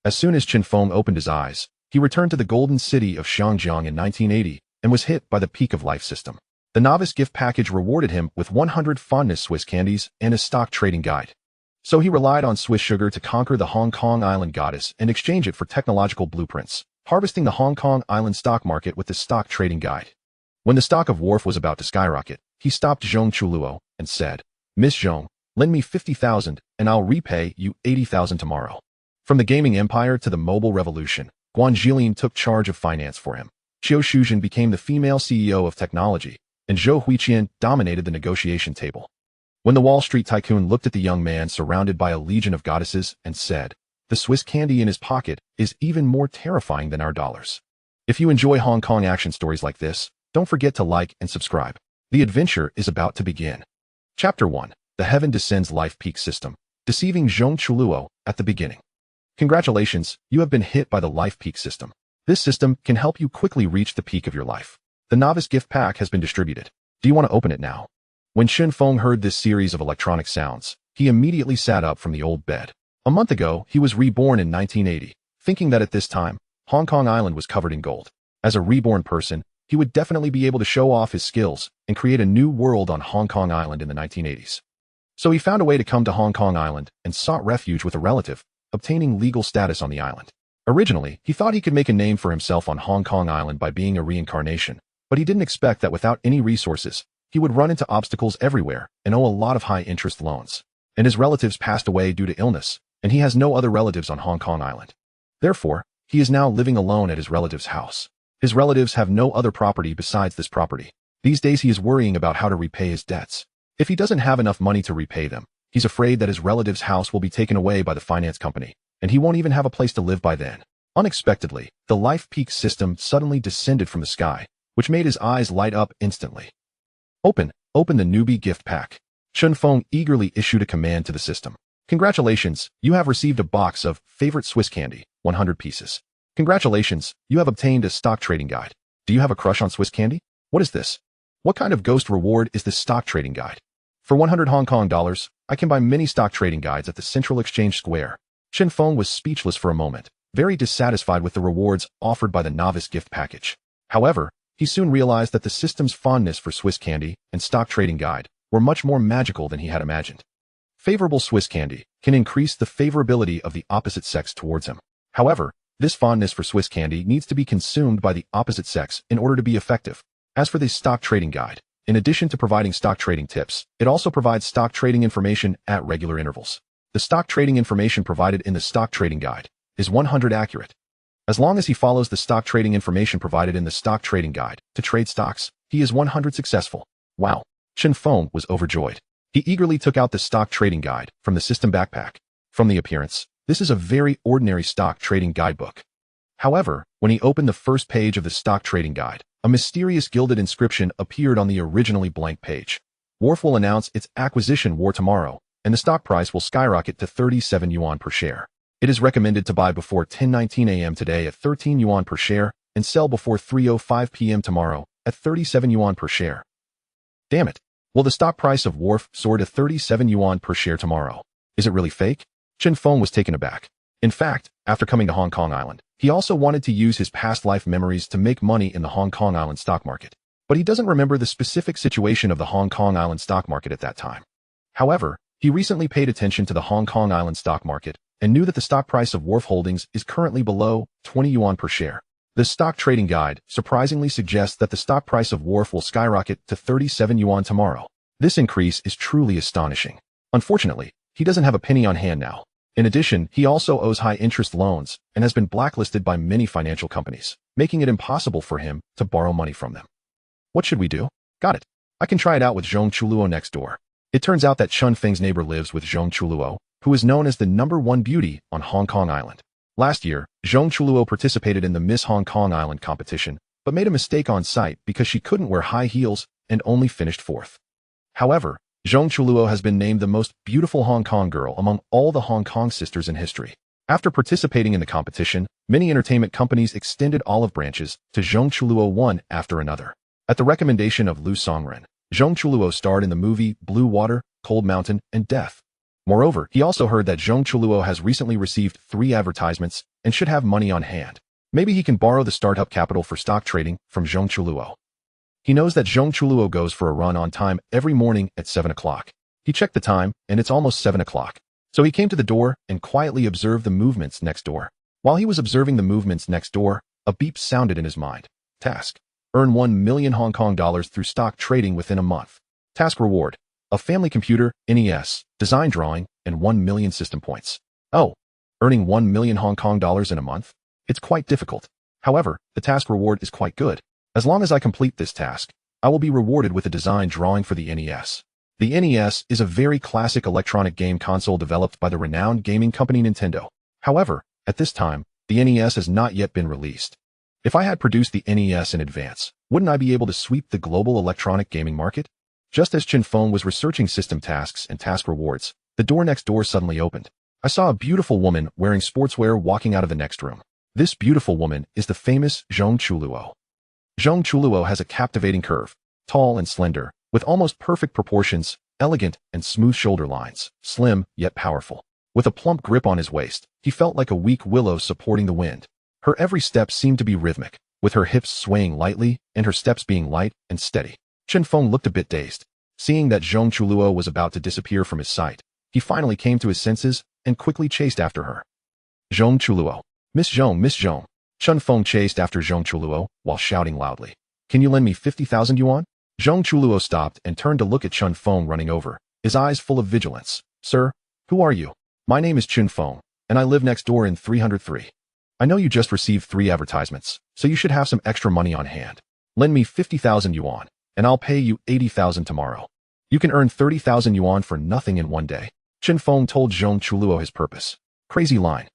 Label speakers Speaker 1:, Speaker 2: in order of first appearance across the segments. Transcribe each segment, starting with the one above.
Speaker 1: As soon as Chen Feng opened his eyes, he returned to the golden city of Xiangjiang in 1980 and was hit by the peak of life system. The novice gift package rewarded him with 100 fondness Swiss candies and a stock trading guide. So he relied on Swiss sugar to conquer the Hong Kong Island goddess and exchange it for technological blueprints, harvesting the Hong Kong Island stock market with the stock trading guide. When the stock of Wharf was about to skyrocket, he stopped Zhong Chuluo and said, "Miss Zhong, lend me 50,000 and I'll repay you 80,000 tomorrow." From the gaming empire to the mobile revolution, Guan Jilin took charge of finance for him. Qiu Shuzhen became the female CEO of technology, and Zhou Huiqian dominated the negotiation table. When the Wall Street tycoon looked at the young man surrounded by a legion of goddesses and said, "The Swiss candy in his pocket is even more terrifying than our dollars." If you enjoy Hong Kong action stories like this, don't forget to like and subscribe. The adventure is about to begin. Chapter 1. The Heaven Descends Life Peak System, deceiving Zhong Chuluo at the beginning. Congratulations, you have been hit by the Life Peak System. This system can help you quickly reach the peak of your life. The novice gift pack has been distributed. Do you want to open it now? When Chen Feng heard this series of electronic sounds, he immediately sat up from the old bed. A month ago, he was reborn in 1980, thinking that at this time, Hong Kong Island was covered in gold. As a reborn person, he would definitely be able to show off his skills and create a new world on Hong Kong Island in the 1980s. So he found a way to come to Hong Kong Island and sought refuge with a relative, obtaining legal status on the island. Originally, he thought he could make a name for himself on Hong Kong Island by being a reincarnation, but he didn't expect that without any resources, he would run into obstacles everywhere and owe a lot of high-interest loans. And his relatives passed away due to illness, and he has no other relatives on Hong Kong Island. Therefore, he is now living alone at his relative's house. His relatives have no other property besides this property. These days he is worrying about how to repay his debts. If he doesn't have enough money to repay them, he's afraid that his relative's house will be taken away by the finance company, and he won't even have a place to live by then. Unexpectedly, the Life Peak system suddenly descended from the sky, which made his eyes light up instantly. Open the newbie gift pack. Chen Feng eagerly issued a command to the system. Congratulations, you have received a box of favorite Swiss candy, 100 pieces. Congratulations, you have obtained a stock trading guide. Do you have a crush on Swiss candy? What is this? What kind of ghost reward is this stock trading guide? For 100 Hong Kong dollars, I can buy many stock trading guides at the Central Exchange Square. Chen Feng was speechless for a moment, very dissatisfied with the rewards offered by the novice gift package. However, he soon realized that the system's fondness for Swiss candy and stock trading guide were much more magical than he had imagined. Favorable Swiss candy can increase the favorability of the opposite sex towards him. However, this fondness for Swiss candy needs to be consumed by the opposite sex in order to be effective. As for the stock trading guide, in addition to providing stock trading tips, it also provides stock trading information at regular intervals. The stock trading information provided in the stock trading guide is 100 accurate. As long as he follows the stock trading information provided in the stock trading guide to trade stocks, he is 100 successful. Wow! Chen Feng was overjoyed. He eagerly took out the stock trading guide from the system backpack. From the appearance, this is a very ordinary stock trading guidebook. However, when he opened the first page of the stock trading guide, a mysterious gilded inscription appeared on the originally blank page. Wharf will announce its acquisition war tomorrow, and the stock price will skyrocket to 37 yuan per share. It is recommended to buy before 10:19 a.m. today at 13 yuan per share and sell before 3:05 p.m. tomorrow at 37 yuan per share. Damn it! Will the stock price of Wharf soar to 37 yuan per share tomorrow? Is it really fake? Chen Feng was taken aback. In fact, after coming to Hong Kong Island, he also wanted to use his past life memories to make money in the Hong Kong Island stock market. But he doesn't remember the specific situation of the Hong Kong Island stock market at that time. However, he recently paid attention to the Hong Kong Island stock market and knew that the stock price of Wharf Holdings is currently below 20 yuan per share. The stock trading guide surprisingly suggests that the stock price of Wharf will skyrocket to 37 yuan tomorrow. This increase is truly astonishing. Unfortunately, he doesn't have a penny on hand now. In addition, he also owes high-interest loans and has been blacklisted by many financial companies, making it impossible for him to borrow money from them. What should we do? Got it. I can try it out with Zhong Chuluo next door. It turns out that Chen Feng's neighbor lives with Zhong Chuluo, who is known as the #1 beauty on Hong Kong Island. Last year, Zhong Chuluo participated in the Miss Hong Kong Island competition, but made a mistake on site because she couldn't wear high heels and only finished 4th. However, Zhong Chuluo has been named the most beautiful Hong Kong girl among all the Hong Kong sisters in history. After participating in the competition, many entertainment companies extended olive branches to Zhong Chuluo one after another. At the recommendation of Liu Songren, Zhong Chuluo starred in the movie Blue Water, Cold Mountain, and Death. Moreover, he also heard that Zhong Chuluo has recently received 3 advertisements and should have money on hand. Maybe he can borrow the startup capital for stock trading from Zhong Chuluo. He knows that Zhong Chuluo goes for a run on time every morning at 7 o'clock. He checked the time, and it's almost 7 o'clock. So he came to the door and quietly observed the movements next door. While he was observing the movements next door, a beep sounded in his mind. Task. Earn 1 million Hong Kong dollars through stock trading within a month. Task reward. A family computer, NES, design drawing, and 1 million system points. Oh, earning 1 million Hong Kong dollars in a month? It's quite difficult. However, the task reward is quite good. As long as I complete this task, I will be rewarded with a design drawing for the NES. The NES is a very classic electronic game console developed by the renowned gaming company Nintendo. However, at this time, the NES has not yet been released. If I had produced the NES in advance, wouldn't I be able to sweep the global electronic gaming market? Just as Chin Feng was researching system tasks and task rewards, the door next door suddenly opened. I saw a beautiful woman wearing sportswear walking out of the next room. This beautiful woman is the famous Zhong Chuluo. Zhong Chuluo has a captivating curve, tall and slender, with almost perfect proportions, elegant and smooth shoulder lines, slim yet powerful. With a plump grip on his waist, he felt like a weak willow supporting the wind. Her every step seemed to be rhythmic, with her hips swaying lightly and her steps being light and steady. Chin Feng looked a bit dazed. Seeing that Zhong Chuluo was about to disappear from his sight, he finally came to his senses and quickly chased after her. Zhong Chuluo. Miss Zhong, Miss Zhong. Chin Feng chased after Zhong Chuluo while shouting loudly. Can you lend me 50,000 yuan? Zhong Chuluo stopped and turned to look at Chin Feng running over, his eyes full of vigilance. Sir, who are you? My name is Chin Feng, and I live next door in 303. I know you just received 3 advertisements, so you should have some extra money on hand. Lend me 50,000 yuan, and I'll pay you 80,000 tomorrow. You can earn 30,000 yuan for nothing in one day. Chin Feng told Zhong Chuluo his purpose. Crazy line.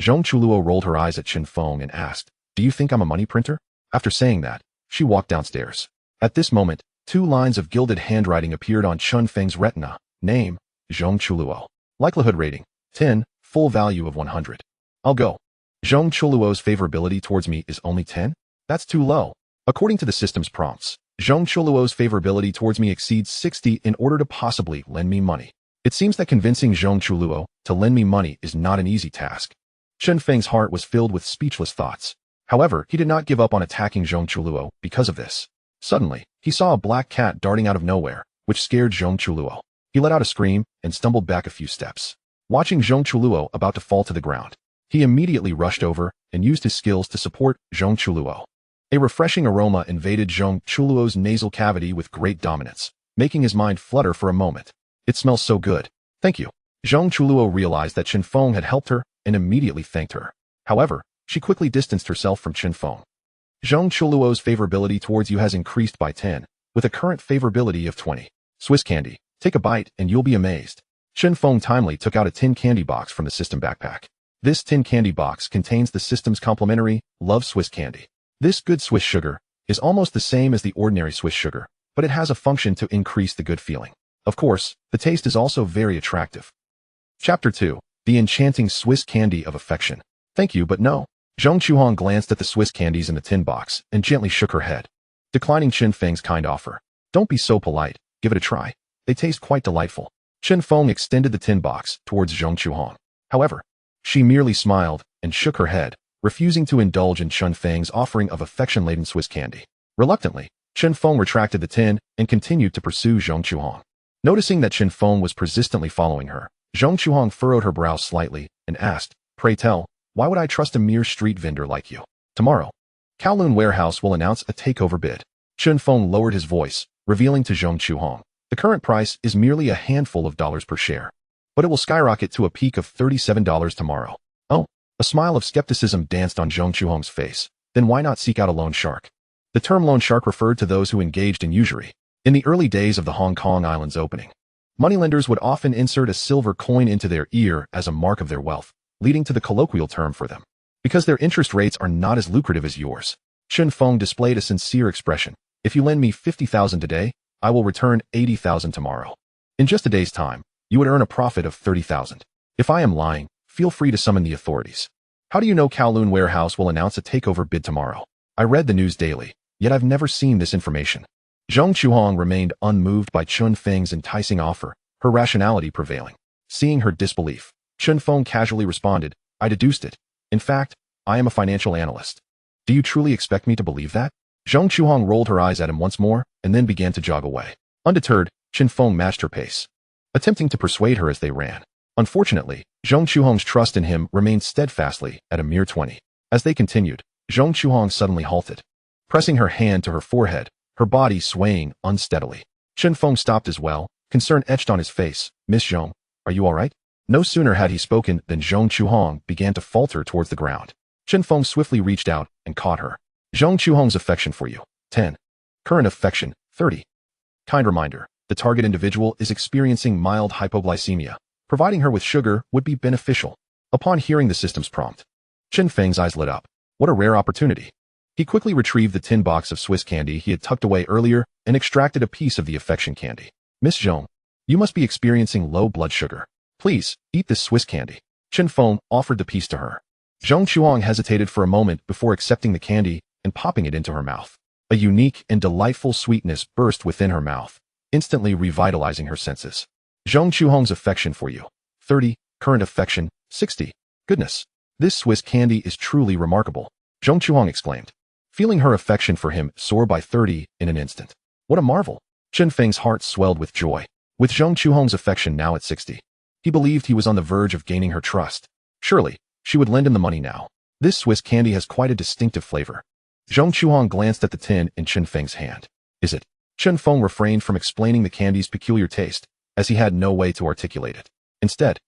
Speaker 1: Zhong Chuluo rolled her eyes at Chin Feng and asked, Do you think I'm a money printer? After saying that, she walked downstairs. At this moment, 2 lines of gilded handwriting appeared on Chin Feng's retina. Name, Zhong Chuluo. Likelihood rating, 10, full value of 100. I'll go. Zhong Chuluo's favorability towards me is only 10? That's too low. According to the system's prompts, Zhong Chuluo's favorability towards me exceeds 60 in order to possibly lend me money. It seems that convincing Zhong Chuluo to lend me money is not an easy task. Chin Feng's heart was filled with speechless thoughts. However, he did not give up on attacking Zhong Chuluo because of this. Suddenly, he saw a black cat darting out of nowhere, which scared Zhong Chuluo. He let out a scream and stumbled back a few steps. Watching Zhong Chuluo about to fall to the ground, he immediately rushed over and used his skills to support Zhong Chuluo. A refreshing aroma invaded Zhong Chuluo's nasal cavity with great dominance, making his mind flutter for a moment. It smells so good. Thank you. Zhong Chuluo realized that Chin Feng had helped her and immediately thanked her. However, she quickly distanced herself from Chin Feng. Zhong Chuluo's favorability towards you has increased by 10, with a current favorability of 20. Swiss candy. Take a bite and you'll be amazed. Chin Feng timely took out a tin candy box from the system backpack. This tin candy box contains the system's complimentary Love Swiss candy. This good Swiss sugar is almost the same as the ordinary Swiss sugar, but it has a function to increase the good feeling. Of course, the taste is also very attractive. Chapter 2. The enchanting Swiss candy of affection. Thank you, but no. Zhong Chuhong glanced at the Swiss candies in the tin box and gently shook her head, declining Chin Feng's kind offer. Don't be so polite. Give it a try. They taste quite delightful. Chin Feng extended the tin box towards Zhong Chuhong. However, she merely smiled and shook her head, refusing to indulge in Chin Feng's offering of affection-laden Swiss candy. Reluctantly, Chin Feng retracted the tin and continued to pursue Zhong Chuhong. Noticing that Chin Feng was persistently following her, Zhong Chuhong furrowed her brow slightly and asked, Pray tell, why would I trust a mere street vendor like you? Tomorrow, Kowloon Warehouse will announce a takeover bid. Chin Feng lowered his voice, revealing to Zhong Chuhong. The current price is merely a handful of dollars per share, but it will skyrocket to a peak of $37 tomorrow. Oh, a smile of skepticism danced on Zhong Chuhong's face. Then why not seek out a loan shark? The term loan shark referred to those who engaged in usury. In the early days of the Hong Kong Island's opening, moneylenders would often insert a silver coin into their ear as a mark of their wealth, leading to the colloquial term for them. Because their interest rates are not as lucrative as yours, Chin Feng displayed a sincere expression. If you lend me 50,000 today, I will return 80,000 tomorrow. In just a day's time, you would earn a profit of 30,000. If I am lying, feel free to summon the authorities. How do you know Kowloon Warehouse will announce a takeover bid tomorrow? I read the news daily, yet I've never seen this information. Zhong Chuhong remained unmoved by Chin Feng's enticing offer, her rationality prevailing. Seeing her disbelief, Chen Feng casually responded, I deduced it. In fact, I am a financial analyst. Do you truly expect me to believe that? Zhong Chuhong rolled her eyes at him once more and then began to jog away. Undeterred, Chen Feng matched her pace, attempting to persuade her as they ran. Unfortunately, Zhong Chuhong's trust in him remained steadfastly at a mere 20. As they continued, Zhong Chuhong suddenly halted, pressing her hand to her forehead, her body swaying unsteadily. Chen Feng stopped as well, concern etched on his face. Miss Zhong, are you all right? No sooner had he spoken than Zhong Chuhong began to falter towards the ground. Chen Feng swiftly reached out and caught her. Zhong Chuhong's affection for you. 10. Current affection. 30. Kind reminder, the target individual is experiencing mild hypoglycemia. Providing her with sugar would be beneficial. Upon hearing the system's prompt, Chen Feng's eyes lit up. What a rare opportunity. He quickly retrieved the tin box of Swiss candy he had tucked away earlier and extracted a piece of the affection candy. Miss Zhong, you must be experiencing low blood sugar. Please, eat this Swiss candy. Chen Feng offered the piece to her. Zhong Chuhong hesitated for a moment before accepting the candy and popping it into her mouth. A unique and delightful sweetness burst within her mouth, instantly revitalizing her senses. Zhong Chuhong's affection for you. 30. Current affection. 60. Goodness. This Swiss candy is truly remarkable. Zhong Chuhong exclaimed, feeling her affection for him soar by 30 in an instant. What a marvel. Chen Feng's heart swelled with joy. With Zhong Chuhong's affection now at 60, he believed he was on the verge of gaining her trust. Surely, she would lend him the money now. This Swiss candy has quite a distinctive flavor. Zhong Chuhong glanced at the tin in Chen Feng's hand. Is it? Chen Feng refrained from explaining the candy's peculiar taste, as he had no way to articulate it. Instead,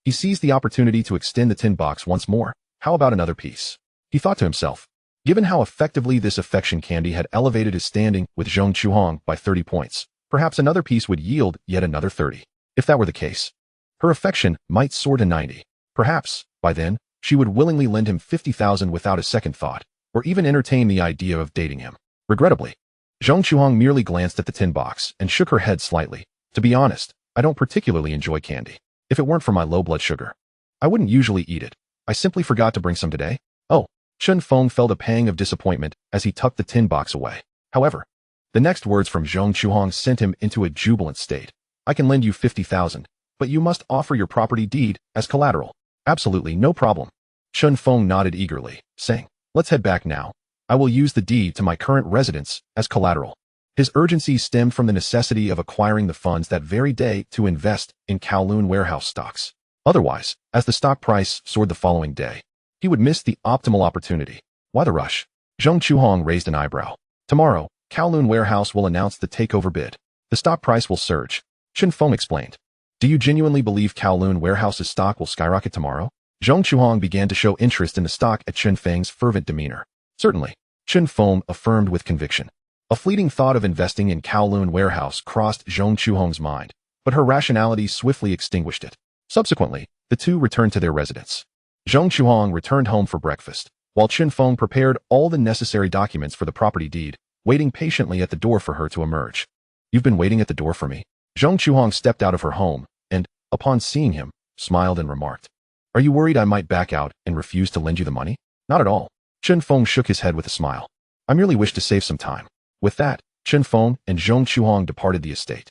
Speaker 1: he seized the opportunity to extend the tin box once more. How about another piece? He thought to himself. Given how effectively this affection candy had elevated his standing with Zhong Chuhong by 30 points, perhaps another piece would yield yet another 30. If that were the case, her affection might soar to 90. Perhaps, by then, she would willingly lend him 50,000 without a second thought, or even entertain the idea of dating him. Regrettably, Zhong Chuhong merely glanced at the tin box and shook her head slightly. To be honest, I don't particularly enjoy candy. If it weren't for my low blood sugar, I wouldn't usually eat it. I simply forgot to bring some today. Oh, Chen Feng felt a pang of disappointment as he tucked the tin box away. However, the next words from Zhong Chuhong sent him into a jubilant state. I can lend you 50,000, but you must offer your property deed as collateral. Absolutely no problem. Chen Feng nodded eagerly, saying, let's head back now. I will use the deed to my current residence as collateral. His urgency stemmed from the necessity of acquiring the funds that very day to invest in Kowloon warehouse stocks. Otherwise, as the stock price soared the following day, he would miss the optimal opportunity. Why the rush? Zhong Chuhong raised an eyebrow. Tomorrow, Kowloon warehouse will announce the takeover bid. The stock price will surge. Chen Feng explained. Do you genuinely believe Kowloon warehouse's stock will skyrocket tomorrow? Zhong Chuhong began to show interest in the stock at Chen Feng's fervent demeanor. Certainly, Chen Feng affirmed with conviction. A fleeting thought of investing in Kowloon warehouse crossed Zhong Chuhong's mind, but her rationality swiftly extinguished it. Subsequently, the two returned to their residence. Zhong Chuhong returned home for breakfast, while Chen Feng prepared all the necessary documents for the property deed, waiting patiently at the door for her to emerge. You've been waiting at the door for me? Zhong Chuhong stepped out of her home and, upon seeing him, smiled and remarked. Are you worried I might back out and refuse to lend you the money? Not at all. Chen Feng shook his head with a smile. I merely wish to save some time. With that, Chen Feng and Zhong Chuhong departed the estate,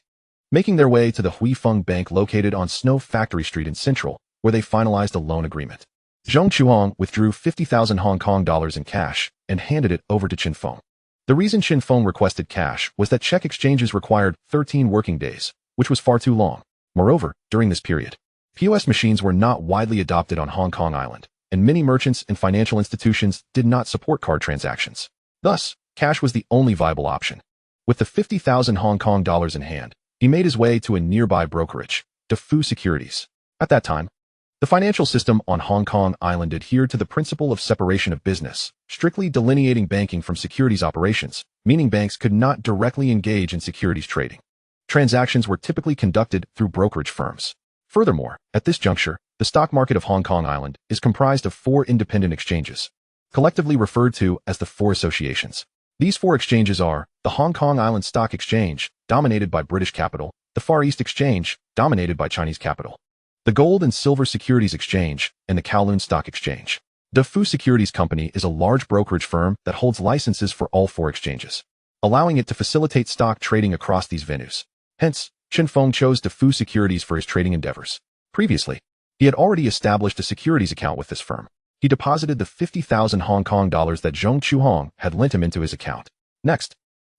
Speaker 1: making their way to the Huifeng Bank located on Snow Factory Street in Central, where they finalized a loan agreement. Zhong Chuhong withdrew 50,000 Hong Kong dollars in cash and handed it over to Chen Feng. The reason Chen Feng requested cash was that check exchanges required 13 working days, which was far too long. Moreover, during this period, POS machines were not widely adopted on Hong Kong Island, and many merchants and financial institutions did not support card transactions. Thus, cash was the only viable option. With the 50,000 Hong Kong dollars in hand, he made his way to a nearby brokerage, Defu Securities. At that time, the financial system on Hong Kong Island adhered to the principle of separation of business, strictly delineating banking from securities operations, meaning banks could not directly engage in securities trading. Transactions were typically conducted through brokerage firms. Furthermore, at this juncture, the stock market of Hong Kong Island is comprised of 4 independent exchanges, collectively referred to as the 4 associations. These 4 exchanges are the Hong Kong Island Stock Exchange, dominated by British capital, the Far East Exchange, dominated by Chinese capital, the Gold and Silver Securities Exchange, and the Kowloon Stock Exchange. Defu Securities Company is a large brokerage firm that holds licenses for all 4 exchanges, allowing it to facilitate stock trading across these venues. Hence, Chen Feng chose Defu Securities for his trading endeavors. Previously, he had already established a securities account with this firm. He deposited the 50,000 Hong Kong dollars that Zhong Chuhong had lent him into his account. Next,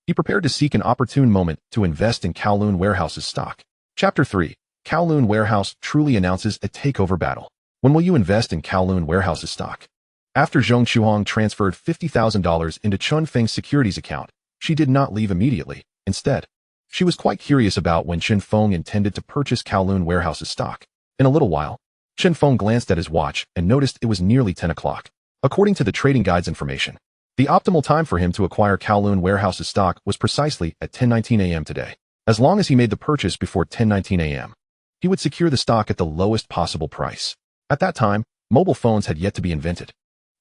Speaker 1: he prepared to seek an opportune moment to invest in Kowloon Warehouse's stock. Chapter 3. Kowloon Warehouse truly announces a takeover battle. When will you invest in Kowloon Warehouse's stock? After Zhong Chuhong transferred $50,000 into Chun Feng's securities account, she did not leave immediately. Instead, she was quite curious about when Chen Feng intended to purchase Kowloon Warehouse's stock. In a little while, Chen Feng glanced at his watch and noticed it was nearly 10 o'clock. According to the trading guide's information, the optimal time for him to acquire Kowloon Warehouse's stock was precisely at 10:19 a.m. today. As long as he made the purchase before 10:19 a.m., he would secure the stock at the lowest possible price. At that time, mobile phones had yet to be invented.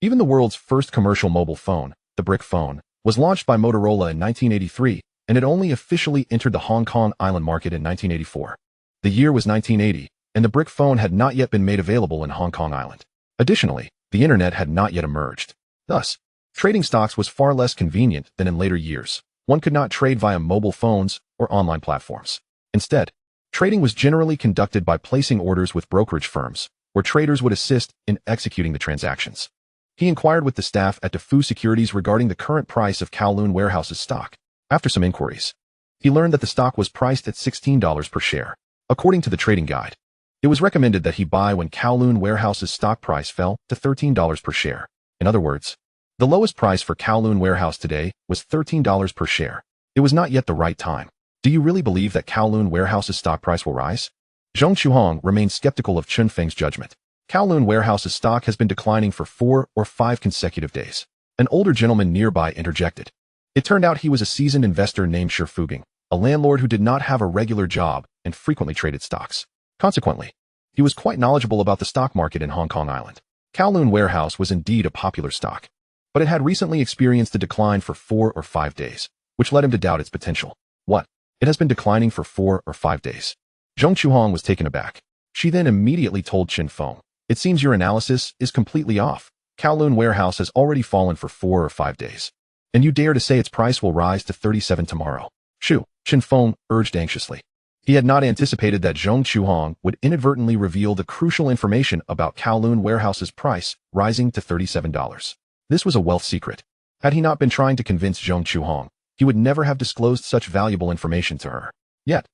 Speaker 1: Even the world's first commercial mobile phone, the brick phone, was launched by Motorola in 1983, and it only officially entered the Hong Kong island market in 1984. The year was 1980, and the brick phone had not yet been made available in Hong Kong Island. Additionally, the internet had not yet emerged. Thus, trading stocks was far less convenient than in later years. One could not trade via mobile phones or online platforms. Instead, trading was generally conducted by placing orders with brokerage firms, where traders would assist in executing the transactions. He inquired with the staff at Defu Securities regarding the current price of Kowloon Warehouse's stock. After some inquiries, he learned that the stock was priced at $16 per share. According to the trading guide, it was recommended that he buy when Kowloon Warehouse's stock price fell to $13 per share. In other words, the lowest price for Kowloon Warehouse today was $13 per share. It was not yet the right time. Do you really believe that Kowloon Warehouse's stock price will rise? Zhong Chuhong remained skeptical of Chun Feng's judgment. Kowloon Warehouse's stock has been declining for 4 or 5 consecutive days. An older gentleman nearby interjected. It turned out he was a seasoned investor named Shi Fuging, a landlord who did not have a regular job and frequently traded stocks. Consequently, he was quite knowledgeable about the stock market in Hong Kong Island. Kowloon Warehouse was indeed a popular stock, but it had recently experienced a decline for 4 or 5 days, which led him to doubt its potential. What? It has been declining for 4 or 5 days. Zhong Chuhong was taken aback. She then immediately told Chen Feng, "It seems your analysis is completely off. Kowloon Warehouse has already fallen for 4 or 5 days. And you dare to say its price will rise to 37 tomorrow." "Shoo," Chen Feng urged anxiously. He had not anticipated that Zhong Chuhong would inadvertently reveal the crucial information about Kowloon Warehouse's price rising to $37. This was a wealth secret. Had he not been trying to convince Zhong Chuhong, he would never have disclosed such valuable information to her. Yet,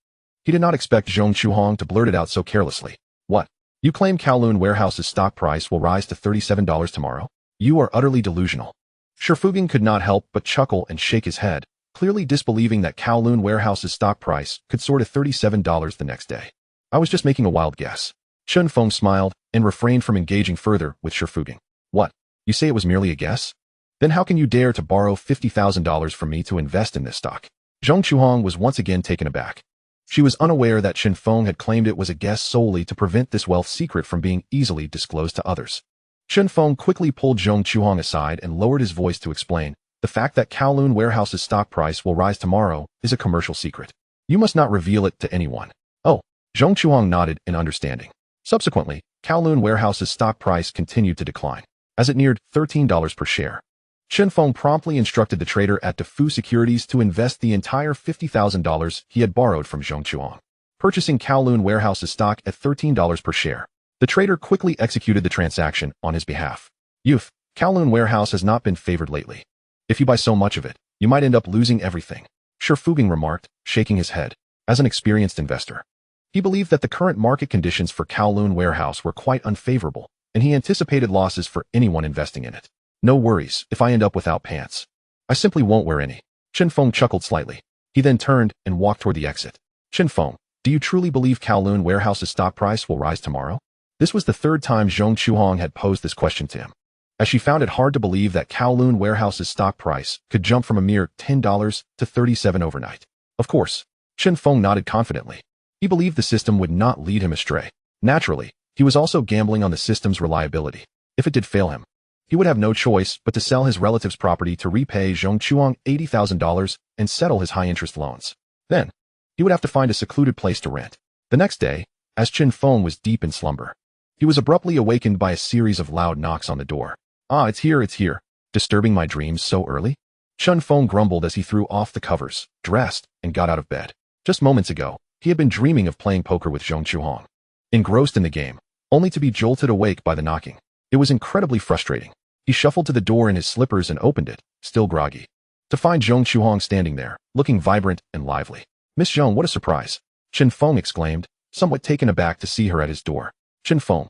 Speaker 1: he did not expect Zhong Chuhong to blurt it out so carelessly. "What? You claim Kowloon Warehouse's stock price will rise to $37 tomorrow? You are utterly delusional." Shi Fuging could not help but chuckle and shake his head, clearly disbelieving that Kowloon Warehouse's stock price could soar to $37 the next day. "I was just making a wild guess." Chen Feng smiled and refrained from engaging further with Shi Fuging. "What? You say it was merely a guess? Then how can you dare to borrow $50,000 from me to invest in this stock?" Zhong Chuhong was once again taken aback. She was unaware that Chen Feng had claimed it was a guess solely to prevent this wealth secret from being easily disclosed to others. Chen Feng quickly pulled Zhong Chuhong aside and lowered his voice to explain, "The fact that Kowloon Warehouse's stock price will rise tomorrow is a commercial secret. You must not reveal it to anyone." "Oh." Zhong Chuhong nodded in understanding. Subsequently, Kowloon Warehouse's stock price continued to decline, as it neared $13 per share. Chen Feng promptly instructed the trader at Defu Securities to invest the entire $50,000 he had borrowed from Zhong Chuhong, purchasing Kowloon Warehouse's stock at $13 per share. The trader quickly executed the transaction on his behalf. "Youth, Kowloon Warehouse has not been favored lately. If you buy so much of it, you might end up losing everything," Shi Fuging remarked, shaking his head. As an experienced investor, he believed that the current market conditions for Kowloon Warehouse were quite unfavorable, and he anticipated losses for anyone investing in it. "No worries if I end up without pants. I simply won't wear any." Chen Feng chuckled slightly. He then turned and walked toward the exit. "Chen Feng, do you truly believe Kowloon Warehouse's stock price will rise tomorrow?" This was the third time Zhong Chuhong had posed this question to him, as she found it hard to believe that Kowloon Warehouse's stock price could jump from a mere $10 to $37 overnight. Of course, Chen Feng nodded confidently. He believed the system would not lead him astray. Naturally, he was also gambling on the system's reliability. If it did fail him, he would have no choice but to sell his relative's property to repay Zhong Chuhong $80,000 and settle his high-interest loans. Then, he would have to find a secluded place to rent. The next day, as Chen Feng was deep in slumber, he was abruptly awakened by a series of loud knocks on the door. "Ah, it's here. Disturbing my dreams so early?" Chen Feng grumbled as he threw off the covers, dressed, and got out of bed. Just moments ago, he had been dreaming of playing poker with Zhong Chuhong. engrossed in the game, only to be jolted awake by the knocking. It was incredibly frustrating. He shuffled to the door in his slippers and opened it, still groggy, to find Zhong Chuhong standing there, looking vibrant and lively. "Miss Zhong, what a surprise!" Chen Feng exclaimed, somewhat taken aback to see her at his door. "Chen Feng,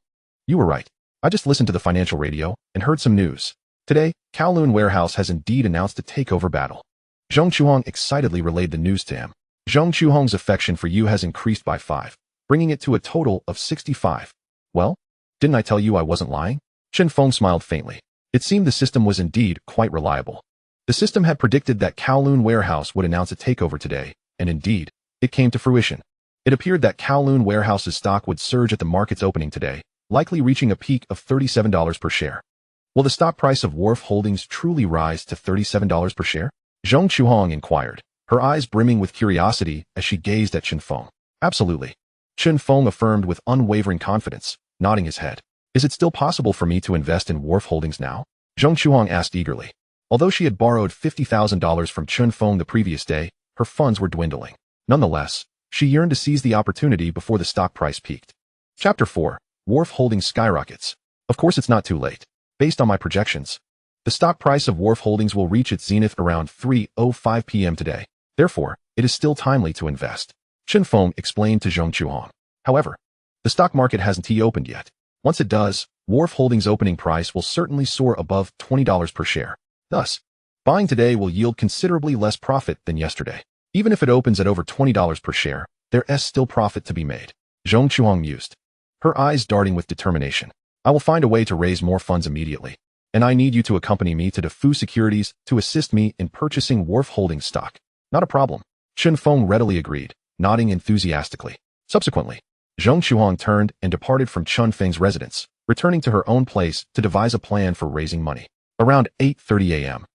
Speaker 1: you were right. I just listened to the financial radio and heard some news. Today, Kowloon Warehouse has indeed announced a takeover battle." Zhong Chuhong excitedly relayed the news to him. "Zhong Chuhong's affection for you has increased by 5, bringing it to a total of 65. Well, didn't I tell you I wasn't lying?" Chen Feng smiled faintly. It seemed the system was indeed quite reliable. The system had predicted that Kowloon Warehouse would announce a takeover today, and indeed, it came to fruition. It appeared that Kowloon Warehouse's stock would surge at the market's opening today, likely reaching a peak of $37 per share. Will the stock price of Wharf Holdings truly rise to $37 per share? Zhong Chuhong inquired, her eyes brimming with curiosity as she gazed at Chen Feng. "Absolutely," Chen Feng affirmed with unwavering confidence, nodding his head. "Is it still possible for me to invest in Wharf Holdings now?" Zhong Chuhong asked eagerly. Although she had borrowed $50,000 from Chen Feng the previous day, her funds were dwindling. Nonetheless, she yearned to seize the opportunity before the stock price peaked. Chapter 4. Wharf Holdings skyrockets. Of course it's not too late. Based on my projections, the stock price of Wharf Holdings will reach its zenith around 3:05 p.m. today. Therefore, it is still timely to invest, Chen Feng explained to Zhong Chuhong. However, the stock market hasn't opened yet. Once it does, Wharf Holdings' opening price will certainly soar above $20 per share. Thus, buying today will yield considerably less profit than yesterday. Even if it opens at over $20 per share, there is still profit to be made, Zhong Chuhong mused, her eyes darting with determination. "I will find a way to raise more funds immediately, and I need you to accompany me to DeFu Securities to assist me in purchasing Wharf Holdings stock." "Not a problem," Chen Feng readily agreed, nodding enthusiastically. Subsequently, Zhong Chuhong turned and departed from Chen Feng's residence, returning to her own place to devise a plan for raising money. Around 8:30 a.m.,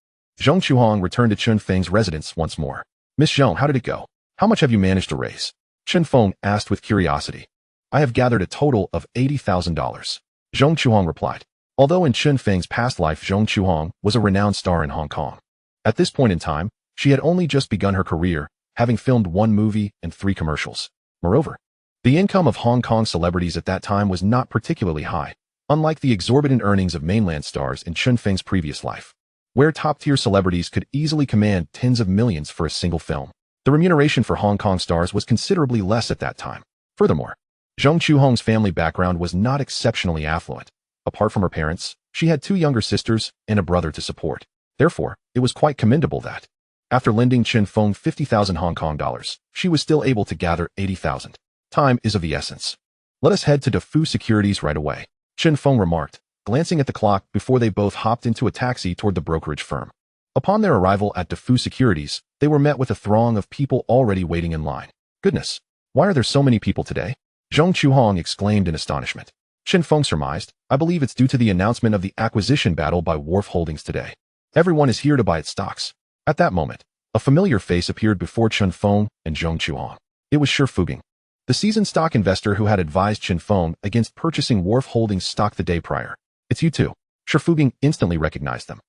Speaker 1: Zhong Chuhong returned to Chen Feng's residence once more. "Miss Zhong, how did it go? How much have you managed to raise?" Chen Feng asked with curiosity. "I have gathered a total of $80,000. Zhong Chuhong replied. Although in Chen Feng's past life Zhong Chuhong was a renowned star in Hong Kong, at this point in time, she had only just begun her career, having filmed 1 movie and 3 commercials. Moreover, the income of Hong Kong celebrities at that time was not particularly high, unlike the exorbitant earnings of mainland stars in Chen Feng's previous life, where top-tier celebrities could easily command tens of millions for a single film. The remuneration for Hong Kong stars was considerably less at that time. Furthermore, Zhong Chuhong's family background was not exceptionally affluent. Apart from her parents, she had 2 younger sisters and a brother to support. Therefore, it was quite commendable that, after lending Chen Feng 50,000 Hong Kong dollars, she was still able to gather 80,000. "Time is of the essence. Let us head to DeFu Securities right away," Chen Feng remarked, glancing at the clock before they both hopped into a taxi toward the brokerage firm. Upon their arrival at DeFu Securities, they were met with a throng of people already waiting in line. "Goodness, why are there so many people today?" Zhong Chuhong exclaimed in astonishment. Chen Feng surmised, "I believe it's due to the announcement of the acquisition battle by Wharf Holdings today. Everyone is here to buy its stocks." At that moment, a familiar face appeared before Chen Feng and Zhong Chuhong. It was Shi Fuging, the seasoned stock investor who had advised Chen Feng against purchasing Wharf Holdings stock the day prior. "It's you two." Shi Fuging instantly recognized them.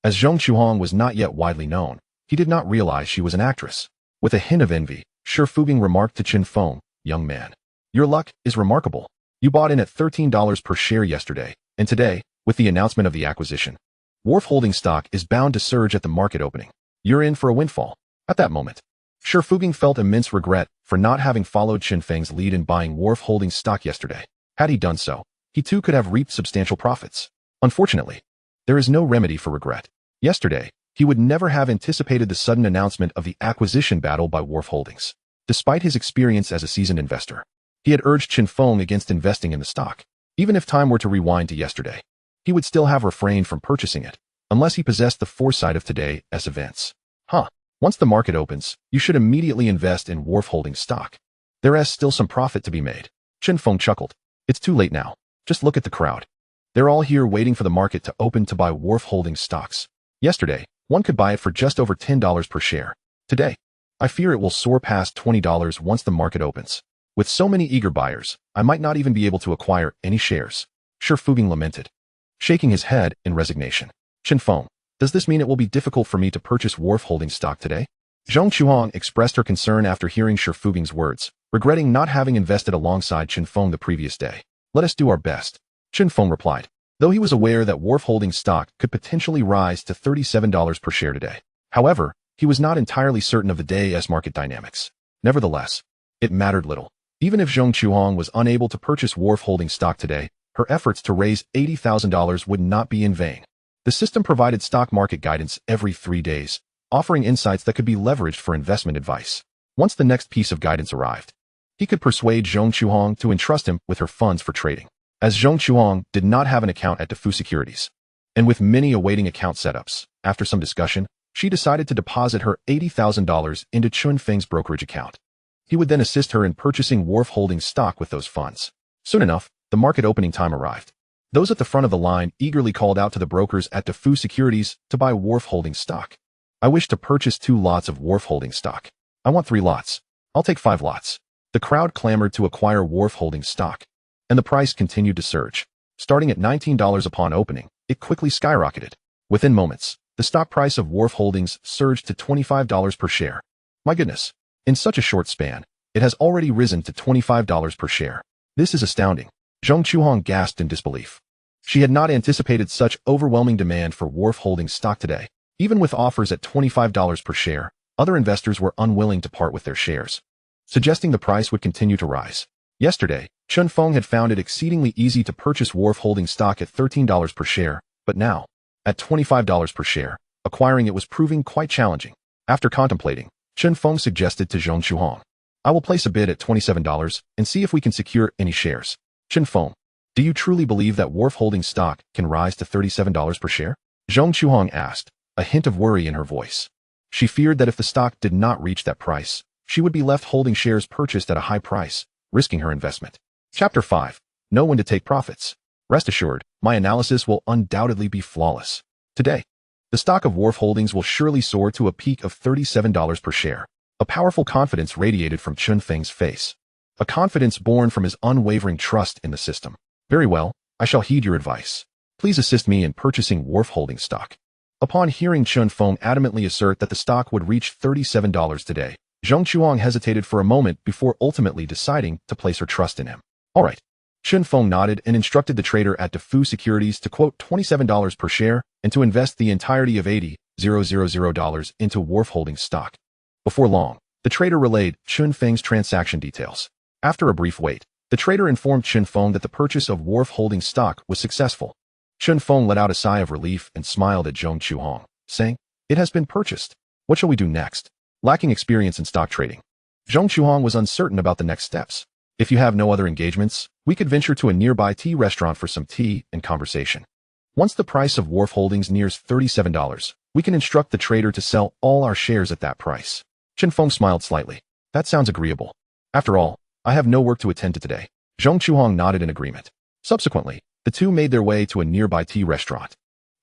Speaker 1: As Zhong Chuhong was not yet widely known, he did not realize she was an actress. With a hint of envy, Shi Fuging remarked to Chen Feng, "Young man, your luck is remarkable. You bought in at $13 per share yesterday, and today, with the announcement of the acquisition, Wharf Holdings stock is bound to surge at the market opening. You're in for a windfall." At that moment, Shi Fuging felt immense regret for not having followed Chen Feng's lead in buying Wharf Holdings stock yesterday. Had he done so, he too could have reaped substantial profits. Unfortunately, there is no remedy for regret. Yesterday, he would never have anticipated the sudden announcement of the acquisition battle by Wharf Holdings. Despite his experience as a seasoned investor, he had urged Chen Feng against investing in the stock. Even if time were to rewind to yesterday, he would still have refrained from purchasing it, unless he possessed the foresight of today's events. Once the market opens, you should immediately invest in Wharf Holdings stock. There is still some profit to be made. Chen Feng chuckled. "It's too late now. Just look at the crowd. They're all here waiting for the market to open to buy Wharf Holdings stocks. Yesterday, one could buy it for just over $10 per share. Today, I fear it will soar past $20 once the market opens. With so many eager buyers, I might not even be able to acquire any shares," Shi Fuging lamented, shaking his head in resignation. "Chen Feng, does this mean it will be difficult for me to purchase Wharf Holdings stock today?" Zhong Chuhong expressed her concern after hearing Shi Fuging's words, regretting not having invested alongside Chen Feng the previous day. Let us do our best, Chen Feng replied, though he was aware that Wharf Holdings stock could potentially rise to $37 per share today. However, he was not entirely certain of the day's market dynamics. Nevertheless, it mattered little. Even if Zhong Chuhong was unable to purchase Wharf Holdings stock today, her efforts to raise $80,000 would not be in vain. The system provided stock market guidance every 3 days, offering insights that could be leveraged for investment advice. Once the next piece of guidance arrived, he could persuade Zhong Chuhong to entrust him with her funds for trading. As Zhong Chuhong did not have an account at Defu Securities, and with many awaiting account setups, after some discussion, she decided to deposit her $80,000 into Chun Feng's brokerage account. He would then assist her in purchasing Wharf Holdings stock with those funds. Soon enough, the market opening time arrived. Those at the front of the line eagerly called out to the brokers at Defu Securities to buy Wharf Holdings stock. I wish to purchase 2 lots of Wharf Holdings stock. I want 3 lots. I'll take 5 lots. The crowd clamored to acquire Wharf Holdings stock, and the price continued to surge. Starting at $19 upon opening, it quickly skyrocketed. Within moments, the stock price of Wharf Holdings surged to $25 per share. My goodness, in such a short span, it has already risen to $25 per share. This is astounding. Zhong Chuhong gasped in disbelief. She had not anticipated such overwhelming demand for Wharf Holdings stock today. Even with offers at $25 per share, other investors were unwilling to part with their shares, suggesting the price would continue to rise. Yesterday, Chen Feng had found it exceedingly easy to purchase Wharf Holdings stock at $13 per share, but now, at $25 per share, acquiring it was proving quite challenging. After contemplating, Chen Feng suggested to Zhong Chuhong, I will place a bid at $27 and see if we can secure any shares. Chen Feng, do you truly believe that Wharf Holdings stock can rise to $37 per share? Zhong Chuhong asked, a hint of worry in her voice. She feared that if the stock did not reach that price, she would be left holding shares purchased at a high price, risking her investment. Chapter 5. Know when to take profits. Rest assured, my analysis will undoubtedly be flawless. Today, the stock of Wharf Holdings will surely soar to a peak of $37 per share. A powerful confidence radiated from Chun Feng's face. A confidence born from his unwavering trust in the system. Very well, I shall heed your advice. Please assist me in purchasing Wharf Holdings stock. Upon hearing Chen Feng adamantly assert that the stock would reach $37 today, Zhong Chuhong hesitated for a moment before ultimately deciding to place her trust in him. All right. Chen Feng nodded and instructed the trader at Defu Securities to quote $27 per share and to invest the entirety of $80,000 into Wharf Holdings stock. Before long, the trader relayed Chen Feng's transaction details. After a brief wait, the trader informed Chen Feng that the purchase of Wharf Holdings stock was successful. Chen Feng let out a sigh of relief and smiled at Zhong Chuhong, saying, It has been purchased. What shall we do next? Lacking experience in stock trading, Zhong Chuhong was uncertain about the next steps. If you have no other engagements, we could venture to a nearby tea restaurant for some tea and conversation. Once the price of Wharf Holdings nears $37, we can instruct the trader to sell all our shares at that price. Chen Feng smiled slightly. That sounds agreeable. After all, I have no work to attend to today. Zhong Chuhong nodded in agreement. Subsequently, the two made their way to a nearby tea restaurant,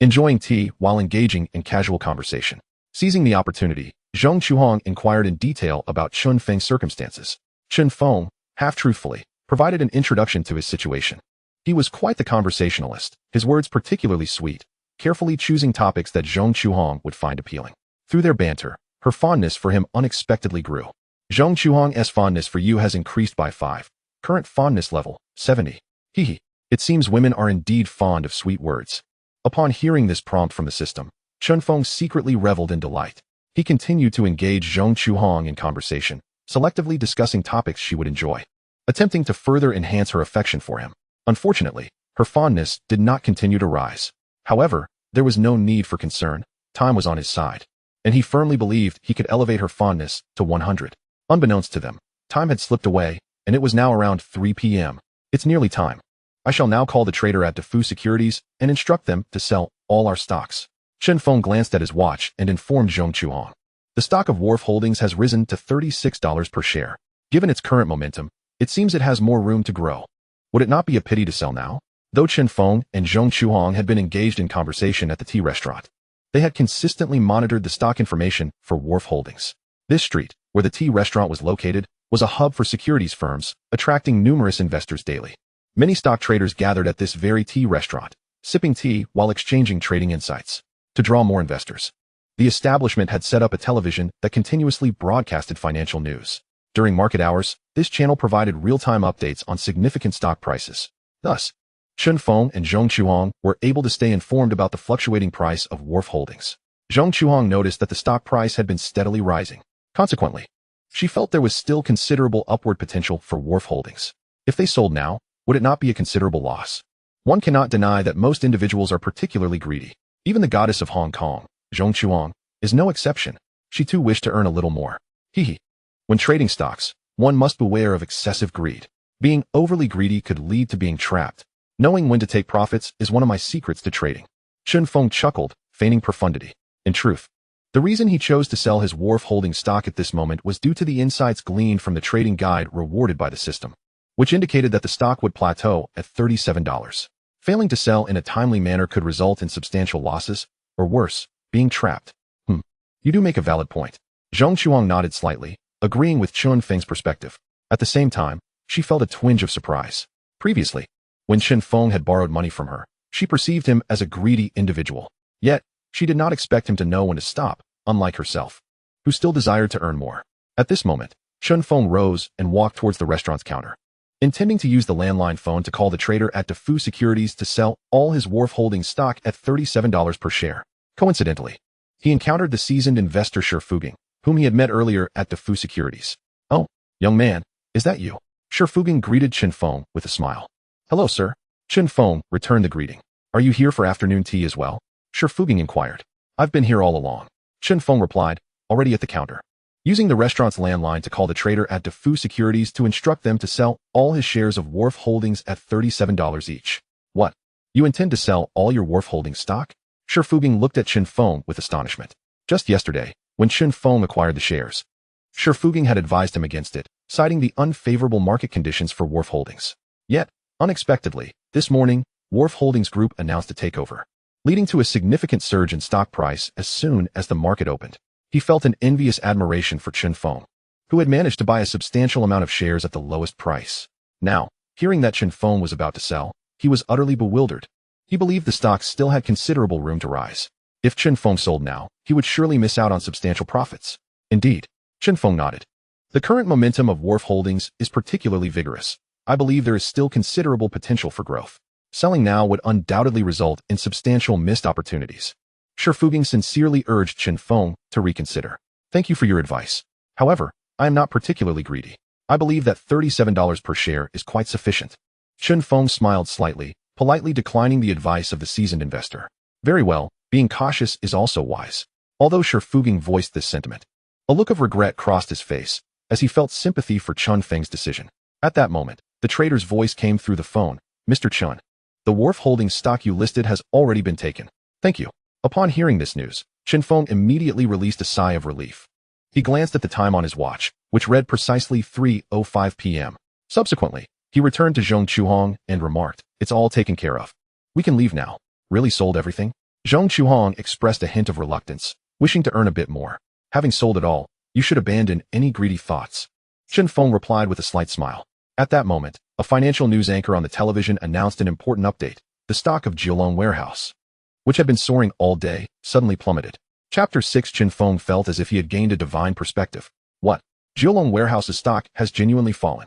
Speaker 1: enjoying tea while engaging in casual conversation. Seizing the opportunity, Zhong Chuhong inquired in detail about Chun Feng's circumstances. Chen Feng, half-truthfully, provided an introduction to his situation. He was quite the conversationalist, his words particularly sweet, carefully choosing topics that Zhong Chuhong would find appealing. Through their banter, her fondness for him unexpectedly grew. Zhong Chuhong's fondness for you has increased by 5. Current fondness level, 70. Hehe. It seems women are indeed fond of sweet words. Upon hearing this prompt from the system, Chen Feng secretly reveled in delight. He continued to engage Zhong Chuhong in conversation, selectively discussing topics she would enjoy, attempting to further enhance her affection for him. Unfortunately, her fondness did not continue to rise. However, there was no need for concern. Time was on his side, and he firmly believed he could elevate her fondness to 100. Unbeknownst to them, time had slipped away, and it was now around 3 p.m. It's nearly time. I shall now call the trader at Defu Securities and instruct them to sell all our stocks. Chen Feng glanced at his watch and informed Zhong Chuhong. The stock of Wharf Holdings has risen to $36 per share. Given its current momentum, it seems it has more room to grow. Would it not be a pity to sell now? Though Chen Feng and Zhong Chuhong had been engaged in conversation at the tea restaurant, they had consistently monitored the stock information for Wharf Holdings. This street, where the tea restaurant was located, was a hub for securities firms, attracting numerous investors daily. Many stock traders gathered at this very tea restaurant, sipping tea while exchanging trading insights. To draw more investors, the establishment had set up a television that continuously broadcasted financial news. During market hours, this channel provided real-time updates on significant stock prices. Thus, Chen Feng and Zhong Chuang were able to stay informed about the fluctuating price of Wharf Holdings. Zhong Chuang noticed that the stock price had been steadily rising. Consequently, she felt there was still considerable upward potential for Wharf Holdings. If they sold now, would it not be a considerable loss? One cannot deny that most individuals are particularly greedy. Even the goddess of Hong Kong, Zhong Chuang, is no exception. She too wished to earn a little more. When trading stocks, one must beware of excessive greed. Being overly greedy could lead to being trapped. Knowing when to take profits is one of my secrets to trading. Chen Feng chuckled, feigning profundity. In truth, the reason he chose to sell his Wharf Holding stock at this moment was due to the insights gleaned from the trading guide rewarded by the system, which indicated that the stock would plateau at $37. Failing to sell in a timely manner could result in substantial losses, or worse, being trapped. You do make a valid point. Zhong Chuang nodded slightly, agreeing with Chen Feng's perspective. At the same time, she felt a twinge of surprise. Previously, when Chen Feng had borrowed money from her, she perceived him as a greedy individual. Yet, she did not expect him to know when to stop, unlike herself, who still desired to earn more. At this moment, Chen Feng rose and walked towards the restaurant's counter, intending to use the landline phone to call the trader at Defu Securities to sell all his Wharf Holding stock at $37 per share. Coincidentally, he encountered the seasoned investor Sherfuging, whom he had met earlier at Defu Securities. "Oh, young man, is that you?" Sherfuging greeted Chen Feng with a smile. "Hello, sir." Chen Feng returned the greeting. "Are you here for afternoon tea as well?" Sherfuging inquired. "I've been here all along," Chen Feng replied, already at the counter. Using the restaurant's landline to call the trader at Defu Securities to instruct them to sell all his shares of Wharf Holdings at $37 each. "What? You intend to sell all your Wharf Holdings stock?" Sherfuging looked at Chen Feng with astonishment. Just yesterday, when Chen Feng acquired the shares, Sherfuging had advised him against it, citing the unfavorable market conditions for Wharf Holdings. Yet, unexpectedly, this morning, Wharf Holdings Group announced a takeover, leading to a significant surge in stock price as soon as the market opened. He felt an envious admiration for Chen Feng, who had managed to buy a substantial amount of shares at the lowest price. Now, hearing that Chen Feng was about to sell, he was utterly bewildered. He believed the stock still had considerable room to rise. If Chen Feng sold now, he would surely miss out on substantial profits. Indeed, Chen Feng nodded. The current momentum of Wharf Holdings is particularly vigorous. I believe there is still considerable potential for growth. Selling now would undoubtedly result in substantial missed opportunities. Sherfuging sincerely urged Chen Feng to reconsider. "Thank you for your advice. However, I am not particularly greedy. I believe that $37 per share is quite sufficient." Chen Feng smiled slightly, politely declining the advice of the seasoned investor. "Very well, being cautious is also wise." Although Sherfuging voiced this sentiment, a look of regret crossed his face as he felt sympathy for Chen Feng's decision. At that moment, the trader's voice came through the phone. "Mr. Chen, the Wharf Holdings stock you listed has already been taken. Thank you." Upon hearing this news, Chen Feng immediately released a sigh of relief. He glanced at the time on his watch, which read precisely 3:05 p.m. Subsequently, he returned to Zhong Chuang and remarked, "It's all taken care of. We can leave now." "Really sold everything?" Zhong Chuang expressed a hint of reluctance, wishing to earn a bit more. "Having sold it all, you should abandon any greedy thoughts." Chen Feng replied with a slight smile. At that moment, a financial news anchor on the television announced an important update. The stock of Kowloon Warehouse, which had been soaring all day, suddenly plummeted. Chapter 6. Chen Feng felt as if he had gained a divine perspective. "What? Kowloon Warehouse's stock has genuinely fallen."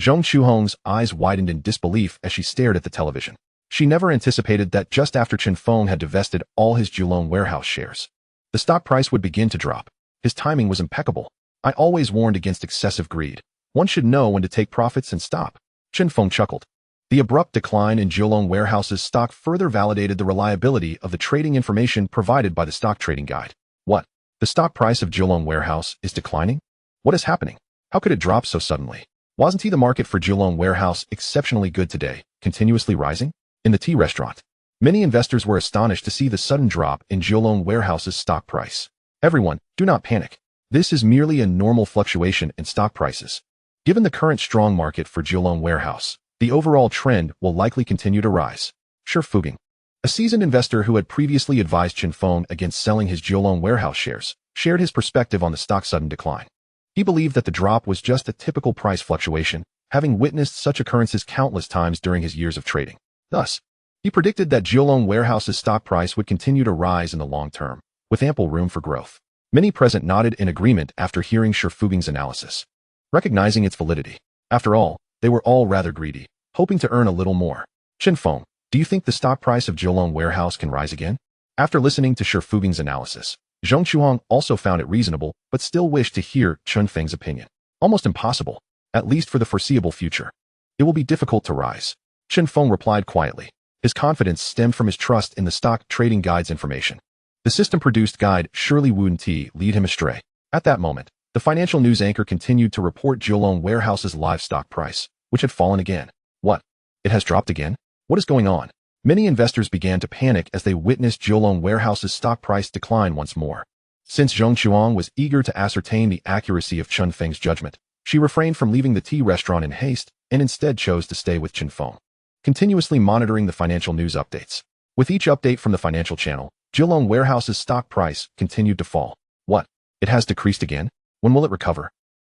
Speaker 1: Zhong Chuhong's eyes widened in disbelief as she stared at the television. She never anticipated that just after Chen Feng had divested all his Kowloon Warehouse shares, the stock price would begin to drop. His timing was impeccable. "I always warned against excessive greed. One should know when to take profits and stop." Chen Feng chuckled. The abrupt decline in Kowloon Warehouse's stock further validated the reliability of the trading information provided by the stock trading guide. "What? The stock price of Kowloon Warehouse is declining? What is happening? How could it drop so suddenly? Wasn't the market for Kowloon Warehouse exceptionally good today, continuously rising?" In the tea restaurant, many investors were astonished to see the sudden drop in Kowloon Warehouse's stock price. "Everyone, do not panic. This is merely a normal fluctuation in stock prices. Given the current strong market for Kowloon Warehouse, the overall trend will likely continue to rise." Sherfuging, a seasoned investor who had previously advised Chen Feng against selling his Kowloon Warehouse shares, shared his perspective on the stock's sudden decline. He believed that the drop was just a typical price fluctuation, having witnessed such occurrences countless times during his years of trading. Thus, he predicted that Kowloon Warehouse's stock price would continue to rise in the long term, with ample room for growth. Many present nodded in agreement after hearing Sherfuging's analysis. recognizing its validity. After all, they were all rather greedy, hoping to earn a little more. Chen Feng, do you think the stock price of Kowloon warehouse can rise again? After listening to Shi Fuging's analysis, Zhong Chuang also found it reasonable but still wished to hear Chen Feng's opinion. Almost impossible, at least for the foreseeable future. It will be difficult to rise. Chen Feng replied quietly. His confidence stemmed from his trust in the stock trading guide's information. The system-produced guide surely wouldn't lead him astray. At that moment, the financial news anchor continued to report Kowloon warehouse's live stock price, which had fallen again. What? It has dropped again? What is going on? Many investors began to panic as they witnessed Kowloon warehouse's stock price decline once more. Since Zhong Chuang was eager to ascertain the accuracy of Chen Feng's judgment, she refrained from leaving the tea restaurant in haste and instead chose to stay with Chen Feng, continuously monitoring the financial news updates. With each update from the financial channel, Kowloon warehouse's stock price continued to fall. What? It has decreased again? When will it recover?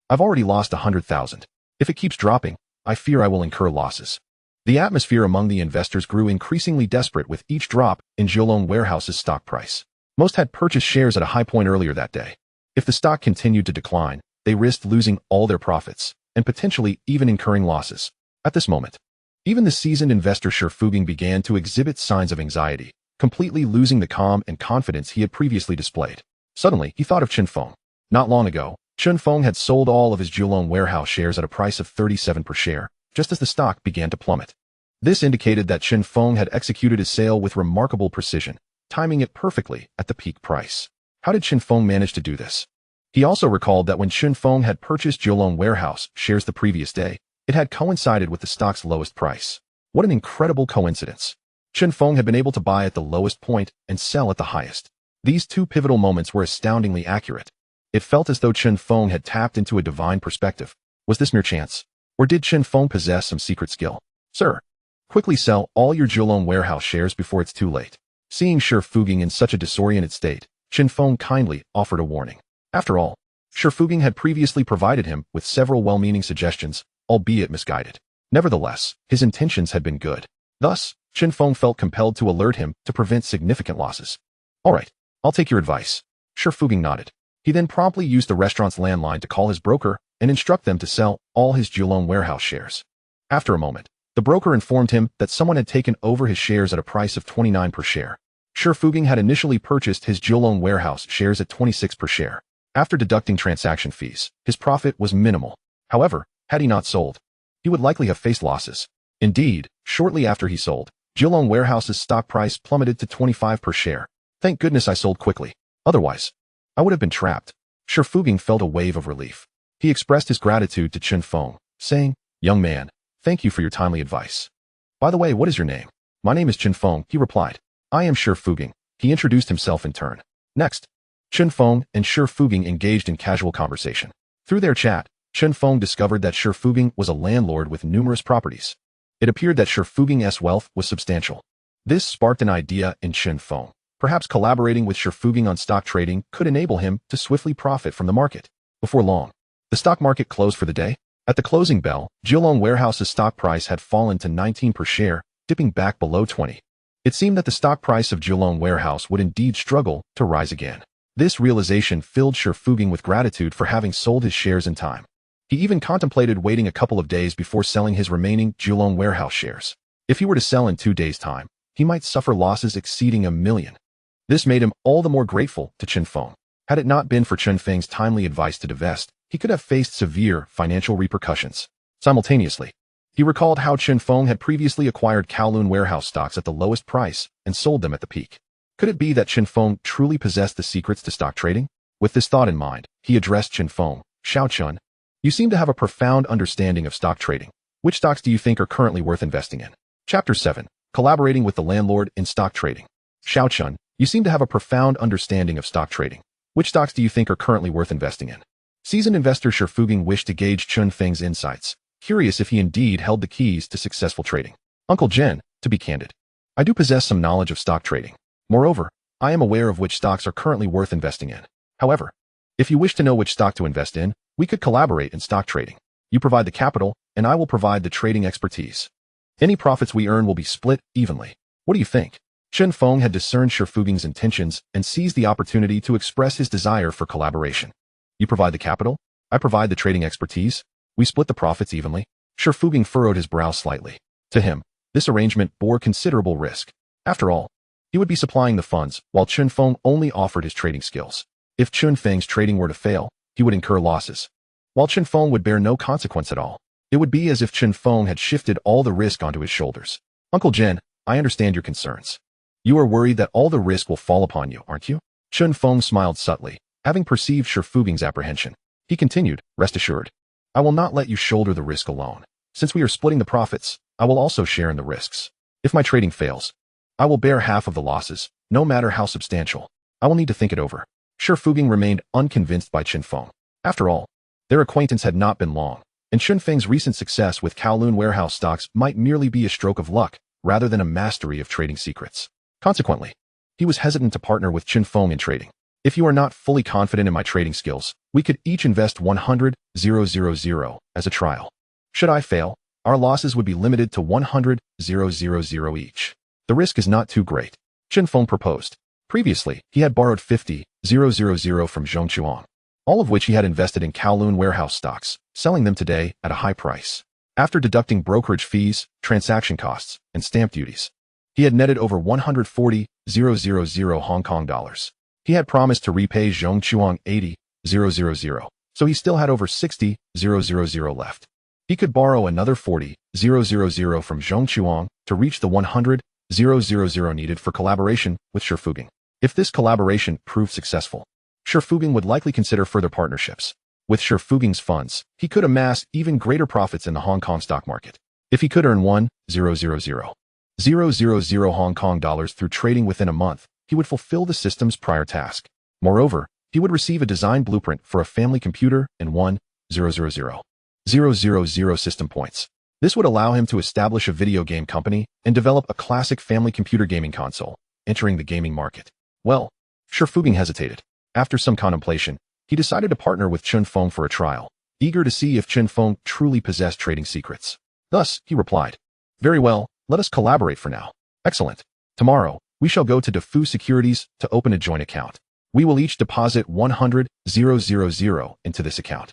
Speaker 1: I've already lost 100,000. If it keeps dropping, I fear I will incur losses. The atmosphere among the investors grew increasingly desperate with each drop in Kowloon warehouse's stock price. Most had purchased shares at a high point earlier that day. If the stock continued to decline, they risked losing all their profits and potentially even incurring losses. At this moment, even the seasoned investor Shi Fuging began to exhibit signs of anxiety, completely losing the calm and confidence he had previously displayed. Suddenly, he thought of Chen Feng. Not long ago, Chen Feng had sold all of his Kowloon warehouse shares at a price of 37 per share, just as the stock began to plummet. This indicated that Chen Feng had executed his sale with remarkable precision, timing it perfectly at the peak price. How did Chen Feng manage to do this? He also recalled that when Chen Feng had purchased Kowloon warehouse shares the previous day, it had coincided with the stock's lowest price. What an incredible coincidence. Chen Feng had been able to buy at the lowest point and sell at the highest. These two pivotal moments were astoundingly accurate. It felt as though Chen Feng had tapped into a divine perspective. Was this mere chance? Or did Chen Feng possess some secret skill? Sir, quickly sell all your Kowloon warehouse shares before it's too late. Seeing Shi Fuging in such a disoriented state, Chen Feng kindly offered a warning. After all, Shi Fuging had previously provided him with several well-meaning suggestions, albeit misguided. Nevertheless, his intentions had been good. Thus, Chen Feng felt compelled to alert him to prevent significant losses. All right, I'll take your advice. Shi Fuging nodded. He then promptly used the restaurant's landline to call his broker and instruct them to sell all his Kowloon warehouse shares. After a moment, the broker informed him that someone had taken over his shares at a price of 29 per share. Shi Fuging had initially purchased his Kowloon warehouse shares at 26 per share. After deducting transaction fees, his profit was minimal. However, had he not sold, he would likely have faced losses. Indeed, shortly after he sold, Kowloon warehouse's stock price plummeted to 25 per share. Thank goodness I sold quickly. Otherwise, I would have been trapped. Shi Fuging felt a wave of relief. He expressed his gratitude to Chen Feng, saying, "Young man, thank you for your timely advice. By the way, what is your name?" "My name is Chen Feng," he replied. "I am Shi Fuging." He introduced himself in turn. Next, Chen Feng and Shi Fuging engaged in casual conversation. Through their chat, Chen Feng discovered that Shi Fuging was a landlord with numerous properties. It appeared that Shi Fuging's wealth was substantial. This sparked an idea in Chen Feng. Perhaps collaborating with Shi Fuging on stock trading could enable him to swiftly profit from the market. Before long, the stock market closed for the day. At the closing bell, Kowloon warehouse's stock price had fallen to 19 per share, dipping back below 20. It seemed that the stock price of Kowloon warehouse would indeed struggle to rise again. This realization filled Shi Fuging with gratitude for having sold his shares in time. He even contemplated waiting a couple of days before selling his remaining Kowloon warehouse shares. If he were to sell in 2 days' time, he might suffer losses exceeding $1 million. This made him all the more grateful to Chen Feng. Had it not been for Chen Feng's timely advice to divest, he could have faced severe financial repercussions. Simultaneously, he recalled how Chen Feng had previously acquired Kowloon warehouse stocks at the lowest price and sold them at the peak. Could it be that Chen Feng truly possessed the secrets to stock trading? With this thought in mind, he addressed Chen Feng. "Xiao Chun, you seem to have a profound understanding of stock trading. Which stocks do you think are currently worth investing in?" Chapter 7. Collaborating with the landlord in stock trading. "Xiao Chun, you seem to have a profound understanding of stock trading. Which stocks do you think are currently worth investing in?" Seasoned investor Shi Fuging wished to gauge Chen Feng's insights, curious if he indeed held the keys to successful trading. "Uncle Jen, to be candid, I do possess some knowledge of stock trading. Moreover, I am aware of which stocks are currently worth investing in. However, if you wish to know which stock to invest in, we could collaborate in stock trading. You provide the capital, and I will provide the trading expertise. Any profits we earn will be split evenly. What do you think?" Chen Feng had discerned Shi Fuging's intentions and seized the opportunity to express his desire for collaboration. "You provide the capital? I provide the trading expertise. We split the profits evenly. Shifuging furrowed his brow slightly. To him, this arrangement bore considerable risk. After all, he would be supplying the funds, while Chunfeng only offered his trading skills. If Chunfeng's trading were to fail, he would incur losses, while Chunfeng would bear no consequence at all. It would be as if Chunfeng had shifted all the risk onto his shoulders. Uncle Jen, I understand your concerns. You are worried that all the risk will fall upon you, aren't you? Chunfeng smiled subtly, having perceived Shifuging's apprehension. He continued, rest assured. I will not let you shoulder the risk alone. Since we are splitting the profits, I will also share in the risks. If my trading fails, I will bear half of the losses, no matter how substantial. I will need to think it over. Shifuging remained unconvinced by Chunfeng. After all, their acquaintance had not been long, and Chunfeng's recent success with Kowloon warehouse stocks might merely be a stroke of luck, rather than a mastery of trading secrets. Consequently, he was hesitant to partner with Chunfeng in trading. If you are not fully confident in my trading skills, we could each invest 100,000 as a trial. Should I fail, our losses would be limited to 100,000 each. The risk is not too great, Chunfeng proposed. Previously, he had borrowed 50,000 from Zhong Chuang, all of which he had invested in Kowloon warehouse stocks, selling them today at a high price. After deducting brokerage fees, transaction costs, and stamp duties, he had netted over 140,000 Hong Kong dollars. He had promised to repay Zhong Chuang 80,000, so he still had over 60,000 left. He could borrow another 40,000 from Zhong Chuang to reach the 100,000 needed for collaboration with Shifuging. If this collaboration proved successful, Shifuging would likely consider further partnerships. With Shifuging's funds, he could amass even greater profits in the Hong Kong stock market. If he could earn 1,000,000 Hong Kong dollars through trading within a month, he would fulfill the system's prior task. Moreover, he would receive a design blueprint for a family computer and 1,000,000 system points. This would allow him to establish a video game company and develop a classic family computer gaming console, entering the gaming market. Well, Shifuging hesitated. After some contemplation, he decided to partner with Chunfeng for a trial, eager to see if Chunfeng truly possessed trading secrets. Thus, he replied, very well, let us collaborate for now. Excellent. Tomorrow, we shall go to Defu Securities to open a joint account. We will each deposit 100,000 into this account.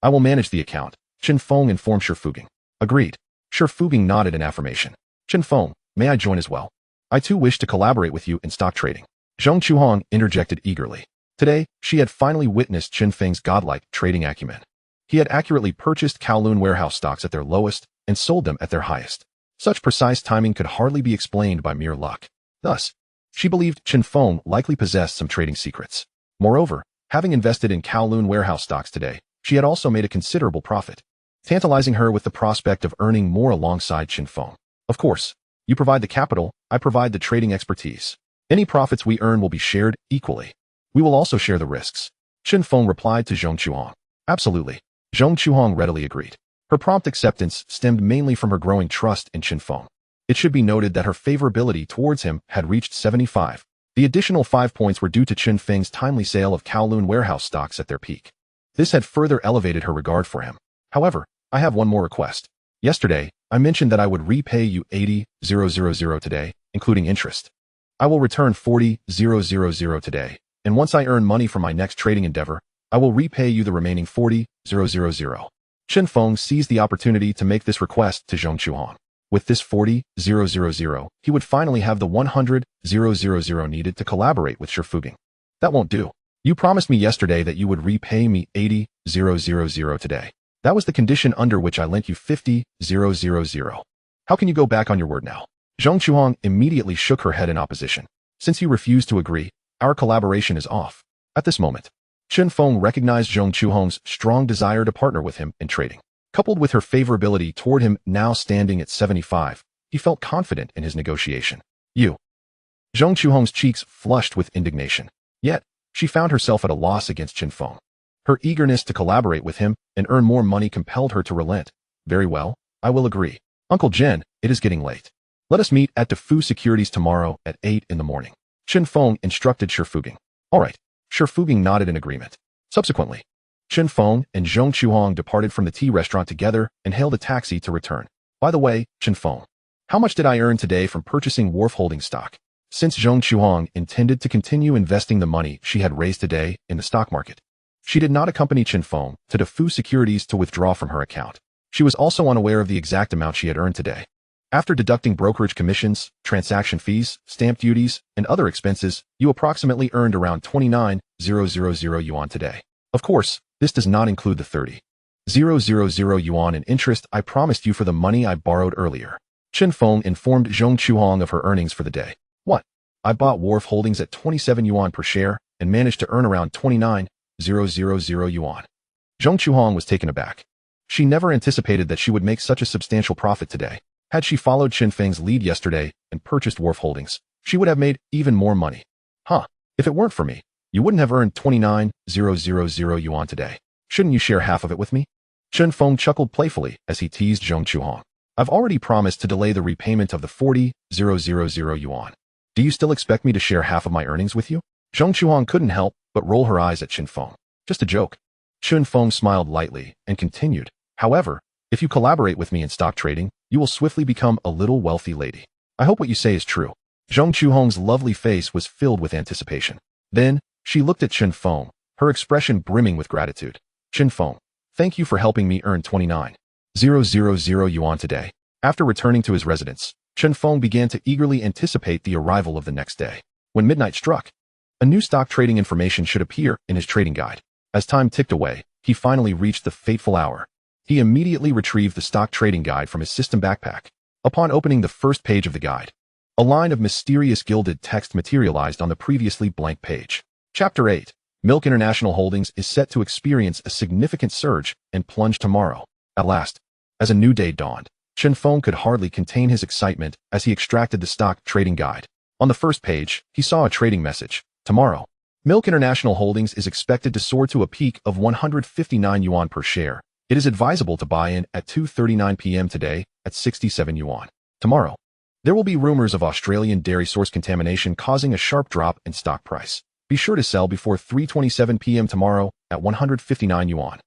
Speaker 1: I will manage the account, Chunfeng informed Shifuging. Agreed. Shifuging nodded in affirmation. Chunfeng, may I join as well? I too wish to collaborate with you in stock trading. Zhong Chuang interjected eagerly. Today, she had finally witnessed Chunfeng's godlike trading acumen. He had accurately purchased Kowloon warehouse stocks at their lowest and sold them at their highest. Such precise timing could hardly be explained by mere luck. Thus, she believed Chunfeng likely possessed some trading secrets. Moreover, having invested in Kowloon warehouse stocks today, she had also made a considerable profit, tantalizing her with the prospect of earning more alongside Chunfeng. Of course, you provide the capital, I provide the trading expertise. Any profits we earn will be shared equally. We will also share the risks. Chunfeng replied to Zhong Chuang. Absolutely. Zhong Chuang readily agreed. Her prompt acceptance stemmed mainly from her growing trust in Chunfeng. It should be noted that her favorability towards him had reached 75. The additional 5 points were due to Chunfeng's timely sale of Kowloon warehouse stocks at their peak. This had further elevated her regard for him. However, I have one more request. Yesterday, I mentioned that I would repay you 80,000 today, including interest. I will return 40,000 today, and once I earn money from my next trading endeavor, I will repay you the remaining 40,000. Chunfeng seized the opportunity to make this request to Zhong Chuang. With this 40,000, he would finally have the 100,000 needed to collaborate with Shifuging. That won't do. You promised me yesterday that you would repay me 80,000 today. That was the condition under which I lent you 50,000. How can you go back on your word now? Zhong Chuang immediately shook her head in opposition. Since you refuse to agree, our collaboration is off. At this moment, Chunfeng recognized Zhong Chuang's strong desire to partner with him in trading. Coupled with her favorability toward him now standing at 75, he felt confident in his negotiation. You. Zhong Chuang's cheeks flushed with indignation. Yet, she found herself at a loss against Chunfeng. Her eagerness to collaborate with him and earn more money compelled her to relent. Very well, I will agree. Uncle Jen, it is getting late. Let us meet at Defu Securities tomorrow at 8 in the morning. Chunfeng instructed Shifuging. All right. Shifuging nodded in agreement. Subsequently, Chunfeng and Zhong Chuang departed from the tea restaurant together and hailed a taxi to return. By the way, Chunfeng, how much did I earn today from purchasing Wharf Holding stock? Since Zhong Chuang intended to continue investing the money she had raised today in the stock market, She did not accompany Chen Feng to DeFu Securities to withdraw from her account. She was also unaware of the exact amount she had earned today. After deducting brokerage commissions, transaction fees, stamp duties, and other expenses, you approximately earned around 29,000 yuan today. Of course, this does not include the 30,000 yuan in interest I promised you for the money I borrowed earlier. Chen Feng informed Zhong Chuhong of her earnings for the day. What? I bought Wharf Holdings at 27 yuan per share and managed to earn around 29,000 yuan. Zhong Chuhong was taken aback. She never anticipated that she would make such a substantial profit today. Had she followed Chen Feng's lead yesterday and purchased Wharf Holdings, she would have made even more money. Huh, if it weren't for me, you wouldn't have earned 29,000 yuan today. Shouldn't you share half of it with me? Chen Feng chuckled playfully as he teased Zhong Chuhong. I've already promised to delay the repayment of the 40,000 yuan. Do you still expect me to share half of my earnings with you? Zhong Chuhong couldn't help but roll her eyes at Chen Feng. Just a joke. Chen Feng smiled lightly and continued. However, if you collaborate with me in stock trading, you will swiftly become a little wealthy lady. I hope what you say is true. Zhong Chuhong's lovely face was filled with anticipation. Then, she looked at Chen Feng, her expression brimming with gratitude. Chen Feng, thank you for helping me earn 29,000 yuan today. After returning to his residence, Chen Feng began to eagerly anticipate the arrival of the next day. When midnight struck, a new stock trading information should appear in his trading guide. As time ticked away, he finally reached the fateful hour. He immediately retrieved the stock trading guide from his system backpack. Upon opening the first page of the guide, a line of mysterious gilded text materialized on the previously blank page. Chapter 8. Milk International Holdings is set to experience a significant surge and plunge tomorrow. At last, as a new day dawned, Chen Feng could hardly contain his excitement as he extracted the stock trading guide. On the first page, he saw a trading message. Tomorrow, Milk International Holdings is expected to soar to a peak of 159 yuan per share. It is advisable to buy in at 2:39 p.m. today at 67 yuan. Tomorrow, there will be rumors of Australian dairy source contamination causing a sharp drop in stock price. Be sure to sell before 3:27 p.m. tomorrow at 159 yuan.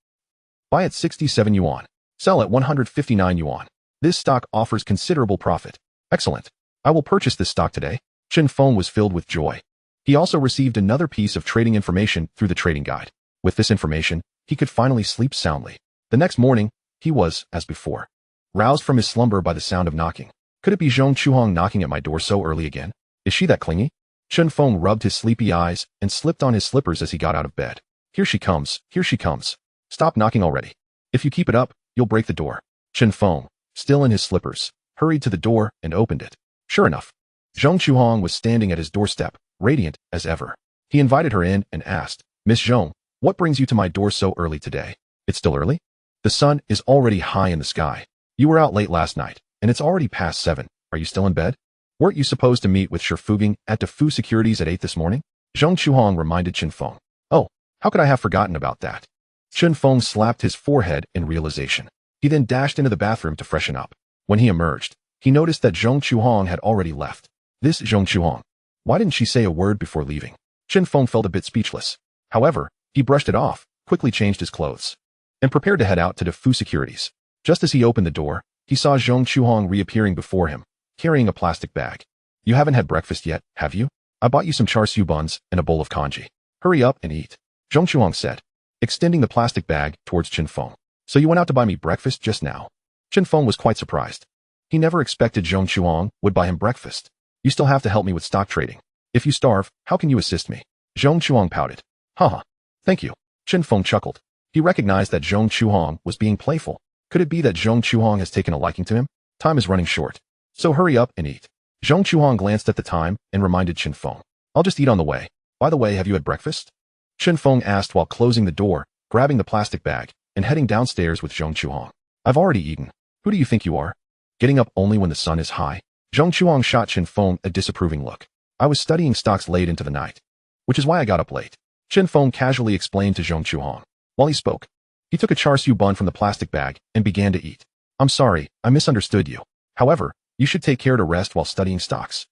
Speaker 1: Buy at 67 yuan. Sell at 159 yuan. This stock offers considerable profit. Excellent. I will purchase this stock today. Chen Feng was filled with joy. He also received another piece of trading information through the trading guide. With this information, he could finally sleep soundly. The next morning, he was, as before, roused from his slumber by the sound of knocking. Could it be Zhong Chuhong knocking at my door so early again? Is she that clingy? Chen Feng rubbed his sleepy eyes and slipped on his slippers as he got out of bed. Here she comes, here she comes. Stop knocking already. If you keep it up, you'll break the door. Chen Feng, still in his slippers, hurried to the door and opened it. Sure enough, Zhong Chuhong was standing at his doorstep, radiant as ever. He invited her in and asked, Miss Zhong, what brings you to my door so early today? It's still early? The sun is already high in the sky. You were out late last night, and it's already past 7. Are you still in bed? Weren't you supposed to meet with Shifuging at DeFu Securities at 8 this morning? Zhong Chuhong reminded Chen Feng. Oh, how could I have forgotten about that? Chen Feng slapped his forehead in realization. He then dashed into the bathroom to freshen up. When he emerged, he noticed that Zhong Chuhong had already left. This Zhong Chuhong. Why didn't she say a word before leaving? Chen Feng felt a bit speechless. However, he brushed it off, quickly changed his clothes, and prepared to head out to DeFu Securities. Just as he opened the door, he saw Zhong Chuhong reappearing before him, carrying a plastic bag. You haven't had breakfast yet, have you? I bought you some char siu buns and a bowl of congee. Hurry up and eat, Zhong Chuhong said, extending the plastic bag towards Chen Feng. So you went out to buy me breakfast just now? Chen Feng was quite surprised. He never expected Zhong Chuhong would buy him breakfast. You still have to help me with stock trading. If you starve, how can you assist me? Zhong Chuhong pouted. Haha. Thank you. Chen Feng chuckled. He recognized that Zhong Chuhong was being playful. Could it be that Zhong Chuhong has taken a liking to him? Time is running short. So hurry up and eat. Zhong Chuhong glanced at the time and reminded Chen Feng. I'll just eat on the way. By the way, have you had breakfast? Chen Feng asked while closing the door, grabbing the plastic bag, and heading downstairs with Zhong Chuhong. I've already eaten. Who do you think you are? Getting up only when the sun is high? Zhong Chuhong shot Chen Feng a disapproving look. I was studying stocks late into the night, which is why I got up late. Chen Feng casually explained to Zhong Chuhong. While he spoke, he took a char siu bun from the plastic bag and began to eat. I'm sorry, I misunderstood you. However, you should take care to rest while studying stocks.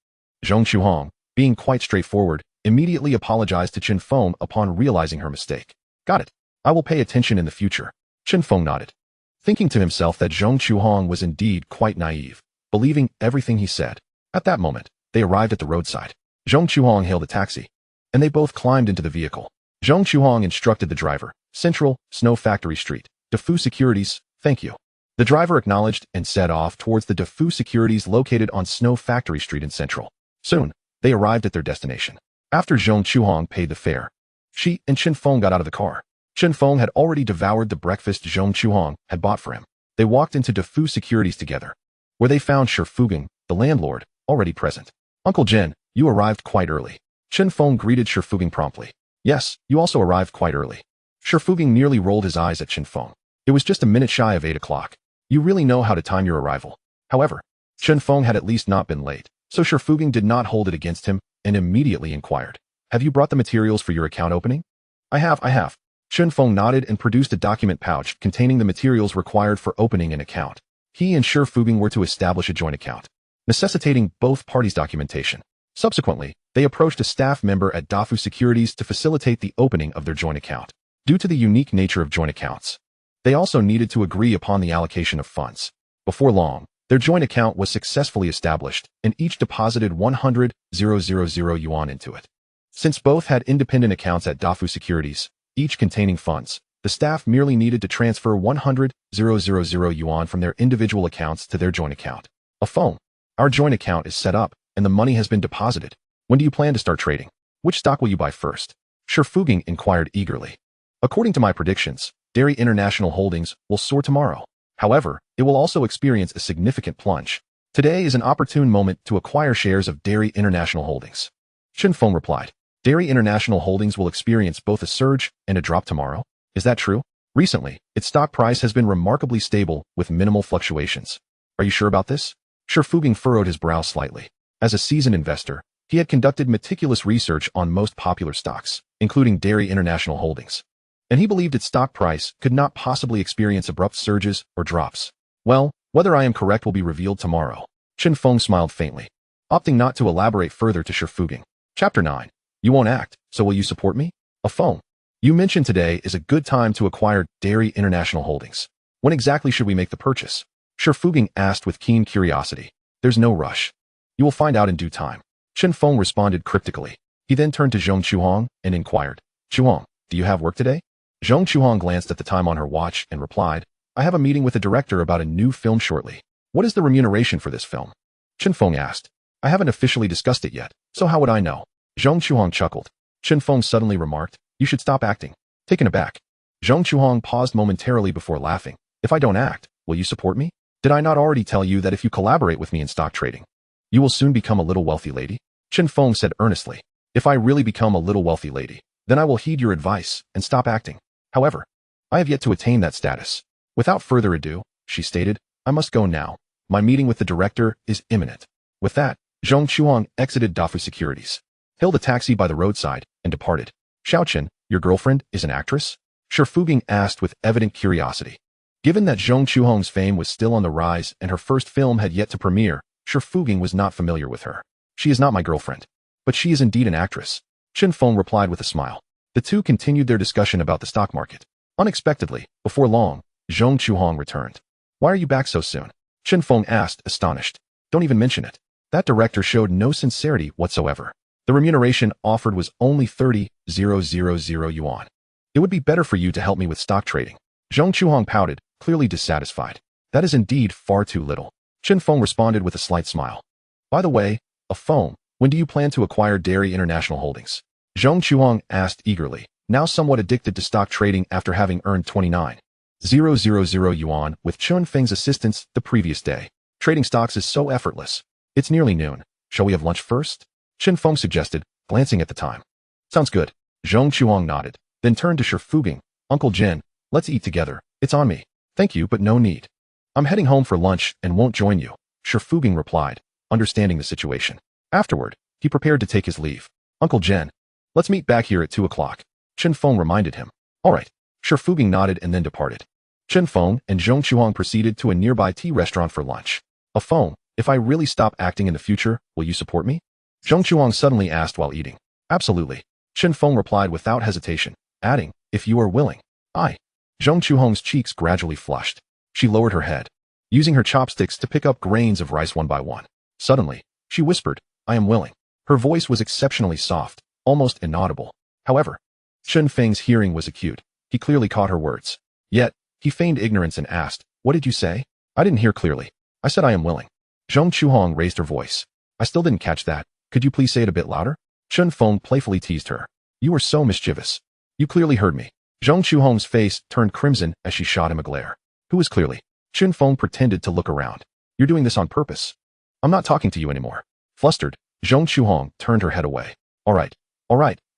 Speaker 1: Zhong Chuhong, being quite straightforward, immediately apologized to Chen Feng upon realizing her mistake. Got it. I will pay attention in the future. Chen Feng nodded, thinking to himself that Zhong Chuhong was indeed quite naive, believing everything he said. At that moment, they arrived at the roadside. Zhong Chuhong hailed a taxi, and they both climbed into the vehicle. Zhong Chuhong instructed the driver. Central, Snow Factory Street. Defu Securities, thank you. The driver acknowledged and set off towards the Defu Securities located on Snow Factory Street in Central. Soon, they arrived at their destination. After Zhong Chuhong paid the fare, she and Chen Feng got out of the car. Chen Feng had already devoured the breakfast Zhong Chuhong had bought for him. They walked into Defu Securities together, where they found Shi Fuging, the landlord, already present. Uncle Jen, you arrived quite early. Chen Feng greeted Shi Fuging promptly. Yes, you also arrived quite early. Shi Fuging nearly rolled his eyes at Chen Feng. It was just a minute shy of 8 o'clock. You really know how to time your arrival. However, Chen Feng had at least not been late, so Shi Fuging did not hold it against him and immediately inquired. Have you brought the materials for your account opening? I have. Chen Feng nodded and produced a document pouch containing the materials required for opening an account. He and Shi Fuging were to establish a joint account, necessitating both parties' documentation. Subsequently, they approached a staff member at Defu Securities to facilitate the opening of their joint account. Due to the unique nature of joint accounts, they also needed to agree upon the allocation of funds. Before long, their joint account was successfully established, and each deposited 100,000 yuan into it. Since both had independent accounts at Defu Securities, each containing funds, the staff merely needed to transfer 100,000 yuan from their individual accounts to their joint account. A phone. Our joint account is set up, and the money has been deposited. When do you plan to start trading? Which stock will you buy first? Shi Fuging inquired eagerly. According to my predictions, Dairy International Holdings will soar tomorrow. However, it will also experience a significant plunge. Today is an opportune moment to acquire shares of Dairy International Holdings. Chen Feng replied. Dairy International Holdings will experience both a surge and a drop tomorrow. Is that true? Recently, its stock price has been remarkably stable with minimal fluctuations. Are you sure about this? Shi Fuging furrowed his brow slightly. As a seasoned investor, he had conducted meticulous research on most popular stocks, including Dairy International Holdings, and he believed its stock price could not possibly experience abrupt surges or drops. Well, whether I am correct will be revealed tomorrow. Chen Feng smiled faintly, opting not to elaborate further to Shi Fuging. Chapter 9. You won't act, so will you support me? A phone. You mentioned today is a good time to acquire Dairy International Holdings. When exactly should we make the purchase? Shi Fuging asked with keen curiosity. There's no rush. You will find out in due time. Chen Feng responded cryptically. He then turned to Zhong Chuhong and inquired, Chuhong, do you have work today? Zhong Chuhong glanced at the time on her watch and replied, I have a meeting with the director about a new film shortly. What is the remuneration for this film? Chen Feng asked. I haven't officially discussed it yet, so how would I know? Zhong Chuhong chuckled. Chen Feng suddenly remarked, you should stop acting. Taken aback, Zhong Chuhong paused momentarily before laughing. If I don't act, will you support me? Did I not already tell you that if you collaborate with me in stock trading, you will soon become a little wealthy lady? Chen Feng said earnestly. If I really become a little wealthy lady, then I will heed your advice and stop acting. However, I have yet to attain that status. Without further ado, she stated, I must go now. My meeting with the director is imminent. With that, Zhong Chuhong exited Defu Securities, hailed a taxi by the roadside, and departed. Xiaochen, your girlfriend is an actress? Shi Fuging asked with evident curiosity. Given that Zhong Chuhong's fame was still on the rise and her first film had yet to premiere, Shi Fuging was not familiar with her. She is not my girlfriend, but she is indeed an actress. Chen Feng replied with a smile. The two continued their discussion about the stock market. Unexpectedly, before long, Zhong Chuhong returned. Why are you back so soon? Chen Feng asked, astonished. Don't even mention it. That director showed no sincerity whatsoever. The remuneration offered was only 30,000 yuan. It would be better for you to help me with stock trading. Zhong Chuhong pouted, clearly dissatisfied. That is indeed far too little. Chen Feng responded with a slight smile. By the way, a phone, when do you plan to acquire Dairy International Holdings? Zhong Chuhong asked eagerly, now somewhat addicted to stock trading after having earned 29,000 yuan with Chen Feng's assistance the previous day. Trading stocks is so effortless. It's nearly noon. Shall we have lunch first? Chen Feng suggested, glancing at the time. Sounds good. Zhong Chuhong nodded, then turned to Shi Fuging. Uncle Jin, let's eat together. It's on me. Thank you, but no need. I'm heading home for lunch and won't join you. Shi Fuging replied, understanding the situation. Afterward, he prepared to take his leave. Uncle Jen, let's meet back here at 2 o'clock. Chen Feng reminded him. All right. Shi Fuging nodded and then departed. Chen Feng and Zhong Chuhong proceeded to a nearby tea restaurant for lunch. A phone, if I really stop acting in the future, will you support me? Zhong Chuhong suddenly asked while eating. Absolutely. Chen Feng replied without hesitation, adding, if you are willing. I. Zhong Chuhong's cheeks gradually flushed. She lowered her head, using her chopsticks to pick up grains of rice one by one. Suddenly, she whispered, I am willing. Her voice was exceptionally soft, almost inaudible. However, Chen Feng's hearing was acute. He clearly caught her words. Yet, he feigned ignorance and asked, "What did you say?" "I didn't hear clearly. I said I am willing." Zhong Chuhong raised her voice. "I still didn't catch that. Could you please say it a bit louder?" Chen Feng playfully teased her. "You were so mischievous. You clearly heard me." Zhong Chuhong's face turned crimson as she shot him a glare. "Who is clearly?" Chen Feng pretended to look around. "You're doing this on purpose. I'm not talking to you anymore." Flustered, Zhong Chuhong turned her head away. All right,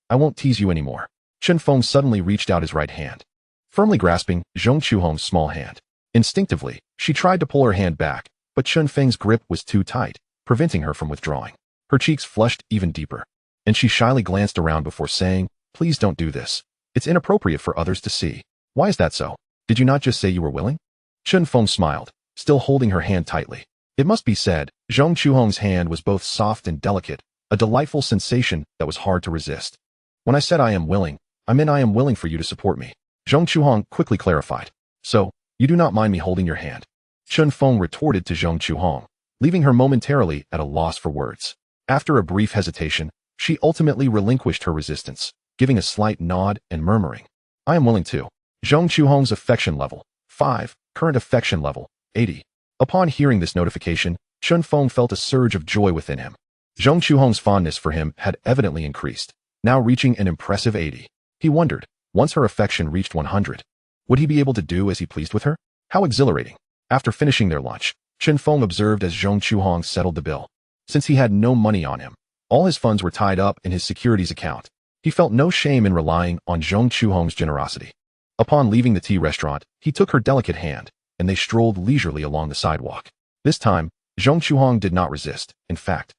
Speaker 1: I won't tease you anymore." Chen Feng suddenly reached out his right hand, firmly grasping Zhong Chuhong's small hand. Instinctively, she tried to pull her hand back, but Chen Feng's grip was too tight, preventing her from withdrawing. Her cheeks flushed even deeper, and she shyly glanced around before saying, "Please don't do this. It's inappropriate for others to see." "Why is that so? Did you not just say you were willing?" Chen Feng smiled, still holding her hand tightly. It must be said, Zhong Chuhong's hand was both soft and delicate, a delightful sensation that was hard to resist. "When I said I am willing, I meant I am willing for you to support me," Zhong Chuhong quickly clarified. "So, you do not mind me holding your hand?" Chen Feng retorted to Zhong Chuhong, leaving her momentarily at a loss for words. After a brief hesitation, she ultimately relinquished her resistance, giving a slight nod and murmuring, "I am willing too." Zhong Chuhong's affection level, 5, current affection level, 80. Upon hearing this notification, Chen Feng felt a surge of joy within him. Zhong Chuhong's fondness for him had evidently increased, now reaching an impressive 80. He wondered, once her affection reached 100, would he be able to do as he pleased with her? How exhilarating. After finishing their lunch, Chen Feng observed as Zhong Chuhong settled the bill. Since he had no money on him, all his funds were tied up in his securities account. He felt no shame in relying on Zhong Chuhong's generosity. Upon leaving the tea restaurant, he took her delicate hand, and they strolled leisurely along the sidewalk. This time, Zhong Chuhong did not resist. In fact,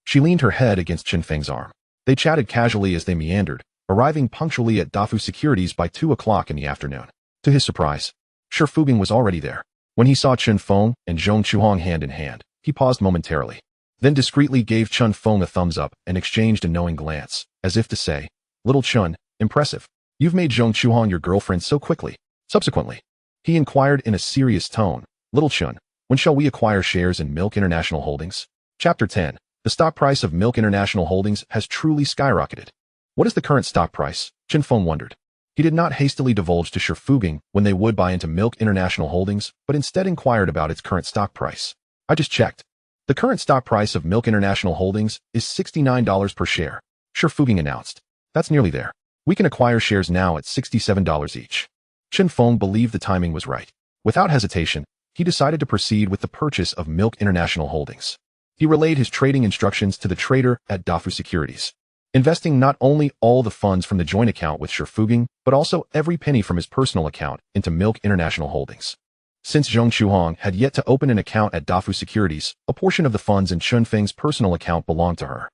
Speaker 1: she leaned her head against Chen Feng's arm. They chatted casually as they meandered, arriving punctually at Dafu Securities by 2 o'clock in the afternoon. To his surprise, Shi Fuging was already there. When he saw Chen Feng and Zhong Chuhong hand in hand, he paused momentarily, then discreetly gave Chen Feng a thumbs up and exchanged a knowing glance, as if to say, "Little Chen, impressive. You've made Zhong Chuhong your girlfriend so quickly." Subsequently, he inquired in a serious tone, "Little Chen, when shall we acquire shares in Milk International Holdings?" Chapter 10. The stock price of Milk International Holdings has truly skyrocketed. What is the current stock price? Chen Feng wondered. He did not hastily divulge to Shi Fuging when they would buy into Milk International Holdings, but instead inquired about its current stock price. "I just checked. The current stock price of Milk International Holdings is $69 per share," Shi Fuging announced. "That's nearly there. We can acquire shares now at $67 each." Chen Feng believed the timing was right. Without hesitation, he decided to proceed with the purchase of Milk International Holdings. He relayed his trading instructions to the trader at Dafu Securities, investing not only all the funds from the joint account with Shi Fuging, but also every penny from his personal account into Milk International Holdings. Since Zhong Chuhong had yet to open an account at Dafu Securities, a portion of the funds in Chen Feng's personal account belonged to her.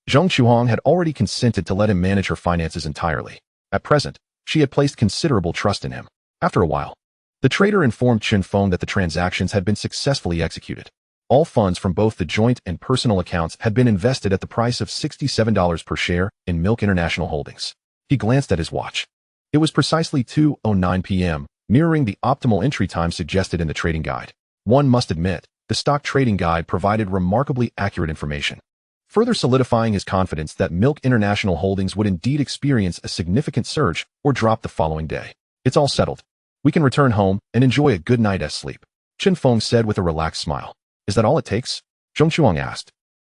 Speaker 1: Zhong Chuhong had already consented to let him manage her finances entirely. At present, she had placed considerable trust in him. After a while, the trader informed Chen Feng that the transactions had been successfully executed. All funds from both the joint and personal accounts had been invested at the price of $67 per share in Milk International Holdings. He glanced at his watch. It was precisely 2:09 p.m., mirroring the optimal entry time suggested in the trading guide. One must admit, the stock trading guide provided remarkably accurate information, further solidifying his confidence that Milk International Holdings would indeed experience a significant surge or drop the following day. "It's all settled. We can return home and enjoy a good night's sleep," Chen Feng said with a relaxed smile. "Is that all it takes?" Zhong Chuhong asked,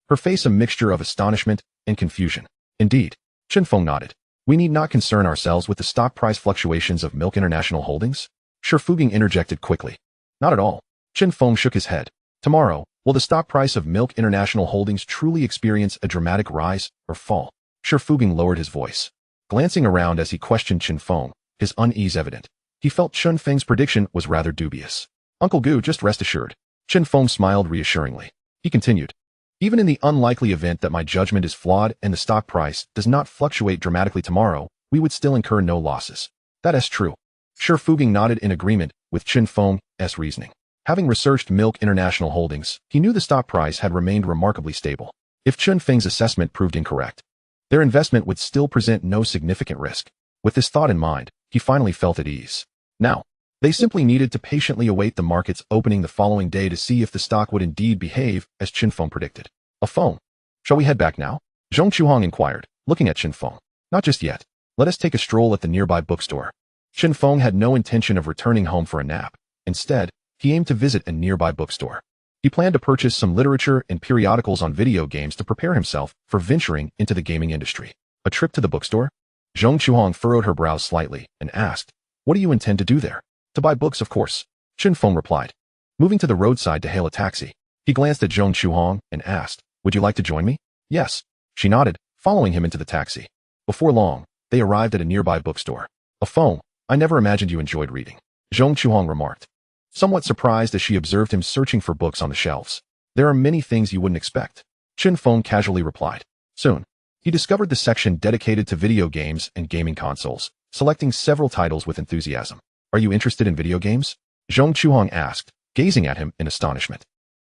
Speaker 1: her face a mixture of astonishment and confusion. "Indeed," Chen Feng nodded. "We need not concern ourselves with the stock price fluctuations of Milk International Holdings?" Shi Fuging interjected quickly. "Not at all." Chen Feng shook his head. "Tomorrow, will the stock price of Milk International Holdings truly experience a dramatic rise or fall?" Shi Fuging lowered his voice, glancing around as he questioned Chen Feng, his unease evident. He felt Chen Feng's prediction was rather dubious. "Uncle Gu, just rest assured." Chen Feng smiled reassuringly. He continued, "Even in the unlikely event that my judgment is flawed and the stock price does not fluctuate dramatically tomorrow, we would still incur no losses." "That is true." Shi Fuging nodded in agreement with Chen Feng's reasoning. Having researched Milk International Holdings, he knew the stock price had remained remarkably stable. If Chen Feng's assessment proved incorrect, their investment would still present no significant risk. With this thought in mind, he finally felt at ease. Now, they simply needed to patiently await the market's opening the following day to see if the stock would indeed behave as Chen Feng predicted. "A phone. Shall we head back now?" Zhong Chuhong inquired, looking at Chen Feng. "Not just yet. Let us take a stroll at the nearby bookstore. Chen Feng had no intention of returning home for a nap. Instead, he aimed to visit a nearby bookstore. He planned to purchase some literature and periodicals on video games to prepare himself for venturing into the gaming industry. A trip to the bookstore? Zhong Chuhong furrowed her brows slightly and asked, "What do you intend to do there?" "To buy books, of course," Chen Feng replied. Moving to the roadside to hail a taxi, he glanced at Zhong Chuhong and asked, "Would you like to join me?" "Yes." She nodded, following him into the taxi. Before long, they arrived at a nearby bookstore. "A phone. I never imagined you enjoyed reading," Zhong Chuhong remarked, somewhat surprised as she observed him searching for books on the shelves. "There are many things you wouldn't expect," Chen Feng casually replied. Soon, he discovered the section dedicated to video games and gaming consoles, selecting several titles with enthusiasm. "Are you interested in video games?" Zhong Chuhong asked, gazing at him in astonishment.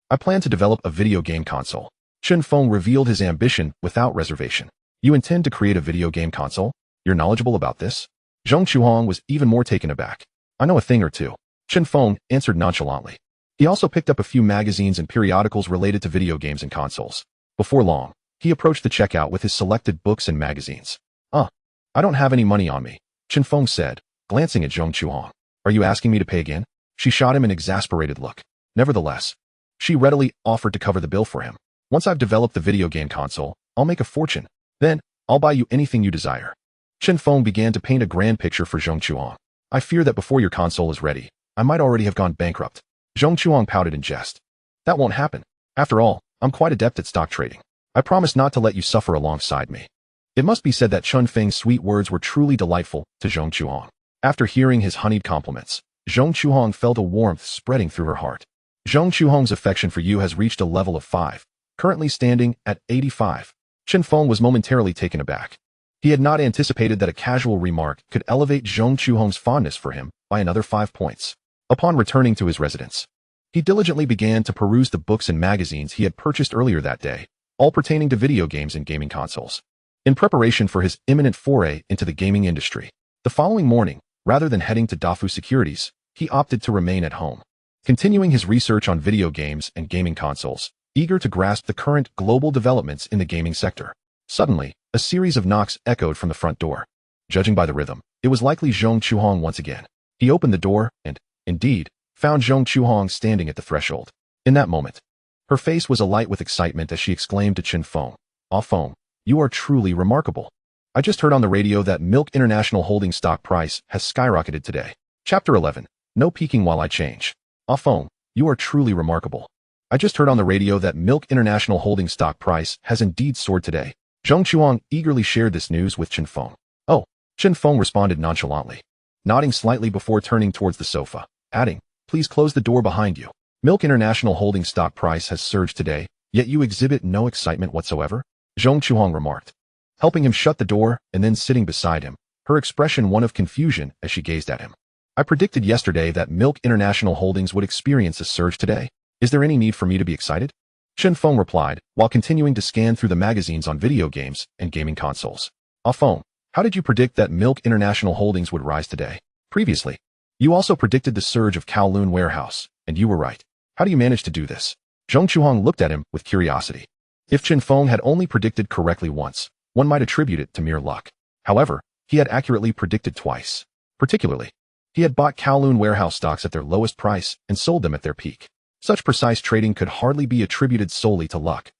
Speaker 1: "I plan to develop a video game console." Chen Feng revealed his ambition without reservation. "You intend to create a video game console? You're knowledgeable about this?" Zhong Chuhong was even more taken aback. "I know a thing or two," Chen Feng answered nonchalantly. He also picked up a few magazines and periodicals related to video games and consoles. Before long, he approached the checkout with his selected books and magazines. I don't have any money on me," Chen Feng said, glancing at Zhong Chuhong. "Are you asking me to pay again?" She shot him an exasperated look. Nevertheless, she readily offered to cover the bill for him. "Once I've developed the video game console, I'll make a fortune. Then, I'll buy you anything you desire." Chen Feng began to paint a grand picture for Zhong Chuhong. "I fear that before your console is ready, I might already have gone bankrupt." Zhong Chuhong pouted in jest. "That won't happen. After all, I'm quite adept at stock trading. I promise not to let you suffer alongside me." It must be said that Chen Feng's sweet words were truly delightful to Zhong Chuhong. After hearing his honeyed compliments, Zhong Chuhong felt a warmth spreading through her heart. Zhong Chuhong's affection for you has reached a level of 5, currently standing at 85. Chen Feng was momentarily taken aback. He had not anticipated that a casual remark could elevate Zhong Chuhong's fondness for him by another 5 points. Upon returning to his residence, he diligently began to peruse the books and magazines he had purchased earlier that day, all pertaining to video games and gaming consoles. In preparation for his imminent foray into the gaming industry, the following morning, rather than heading to Dafu Securities, he opted to remain at home. Continuing his research on video games and gaming consoles, eager to grasp the current global developments in the gaming sector. Suddenly, a series of knocks echoed from the front door. Judging by the rhythm, it was likely Zhong Chuhong once again. He opened the door and, indeed, found Zhong Chuhong standing at the threshold. In that moment, her face was alight with excitement as she exclaimed to Chen Feng, "Ah Feng, you are truly remarkable. I just heard on the radio that Milk International Holdings stock price has skyrocketed today." Chapter 11. No peeking while I change. "Ah Feng, you are truly remarkable. I just heard on the radio that Milk International Holdings stock price has indeed soared today." Zhong Chuhong eagerly shared this news with Chen Feng. "Oh," Chen Feng responded nonchalantly, nodding slightly before turning towards the sofa, adding, "Please close the door behind you. Milk International Holdings stock price has surged today, yet you exhibit no excitement whatsoever," Zhong Chuhong remarked, helping him shut the door and then sitting beside him, her expression one of confusion as she gazed at him. "I predicted yesterday that Milk International Holdings would experience a surge today. Is there any need for me to be excited?" Chen Feng replied, while continuing to scan through the magazines on video games and gaming consoles. "Ah Feng, how did you predict that Milk International Holdings would rise today? Previously, you also predicted the surge of Kowloon Warehouse, and you were right. How do you manage to do this?" Zhong Chuhong looked at him with curiosity. If Chen Feng had only predicted correctly once, one might attribute it to mere luck. However, he had accurately predicted twice. Particularly, he had bought Kowloon Warehouse stocks at their lowest price and sold them at their peak. Such precise trading could hardly be attributed solely to luck.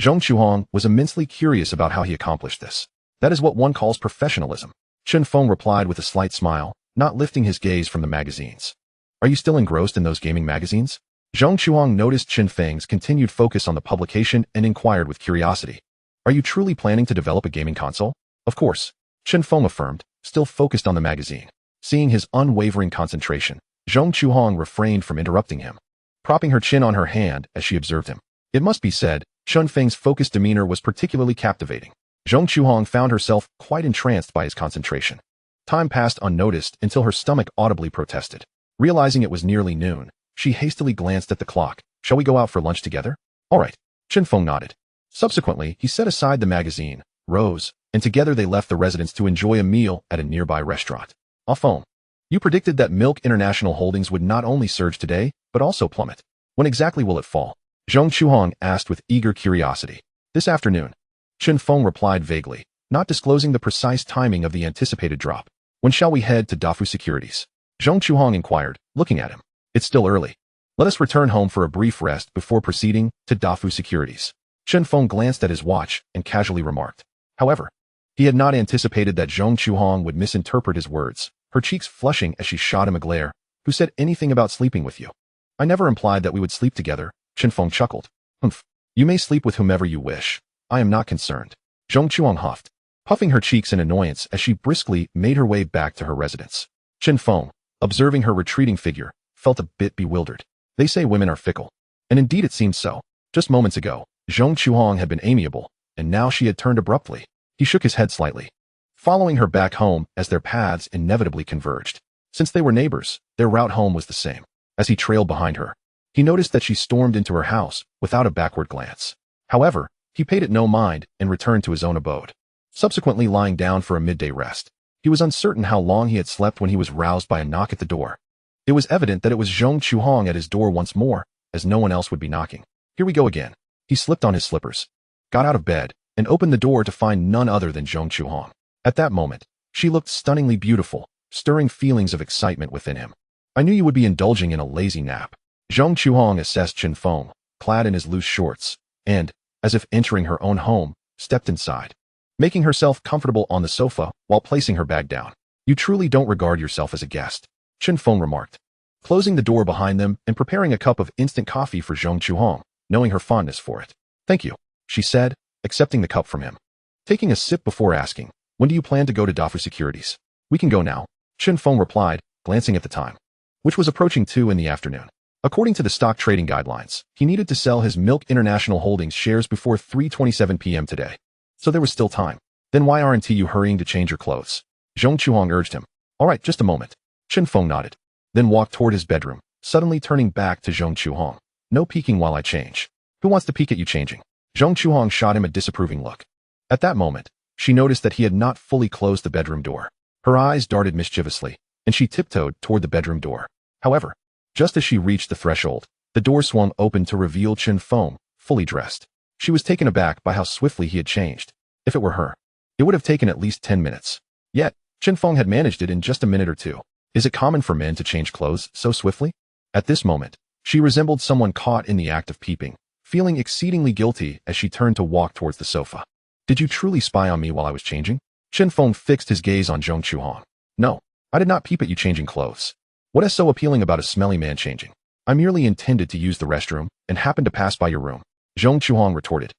Speaker 1: Zhong Chuhong was immensely curious about how he accomplished this. "That is what one calls professionalism," Chen Feng replied with a slight smile, not lifting his gaze from the magazines. "Are you still engrossed in those gaming magazines?" Zhong Chuhong noticed Chen Feng's continued focus on the publication and inquired with curiosity. "Are you truly planning to develop a gaming console?" "Of course," Chen Feng affirmed, still focused on the magazine. Seeing his unwavering concentration, Zhong Chuhong refrained from interrupting him, propping her chin on her hand as she observed him. It must be said, Chen Feng's focused demeanor was particularly captivating. Zhong Chuhong found herself quite entranced by his concentration. Time passed unnoticed until her stomach audibly protested. Realizing it was nearly noon, she hastily glanced at the clock. "Shall we go out for lunch together?" "All right," Chen Feng nodded. Subsequently, he set aside the magazine, rose, and together they left the residence to enjoy a meal at a nearby restaurant. "Ah Feng, you predicted that Milk International Holdings would not only surge today, but also plummet. When exactly will it fall?" Zhong Chuhong asked with eager curiosity. "This afternoon," Chen Feng replied vaguely, not disclosing the precise timing of the anticipated drop. When shall we head to Dafu Securities? Zhong Chuhong inquired, looking at him. It's still early. Let us return home for a brief rest before proceeding to Dafu Securities. Chen Feng glanced at his watch and casually remarked. However, he had not anticipated that Zhong Chuhong would misinterpret his words, her cheeks flushing as she shot him a glare. Who said anything about sleeping with you? I never implied that we would sleep together, Chen Feng chuckled. Humph. You may sleep with whomever you wish. I am not concerned. Zhong Chuhong huffed, puffing her cheeks in annoyance as she briskly made her way back to her residence. Chen Feng, observing her retreating figure, felt a bit bewildered. They say women are fickle. And indeed it seemed so. Just moments ago, Zhong Chuhong had been amiable, and now she had turned abruptly. He shook his head slightly, following her back home as their paths inevitably converged. Since they were neighbors, their route home was the same. As he trailed behind her, he noticed that she stormed into her house without a backward glance. However, he paid it no mind and returned to his own abode, subsequently lying down for a midday rest. He was uncertain how long he had slept when he was roused by a knock at the door. It was evident that it was Zhong Chuhong at his door once more, as no one else would be knocking. Here we go again. He slipped on his slippers, got out of bed, and opened the door to find none other than Zhong Chuhong. At that moment, she looked stunningly beautiful, stirring feelings of excitement within him. I knew you would be indulging in a lazy nap. Zhong Chuhong assessed Chen Feng, clad in his loose shorts, and, as if entering her own home, stepped inside, making herself comfortable on the sofa while placing her bag down. You truly don't regard yourself as a guest, Chen Feng remarked, closing the door behind them and preparing a cup of instant coffee for Zhong Chuhong, knowing her fondness for it. Thank you, she said, accepting the cup from him. Taking a sip before asking, when do you plan to go to Dafu Securities? We can go now, Chen Feng replied, glancing at the time, which was approaching 2 in the afternoon. According to the stock trading guidelines, he needed to sell his Milk International Holdings shares before 3:27 p.m. today. So there was still time. Then why aren't you hurrying to change your clothes? Zhong Chuhong urged him. All right, just a moment. Chen Feng nodded, then walked toward his bedroom, suddenly turning back to Zhong Chuhong. No peeking while I change. Who wants to peek at you changing? Zhong Chuhong shot him a disapproving look. At that moment, she noticed that he had not fully closed the bedroom door. Her eyes darted mischievously, and she tiptoed toward the bedroom door. However, just as she reached the threshold, the door swung open to reveal Chen Feng, fully dressed. She was taken aback by how swiftly he had changed. If it were her, it would have taken at least 10 minutes. Yet, Chen Feng had managed it in just a minute or two. Is it common for men to change clothes so swiftly? At this moment, she resembled someone caught in the act of peeping, feeling exceedingly guilty as she turned to walk towards the sofa. Did you truly spy on me while I was changing? Chen Feng fixed his gaze on Zhong Chuhong. No, I did not peep at you changing clothes. What is so appealing about a smelly man changing? I merely intended to use the restroom and happened to pass by your room, Zhong Chuhong retorted,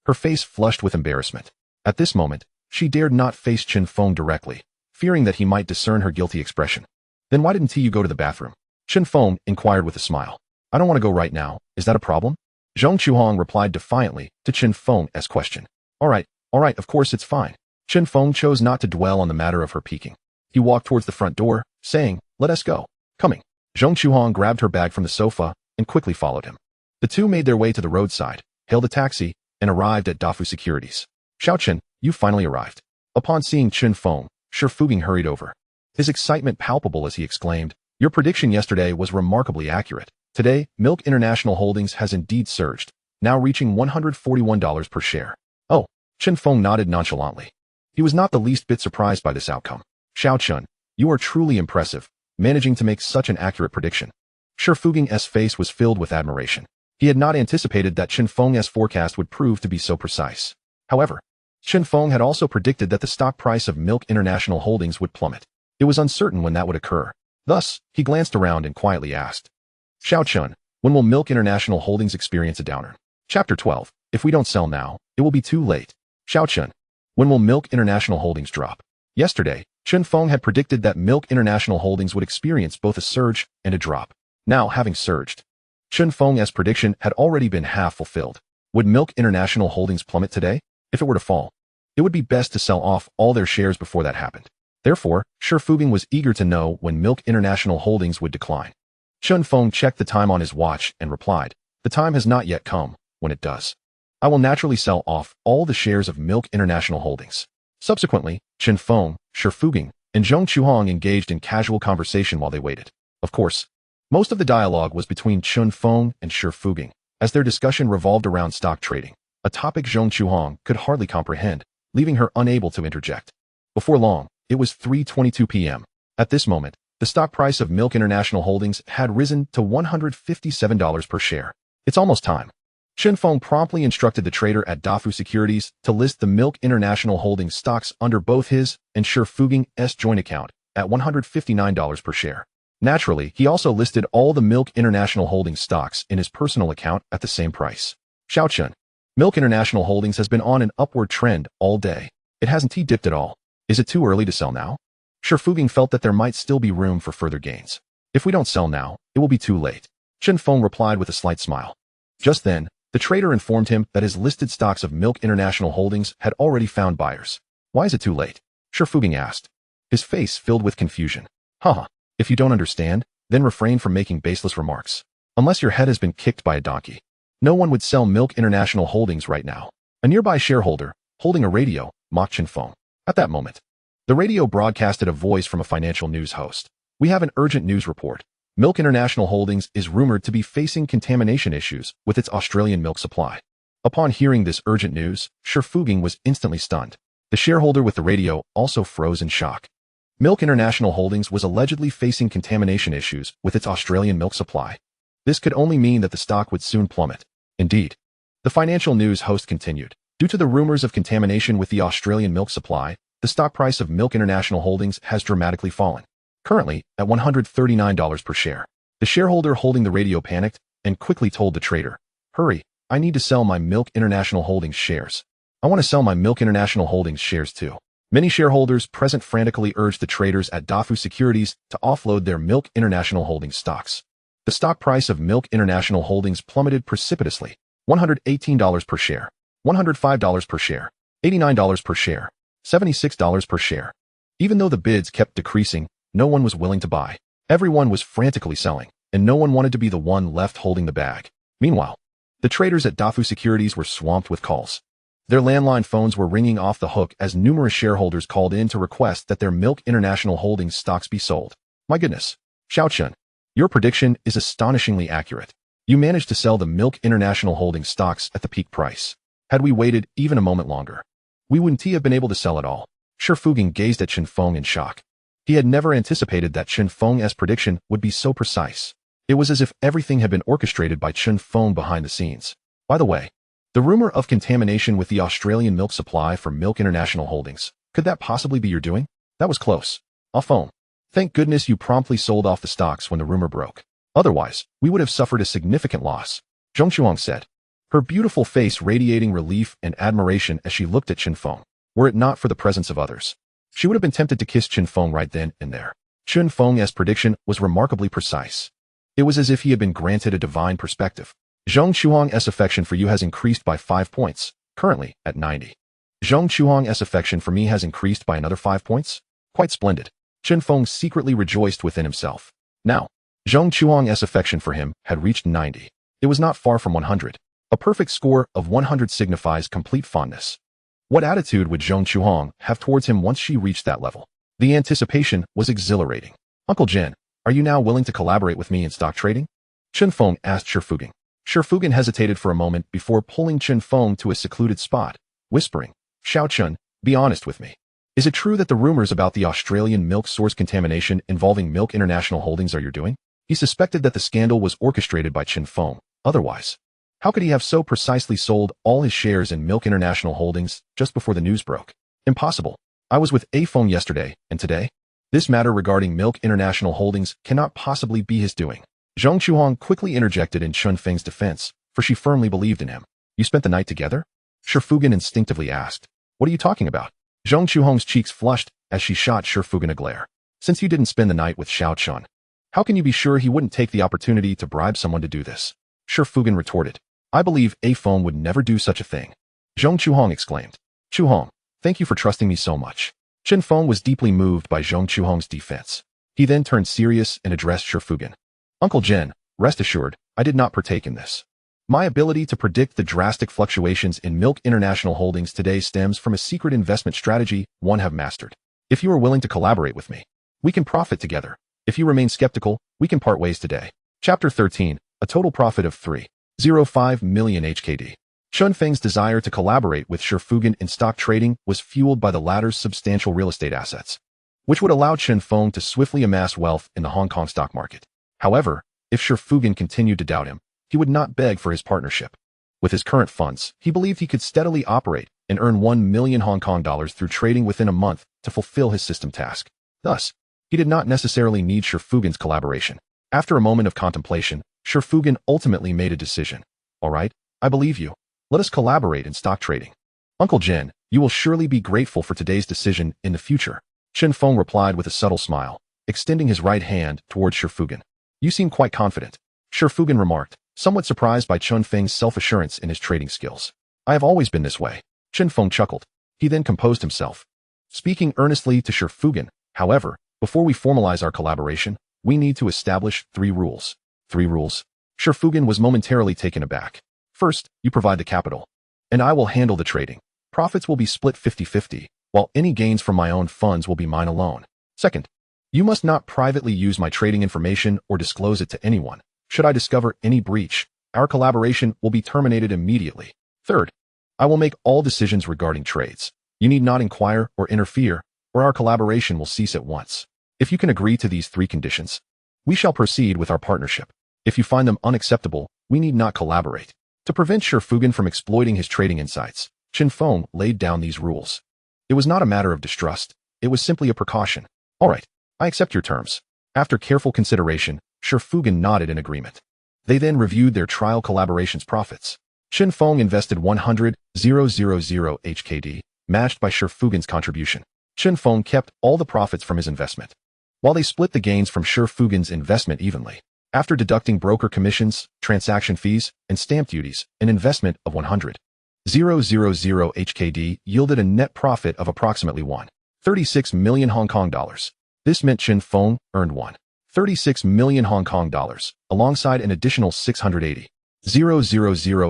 Speaker 1: her face flushed with embarrassment. At this moment, she dared not face Chen Feng directly, fearing that he might discern her guilty expression. Then why didn't you go to the bathroom? Chen Feng inquired with a smile. I don't want to go right now. Is that a problem? Zhong Chuhong replied defiantly to Chen Feng's question. All right, of course it's fine. Chen Feng chose not to dwell on the matter of her peeking. He walked towards the front door, saying, let us go. Coming. Zhong Chuhong grabbed her bag from the sofa and quickly followed him. The two made their way to the roadside, hailed a taxi, and arrived at Dafu Securities. Xiao Chen, you finally arrived. Upon seeing Chen Feng, Shi Fuging hurried over, his excitement palpable as he exclaimed, your prediction yesterday was remarkably accurate. Today, Milk International Holdings has indeed surged, now reaching $141 per share. Oh, Chen Feng nodded nonchalantly. He was not the least bit surprised by this outcome. Xiao Chen, you are truly impressive, managing to make such an accurate prediction. Shi Fuging's face was filled with admiration. He had not anticipated that Chen Feng's forecast would prove to be so precise. However, Chen Feng had also predicted that the stock price of Milk International Holdings would plummet. It was uncertain when that would occur. Thus, he glanced around and quietly asked, Xiao Chen, when will Milk International Holdings experience a downer? Chapter 12. If we don't sell now, it will be too late. Xiao Chen, when will Milk International Holdings drop? Yesterday, Chen Feng had predicted that Milk International Holdings would experience both a surge and a drop. Now, having surged, Chen Feng's prediction had already been half fulfilled. Would Milk International Holdings plummet today? If it were to fall, it would be best to sell off all their shares before that happened. Therefore, Shi Fuging was eager to know when Milk International Holdings would decline. Chen Feng checked the time on his watch and replied, the time has not yet come. When it does, I will naturally sell off all the shares of Milk International Holdings. Subsequently, Chen Feng, Shi Fuging, and Zhong Chuhong engaged in casual conversation while they waited. Of course, most of the dialogue was between Chen Feng and Shi Fuging, as their discussion revolved around stock trading, a topic Zhong Chuhong could hardly comprehend, leaving her unable to interject. Before long, it was 3:22 p.m. At this moment, the stock price of Milk International Holdings had risen to $157 per share. It's almost time. Chen Feng promptly instructed the trader at Dafu Securities to list the Milk International Holdings stocks under both his and Shifuging's joint account at $159 per share. Naturally, he also listed all the Milk International Holdings stocks in his personal account at the same price. Xiao Chen. Milk International Holdings has been on an upward trend all day. It hasn't dipped at all. Is it too early to sell now? Shifuging felt that there might still be room for further gains. If we don't sell now, it will be too late. Chen Feng replied with a slight smile. Just then, the trader informed him that his listed stocks of Milk International Holdings had already found buyers. Why is it too late? Shifuging asked. His face filled with confusion. Haha, if you don't understand, then refrain from making baseless remarks. Unless your head has been kicked by a donkey. No one would sell Milk International Holdings right now. A nearby shareholder, holding a radio, mocked Chen Feng. At that moment, the radio broadcasted a voice from a financial news host. We have an urgent news report. Milk International Holdings is rumored to be facing contamination issues with its Australian milk supply. Upon hearing this urgent news, Shifuging was instantly stunned. The shareholder with the radio also froze in shock. Milk International Holdings was allegedly facing contamination issues with its Australian milk supply. This could only mean that the stock would soon plummet. Indeed. The financial news host continued. Due to the rumors of contamination with the Australian milk supply, the stock price of Milk International Holdings has dramatically fallen. Currently, at $139 per share. The shareholder holding the radio panicked and quickly told the trader, "Hurry, I need to sell my Milk International Holdings shares. I want to sell my Milk International Holdings shares too." Many shareholders present frantically urged the traders at Dafu Securities to offload their Milk International Holdings stocks. The stock price of Milk International Holdings plummeted precipitously. $118 per share, $105 per share, $89 per share, $76 per share. Even though the bids kept decreasing, no one was willing to buy. Everyone was frantically selling, and no one wanted to be the one left holding the bag. Meanwhile, the traders at Dafu Securities were swamped with calls. Their landline phones were ringing off the hook as numerous shareholders called in to request that their Milk International Holdings stocks be sold. My goodness, Xiao Chen, your prediction is astonishingly accurate. You managed to sell the Milk International Holdings stocks at the peak price. Had we waited even a moment longer, we wouldn't have been able to sell it all. Shifuging gazed at Chen Feng in shock. He had never anticipated that Chen Feng's prediction would be so precise. It was as if everything had been orchestrated by Chen Feng behind the scenes. By the way, the rumor of contamination with the Australian milk supply for Milk International Holdings, could that possibly be your doing? That was close. Off phone. Thank goodness you promptly sold off the stocks when the rumor broke. Otherwise, we would have suffered a significant loss, Zhong Chuang said, her beautiful face radiating relief and admiration as she looked at Chen Feng. Were it not for the presence of others, she would have been tempted to kiss Chen Feng right then and there. Chen Feng's prediction was remarkably precise. It was as if he had been granted a divine perspective. Zhong Chuang's affection for you has increased by 5 points, currently at 90. Zhong Chuang's affection for me has increased by another 5 points? Quite splendid. Chen Feng secretly rejoiced within himself. Now, Zhong Chuang's affection for him had reached 90. It was not far from 100. A perfect score of 100 signifies complete fondness. What attitude would Zhong Chuang have towards him once she reached that level? The anticipation was exhilarating. Uncle Jen, are you now willing to collaborate with me in stock trading? Chen Feng asked Shifuging. Shifuging hesitated for a moment before pulling Chen Feng to a secluded spot, whispering, Xiao Chen, be honest with me. Is it true that the rumors about the Australian milk source contamination involving Milk International Holdings are your doing? He suspected that the scandal was orchestrated by Chen Feng. Otherwise, how could he have so precisely sold all his shares in Milk International Holdings just before the news broke? Impossible. I was with A Feng yesterday, and today? This matter regarding Milk International Holdings cannot possibly be his doing. Zhong Chuang quickly interjected in Chen Feng's defense, for she firmly believed in him. You spent the night together? Shifugin instinctively asked. What are you talking about? Zhong Chuang's cheeks flushed as she shot Shifugin a glare. Since you didn't spend the night with Xiao Chen, how can you be sure he wouldn't take the opportunity to bribe someone to do this? Shifugin retorted. I believe A Feng would never do such a thing. Zhong Chuang exclaimed. Chuang, thank you for trusting me so much. Chen Feng was deeply moved by Zhong Chuang's defense. He then turned serious and addressed Shifugin. Uncle Jen, rest assured, I did not partake in this. My ability to predict the drastic fluctuations in Milk International Holdings today stems from a secret investment strategy one have mastered. If you are willing to collaborate with me, we can profit together. If you remain skeptical, we can part ways today. Chapter 13, a total profit of 3.05 million HKD. Chun Feng's desire to collaborate with Shifugen in stock trading was fueled by the latter's substantial real estate assets, which would allow Chun Feng to swiftly amass wealth in the Hong Kong stock market. However, if Shifugen continued to doubt him, he would not beg for his partnership. With his current funds, he believed he could steadily operate and earn 1 million Hong Kong dollars through trading within a month to fulfill his system task. Thus, he did not necessarily need Shifugen's collaboration. After a moment of contemplation, Shifugen ultimately made a decision. All right, I believe you. Let us collaborate in stock trading. Uncle Jin, you will surely be grateful for today's decision in the future. Chun Feng replied with a subtle smile, extending his right hand towards Shifugen. You seem quite confident. Shifugen remarked, somewhat surprised by Chun Feng's self-assurance in his trading skills. I have always been this way. Chun Feng chuckled. He then composed himself. Speaking earnestly to Shifugen, however, before we formalize our collaboration, we need to establish 3 rules. 3 rules? Shifugen was momentarily taken aback. First, you provide the capital, and I will handle the trading. Profits will be split 50-50, while any gains from my own funds will be mine alone. Second, you must not privately use my trading information or disclose it to anyone. Should I discover any breach, our collaboration will be terminated immediately. Third, I will make all decisions regarding trades. You need not inquire or interfere, or our collaboration will cease at once. If you can agree to these 3 conditions, we shall proceed with our partnership. If you find them unacceptable, we need not collaborate. To prevent Shifugen from exploiting his trading insights, Chun Feng laid down these rules. It was not a matter of distrust, it was simply a precaution. All right, I accept your terms. After careful consideration, Shifugen nodded in agreement. They then reviewed their trial collaboration's profits. Chun Feng invested 100,000 HKD, matched by Shifugen's contribution. Chun Feng kept all the profits from his investment, while they split the gains from Shifugen's investment evenly. After deducting broker commissions, transaction fees, and stamp duties, an investment of 100,000 HKD yielded a net profit of approximately 1.36 million Hong Kong dollars. This meant Chun Feng earned 1.36 million Hong Kong dollars, alongside an additional 680,000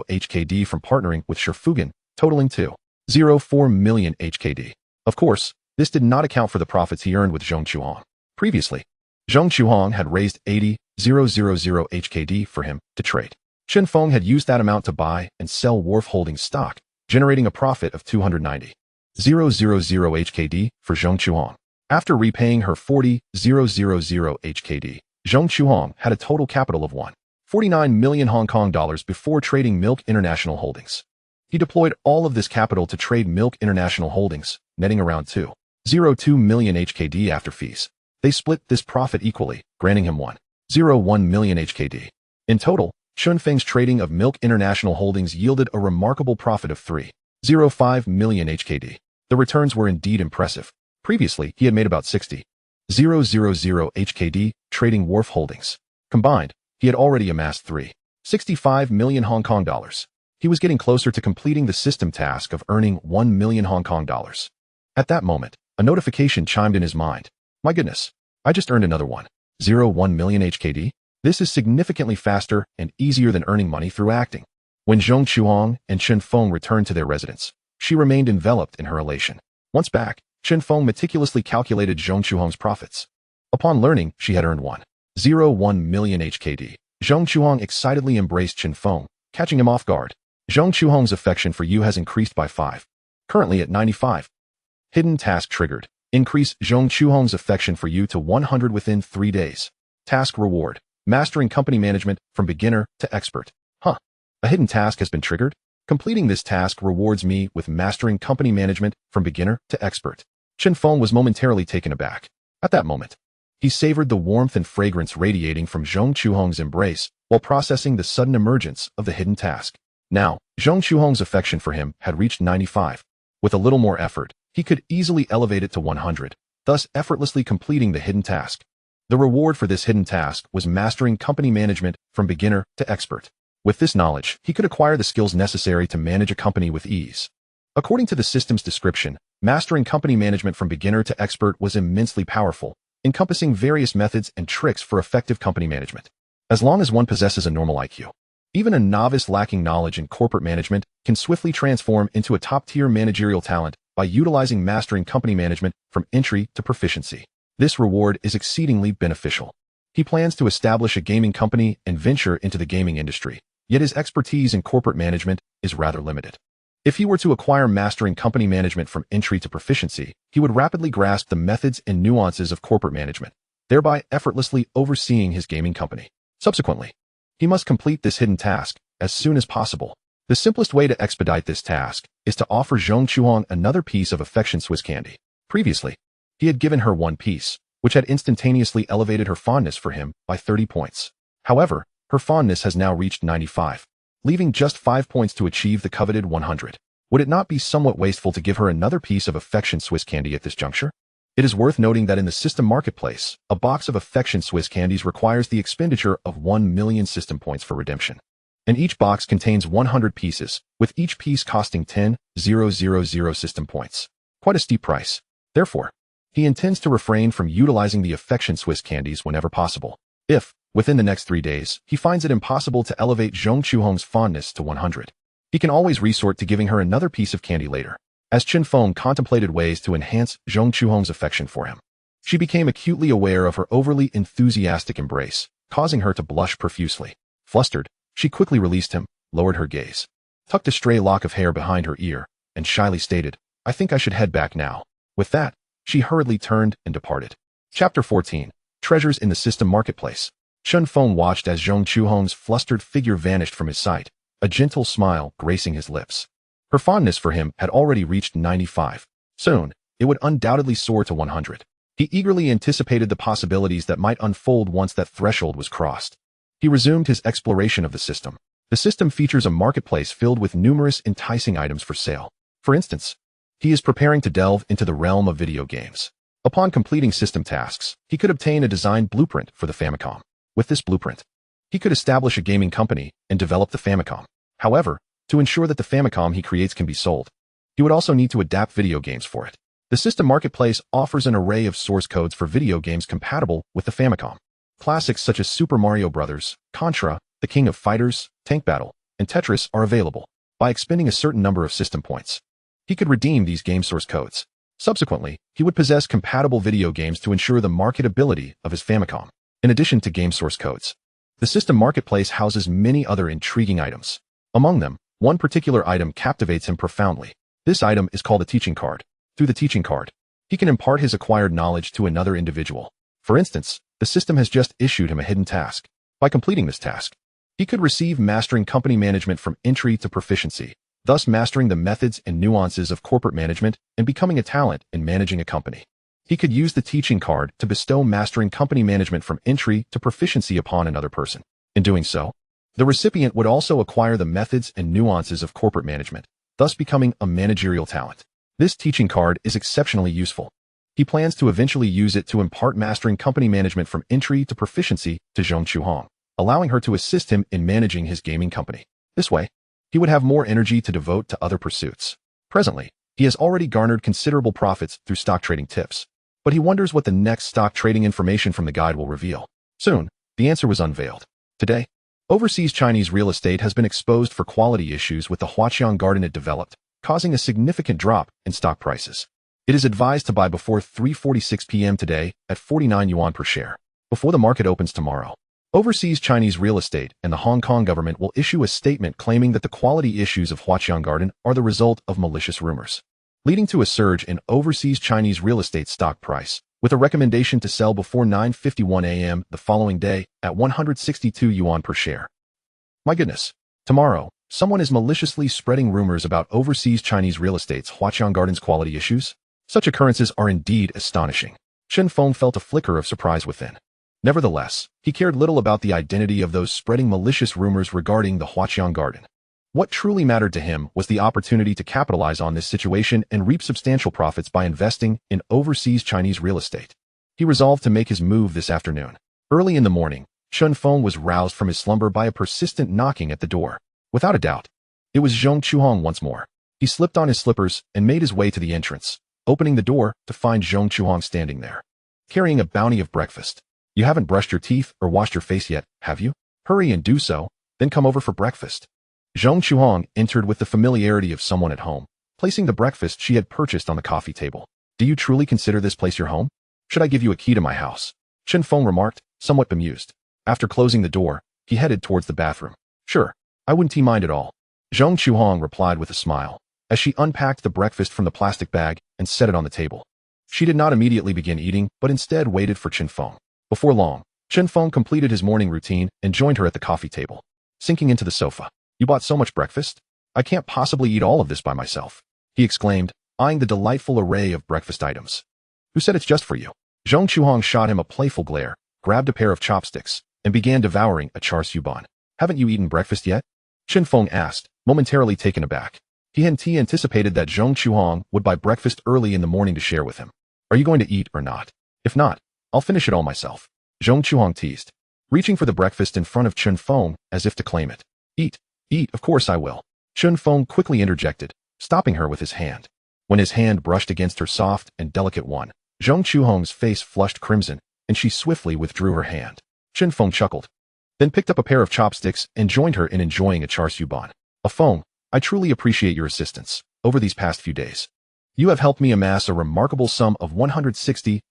Speaker 1: HKD from partnering with Shifugen, totaling 2.04 million HKD. Of course, this did not account for the profits he earned with Zhong Chuhong. Previously, Zhong Chuhong had raised 80,000 HKD for him to trade. Chun Feng had used that amount to buy and sell Wharf Holdings stock, generating a profit of 290,000 HKD for Zhong Chuhong. After repaying her 40,000 HKD, Zhong Chuhong had a total capital of 1.49 million Hong Kong dollars before trading Milk International Holdings. He deployed all of this capital to trade Milk International Holdings, netting around 2.02 million HKD after fees. They split this profit equally, granting him 1.01 million HKD. In total, Chun Feng's trading of Milk International Holdings yielded a remarkable profit of 3.05 million HKD. The returns were indeed impressive. Previously, he had made about 60,000 HKD trading Wharf Holdings. Combined, he had already amassed 3.65 million Hong Kong dollars. He was getting closer to completing the system task of earning 1 million Hong Kong dollars. At that moment, a notification chimed in his mind. My goodness, I just earned another 1.01 million HKD. This is significantly faster and easier than earning money through acting. When Zhong Chuhong and Chun Feng returned to their residence, she remained enveloped in her elation. Once back, Chun Feng meticulously calculated Zhong Chuhong's profits. Upon learning she had earned 1.01 million HKD, Zhong Chuhong excitedly embraced Chun Feng, catching him off guard. Zhong Chuhong's affection for you has increased by 5. Currently at 95. Hidden task triggered. Increase Zhong Chuhong's affection for you to 100 within 3 days. Task reward. Mastering company management from beginner to expert. A hidden task has been triggered? Completing this task rewards me with mastering company management from beginner to expert. Chun Feng was momentarily taken aback. At that moment, he savored the warmth and fragrance radiating from Zhong Chuhong's embrace while processing the sudden emergence of the hidden task. Now, Zhong Chuhong's affection for him had reached 95. With a little more effort, he could easily elevate it to 100, thus effortlessly completing the hidden task. The reward for this hidden task was mastering company management from beginner to expert. With this knowledge, he could acquire the skills necessary to manage a company with ease. According to the system's description, mastering company management from beginner to expert was immensely powerful, encompassing various methods and tricks for effective company management. As long as one possesses a normal IQ, even a novice lacking knowledge in corporate management can swiftly transform into a top-tier managerial talent by utilizing mastering company management from entry to proficiency. This reward is exceedingly beneficial. He plans to establish a gaming company and venture into the gaming industry. yet his expertise in corporate management is rather limited. If he were to acquire mastering company management from entry to proficiency, he would rapidly grasp the methods and nuances of corporate management, thereby effortlessly overseeing his gaming company. Subsequently, he must complete this hidden task as soon as possible. The simplest way to expedite this task is to offer Zhong Chuhong another piece of affection Swiss candy. Previously, he had given her one piece, which had instantaneously elevated her fondness for him by 30 points. However, her fondness has now reached 95, leaving just 5 points to achieve the coveted 100. Would it not be somewhat wasteful to give her another piece of affection Swiss candy at this juncture? It is worth noting that in the system marketplace, a box of affection Swiss candies requires the expenditure of 1 million system points for redemption. And each box contains 100 pieces, with each piece costing 10,000 system points. Quite a steep price. Therefore, he intends to refrain from utilizing the affection Swiss candies whenever possible. If, within the next 3 days, he finds it impossible to elevate Zhong Chuhong's fondness to 100, he can always resort to giving her another piece of candy later. As Chen Feng contemplated ways to enhance Zhong Chuhong's affection for him, she became acutely aware of her overly enthusiastic embrace, causing her to blush profusely. Flustered, she quickly released him, lowered her gaze, tucked a stray lock of hair behind her ear, and shyly stated, "I think I should head back now." With that, she hurriedly turned and departed. Chapter 14. Treasures in the System Marketplace. Chen Feng watched as Zhong Chuhong's flustered figure vanished from his sight, a gentle smile gracing his lips. Her fondness for him had already reached 95. Soon, it would undoubtedly soar to 100. He eagerly anticipated the possibilities that might unfold once that threshold was crossed. He resumed his exploration of the system. The system features a marketplace filled with numerous enticing items for sale. For instance, he is preparing to delve into the realm of video games. Upon completing system tasks, he could obtain a design blueprint for the Famicom. With this blueprint, he could establish a gaming company and develop the Famicom. However, to ensure that the Famicom he creates can be sold, he would also need to adapt video games for it. The system marketplace offers an array of source codes for video games compatible with the Famicom. Classics such as Super Mario Bros., Contra, The King of Fighters, Tank Battle, and Tetris are available. By expending a certain number of system points, he could redeem these game source codes. Subsequently, he would possess compatible video games to ensure the marketability of his Famicom. In addition to game source codes, the system marketplace houses many other intriguing items. Among them, one particular item captivates him profoundly. This item is called a teaching card. Through the teaching card, he can impart his acquired knowledge to another individual. For instance, the system has just issued him a hidden task. By completing this task, he could receive mastering company management from entry to proficiency, thus mastering the methods and nuances of corporate management and becoming a talent in managing a company. He could use the teaching card to bestow mastering company management from entry to proficiency upon another person. In doing so, the recipient would also acquire the methods and nuances of corporate management, thus becoming a managerial talent. This teaching card is exceptionally useful. He plans to eventually use it to impart mastering company management from entry to proficiency to Zhong Chuhong, allowing her to assist him in managing his gaming company. This way, he would have more energy to devote to other pursuits. Presently, he has already garnered considerable profits through stock trading tips, but he wonders what the next stock trading information from the guide will reveal. Soon, the answer was unveiled. Today, overseas Chinese real estate has been exposed for quality issues with the Huaqiang garden it developed, causing a significant drop in stock prices. It is advised to buy before 3:46 p.m. today at 49 yuan per share, before the market opens tomorrow. Overseas Chinese real estate and the Hong Kong government will issue a statement claiming that the quality issues of Huaqiang garden are the result of malicious rumors, leading to a surge in overseas Chinese real estate stock price, with a recommendation to sell before 9:51 a.m. the following day at 162 yuan per share. My goodness, tomorrow, someone is maliciously spreading rumors about overseas Chinese real estate's Huaqiang garden's quality issues? Such occurrences are indeed astonishing. Chen Feng felt a flicker of surprise within. Nevertheless, he cared little about the identity of those spreading malicious rumors regarding the Huaqiang garden. What truly mattered to him was the opportunity to capitalize on this situation and reap substantial profits by investing in overseas Chinese real estate. He resolved to make his move this afternoon. Early in the morning, Chen Feng was roused from his slumber by a persistent knocking at the door. Without a doubt, it was Zhong Chuhong once more. He slipped on his slippers and made his way to the entrance, opening the door to find Zhong Chuhong standing there, carrying a bounty of breakfast. You haven't brushed your teeth or washed your face yet, have you? Hurry and do so, then come over for breakfast. Zhong Chuhong entered with the familiarity of someone at home, placing the breakfast she had purchased on the coffee table. Do you truly consider this place your home? Should I give you a key to my house? Chen Feng remarked, somewhat bemused. After closing the door, he headed towards the bathroom. Sure, I wouldn't mind at all. Zhong Chuhong replied with a smile, as she unpacked the breakfast from the plastic bag and set it on the table. She did not immediately begin eating, but instead waited for Chen Feng. Before long, Chen Feng completed his morning routine and joined her at the coffee table. Sinking into the sofa. You bought so much breakfast? I can't possibly eat all of this by myself, he exclaimed, eyeing the delightful array of breakfast items. Who said it's just for you? Zhong Chuhong shot him a playful glare, grabbed a pair of chopsticks, and began devouring a char siu bun. Haven't you eaten breakfast yet? Chen Feng asked, momentarily taken aback. He anticipated that Zhong Chuhong would buy breakfast early in the morning to share with him. Are you going to eat or not? If not, I'll finish it all myself, Zhong Chuhong teased, reaching for the breakfast in front of Chen Feng as if to claim it. Eat, of course I will. Chen Feng quickly interjected, stopping her with his hand. When his hand brushed against her soft and delicate one, Zhong Chuhong's face flushed crimson, and she swiftly withdrew her hand. Chen Feng chuckled, then picked up a pair of chopsticks and joined her in enjoying a char siu bun. Feng, I truly appreciate your assistance over these past few days. You have helped me amass a remarkable sum of 160,000.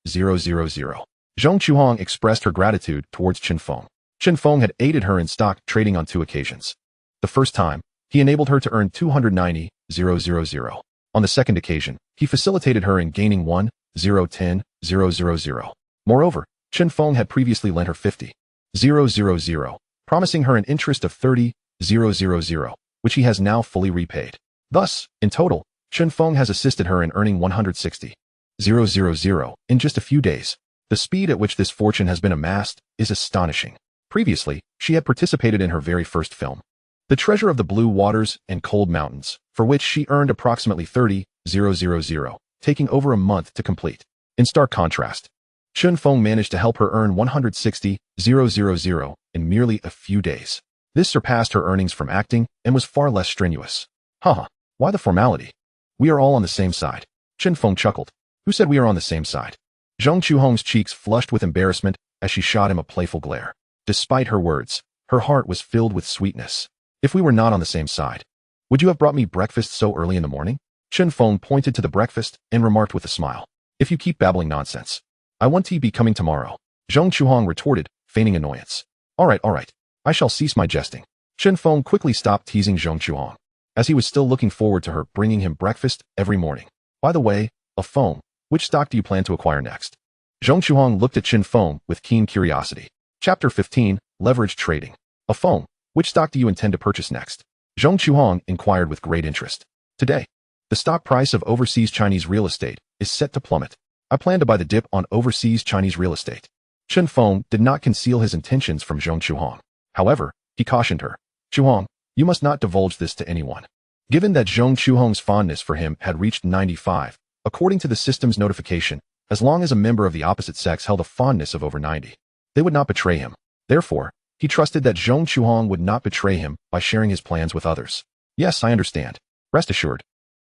Speaker 1: Zhong Chuhong expressed her gratitude towards Chen Feng. Chen Feng had aided her in stock trading on 2 occasions. The first time, he enabled her to earn 290,000. On the second occasion, he facilitated her in gaining 1,010,000. Moreover, Chen Feng had previously lent her 50,000, promising her an interest of 30,000, which he has now fully repaid. Thus, in total, Chen Feng has assisted her in earning 160,000 in just a few days. The speed at which this fortune has been amassed is astonishing. Previously, she had participated in her very first film, The Treasure of the Blue Waters and Cold Mountains, for which she earned approximately 30,000, taking over a month to complete. In stark contrast, Chen Feng managed to help her earn 160,000 in merely a few days. This surpassed her earnings from acting and was far less strenuous. Haha, why the formality? We are all on the same side. Chen Feng chuckled. Who said we are on the same side? Zhong Chuhong's cheeks flushed with embarrassment as she shot him a playful glare. Despite her words, her heart was filled with sweetness. If we were not on the same side, would you have brought me breakfast so early in the morning? Chen Feng pointed to the breakfast and remarked with a smile. If you keep babbling nonsense, I want to be coming tomorrow. Zhong Chuhong retorted, feigning annoyance. All right. I shall cease my jesting. Chen Feng quickly stopped teasing Zhong Chuhong, as he was still looking forward to her bringing him breakfast every morning. By the way, Feng, which stock do you plan to acquire next? Zhong Chuhong looked at Chen Feng with keen curiosity. Chapter 15, Leverage Trading. Feng, which stock do you intend to purchase next? Zhong Chuhong inquired with great interest. Today, the stock price of overseas Chinese real estate is set to plummet. I plan to buy the dip on overseas Chinese real estate. Chen Feng did not conceal his intentions from Zhong Chuhong. However, he cautioned her. Chuhong, you must not divulge this to anyone. Given that Zhong Chuhong's fondness for him had reached 95, according to the system's notification, as long as a member of the opposite sex held a fondness of over 90, they would not betray him. Therefore, he trusted that Zhong Chuhong would not betray him by sharing his plans with others. Yes, I understand. Rest assured.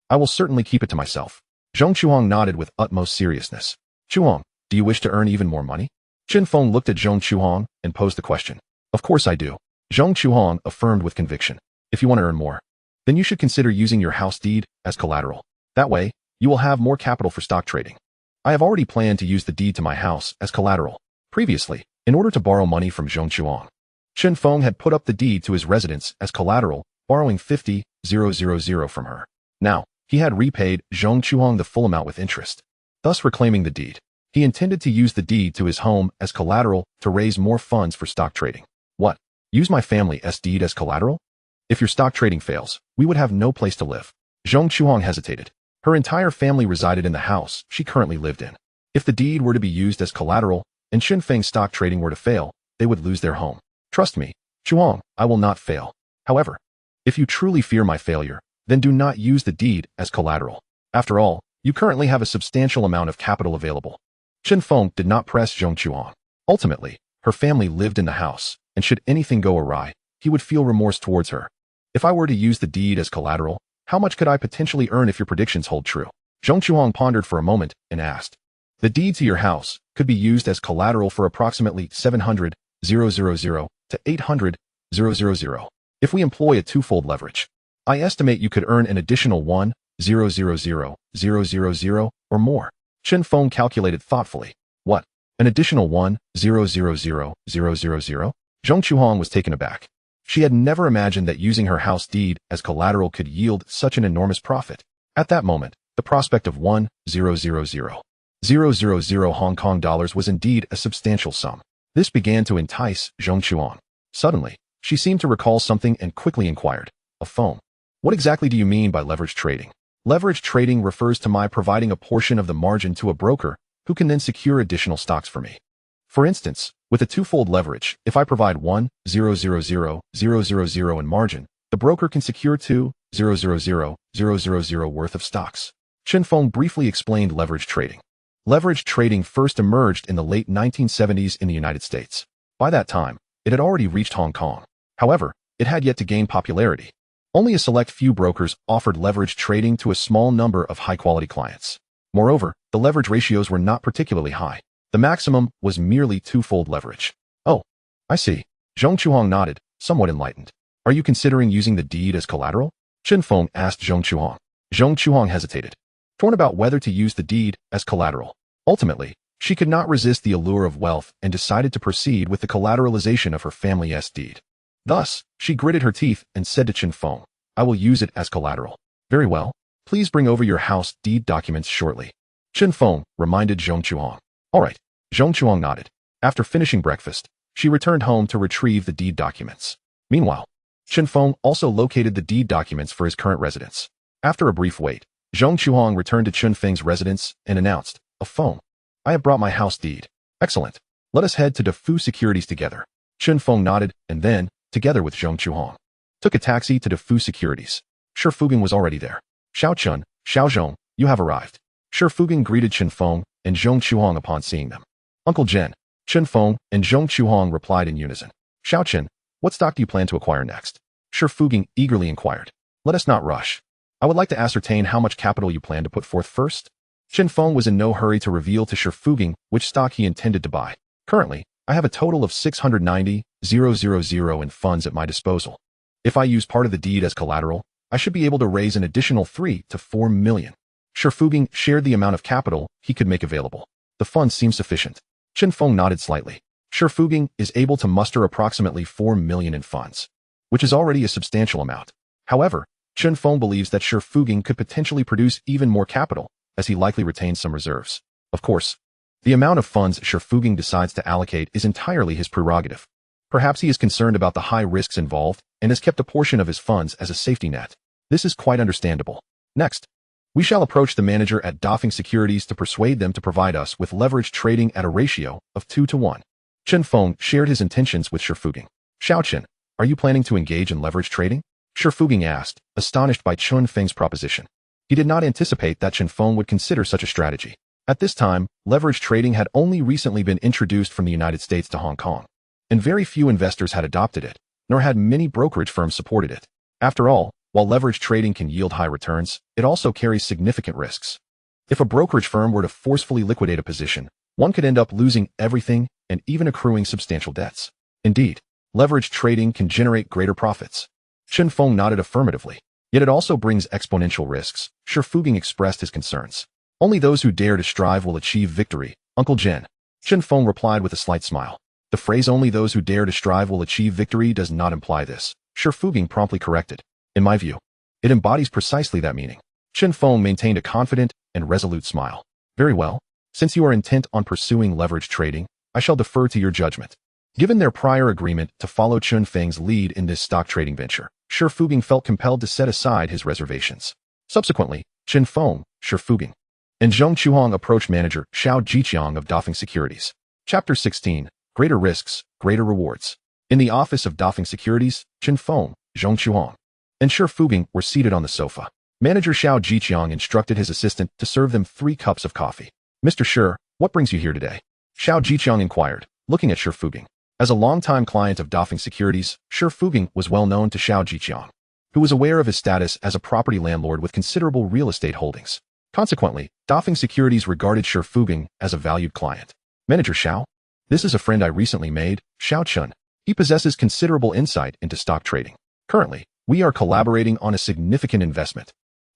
Speaker 1: I will certainly keep it to myself. Zhong Chuhong nodded with utmost seriousness. Chuhong, do you wish to earn even more money? Chen Feng looked at Zhong Chuhong and posed the question. Of course I do. Zhong Chuhong affirmed with conviction. If you want to earn more, then you should consider using your house deed as collateral. That way, you will have more capital for stock trading. I have already planned to use the deed to my house as collateral. Previously, in order to borrow money from Zhong Chuhong, Chen Feng had put up the deed to his residence as collateral, borrowing 50,000 from her. Now, he had repaid Zhong Chuhong the full amount with interest, thus reclaiming the deed. He intended to use the deed to his home as collateral to raise more funds for stock trading. What? Use my family's deed as collateral? If your stock trading fails, we would have no place to live. Zhong Chuhong hesitated. Her entire family resided in the house she currently lived in. If the deed were to be used as collateral and Chen Feng's stock trading were to fail, they would lose their home. Trust me, Chuhong, I will not fail. However, if you truly fear my failure, then do not use the deed as collateral. After all, you currently have a substantial amount of capital available. Chen Feng did not press Zhong Chuhong. Ultimately, her family lived in the house, and should anything go awry, he would feel remorse towards her. If I were to use the deed as collateral, how much could I potentially earn if your predictions hold true? Zhong Chuhong pondered for a moment and asked. The deed to your house could be used as collateral for approximately 700,000 to 800,000. If we employ a twofold leverage, I estimate you could earn an additional 1,000,000 or more. Chen Feng calculated thoughtfully. What? An additional 1,000,000? Zhong Chuhong was taken aback. She had never imagined that using her house deed as collateral could yield such an enormous profit. At that moment, the prospect of 1,000,000 Hong Kong dollars was indeed a substantial sum. This began to entice Zhong Chuang. Suddenly, she seemed to recall something and quickly inquired, "A phone? What exactly do you mean by leverage trading?" Leverage trading refers to my providing a portion of the margin to a broker who can then secure additional stocks for me. For instance, with a twofold leverage, if I provide 1,000,000 in margin, the broker can secure 2,000,000 worth of stocks. Chen Feng briefly explained leverage trading. Leverage trading first emerged in the late 1970s in the United States. By that time, it had already reached Hong Kong. However, it had yet to gain popularity. Only a select few brokers offered leverage trading to a small number of high-quality clients. Moreover, the leverage ratios were not particularly high. The maximum was merely twofold leverage. "Oh, I see." Zhong Chuang nodded, somewhat enlightened. "Are you considering using the deed as collateral?" Chen Feng asked Zhong Chuang. Zhong Chuang hesitated, torn about whether to use the deed as collateral. Ultimately, she could not resist the allure of wealth and decided to proceed with the collateralization of her family's deed. Thus, she gritted her teeth and said to Chen Feng, "I will use it as collateral." "Very well. Please bring over your house deed documents shortly," Chen Feng reminded Zhong Chuang. "All right." Zhong Chuang nodded. After finishing breakfast, she returned home to retrieve the deed documents. Meanwhile, Chen Feng also located the deed documents for his current residence. After a brief wait, Zhong Chuang returned to Chen Feng's residence and announced, "A phone. I have brought my house deed." "Excellent. Let us head to Defu Securities together." Chen Feng nodded and then, together with Zhong Chuang, took a taxi to Defu Securities. Shi Fuging was already there. "Xiao Chun, Xiao Zhong, you have arrived." Shi Fuging greeted Chen Feng and Zhong Chuang upon seeing them. "Uncle Chen," Chen Feng and Zhong Chuang replied in unison. "Xiao Chen, what stock do you plan to acquire next?" Shi Fuging eagerly inquired. "Let us not rush. I would like to ascertain how much capital you plan to put forth first." Chen Feng was in no hurry to reveal to Shi Fuging which stock he intended to buy. "Currently, I have a total of 690,000 in funds at my disposal. If I use part of the deed as collateral, I should be able to raise an additional 3 to 4 million. Shi Fuging shared the amount of capital he could make available. "The funds seem sufficient." Chen Feng nodded slightly. Shi Fuging is able to muster approximately 4 million in funds, which is already a substantial amount. However, Chen Feng believes that Shi Fuging could potentially produce even more capital, as he likely retains some reserves. Of course, the amount of funds Shi Fuging decides to allocate is entirely his prerogative. Perhaps he is concerned about the high risks involved and has kept a portion of his funds as a safety net. This is quite understandable. Next, we shall approach the manager at Dafeng Securities to persuade them to provide us with leverage trading at a ratio of 2 to 1. Chen Feng shared his intentions with Shi Fuging. "Xiao Chen, are you planning to engage in leverage trading?" Shi Fuging asked, astonished by Chen Feng's proposition. He did not anticipate that Chen Feng would consider such a strategy. At this time, leverage trading had only recently been introduced from the United States to Hong Kong, and very few investors had adopted it, nor had many brokerage firms supported it. After all, while leverage trading can yield high returns, it also carries significant risks. If a brokerage firm were to forcefully liquidate a position, one could end up losing everything and even accruing substantial debts. Indeed, leverage trading can generate greater profits. Chen Feng nodded affirmatively. Yet it also brings exponential risks. Shi Fuging expressed his concerns. "Only those who dare to strive will achieve victory, Uncle Chen." Chen Feng replied with a slight smile. "The phrase 'only those who dare to strive will achieve victory' does not imply this," Shi Fuging promptly corrected. "In my view, it embodies precisely that meaning." Chen Feng maintained a confident and resolute smile. "Very well. Since you are intent on pursuing leverage trading, I shall defer to your judgment." Given their prior agreement to follow Chen Feng's lead in this stock trading venture, Shi Fuging felt compelled to set aside his reservations. Subsequently, Chen Feng, Shi Fuging, and Zhong Chuang approached manager Xiao Jiqiang of Dafeng Securities. Chapter 16, Greater Risks, Greater Rewards. In the office of Dafeng Securities, Chen Feng, Zhong Chuang, and Shi Fuging were seated on the sofa. Manager Xiao Jiqiang instructed his assistant to serve them 3 cups of coffee. "Mr. Shi, what brings you here today?" Xiao Jiqiang inquired, looking at Shi Fuging. As a longtime client of Dafeng Securities, Shi Fuging was well known to Xiao Jiqiang, who was aware of his status as a property landlord with considerable real estate holdings. Consequently, Dafeng Securities regarded Shi Fuging as a valued client. "Manager Xiao, this is a friend I recently made, Xiao Chun. He possesses considerable insight into stock trading. Currently, we are collaborating on a significant investment.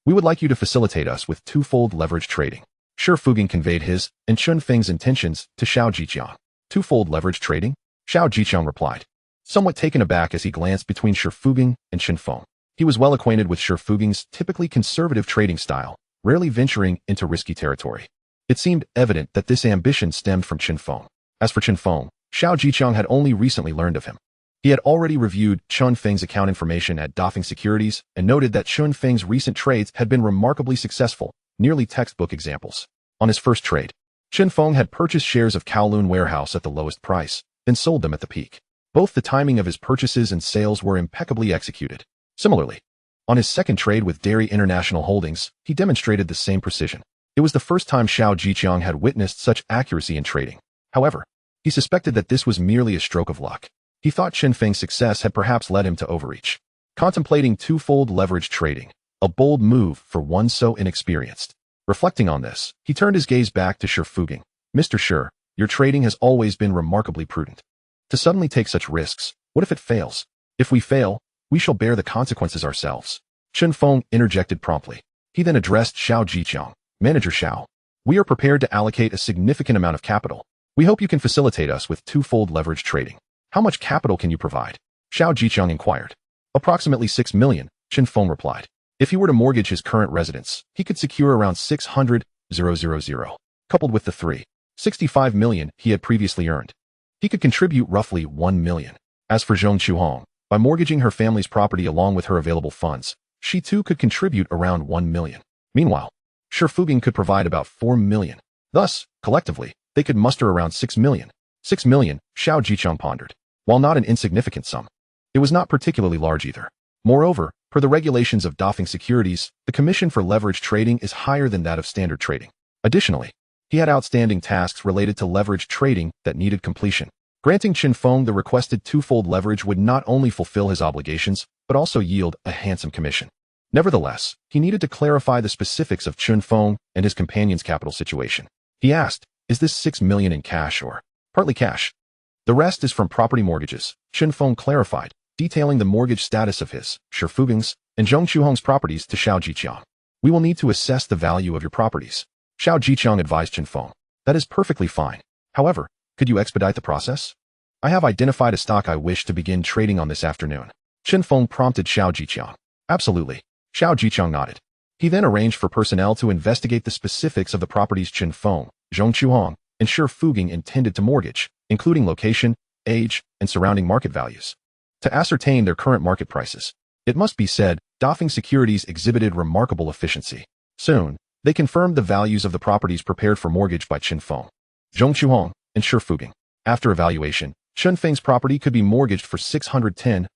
Speaker 1: We would like you to facilitate us with twofold leverage trading." Shi Fuging conveyed his and Chen Feng's intentions to Xiao Jiqiang. "Twofold leverage trading?" Xiao Jiqiang replied. somewhat taken aback as he glanced between Shifuging and Qinfeng. He was well acquainted with Shifuging's typically conservative trading style, rarely venturing into risky territory. It seemed evident that this ambition stemmed from Qinfeng. As for Qinfeng, Xiao Jiqiang had only recently learned of him. He had already reviewed Chun Feng's account information at Dafeng Securities and noted that Chun Feng's recent trades had been remarkably successful, nearly textbook examples. On his first trade, Qinfeng had purchased shares of Kowloon warehouse at the lowest price, then sold them at the peak. Both the timing of his purchases and sales were impeccably executed. Similarly, on his second trade with Dairy International Holdings, he demonstrated the same precision. It was the first time Xiao Jiqiang had witnessed such accuracy in trading. However, he suspected that this was merely a stroke of luck. He thought Qinfeng's success had perhaps led him to overreach. Contemplating twofold leverage trading, a bold move for one so inexperienced. Reflecting on this, he turned his gaze back to Shifuging. Mr. Shi, your trading has always been remarkably prudent. To suddenly take such risks, what if it fails? If we fail, we shall bear the consequences ourselves. Qinfeng interjected promptly. He then addressed Xiao Jiqiang. Manager Xiao, we are prepared to allocate a significant amount of capital. We hope you can facilitate us with twofold leverage trading. How much capital can you provide? Xiao Jiqiang inquired. Approximately 6 million, Qinfeng replied. If he were to mortgage his current residence, he could secure around 600,000, coupled with the 365 million he had previously earned. He could contribute roughly 1 million. As for Zhong Chuhong, by mortgaging her family's property along with her available funds, she too could contribute around 1 million. Meanwhile, Shifuging could provide about 4 million. Thus, collectively, they could muster around 6 million. 6 million, Xiao Jiqiang pondered. While not an insignificant sum, it was not particularly large either. Moreover, per the regulations of Dafeng Securities, the commission for leverage trading is higher than that of standard trading. Additionally, he had outstanding tasks related to leverage trading that needed completion. Granting Qinfeng the requested twofold leverage would not only fulfill his obligations, but also yield a handsome commission. Nevertheless, he needed to clarify the specifics of Qinfeng and his companion's capital situation. He asked, is this 6 million in cash or partly cash? The rest is from property mortgages, Qinfeng clarified, detailing the mortgage status of his, Shifuging's, and Zhong Chuhong's properties to Xiao Jiqiang. We will need to assess the value of your properties. Xiao Jiqiang advised Qinfeng. That is perfectly fine. However, could you expedite the process? I have identified a stock I wish to begin trading on this afternoon. Qinfeng prompted Xiao Jiqiang. Absolutely. Xiao Jiqiang nodded. He then arranged for personnel to investigate the specifics of the properties Qinfeng, Zhong Chuhong, and Shifuging intended to mortgage, including location, age, and surrounding market values. To ascertain their current market prices, it must be said, Dafeng Securities exhibited remarkable efficiency. Soon, they confirmed the values of the properties prepared for mortgage by Qinfeng, Zhong Chuhong, and Shifuging. After evaluation, Qinfeng's property could be mortgaged for 610,000,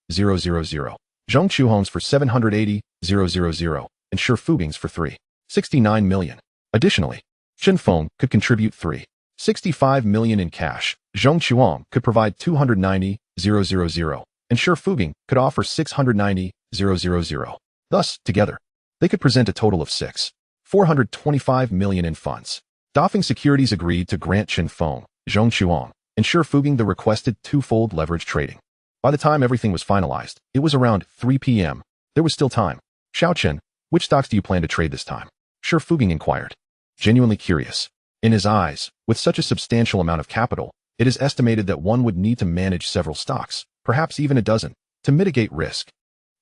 Speaker 1: Zhong Chuhong's for 780,000, and Shifuging's for 369 million. Additionally, Qinfeng could contribute 365 million in cash, Zhong Chuhong could provide 290,000, and Shifuging could offer 690,000. Thus, together, they could present a total of 425 million in funds. Dafeng Securities agreed to grant Qinfeng, Zhong Chuhong, and Shifuging the requested twofold leverage trading. By the time everything was finalized, it was around 3 p.m. There was still time. Xiao Chen, which stocks do you plan to trade this time? Shifuging inquired. Genuinely curious. In his eyes, with such a substantial amount of capital, it is estimated that one would need to manage several stocks, perhaps even a dozen, to mitigate risk.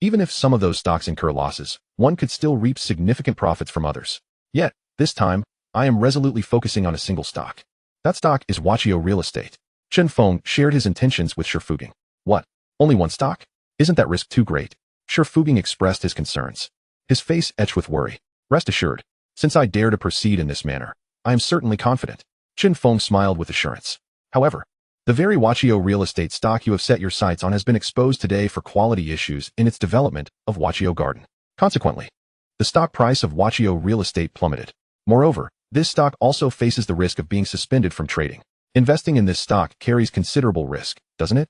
Speaker 1: Even if some of those stocks incur losses, one could still reap significant profits from others. Yet, this time, I am resolutely focusing on a single stock. That stock is Wachio Real Estate. Qinfeng shared his intentions with Shifuging. What? Only one stock? Isn't that risk too great? Shifuging expressed his concerns. His face etched with worry. Rest assured, since I dare to proceed in this manner, I am certainly confident. Qinfeng smiled with assurance. However, the very Wachio Real Estate stock you have set your sights on has been exposed today for quality issues in its development of Wachio Garden. Consequently, the stock price of Wachio Real Estate plummeted. Moreover, this stock also faces the risk of being suspended from trading. Investing in this stock carries considerable risk, doesn't it?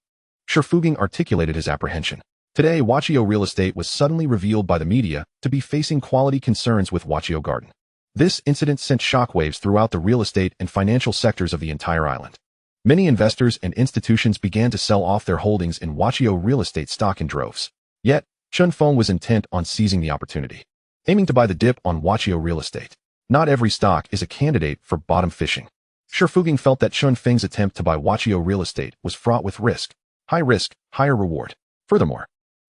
Speaker 1: Shifuging articulated his apprehension. Today, Wachio Real Estate was suddenly revealed by the media to be facing quality concerns with Wachio Garden. This incident sent shockwaves throughout the real estate and financial sectors of the entire island. Many investors and institutions began to sell off their holdings in Wachio Real Estate stock in droves. Yet, Qinfeng was intent on seizing the opportunity, aiming to buy the dip on Wachio Real Estate. Not every stock is a candidate for bottom fishing. Shifuging felt that Qinfeng's attempt to buy Wachio Real Estate was fraught with risk. High risk, higher reward. Furthermore,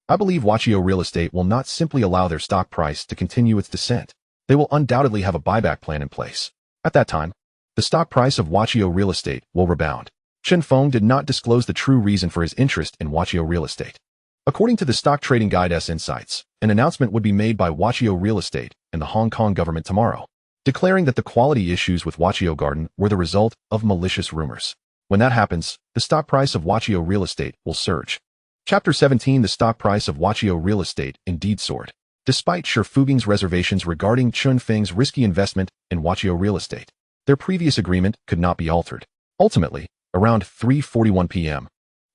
Speaker 1: I believe Watchio Real Estate will not simply allow their stock price to continue its descent. They will undoubtedly have a buyback plan in place. At that time, the stock price of Watchio Real Estate will rebound. Chen Feng did not disclose the true reason for his interest in Watchio Real Estate. According to the Stock Trading Guide's insights, an announcement would be made by Watchio Real Estate and the Hong Kong government tomorrow, declaring that the quality issues with Watchio Garden were the result of malicious rumors. When that happens, the stock price of Watchio Real Estate will surge. Chapter 17. The stock price of Watchio Real Estate indeed soared. Despite Shifuging's reservations regarding Chen Feng's risky investment in Watchio Real Estate, their previous agreement could not be altered. Ultimately, around 3:41 p.m.,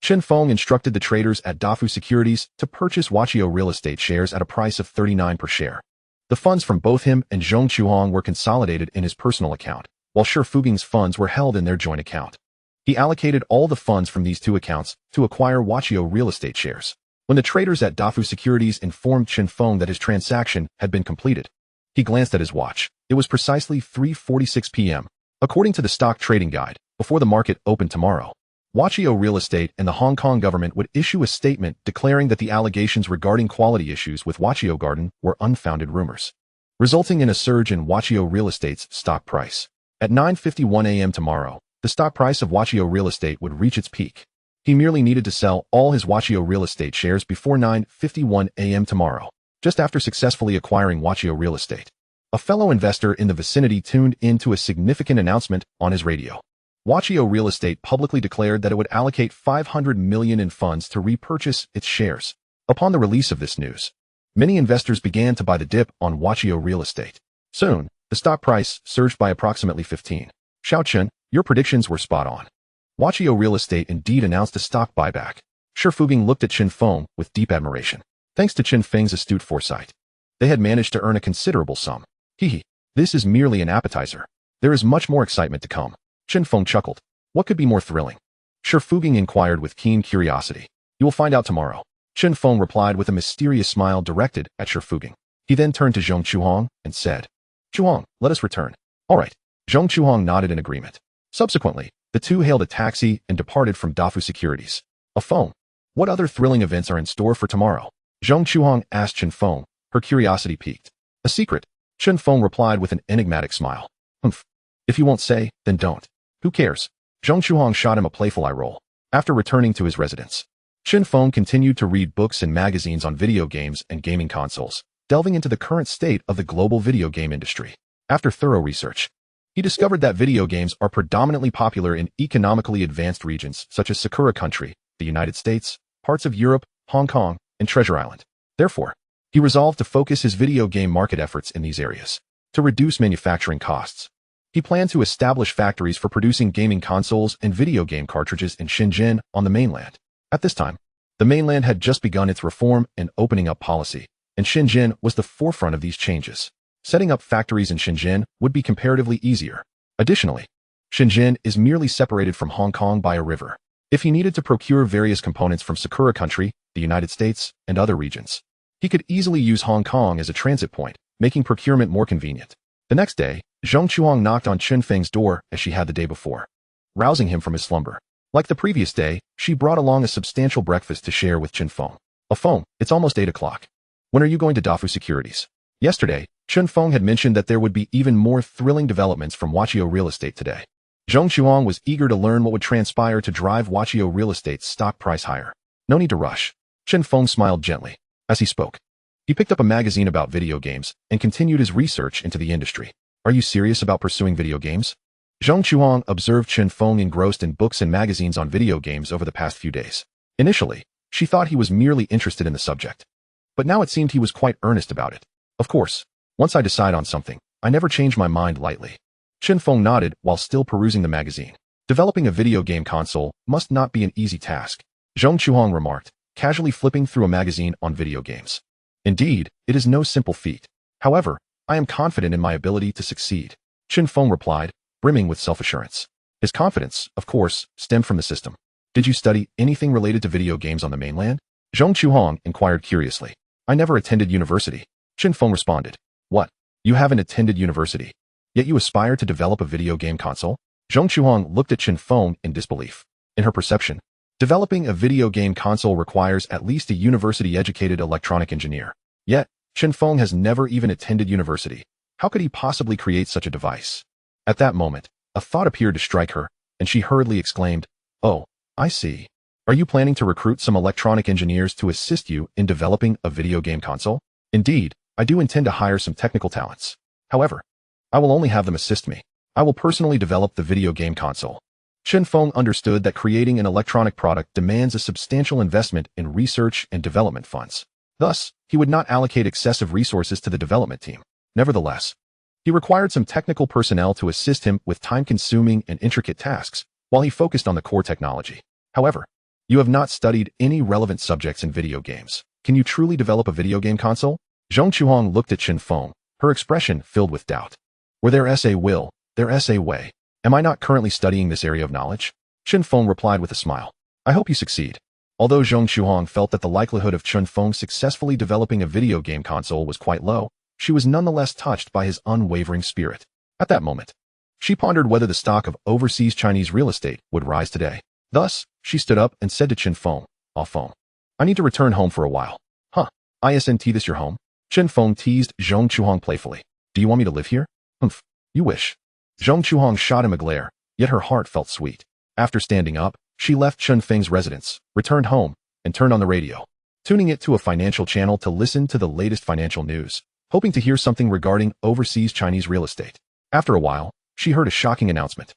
Speaker 1: Chen Feng instructed the traders at Dafu Securities to purchase Watchio Real Estate shares at a price of 39 per share. The funds from both him and Zhong Chuang were consolidated in his personal account, while Shifuging's funds were held in their joint account. He allocated all the funds from these two accounts to acquire Watchio Real Estate shares. When the traders at Dafu Securities informed Chen Feng that his transaction had been completed, he glanced at his watch. It was precisely 3:46 p.m. According to the Stock Trading Guide, before the market opened tomorrow, Watchio Real Estate and the Hong Kong government would issue a statement declaring that the allegations regarding quality issues with Watchio Garden were unfounded rumors, resulting in a surge in Watchio Real Estate's stock price. At 9:51 a.m. tomorrow, the stock price of Watchio Real Estate would reach its peak. He merely needed to sell all his Watchio Real Estate shares before 9:51 a.m. tomorrow, just after successfully acquiring Watchio Real Estate. A fellow investor in the vicinity tuned into a significant announcement on his radio. Watchio Real Estate publicly declared that it would allocate $500 million in funds to repurchase its shares. Upon the release of this news, many investors began to buy the dip on Watchio Real Estate. Soon, the stock price surged by approximately 15. Xiao Chen, your predictions were spot on. Watchio Real Estate indeed announced a stock buyback. Shifuging looked at Chen Feng with deep admiration. Thanks to Chen Feng's astute foresight, they had managed to earn a considerable sum. This is merely an appetizer. There is much more excitement to come. Chen Feng chuckled. What could be more thrilling? Shifuging inquired with keen curiosity. You will find out tomorrow. Chen Feng replied with a mysterious smile directed at Shifuging. He then turned to Zhong Chuang and said, Chuang, let us return. All right. Zhong Chuang nodded in agreement. Subsequently, the two hailed a taxi and departed from Dafu Securities. A phone. What other thrilling events are in store for tomorrow? Zhong Chuang asked Chen Feng, her curiosity piqued. A secret. Chen Feng replied with an enigmatic smile. Humph. If you won't say, then don't. Who cares? Zhong Chuang shot him a playful eye roll. After returning to his residence, Chen Feng continued to read books and magazines on video games and gaming consoles, delving into the current state of the global video game industry. After thorough research, he discovered that video games are predominantly popular in economically advanced regions such as Sakura Country, the United States, parts of Europe, Hong Kong, and Treasure Island. Therefore, he resolved to focus his video game market efforts in these areas. To reduce manufacturing costs, he planned to establish factories for producing gaming consoles and video game cartridges in Shenzhen on the mainland. At this time, the mainland had just begun its reform and opening up policy, and Shenzhen was the forefront of these changes. Setting up factories in Shenzhen would be comparatively easier. Additionally, Shenzhen is merely separated from Hong Kong by a river. If he needed to procure various components from Sakura Country, the United States, and other regions, he could easily use Hong Kong as a transit point, making procurement more convenient. The next day, Zhong Chuang knocked on Chen Feng's door as she had the day before, rousing him from his slumber. Like the previous day, she brought along a substantial breakfast to share with Chen Feng. A phone. It's almost 8 o'clock. When are you going to Dafu Securities? Yesterday, Chen Feng had mentioned that there would be even more thrilling developments from Watchio Real Estate today. Zhong Chuang was eager to learn what would transpire to drive Watchio Real Estate's stock price higher. No need to rush. Chen Feng smiled gently as he spoke. He picked up a magazine about video games and continued his research into the industry. Are you serious about pursuing video games? Zhong Chuang observed Chen Feng engrossed in books and magazines on video games over the past few days. Initially, she thought he was merely interested in the subject, but now it seemed he was quite earnest about it. Of course, once I decide on something, I never change my mind lightly. Chen Feng nodded while still perusing the magazine. Developing a video game console must not be an easy task, Zhong Chuang remarked, casually flipping through a magazine on video games. Indeed, it is no simple feat. However, I am confident in my ability to succeed, Chen Feng replied, brimming with self-assurance. His confidence, of course, stemmed from the system. Did you study anything related to video games on the mainland? Zhong Chuang inquired curiously. I never attended university, Chen Feng responded. What? You haven't attended university, yet you aspire to develop a video game console? Zhong Chuang looked at Chen Feng in disbelief. In her perception, Developing a video game console requires at least a university-educated electronic engineer. Yet, Chen Feng has never even attended university. How could he possibly create such a device? At that moment, a thought appeared to strike her, and she hurriedly exclaimed, "Oh, I see. Are you planning to recruit some electronic engineers to assist you in developing a video game console?" "Indeed, I do intend to hire some technical talents. However, I will only have them assist me. I will personally develop the video game console." Chen Feng understood that creating an electronic product demands a substantial investment in research and development funds. Thus, he would not allocate excessive resources to the development team. Nevertheless, he required some technical personnel to assist him with time-consuming and intricate tasks, while he focused on the core technology. However, you have not studied any relevant subjects in video games. Can you truly develop a video game console? Zhong Chuhong looked at Chen Feng, her expression filled with doubt. Where there is a will, there is a way. Am I not currently studying this area of knowledge? Chen Feng replied with a smile. I hope you succeed. Although Zhong Chuhong felt that the likelihood of Chen Feng successfully developing a video game console was quite low, she was nonetheless touched by his unwavering spirit. At that moment, she pondered whether the stock of overseas Chinese real estate would rise today. Thus, she stood up and said to Chen Feng, "Ah Feng, I need to return home for a while." "Huh, isn't this your home?" Chen Feng teased Zhong Chuhong playfully. "Do you want me to live here?" "Humph, you wish." Zhong Chuhong shot him a glare, yet her heart felt sweet. After standing up, she left Chen Feng's residence, returned home, and turned on the radio, tuning it to a financial channel to listen to the latest financial news, hoping to hear something regarding overseas Chinese real estate. After a while, she heard a shocking announcement.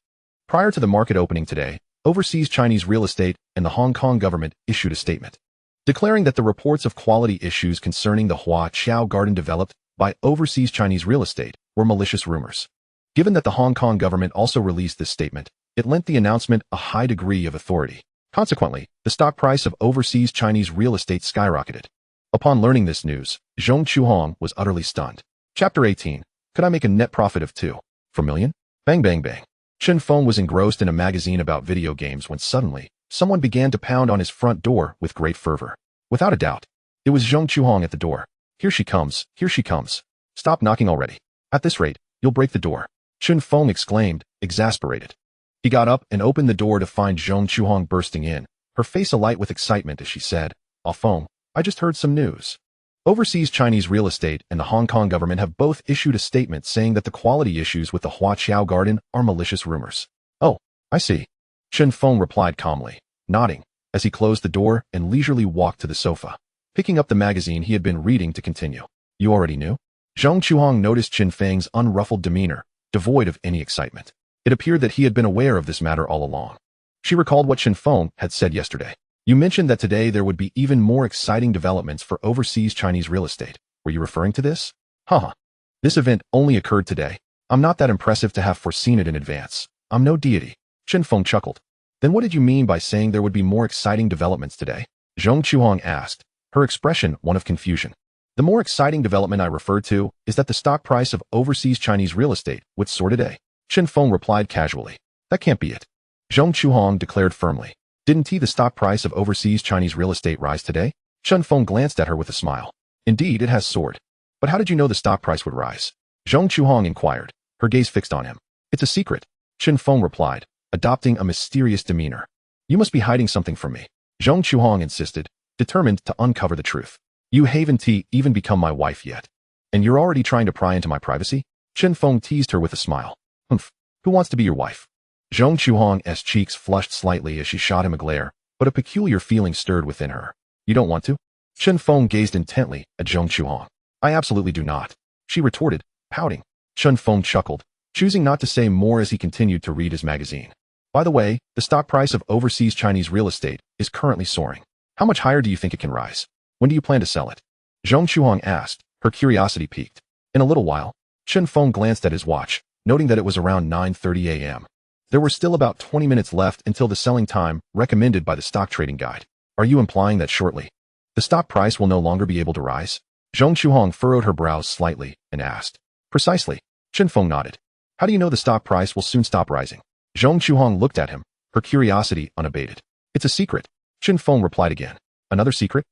Speaker 1: Prior to the market opening today, overseas Chinese real estate and the Hong Kong government issued a statement, declaring that the reports of quality issues concerning the Hua Chao Garden developed by overseas Chinese real estate were malicious rumors. Given that the Hong Kong government also released this statement, it lent the announcement a high degree of authority. Consequently, the stock price of overseas Chinese real estate skyrocketed. Upon learning this news, Zhong Chuhong was utterly stunned. Chapter 18. Could I make a net profit of 2 million? Bang bang bang. Chen Feng was engrossed in a magazine about video games when suddenly, someone began to pound on his front door with great fervor. Without a doubt, it was Zhong Chuhong at the door. Here she comes, here she comes. Stop knocking already. At this rate, you'll break the door. Chen Feng exclaimed, exasperated. He got up and opened the door to find Zhong Chuhong bursting in, her face alight with excitement as she said, "Ah Feng, I just heard some news. Overseas Chinese real estate and the Hong Kong government have both issued a statement saying that the quality issues with the Hua Chao Garden are malicious rumors." "Oh, I see." Chen Feng replied calmly, nodding, as he closed the door and leisurely walked to the sofa, picking up the magazine he had been reading to continue. "You already knew?" Zhong Chuhong noticed Chen Feng's unruffled demeanor, devoid of any excitement. It appeared that he had been aware of this matter all along. She recalled what Chen Feng had said yesterday. "You mentioned that today there would be even more exciting developments for overseas Chinese real estate. Were you referring to this?" "Haha. This event only occurred today. I'm not that impressive to have foreseen it in advance. I'm no deity." Chen Feng chuckled. "Then what did you mean by saying there would be more exciting developments today?" Zhong Chuhong asked, her expression one of confusion. "The more exciting development I referred to is that the stock price of overseas Chinese real estate would soar today." Chen Feng replied casually. "That can't be it." Zhong Chuhong declared firmly. "Didn't the stock price of overseas Chinese real estate rise today?" Chen Feng glanced at her with a smile. "Indeed, it has soared. But how did you know the stock price would rise?" Zhong Chuhong inquired, her gaze fixed on him. "It's a secret," Chen Feng replied, adopting a mysterious demeanor. "You must be hiding something from me," Zhong Chuhong insisted, determined to uncover the truth. "You haven't even become my wife yet. And you're already trying to pry into my privacy?" Chen Feng teased her with a smile. "Humph, who wants to be your wife?" Zhong Chuhong's cheeks flushed slightly as she shot him a glare, but a peculiar feeling stirred within her. "You don't want to?" Chen Feng gazed intently at Zhong Chuhong. "I absolutely do not," she retorted, pouting. Chen Feng chuckled, choosing not to say more as he continued to read his magazine. "By the way, the stock price of overseas Chinese real estate is currently soaring. How much higher do you think it can rise? When do you plan to sell it?" Zhong Chuhong asked, her curiosity piqued. "In a little while." Chen Feng glanced at his watch, noting that it was around 9:30 a.m. There were still about 20 minutes left until the selling time recommended by the stock trading guide. "Are you implying that shortly the stock price will no longer be able to rise?" Zhong Chuhong furrowed her brows slightly and asked. "Precisely." Chen Feng nodded. "How do you know the stock price will soon stop rising?" Zhong Chuhong looked at him, her curiosity unabated. "It's a secret," Chen Feng replied again. "Another secret?"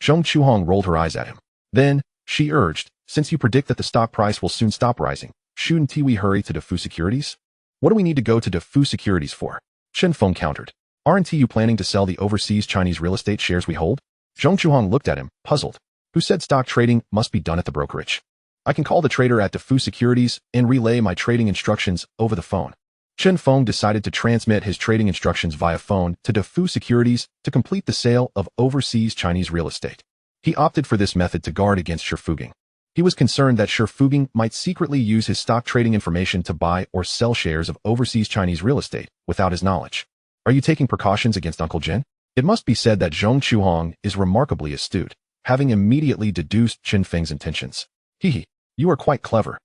Speaker 1: Zhong Chuhong rolled her eyes at him. Then, she urged, "Since you predict that the stock price will soon stop rising, shouldn't we hurry to Defu Securities?" "What do we need to go to Defu Securities for?" Chen Feng countered. Aren't you planning to sell the overseas Chinese real estate shares we hold? Zhong Chuhong looked at him, puzzled. Who said stock trading must be done at the brokerage? I can call the trader at DeFu Securities and relay my trading instructions over the phone. Chen Feng decided to transmit his trading instructions via phone to DeFu Securities to complete the sale of overseas Chinese real estate. He opted for this method to guard against Shifuging. He was concerned that Shifuging might secretly use his stock trading information to buy or sell shares of overseas Chinese real estate without his knowledge. Are you taking precautions against Uncle Jin? It must be said that Zhong Chuhong is remarkably astute, having immediately deduced Qin Feng's intentions. Hee, you are quite clever.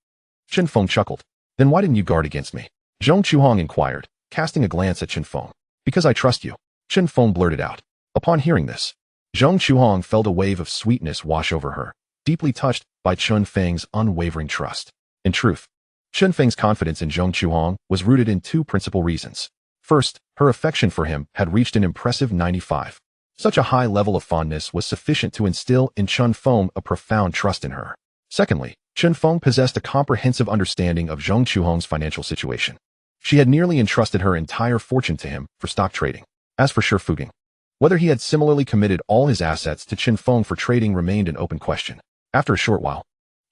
Speaker 1: Qin Feng chuckled. Then why didn't you guard against me? Zhong Chuhong inquired, casting a glance at Qin Feng. Because I trust you, Qin Feng blurted out. Upon hearing this, Zhong Chuhong felt a wave of sweetness wash over her, deeply touched by Qin Feng's unwavering trust. In truth, Qin Feng's confidence in Zhong Chuhong was rooted in two principal reasons. First, her affection for him had reached an impressive 95. Such a high level of fondness was sufficient to instill in Qin Feng a profound trust in her. Secondly, Qin Feng possessed a comprehensive understanding of Zhong Chuhong's financial situation. She had nearly entrusted her entire fortune to him for stock trading. As for Shifuging, whether he had similarly committed all his assets to Qin Feng for trading remained an open question. After a short while,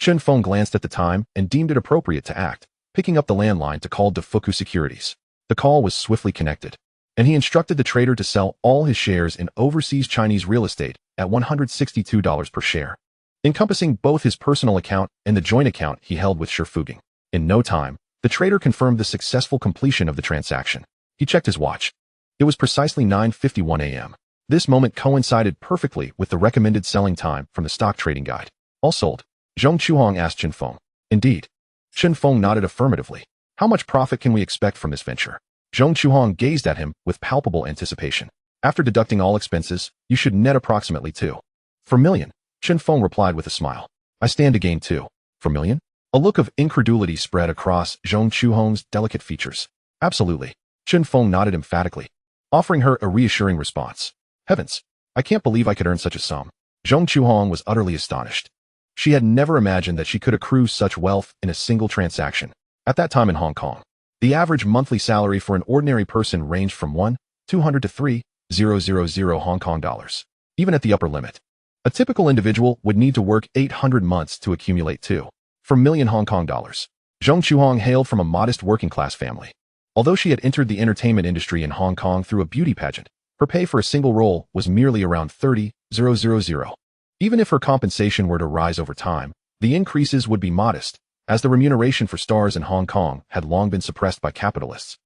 Speaker 1: Qin Feng glanced at the time and deemed it appropriate to act, picking up the landline to call DeFu Securities. The call was swiftly connected, and he instructed the trader to sell all his shares in overseas Chinese real estate at $162 per share, encompassing both his personal account and the joint account he held with Shifuging. In no time, the trader confirmed the successful completion of the transaction. He checked his watch. It was precisely 9:51 a.m. This moment coincided perfectly with the recommended selling time from the stock trading guide. All sold. Zhong Chuhong asked Qin Feng. Indeed. Qin Feng nodded affirmatively. How much profit can we expect from this venture? Zhong Chuhong gazed at him with palpable anticipation. After deducting all expenses, you should net approximately 2.4 million. Qin Feng replied with a smile. I stand to gain 2.4 million? A look of incredulity spread across Zhong Chuhong's delicate features. Absolutely. Qin Feng nodded emphatically, offering her a reassuring response. Heavens, I can't believe I could earn such a sum. Zhong Chuhong was utterly astonished. She had never imagined that she could accrue such wealth in a single transaction. At that time in Hong Kong, the average monthly salary for an ordinary person ranged from 1,200 to 3,000 Hong Kong dollars. Even at the upper limit, a typical individual would need to work 800 months to accumulate 2.4 million Hong Kong dollars. Zhong Chuhong hailed from a modest working-class family. Although she had entered the entertainment industry in Hong Kong through a beauty pageant, her pay for a single role was merely around 30,000. Even if her compensation were to rise over time, the increases would be modest, as the remuneration for stars in Hong Kong had long been suppressed by capitalists,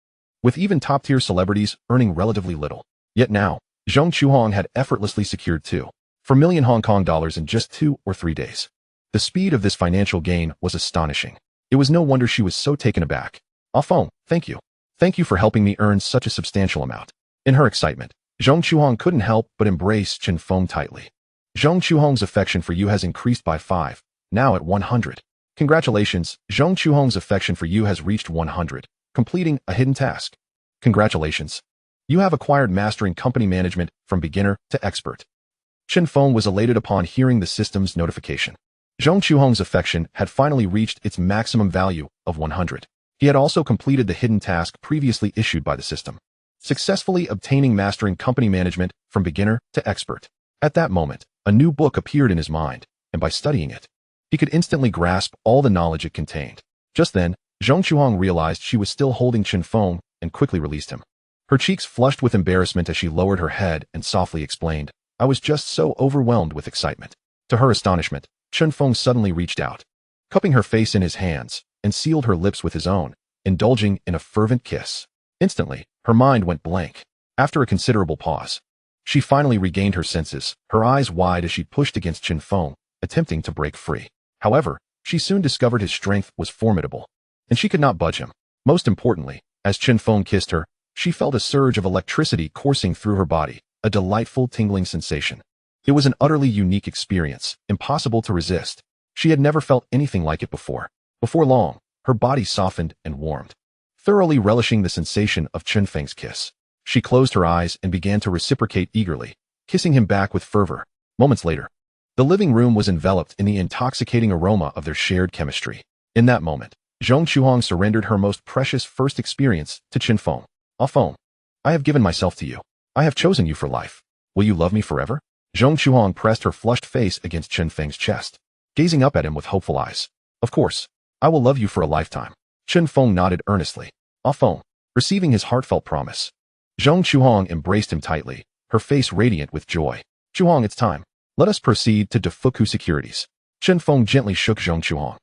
Speaker 1: with even top-tier celebrities earning relatively little. Yet now, Zhong Chuhong had effortlessly secured 2.4 million Hong Kong dollars in just 2 or 3 days. The speed of this financial gain was astonishing. It was no wonder she was so taken aback. Ah Feng, thank you. Thank you for helping me earn such a substantial amount. In her excitement, Zhong Chuhong couldn't help but embrace Qin Feng tightly. Zhong Chuhong's affection for you has increased by 5, now at 100. Congratulations, Zhong Chuhong's affection for you has reached 100, completing a hidden task. Congratulations. You have acquired mastering company management from beginner to expert. Qin Feng was elated upon hearing the system's notification. Zhong Chuhong's affection had finally reached its maximum value of 100. He had also completed the hidden task previously issued by the system, successfully obtaining mastering company management from beginner to expert. At that moment, a new book appeared in his mind, and by studying it, he could instantly grasp all the knowledge it contained. Just then, Zhong Chuhong realized she was still holding Qin Feng and quickly released him. Her cheeks flushed with embarrassment as she lowered her head and softly explained, I was just so overwhelmed with excitement. To her astonishment, Qin Feng suddenly reached out, cupping her face in his hands, and sealed her lips with his own, indulging in a fervent kiss. Instantly, her mind went blank. After a considerable pause, she finally regained her senses, her eyes wide as she pushed against Qin Feng, attempting to break free. However, she soon discovered his strength was formidable, and she could not budge him. Most importantly, as Qin Feng kissed her, she felt a surge of electricity coursing through her body, a delightful tingling sensation. It was an utterly unique experience, impossible to resist. She had never felt anything like it before. Before long, her body softened and warmed, thoroughly relishing the sensation of Qin Feng's kiss. She closed her eyes and began to reciprocate eagerly, kissing him back with fervor. Moments later, the living room was enveloped in the intoxicating aroma of their shared chemistry. In that moment, Zhong Chuhong surrendered her most precious first experience to Qin Feng. Ah Feng, I have given myself to you. I have chosen you for life. Will you love me forever? Zhong Chuang pressed her flushed face against Chen Feng's chest, gazing up at him with hopeful eyes. Of course, I will love you for a lifetime. Chen Feng nodded earnestly. Feng, receiving his heartfelt promise. Zhong Chuang embraced him tightly, her face radiant with joy. Chuang, it's time. Let us proceed to Defuku Securities. Chen Feng gently shook Zhong Chuang.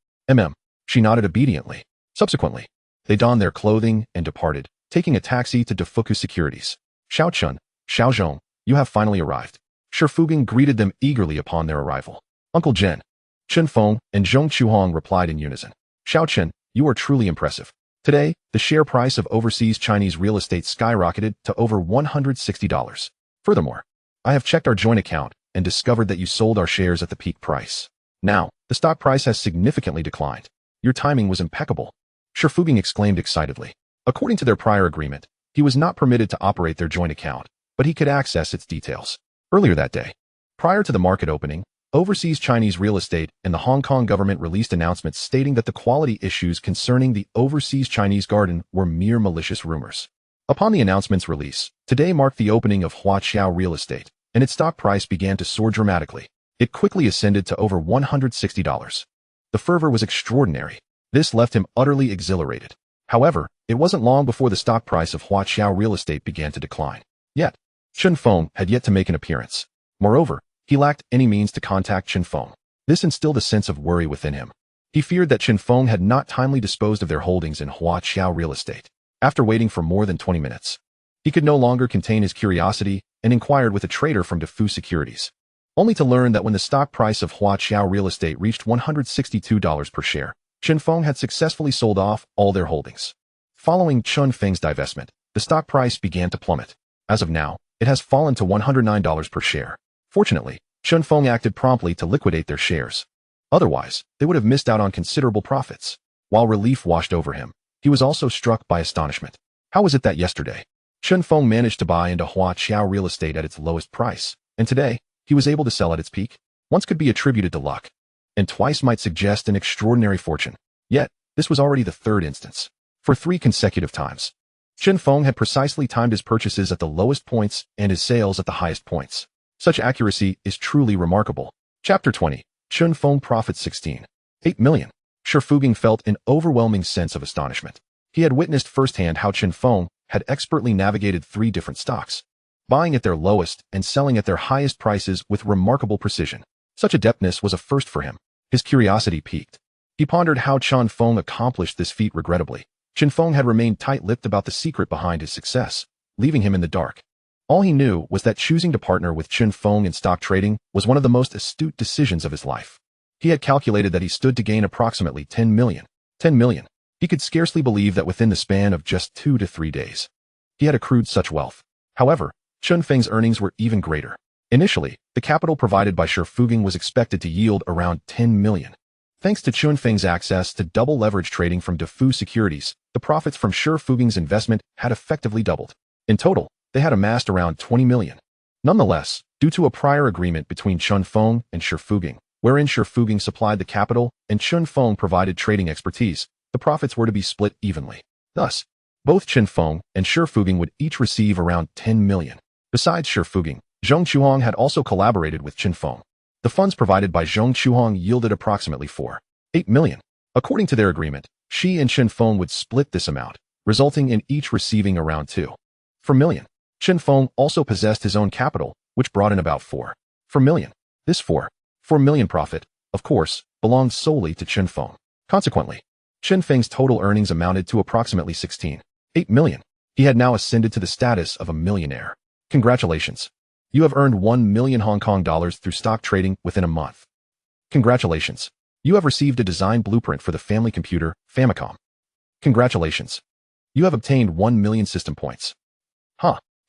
Speaker 1: She nodded obediently. Subsequently, they donned their clothing and departed, taking a taxi to Defuku Securities. Xiao Chun, Xiao Zhong, you have finally arrived. Shi Fuging greeted them eagerly upon their arrival. Uncle Chen. Chen Feng and Zhong Chuang replied in unison. Xiao Chen, you are truly impressive. Today, the share price of overseas Chinese real estate skyrocketed to over $160. Furthermore, I have checked our joint account and discovered that you sold our shares at the peak price. Now, the stock price has significantly declined. Your timing was impeccable. Shi Fuging exclaimed excitedly. According to their prior agreement, he was not permitted to operate their joint account, but he could access its details. Earlier that day, prior to the market opening, overseas Chinese real estate and the Hong Kong government released announcements stating that the quality issues concerning the overseas Chinese garden were mere malicious rumors. Upon the announcement's release, today marked the opening of Huaqiao Real Estate, and its stock price began to soar dramatically. It quickly ascended to over $160. The fervor was extraordinary. This left him utterly exhilarated. However, it wasn't long before the stock price of Huaqiao Real Estate began to decline. Yet, Chen Feng had yet to make an appearance. Moreover, he lacked any means to contact Chen Feng. This instilled a sense of worry within him. He feared that Chen Feng had not timely disposed of their holdings in Huaqiao Real Estate. After waiting for more than 20 minutes, he could no longer contain his curiosity and inquired with a trader from Defu Securities, only to learn that when the stock price of Huaqiao Real Estate reached $162 per share, Chen Feng had successfully sold off all their holdings. Following Chen Feng's divestment, the stock price began to plummet. As of now, it has fallen to $109 per share. Fortunately, Chen Feng acted promptly to liquidate their shares. Otherwise, they would have missed out on considerable profits. While relief washed over him, he was also struck by astonishment. How was it that yesterday, Chen Feng managed to buy into Huaqiao Real Estate at its lowest price, and today, he was able to sell at its peak? Once could be attributed to luck, and twice might suggest an extraordinary fortune. Yet, this was already the third instance. For 3 consecutive times, Chen Feng had precisely timed his purchases at the lowest points and his sales at the highest points. Such accuracy is truly remarkable. Chapter 20. Chen Feng profits 16. 8 million. Shi Fuging felt an overwhelming sense of astonishment. He had witnessed firsthand how Chen Feng had expertly navigated 3 different stocks, buying at their lowest and selling at their highest prices with remarkable precision. Such adeptness was a first for him. His curiosity piqued. He pondered how Chen Feng accomplished this feat regrettably. Chen Feng had remained tight-lipped about the secret behind his success, leaving him in the dark. All he knew was that choosing to partner with Chen Feng in stock trading was one of the most astute decisions of his life. He had calculated that he stood to gain approximately 10 million. 10 million. He could scarcely believe that within the span of just 2 to 3 days, he had accrued such wealth. However, Chen Feng's earnings were even greater. Initially, the capital provided by Shi Fuging was expected to yield around 10 million. Thanks to Chen Feng's access to double leverage trading from Defu Securities, the profits from Shi Fuging's investment had effectively doubled. In total, they had amassed around 20 million. Nonetheless, due to a prior agreement between Chen Feng and Shi Fuging, wherein Shi Fuging supplied the capital and Chen Feng provided trading expertise, the profits were to be split evenly. Thus, both Chen Feng and Shi Fuging would each receive around 10 million. Besides Shi Fuging, Zhong Chuang had also collaborated with Chen Feng. The funds provided by Zhong Chuang yielded approximately 8 million. According to their agreement, Shi and Chen Feng would split this amount, resulting in each receiving around 4 million. Chen Feng also possessed his own capital, which brought in about 4 million. This 4 million profit, of course, belonged solely to Chen Feng. Consequently, Chen Feng's total earnings amounted to approximately 8 million. He had now ascended to the status of a millionaire. Congratulations. You have earned 1 million Hong Kong dollars through stock trading within a month. Congratulations. You have received a design blueprint for the family computer, Famicom. Congratulations. You have obtained 1 million system points.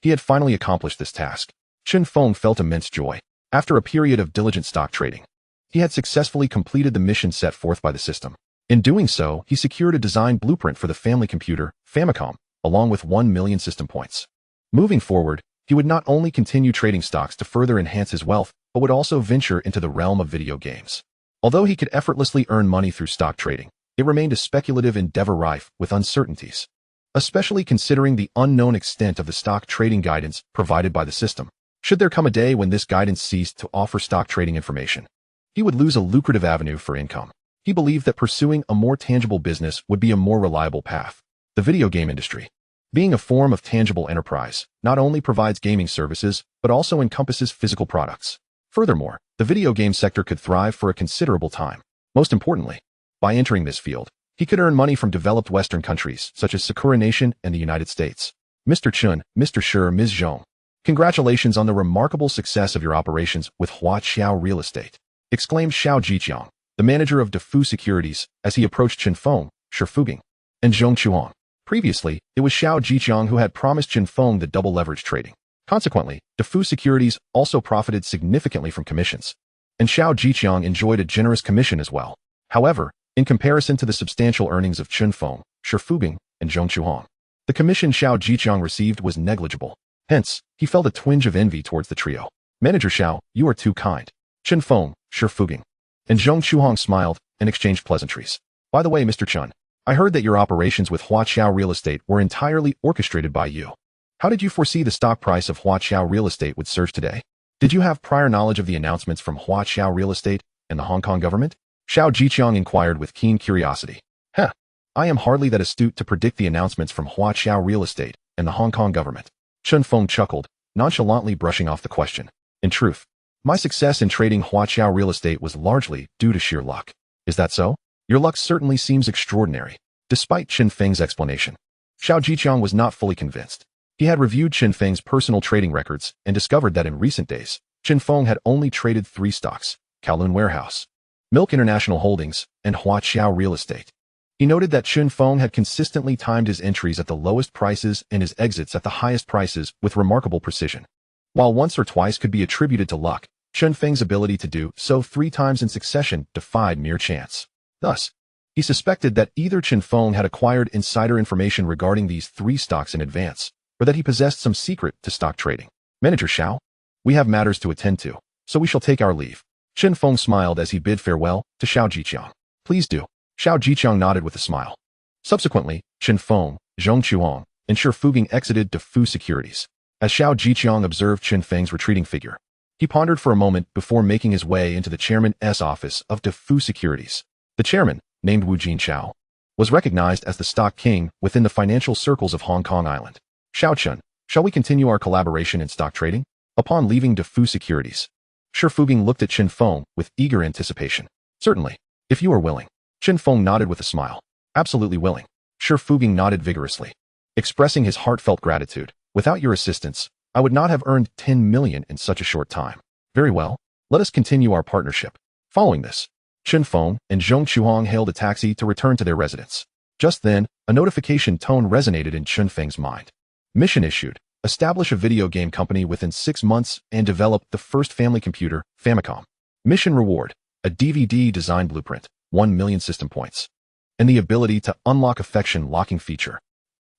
Speaker 1: He had finally accomplished this task. Chen Feng felt immense joy. After a period of diligent stock trading, he had successfully completed the mission set forth by the system. In doing so, he secured a design blueprint for the family computer, Famicom, along with 1 million system points. Moving forward, he would not only continue trading stocks to further enhance his wealth, but would also venture into the realm of video games. Although he could effortlessly earn money through stock trading, it remained a speculative endeavor rife with uncertainties. especially considering the unknown extent of the stock trading guidance provided by the system. Should there come a day when this guidance ceased to offer stock trading information, he would lose a lucrative avenue for income. He believed that pursuing a more tangible business would be a more reliable path. The video game industry, being a form of tangible enterprise, not only provides gaming services, but also encompasses physical products. Furthermore, the video game sector could thrive for a considerable time. Most importantly, by entering this field, he could earn money from developed Western countries, such as Sakura Nation and the United States. Mr. Chun, Mr. Shi, Ms. Zhong, congratulations on the remarkable success of your operations with Hua Qiao Real Estate, exclaimed Xiao Jiqiang, the manager of Defu Securities, as he approached Chen Feng, Shi Fuging, and Zhong Chuang. Previously, it was Xiao Jiqiang who had promised Chen Feng the double leverage trading. Consequently, Defu Securities also profited significantly from commissions, and Xiao Jiqiang enjoyed a generous commission as well. However, in comparison to the substantial earnings of Chen Feng, Shi Fuging, and Zhong Chuang, the commission Xiao Jiqiang received was negligible. Hence, he felt a twinge of envy towards the trio. Manager Xiao, you are too kind. Chen Feng, Shi Fuging, and Zhong Chuang smiled and exchanged pleasantries. By the way, Mr. Chun, I heard that your operations with Hua Qiao Real Estate were entirely orchestrated by you. How did you foresee the stock price of Hua Qiao Real Estate would surge today? Did you have prior knowledge of the announcements from Hua Qiao Real Estate and the Hong Kong government? Xiao Jiqiang inquired with keen curiosity. I am hardly that astute to predict the announcements from Hua Qiao Real Estate and the Hong Kong government. Chen Feng chuckled, nonchalantly brushing off the question. In truth, my success in trading Hua Qiao Real Estate was largely due to sheer luck. Is that so? Your luck certainly seems extraordinary. Despite Chen Feng's explanation, Xiao Jiqiang was not fully convinced. He had reviewed Chen Feng's personal trading records and discovered that in recent days, Chen Feng had only traded 3 stocks: Kowloon Warehouse, Milk International Holdings, and Hua Qiao Real Estate. He noted that Chen Feng had consistently timed his entries at the lowest prices and his exits at the highest prices with remarkable precision. While once or twice could be attributed to luck, Chen Feng's ability to do so 3 times in succession defied mere chance. Thus, he suspected that either Chen Feng had acquired insider information regarding these 3 stocks in advance, or that he possessed some secret to stock trading. Manager Xiao, we have matters to attend to, so we shall take our leave. Chen Feng smiled as he bid farewell to Xiao Jiqiang. Please do. Xiao Jiqiang nodded with a smile. Subsequently, Chen Feng, Zhong Chuang, and Shi Fuging exited Defu Securities. As Xiao Jiqiang observed Chen Feng's retreating figure, he pondered for a moment before making his way into the chairman's office of Defu Securities. The chairman, named Wu Jinchao, was recognized as the stock king within the financial circles of Hong Kong Island. Xiao Chun, shall we continue our collaboration in stock trading? Upon leaving Defu Securities, Shi Fuging looked at Chen Feng with eager anticipation. Certainly, if you are willing. Chen Feng nodded with a smile. Absolutely willing. Shi Fuging nodded vigorously, expressing his heartfelt gratitude. Without your assistance, I would not have earned 10 million in such a short time. Very well, let us continue our partnership. Following this, Chen Feng and Zhong Chuang hailed a taxi to return to their residence. Just then, a notification tone resonated in Chen Feng's mind. Mission issued. Establish a video game company within 6 months and develop the first family computer, Famicom. Mission reward. A DVD design blueprint, 1 million system points, and the ability to unlock affection locking feature.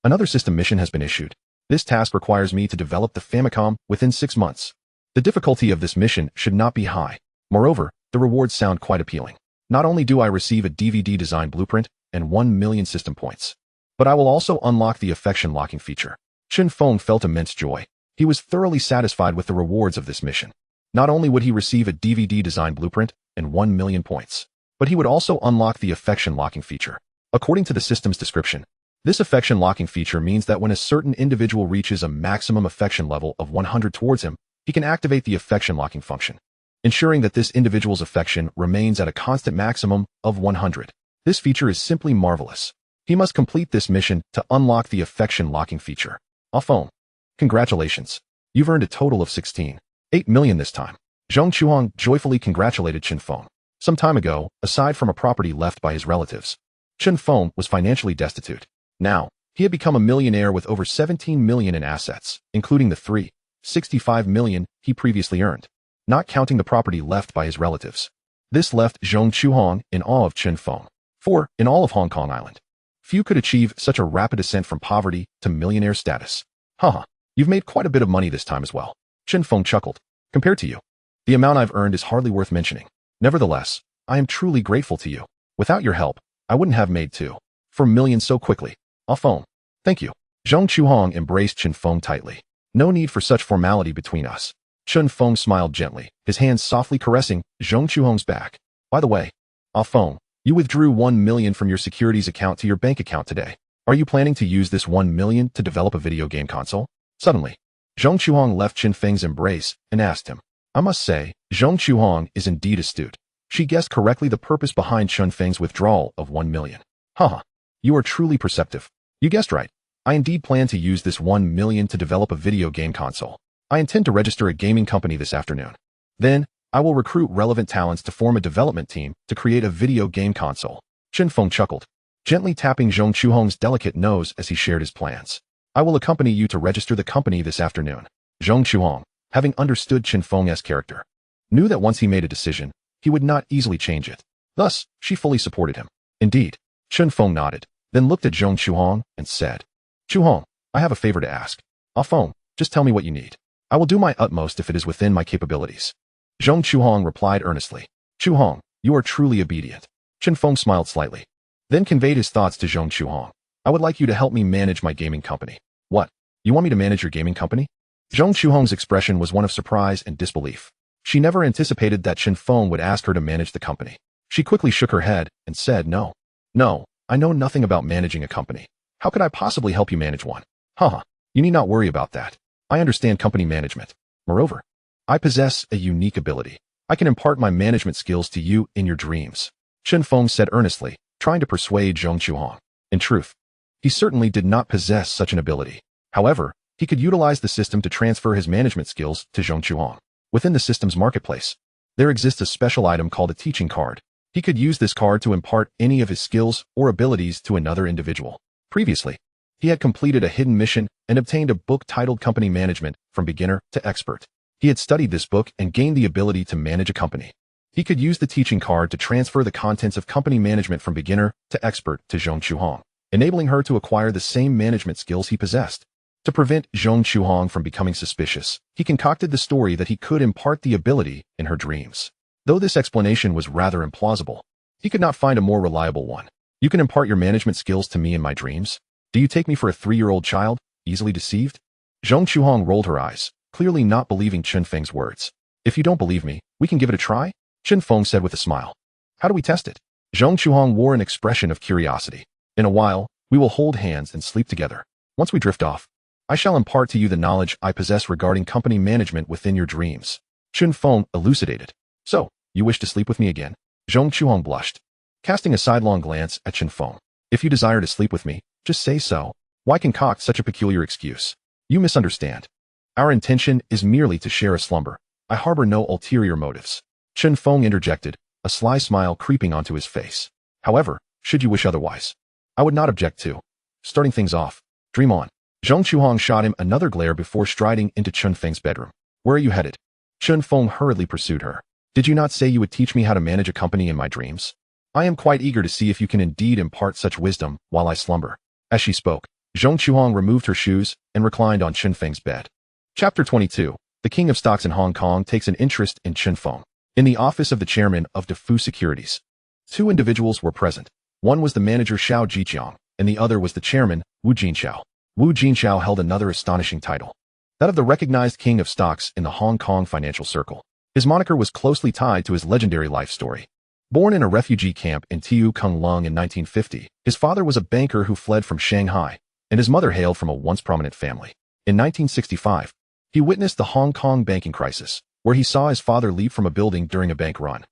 Speaker 1: Another system mission has been issued. This task requires me to develop the Famicom within 6 months. The difficulty of this mission should not be high. Moreover, the rewards sound quite appealing. Not only do I receive a DVD design blueprint and 1 million system points, but I will also unlock the affection locking feature. Chen Feng felt immense joy. He was thoroughly satisfied with the rewards of this mission. Not only would he receive a DVD design blueprint and 1 million points, but he would also unlock the affection locking feature. According to the system's description, this affection locking feature means that when a certain individual reaches a maximum affection level of 100 towards him, he can activate the affection locking function, ensuring that this individual's affection remains at a constant maximum of 100. This feature is simply marvelous. He must complete this mission to unlock the affection locking feature. Phone. Congratulations. You've earned a total of 16.8 million this time. Zhong Chuang joyfully congratulated Chen Feng. Some time ago, aside from a property left by his relatives, Chen Feng was financially destitute. Now, he had become a millionaire with over 17 million in assets, including the 3.65 million he previously earned, not counting the property left by his relatives. This left Zhong Chuang in awe of Chen Feng. For, in all of Hong Kong Island, few could achieve such a rapid ascent from poverty to millionaire status. Haha, you've made quite a bit of money this time as well. Chen Feng chuckled. Compared to you, the amount I've earned is hardly worth mentioning. Nevertheless, I am truly grateful to you. Without your help, I wouldn't have made 2.4 million so quickly. Phone. Thank you. Zhong Chuhong embraced Chen Feng tightly. No need for such formality between us. Chen Feng smiled gently, his hands softly caressing Zhong Chuhong's back. By the way, Feng, you withdrew 1 million from your securities account to your bank account today. Are you planning to use this 1 million to develop a video game console? Suddenly, Zhong Chuhong left Chen Feng's embrace and asked him. I must say, Zhong Chuhong is indeed astute. She guessed correctly the purpose behind Chen Feng's withdrawal of 1 million. Haha, you are truly perceptive. You guessed right. I indeed plan to use this 1 million to develop a video game console. I intend to register a gaming company this afternoon. Then, I will recruit relevant talents to form a development team to create a video game console. Chen Feng chuckled, gently tapping Zhong Chuhong's delicate nose as he shared his plans. I will accompany you to register the company this afternoon. Zhong Chuhong, having understood Chen Feng's character, knew that once he made a decision, he would not easily change it. Thus, she fully supported him. Indeed, Chen Feng nodded, then looked at Zhong Chuhong and said, Chuhong, I have a favor to ask. Feng, just tell me what you need. I will do my utmost if it is within my capabilities. Zhong Chuhong replied earnestly. Chuhong, you are truly obedient. Chen Feng smiled slightly, then conveyed his thoughts to Zhong Chuhong. I would like you to help me manage my gaming company. What? You want me to manage your gaming company? Zhong Chuhong's expression was one of surprise and disbelief. She never anticipated that Chen Feng would ask her to manage the company. She quickly shook her head and said, No, I know nothing about managing a company. How could I possibly help you manage one? Haha, you need not worry about that. I understand company management. Moreover, I possess a unique ability. I can impart my management skills to you in your dreams. Chen Feng said earnestly, trying to persuade Zhong Chuhong. In truth, he certainly did not possess such an ability. However, he could utilize the system to transfer his management skills to Zhong Chuhong. Within the system's marketplace, there exists a special item called a teaching card. He could use this card to impart any of his skills or abilities to another individual. Previously, he had completed a hidden mission and obtained a book titled Company Management from Beginner to Expert. He had studied this book and gained the ability to manage a company. He could use the teaching card to transfer the contents of Company Management from Beginner to Expert to Zhong Chuhong, enabling her to acquire the same management skills he possessed. To prevent Zhong Chuhong from becoming suspicious, he concocted the story that he could impart the ability in her dreams. Though this explanation was rather implausible, he could not find a more reliable one. You can impart your management skills to me in my dreams? Do you take me for a 3-year-old child, easily deceived? Zhong Chuhong rolled her eyes, clearly not believing Chen Feng's words. If you don't believe me, we can give it a try? Chen Feng said with a smile. How do we test it? Zhong Chuhong wore an expression of curiosity. In a while, we will hold hands and sleep together. Once we drift off, I shall impart to you the knowledge I possess regarding company management within your dreams. Chen Feng elucidated. So, you wish to sleep with me again? Zhong Chuhong blushed, casting a sidelong glance at Chen Feng. If you desire to sleep with me, just say so. Why concoct such a peculiar excuse? You misunderstand. Our intention is merely to share a slumber. I harbor no ulterior motives. Chen Feng interjected, a sly smile creeping onto his face. However, should you wish otherwise, I would not object to starting things off. Dream on. Zhong Chuhong shot him another glare before striding into Chen Feng's bedroom. Where are you headed? Chen Feng hurriedly pursued her. Did you not say you would teach me how to manage a company in my dreams? I am quite eager to see if you can indeed impart such wisdom while I slumber. As she spoke, Zhong Chuhong removed her shoes and reclined on Chen Feng's bed. Chapter 22. The King of Stocks in Hong Kong takes an interest in Chen Feng. In the office of the chairman of Defu Securities, 2 individuals were present. One was the manager Xiao Jiqiang, and the other was the chairman, Wu Jinxiao. Wu Jinxiao held another astonishing title, that of the recognized king of stocks in the Hong Kong financial circle. His moniker was closely tied to his legendary life story. Born in a refugee camp in Tiu Kung Lung in 1950, his father was a banker who fled from Shanghai, and his mother hailed from a once prominent family. In 1965, he witnessed the Hong Kong banking crisis, where he saw his father leap from a building during a bank run,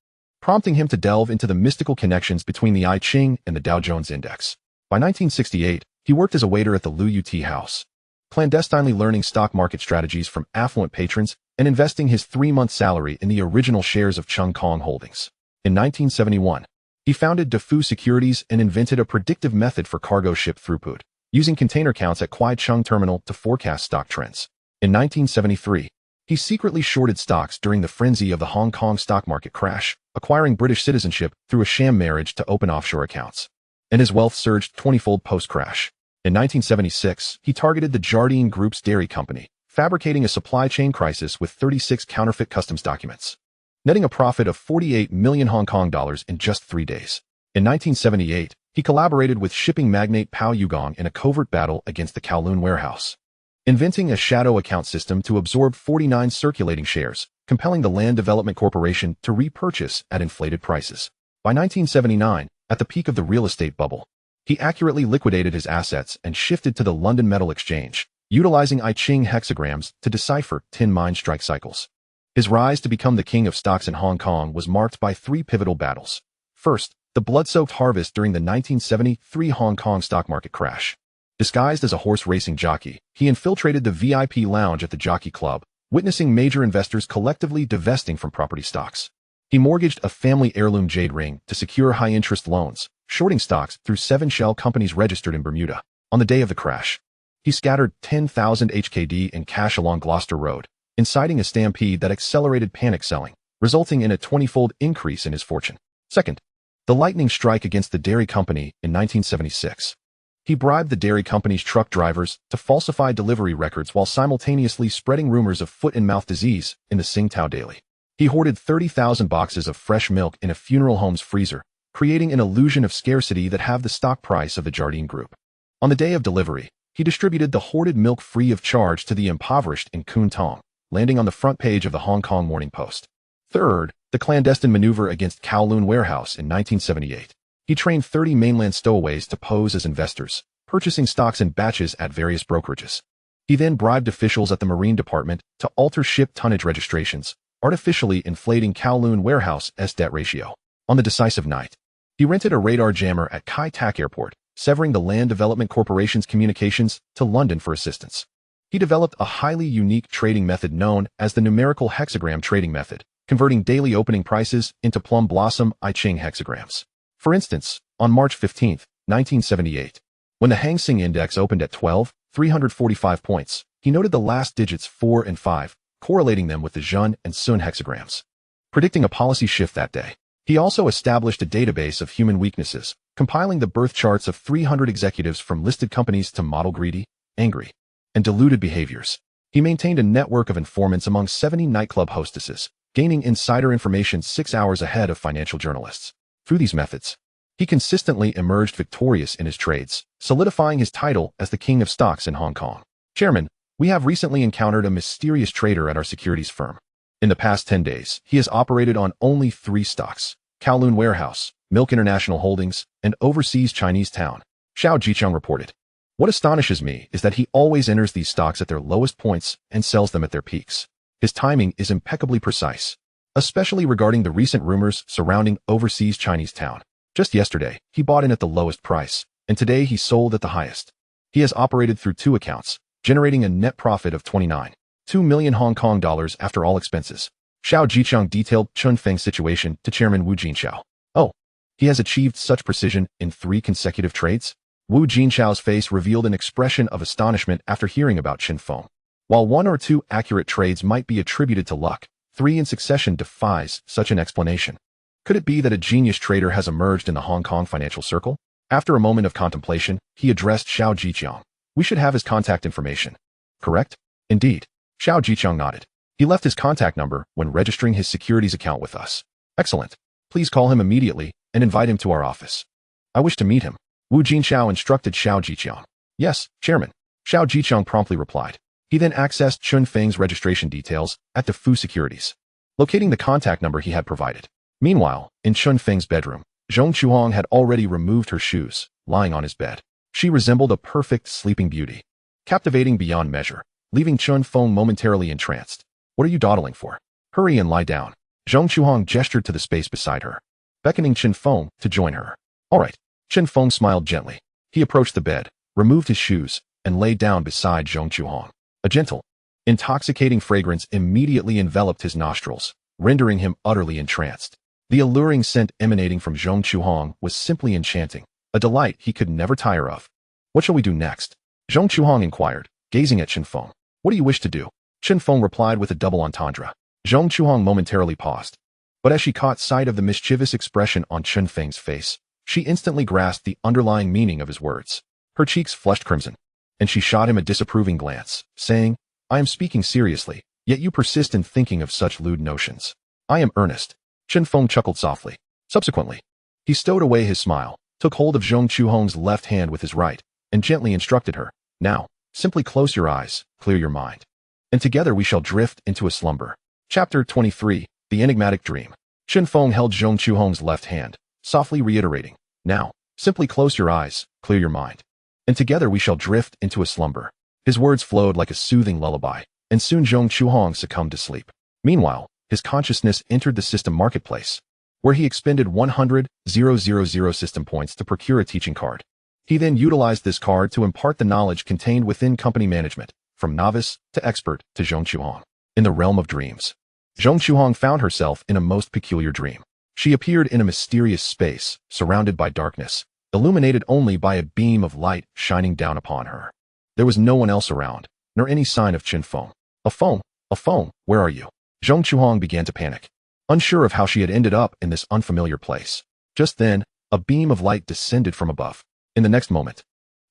Speaker 1: prompting him to delve into the mystical connections between the I Ching and the Dow Jones Index. By 1968, he worked as a waiter at the Lu Yu Tea House, clandestinely learning stock market strategies from affluent patrons and investing his 3-month salary in the original shares of Chung Kong Holdings. In 1971, he founded Defu Securities and invented a predictive method for cargo ship throughput, using container counts at Kwai Chung Terminal to forecast stock trends. In 1973, he secretly shorted stocks during the frenzy of the Hong Kong stock market crash, acquiring British citizenship through a sham marriage to open offshore accounts. And his wealth surged 20-fold post-crash. In 1976, he targeted the Jardine Group's dairy company, fabricating a supply chain crisis with 36 counterfeit customs documents, netting a profit of 48 million Hong Kong dollars in just 3 days. In 1978, He collaborated with shipping magnate Pao Yugong in a covert battle against the Kowloon warehouse, inventing a shadow account system to absorb 49 circulating shares, compelling the Land Development Corporation to repurchase at inflated prices. By 1979, at the peak of the real estate bubble, he accurately liquidated his assets and shifted to the London Metal Exchange, utilizing I Ching hexagrams to decipher tin mine strike cycles. His rise to become the king of stocks in Hong Kong was marked by three pivotal battles. First, the blood-soaked harvest during the 1973 Hong Kong stock market crash. Disguised as a horse racing jockey, he infiltrated the VIP lounge at the Jockey Club, witnessing major investors collectively divesting from property stocks. He mortgaged a family heirloom jade ring to secure high-interest loans, shorting stocks through 7 shell companies registered in Bermuda. On the day of the crash, he scattered 10,000 HKD in cash along Gloucester Road, inciting a stampede that accelerated panic selling, resulting in a 20-fold increase in his fortune. Second, the lightning strike against the dairy company in 1976. He bribed the dairy company's truck drivers to falsify delivery records while simultaneously spreading rumors of foot-and-mouth disease in the Tsingtao Daily. He hoarded 30,000 boxes of fresh milk in a funeral home's freezer, creating an illusion of scarcity that halved the stock price of the Jardine Group. On the day of delivery, he distributed the hoarded milk free of charge to the impoverished in Kwun Tong, landing on the front page of the Hong Kong Morning Post. Third, the clandestine maneuver against Kowloon Warehouse in 1978. He trained 30 mainland stowaways to pose as investors, purchasing stocks in batches at various brokerages. He then bribed officials at the Marine Department to alter ship tonnage registrations, artificially inflating Kowloon Warehouse's debt ratio. On the decisive night, he rented a radar jammer at Kai Tak Airport, severing the Land Development Corporation's communications to London for assistance. He developed a highly unique trading method known as the numerical hexagram trading method, converting daily opening prices into plum blossom I Ching hexagrams. For instance, on March 15, 1978, when the Hang Seng Index opened at 12,345 points, he noted the last digits 4 and 5, correlating them with the Zhun and Sun hexagrams, predicting a policy shift that day. He also established a database of human weaknesses, compiling the birth charts of 300 executives from listed companies to model greedy, angry, and deluded behaviors. He maintained a network of informants among 70 nightclub hostesses, gaining insider information 6 hours ahead of financial journalists. Through these methods, he consistently emerged victorious in his trades, solidifying his title as the king of stocks in Hong Kong. Chairman, we have recently encountered a mysterious trader at our securities firm. In the past 10 days, he has operated on only 3 stocks: Kowloon Warehouse, Milk International Holdings, and Overseas Chinese Town. Xiao Jicheng reported. What astonishes me is that he always enters these stocks at their lowest points and sells them at their peaks. His timing is impeccably precise, especially regarding the recent rumors surrounding Overseas Chinese Town. Just yesterday, he bought in at the lowest price, and today he sold at the highest. He has operated through 2 accounts, generating a net profit of 29.2 million Hong Kong dollars after all expenses. Xiao Jicheng detailed Chun Feng's situation to Chairman Wu Jinshao. Oh, he has achieved such precision in 3 consecutive trades? Wu Jinshao's face revealed an expression of astonishment after hearing about Chen Feng. While 1 or 2 accurate trades might be attributed to luck, 3 in succession defies such an explanation. Could it be that a genius trader has emerged in the Hong Kong financial circle? After a moment of contemplation, he addressed Xiao Jicheng. We should have his contact information. Correct? Indeed. Xiao Jicheng nodded. He left his contact number when registering his securities account with us. Excellent. Please call him immediately and invite him to our office. I wish to meet him. Wu Jinshao instructed Xiao Jicheng. Yes, Chairman. Xiao Jicheng promptly replied. He then accessed Chun Feng's registration details at Defu Securities, locating the contact number he had provided. Meanwhile, in Chun Feng's bedroom, Zhong Chuhong had already removed her shoes, lying on his bed. She resembled a perfect sleeping beauty, captivating beyond measure, leaving Chun Feng momentarily entranced. What are you dawdling for? Hurry and lie down. Zhong Chuhong gestured to the space beside her, beckoning Chen Feng to join her. All right. Chen Feng smiled gently. He approached the bed, removed his shoes, and lay down beside Zhong Chuhong. A gentle, intoxicating fragrance immediately enveloped his nostrils, rendering him utterly entranced. The alluring scent emanating from Zhong Chuhong was simply enchanting, a delight he could never tire of. What shall we do next? Zhong Chuhong inquired, gazing at Chen Feng. What do you wish to do? Chen Feng replied with a double entendre. Zhong Chuhong momentarily paused, but as she caught sight of the mischievous expression on Chen Feng's face, she instantly grasped the underlying meaning of his words. Her cheeks flushed crimson, and she shot him a disapproving glance, saying, I am speaking seriously, yet you persist in thinking of such lewd notions. I am earnest. Chen Feng chuckled softly. Subsequently, he stowed away his smile, took hold of Zhong Chuhong's left hand with his right, and gently instructed her, "Now, simply close your eyes, clear your mind, and together we shall drift into a slumber." Chapter 23, The Enigmatic Dream. Chen Feng held Zhong Chuhong's left hand, softly reiterating, "Now, simply close your eyes, clear your mind, and together we shall drift into a slumber." His words flowed like a soothing lullaby, and soon Zhong Chuhong succumbed to sleep. Meanwhile, his consciousness entered the system marketplace, where he expended 100,000 system points to procure a teaching card. He then utilized this card to impart the knowledge contained within company management, from novice to expert to Zhong Chuhong. In the realm of dreams, Zhong Chuhong found herself in a most peculiar dream. She appeared in a mysterious space, surrounded by darkness, illuminated only by a beam of light shining down upon her. There was no one else around, nor any sign of Chen Feng. A phone, where are you?" Zhong Chuhong began to panic, unsure of how she had ended up in this unfamiliar place. Just then, a beam of light descended from above. In the next moment,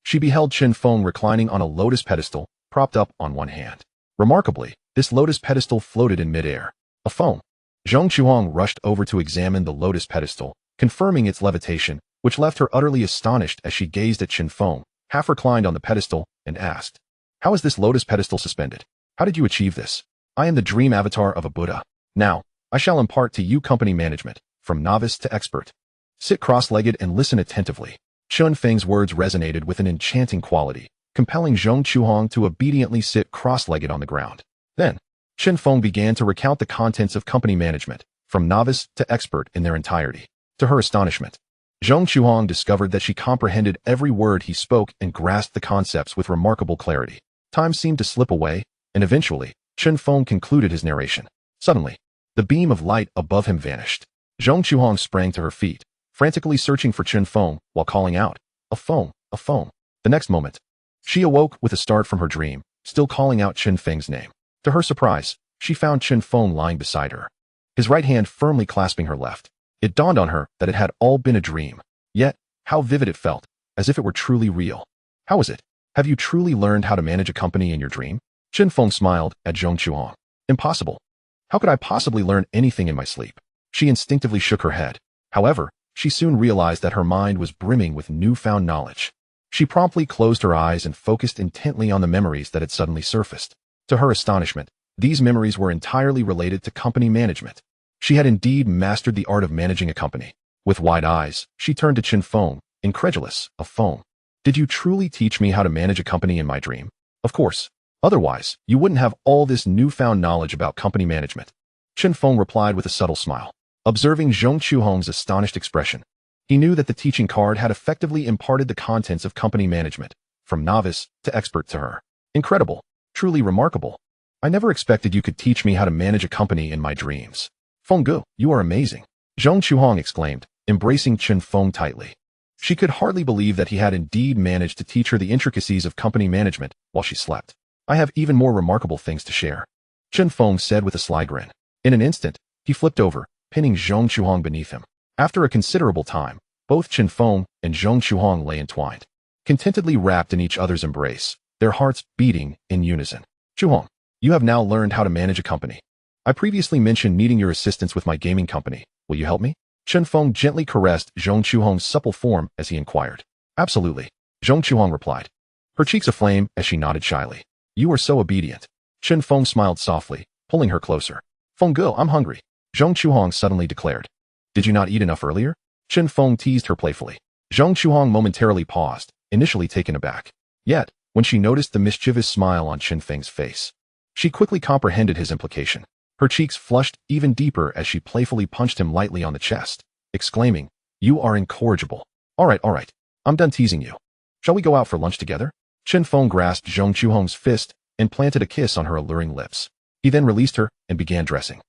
Speaker 1: she beheld Chen Feng reclining on a lotus pedestal, propped up on one hand. Remarkably, this lotus pedestal floated in midair. A phone. Zhong Chuhong rushed over to examine the lotus pedestal, confirming its levitation, which left her utterly astonished as she gazed at Chen Feng, half reclined on the pedestal, and asked, "How is this lotus pedestal suspended? How did you achieve this?" "I am the dream avatar of a Buddha. Now, I shall impart to you company management, from novice to expert. Sit cross-legged and listen attentively." Chen Feng's words resonated with an enchanting quality, compelling Zhong Chuhong to obediently sit cross-legged on the ground. Then, Chen Feng began to recount the contents of company management, from novice to expert in their entirety. To her astonishment, Zhong Chuhong discovered that she comprehended every word he spoke and grasped the concepts with remarkable clarity. Time seemed to slip away, and eventually, Chen Feng concluded his narration. Suddenly, the beam of light above him vanished. Zhong Chuhong sprang to her feet, frantically searching for Chen Feng while calling out, "A phone, a phone." The next moment, she awoke with a start from her dream, still calling out Chen Feng's name. To her surprise, she found Chen Feng lying beside her, his right hand firmly clasping her left. It dawned on her that it had all been a dream. Yet, how vivid it felt, as if it were truly real. "How is it? Have you truly learned how to manage a company in your dream?" Chen Feng smiled at Zhong Chuhong. "Impossible. How could I possibly learn anything in my sleep?" She instinctively shook her head. However, she soon realized that her mind was brimming with newfound knowledge. She promptly closed her eyes and focused intently on the memories that had suddenly surfaced. To her astonishment, these memories were entirely related to company management. She had indeed mastered the art of managing a company. With wide eyes, she turned to Chen Feng, incredulous. "A phone. Did you truly teach me how to manage a company in my dream?" "Of course. Otherwise, you wouldn't have all this newfound knowledge about company management." Chen Feng replied with a subtle smile. Observing Zhong Chuhong's astonished expression, he knew that the teaching card had effectively imparted the contents of company management, from novice to expert to her. "Incredible. Truly remarkable. I never expected you could teach me how to manage a company in my dreams. Feng Gu, you are amazing." Zhong Chuhong exclaimed, embracing Chen Feng tightly. She could hardly believe that he had indeed managed to teach her the intricacies of company management while she slept. "I have even more remarkable things to share," Chen Feng said with a sly grin. In an instant, he flipped over, pinning Zhong Chuhong beneath him. After a considerable time, both Chen Feng and Zhong Chuhong lay entwined, contentedly wrapped in each other's embrace, their hearts beating in unison. "Chuhong, you have now learned how to manage a company. I previously mentioned needing your assistance with my gaming company. Will you help me?" Chen Feng gently caressed Zhong Chuhong's supple form as he inquired. "Absolutely," Zhong Chuhong replied, her cheeks aflame as she nodded shyly. "You are so obedient." Chen Feng smiled softly, pulling her closer. "Feng Gu, I'm hungry," Zhong Chuhong suddenly declared. "Did you not eat enough earlier?" Chen Feng teased her playfully. Zhong Chuhong momentarily paused, initially taken aback. Yet, when she noticed the mischievous smile on Chen Feng's face, she quickly comprehended his implication. Her cheeks flushed even deeper as she playfully punched him lightly on the chest, exclaiming, "You are incorrigible. All right, I'm done teasing you. Shall we go out for lunch together?" Chen Feng grasped Zhong Chuhong's fist and planted a kiss on her alluring lips. He then released her and began dressing.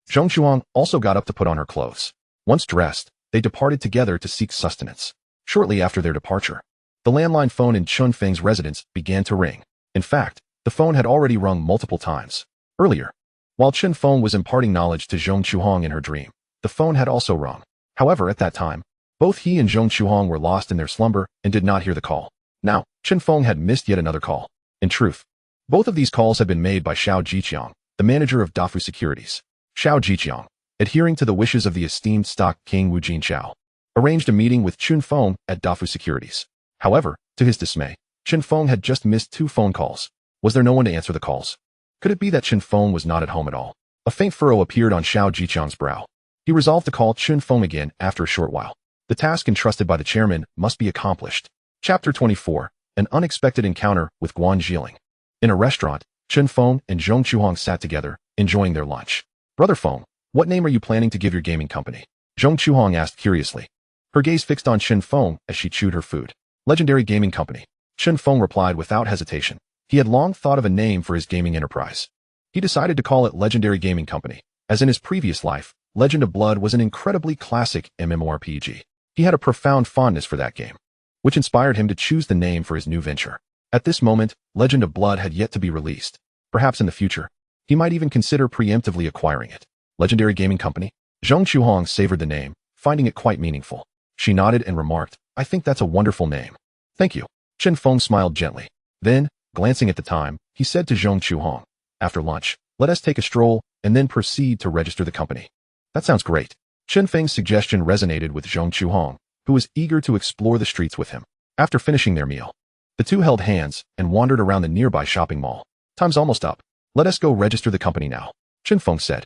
Speaker 1: Zhong Chuhong also got up to put on her clothes. Once dressed, they departed together to seek sustenance. Shortly after their departure, the landline phone in Chen Feng's residence began to ring. In fact, the phone had already rung multiple times. Earlier, while Chen Feng was imparting knowledge to Zhong Chuhong in her dream, the phone had also rung. However, at that time, both he and Zhong Chuhong were lost in their slumber and did not hear the call. Now, Chen Feng had missed yet another call. In truth, both of these calls had been made by Xiao Jiqiang, the manager of Dafu Securities. Xiao Jiqiang, adhering to the wishes of the esteemed stock king Wu Jinchao, arranged a meeting with Chun Feng at Dafu Securities. However, to his dismay, Chun Feng had just missed 2 phone calls. Was there no one to answer the calls? Could it be that Chun Feng was not at home at all? A faint furrow appeared on Xiao Jichang's brow. He resolved to call Chun Feng again after a short while. The task entrusted by the chairman must be accomplished. Chapter 24. An unexpected encounter with Guan Jiling. In a restaurant, Chun Feng and Zhong Chuhong sat together, enjoying their lunch. Brother Feng, what name are you planning to give your gaming company? Zhong Chuhong asked curiously. Her gaze fixed on Chun Feng as she chewed her food. Legendary Gaming Company. Chun Feng replied without hesitation. He had long thought of a name for his gaming enterprise. He decided to call it Legendary Gaming Company, as in his previous life, Legend of Blood was an incredibly classic MMORPG. He had a profound fondness for that game, which inspired him to choose the name for his new venture. At this moment, Legend of Blood had yet to be released. Perhaps in the future, he might even consider preemptively acquiring it. Legendary Gaming Company? Zhong Chuhong savored the name, finding it quite meaningful. She nodded and remarked, I think that's a wonderful name. Thank you. Chun Feng smiled gently. Then, glancing at the time, he said to Zhong Chuhong, after lunch, let us take a stroll and then proceed to register the company. That sounds great. Chun Feng's suggestion resonated with Zhong Chuhong, who was eager to explore the streets with him. After finishing their meal, the two held hands and wandered around the nearby shopping mall. Time's almost up. Let us go register the company now, Chun Feng said,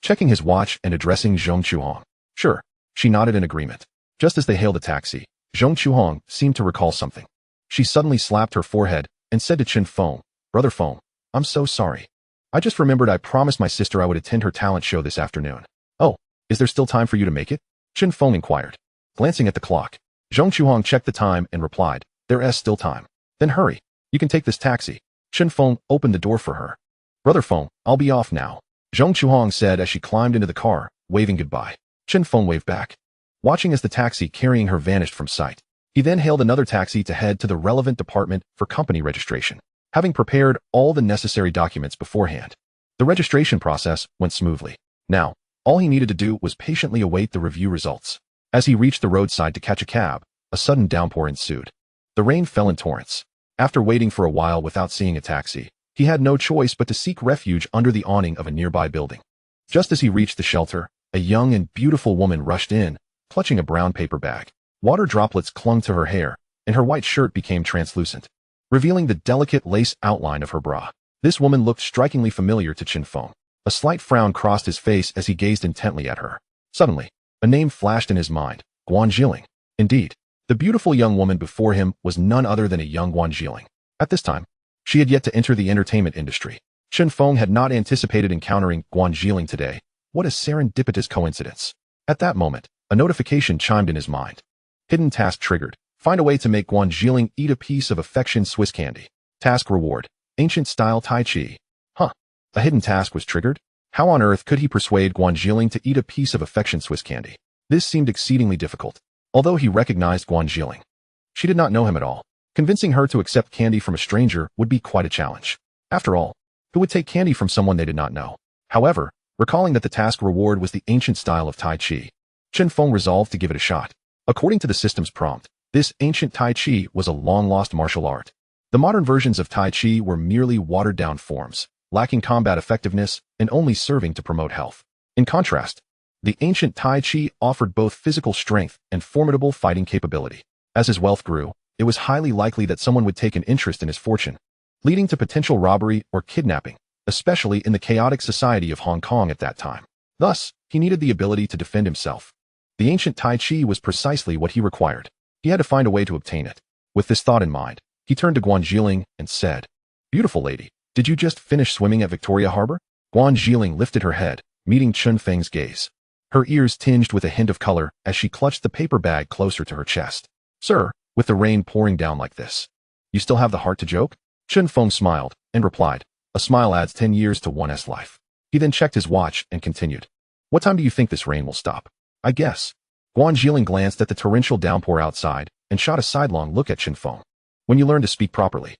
Speaker 1: checking his watch and addressing Zhong Chuhong. Sure. She nodded in agreement. Just as they hailed a taxi, Zhong Chuhong seemed to recall something. She suddenly slapped her forehead and said to Chun Feng, Brother Feng, I'm so sorry. I just remembered I promised my sister I would attend her talent show this afternoon. Oh, is there still time for you to make it? Chun Feng inquired. Glancing at the clock, Zhong Chuhong checked the time and replied, There is still time. Then hurry. You can take this taxi. Chun Feng opened the door for her. Brother Feng, I'll be off now, Zhong Chuhong said as she climbed into the car, waving goodbye. Chun Feng waved back, watching as the taxi carrying her vanished from sight. He then hailed another taxi to head to the relevant department for company registration. Having prepared all the necessary documents beforehand, the registration process went smoothly. Now, all he needed to do was patiently await the review results. As he reached the roadside to catch a cab, a sudden downpour ensued. The rain fell in torrents. After waiting for a while without seeing a taxi, he had no choice but to seek refuge under the awning of a nearby building. Just as he reached the shelter, a young and beautiful woman rushed in, clutching a brown paper bag. Water droplets clung to her hair, and her white shirt became translucent, revealing the delicate lace outline of her bra. This woman looked strikingly familiar to Chun Feng. A slight frown crossed his face as he gazed intently at her. Suddenly, a name flashed in his mind, Guan Jiling. Indeed, the beautiful young woman before him was none other than a young Guan Jiling. At this time, she had yet to enter the entertainment industry. Chun Feng had not anticipated encountering Guan Jiling today. What a serendipitous coincidence. At that moment, a notification chimed in his mind. Hidden task triggered. Find a way to make Guan Jiling eat a piece of affection Swiss candy. Task reward. Ancient style Tai Chi. Huh. A hidden task was triggered? How on earth could he persuade Guan Jiling to eat a piece of affection Swiss candy? This seemed exceedingly difficult. Although he recognized Guan Jiling, she did not know him at all. Convincing her to accept candy from a stranger would be quite a challenge. After all, who would take candy from someone they did not know? However, recalling that the task reward was the ancient style of Tai Chi, Chun Feng resolved to give it a shot. According to the system's prompt, this ancient Tai Chi was a long-lost martial art. The modern versions of Tai Chi were merely watered-down forms, lacking combat effectiveness and only serving to promote health. In contrast, the ancient Tai Chi offered both physical strength and formidable fighting capability. As his wealth grew, it was highly likely that someone would take an interest in his fortune, leading to potential robbery or kidnapping, especially in the chaotic society of Hong Kong at that time. Thus, he needed the ability to defend himself. The ancient Tai Chi was precisely what he required. He had to find a way to obtain it. With this thought in mind, he turned to Guan Jiling and said, Beautiful lady, did you just finish swimming at Victoria Harbor? Guan Jiling lifted her head, meeting Chun Feng's gaze. Her ears tinged with a hint of color as she clutched the paper bag closer to her chest. Sir, with the rain pouring down like this, you still have the heart to joke? Chun Feng smiled and replied, A smile adds 10 years to one's life. He then checked his watch and continued, What time do you think this rain will stop? I guess. Guan Jiling glanced at the torrential downpour outside and shot a sidelong look at Chun Feng. When you learn to speak properly.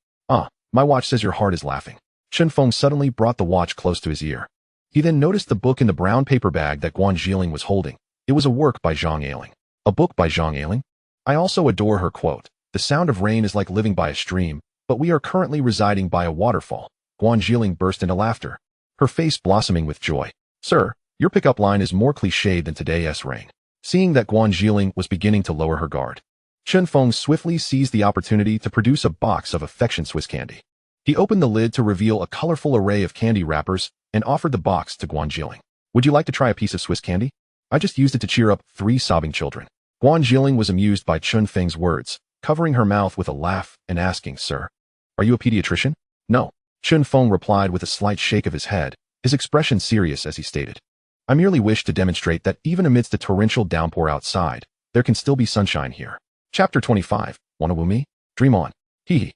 Speaker 1: My watch says your heart is laughing. Chun Feng suddenly brought the watch close to his ear. He then noticed the book in the brown paper bag that Guan Jiling was holding. It was a work by Zhang Ailing. A book by Zhang Ailing? I also adore her quote. The sound of rain is like living by a stream, but we are currently residing by a waterfall. Guan Jiling burst into laughter, her face blossoming with joy. Sir, your pickup line is more cliched than today's rain. Seeing that Guan Zhiling was beginning to lower her guard, Chen Feng swiftly seized the opportunity to produce a box of affection Swiss candy. He opened the lid to reveal a colorful array of candy wrappers and offered the box to Guan Zhiling. Would you like to try a piece of Swiss candy? I just used it to cheer up 3 sobbing children. Guan Zhiling was amused by Chen Feng's words, covering her mouth with a laugh and asking, Sir, are you a pediatrician? No. Chen Feng replied with a slight shake of his head, his expression serious as he stated. I merely wish to demonstrate that even amidst the torrential downpour outside, there can still be sunshine here. Chapter 25. Wanna woo me? Dream on. Hee hee.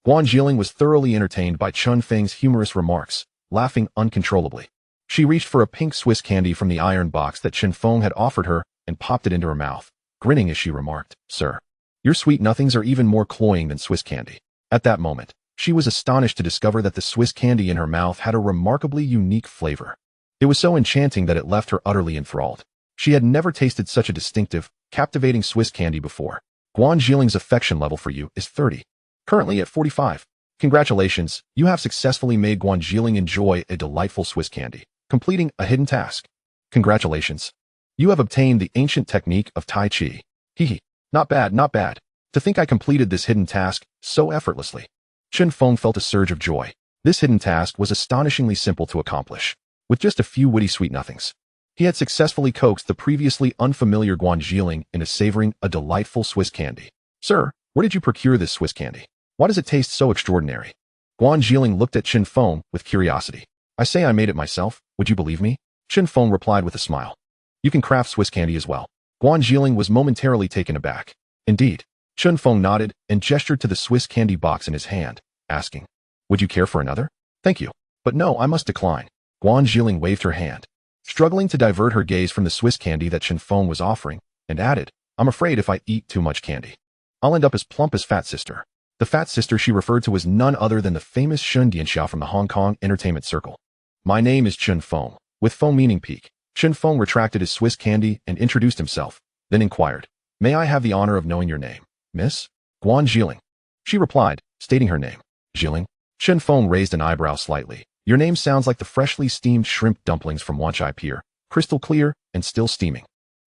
Speaker 1: Guan Zhiling was thoroughly entertained by Chen Feng's humorous remarks, laughing uncontrollably. She reached for a pink Swiss candy from the iron box that Chen Feng had offered her and popped it into her mouth, grinning as she remarked, Sir, your sweet nothings are even more cloying than Swiss candy. At that moment, she was astonished to discover that the Swiss candy in her mouth had a remarkably unique flavor. It was so enchanting that it left her utterly enthralled. She had never tasted such a distinctive, captivating Swiss candy before. Guan Zhiling's affection level for you is 30. Currently at 45. Congratulations, you have successfully made Guan Zhiling enjoy a delightful Swiss candy, completing a hidden task. Congratulations. You have obtained the ancient technique of Tai Chi. Hee hee. Not bad, not bad. To think I completed this hidden task so effortlessly. Chen Feng felt a surge of joy. This hidden task was astonishingly simple to accomplish. With just a few witty sweet nothings, he had successfully coaxed the previously unfamiliar Guan Zhiling into savoring a delightful Swiss candy. Sir, where did you procure this Swiss candy? Why does it taste so extraordinary? Guan Zhiling looked at Chen Feng with curiosity. I say I made it myself, would you believe me? Chen Feng replied with a smile. You can craft Swiss candy as well. Guan Zhiling was momentarily taken aback. Indeed. Chen Feng nodded and gestured to the Swiss candy box in his hand, asking, would you care for another? Thank you. But no, I must decline. Guan Zhiling waved her hand, struggling to divert her gaze from the Swiss candy that Chen Feng was offering, and added, I'm afraid if I eat too much candy, I'll end up as plump as Fat Sister. The Fat Sister she referred to was none other than the famous Shun Dianxia from the Hong Kong entertainment circle. My name is Chen Feng, with Feng meaning peak. Chen Feng retracted his Swiss candy and introduced himself, then inquired, may I have the honor of knowing your name, Miss? Guan Zhiling. She replied, stating her name. Zhiling? Chen Feng raised an eyebrow slightly. Your name sounds like the freshly steamed shrimp dumplings from Wanchai Pier, crystal clear and still steaming.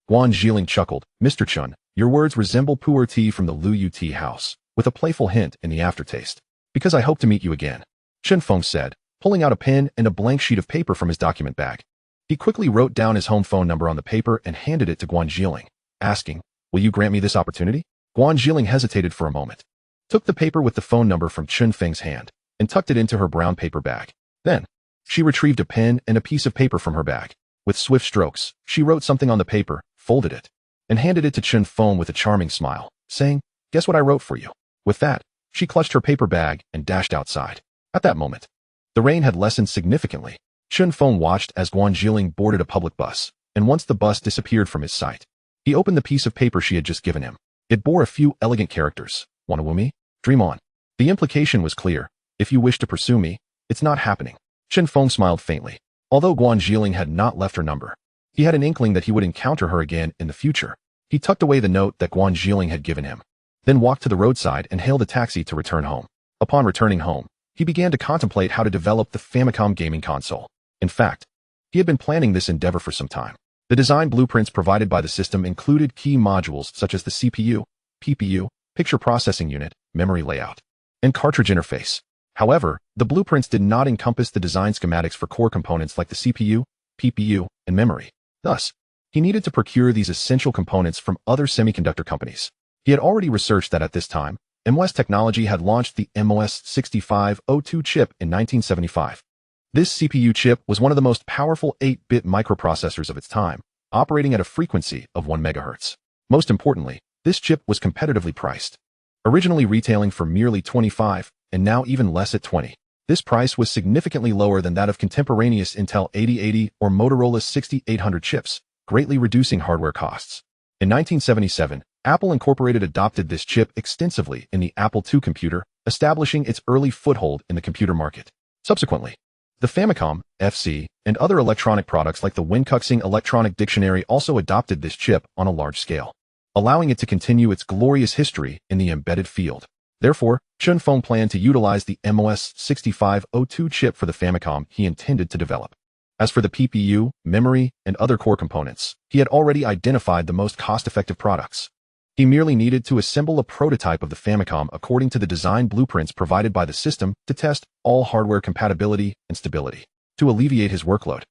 Speaker 1: Guan Zhiling chuckled, Mr. Chun, your words resemble pu'er tea from the Lu Yu tea house, with a playful hint in the aftertaste. Because I hope to meet you again. Chen Feng said, pulling out a pen and a blank sheet of paper from his document bag. He quickly wrote down his home phone number on the paper and handed it to Guan Zhiling, asking, will you grant me this opportunity? Guan Zhiling hesitated for a moment, took the paper with the phone number from Chen Feng's hand, and tucked it into her brown paper bag. Then, she retrieved a pen and a piece of paper from her bag. With swift strokes, she wrote something on the paper, folded it, and handed it to Chen Feng with a charming smile, saying, guess what I wrote for you? With that, she clutched her paper bag and dashed outside. At that moment, the rain had lessened significantly. Chen Feng watched as Guan Zhiling boarded a public bus, and once the bus disappeared from his sight, he opened the piece of paper she had just given him. It bore a few elegant characters. Wanna woo me? Dream on. The implication was clear. If you wish to pursue me, it's not happening. Chen Feng smiled faintly. Although Guan Zhiling had not left her number, he had an inkling that he would encounter her again in the future. He tucked away the note that Guan Zhiling had given him, then walked to the roadside and hailed a taxi to return home. Upon returning home, he began to contemplate how to develop the Famicom gaming console. In fact, he had been planning this endeavor for some time. The design blueprints provided by the system included key modules such as the CPU, PPU, picture processing unit, memory layout, and cartridge interface. However, the blueprints did not encompass the design schematics for core components like the CPU, PPU, and memory. Thus, he needed to procure these essential components from other semiconductor companies. He had already researched that at this time, MOS Technology had launched the MOS 6502 chip in 1975. This CPU chip was one of the most powerful 8-bit microprocessors of its time, operating at a frequency of 1 MHz. Most importantly, this chip was competitively priced, originally retailing for merely $25, and now even less at $20. This price was significantly lower than that of contemporaneous Intel 8080 or Motorola 6800 chips, greatly reducing hardware costs. In 1977, Apple Incorporated adopted this chip extensively in the Apple II computer, establishing its early foothold in the computer market. Subsequently, the Famicom, FC, and other electronic products like the Wincuxing Electronic Dictionary also adopted this chip on a large scale, allowing it to continue its glorious history in the embedded field. Therefore, Chen Feng planned to utilize the MOS 6502 chip for the Famicom he intended to develop. As for the PPU, memory, and other core components, he had already identified the most cost-effective products. He merely needed to assemble a prototype of the Famicom according to the design blueprints provided by the system to test all hardware compatibility and stability. To alleviate his workload,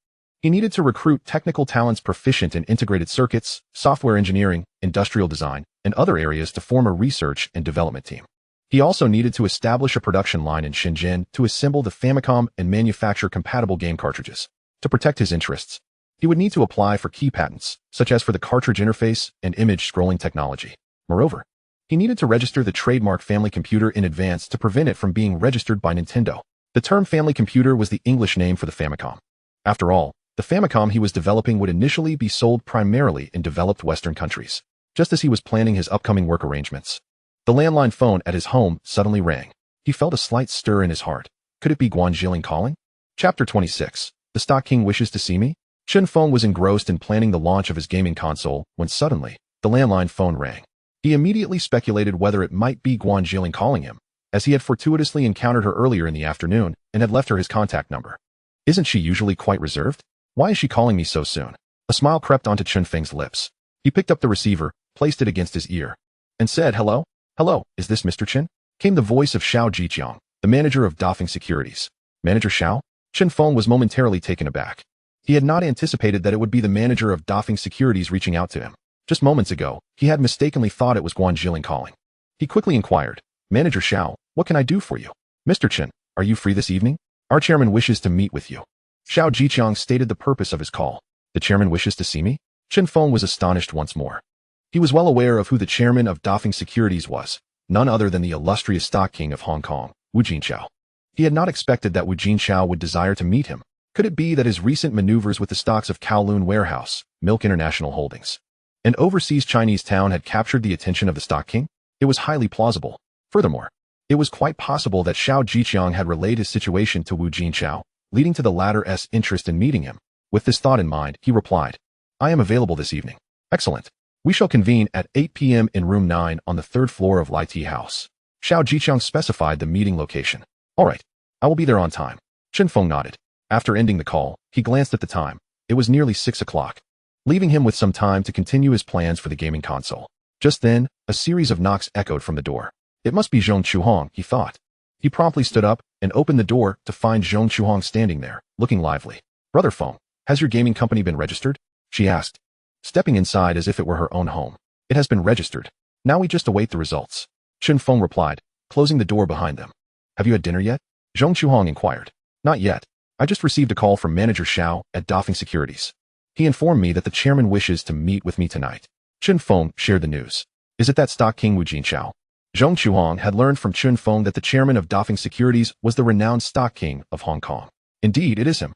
Speaker 1: he needed to recruit technical talents proficient in integrated circuits, software engineering, industrial design, and other areas to form a research and development team. He also needed to establish a production line in Shenzhen to assemble the Famicom and manufacture compatible game cartridges. To protect his interests, he would need to apply for key patents, such as for the cartridge interface and image scrolling technology. Moreover, he needed to register the trademark Family Computer in advance to prevent it from being registered by Nintendo. The term Family Computer was the English name for the Famicom. After all, the Famicom he was developing would initially be sold primarily in developed Western countries, just as he was planning his upcoming work arrangements. The landline phone at his home suddenly rang. He felt a slight stir in his heart. Could it be Guan Jilin calling? Chapter 26. The Stock King wishes to see me? Chen Feng was engrossed in planning the launch of his gaming console when suddenly, the landline phone rang. He immediately speculated whether it might be Guan Jilin calling him, as he had fortuitously encountered her earlier in the afternoon and had left her his contact number. Isn't she usually quite reserved? Why is she calling me so soon? A smile crept onto Chen Feng's lips. He picked up the receiver, placed it against his ear, and said, "Hello? Hello, is this Mr. Chen?" Came the voice of Xiao Jiqiang, the manager of Dafeng Securities. Manager Xiao? Chen Feng was momentarily taken aback. He had not anticipated that it would be the manager of Dafeng Securities reaching out to him. Just moments ago, he had mistakenly thought it was Guan Jilin calling. He quickly inquired, "Manager Xiao, what can I do for you?" "Mr. Chen, are you free this evening? Our chairman wishes to meet with you." Xiao Jiqiang stated the purpose of his call. "The chairman wishes to see me?" Chen Feng was astonished once more. He was well aware of who the chairman of Dafeng Securities was, none other than the illustrious stock king of Hong Kong, Wu Jinchao. He had not expected that Wu Jinchao would desire to meet him. Could it be that his recent maneuvers with the stocks of Kowloon Warehouse, Milk International Holdings, an overseas Chinese town had captured the attention of the stock king? It was highly plausible. Furthermore, it was quite possible that Xiao Jiqiang had relayed his situation to Wu Jinchao, leading to the latter's interest in meeting him. With this thought in mind, he replied, "I am available this evening." "Excellent. We shall convene at 8 p.m. in room 9 on the 3rd floor of Lai Tea House." Xiao Jiqiang specified the meeting location. "All right. I will be there on time." Chen Feng nodded. After ending the call, he glanced at the time. It was nearly 6 o'clock, leaving him with some time to continue his plans for the gaming console. Just then, a series of knocks echoed from the door. It must be Zhong Chuhong, he thought. He promptly stood up and opened the door to find Zhong Chuhong standing there, looking lively. "Brother Feng, has your gaming company been registered?" she asked, stepping inside as if it were her own home. "It has been registered. Now we just await the results," Chen Feng replied, closing the door behind them. "Have you had dinner yet?" Zhong Chuhong inquired. "Not yet. I just received a call from Manager Xiao at Dafeng Securities. He informed me that the chairman wishes to meet with me tonight." Chen Feng shared the news. "Is it that stock king Wu Jinchao?" Zhong Chuhong had learned from Chen Feng that the chairman of Dafeng Securities was the renowned stock king of Hong Kong. "Indeed, it is him."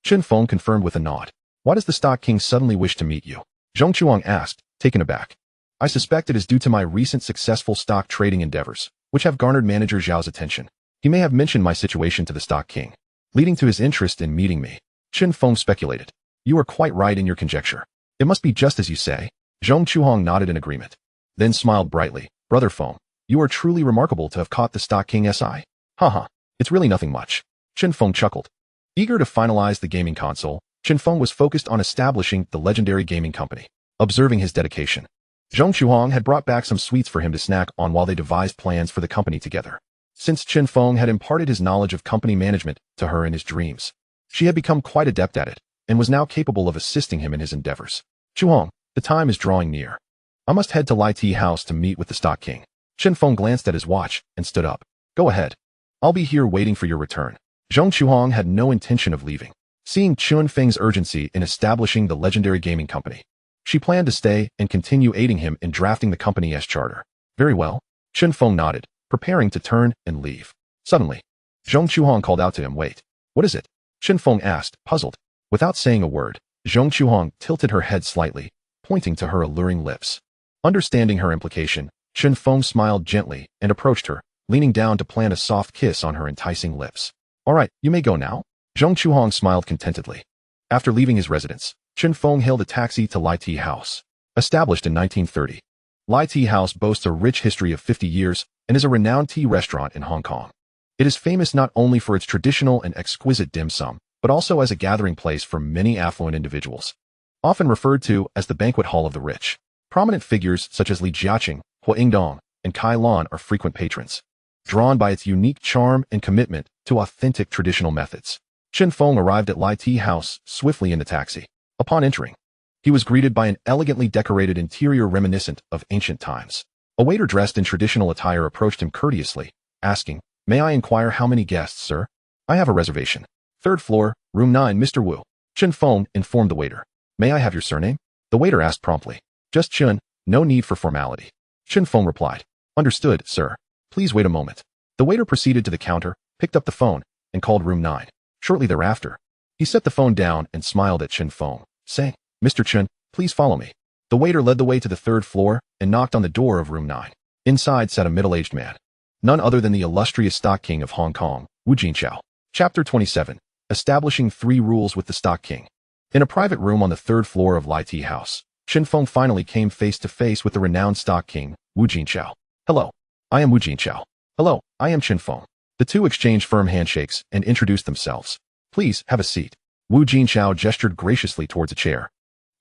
Speaker 1: Chen Feng confirmed with a nod. "Why does the stock king suddenly wish to meet you?" Zhong Chuhong asked, taken aback. "I suspect it is due to my recent successful stock trading endeavors, which have garnered Manager Zhao's attention. He may have mentioned my situation to the stock king, leading to his interest in meeting me." Chen Feng speculated. "You are quite right in your conjecture. It must be just as you say." Zhong Chuhong nodded in agreement, then smiled brightly. "Brother Feng, you are truly remarkable to have caught the stock king SI. Haha, it's really nothing much." Chen Feng chuckled. Eager to finalize the gaming console, Chen Feng was focused on establishing the legendary gaming company. Observing his dedication, Zhong Chuhong had brought back some sweets for him to snack on while they devised plans for the company together. Since Chen Feng had imparted his knowledge of company management to her in his dreams, she had become quite adept at it, and was now capable of assisting him in his endeavors. "Chuhong, the time is drawing near. I must head to Lai Tea House to meet with the stock king." Chen Feng glanced at his watch and stood up. "Go ahead. I'll be here waiting for your return." Zhong Chuhong had no intention of leaving. Seeing Chen Feng's urgency in establishing the legendary gaming company, she planned to stay and continue aiding him in drafting the company's charter. "Very well." Chen Feng nodded, preparing to turn and leave. Suddenly, Zhong Chuhong called out to him, "Wait, what is it?" Chen Feng asked, puzzled. Without saying a word, Zhong Chuhong tilted her head slightly, pointing to her alluring lips. Understanding her implication, Chen Feng smiled gently and approached her, leaning down to plant a soft kiss on her enticing lips. "All right, you may go now." Zhong Chuhong smiled contentedly. After leaving his residence, Chen Feng hailed a taxi to Lai Tea House. Established in 1930, Lai Tea House boasts a rich history of 50 years and is a renowned tea restaurant in Hong Kong. It is famous not only for its traditional and exquisite dim sum, but also as a gathering place for many affluent individuals, often referred to as the banquet hall of the rich. Prominent figures such as Li Jiaqing, Hua Yingdong, and Kowloon are frequent patrons, drawn by its unique charm and commitment to authentic traditional methods. Chen Feng arrived at Lai Ti House swiftly in the taxi. Upon entering, he was greeted by an elegantly decorated interior reminiscent of ancient times. A waiter dressed in traditional attire approached him courteously, asking, "May I inquire how many guests, sir? I have a reservation. 3rd floor, room 9, Mr. Wu." Chen Feng informed the waiter. "May I have your surname?" The waiter asked promptly. "Just Chen, no need for formality." Chen Feng replied. "Understood, sir. Please wait a moment." The waiter proceeded to the counter, picked up the phone, and called room 9. Shortly thereafter, he set the phone down and smiled at Chen Feng, saying, "Mr. Chen, please follow me." The waiter led the way to the 3rd floor and knocked on the door of room 9. Inside sat a middle-aged man, none other than the illustrious stock king of Hong Kong, Wu Jinchao. Chapter 27. Establishing 3 rules with the stock king. In a private room on the 3rd floor of Lai Ti House, Chen Feng finally came face to face with the renowned stock king, Wu Jinchao. "Hello, I am Wu Jinchao." "Hello, I am Chen Feng." The two exchanged firm handshakes and introduced themselves. "Please, have a seat." Wu Jinchao gestured graciously towards a chair,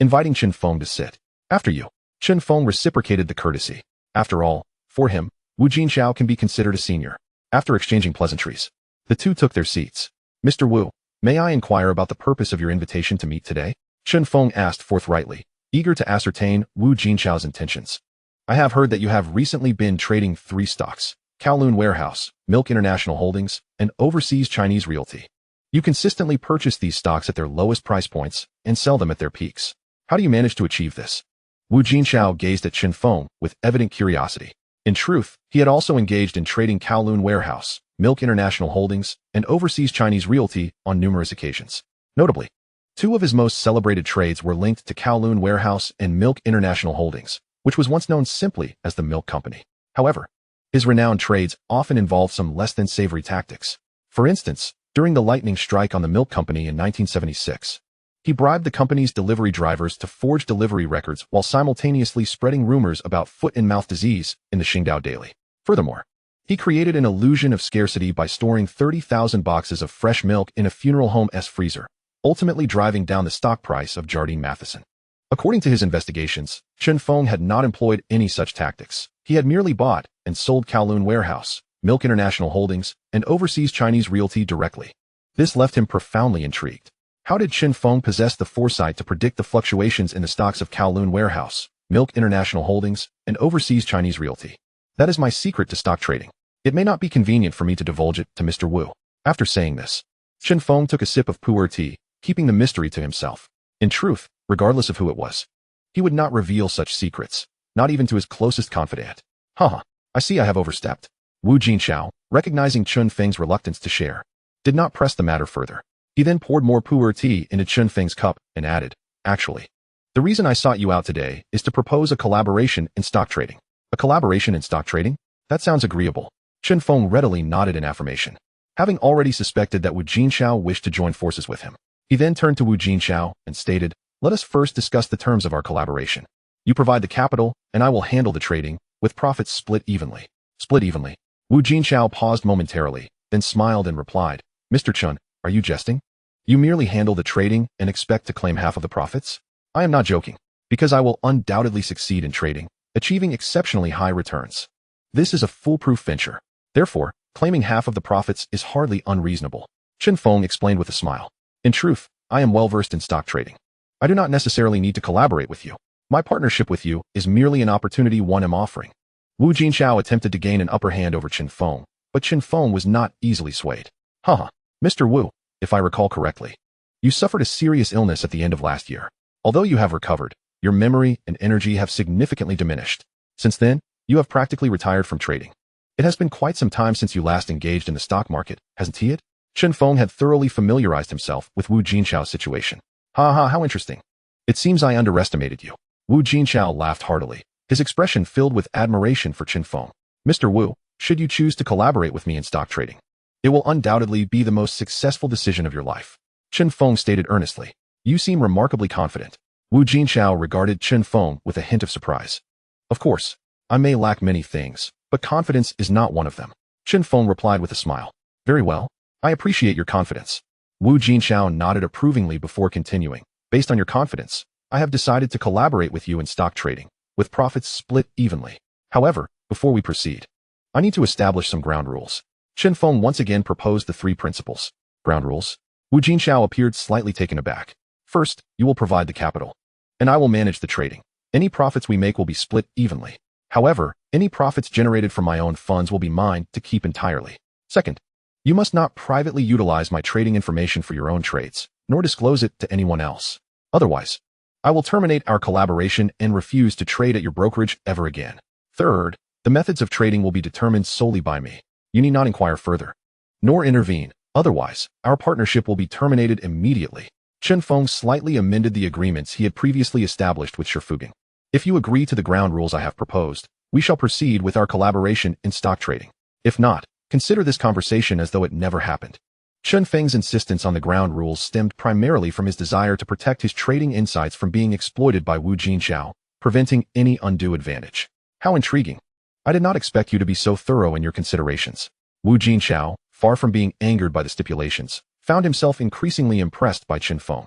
Speaker 1: inviting Chen Feng to sit. "After you." Chen Feng reciprocated the courtesy. After all, for him, Wu Jinchao can be considered a senior. After exchanging pleasantries, the two took their seats. "Mr. Wu, may I inquire about the purpose of your invitation to meet today?" Chen Feng asked forthrightly, eager to ascertain Wu Jinchao's intentions. "I have heard that you have recently been trading 3 stocks, Kowloon Warehouse, Milk International Holdings, and Overseas Chinese Realty. You consistently purchase these stocks at their lowest price points and sell them at their peaks. How do you manage to achieve this?" Wu Jinchao gazed at Chen Feng with evident curiosity. In truth, he had also engaged in trading Kowloon Warehouse, Milk International Holdings, and Overseas Chinese Realty on numerous occasions. Notably, 2 of his most celebrated trades were linked to Kowloon Warehouse and Milk International Holdings, which was once known simply as the Milk Company. However, his renowned trades often involved some less than savory tactics. For instance, during the lightning strike on the Milk Company in 1976, he bribed the company's delivery drivers to forge delivery records while simultaneously spreading rumors about foot-and-mouth disease in the Qingdao Daily. Furthermore, he created an illusion of scarcity by storing 30,000 boxes of fresh milk in a funeral home's freezer, ultimately driving down the stock price of Jardine Matheson. According to his investigations, Chen Feng had not employed any such tactics. He had merely bought and sold Kowloon Warehouse, Milk International Holdings, and Overseas Chinese Realty directly. This left him profoundly intrigued. How did Chen Feng possess the foresight to predict the fluctuations in the stocks of Kowloon Warehouse, Milk International Holdings, and Overseas Chinese Realty? That is my secret to stock trading. It may not be convenient for me to divulge it to Mr. Wu. After saying this, Chen Feng took a sip of pu'er tea, keeping the mystery to himself. In truth, regardless of who it was, he would not reveal such secrets, not even to his closest confidant. Haha, I see I have overstepped. Wu Jinchao, recognizing Chen Feng's reluctance to share, did not press the matter further. He then poured more pu'er tea into Chen Feng's cup and added, "Actually, the reason I sought you out today is to propose a collaboration in stock trading." "A collaboration in stock trading? That sounds agreeable." Chen Feng readily nodded in affirmation, having already suspected that Wu Jinchao wished to join forces with him. He then turned to Wu Jinchao and stated, "Let us first discuss the terms of our collaboration. You provide the capital, and I will handle the trading, with profits split evenly." "Split evenly?" Wu Jinchao paused momentarily, then smiled and replied, "Mr. Chen, are you jesting? You merely handle the trading and expect to claim half of the profits?" "I am not joking, because I will undoubtedly succeed in trading, achieving exceptionally high returns. This is a foolproof venture. Therefore, claiming half of the profits is hardly unreasonable." Chen Feng explained with a smile. "In truth, I am well versed in stock trading. I do not necessarily need to collaborate with you. My partnership with you is merely an opportunity one am offering." Wu Jinchao attempted to gain an upper hand over Chen Feng, but Chen Feng was not easily swayed. "Haha, Mr. Wu, if I recall correctly, you suffered a serious illness at the end of last year. Although you have recovered, your memory and energy have significantly diminished. Since then, you have practically retired from trading. It has been quite some time since you last engaged in the stock market, hasn't it?" Chen Feng had thoroughly familiarized himself with Wu Jinchao's situation. "Ha, how interesting. It seems I underestimated you." Wu Jinchao laughed heartily, his expression filled with admiration for Chen Feng. "Mr. Wu, should you choose to collaborate with me in stock trading, it will undoubtedly be the most successful decision of your life." Chen Feng stated earnestly. "You seem remarkably confident." Wu Jinchao regarded Chen Feng with a hint of surprise. "Of course, I may lack many things, but confidence is not one of them." Chen Feng replied with a smile. "Very well. I appreciate your confidence." Wu Jinxiao nodded approvingly before continuing. Based on your confidence, I have decided to collaborate with you in stock trading, with profits split evenly. However, before we proceed, I need to establish some ground rules. Chen Feng once again proposed the 3 principles. Ground rules? Wu Jinxiao appeared slightly taken aback. First, you will provide the capital, and I will manage the trading. Any profits we make will be split evenly. However, any profits generated from my own funds will be mine to keep entirely. Second, you must not privately utilize my trading information for your own trades, nor disclose it to anyone else. Otherwise, I will terminate our collaboration and refuse to trade at your brokerage ever again. Third, the methods of trading will be determined solely by me. You need not inquire further, nor intervene. Otherwise, our partnership will be terminated immediately. Chen Feng slightly amended the agreements he had previously established with Shifugang. If you agree to the ground rules I have proposed, we shall proceed with our collaboration in stock trading. If not, consider this conversation as though it never happened. Chen Feng's insistence on the ground rules stemmed primarily from his desire to protect his trading insights from being exploited by Wu Jinxiao, preventing any undue advantage. How intriguing. I did not expect you to be so thorough in your considerations. Wu Jinxiao, far from being angered by the stipulations, found himself increasingly impressed by Chen Feng.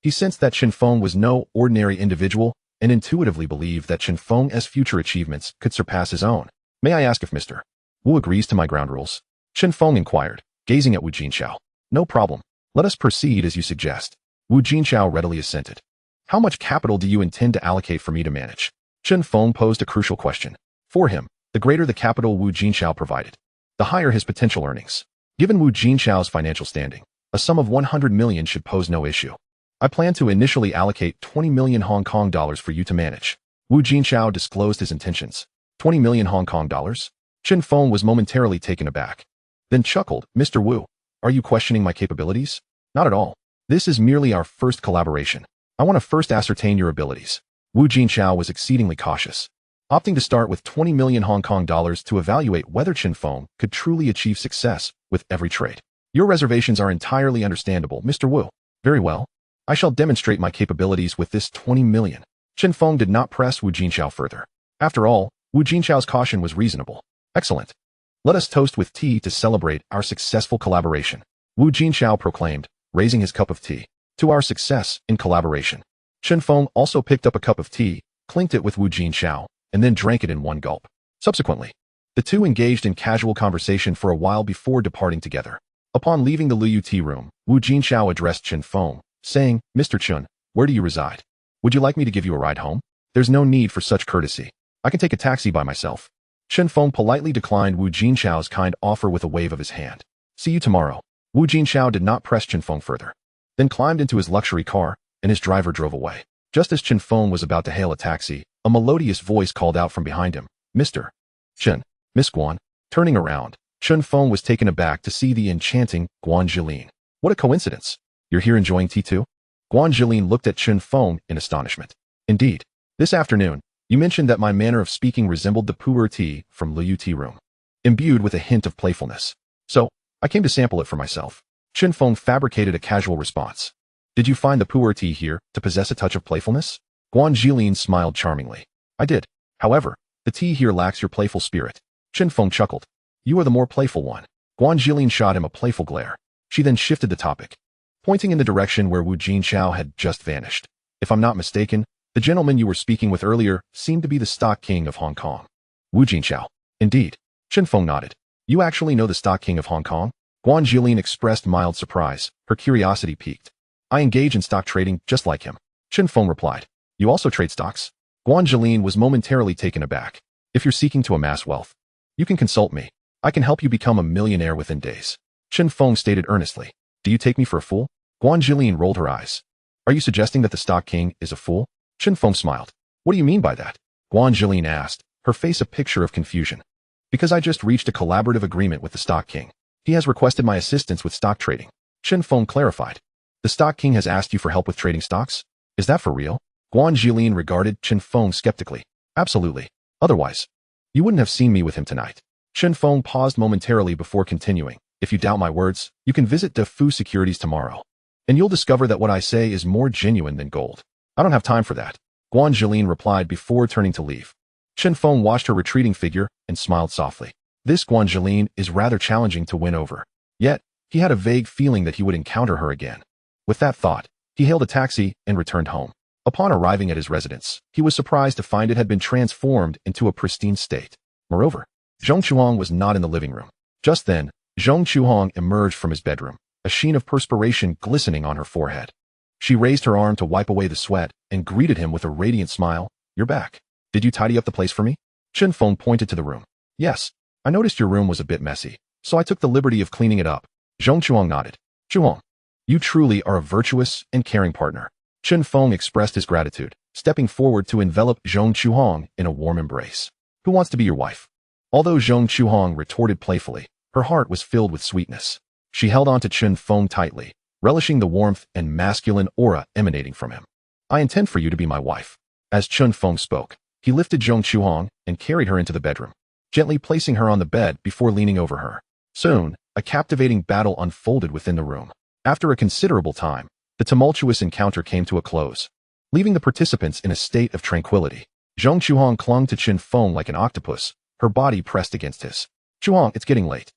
Speaker 1: He sensed that Chen Feng was no ordinary individual and intuitively believed that Chen Feng's future achievements could surpass his own. May I ask if Mr. Wu agrees to my ground rules? Chen Feng inquired, gazing at Wu Jinxiao. No problem. Let us proceed as you suggest. Wu Jinxiao readily assented. How much capital do you intend to allocate for me to manage? Chen Feng posed a crucial question. For him, the greater the capital Wu Jinxiao provided, the higher his potential earnings. Given Wu Jinxiao's financial standing, a sum of 100 million should pose no issue. I plan to initially allocate 20 million Hong Kong dollars for you to manage. Wu Jinxiao disclosed his intentions. 20 million Hong Kong dollars? Chen Feng was momentarily taken aback, then chuckled. Mr. Wu, are you questioning my capabilities? Not at all. This is merely our first collaboration. I want to first ascertain your abilities. Wu Jinxiao was exceedingly cautious, opting to start with 20 million Hong Kong dollars to evaluate whether Chen Feng could truly achieve success with every trade. Your reservations are entirely understandable, Mr. Wu. Very well. I shall demonstrate my capabilities with this 20 million. Chen Feng did not press Wu Jinxiao further. After all, Wu Jinxiao's caution was reasonable. Excellent. Let us toast with tea to celebrate our successful collaboration. Wu Jinxiao proclaimed, raising his cup of tea. To our success in collaboration. Chen Feng also picked up a cup of tea, clinked it with Wu Jinxiao, and then drank it in one gulp. Subsequently, the two engaged in casual conversation for a while before departing together. Upon leaving the Liu tea room, Wu Jinxiao addressed Chen Feng, saying, Mr. Chen, where do you reside? Would you like me to give you a ride home? There's no need for such courtesy. I can take a taxi by myself. Chen Feng politely declined Wu Jinxiao's kind offer with a wave of his hand. See you tomorrow. Wu Jinxiao did not press Chen Feng further, then climbed into his luxury car, and his driver drove away. Just as Chen Feng was about to hail a taxi, a melodious voice called out from behind him, Mr. Chen, Miss Guan. Turning around, Chen Feng was taken aback to see the enchanting Guan Jilin. What a coincidence. You're here enjoying tea too? Guan Jilin looked at Chen Feng in astonishment. Indeed. This afternoon, you mentioned that my manner of speaking resembled the pu'er tea from Liu tea room, imbued with a hint of playfulness. So, I came to sample it for myself. Chen Feng fabricated a casual response. Did you find the pu'er tea here to possess a touch of playfulness? Guan Jilin smiled charmingly. I did. However, the tea here lacks your playful spirit. Chen Feng chuckled. You are the more playful one. Guan Jilin shot him a playful glare. She then shifted the topic, pointing in the direction where Wu Jinxiao had just vanished. If I'm not mistaken, the gentleman you were speaking with earlier seemed to be the stock king of Hong Kong. Wu Jinxiao. Indeed. Chen Feng nodded. You actually know the stock king of Hong Kong? Guan Jilin expressed mild surprise. Her curiosity piqued. I engage in stock trading just like him. Chen Feng replied. You also trade stocks? Guan Jilin was momentarily taken aback. If you're seeking to amass wealth, you can consult me. I can help you become a millionaire within days. Chen Feng stated earnestly. Do you take me for a fool? Guan Jilin rolled her eyes. Are you suggesting that the stock king is a fool? Chen Feng smiled. What do you mean by that? Guan Jilin asked, her face a picture of confusion. Because I just reached a collaborative agreement with the stock king. He has requested my assistance with stock trading. Chen Feng clarified. The stock king has asked you for help with trading stocks? Is that for real? Guan Jilin regarded Chen Feng skeptically. Absolutely. Otherwise, you wouldn't have seen me with him tonight. Chen Feng paused momentarily before continuing. If you doubt my words, you can visit De Fu Securities tomorrow, and you'll discover that what I say is more genuine than gold. I don't have time for that. Guan Jilin replied before turning to leave. Chen Feng watched her retreating figure and smiled softly. This Guan Jilin is rather challenging to win over. Yet, He had a vague feeling that he would encounter her again. With that thought, he hailed a taxi and returned home. Upon arriving at his residence, he was surprised to find it had been transformed into a pristine state. Moreover, Zhong Chuhong was not in the living room. Just then, Zhong Chuhong emerged from his bedroom, a sheen of perspiration glistening on her forehead. She raised her arm to wipe away the sweat and greeted him with a radiant smile. "You're back. Did you tidy up the place for me?" Chen Feng pointed to the room. "Yes. I noticed your room was a bit messy, so I took the liberty of cleaning it up." Zhong Chuhong nodded. "Chuhong, you truly are a virtuous and caring partner." Chen Feng expressed his gratitude, stepping forward to envelop Zhong Chuhong in a warm embrace. "Who wants to be your wife?" Although Zhong Chuhong retorted playfully, her heart was filled with sweetness. She held on to Chen Feng tightly, relishing the warmth and masculine aura emanating from him. "I intend for you to be my wife." As Chen Feng spoke, he lifted Zhong Chuhong and carried her into the bedroom, gently placing her on the bed before leaning over her. Soon, a captivating battle unfolded within the room. After a considerable time, the tumultuous encounter came to a close, leaving the participants in a state of tranquility. Zhong Chuhong clung to Chen Feng like an octopus, her body pressed against his. "Chuhong, it's getting late.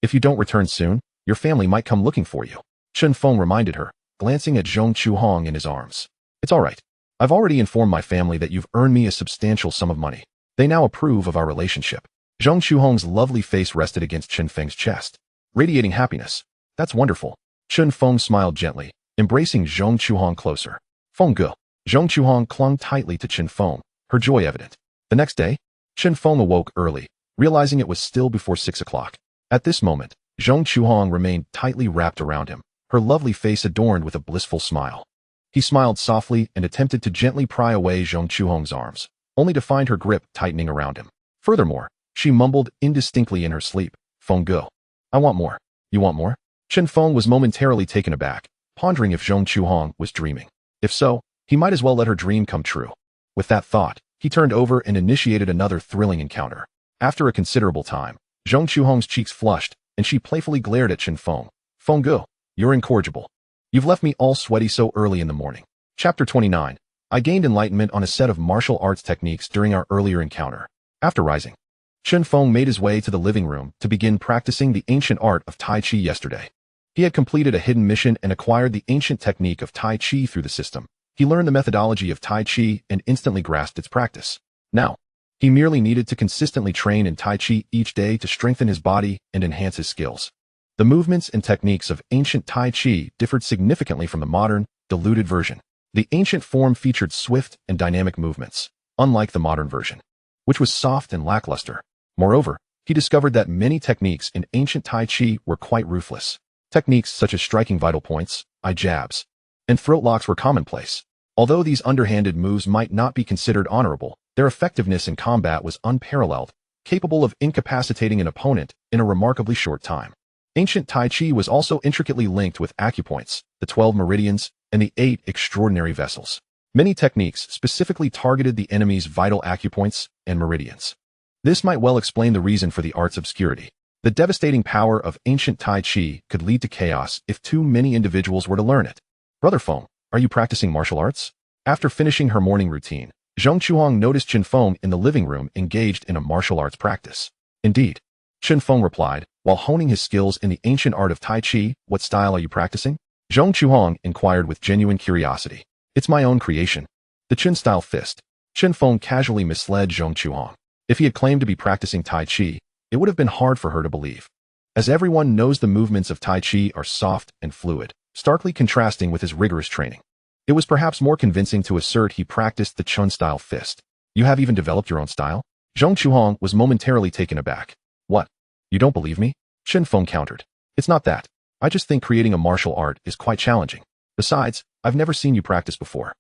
Speaker 1: If you don't return soon, your family might come looking for you," Chen Feng reminded her, glancing at Zhong Chuhong in his arms. "It's all right. I've already informed my family that you've earned me a substantial sum of money. They now approve of our relationship." Zhong Chuhong's lovely face rested against Chen Feng's chest, radiating happiness. "That's wonderful." Chen Feng smiled gently, embracing Zhong Chuhong closer. "Feng Ge." Zhong Chuhong clung tightly to Chen Feng, her joy evident. The next day, Chen Feng awoke early, realizing it was still before 6 o'clock. At this moment, Zhong Chuhong remained tightly wrapped around him, her lovely face adorned with a blissful smile. He smiled softly and attempted to gently pry away Zhong Chuhong's arms, only to find her grip tightening around him. Furthermore, she mumbled indistinctly in her sleep, "Feng Ge. I want more." "You want more?" Chen Feng was momentarily taken aback, pondering if Zhong Chuhong was dreaming. If so, he might as well let her dream come true. With that thought, he turned over and initiated another thrilling encounter. After a considerable time, Zhong Chuhong's cheeks flushed, and she playfully glared at Chen Feng. "Feng Ge, you're incorrigible. You've left me all sweaty so early in the morning." Chapter 29. I gained enlightenment on a set of martial arts techniques during our earlier encounter. After rising, Chen Feng made his way to the living room to begin practicing the ancient art of Tai Chi yesterday. He had completed a hidden mission and acquired the ancient technique of Tai Chi through the system. He learned the methodology of Tai Chi and instantly grasped its practice. Now, he merely needed to consistently train in Tai Chi each day to strengthen his body and enhance his skills. The movements and techniques of ancient Tai Chi differed significantly from the modern, diluted version. The ancient form featured swift and dynamic movements, unlike the modern version, which was soft and lackluster. Moreover, he discovered that many techniques in ancient Tai Chi were quite ruthless. Techniques such as striking vital points, eye jabs, and throat locks were commonplace. Although these underhanded moves might not be considered honorable, their effectiveness in combat was unparalleled, capable of incapacitating an opponent in a remarkably short time. Ancient Tai Chi was also intricately linked with acupoints, the 12 meridians, and the 8 extraordinary vessels. Many techniques specifically targeted the enemy's vital acupoints and meridians. This might well explain the reason for the art's obscurity. The devastating power of ancient Tai Chi could lead to chaos if too many individuals were to learn it. "Brother Feng, are you practicing martial arts?" After finishing her morning routine, Zhong Chuhong noticed Chen Feng in the living room engaged in a martial arts practice. "Indeed," Chen Feng replied, while honing his skills in the ancient art of Tai Chi. "What style are you practicing?" Zhong Chuhong inquired with genuine curiosity. "It's my own creation. The Chen-style fist." Chen Feng casually misled Zhong Chuhong. If he had claimed to be practicing Tai Chi, it would have been hard for her to believe, as everyone knows the movements of Tai Chi are soft and fluid, starkly contrasting with his rigorous training. It was perhaps more convincing to assert he practiced the Chun-style fist. "You have even developed your own style?" Zhong Chuhong was momentarily taken aback. "What? You don't believe me?" Chen Feng countered. "It's not that. I just think creating a martial art is quite challenging. Besides, I've never seen you practice before."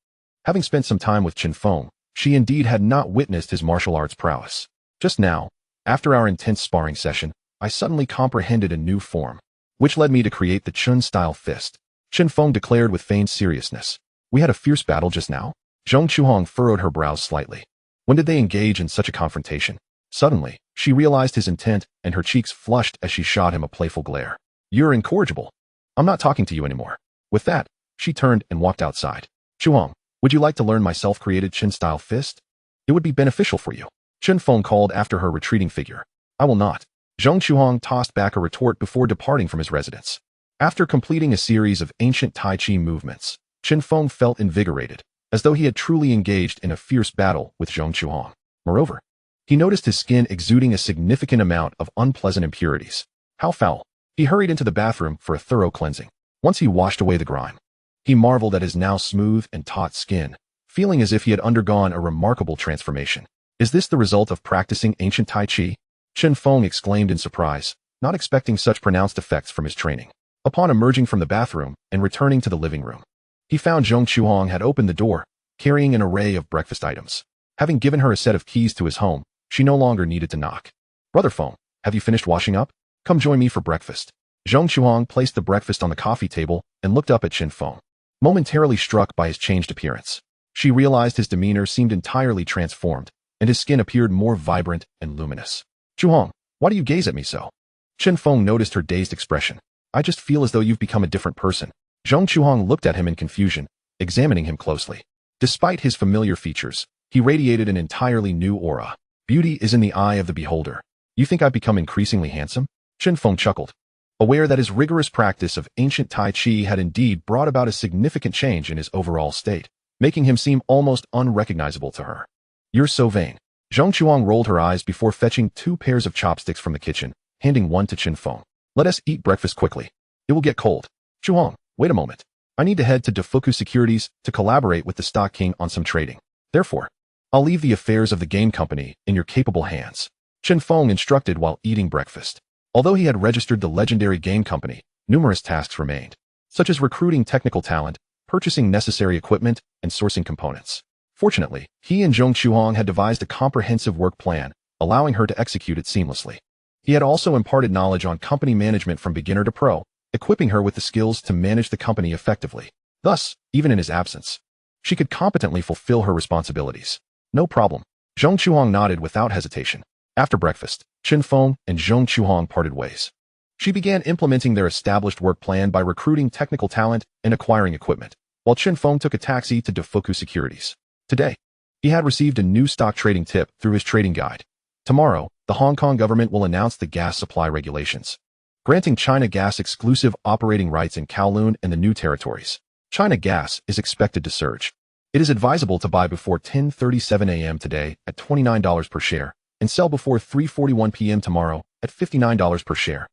Speaker 1: Having spent some time with Chen Feng, she indeed had not witnessed his martial arts prowess. Just now, after our intense sparring session, I suddenly comprehended a new form, which led me to create the Chun-style fist. Chen Feng declared with feigned seriousness. "We had a fierce battle just now?" Zhong Chuhong furrowed her brows slightly. When did they engage in such a confrontation? Suddenly, she realized his intent, and her cheeks flushed as she shot him a playful glare. "You're incorrigible. I'm not talking to you anymore." With that, she turned and walked outside. "Chuhong, would you like to learn my self-created Chin-style fist? It would be beneficial for you." Chen Feng called after her retreating figure. "I will not." Zhong Chuhong tossed back a retort before departing from his residence. After completing a series of ancient Tai Chi movements, Chen Feng felt invigorated, as though he had truly engaged in a fierce battle with Zhong Chuhong. Moreover, he noticed his skin exuding a significant amount of unpleasant impurities. How foul! He hurried into the bathroom for a thorough cleansing. Once he washed away the grime, he marveled at his now smooth and taut skin, feeling as if he had undergone a remarkable transformation. Is this the result of practicing ancient Tai Chi? Chen Feng exclaimed in surprise, not expecting such pronounced effects from his training. Upon emerging from the bathroom and returning to the living room, he found Zhong Chuhong had opened the door, carrying an array of breakfast items. Having given her a set of keys to his home, she no longer needed to knock. Brother Feng, have you finished washing up? Come join me for breakfast. Zhong Chuhong placed the breakfast on the coffee table and looked up at Chen Feng, momentarily struck by his changed appearance. She realized his demeanor seemed entirely transformed, and his skin appeared more vibrant and luminous. Chuhong, why do you gaze at me so? Chen Feng noticed her dazed expression. I just feel as though you've become a different person. Zhong Chuhong looked at him in confusion, examining him closely. Despite his familiar features, he radiated an entirely new aura. Beauty is in the eye of the beholder. You think I've become increasingly handsome? Chen Feng chuckled, aware that his rigorous practice of ancient Tai Chi had indeed brought about a significant change in his overall state, making him seem almost unrecognizable to her. You're so vain. Zhong Chuang rolled her eyes before fetching 2 pairs of chopsticks from the kitchen, handing one to Chen Feng. Let us eat breakfast quickly. It will get cold. Chuang, wait a moment. I need to head to Defuku Securities to collaborate with the Stock King on some trading. Therefore, I'll leave the affairs of the game company in your capable hands. Chen Feng instructed while eating breakfast. Although he had registered the legendary game company, numerous tasks remained, such as recruiting technical talent, purchasing necessary equipment, and sourcing components. Fortunately, he and Zhong Chuhong had devised a comprehensive work plan, allowing her to execute it seamlessly. He had also imparted knowledge on company management from beginner to pro, equipping her with the skills to manage the company effectively. Thus, even in his absence, she could competently fulfill her responsibilities. No problem. Zhong Chuhong nodded without hesitation. After breakfast, Chen Feng and Zhong Chuhong parted ways. She began implementing their established work plan by recruiting technical talent and acquiring equipment, while Chen Feng took a taxi to Defuku Securities. Today, he had received a new stock trading tip through his trading guide. Tomorrow, the Hong Kong government will announce the gas supply regulations, granting China Gas exclusive operating rights in Kowloon and the new territories. China Gas is expected to surge. It is advisable to buy before 10:37 a.m. today at $29 per share and sell before 3:41 p.m. tomorrow at $59 per share.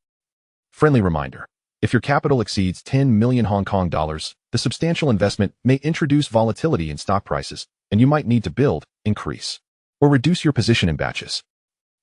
Speaker 1: Friendly reminder, if your capital exceeds 10 million Hong Kong dollars, the substantial investment may introduce volatility in stock prices, and you might need to build, increase, or reduce your position in batches.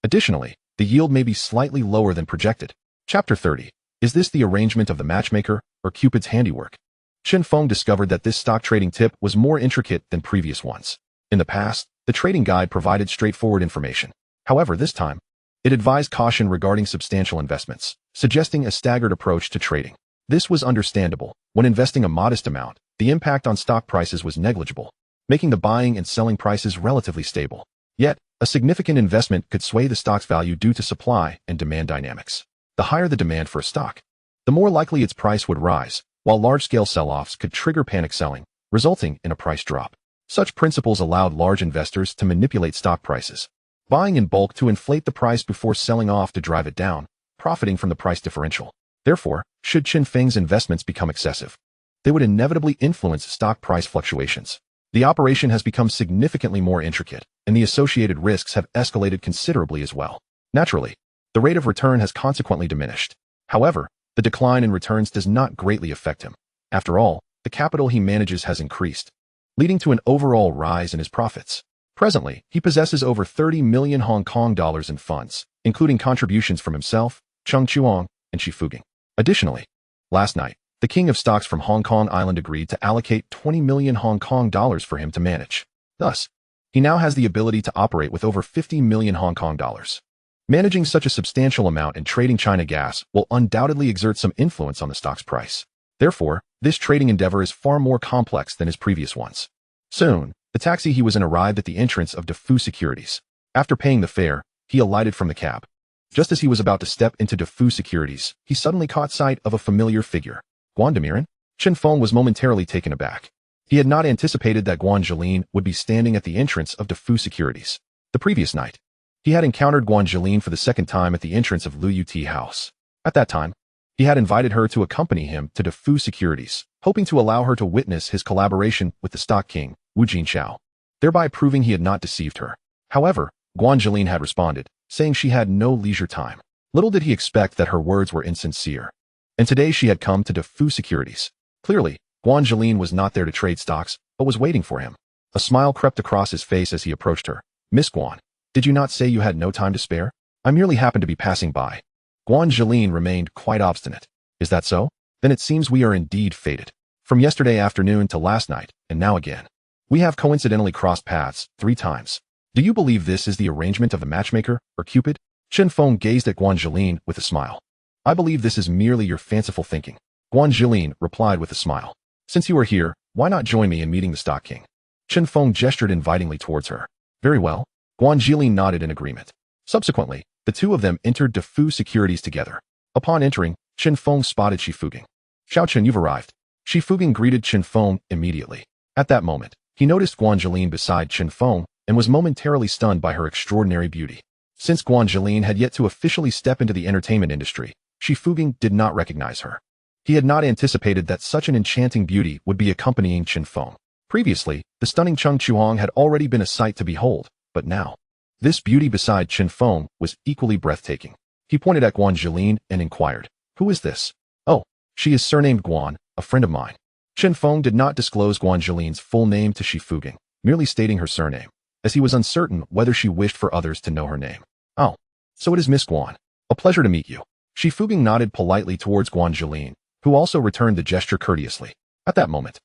Speaker 1: Additionally, the yield may be slightly lower than projected. Chapter 30. Is this the arrangement of the matchmaker or Cupid's handiwork? Chen Feng discovered that this stock trading tip was more intricate than previous ones. In the past, the trading guide provided straightforward information. However, this time, it advised caution regarding substantial investments, suggesting a staggered approach to trading. This was understandable. When investing a modest amount, the impact on stock prices was negligible, making the buying and selling prices relatively stable. Yet, a significant investment could sway the stock's value due to supply and demand dynamics. The higher the demand for a stock, the more likely its price would rise, while large-scale sell-offs could trigger panic selling, resulting in a price drop. Such principles allowed large investors to manipulate stock prices, buying in bulk to inflate the price before selling off to drive it down, profiting from the price differential. Therefore, should Chen Feng's investments become excessive, they would inevitably influence stock price fluctuations. The operation has become significantly more intricate, and the associated risks have escalated considerably as well. Naturally, the rate of return has consequently diminished. However, the decline in returns does not greatly affect him. After all, the capital he manages has increased, leading to an overall rise in his profits. Presently, he possesses over 30 million Hong Kong dollars in funds, including contributions from himself, Chung Chuang, and Shi Fuging. Additionally, last night, the King of Stocks from Hong Kong Island agreed to allocate 20 million Hong Kong dollars for him to manage. Thus, he now has the ability to operate with over 50 million Hong Kong dollars. Managing such a substantial amount and trading China Gas will undoubtedly exert some influence on the stock's price. Therefore, this trading endeavor is far more complex than his previous ones. Soon, the taxi he was in arrived at the entrance of Defu Securities. After paying the fare, he alighted from the cab. Just as he was about to step into Defu Securities, he suddenly caught sight of a familiar figure. Guan Demiran? Chen Feng was momentarily taken aback. He had not anticipated that Guan Jilin would be standing at the entrance of Defu Securities. The previous night, he had encountered Guan Jilin for the second time at the entrance of Lu Yuti House. At that time, He had invited her to accompany him to DeFu Securities, hoping to allow her to witness his collaboration with the stock king, Wu Jinchao, thereby proving he had not deceived her. However, Guanjilin had responded, saying she had no leisure time. Little did he expect that her words were insincere. And today she had come to DeFu Securities. Clearly, Guanjilin was not there to trade stocks, but was waiting for him. A smile crept across his face as he approached her. Miss Guan, did you not say you had no time to spare? I merely happened to be passing by. Guanjilin remained quite obstinate. Is that so? Then it seems we are indeed fated. From yesterday afternoon to last night, and now again. We have coincidentally crossed paths 3 times. Do you believe this is the arrangement of the matchmaker, or Cupid? Chen Feng gazed at Guanjilin with a smile. I believe this is merely your fanciful thinking. Guanjilin replied with a smile. Since you are here, why not join me in meeting the stock king? Chen Feng gestured invitingly towards her. Very well. Guanjilin nodded in agreement. Subsequently, the two of them entered DeFu Securities together. Upon entering, Chen Feng spotted Shifuging. Xiao Chen, you've arrived. Shifuging greeted Chen Feng immediately. At that moment, he noticed Guanjilin beside Chen Feng and was momentarily stunned by her extraordinary beauty. Since Guanjilin had yet to officially step into the entertainment industry, Shifuging did not recognize her. He had not anticipated that such an enchanting beauty would be accompanying Chen Feng. Previously, the stunning Cheng Chuang had already been a sight to behold, but now, this beauty beside Chen Feng was equally breathtaking. He pointed at Guanjilin and inquired, who is this? Oh, she is surnamed Guan, a friend of mine. Chen Feng did not disclose Guanjilin's full name to Shifuging, merely stating her surname, as he was uncertain whether she wished for others to know her name. Oh, so it is Miss Guan. A pleasure to meet you. Shifuging nodded politely towards Guanjilin, who also returned the gesture courteously. At that moment,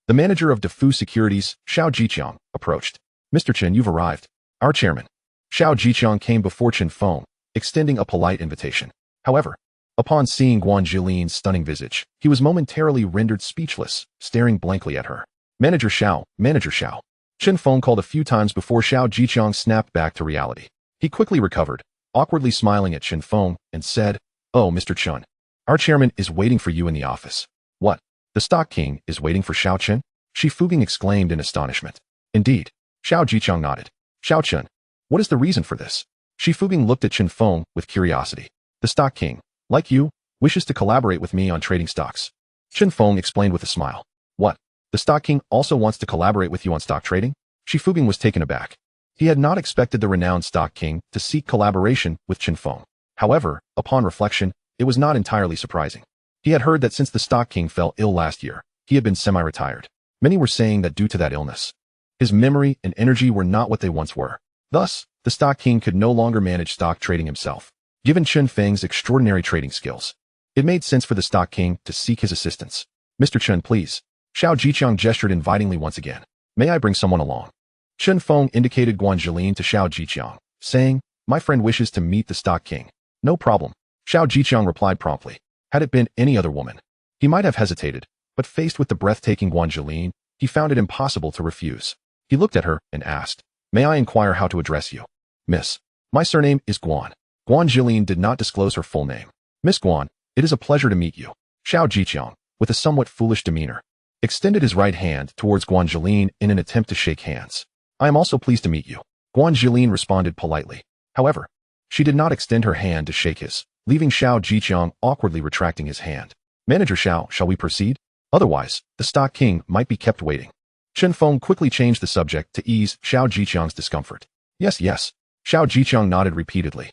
Speaker 1: the manager of DeFu Securities, Xiao Jiqiang, approached. Mr. Chen, you've arrived. Our chairman. Xiao Jiqiang came before Chen Feng, extending a polite invitation. However, upon seeing Guanjilin's stunning visage, he was momentarily rendered speechless, staring blankly at her. Manager Xiao, Manager Xiao. Chen Feng called a few times before Xiao Jiqiang snapped back to reality. He quickly recovered, awkwardly smiling at Chen Feng, and said, Oh, Mr. Chen. Our chairman is waiting for you in the office. What? The stock king is waiting for Xiao Chen? Shifuging exclaimed in astonishment. Indeed. Xiao Jiqiang nodded. Xiao Chen. What is the reason for this? Shifuging looked at Chen Feng with curiosity. The stock king, like you, wishes to collaborate with me on trading stocks. Chen Feng explained with a smile. What? The stock king also wants to collaborate with you on stock trading? Shifuging was taken aback. He had not expected the renowned stock king to seek collaboration with Chen Feng. However, upon reflection, it was not entirely surprising. He had heard that since the stock king fell ill last year, he had been semi-retired. Many were saying that due to that illness, his memory and energy were not what they once were. Thus, the stock king could no longer manage stock trading himself. Given Chen Feng's extraordinary trading skills, it made sense for the stock king to seek his assistance. Mr. Chen, please. Xiao Jiqiang gestured invitingly once again. May I bring someone along? Chen Feng indicated Guanjilin to Xiao Jiqiang, saying, My friend wishes to meet the stock king. No problem. Xiao Jiqiang replied promptly. Had it been any other woman, he might have hesitated, but faced with the breathtaking Guanjilin, he found it impossible to refuse. He looked at her and asked, May I inquire how to address you? Miss. My surname is Guan. Guanjilin did not disclose her full name. Miss Guan, it is a pleasure to meet you. Xiao Jiqiang, with a somewhat foolish demeanor, extended his right hand towards Guanjilin in an attempt to shake hands. I am also pleased to meet you. Guanjilin responded politely. However, she did not extend her hand to shake his, leaving Xiao Jiqiang awkwardly retracting his hand. Manager Xiao, shall we proceed? Otherwise, the stock king might be kept waiting. Chen Feng quickly changed the subject to ease Xiao Jiqiang's discomfort. Yes, yes. Xiao Jiqiang nodded repeatedly.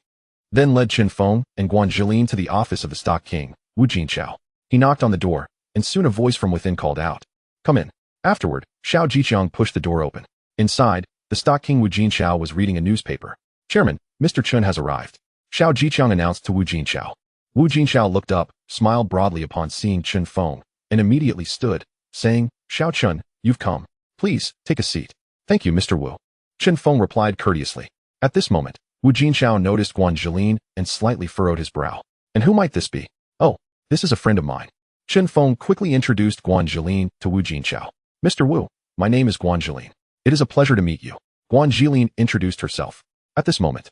Speaker 1: Then led Chen Feng and Guanjilin to the office of the stock king, Wu Jinchao. He knocked on the door, and soon a voice from within called out. Come in. Afterward, Xiao Jiqiang pushed the door open. Inside, the stock king Wu Jinchao was reading a newspaper. Chairman, Mr. Chen has arrived. Xiao Jiqiang announced to Wu Jinchao. Wu Jinchao looked up, smiled broadly upon seeing Chen Feng, and immediately stood, saying, Xiao Chen, you've come. Please, take a seat. Thank you, Mr. Wu. Chen Feng replied courteously. At this moment, Wu Jinchao noticed Guanjilin and slightly furrowed his brow. And who might this be? Oh, this is a friend of mine. Chen Feng quickly introduced Guanjilin to Wu Jinchao. Mr. Wu, my name is Guanjilin. It is a pleasure to meet you. Guanjilin introduced herself. At this moment,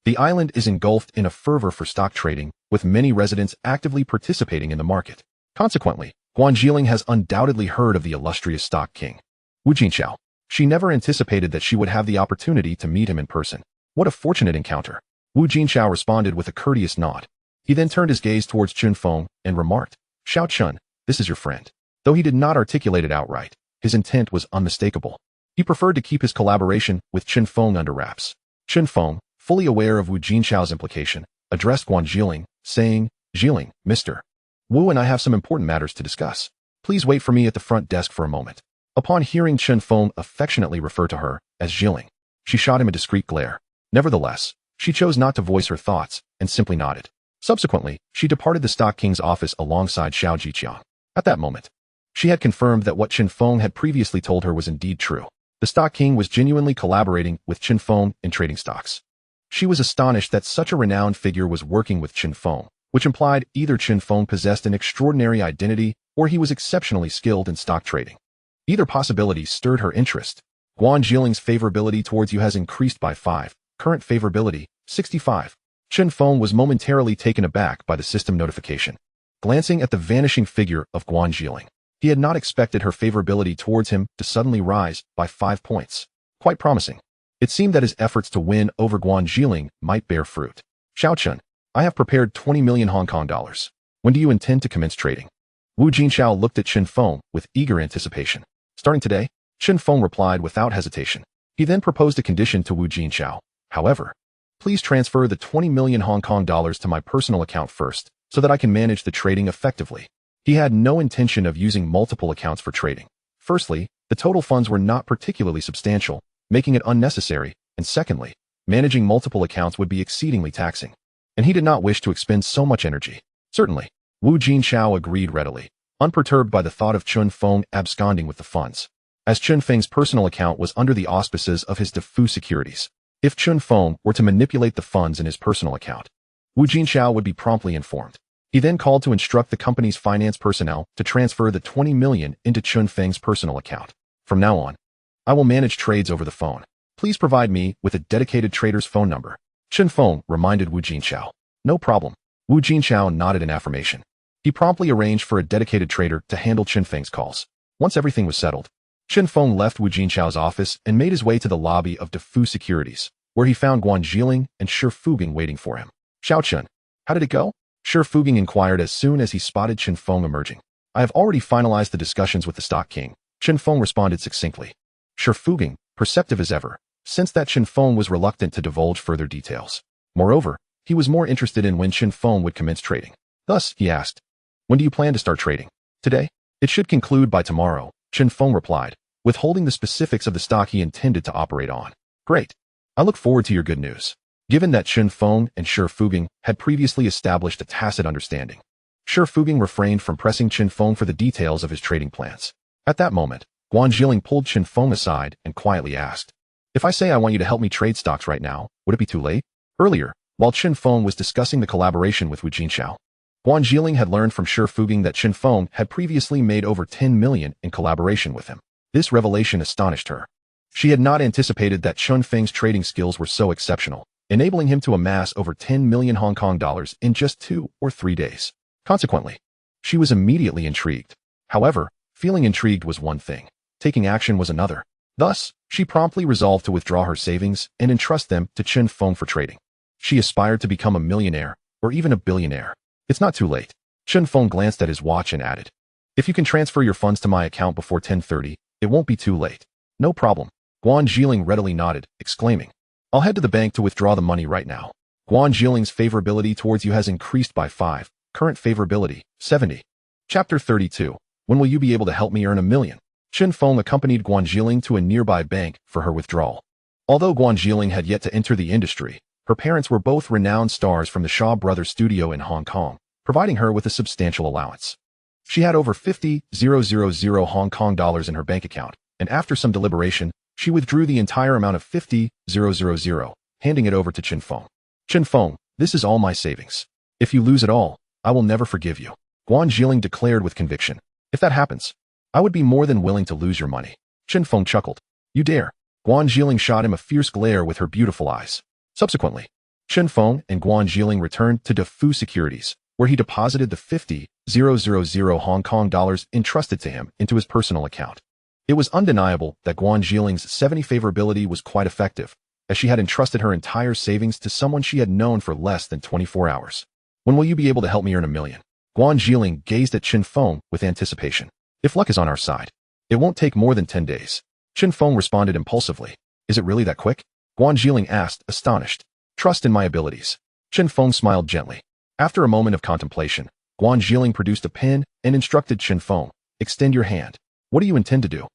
Speaker 1: the island is engulfed in a fervor for stock trading, with many residents actively participating in the market. Consequently, Guanjilin has undoubtedly heard of the illustrious stock king, Wu Jinchao. She never anticipated that she would have the opportunity to meet him in person. What a fortunate encounter. Wu Jinchao responded with a courteous nod. He then turned his gaze towards Chun Feng and remarked, "Xiao Chun, this is your friend." Though he did not articulate it outright, his intent was unmistakable. He preferred to keep his collaboration with Chun Feng under wraps. Chun Feng, fully aware of Wu Jinshao's implication, addressed Guan Jiling, saying, "Jiling, Mr. Wu and I have some important matters to discuss. Please wait for me at the front desk for a moment." Upon hearing Chun Feng affectionately refer to her as Jiling, she shot him a discreet glare. Nevertheless, she chose not to voice her thoughts and simply nodded. Subsequently, she departed the Stock King's office alongside Xiao Jiqiang. At that moment, she had confirmed that what Chun Feng had previously told her was indeed true. The Stock King was genuinely collaborating with Chun Feng in trading stocks. She was astonished that such a renowned figure was working with Chun Feng, which implied either Chun Feng possessed an extraordinary identity or he was exceptionally skilled in stock trading. Either possibility stirred her interest. Guan Jiling's favorability towards you has increased by 5. Current favorability, 65. Chun Feng was momentarily taken aback by the system notification. Glancing at the vanishing figure of Guan Jiling, he had not expected her favorability towards him to suddenly rise by 5 points. Quite promising. It seemed that his efforts to win over Guan Jiling might bear fruit. "Xiao Chun, I have prepared 20 million Hong Kong dollars. When do you intend to commence trading?" Wu Jinshao looked at Chun Feng with eager anticipation. "Starting today," Chun Feng replied without hesitation. He then proposed a condition to Wu Jinshao. "However, please transfer the 20 million Hong Kong dollars to my personal account first, so that I can manage the trading effectively." He had no intention of using multiple accounts for trading. Firstly, the total funds were not particularly substantial, making it unnecessary, and secondly, managing multiple accounts would be exceedingly taxing, and he did not wish to expend so much energy. Certainly, Wu Jinshao agreed readily, unperturbed by the thought of Chun Feng absconding with the funds, as Chun Feng's personal account was under the auspices of his DeFu Securities. If Chun Feng were to manipulate the funds in his personal account, Wu Jinshao would be promptly informed. He then called to instruct the company's finance personnel to transfer the 20 million into Chun Feng's personal account. "From now on, I will manage trades over the phone. Please provide me with a dedicated trader's phone number," Chun Feng reminded Wu Jinshao. "No problem." Wu Jinshao nodded in affirmation. He promptly arranged for a dedicated trader to handle Chun Feng's calls. Once everything was settled, Chun Feng left Wu Jinshao's office and made his way to the lobby of DeFu Securities, where he found Guan Jiling and Shi Fuging waiting for him. "Xiao Chun, how did it go?" Shi Fuging inquired as soon as he spotted Chun Feng emerging. "I have already finalized the discussions with the Stock King," Chun Feng responded succinctly. Shi Fuging, perceptive as ever, sensed that Chun Feng was reluctant to divulge further details. Moreover, he was more interested in when Chun Feng would commence trading. Thus, he asked, "When do you plan to start trading?" "Today. It should conclude by tomorrow," Chun Feng replied, withholding the specifics of the stock he intended to operate on. "Great. I look forward to your good news." Given that Chun Feng and Shi Fuging had previously established a tacit understanding, Shi Fuging refrained from pressing Chun Feng for the details of his trading plans. At that moment, Guan Jiling pulled Chun Feng aside and quietly asked, "If I say I want you to help me trade stocks right now, would it be too late?" Earlier, while Chun Feng was discussing the collaboration with Wu Jinshao, Guan Jiling had learned from Shi Fuging that Chun Feng had previously made over 10 million in collaboration with him. This revelation astonished her. She had not anticipated that Chun Feng's trading skills were so exceptional, enabling him to amass over 10 million Hong Kong dollars in just 2 or 3 days. Consequently, she was immediately intrigued. However, feeling intrigued was one thing. Taking action was another. Thus, she promptly resolved to withdraw her savings and entrust them to Chun Feng for trading. She aspired to become a millionaire, or even a billionaire. "It's not too late." Chun Feng glanced at his watch and added, "If you can transfer your funds to my account before 10:30, it won't be too late." "No problem." Guan Jiling readily nodded, exclaiming, "I'll head to the bank to withdraw the money right now." Guan Jiling's favorability towards you has increased by 5. Current favorability, 70. Chapter 32. When will you be able to help me earn 1 million? Chun Feng accompanied Guan Jiling to a nearby bank for her withdrawal. Although Guan Jiling had yet to enter the industry, her parents were both renowned stars from the Shaw Brothers studio in Hong Kong, providing her with a substantial allowance. She had over 50,000 Hong Kong dollars in her bank account, and after some deliberation, she withdrew the entire amount of 50,000, handing it over to Chun Feng. "Chun Feng, this is all my savings. If you lose it all, I will never forgive you," Guan Jiling declared with conviction. "If that happens, I would be more than willing to lose your money." Chun Feng chuckled. "You dare." Guan Jiling shot him a fierce glare with her beautiful eyes. Subsequently, Chun Feng and Guan Jiling returned to DeFu Securities, where he deposited the 50,000 Hong Kong dollars entrusted to him into his personal account. It was undeniable that Guan Jiling's 70 favorability was quite effective, as she had entrusted her entire savings to someone she had known for less than 24 hours. When will you be able to help me earn $1 million? Guan Zhiling gazed at Chen Feng with anticipation. If luck is on our side, it won't take more than 10 days. Chen Feng responded impulsively. Is it really that quick? Guan Zhiling asked, astonished. Trust in my abilities. Chen Feng smiled gently. After a moment of contemplation, Guan Zhiling produced a pen and instructed Chen Feng, extend your hand. What do you intend to do?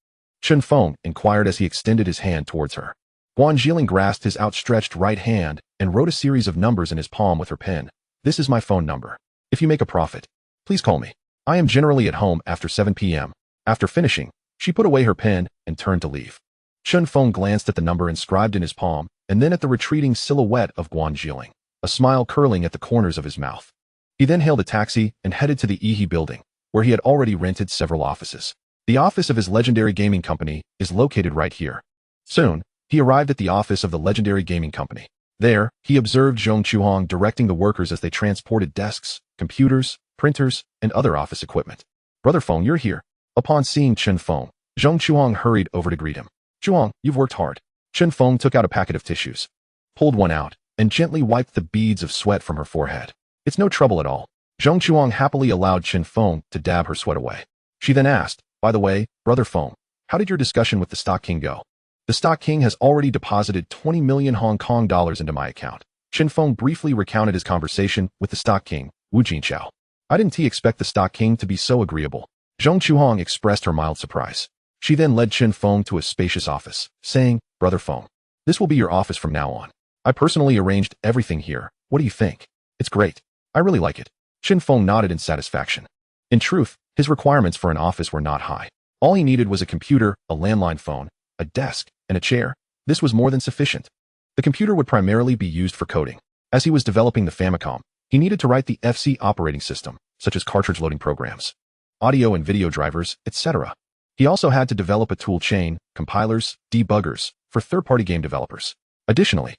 Speaker 1: Chen Feng inquired as he extended his hand towards her. Guan Zhiling grasped his outstretched right hand and wrote a series of numbers in his palm with her pen. This is my phone number. If you make a profit, please call me. I am generally at home after 7 p.m. After finishing, she put away her pen and turned to leave. Chen Feng glanced at the number inscribed in his palm and then at the retreating silhouette of Guan Zhiling, a smile curling at the corners of his mouth. He then hailed a taxi and headed to the Yihe building, where he had already rented several offices. The office of his legendary gaming company is located right here. Soon, he arrived at the office of the legendary gaming company. There, he observed Zhong Chuhong directing the workers as they transported desks, computers, printers, and other office equipment. Brother Feng, you're here. Upon seeing Chen Feng, Zhong Chuhong hurried over to greet him. Chuhong, you've worked hard. Chen Feng took out a packet of tissues, pulled one out, and gently wiped the beads of sweat from her forehead. It's no trouble at all. Zhong Chuhong happily allowed Chen Feng to dab her sweat away. She then asked, by the way, Brother Feng, how did your discussion with the Stock King go? The Stock King has already deposited 20 million Hong Kong dollars into my account. Chen Feng briefly recounted his conversation with the Stock King, Wu Jinqiao. I didn't expect the Stock King to be so agreeable. Zhong Chuhong expressed her mild surprise. She then led Chen Feng to a spacious office, saying, Brother Feng, this will be your office from now on. I personally arranged everything here. What do you think? It's great. I really like it. Chen Feng nodded in satisfaction. In truth, his requirements for an office were not high. All he needed was a computer, a landline phone, a desk, and a chair. This was more than sufficient. The computer would primarily be used for coding. As he was developing the Famicom, he needed to write the FC operating system, such as cartridge loading programs, audio and video drivers, etc. He also had to develop a tool chain, compilers, debuggers, for third-party game developers. Additionally,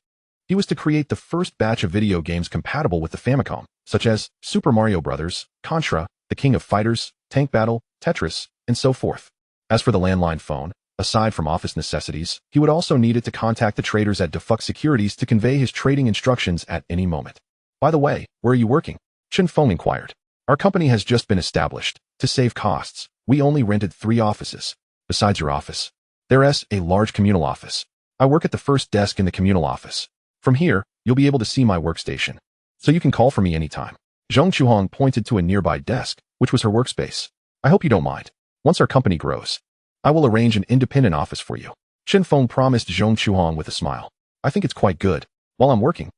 Speaker 1: he was to create the first batch of video games compatible with the Famicom, such as Super Mario Bros., Contra, The King of Fighters, Tank Battle, Tetris, and so forth. As for the landline phone, aside from office necessities, he would also need it to contact the traders at Defux Securities to convey his trading instructions at any moment. By the way, where are you working? Chen Feng inquired. Our company has just been established. To save costs, we only rented 3 offices. Besides your office, there's a large communal office. I work at the first desk in the communal office. From here, you'll be able to see my workstation, so you can call for me anytime. Zhong Chuhong pointed to a nearby desk, which was her workspace. I hope you don't mind. Once our company grows, I will arrange an independent office for you. Chen Feng promised Zhong Chuhong with a smile. I think it's quite good. While I'm working,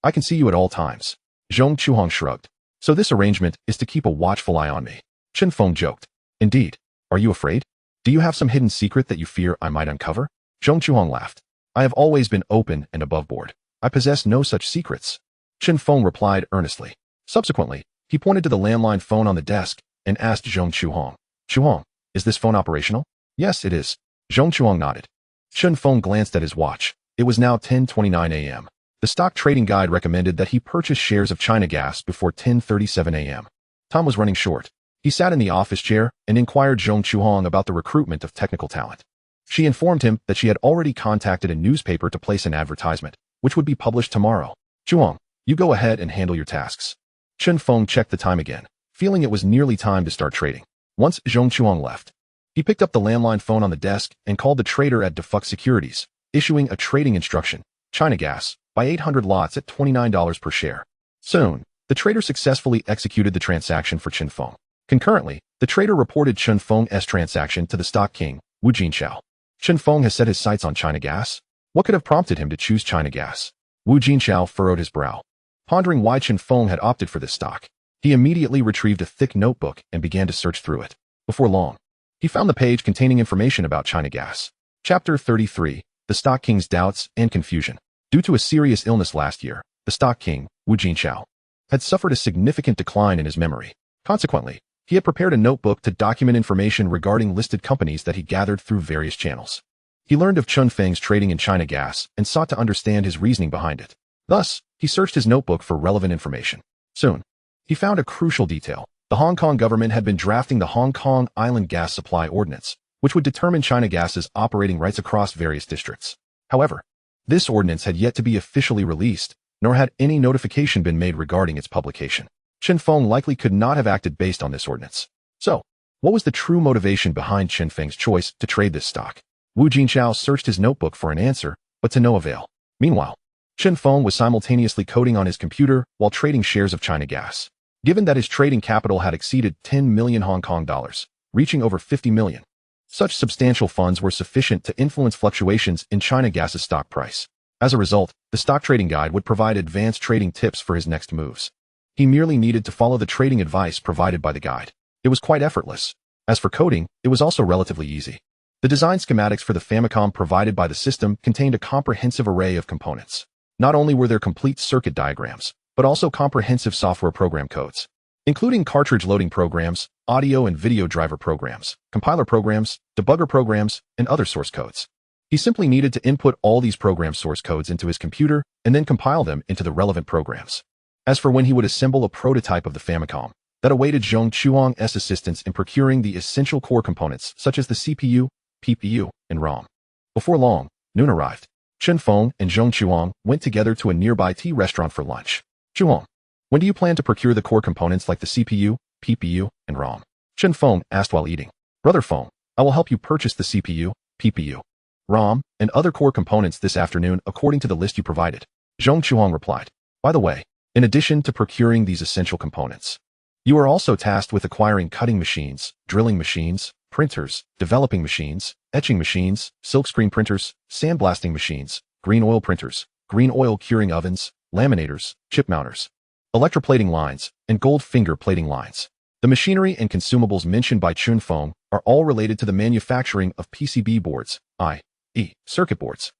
Speaker 1: I can see you at all times. Zhong Chuhong shrugged. So this arrangement is to keep a watchful eye on me. Chen Feng joked. Indeed. Are you afraid? Do you have some hidden secret that you fear I might uncover? Zhong Chuhong laughed. I have always been open and above board. I possess no such secrets. Chen Feng replied earnestly. Subsequently, he pointed to the landline phone on the desk and asked Zhong Chuhong. Chuhong, is this phone operational? Yes, it is. Zhong Chuhong nodded. Chen Feng glanced at his watch. It was now 10:29 a.m. The stock trading guide recommended that he purchase shares of China Gas before 10:37 a.m. Time was running short. He sat in the office chair and inquired Zhong Chuhong about the recruitment of technical talent. She informed him that she had already contacted a newspaper to place an advertisement, which would be published tomorrow. Chuhong, you go ahead and handle your tasks. Chen Feng checked the time again, feeling it was nearly time to start trading. Once Zhong Chuhong left, he picked up the landline phone on the desk and called the trader at Defux Securities, issuing a trading instruction, China Gas, by 800 lots at $29 per share. Soon, the trader successfully executed the transaction for Chen Feng. Concurrently, the trader reported Chen Feng's transaction to the stock king, Wu Jinqiao. Chen Feng has set his sights on China Gas? What could have prompted him to choose China Gas? Wu Jinqiao furrowed his brow, pondering why Chen Feng had opted for this stock. He immediately retrieved a thick notebook and began to search through it. Before long, he found the page containing information about China Gas. Chapter 33, The Stock King's Doubts and Confusion. Due to a serious illness last year, the stock king, Wu Jinqiao, had suffered a significant decline in his memory. Consequently, he had prepared a notebook to document information regarding listed companies that he gathered through various channels. He learned of Chen Feng's trading in China Gas and sought to understand his reasoning behind it. Thus, he searched his notebook for relevant information. Soon, he found a crucial detail. The Hong Kong government had been drafting the Hong Kong Island Gas Supply Ordinance, which would determine China Gas's operating rights across various districts. However, this ordinance had yet to be officially released, nor had any notification been made regarding its publication. Chen Feng likely could not have acted based on this ordinance. So, what was the true motivation behind Chen Feng's choice to trade this stock? Wu Jinchao searched his notebook for an answer, but to no avail. Meanwhile, Chen Feng was simultaneously coding on his computer while trading shares of China Gas. Given that his trading capital had exceeded 10 million Hong Kong dollars, reaching over 50 million, such substantial funds were sufficient to influence fluctuations in China Gas's stock price. As a result, the stock trading guide would provide advanced trading tips for his next moves. He merely needed to follow the trading advice provided by the guide. It was quite effortless. As for coding, it was also relatively easy. The design schematics for the Famicom provided by the system contained a comprehensive array of components. Not only were there complete circuit diagrams, but also comprehensive software program codes, including cartridge loading programs, audio and video driver programs, compiler programs, debugger programs, and other source codes. He simply needed to input all these program source codes into his computer and then compile them into the relevant programs. As for when he would assemble a prototype of the Famicom, that awaited Zhong Chuang's assistance in procuring the essential core components such as the CPU, PPU, and ROM. Before long, noon arrived. Chen Feng and Zhong Chuang went together to a nearby tea restaurant for lunch. Chuang, when do you plan to procure the core components like the CPU, PPU, and ROM? Chen Feng asked while eating. Brother Feng, I will help you purchase the CPU, PPU, ROM, and other core components this afternoon according to the list you provided. Zhong Chuang replied. By the way, in addition to procuring these essential components, you are also tasked with acquiring cutting machines, drilling machines, printers, developing machines, etching machines, silkscreen printers, sandblasting machines, green oil printers, green oil curing ovens, laminators, chip mounters, electroplating lines, and gold finger plating lines. The machinery and consumables mentioned by Chen Feng are all related to the manufacturing of PCB boards, i.e., circuit boards.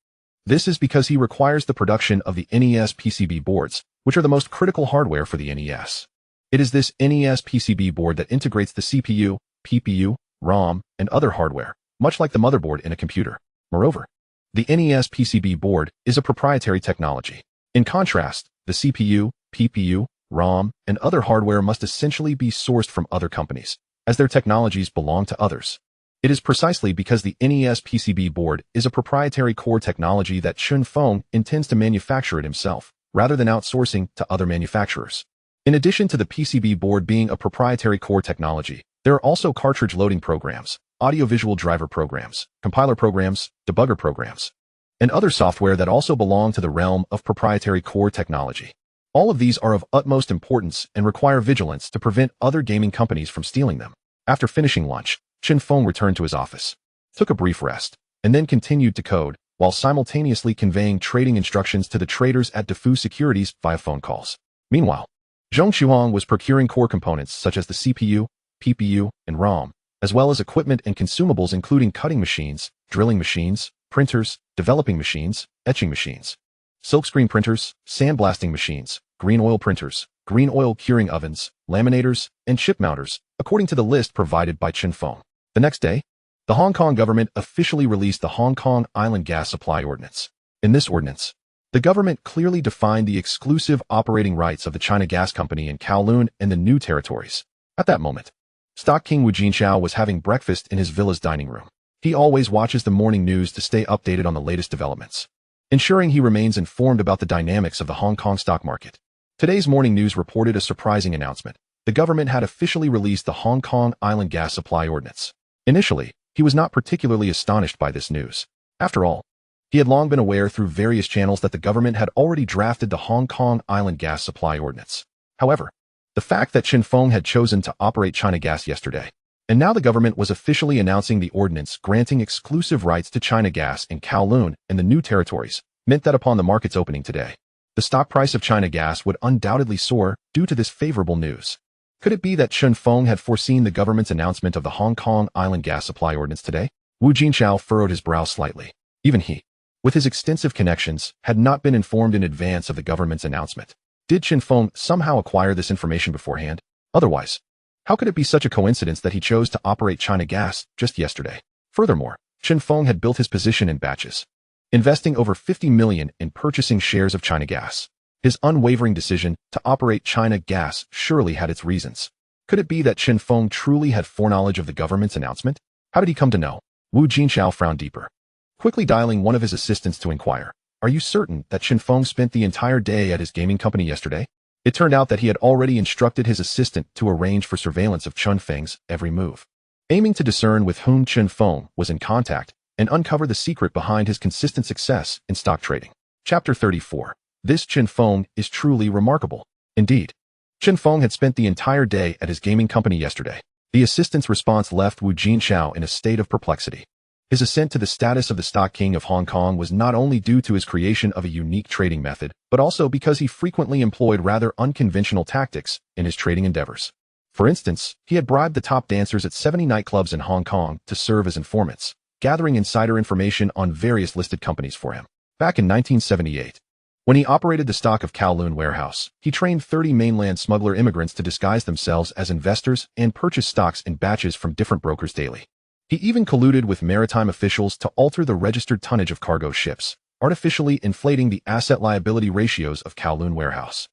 Speaker 1: This is because he requires the production of the NES PCB boards, which are the most critical hardware for the NES. It is this NES PCB board that integrates the CPU, PPU, ROM, and other hardware, much like the motherboard in a computer. Moreover, the NES PCB board is a proprietary technology. In contrast, the CPU, PPU, ROM, and other hardware must essentially be sourced from other companies, as their technologies belong to others. It is precisely because the NES PCB board is a proprietary core technology that Chen Feng intends to manufacture it himself, rather than outsourcing to other manufacturers. In addition to the PCB board being a proprietary core technology, there are also cartridge loading programs, audiovisual driver programs, compiler programs, debugger programs, and other software that also belong to the realm of proprietary core technology. All of these are of utmost importance and require vigilance to prevent other gaming companies from stealing them. After finishing lunch, Chen Feng returned to his office, took a brief rest, and then continued to code, while simultaneously conveying trading instructions to the traders at Defu Securities via phone calls. Meanwhile, Zhong Chuang was procuring core components such as the CPU, PPU, and ROM, as well as equipment and consumables including cutting machines, drilling machines, printers, developing machines, etching machines, silkscreen printers, sandblasting machines, green oil printers, green oil curing ovens, laminators, and chip mounters, according to the list provided by Chen Feng. The next day, the Hong Kong government officially released the Hong Kong Island Gas Supply Ordinance. In this ordinance, the government clearly defined the exclusive operating rights of the China Gas Company in Kowloon and the new territories. At that moment, Stock King Wu Jinchao was having breakfast in his villa's dining room. He always watches the morning news to stay updated on the latest developments, ensuring he remains informed about the dynamics of the Hong Kong stock market. Today's morning news reported a surprising announcement. The government had officially released the Hong Kong Island Gas Supply Ordinance. Initially, he was not particularly astonished by this news. After all, he had long been aware through various channels that the government had already drafted the Hong Kong Island Gas Supply Ordinance. However, the fact that Chen Feng had chosen to operate China Gas yesterday, and now the government was officially announcing the ordinance granting exclusive rights to China Gas in Kowloon and the new territories, meant that upon the market's opening today, the stock price of China Gas would undoubtedly soar due to this favorable news. Could it be that Chen Feng had foreseen the government's announcement of the Hong Kong Island Gas Supply Ordinance today? Wu Jinchao furrowed his brow slightly. Even he, with his extensive connections, had not been informed in advance of the government's announcement. Did Chen Feng somehow acquire this information beforehand? Otherwise, how could it be such a coincidence that he chose to operate China Gas just yesterday? Furthermore, Chen Feng had built his position in batches, investing over 50 million in purchasing shares of China Gas. His unwavering decision to operate China Gas surely had its reasons. Could it be that Chen Feng truly had foreknowledge of the government's announcement? How did he come to know? Wu Jinchao frowned deeper, quickly dialing one of his assistants to inquire. Are you certain that Chen Feng spent the entire day at his gaming company yesterday? It turned out that he had already instructed his assistant to arrange for surveillance of Chun Feng's every move, aiming to discern with whom Chen Feng was in contact and uncover the secret behind his consistent success in stock trading. Chapter 34. This Chen Feng is truly remarkable. Indeed, Chen Feng had spent the entire day at his gaming company yesterday. The assistant's response left Wu Jinxiao in a state of perplexity. His ascent to the status of the stock king of Hong Kong was not only due to his creation of a unique trading method, but also because he frequently employed rather unconventional tactics in his trading endeavors. For instance, he had bribed the top dancers at 70 nightclubs in Hong Kong to serve as informants, gathering insider information on various listed companies for him. Back in 1978, when he operated the stock of Kowloon warehouse, he trained 30 mainland smuggler immigrants to disguise themselves as investors and purchase stocks in batches from different brokers daily. He even colluded with maritime officials to alter the registered tonnage of cargo ships, artificially inflating the asset-liability ratios of Kowloon warehouse.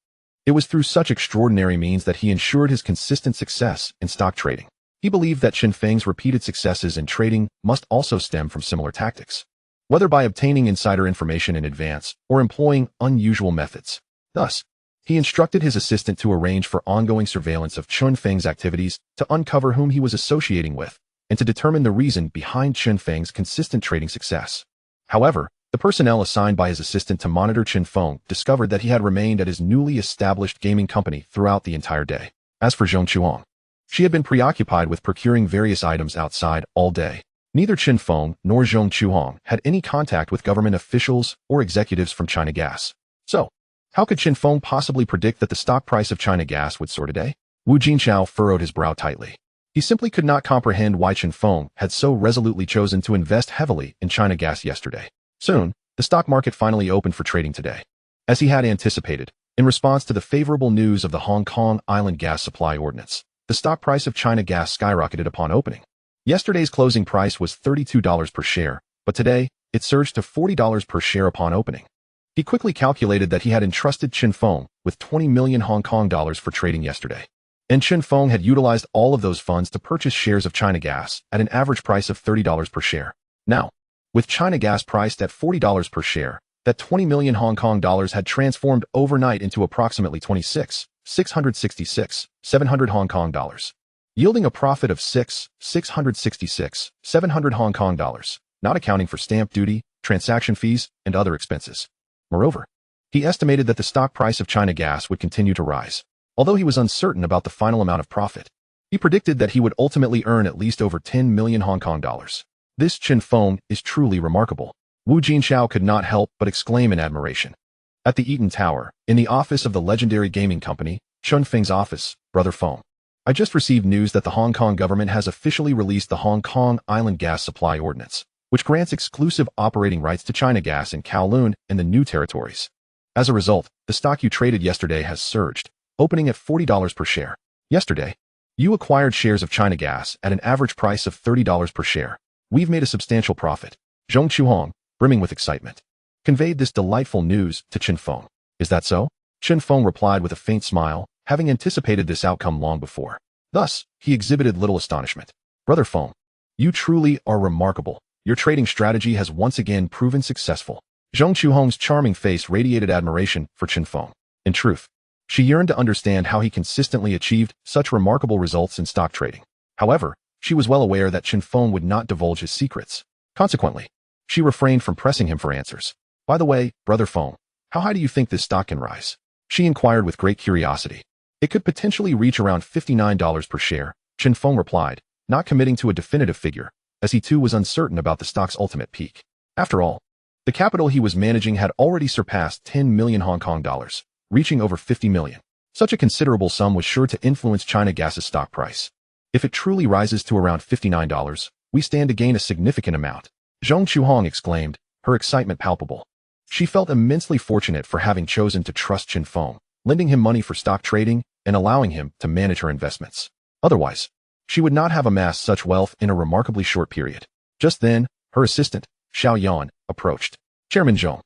Speaker 1: It was through such extraordinary means that he ensured his consistent success in stock trading. He believed that Chen Feng's repeated successes in trading must also stem from similar tactics, whether by obtaining insider information in advance or employing unusual methods. Thus, he instructed his assistant to arrange for ongoing surveillance of Chen Feng's activities to uncover whom he was associating with and to determine the reason behind Chen Feng's consistent trading success. However, the personnel assigned by his assistant to monitor Chen Feng discovered that he had remained at his newly established gaming company throughout the entire day. As for Zhong Chuang, she had been preoccupied with procuring various items outside all day. Neither Chen Feng nor Zhong Chuang had any contact with government officials or executives from China Gas. So, how could Chen Feng possibly predict that the stock price of China Gas would soar today? Wu Jinxiao furrowed his brow tightly. He simply could not comprehend why Chen Feng had so resolutely chosen to invest heavily in China Gas yesterday. Soon, the stock market finally opened for trading today. As he had anticipated, in response to the favorable news of the Hong Kong Island Gas Supply Ordinance, the stock price of China Gas skyrocketed upon opening. Yesterday's closing price was $32 per share, but today, it surged to $40 per share upon opening. He quickly calculated that he had entrusted Chen Feng with 20 million Hong Kong dollars for trading yesterday. And Chen Feng had utilized all of those funds to purchase shares of China Gas at an average price of $30 per share. Now, with China Gas priced at $40 per share, that 20 million Hong Kong dollars had transformed overnight into approximately 666,700 Hong Kong dollars, yielding a profit of 666,700 Hong Kong dollars, not accounting for stamp duty, transaction fees, and other expenses. Moreover, he estimated that the stock price of China Gas would continue to rise. Although he was uncertain about the final amount of profit, he predicted that he would ultimately earn at least over 10 million Hong Kong dollars. This Chen Feng is truly remarkable. Wu Jinxiao could not help but exclaim in admiration. At the Eaton Tower, in the office of the legendary gaming company, Chen Feng's office, Brother Feng. I just received news that the Hong Kong government has officially released the Hong Kong Island Gas Supply Ordinance, which grants exclusive operating rights to China Gas in Kowloon and the new territories. As a result, the stock you traded yesterday has surged, opening at $40 per share. Yesterday, you acquired shares of China Gas at an average price of $30 per share. We've made a substantial profit. Zhong Chuang, brimming with excitement, conveyed this delightful news to Chen Feng. Is that so? Chen Feng replied with a faint smile, having anticipated this outcome long before. Thus, he exhibited little astonishment. Brother Feng, you truly are remarkable. Your trading strategy has once again proven successful. Zhong Chuang's charming face radiated admiration for Chen Feng. In truth, she yearned to understand how he consistently achieved such remarkable results in stock trading. However, she was well aware that Chen Feng would not divulge his secrets. Consequently, she refrained from pressing him for answers. By the way, Brother Feng, how high do you think this stock can rise? She inquired with great curiosity. It could potentially reach around $59 per share, Chen Feng replied, not committing to a definitive figure, as he too was uncertain about the stock's ultimate peak. After all, the capital he was managing had already surpassed 10 million Hong Kong dollars. Reaching over 50 million. Such a considerable sum was sure to influence China Gas's stock price. If it truly rises to around $59, we stand to gain a significant amount. Zhong Chuang exclaimed, her excitement palpable. She felt immensely fortunate for having chosen to trust Chen Feng, lending him money for stock trading and allowing him to manage her investments. Otherwise, she would not have amassed such wealth in a remarkably short period. Just then, her assistant, Xiao Yan, approached. Chairman Zhong.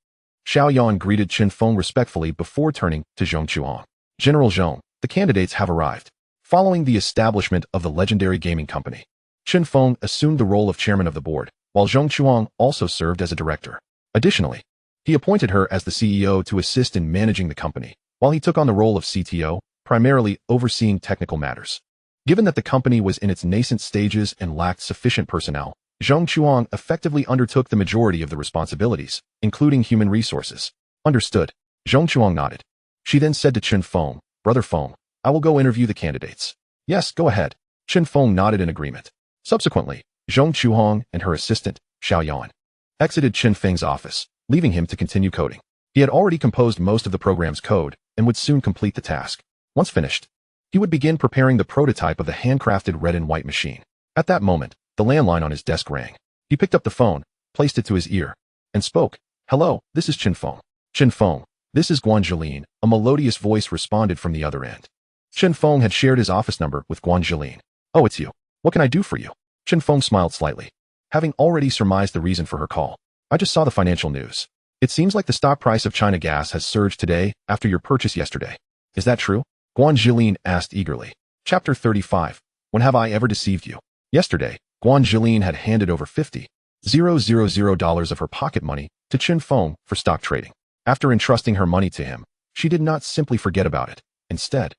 Speaker 1: Xiao Yan greeted Chen Feng respectfully before turning to Zhong Chuang. General Zhong, the candidates have arrived. Following the establishment of the legendary gaming company, Chen Feng assumed the role of chairman of the board, while Zhong Chuang also served as a director. Additionally, he appointed her as the CEO to assist in managing the company, while he took on the role of CTO, primarily overseeing technical matters. Given that the company was in its nascent stages and lacked sufficient personnel, Zheng Chuang effectively undertook the majority of the responsibilities, including human resources. Understood. Zheng Chuang nodded. She then said to Chen Feng, Brother Feng, I will go interview the candidates. Yes, go ahead. Chen Feng nodded in agreement. Subsequently, Zheng Chuang and her assistant, Xiao Yan, exited Chen Feng's office, leaving him to continue coding. He had already composed most of the program's code and would soon complete the task. Once finished, he would begin preparing the prototype of the handcrafted red and white machine. At that moment, the landline on his desk rang. He picked up the phone, placed it to his ear, and spoke. Hello, this is Chen Feng. Chen Feng, this is Guan Zhilin. A melodious voice responded from the other end. Chen Feng had shared his office number with Guan Zhilin. Oh, it's you. What can I do for you? Chen Feng smiled slightly, having already surmised the reason for her call. I just saw the financial news. It seems like the stock price of China Gas has surged today after your purchase yesterday. Is that true? Guan Zhilin asked eagerly. Chapter 35. When have I ever deceived you? Yesterday, Guan Zhilin had handed over $50,000 of her pocket money to Chen Feng for stock trading. After entrusting her money to him, she did not simply forget about it. Instead,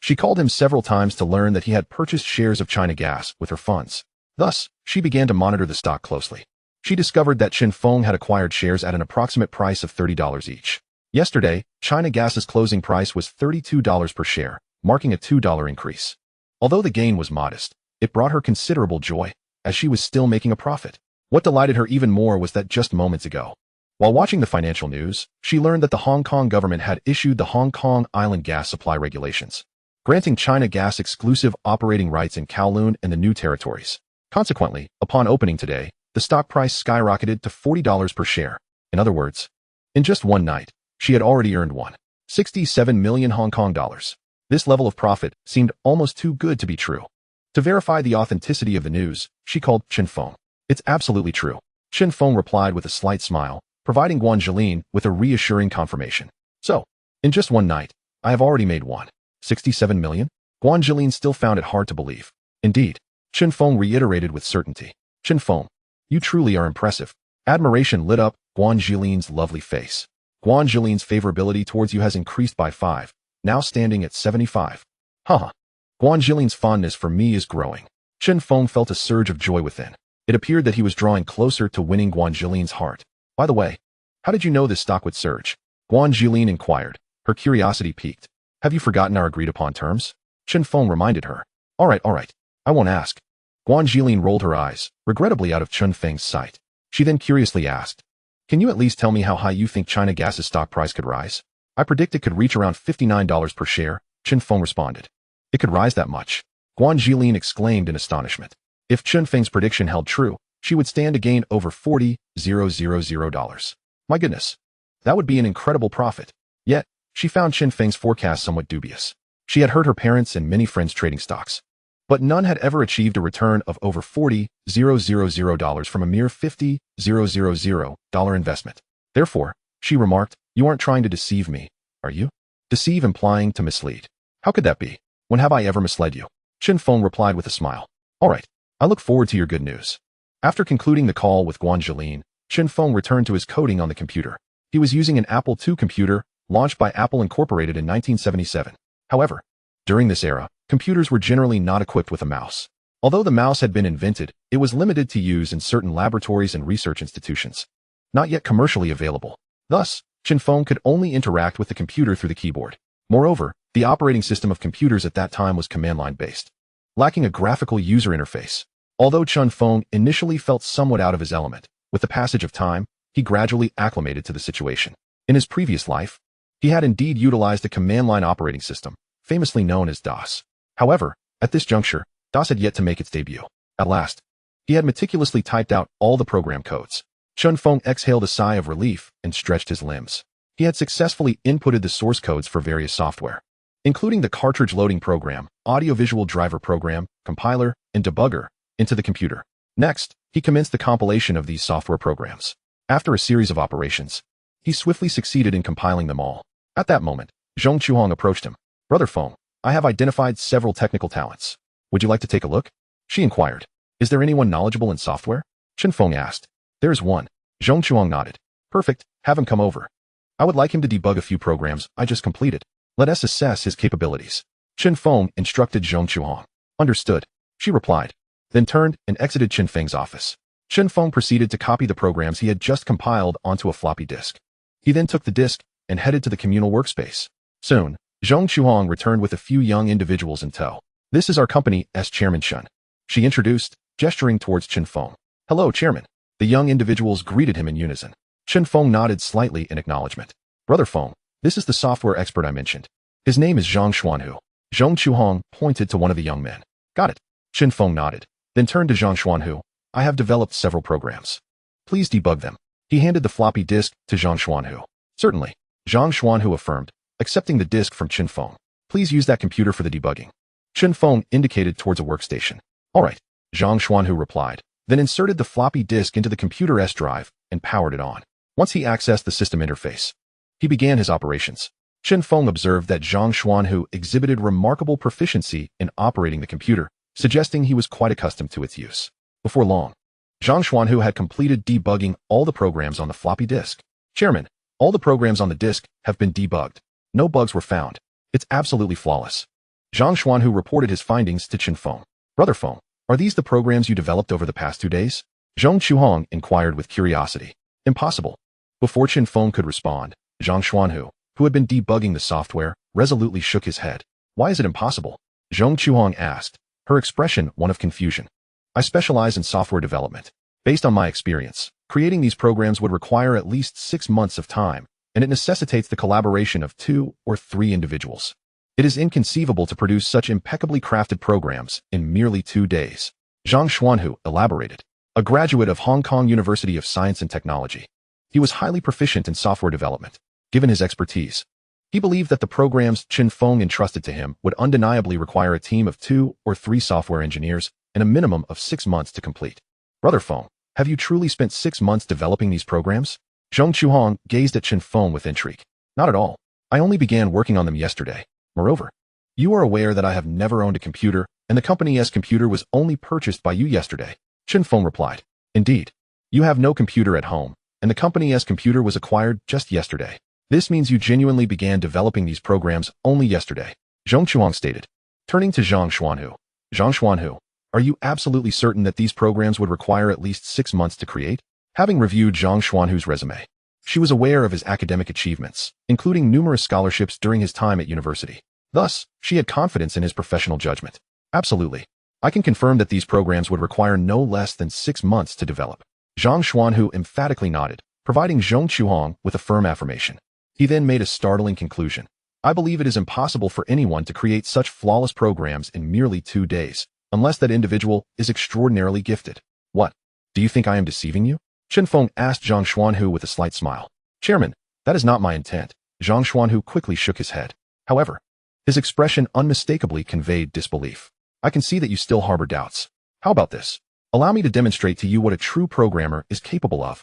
Speaker 1: she called him several times to learn that he had purchased shares of China Gas with her funds. Thus, she began to monitor the stock closely. She discovered that Chen Feng had acquired shares at an approximate price of $30 each. Yesterday, China Gas's closing price was $32 per share, marking a $2 increase. Although the gain was modest, it brought her considerable joy, as she was still making a profit. What delighted her even more was that just moments ago, while watching the financial news, she learned that the Hong Kong government had issued the Hong Kong Island Gas Supply Regulations, granting China Gas exclusive operating rights in Kowloon and the new territories. Consequently, upon opening today, the stock price skyrocketed to $40 per share. In other words, in just one night, she had already earned 1.67 million Hong Kong dollars. This level of profit seemed almost too good to be true. To verify the authenticity of the news, she called Chen Feng. It's absolutely true. Chen Feng replied with a slight smile, providing Guan Zhilin with a reassuring confirmation. So, in just one night, I have already made 1.67 million? Guan Zhilin still found it hard to believe. Indeed, Chen Feng reiterated with certainty. Chen Feng, you truly are impressive. Admiration lit up Guan Zhilin's lovely face. Guan Zhilin's favorability towards you has increased by 5, now standing at 75. Haha. Guan Zhilin's fondness for me is growing. Chen Feng felt a surge of joy within. It appeared that he was drawing closer to winning Guan Zhilin's heart. By the way, how did you know this stock would surge? Guan Zhilin inquired, her curiosity piqued. Have you forgotten our agreed-upon terms? Chen Feng reminded her. All right, I won't ask. Guan Zhilin rolled her eyes, regrettably out of Chen Feng's sight. She then curiously asked, can you at least tell me how high you think China Gas's stock price could rise? I predict it could reach around $59 per share, Chen Feng responded. It could rise that much? Guan Zhilin exclaimed in astonishment. If Chen Feng's prediction held true, she would stand to gain over $40,000. My goodness, that would be an incredible profit. Yet, she found Chen Feng's forecast somewhat dubious. She had heard her parents and many friends trading stocks, but none had ever achieved a return of over $40,000 from a mere $50,000 investment. Therefore, she remarked, you aren't trying to deceive me, are you? Deceive implying to mislead. How could that be? When have I ever misled you? Chen Feng replied with a smile. All right, I look forward to your good news. After concluding the call with Guan Zhilin, Chen Feng returned to his coding on the computer. He was using an Apple II computer, launched by Apple Incorporated in 1977. However, during this era, computers were generally not equipped with a mouse. Although the mouse had been invented, it was limited to use in certain laboratories and research institutions, not yet commercially available. Thus, Chen Feng could only interact with the computer through the keyboard. Moreover, the operating system of computers at that time was command-line based, lacking a graphical user interface. Although Chen Feng initially felt somewhat out of his element, with the passage of time, he gradually acclimated to the situation. In his previous life, he had indeed utilized a command-line operating system, famously known as DOS. However, at this juncture, DOS had yet to make its debut. At last, he had meticulously typed out all the program codes. Chen Feng exhaled a sigh of relief and stretched his limbs. He had successfully inputted the source codes for various software, including the cartridge loading program, audiovisual driver program, compiler, and debugger, into the computer. Next, he commenced the compilation of these software programs. After a series of operations, he swiftly succeeded in compiling them all. At that moment, Zheng Chuang approached him. Brother Feng, I have identified several technical talents. Would you like to take a look? She inquired. Is there anyone knowledgeable in software? Chen Feng asked. There's one. Zheng Chuang nodded. Perfect, have him come over. I would like him to debug a few programs I just completed. Let us assess his capabilities. Chen Feng instructed Zhong Chuhong. Understood, she replied, then turned and exited Chen Feng's office. Chen Feng proceeded to copy the programs he had just compiled onto a floppy disk. He then took the disk and headed to the communal workspace. Soon, Zhong Chuhong returned with a few young individuals in tow. This is our company's Chairman Chen, she introduced, gesturing towards Chen Feng. Hello, Chairman. The young individuals greeted him in unison. Chen Feng nodded slightly in acknowledgement. Brother Feng, this is the software expert I mentioned. His name is Zhang Xuanhu. Zhong Chuhong pointed to one of the young men. Got it. Chen Feng nodded, then turned to Zhang Xuanhu. I have developed several programs. Please debug them. He handed the floppy disk to Zhang Xuanhu. Certainly, Zhang Xuanhu affirmed, accepting the disk from Chen Feng. Please use that computer for the debugging. Chen Feng indicated towards a workstation. All right, Zhang Xuanhu replied, then inserted the floppy disk into the computer drive and powered it on. Once he accessed the system interface, he began his operations. Chen Feng observed that Zhang Xuanhu exhibited remarkable proficiency in operating the computer, suggesting he was quite accustomed to its use. Before long, Zhang Xuanhu had completed debugging all the programs on the floppy disk. Chairman, all the programs on the disk have been debugged. No bugs were found. It's absolutely flawless. Zhang Xuanhu reported his findings to Chen Feng. Brother Feng, are these the programs you developed over the past 2 days? Zhong Chuhong inquired with curiosity. Impossible. Before Chen Feng could respond, Zhang Xuanhu, who had been debugging the software, resolutely shook his head. Why is it impossible? Zhong Chuhong asked, her expression one of confusion. I specialize in software development. Based on my experience, creating these programs would require at least 6 months of time, and it necessitates the collaboration of 2 or 3 individuals. It is inconceivable to produce such impeccably crafted programs in merely 2 days. Zhang Xuanhu elaborated. A graduate of Hong Kong University of Science and Technology, he was highly proficient in software development. Given his expertise, he believed that the programs Chen Feng entrusted to him would undeniably require a team of 2 or 3 software engineers and a minimum of 6 months to complete. Brother Feng, have you truly spent 6 months developing these programs? Zhong Chuhong gazed at Chen Feng with intrigue. Not at all. I only began working on them yesterday. Moreover, you are aware that I have never owned a computer, and the company's computer was only purchased by you yesterday. Chen Feng replied. Indeed. You have no computer at home, and the company's computer was acquired just yesterday. This means you genuinely began developing these programs only yesterday, Zhong Chuhong stated. Turning to Zhang Xuanhu. Zhang Xuanhu, are you absolutely certain that these programs would require at least 6 months to create? Having reviewed Zhang Xuanhu's resume, she was aware of his academic achievements, including numerous scholarships during his time at university. Thus, she had confidence in his professional judgment. Absolutely. I can confirm that these programs would require no less than 6 months to develop. Zhang Xuanhu emphatically nodded, providing Zhong Chuhong with a firm affirmation. He then made a startling conclusion. I believe it is impossible for anyone to create such flawless programs in merely 2 days, unless that individual is extraordinarily gifted. What? Do you think I am deceiving you? Chen Feng asked Zhang Xuanhu with a slight smile. Chairman, that is not my intent. Zhang Xuanhu quickly shook his head. However, his expression unmistakably conveyed disbelief. I can see that you still harbor doubts. How about this? Allow me to demonstrate to you what a true programmer is capable of.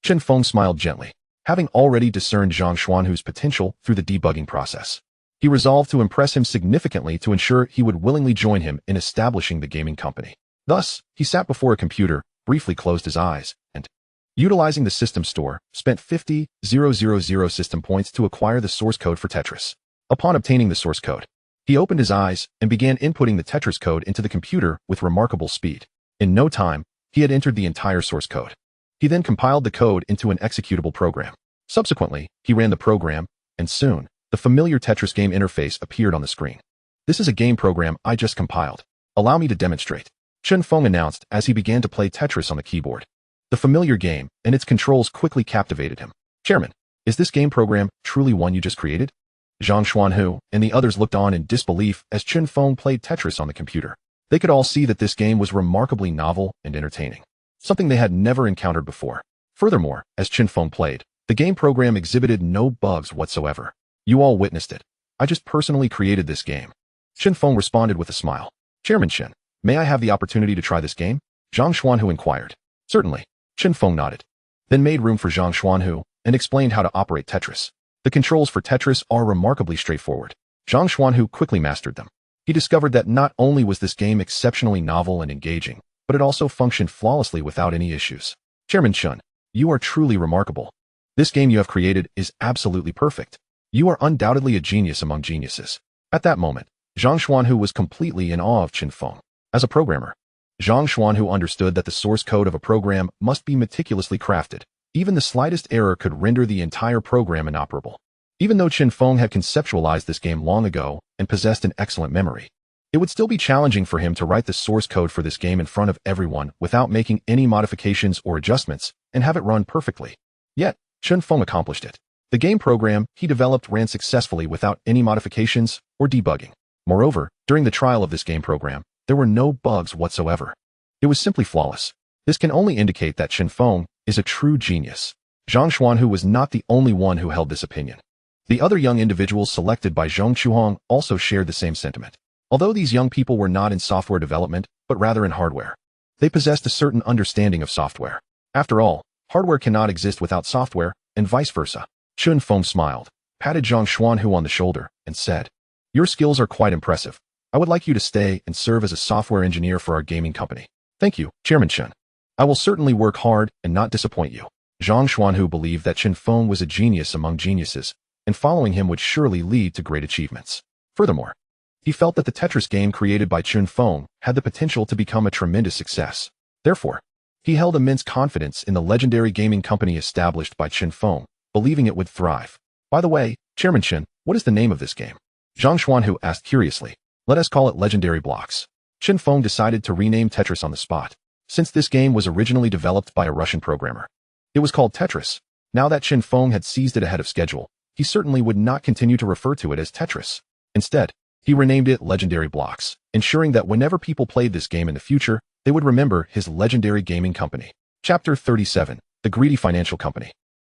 Speaker 1: Chen Feng smiled gently, having already discerned Zhang Xuanhu's potential through the debugging process. He resolved to impress him significantly to ensure he would willingly join him in establishing the gaming company. Thus, he sat before a computer, briefly closed his eyes, and, utilizing the system store, spent 50,000 system points to acquire the source code for Tetris. Upon obtaining the source code, he opened his eyes and began inputting the Tetris code into the computer with remarkable speed. In no time, he had entered the entire source code. He then compiled the code into an executable program. Subsequently, he ran the program, and soon, the familiar Tetris game interface appeared on the screen. This is a game program I just compiled. Allow me to demonstrate. Chen Feng announced as he began to play Tetris on the keyboard. The familiar game and its controls quickly captivated him. Chairman, is this game program truly one you just created? Zhang Xuanhu and the others looked on in disbelief as Chen Feng played Tetris on the computer. They could all see that this game was remarkably novel and entertaining, something they had never encountered before. Furthermore, as Chen Feng played, the game program exhibited no bugs whatsoever. You all witnessed it. I just personally created this game. Chen Feng responded with a smile. Chairman Chen, may I have the opportunity to try this game? Zhang Xuanhu inquired. Certainly. Chen Feng nodded, then made room for Zhang Xuanhu and explained how to operate Tetris. The controls for Tetris are remarkably straightforward. Zhang Xuanhu quickly mastered them. He discovered that not only was this game exceptionally novel and engaging, but it also functioned flawlessly without any issues. Chairman Chen, you are truly remarkable. This game you have created is absolutely perfect. You are undoubtedly a genius among geniuses. At that moment, Zhang Xuanhu was completely in awe of Chen Feng. As a programmer, Zhang Xuanhu understood that the source code of a program must be meticulously crafted. Even the slightest error could render the entire program inoperable. Even though Chen Feng had conceptualized this game long ago and possessed an excellent memory, it would still be challenging for him to write the source code for this game in front of everyone without making any modifications or adjustments and have it run perfectly. Yet, Chen Feng accomplished it. The game program he developed ran successfully without any modifications or debugging. Moreover, during the trial of this game program, there were no bugs whatsoever. It was simply flawless. This can only indicate that Chen Feng is a true genius. Zhang Xuanhu was not the only one who held this opinion. The other young individuals selected by Zhong Chuhong also shared the same sentiment. Although these young people were not in software development, but rather in hardware, they possessed a certain understanding of software. After all, hardware cannot exist without software, and vice versa. Chen Feng smiled, patted Zhang Xuanhu on the shoulder, and said, "Your skills are quite impressive. I would like you to stay and serve as a software engineer for our gaming company." "Thank you, Chairman Chen. I will certainly work hard and not disappoint you." Zhang Xuanhu believed that Chen Feng was a genius among geniuses, and following him would surely lead to great achievements. Furthermore, he felt that the Tetris game created by Chen Feng had the potential to become a tremendous success. Therefore, he held immense confidence in the legendary gaming company established by Chen Feng, believing it would thrive. "By the way, Chairman Chen, what is the name of this game?" Zhang Xuanhu asked curiously. "Let us call it Legendary Blocks." Chen Feng decided to rename Tetris on the spot. Since this game was originally developed by a Russian programmer, it was called Tetris. Now that Chen Feng had seized it ahead of schedule, he certainly would not continue to refer to it as Tetris. Instead, he renamed it Legendary Blocks, ensuring that whenever people played this game in the future, they would remember his legendary gaming company. Chapter 37, The Greedy Financial Company.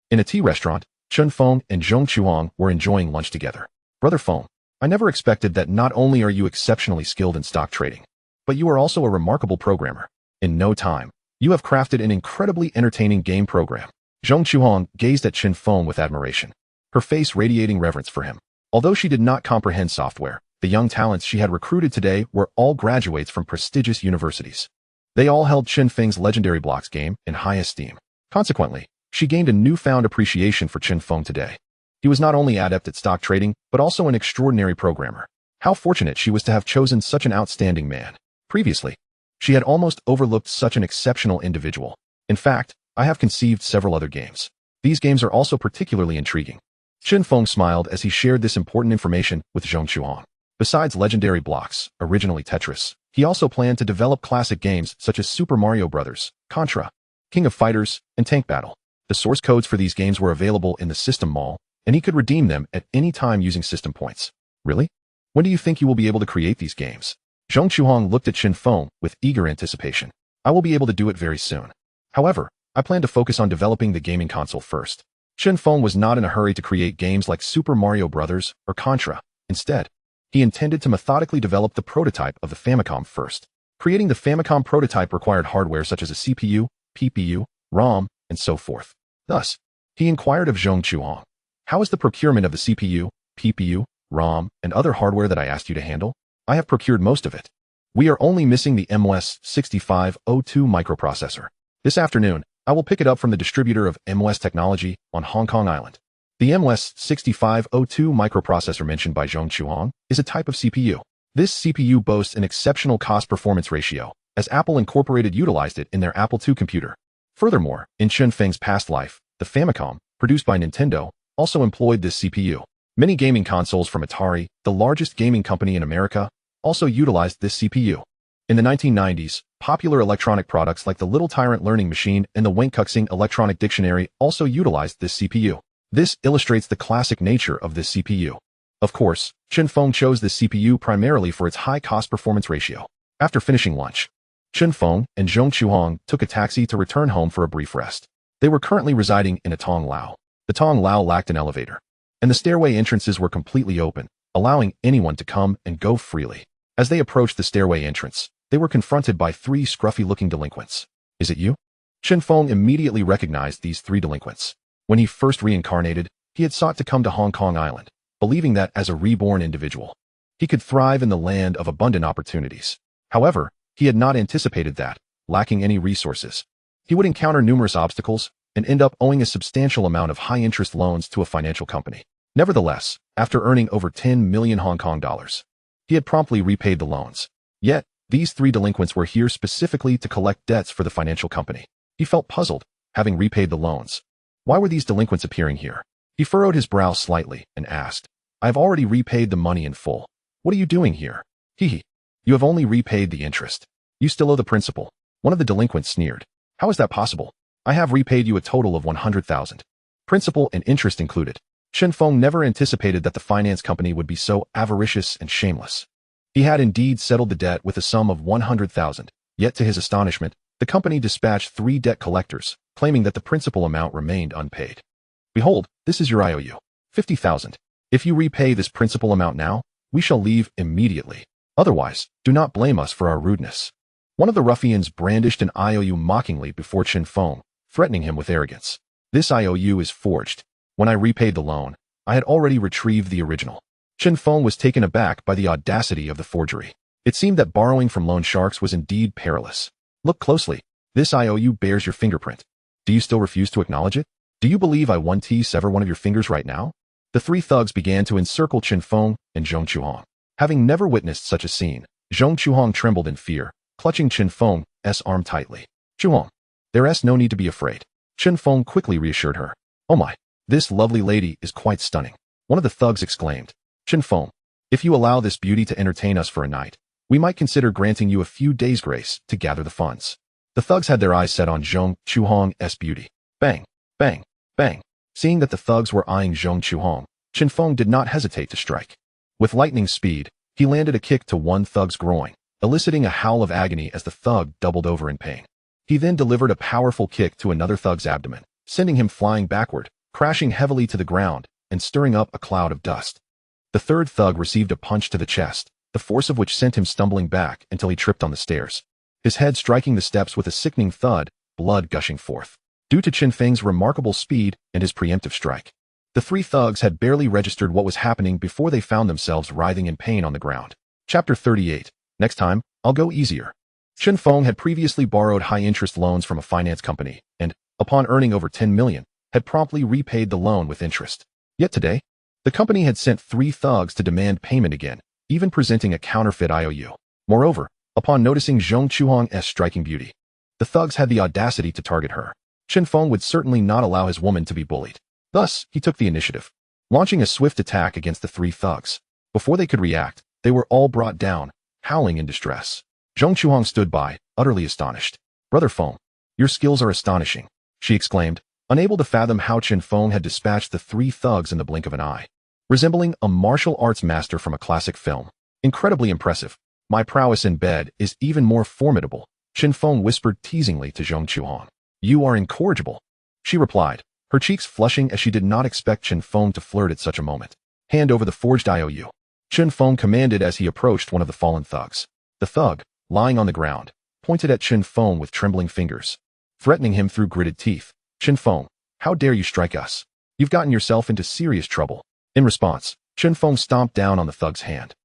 Speaker 1: In a tea restaurant, Chen Feng and Zhong Chuhong were enjoying lunch together. "Brother Feng, I never expected that not only are you exceptionally skilled in stock trading, but you are also a remarkable programmer. In no time, you have crafted an incredibly entertaining game program." Zhong Chuhong gazed at Chen Feng with admiration, her face radiating reverence for him. Although she did not comprehend software, the young talents she had recruited today were all graduates from prestigious universities. They all held Chen Feng's Legendary Blocks game in high esteem. Consequently, she gained a newfound appreciation for Chen Feng today. He was not only adept at stock trading, but also an extraordinary programmer. How fortunate she was to have chosen such an outstanding man. Previously, she had almost overlooked such an exceptional individual. "In fact, I have conceived several other games. These games are also particularly intriguing." Chen Feng smiled as he shared this important information with Zhong Chuhong. Besides Legendary Blocks, originally Tetris, he also planned to develop classic games such as Super Mario Bros., Contra, King of Fighters, and Tank Battle. The source codes for these games were available in the System Mall, and he could redeem them at any time using system points. "Really? When do you think you will be able to create these games?" Zhong Chuhong looked at Chen Feng with eager anticipation. "I will be able to do it very soon. However, I plan to focus on developing the gaming console first." Chen Feng was not in a hurry to create games like Super Mario Bros. Or Contra. Instead, he intended to methodically develop the prototype of the Famicom first. Creating the Famicom prototype required hardware such as a CPU, PPU, ROM, and so forth. Thus, he inquired of Zhong Chuhong, "How is the procurement of the CPU, PPU, ROM, and other hardware that I asked you to handle?" "I have procured most of it. We are only missing the MOS 6502 microprocessor. This afternoon, I will pick it up from the distributor of MOS technology on Hong Kong Island." The MOS 6502 microprocessor mentioned by Zhong Chuhong is a type of CPU. This CPU boasts an exceptional cost-performance ratio, as Apple Incorporated utilized it in their Apple II computer. Furthermore, in Chen Feng's past life, the Famicom, produced by Nintendo, also employed this CPU. Many gaming consoles from Atari, the largest gaming company in America, also utilized this CPU. In the 1990s, popular electronic products like the Little Tyrant Learning Machine and the Wenkuxing Electronic Dictionary also utilized this CPU. This illustrates the classic nature of this CPU. Of course, Chen Feng chose this CPU primarily for its high cost-performance ratio. After finishing lunch, Chen Feng and Zhong Chuhong took a taxi to return home for a brief rest. They were currently residing in a Tong Lao. The Tong Lao lacked an elevator, and the stairway entrances were completely open, allowing anyone to come and go freely. As they approached the stairway entrance, they were confronted by three scruffy-looking delinquents. "Is it you?" Chen Feng immediately recognized these three delinquents. When he first reincarnated, he had sought to come to Hong Kong Island, believing that as a reborn individual, he could thrive in the land of abundant opportunities. However, he had not anticipated that, lacking any resources, he would encounter numerous obstacles and end up owing a substantial amount of high-interest loans to a financial company. Nevertheless, after earning over 10 million Hong Kong dollars, he had promptly repaid the loans. Yet, these three delinquents were here specifically to collect debts for the financial company. He felt puzzled, having repaid the loans. Why were these delinquents appearing here? He furrowed his brow slightly and asked, I have already repaid the money in full. What are you doing here? Hee. You have only repaid the interest. You still owe the principal. One of the delinquents sneered. How is that possible? I have repaid you a total of 100,000. Principal and interest included. Chen Feng never anticipated that the finance company would be so avaricious and shameless. He had indeed settled the debt with a sum of 100,000, yet to his astonishment, the company dispatched 3 debt collectors, claiming that the principal amount remained unpaid. Behold, this is your IOU. 50,000. If you repay this principal amount now, we shall leave immediately. Otherwise, do not blame us for our rudeness. One of the ruffians brandished an IOU mockingly before Chen Feng, threatening him with arrogance. This IOU is forged. When I repaid the loan, I had already retrieved the original. Chen Feng was taken aback by the audacity of the forgery. It seemed that borrowing from loan sharks was indeed perilous. Look closely. This IOU bears your fingerprint. Do you still refuse to acknowledge it? Do you believe I want to sever one of your fingers right now? The 3 thugs began to encircle Chen Feng and Zhong Chuhong. Having never witnessed such a scene, Zhong Chuhong trembled in fear, clutching Chen Feng's arm tightly. Chuhong, there's no need to be afraid. Chen Feng quickly reassured her. Oh my, this lovely lady is quite stunning. One of the thugs exclaimed. Chen Feng, if you allow this beauty to entertain us for a night, we might consider granting you a few days' grace to gather the funds. The thugs had their eyes set on Zhong Chuhong's beauty. Bang, bang, bang. Seeing that the thugs were eyeing Zhong Chuhong, Chen Feng did not hesitate to strike. With lightning speed, he landed a kick to one thug's groin, eliciting a howl of agony as the thug doubled over in pain. He then delivered a powerful kick to another thug's abdomen, sending him flying backward, crashing heavily to the ground, and stirring up a cloud of dust. The third thug received a punch to the chest, the force of which sent him stumbling back until he tripped on the stairs. His head striking the steps with a sickening thud, blood gushing forth. Due to Chen Feng's remarkable speed and his preemptive strike, the 3 thugs had barely registered what was happening before they found themselves writhing in pain on the ground. Chapter 38. Next time, I'll go easier. Chen Feng had previously borrowed high-interest loans from a finance company and, upon earning over 10 million, had promptly repaid the loan with interest. Yet today, the company had sent 3 thugs to demand payment again, even presenting a counterfeit IOU. Moreover, upon noticing Zhong Chuhong's striking beauty, the thugs had the audacity to target her. Chen Feng would certainly not allow his woman to be bullied. Thus, he took the initiative, launching a swift attack against the 3 thugs. Before they could react, they were all brought down, howling in distress. Zhong Chuhong stood by, utterly astonished. Brother Feng, your skills are astonishing, she exclaimed, unable to fathom how Chen Feng had dispatched the 3 thugs in the blink of an eye. Resembling a martial arts master from a classic film. Incredibly impressive. My prowess in bed is even more formidable, Chen Feng whispered teasingly to Zhong Chuhong. You are incorrigible, she replied, her cheeks flushing as she did not expect Chen Feng to flirt at such a moment. Hand over the forged IOU. Chen Feng commanded as he approached one of the fallen thugs. The thug, lying on the ground, pointed at Chen Feng with trembling fingers, threatening him through gritted teeth. Chen Feng, how dare you strike us? You've gotten yourself into serious trouble. In response, Chen Feng stomped down on the thug's hand,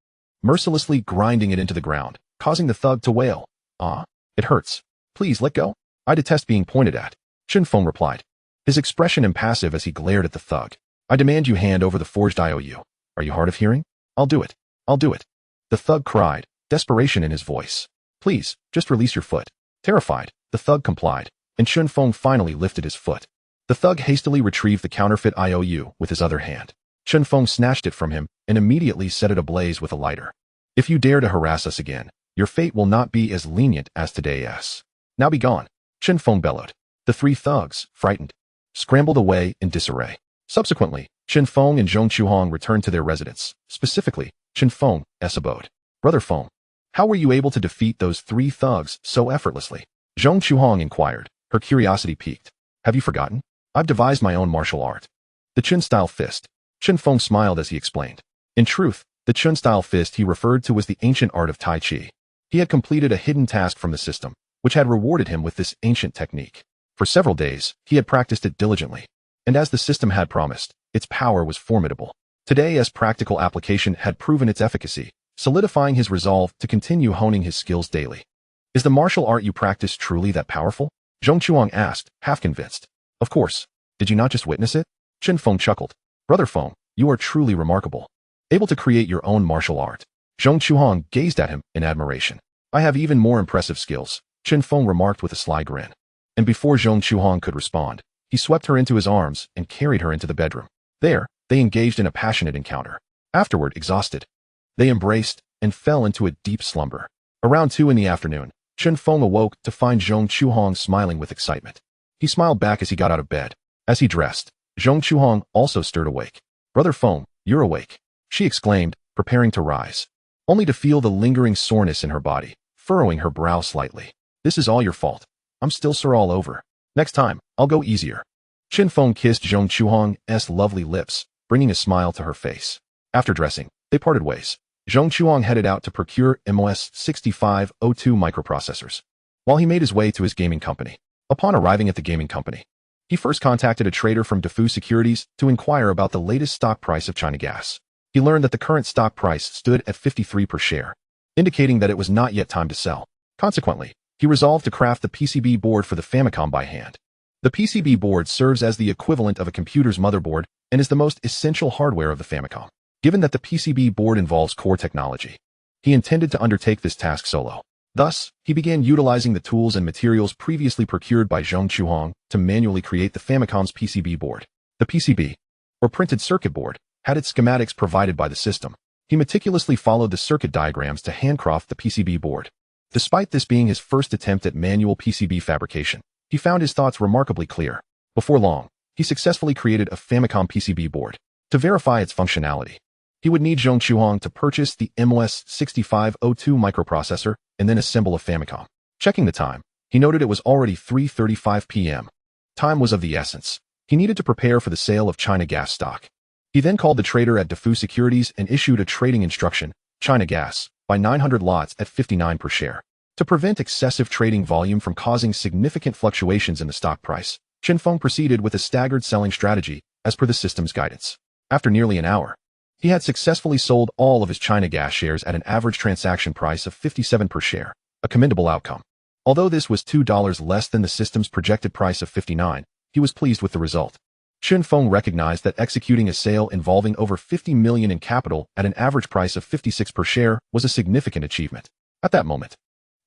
Speaker 1: mercilessly grinding it into the ground, causing the thug to wail. Ah, it hurts. Please let go. I detest being pointed at, Chen Feng replied, his expression impassive as he glared at the thug. I demand you hand over the forged IOU. Are you hard of hearing? I'll do it. I'll do it. The thug cried, desperation in his voice. Please, just release your foot. Terrified, the thug complied, and Chen Feng finally lifted his foot. The thug hastily retrieved the counterfeit IOU with his other hand. Chen Feng snatched it from him and immediately set it ablaze with a lighter. If you dare to harass us again, your fate will not be as lenient as today's. Now be gone, Chen Feng bellowed. The 3 thugs, frightened, scrambled away in disarray. Subsequently, Chen Feng and Zhong Chuhong returned to their residence, specifically, Chen Feng's abode. Brother Feng, how were you able to defeat those 3 thugs so effortlessly? Zhong Chuhong inquired, her curiosity piqued. Have you forgotten? I've devised my own martial art. The Chun-style fist. Chen Feng smiled as he explained. In truth, the Chun-style fist he referred to was the ancient art of Tai Chi. He had completed a hidden task from the system, which had rewarded him with this ancient technique. For several days, he had practiced it diligently, and as the system had promised, its power was formidable. Today's practical application had proven its efficacy, solidifying his resolve to continue honing his skills daily. Is the martial art you practice truly that powerful? Zhong Chuang asked, half convinced. Of course. Did you not just witness it? Chen Feng chuckled. Brother Feng, You are truly remarkable. Able to create your own martial art. Zhong Chuhong gazed at him in admiration. I have even more impressive skills, Chen Feng remarked with a sly grin. And before Zhong Chuhong could respond, he swept her into his arms and carried her into the bedroom. There, they engaged in a passionate encounter. Afterward, exhausted, they embraced and fell into a deep slumber. Around 2 in the afternoon, Chen Feng awoke to find Zhong Chuhong smiling with excitement. He smiled back as he got out of bed. As he dressed, Zhong Chuhong also stirred awake. Brother Feng, you're awake, she exclaimed, preparing to rise, only to feel the lingering soreness in her body, furrowing her brow slightly. This is all your fault. I'm still sore all over. Next time, I'll go easier. Chen Feng kissed Zhong Chuhong's lovely lips, bringing a smile to her face. After dressing, they parted ways. Zhong Chuhong headed out to procure MOS 6502 microprocessors, while he made his way to his gaming company. Upon arriving at the gaming company, he first contacted a trader from Defu Securities to inquire about the latest stock price of China Gas. He learned that the current stock price stood at 53 per share, indicating that it was not yet time to sell. Consequently, he resolved to craft the PCB board for the Famicom by hand. The PCB board serves as the equivalent of a computer's motherboard and is the most essential hardware of the Famicom. Given that the PCB board involves core technology, he intended to undertake this task solo. Thus, he began utilizing the tools and materials previously procured by Zhong Chuhong to manually create the Famicom's PCB board. The PCB, or printed circuit board, had its schematics provided by the system. He meticulously followed the circuit diagrams to handcraft the PCB board. Despite this being his first attempt at manual PCB fabrication, he found his thoughts remarkably clear. Before long, he successfully created a Famicom PCB board. To verify its functionality, he would need Zhong Chuhong to purchase the MOS 6502 microprocessor and then assemble a Famicom. Checking the time, he noted it was already 3:35 p.m. Time was of the essence. He needed to prepare for the sale of China Gas stock. He then called the trader at Defu Securities and issued a trading instruction, China Gas, by 900 lots at 59 per share. To prevent excessive trading volume from causing significant fluctuations in the stock price, Chen Feng proceeded with a staggered selling strategy as per the system's guidance. After nearly an hour, he had successfully sold all of his China Gas shares at an average transaction price of 57 per share, a commendable outcome. Although this was $2 less than the system's projected price of 59, he was pleased with the result. Chen Feng recognized that executing a sale involving over 50 million in capital at an average price of 56 per share was a significant achievement. At that moment,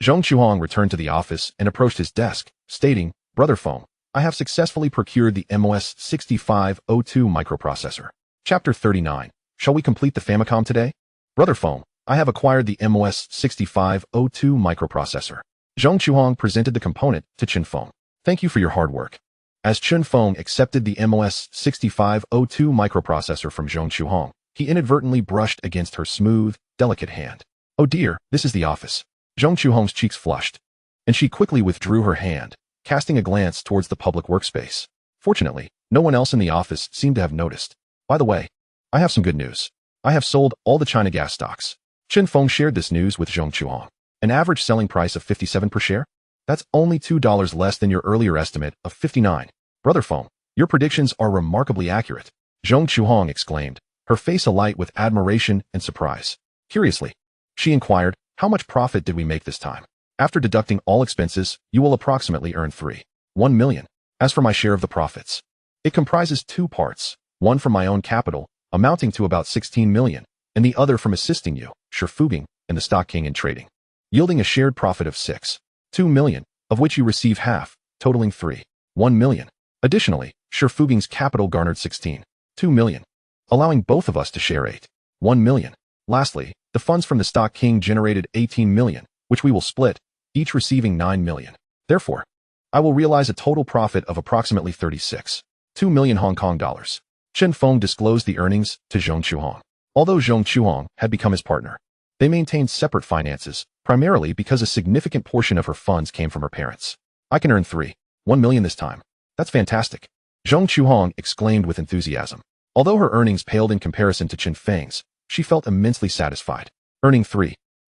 Speaker 1: Zhong Chuhong returned to the office and approached his desk, stating, Brother Feng, I have successfully procured the MOS 6502 microprocessor. Chapter 39. Shall we complete the Famicom today? Brother Feng, I have acquired the MOS 6502 microprocessor. Zhong Chuhong presented the component to Chen Feng. Thank you for your hard work. As Chen Feng accepted the MOS 6502 microprocessor from Zhong Chuhong, he inadvertently brushed against her smooth, delicate hand. Oh dear, this is the office. Zhong Chuhong's cheeks flushed, and she quickly withdrew her hand, casting a glance towards the public workspace. Fortunately, no one else in the office seemed to have noticed. By the way, I have some good news. I have sold all the China Gas stocks. Chen Feng shared this news with Zhong Chuhong. An average selling price of 57 per share? That's only $2 less than your earlier estimate of 59. Brother Feng, your predictions are remarkably accurate. Zhong Chuhong exclaimed, her face alight with admiration and surprise. Curiously, she inquired, how much profit did we make this time? After deducting all expenses, you will approximately earn 1 million. As for my share of the profits, it comprises 2 parts, one from my own capital, amounting to about 16 million, and the other from assisting you, Shifubing, and the Stock King in trading, yielding a shared profit of 2 million, of which you receive half, totaling 1 million. Additionally, Shifubing's capital garnered 2 million, allowing both of us to share 1 million. Lastly, the funds from the Stock King generated 18 million, which we will split, each receiving 9 million. Therefore, I will realize a total profit of approximately 2 million Hong Kong dollars. Chen Feng disclosed the earnings to Zhong Chuhong. Although Zhong Chuhong had become his partner, they maintained separate finances, primarily because a significant portion of her funds came from her parents. I can earn 1 million this time. That's fantastic. Zhong Chuhong exclaimed with enthusiasm. Although her earnings paled in comparison to Chen Feng's, she felt immensely satisfied. Earning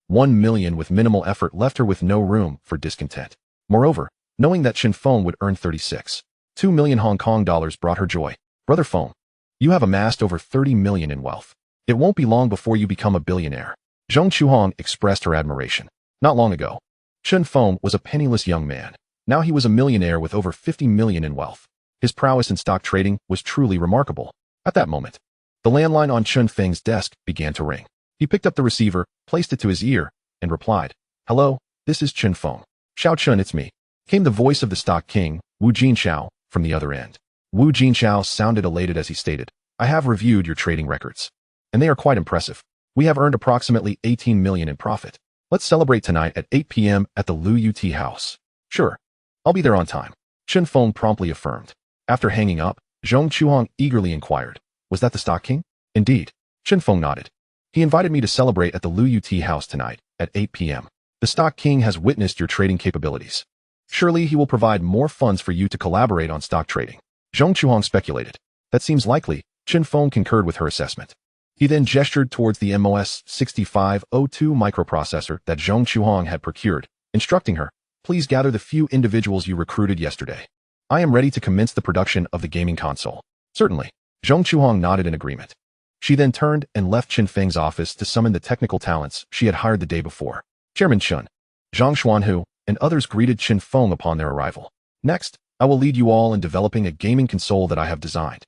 Speaker 1: 1 million with minimal effort left her with no room for discontent. Moreover, knowing that Chen Feng would earn 2 million Hong Kong dollars brought her joy. Brother Feng, you have amassed over 30 million in wealth. It won't be long before you become a billionaire. Zhong Chuhong expressed her admiration. Not long ago, Chen Feng was a penniless young man. Now he was a millionaire with over 50 million in wealth. His prowess in stock trading was truly remarkable. At that moment, The landline on Chun Feng's desk began to ring. He picked up the receiver, placed it to his ear, and replied, "Hello, this is Chun Feng." "Xiao Chun, it's me," came the voice of the stock king, Wu Jinxiao, from the other end. Wu Jinxiao sounded elated as he stated, "I have reviewed your trading records, and they are quite impressive. We have earned approximately 18 million in profit. Let's celebrate tonight at 8 p.m. at the Lu Yu House." "Sure, I'll be there on time," Chun Feng promptly affirmed. After hanging up, Zhong Chuhong eagerly inquired, "Was that the stock king?" "Indeed," Chun Feng nodded. "He invited me to celebrate at the Lu Yu House tonight at 8 p.m. The stock king has witnessed your trading capabilities. Surely he will provide more funds for you to collaborate on stock trading." Zhong Chuhong speculated. "That seems likely," Chun Feng concurred with her assessment. He then gestured towards the MOS 6502 microprocessor that Zhong Chuhong had procured, instructing her, "Please gather the few individuals you recruited yesterday. I am ready to commence the production of the gaming console." "Certainly." Zhong Chuhong nodded in agreement. She then turned and left Chun Feng's office to summon the technical talents she had hired the day before. Chairman Chun, Zhang Xuanhu, and others greeted Chun Feng upon their arrival. "Next, I will lead you all in developing a gaming console that I have designed.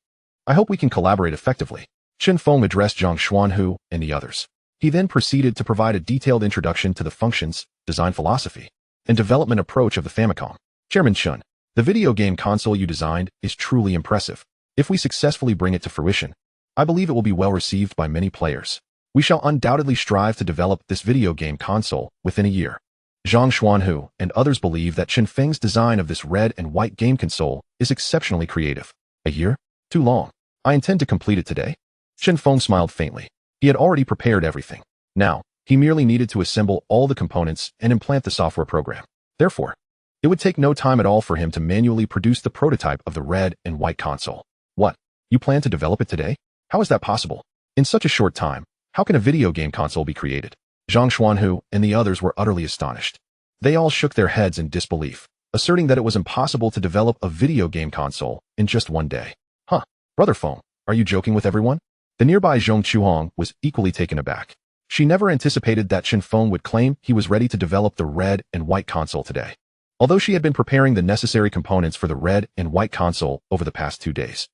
Speaker 1: I hope we can collaborate effectively." Chun Feng addressed Zhang Xuanhu and the others. He then proceeded to provide a detailed introduction to the functions, design philosophy, and development approach of the Famicom. "Chairman Chun, the video game console you designed is truly impressive. If we successfully bring it to fruition, I believe it will be well received by many players. We shall undoubtedly strive to develop this video game console within a year." Zhang Xuanhu and others believe that Chun Feng's design of this red and white game console is exceptionally creative. "A year? Too long. I intend to complete it today." Chun Feng smiled faintly. He had already prepared everything. Now, he merely needed to assemble all the components and implant the software program. Therefore, it would take no time at all for him to manually produce the prototype of the red and white console. "What? You plan to develop it today? How is that possible? In such a short time, how can a video game console be created?" Zhang Xuanhu and the others were utterly astonished. They all shook their heads in disbelief, asserting that it was impossible to develop a video game console in just one day. "Huh, Brother Feng, are you joking with everyone?" The nearby Zhong Chuhong was equally taken aback. She never anticipated that Chun Feng would claim he was ready to develop the red and white console today. Although she had been preparing the necessary components for the red and white console over the past 2 days,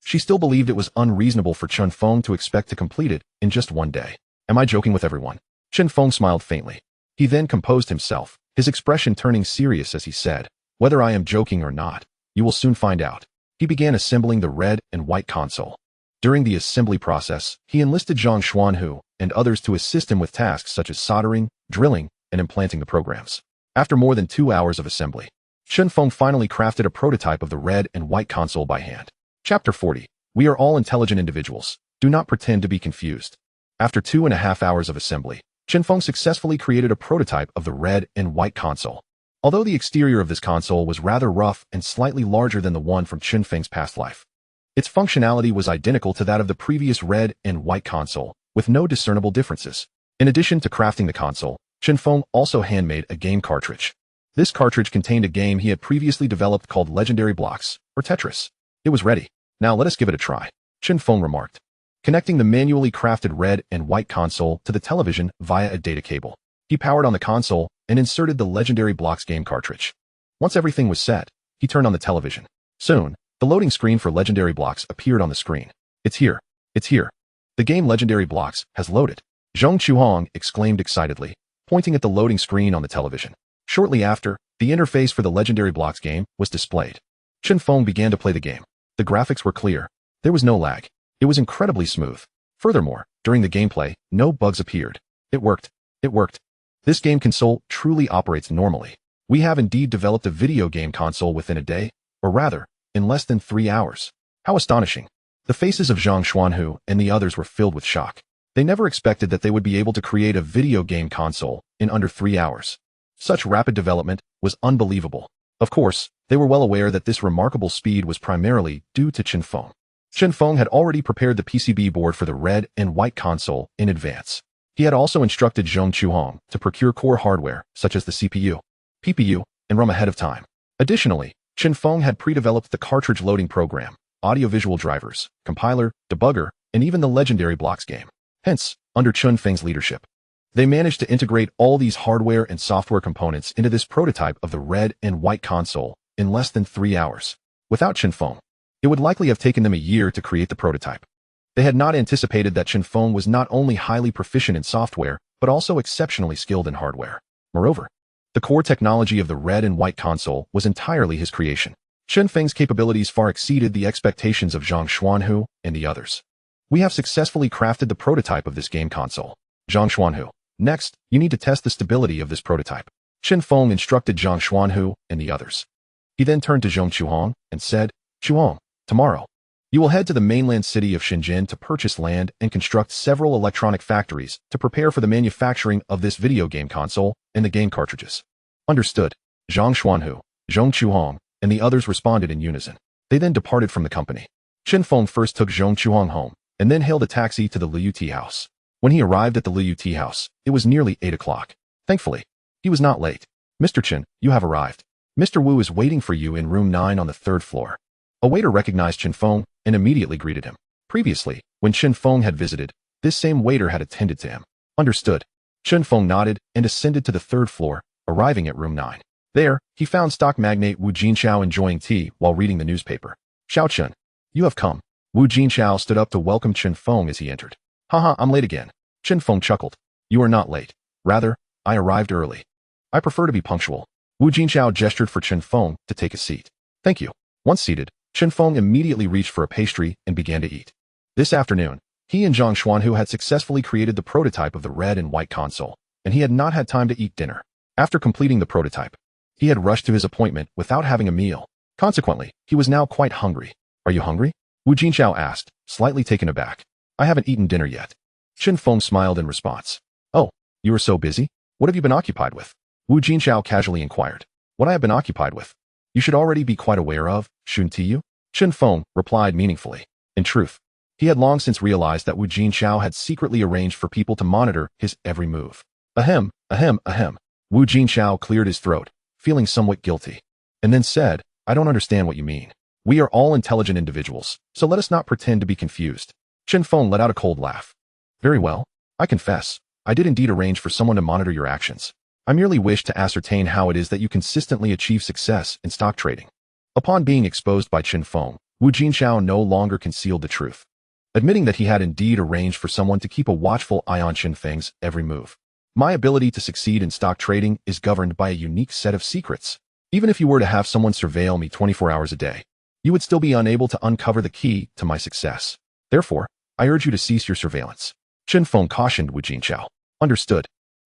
Speaker 1: she still believed it was unreasonable for Chun Feng to expect to complete it in just one day. "Am I joking with everyone?" Chun Feng smiled faintly. He then composed himself, his expression turning serious as he said, "Whether I am joking or not, you will soon find out." He began assembling the red and white console. During the assembly process, he enlisted Zhang Xuanhu and others to assist him with tasks such as soldering, drilling, and implanting the programs. After more than 2 hours of assembly, Chun Feng finally crafted a prototype of the red and white console by hand. Chapter 40. We are all intelligent individuals. Do not pretend to be confused. After 2.5 hours of assembly, Chun Feng successfully created a prototype of the red and white console. Although the exterior of this console was rather rough and slightly larger than the one from Chun Feng's past life, its functionality was identical to that of the previous red and white console, with no discernible differences. In addition to crafting the console, Chun Feng also handmade a game cartridge. This cartridge contained a game he had previously developed called Legendary Blocks, or Tetris. It was ready. "Now let us give it a try," Chun Feng remarked, connecting the manually crafted red and white console to the television via a data cable. He powered on the console and inserted the Legendary Blocks game cartridge. Once everything was set, he turned on the television. Soon, the loading screen for Legendary Blocks appeared on the screen. "It's here. It's here. The game Legendary Blocks has loaded," Zhong Chuhong exclaimed excitedly, pointing at the loading screen on the television. Shortly after, the interface for the Legendary Blocks game was displayed. Chun Feng began to play the game. The graphics were clear. There was no lag. It was incredibly smooth. Furthermore, during the gameplay, no bugs appeared. It worked. It worked. This game console truly operates normally. We have indeed developed a video game console within a day, or rather, in less than 3 hours. How astonishing. The faces of Zhang Xuanhu and the others were filled with shock. They never expected that they would be able to create a video game console in under 3 hours. Such rapid development was unbelievable. Of course, they were well aware that this remarkable speed was primarily due to Chun Feng. Chun Feng had already prepared the PCB board for the red and white console in advance. He had also instructed Zhong Chuhong to procure core hardware, such as the CPU, PPU, and RAM ahead of time. Additionally, Chun Feng had pre-developed the cartridge loading program, audiovisual drivers, compiler, debugger, and even the Legendary Blocks game. Hence, under Chun Feng's leadership, they managed to integrate all these hardware and software components into this prototype of the red and white console in less than 3 hours. Without Chun Feng, it would likely have taken them a year to create the prototype. They had not anticipated that Chen Feng was not only highly proficient in software, but also exceptionally skilled in hardware. Moreover, the core technology of the red and white console was entirely his creation. Chen Feng's capabilities far exceeded the expectations of Zhang Xuanhu and the others. We have successfully crafted the prototype of this game console. Zhang Xuanhu. Next, you need to test the stability of this prototype. Chen Feng instructed Zhang Xuanhu and the others. He then turned to Zhong Chuhong and said, Chuhong, tomorrow, you will head to the mainland city of Shenzhen to purchase land and construct several electronic factories to prepare for the manufacturing of this video game console and the game cartridges. Understood. Zhang Xuanhu, Zhong Chuhong, and the others responded in unison. They then departed from the company. Chen Feng first took Zhong Chuhong home, and then hailed a taxi to the Liu Tea house. When he arrived at the Liu Tea house, it was nearly 8 o'clock. Thankfully, he was not late. Mr. Chen, you have arrived. Mr. Wu is waiting for you in room 9 on the 3rd floor. A waiter recognized Chen Feng and immediately greeted him. Previously, when Chen Feng had visited, this same waiter had attended to him. Understood. Chen Feng nodded and ascended to the 3rd floor, arriving at room 9. There, he found stock magnate Wu Jinxiao enjoying tea while reading the newspaper. Xiao Chen, you have come. Wu Jinxiao stood up to welcome Chen Feng as he entered. Haha, I'm late again. Chen Feng chuckled. You are not late. Rather, I arrived early. I prefer to be punctual. Wu Jinxiao gestured for Chen Feng to take a seat. Thank you. Once seated, Chen Feng immediately reached for a pastry and began to eat. This afternoon, he and Zhang Xuanhu had successfully created the prototype of the red and white console, and he had not had time to eat dinner. After completing the prototype, he had rushed to his appointment without having a meal. Consequently, he was now quite hungry. Are you hungry? Wu Jinxiao asked, slightly taken aback. I haven't eaten dinner yet. Chen Feng smiled in response. Oh, you were so busy? What have you been occupied with? Wu Jinxiao casually inquired. What I have been occupied with? You should already be quite aware of, shouldn't you? Chen Feng replied meaningfully. In truth, he had long since realized that Wu Jinxiao had secretly arranged for people to monitor his every move. Ahem, ahem, ahem. Wu Jinxiao cleared his throat, feeling somewhat guilty, and then said, I don't understand what you mean. We are all intelligent individuals, so let us not pretend to be confused. Chen Feng let out a cold laugh. Very well, I confess, I did indeed arrange for someone to monitor your actions. I merely wished to ascertain how it is that you consistently achieve success in stock trading. Upon being exposed by Chen Feng, Wu Jinxiao no longer concealed the truth, admitting that he had indeed arranged for someone to keep a watchful eye on Chen Feng's every move. My ability to succeed in stock trading is governed by a unique set of secrets. Even if you were to have someone surveil me 24 hours a day, you would still be unable to uncover the key to my success. Therefore, I urge you to cease your surveillance. Chen Feng cautioned Wu Jinxiao. Understood.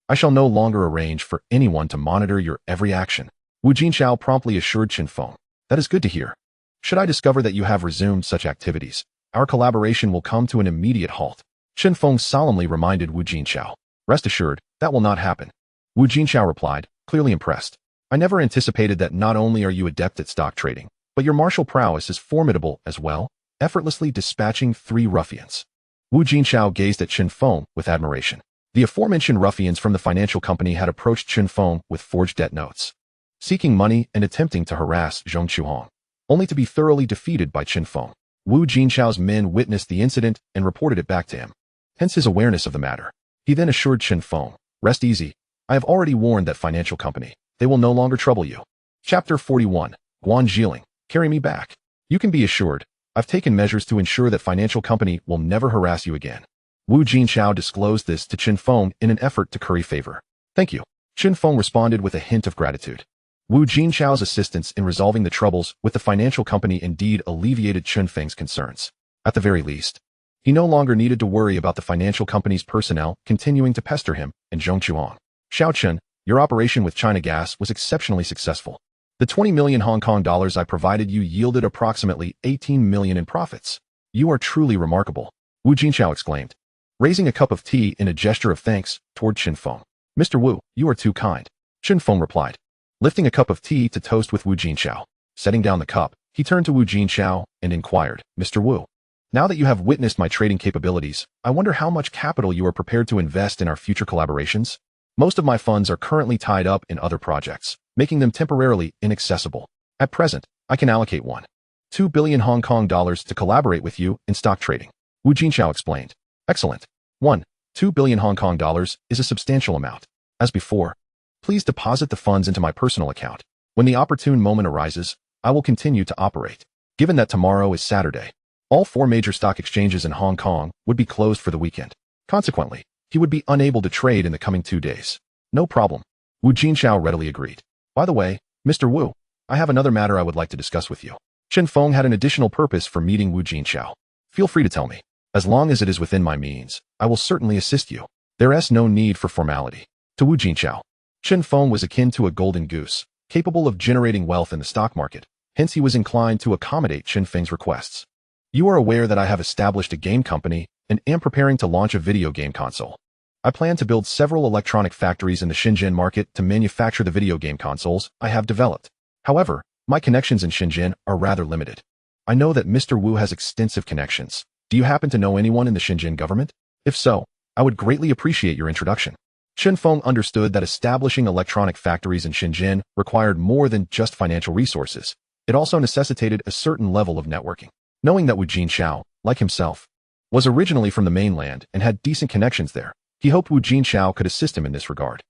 Speaker 1: I shall no longer arrange for anyone to monitor your every action. Wu Jinxiao promptly assured Chen Feng. That is good to hear. Should I discover that you have resumed such activities, our collaboration will come to an immediate halt. Chen Feng solemnly reminded Wu Jinxiao. Rest assured, that will not happen. Wu Jinxiao replied, clearly impressed. I never anticipated that not only are you adept at stock trading, but your martial prowess is formidable as well, effortlessly dispatching 3 ruffians. Wu Jinxiao gazed at Chen Feng with admiration. The aforementioned ruffians from the financial company had approached Chen Feng with forged debt notes, seeking money and attempting to harass Zhong Chuhong, only to be thoroughly defeated by Chen Feng. Wu Jinxiao's men witnessed the incident and reported it back to him, hence his awareness of the matter. He then assured Chen Feng, rest easy, I have already warned that financial company. They will no longer trouble you. Chapter 41, Guan Jiling, carry me back. You can be assured, I've taken measures to ensure that financial company will never harass you again. Wu Jinxiao disclosed this to Chen Feng in an effort to curry favor. Thank you. Chen Feng responded with a hint of gratitude. Wu Jinxiao's assistance in resolving the troubles with the financial company indeed alleviated Chen Feng's concerns. At the very least, he no longer needed to worry about the financial company's personnel continuing to pester him and Zhong Chuhong. Xiao Chen, your operation with China Gas was exceptionally successful. The 20 million Hong Kong dollars I provided you yielded approximately 18 million in profits. You are truly remarkable, Wu Jinxiao exclaimed, raising a cup of tea in a gesture of thanks toward Chen Feng. Mr. Wu, you are too kind, Chen Feng replied, lifting a cup of tea to toast with Wu Jinxiao. Setting down the cup, he turned to Wu Jinxiao and inquired, Mr. Wu, now that you have witnessed my trading capabilities, I wonder how much capital you are prepared to invest in our future collaborations? Most of my funds are currently tied up in other projects, making them temporarily inaccessible. At present, I can allocate 1.2 billion Hong Kong dollars to collaborate with you in stock trading, Wu Jinxiao explained. Excellent. 1.2 billion Hong Kong dollars is a substantial amount. As before, please deposit the funds into my personal account. When the opportune moment arises, I will continue to operate. Given that tomorrow is Saturday, All 4 major stock exchanges in Hong Kong would be closed for the weekend. Consequently, he would be unable to trade in the coming 2 days. No problem. Wu Jinxiao readily agreed. By the way, Mr. Wu, I have another matter I would like to discuss with you. Chen Feng had an additional purpose for meeting Wu Jinxiao. Feel free to tell me. As long as it is within my means, I will certainly assist you. There is no need for formality. To Wu Jinxiao, Chen Feng was akin to a golden goose, capable of generating wealth in the stock market. Hence he was inclined to accommodate Chen Feng's requests. You are aware that I have established a game company and am preparing to launch a video game console. I plan to build several electronic factories in the Shenzhen market to manufacture the video game consoles I have developed. However, my connections in Shenzhen are rather limited. I know that Mr. Wu has extensive connections. Do you happen to know anyone in the Shenzhen government? If so, I would greatly appreciate your introduction. Chen Feng understood that establishing electronic factories in Shenzhen required more than just financial resources. It also necessitated a certain level of networking. Knowing that Wu Jinxiao, like himself, was originally from the mainland and had decent connections there, he hoped Wu Jinxiao could assist him in this regard.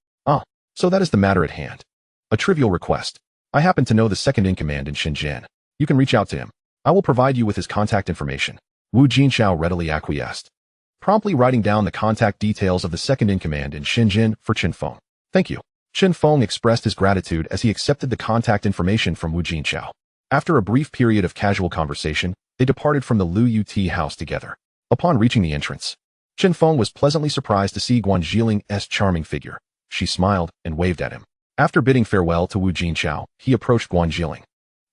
Speaker 1: So that is the matter at hand. A trivial request. I happen to know the second-in-command in Shenzhen. You can reach out to him. I will provide you with his contact information. Wu Jinxiao readily acquiesced, promptly writing down the contact details of the second-in-command in Shenzhen for Chen Feng. Thank you. Chen Feng expressed his gratitude as he accepted the contact information from Wu Jinxiao. After a brief period of casual conversation, they departed from the Lu Ut house together. Upon reaching the entrance, Chen Feng was pleasantly surprised to see Guan Zhiling's charming figure. She smiled and waved at him. After bidding farewell to Wu Jinxiao, he approached Guan Zhiling.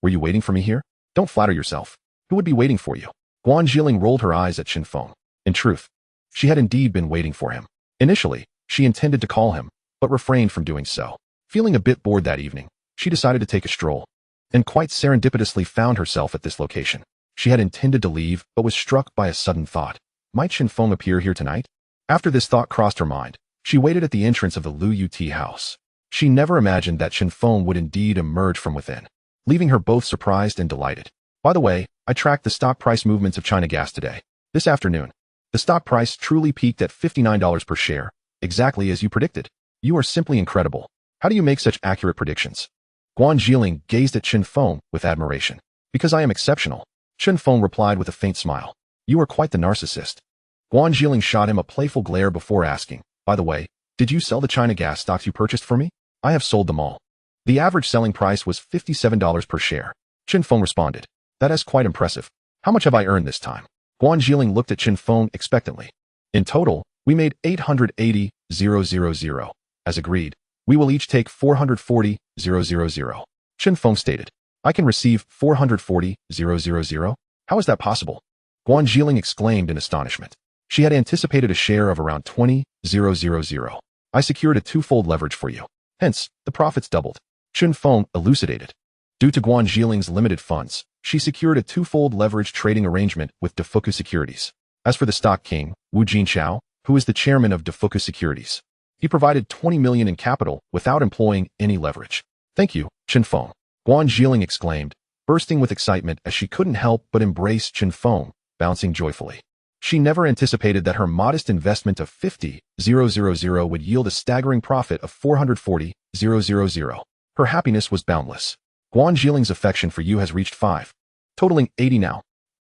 Speaker 1: Were you waiting for me here? Don't flatter yourself. Who would be waiting for you? Guan Zhiling rolled her eyes at Chen Feng. In truth, she had indeed been waiting for him. Initially, she intended to call him, but refrained from doing so. Feeling a bit bored that evening, she decided to take a stroll, and quite serendipitously found herself at this location. She had intended to leave, but was struck by a sudden thought. Might Chen Feng appear here tonight? After this thought crossed her mind, she waited at the entrance of the Lu Ut house. She never imagined that Chen Feng would indeed emerge from within, leaving her both surprised and delighted. By the way, I tracked the stock price movements of China Gas today. This afternoon, the stock price truly peaked at $59 per share, exactly as you predicted. You are simply incredible. How do you make such accurate predictions? Guan Zhiling gazed at Chen Feng with admiration. Because I am exceptional. Chen Feng replied with a faint smile. You are quite the narcissist. Guan Zhiling shot him a playful glare before asking, by the way, did you sell the China Gas stocks you purchased for me? I have sold them all. The average selling price was $57 per share. Chen Feng responded. That is quite impressive. How much have I earned this time? Guan Zhiling looked at Chen Feng expectantly. In total, we made 880,000. As agreed, we will each take 440,000. Chen Feng stated. I can receive 440,000? How is that possible? Guan Zhiling exclaimed in astonishment. She had anticipated a share of around 20,000. I secured a twofold leverage for you. Hence, the profits doubled. Chen Feng elucidated. Due to Guan Zhiling's limited funds, she secured a twofold leverage trading arrangement with Defuku Securities. As for the stock king, Wu Jinxiao, who is the chairman of Defuku Securities, he provided 20 million in capital without employing any leverage. Thank you, Chen Feng. Guan Zhiling exclaimed, bursting with excitement as she couldn't help but embrace Chen Feng, bouncing joyfully. She never anticipated that her modest investment of 50,000 would yield a staggering profit of 440,000. Her happiness was boundless. Guan Zhiling's affection for you has reached 5, totaling 80 now.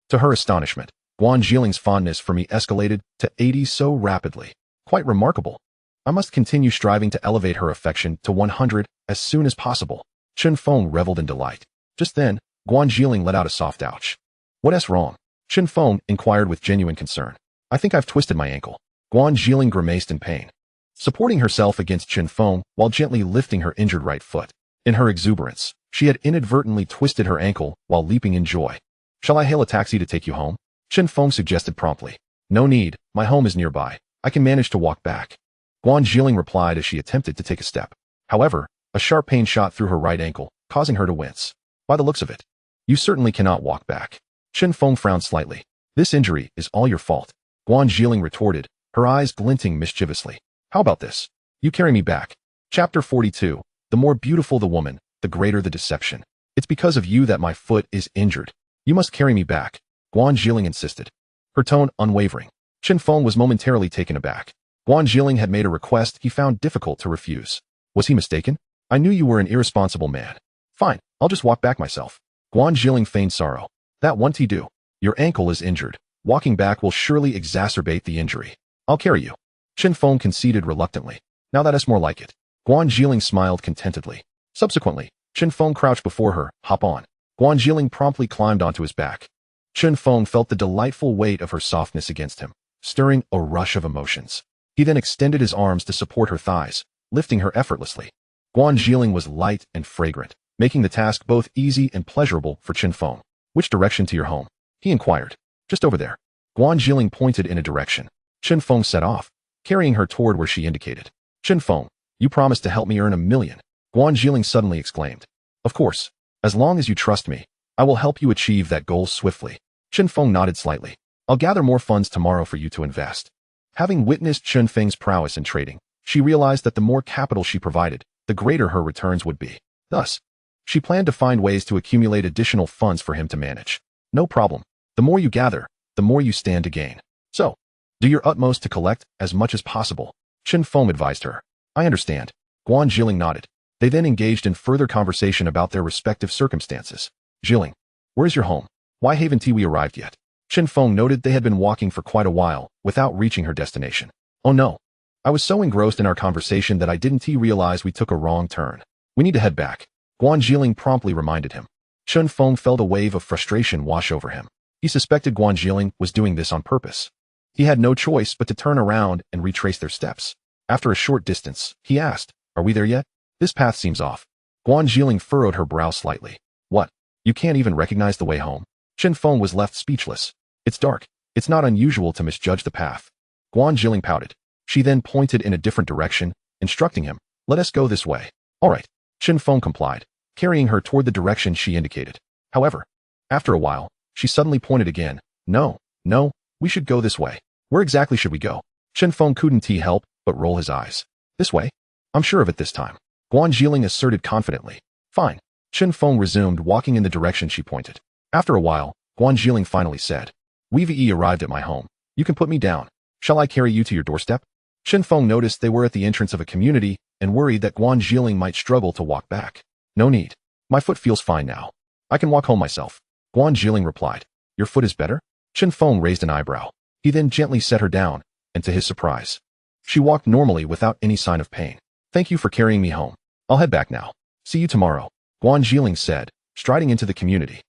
Speaker 1: To her astonishment, Guan Zhiling's fondness for me escalated to 80 so rapidly. Quite remarkable. I must continue striving to elevate her affection to 100 as soon as possible. Chen Feng reveled in delight. Just then, Guan Zhiling let out a soft ouch. What's wrong? Chen Feng inquired with genuine concern. I think I've twisted my ankle. Guan Zhiling grimaced in pain, supporting herself against Chen Feng while gently lifting her injured right foot. In her exuberance, she had inadvertently twisted her ankle while leaping in joy. Shall I hail a taxi to take you home? Chen Feng suggested promptly. No need, my home is nearby. I can manage to walk back. Guan Zhiling replied as she attempted to take a step. However, a sharp pain shot through her right ankle, causing her to wince. By the looks of it, you certainly cannot walk back. Chen Feng frowned slightly. This injury is all your fault. Guan Zhiling retorted, her eyes glinting mischievously. How about this? You carry me back. Chapter 42. The more beautiful the woman, the greater the deception. It's because of you that my foot is injured. You must carry me back. Guan Zhiling insisted, her tone unwavering. Chen Feng was momentarily taken aback. Guan Zhiling had made a request he found difficult to refuse. Was he mistaken? I knew you were an irresponsible man. Fine, I'll just walk back myself. Guan Zhiling feigned sorrow. That won't he do? Your ankle is injured. Walking back will surely exacerbate the injury. I'll carry you. Chen Feng conceded reluctantly. Now that is more like it. Guan Jiling smiled contentedly. Subsequently, Chen Feng crouched before her. Hop on. Guan Jiling promptly climbed onto his back. Chen Feng felt the delightful weight of her softness against him, stirring a rush of emotions. He then extended his arms to support her thighs, lifting her effortlessly. Guan Jiling was light and fragrant, making the task both easy and pleasurable for Chen Feng. Which direction to your home? He inquired. Just over there. Guan Jiling pointed in a direction. Chen Feng set off, carrying her toward where she indicated. Chen Feng, you promised to help me earn 1,000,000. Guan Jiling suddenly exclaimed. Of course. As long as you trust me, I will help you achieve that goal swiftly. Chen Feng nodded slightly. I'll gather more funds tomorrow for you to invest. Having witnessed Chen Feng's prowess in trading, she realized that the more capital she provided, the greater her returns would be. Thus, she planned to find ways to accumulate additional funds for him to manage. No problem. The more you gather, the more you stand to gain. So, do your utmost to collect as much as possible. Chen Feng advised her. I understand. Guan Jiling nodded. They then engaged in further conversation about their respective circumstances. Jiling, where's your home? Why haven't we arrived yet? Chen Feng noted they had been walking for quite a while without reaching her destination. Oh no. I was so engrossed in our conversation that I didn't realize we took a wrong turn. We need to head back. Guan Jiling promptly reminded him. Chen Feng felt a wave of frustration wash over him. He suspected Guan Jiling was doing this on purpose. He had no choice but to turn around and retrace their steps. After a short distance, he asked, Are we there yet? This path seems off. Guan Jiling furrowed her brow slightly. What? You can't even recognize the way home? Chen Feng was left speechless. It's dark. It's not unusual to misjudge the path. Guan Jiling pouted. She then pointed in a different direction, instructing him, Let us go this way. All right. Chen Feng complied, carrying her toward the direction she indicated. However, after a while, she suddenly pointed again. No, we should go this way. Where exactly should we go? Chen Feng couldn't help but roll his eyes. This way? I'm sure of it this time. Guan Jiling asserted confidently. Fine. Chen Feng resumed walking in the direction she pointed. After a while, Guan Jiling finally said, We've arrived at my home. You can put me down. Shall I carry you to your doorstep? Chen Feng noticed they were at the entrance of a community and worried that Guan Jiling might struggle to walk back. No need. My foot feels fine now. I can walk home myself. Guan Jiling replied. Your foot is better? Chen Feng raised an eyebrow. He then gently set her down, and to his surprise, she walked normally without any sign of pain. Thank you for carrying me home. I'll head back now. See you tomorrow, Guan Jiling said, striding into the community.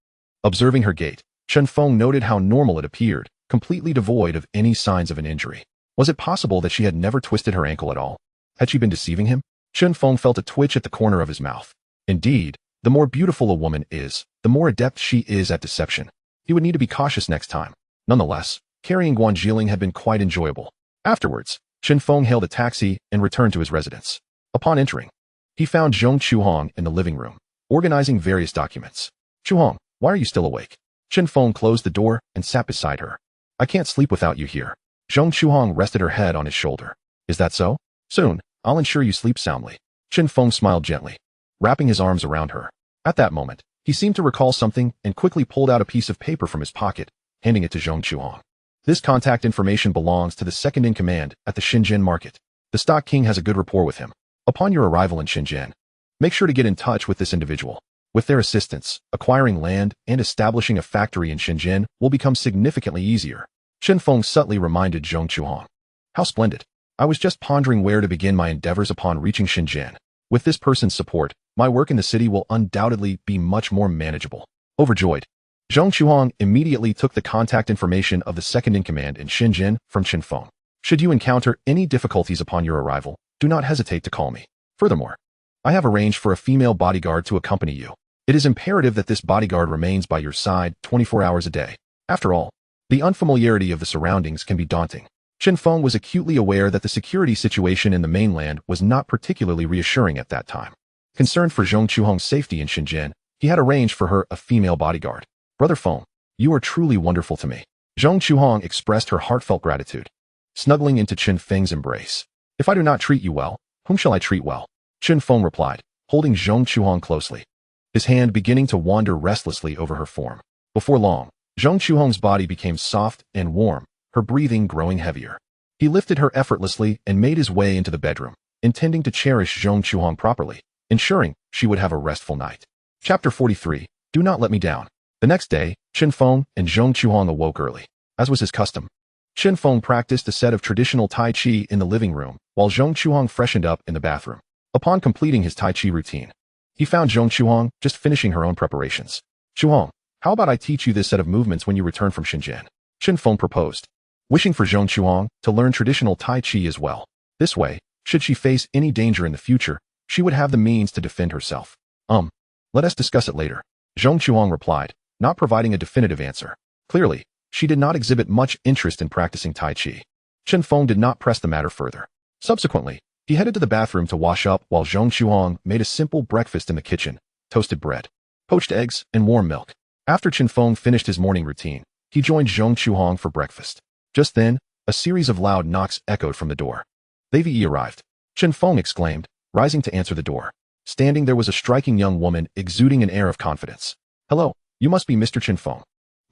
Speaker 1: Observing her gait, Chen Feng noted how normal it appeared, completely devoid of any signs of an injury. Was it possible that she had never twisted her ankle at all? Had she been deceiving him? Chen Feng felt a twitch at the corner of his mouth. Indeed, the more beautiful a woman is, the more adept she is at deception. He would need to be cautious next time. Nonetheless, carrying Guan Jiling had been quite enjoyable. Afterwards, Chen Feng hailed a taxi and returned to his residence. Upon entering, he found Zhong Chuhong in the living room, organizing various documents. Chuhong, why are you still awake? Chen Feng closed the door and sat beside her. I can't sleep without you here. Zhong Chuhong rested her head on his shoulder. Is that so? Soon, I'll ensure you sleep soundly. Chen Feng smiled gently, wrapping his arms around her. At that moment, he seemed to recall something and quickly pulled out a piece of paper from his pocket, handing it to Zhong Chuhong. This contact information belongs to the second-in-command at the Shenzhen market. The Stock King has a good rapport with him. Upon your arrival in Shenzhen, make sure to get in touch with this individual. With their assistance, acquiring land and establishing a factory in Shenzhen will become significantly easier. Chen Feng subtly reminded Zhong Chuhong. How splendid. I was just pondering where to begin my endeavors upon reaching Shenzhen. With this person's support, my work in the city will undoubtedly be much more manageable. Overjoyed, Zhong Chuhong immediately took the contact information of the second-in-command in Shenzhen from Chen Feng. Should you encounter any difficulties upon your arrival, do not hesitate to call me. Furthermore, I have arranged for a female bodyguard to accompany you. It is imperative that this bodyguard remains by your side 24 hours a day. After all, the unfamiliarity of the surroundings can be daunting. Chen Feng was acutely aware that the security situation in the mainland was not particularly reassuring at that time. Concerned for Zhong Chuhong's safety in Shenzhen, he had arranged for her a female bodyguard. Brother Feng, you are truly wonderful to me. Zhong Chuhong expressed her heartfelt gratitude, snuggling into Chen Feng's embrace. If I do not treat you well, whom shall I treat well? Chen Feng replied, holding Zhong Chuhong closely, his hand beginning to wander restlessly over her form. Before long, Zhong Chuhong's body became soft and warm, her breathing growing heavier. He lifted her effortlessly and made his way into the bedroom, intending to cherish Zhong Chuhong properly, ensuring she would have a restful night. Chapter 43. Do not let me down. The next day, Chen Feng and Zhong Chuhong awoke early. As was his custom, Chen Feng practiced a set of traditional Tai Chi in the living room, while Zhong Chuhong freshened up in the bathroom. Upon completing his Tai Chi routine, he found Zhong Chuhong just finishing her own preparations. Chuhong, how about I teach you this set of movements when you return from Shenzhen? Chen Feng proposed, wishing for Zhong Chuhong to learn traditional Tai Chi as well. This way, should she face any danger in the future, she would have the means to defend herself. Let us discuss it later. Zhong Chuhong replied, not providing a definitive answer. Clearly, she did not exhibit much interest in practicing Tai Chi. Chen Feng did not press the matter further. Subsequently, he headed to the bathroom to wash up while Zhong Chuhong made a simple breakfast in the kitchen, toasted bread, poached eggs, and warm milk. After Chen Feng finished his morning routine, he joined Zhong Chuhong for breakfast. Just then, a series of loud knocks echoed from the door. The VE arrived. Chen Feng exclaimed, rising to answer the door. Standing there was a striking young woman exuding an air of confidence. Hello, you must be Mr. Chen Feng.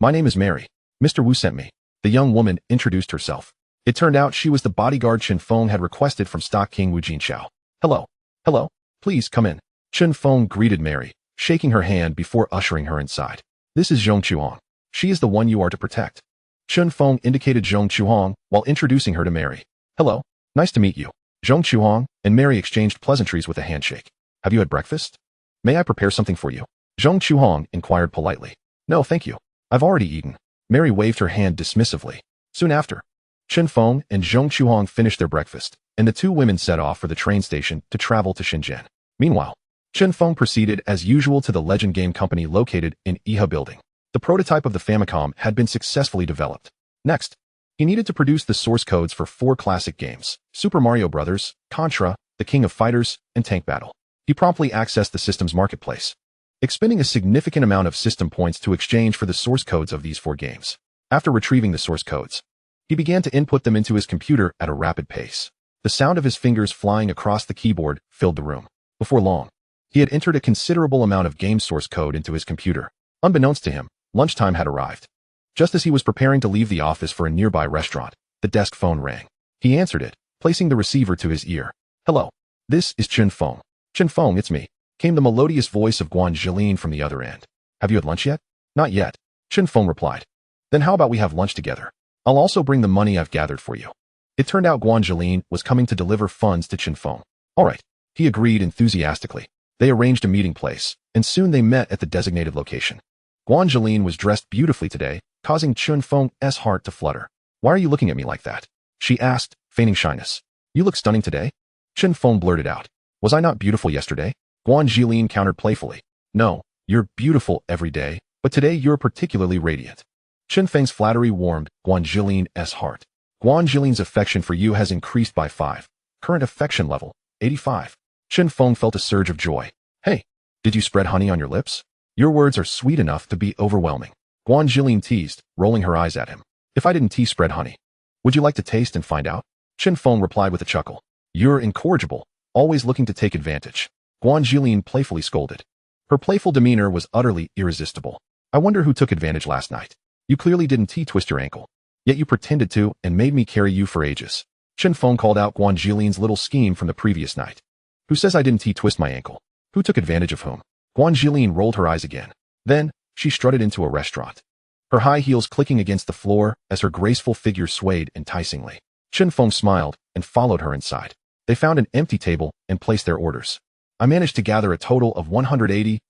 Speaker 1: My name is Mary. Mr. Wu sent me. The young woman introduced herself. It turned out she was the bodyguard Chen Feng had requested from Stock King Wu Jinxiao. Hello. Hello. Please come in. Chen Feng greeted Mary, shaking her hand before ushering her inside. This is Zhong Chuhong. She is the one you are to protect. Chen Feng indicated Zhong Chuhong while introducing her to Mary. Hello. Nice to meet you. Zhong Chuhong and Mary exchanged pleasantries with a handshake. Have you had breakfast? May I prepare something for you? Zhong Chuhong inquired politely. No, thank you. I've already eaten. Mary waved her hand dismissively. Soon after, Chen Feng and Zhong Chuhong finished their breakfast, and the two women set off for the train station to travel to Shenzhen. Meanwhile, Chen Feng proceeded as usual to the Legend Game Company located in Iha Building. The prototype of the Famicom had been successfully developed. Next, he needed to produce the source codes for 4 classic games, Super Mario Bros., Contra, The King of Fighters, and Tank Battle. He promptly accessed the system's marketplace, expending a significant amount of system points to exchange for the source codes of these 4 games. After retrieving the source codes, he began to input them into his computer at a rapid pace. The sound of his fingers flying across the keyboard filled the room. Before long, he had entered a considerable amount of game source code into his computer. Unbeknownst to him, lunchtime had arrived. Just as he was preparing to leave the office for a nearby restaurant, the desk phone rang. He answered it, placing the receiver to his ear. Hello. This is Chen Feng. Chen Feng, it's me, came the melodious voice of Guan Zhilin from the other end. Have you had lunch yet? Not yet, Chen Feng replied. Then how about we have lunch together? I'll also bring the money I've gathered for you. It turned out Guan Zhilin was coming to deliver funds to Chen Feng. All right, he agreed enthusiastically. They arranged a meeting place, and soon they met at the designated location. Guan Zhilin was dressed beautifully today, causing Chen Feng's heart to flutter. Why are you looking at me like that? She asked, feigning shyness. You look stunning today. Chen Feng blurted out. Was I not beautiful yesterday? Guan Zhilin countered playfully. No, you're beautiful every day, but today you're particularly radiant. Chen Feng's flattery warmed Guan Zhilin's heart. Guan Zhilin's affection for you has increased by 5. Current affection level, 85. Chen Feng felt a surge of joy. Hey, did you spread honey on your lips? Your words are sweet enough to be overwhelming. Guan Zhilin teased, rolling her eyes at him. If I didn't spread honey, would you like to taste and find out? Chen Feng replied with a chuckle. You're incorrigible, always looking to take advantage. Guan Zhilin playfully scolded. Her playful demeanor was utterly irresistible. I wonder who took advantage last night. You clearly didn't twist your ankle. Yet you pretended to and made me carry you for ages. Chen Feng called out Guan Zhilin's little scheme from the previous night. Who says I didn't twist my ankle? Who took advantage of whom? Guan Zhilin rolled her eyes again. Then, she strutted into a restaurant, her high heels clicking against the floor as her graceful figure swayed enticingly. Chen Feng smiled and followed her inside. They found an empty table and placed their orders. I managed to gather a total of 180,000.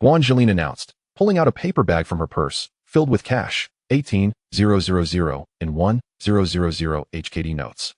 Speaker 1: Guan Zhilin announced, pulling out a paper bag from her purse, filled with cash, 18,000 and 1,000 HKD notes.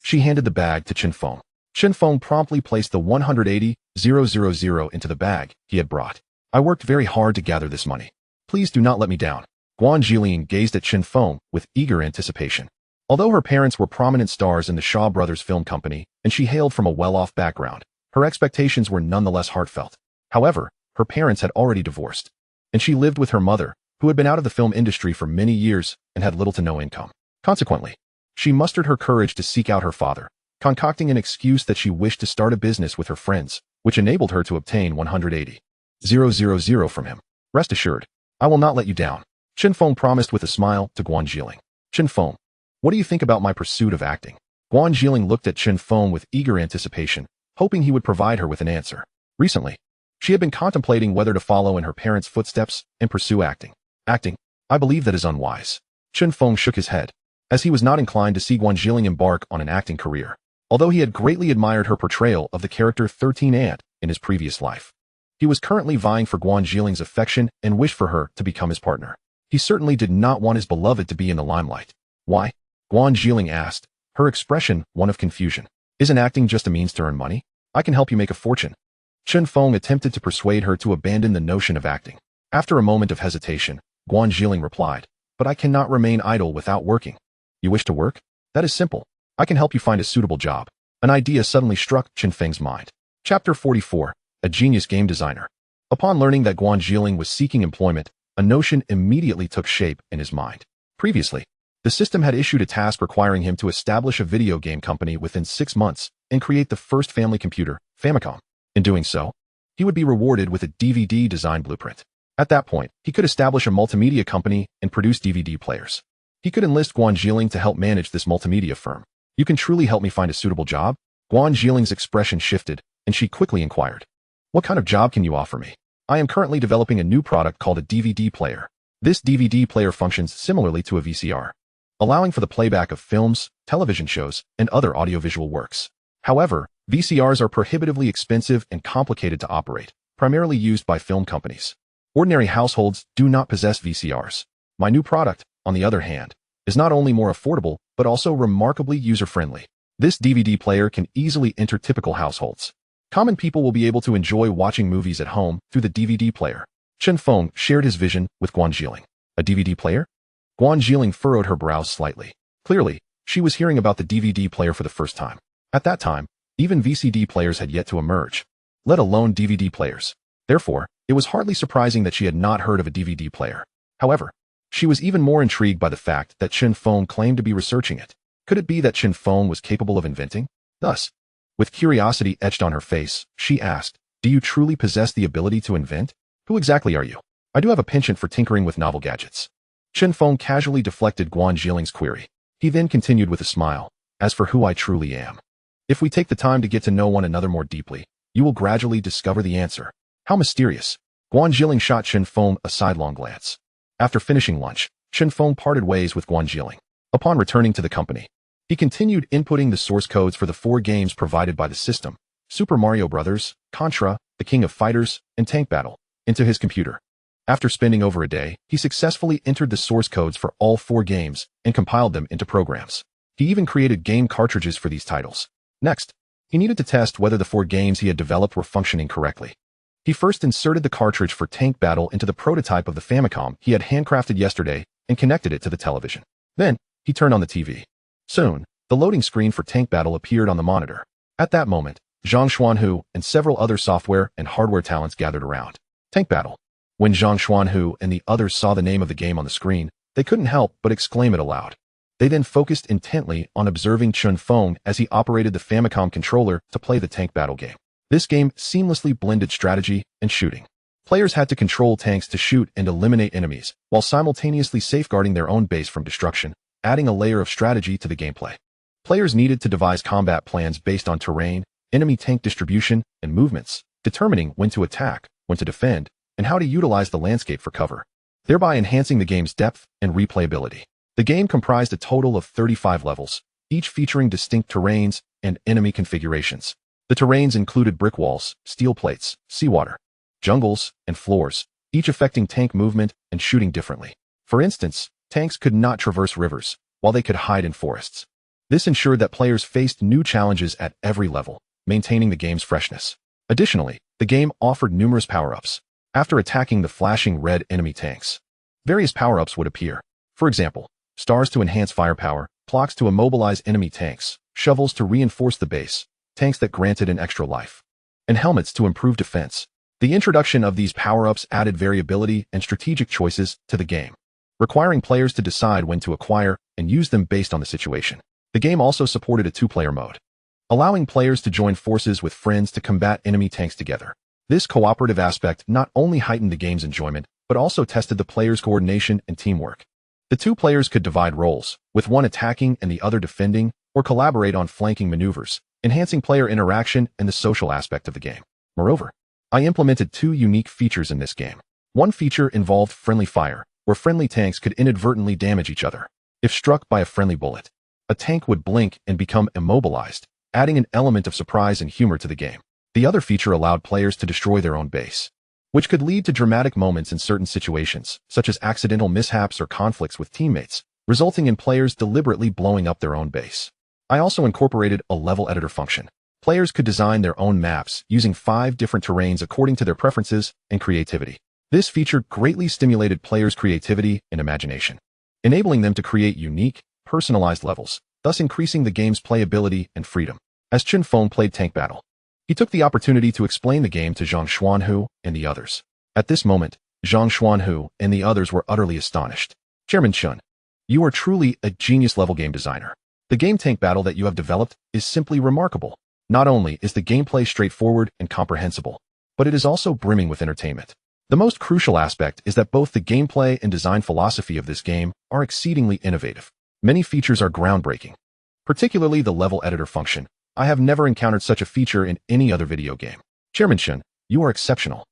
Speaker 1: She handed the bag to Chen Feng. Chen Feng promptly placed the 180,000 into the bag he had brought. I worked very hard to gather this money. Please do not let me down. Guan Zhilin gazed at Chen Feng with eager anticipation. Although her parents were prominent stars in the Shaw Brothers Film Company, and she hailed from a well-off background, her expectations were nonetheless heartfelt. However, her parents had already divorced, and she lived with her mother, who had been out of the film industry for many years and had little to no income. Consequently, she mustered her courage to seek out her father, concocting an excuse that she wished to start a business with her friends, which enabled her to obtain 180,000 from him. Rest assured, I will not let you down, Chen Feng promised with a smile to Guan Zhilin. Chen Feng, what do you think about my pursuit of acting? Guan Zhilin looked at Chen Feng with eager anticipation, hoping he would provide her with an answer. Recently, She had been contemplating whether to follow in her parents' footsteps and pursue acting. Acting? I believe that is unwise. Chen Feng shook his head, as he was not inclined to see Guan Zhiling embark on an acting career, although he had greatly admired her portrayal of the character 13 Ant in his previous life. He was currently vying for Guan Zhiling's affection and wished for her to become his partner. He certainly did not want his beloved to be in the limelight. Why? Guan Zhiling asked, her expression one of confusion. Isn't acting just a means to earn money? I can help you make a fortune. Chen Feng attempted to persuade her to abandon the notion of acting. After a moment of hesitation, Guan Zhiling replied, but I cannot remain idle without working. You wish to work? That is simple. I can help you find a suitable job. An idea suddenly struck Chen Feng's mind. Chapter 44. A genius game designer. Upon learning that Guan Zhiling was seeking employment, a notion immediately took shape in his mind. Previously, the system had issued a task requiring him to establish a video game company within 6 months and create the first family computer, Famicom. In doing so, he would be rewarded with a DVD design blueprint. At that point, he could establish a multimedia company and produce DVD players. He could enlist Guan Zhiling to help manage this multimedia firm. You can truly help me find a suitable job? Guan Zhiling's expression shifted, and she quickly inquired. What kind of job can you offer me? I am currently developing a new product called a DVD player. This DVD player functions similarly to a VCR, allowing for the playback of films, television shows, and other audiovisual works. However, VCRs are prohibitively expensive and complicated to operate, primarily used by film companies. Ordinary households do not possess VCRs. My new product, on the other hand, is not only more affordable, but also remarkably user-friendly. This DVD player can easily enter typical households. Common people will be able to enjoy watching movies at home through the DVD player. Chen Feng shared his vision with Guan Zhiling. A DVD player? Guan Zhiling furrowed her brows slightly. Clearly, she was hearing about the DVD player for the first time. At that time, even VCD players had yet to emerge, let alone DVD players. Therefore, it was hardly surprising that she had not heard of a DVD player. However, she was even more intrigued by the fact that Chen Feng claimed to be researching it. Could it be that Chen Feng was capable of inventing? Thus, with curiosity etched on her face, she asked, do you truly possess the ability to invent? Who exactly are you? I do have a penchant for tinkering with novel gadgets. Chen Feng casually deflected Guan Zhiling's query. He then continued with a smile, as for who I truly am. If we take the time to get to know one another more deeply, you will gradually discover the answer. How mysterious. Guan Zhiling shot Chen Feng a sidelong glance. After finishing lunch, Chen Feng parted ways with Guan Zhiling. Upon returning to the company, he continued inputting the source codes for the 4 games provided by the system, Super Mario Bros., Contra, The King of Fighters, and Tank Battle, into his computer. After spending over a day, he successfully entered the source codes for all 4 games and compiled them into programs. He even created game cartridges for these titles. Next, he needed to test whether the 4 games he had developed were functioning correctly. He first inserted the cartridge for Tank Battle into the prototype of the Famicom he had handcrafted yesterday and connected it to the television. Then, he turned on the TV. Soon, the loading screen for Tank Battle appeared on the monitor. At that moment, Zhang Xuanhu and several other software and hardware talents gathered around. Tank Battle. When Zhang Xuanhu and the others saw the name of the game on the screen, they couldn't help but exclaim it aloud. They then focused intently on observing Chen Feng as he operated the Famicom controller to play the Tank Battle game. This game seamlessly blended strategy and shooting. Players had to control tanks to shoot and eliminate enemies, while simultaneously safeguarding their own base from destruction, adding a layer of strategy to the gameplay. Players needed to devise combat plans based on terrain, enemy tank distribution, and movements, determining when to attack, when to defend, and how to utilize the landscape for cover, thereby enhancing the game's depth and replayability. The game comprised a total of 35 levels, each featuring distinct terrains and enemy configurations. The terrains included brick walls, steel plates, seawater, jungles, and floors, each affecting tank movement and shooting differently. For instance, tanks could not traverse rivers, while they could hide in forests. This ensured that players faced new challenges at every level, maintaining the game's freshness. Additionally, the game offered numerous power-ups. After attacking the flashing red enemy tanks, various power-ups would appear. For example, stars to enhance firepower, clocks to immobilize enemy tanks, shovels to reinforce the base, tanks that granted an extra life, and helmets to improve defense. The introduction of these power-ups added variability and strategic choices to the game, requiring players to decide when to acquire and use them based on the situation. The game also supported a 2-player mode, allowing players to join forces with friends to combat enemy tanks together. This cooperative aspect not only heightened the game's enjoyment, but also tested the players' coordination and teamwork. The 2 players could divide roles, with one attacking and the other defending, or collaborate on flanking maneuvers, enhancing player interaction and the social aspect of the game. Moreover, I implemented two unique features in this game. One feature involved friendly fire, where friendly tanks could inadvertently damage each other. If struck by a friendly bullet, a tank would blink and become immobilized, adding an element of surprise and humor to the game. The other feature allowed players to destroy their own base, which could lead to dramatic moments in certain situations, such as accidental mishaps or conflicts with teammates, resulting in players deliberately blowing up their own base. I also incorporated a level editor function. Players could design their own maps using 5 different terrains according to their preferences and creativity. This feature greatly stimulated players' creativity and imagination, enabling them to create unique, personalized levels, thus increasing the game's playability and freedom. As Chen Feng played Tank Battle, he took the opportunity to explain the game to Zhang Xuanhu and the others. At this moment, Zhang Xuanhu and the others were utterly astonished. Chairman Chen, you are truly a genius-level game designer. The game Tank Battle that you have developed is simply remarkable. Not only is the gameplay straightforward and comprehensible, but it is also brimming with entertainment. The most crucial aspect is that both the gameplay and design philosophy of this game are exceedingly innovative. Many features are groundbreaking, particularly the level editor function. I have never encountered such a feature in any other video game. Chairman Chen, you are exceptional.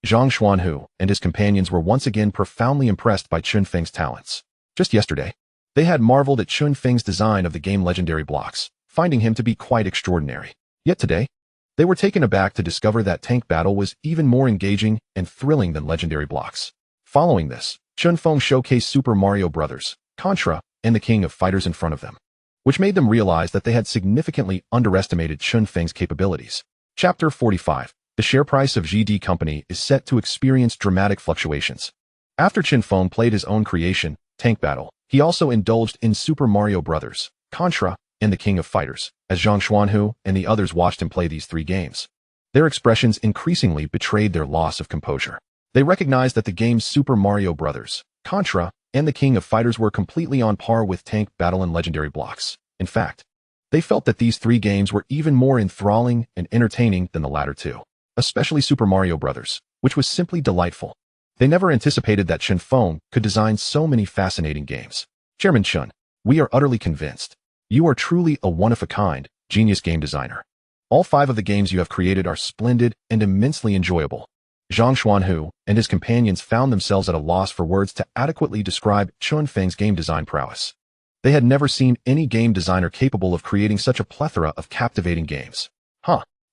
Speaker 1: Zhang Xuanhu and his companions were once again profoundly impressed by Chun Feng's talents. Just yesterday, they had marveled at Chun Feng's design of the game legendary blocks, finding him to be quite extraordinary. Yet today, they were taken aback to discover that Tank Battle was even more engaging and thrilling than legendary blocks. Following this, Chun Feng showcased Super Mario Bros., Contra, and the King of Fighters in front of them, which made them realize that they had significantly underestimated Chun Feng's capabilities. Chapter 45. The share price of GD Company is set to experience dramatic fluctuations. After Chen Feng played his own creation, Tank Battle, he also indulged in Super Mario Bros., Contra, and the King of Fighters, as Zhang Xuanhu and the others watched him play these 3 games. Their expressions increasingly betrayed their loss of composure. They recognized that the games Super Mario Bros., Contra, and the King of Fighters were completely on par with Tank Battle and legendary blocks. In fact, they felt that these 3 games were even more enthralling and entertaining than the latter 2, especially Super Mario Bros., which was simply delightful. They never anticipated that Chen Feng could design so many fascinating games. Chairman Chen, we are utterly convinced. You are truly a one-of-a-kind, genius game designer. All 5 of the games you have created are splendid and immensely enjoyable. Zhang Xuanhu and his companions found themselves at a loss for words to adequately describe Chun Feng's game design prowess. They had never seen any game designer capable of creating such a plethora of captivating games.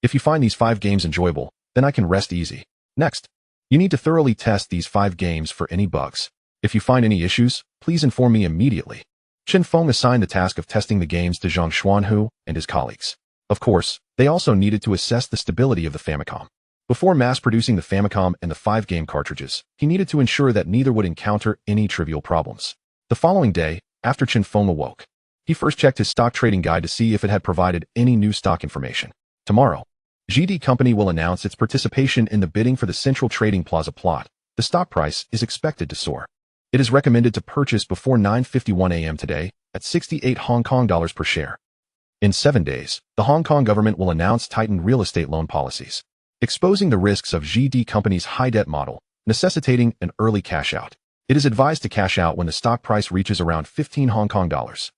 Speaker 1: If you find these 5 games enjoyable, then I can rest easy. Next, you need to thoroughly test these 5 games for any bugs. If you find any issues, please inform me immediately. Chen Feng assigned the task of testing the games to Zhang Xuanhu and his colleagues. Of course, they also needed to assess the stability of the Famicom. Before mass-producing the Famicom and the 5-game cartridges, he needed to ensure that neither would encounter any trivial problems. The following day, after Chen Feng awoke, he first checked his stock trading guide to see if it had provided any new stock information. Tomorrow, GD Company will announce its participation in the bidding for the Central Trading Plaza plot. The stock price is expected to soar. It is recommended to purchase before 9:51 a.m. today at 68 Hong Kong dollars per share. In 7 days, the Hong Kong government will announce tightened real estate loan policies, exposing the risks of GD Company's high debt model, necessitating an early cash out. It is advised to cash out when the stock price reaches around 15 Hong Kong dollars.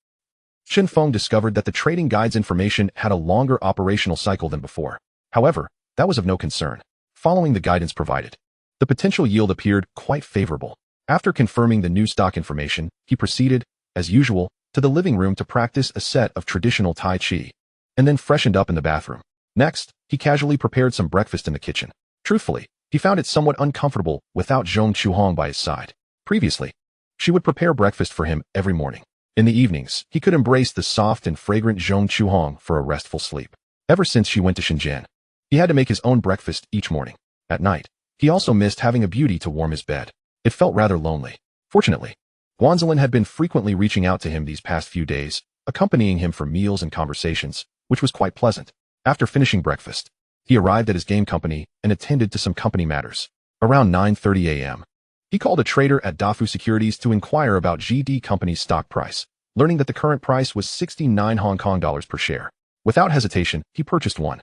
Speaker 1: Chen Feng discovered that the trading guide's information had a longer operational cycle than before. However, that was of no concern. Following the guidance provided, the potential yield appeared quite favorable. After confirming the new stock information, he proceeded, as usual, to the living room to practice a set of traditional Tai Chi, and then freshened up in the bathroom. Next, he casually prepared some breakfast in the kitchen. Truthfully, he found it somewhat uncomfortable without Zhong Chuhong by his side. Previously, she would prepare breakfast for him every morning. In the evenings, he could embrace the soft and fragrant Zhong Chuhong for a restful sleep. Ever since she went to Shenzhen, he had to make his own breakfast each morning. At night, he also missed having a beauty to warm his bed. It felt rather lonely. Fortunately, Guanzelin had been frequently reaching out to him these past few days, accompanying him for meals and conversations, which was quite pleasant. After finishing breakfast, he arrived at his game company and attended to some company matters. Around 9:30 a.m., he called a trader at Dafu Securities to inquire about GD Company's stock price, learning that the current price was 69 Hong Kong dollars per share. Without hesitation, he purchased 1,000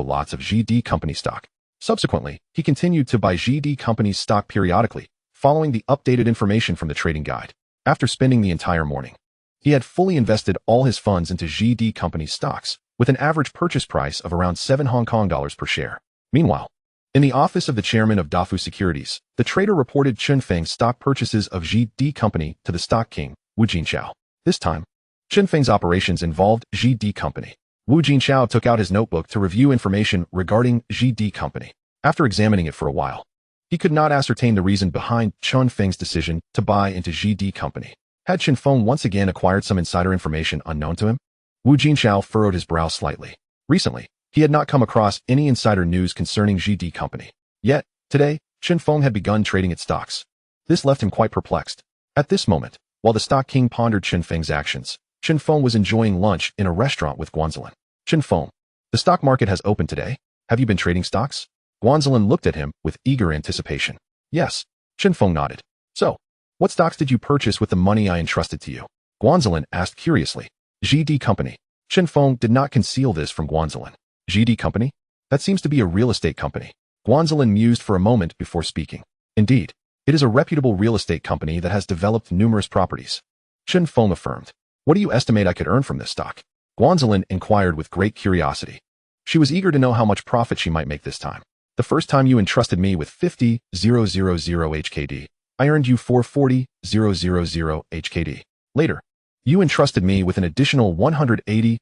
Speaker 1: lots of GD Company stock. Subsequently, he continued to buy GD Company's stock periodically, following the updated information from the trading guide. After spending the entire morning, he had fully invested all his funds into GD Company's stocks, with an average purchase price of around 7 Hong Kong dollars per share. Meanwhile, in the office of the chairman of Dafu Securities, the trader reported Chen Feng's stock purchases of GD Company to the stock king, Wu Jinchao. This time, Chen Feng's operations involved GD Company. Wu Jinchao took out his notebook to review information regarding GD Company. After examining it for a while, he could not ascertain the reason behind Chen Feng's decision to buy into GD Company. Had Chen Feng once again acquired some insider information unknown to him? Wu Jinchao furrowed his brow slightly. Recently, he had not come across any insider news concerning GD Company. Yet, today, Chen Feng had begun trading its stocks. This left him quite perplexed. At this moment, while the stock king pondered Chen Feng's actions, Chen Feng was enjoying lunch in a restaurant with Guanzilin. Chen Feng, the stock market has opened today. Have you been trading stocks? Guanzilin looked at him with eager anticipation. Yes. Chen Feng nodded. So, what stocks did you purchase with the money I entrusted to you? Guanzilin asked curiously. GD Company. Chen Feng did not conceal this from Guanzilin. GD Company? That seems to be a real estate company. Guanzilin mused for a moment before speaking. Indeed, it is a reputable real estate company that has developed numerous properties. Chen Feng affirmed. What do you estimate I could earn from this stock? Guanzilin inquired with great curiosity. She was eager to know how much profit she might make this time. The first time you entrusted me with 50,000 HKD, I earned you 440,000 HKD. Later, you entrusted me with an additional 180,000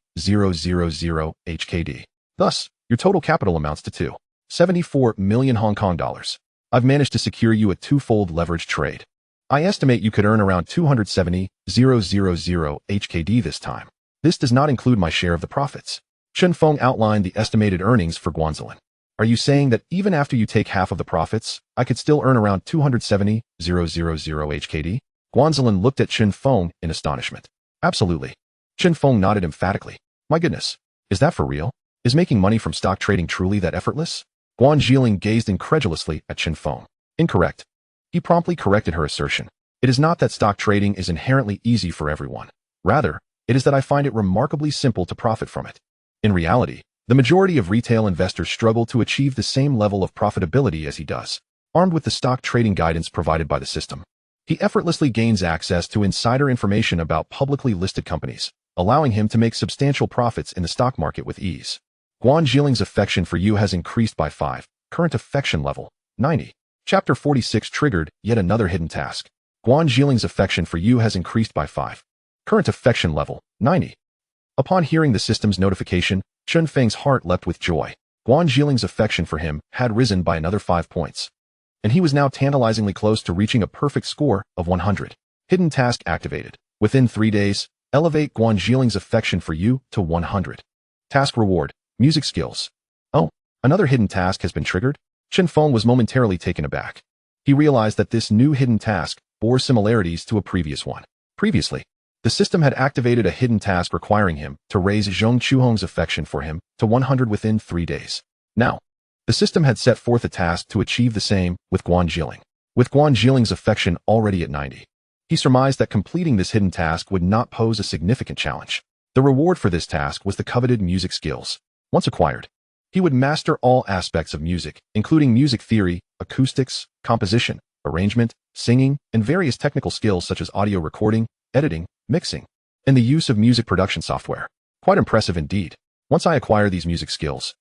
Speaker 1: HKD. Thus, your total capital amounts to 274 million Hong Kong dollars. I've managed to secure you a twofold leverage trade. I estimate you could earn around 270,000 HKD this time. This does not include my share of the profits. Chen Feng outlined the estimated earnings for Guanzilin. Are you saying that even after you take half of the profits, I could still earn around 270,000 HKD? Guanzilin looked at Chen Feng in astonishment. Absolutely. Chen Feng nodded emphatically. My goodness. Is that for real? Is making money from stock trading truly that effortless? Guan Zhiling gazed incredulously at Chen Feng. Incorrect. He promptly corrected her assertion. It is not that stock trading is inherently easy for everyone. Rather, it is that I find it remarkably simple to profit from it. In reality, the majority of retail investors struggle to achieve the same level of profitability as he does. Armed with the stock trading guidance provided by the system, he effortlessly gains access to insider information about publicly listed companies, allowing him to make substantial profits in the stock market with ease. Guan Zhiling's affection for you has increased by 5. Current affection level, 90. Chapter 46 triggered yet another hidden task. Guan Zhiling's affection for you has increased by 5. Current affection level, 90. Upon hearing the system's notification, Chen Feng's heart leapt with joy. Guan Zhiling's affection for him had risen by another 5 points, and he was now tantalizingly close to reaching a perfect score of 100. Hidden task activated. Within 3 days, elevate Guan Zhiling's affection for you to 100. Task reward, music skills. Oh, another hidden task has been triggered? Chen Feng was momentarily taken aback. He realized that this new hidden task bore similarities to a previous one. Previously, the system had activated a hidden task requiring him to raise Zhong Chuhong's affection for him to 100 within 3 days. Now, the system had set forth a task to achieve the same with Guan Zhiling. With Guan Zhiling's affection already at 90, he surmised that completing this hidden task would not pose a significant challenge. The reward for this task was the coveted music skills. Once acquired, he would master all aspects of music, including music theory, acoustics, composition, arrangement, singing, and various technical skills such as audio recording, editing, mixing, and the use of music production software. Quite impressive indeed. Once I acquire these music skills,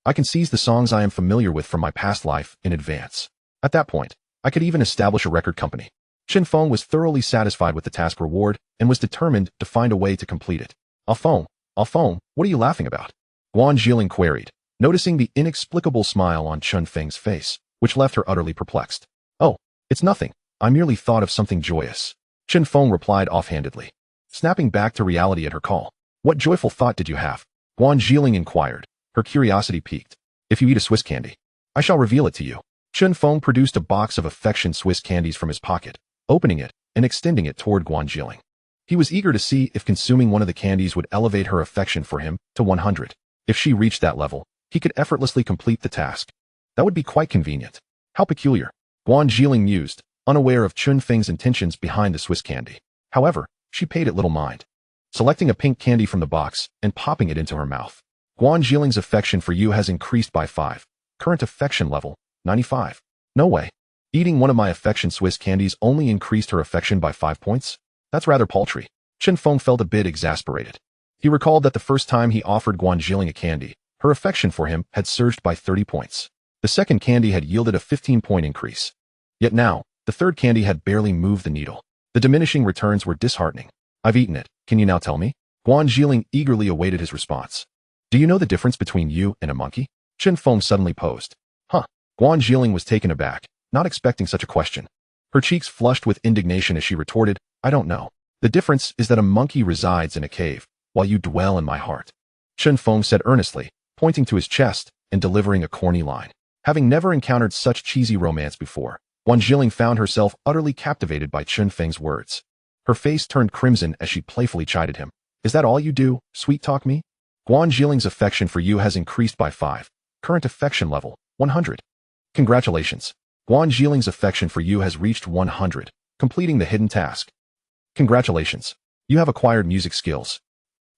Speaker 1: I can seize the songs I am familiar with from my past life in advance. At that point, I could even establish a record company. Chen Feng was thoroughly satisfied with the task reward and was determined to find a way to complete it. Alphone, what are you laughing about? Guan Zhiling queried, noticing the inexplicable smile on Chen Feng's face, which left her utterly perplexed. Oh, it's nothing. I merely thought of something joyous. Chen Feng replied offhandedly, snapping back to reality at her call. What joyful thought did you have? Guan Zhiling inquired, her curiosity piqued. If you eat a Swiss candy, I shall reveal it to you. Chen Feng produced a box of affection Swiss candies from his pocket, opening it and extending it toward Guan Zhiling. He was eager to see if consuming one of the candies would elevate her affection for him to 100. If she reached that level, he could effortlessly complete the task. That would be quite convenient. How peculiar. Guan Zhiling mused, unaware of Chen Feng's intentions behind the Swiss candy. However, she paid it little mind. Selecting a pink candy from the box and popping it into her mouth. Guan Zhiling's affection for you has increased by 5. Current affection level, 95. No way. Eating one of my affection Swiss candies only increased her affection by 5 points? That's rather paltry. Chen Feng felt a bit exasperated. He recalled that the first time he offered Guan Zhiling a candy, her affection for him had surged by 30 points. The second candy had yielded a 15-point increase. Yet now, the third candy had barely moved the needle. The diminishing returns were disheartening. I've eaten it. Can you now tell me? Guan Zhiling eagerly awaited his response. Do you know the difference between you and a monkey? Chen Feng suddenly posed. Huh. Guan Zhiling was taken aback, not expecting such a question. Her cheeks flushed with indignation as she retorted, I don't know. The difference is that a monkey resides in a cave, while you dwell in my heart. Chen Feng said earnestly, pointing to his chest and delivering a corny line. Having never encountered such cheesy romance before, Guan Zhiling found herself utterly captivated by Chen Feng's words. Her face turned crimson as she playfully chided him. Is that all you do, sweet-talk me? Guan Zhiling's affection for you has increased by 5. Current affection level, 100. Congratulations. Guan Zhiling's affection for you has reached 100, completing the hidden task. Congratulations. You have acquired music skills.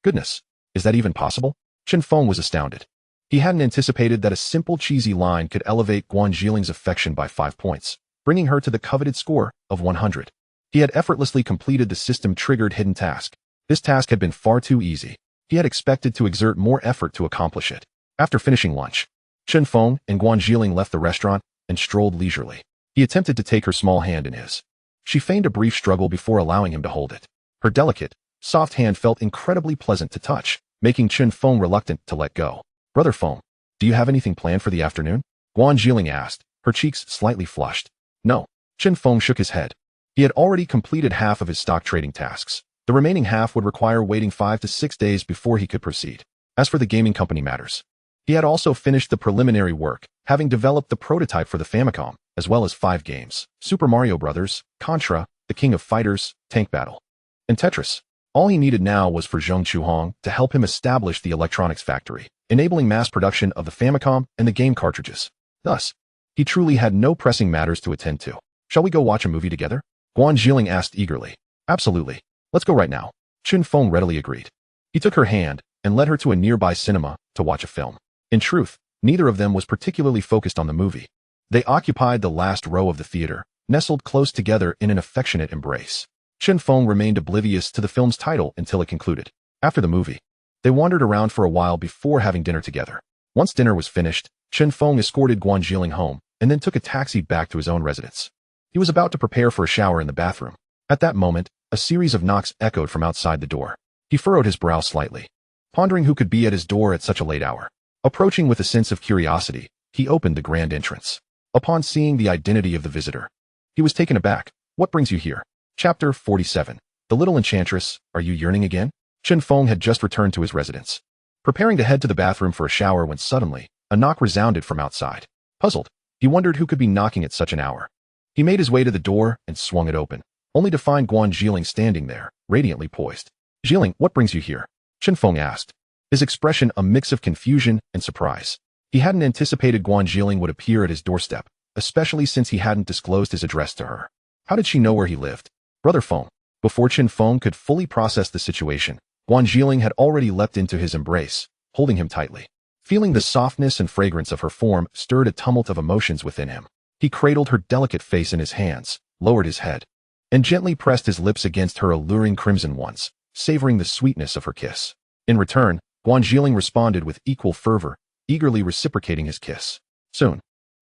Speaker 1: Goodness, is that even possible? Chen Feng was astounded. He hadn't anticipated that a simple cheesy line could elevate Guan Zhiling's affection by 5 points, bringing her to the coveted score of 100. He had effortlessly completed the system-triggered hidden task. This task had been far too easy. He had expected to exert more effort to accomplish it. After finishing lunch, Chen Feng and Guan Zhiling left the restaurant and strolled leisurely. He attempted to take her small hand in his. She feigned a brief struggle before allowing him to hold it. Her delicate, soft hand felt incredibly pleasant to touch, making Chen Feng reluctant to let go. Brother Feng, do you have anything planned for the afternoon? Guan Zhiling asked, her cheeks slightly flushed. No. Chen Feng shook his head. He had already completed half of his stock trading tasks. The remaining half would require waiting 5 to 6 days before he could proceed. As for the gaming company matters, he had also finished the preliminary work, having developed the prototype for the Famicom, as well as 5 games: Super Mario Bros., Contra, The King of Fighters, Tank Battle, and Tetris. All he needed now was for Zheng Chuhong to help him establish the electronics factory, enabling mass production of the Famicom and the game cartridges. Thus, he truly had no pressing matters to attend to. Shall we go watch a movie together? Guan Zhiling asked eagerly. Absolutely. Let's go right now. Chen Feng readily agreed. He took her hand and led her to a nearby cinema to watch a film. In truth, neither of them was particularly focused on the movie. They occupied the last row of the theater, nestled close together in an affectionate embrace. Chen Feng remained oblivious to the film's title until it concluded. After the movie, they wandered around for a while before having dinner together. Once dinner was finished, Chen Feng escorted Guan Zhiling home and then took a taxi back to his own residence. He was about to prepare for a shower in the bathroom. At that moment, a series of knocks echoed from outside the door. He furrowed his brow slightly, pondering who could be at his door at such a late hour. Approaching with a sense of curiosity, he opened the grand entrance. Upon seeing the identity of the visitor, he was taken aback. What brings you here? Chapter 47. The Little Enchantress, are you yearning again? Chen Feng had just returned to his residence, preparing to head to the bathroom for a shower when suddenly, a knock resounded from outside. Puzzled, he wondered who could be knocking at such an hour. He made his way to the door and swung it open, only to find Guan Zhiling standing there, radiantly poised. Zhiling, what brings you here? Chen Feng asked, his expression a mix of confusion and surprise. He hadn't anticipated Guan Zhiling would appear at his doorstep, especially since he hadn't disclosed his address to her. How did she know where he lived? Brother Feng. Before Chen Feng could fully process the situation, Guan Zhiling had already leapt into his embrace, holding him tightly. Feeling the softness and fragrance of her form stirred a tumult of emotions within him. He cradled her delicate face in his hands, lowered his head, and gently pressed his lips against her alluring crimson ones, savoring the sweetness of her kiss. In return, Guan Zhiling responded with equal fervor, eagerly reciprocating his kiss. Soon,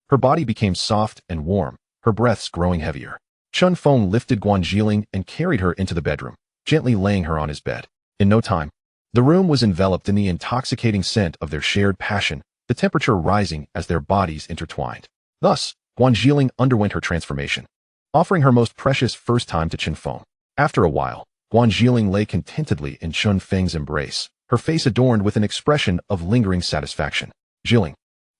Speaker 1: her body became soft and warm, her breaths growing heavier. Chen Feng lifted Guan Zhiling and carried her into the bedroom, gently laying her on his bed. In no time, the room was enveloped in the intoxicating scent of their shared passion, the temperature rising as their bodies intertwined. Thus, Guan Zhiling underwent her transformation, offering her most precious first time to Chen Feng. After a while, Guan Zhiling lay contentedly in Chen Feng's embrace, her face adorned with an expression of lingering satisfaction. Zhiling,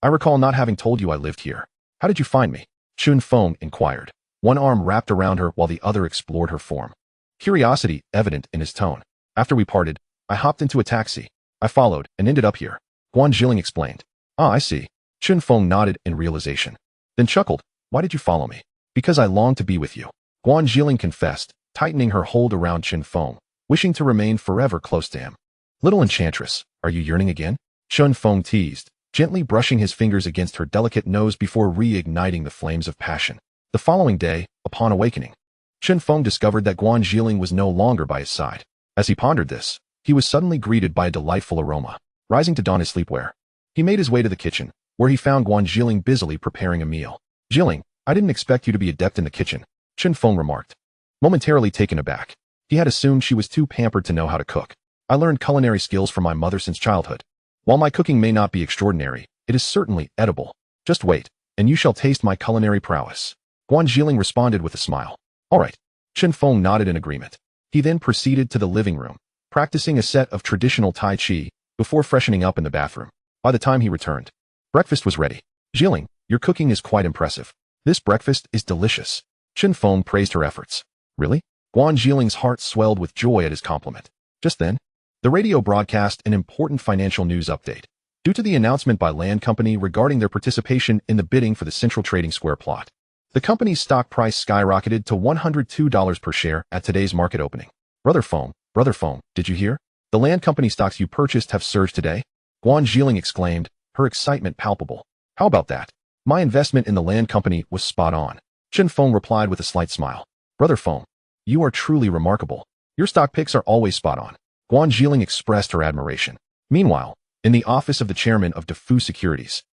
Speaker 1: I recall not having told you I lived here. How did you find me? Chen Feng inquired, one arm wrapped around her while the other explored her form. Curiosity evident in his tone. After we parted, I hopped into a taxi. I followed and ended up here. Guan Zhiling explained. Ah, I see. Chen Feng nodded in realization, then chuckled. Why did you follow me? Because I long to be with you. Guan Zhiling confessed, tightening her hold around Chen Feng, wishing to remain forever close to him. Little Enchantress, are you yearning again? Chen Feng teased, gently brushing his fingers against her delicate nose before reigniting the flames of passion. The following day, upon awakening, Chen Feng discovered that Guan Zhiling was no longer by his side. As he pondered this, he was suddenly greeted by a delightful aroma, rising to don his sleepwear. He made his way to the kitchen, where he found Guan Zhiling busily preparing a meal. "Zhiling, I didn't expect you to be adept in the kitchen," Chen Feng remarked. Momentarily taken aback, he had assumed she was too pampered to know how to cook. "I learned culinary skills from my mother since childhood. While my cooking may not be extraordinary, it is certainly edible. Just wait, and you shall taste my culinary prowess." Guan Zhiling responded with a smile. "All right." Chen Feng nodded in agreement. He then proceeded to the living room, practicing a set of traditional Tai Chi before freshening up in the bathroom. By the time he returned, breakfast was ready. "Zhiling, your cooking is quite impressive. This breakfast is delicious." Chen Feng praised her efforts. "Really?" Guan Zhiling's heart swelled with joy at his compliment. Just then, the radio broadcast an important financial news update. Due to the announcement by Land Company regarding their participation in the bidding for the Central Trading Square plot, the company's stock price skyrocketed to $102 per share at today's market opening. Brother Feng, did you hear? The Land Company stocks you purchased have surged today?" Guan Zhiling exclaimed, her excitement palpable. "How about that? My investment in the Land Company was spot on." Chen Feng replied with a slight smile. "Brother Feng, you are truly remarkable. Your stock picks are always spot on." Guan Zhiling expressed her admiration. Meanwhile, in the office of the chairman of Defu Securities,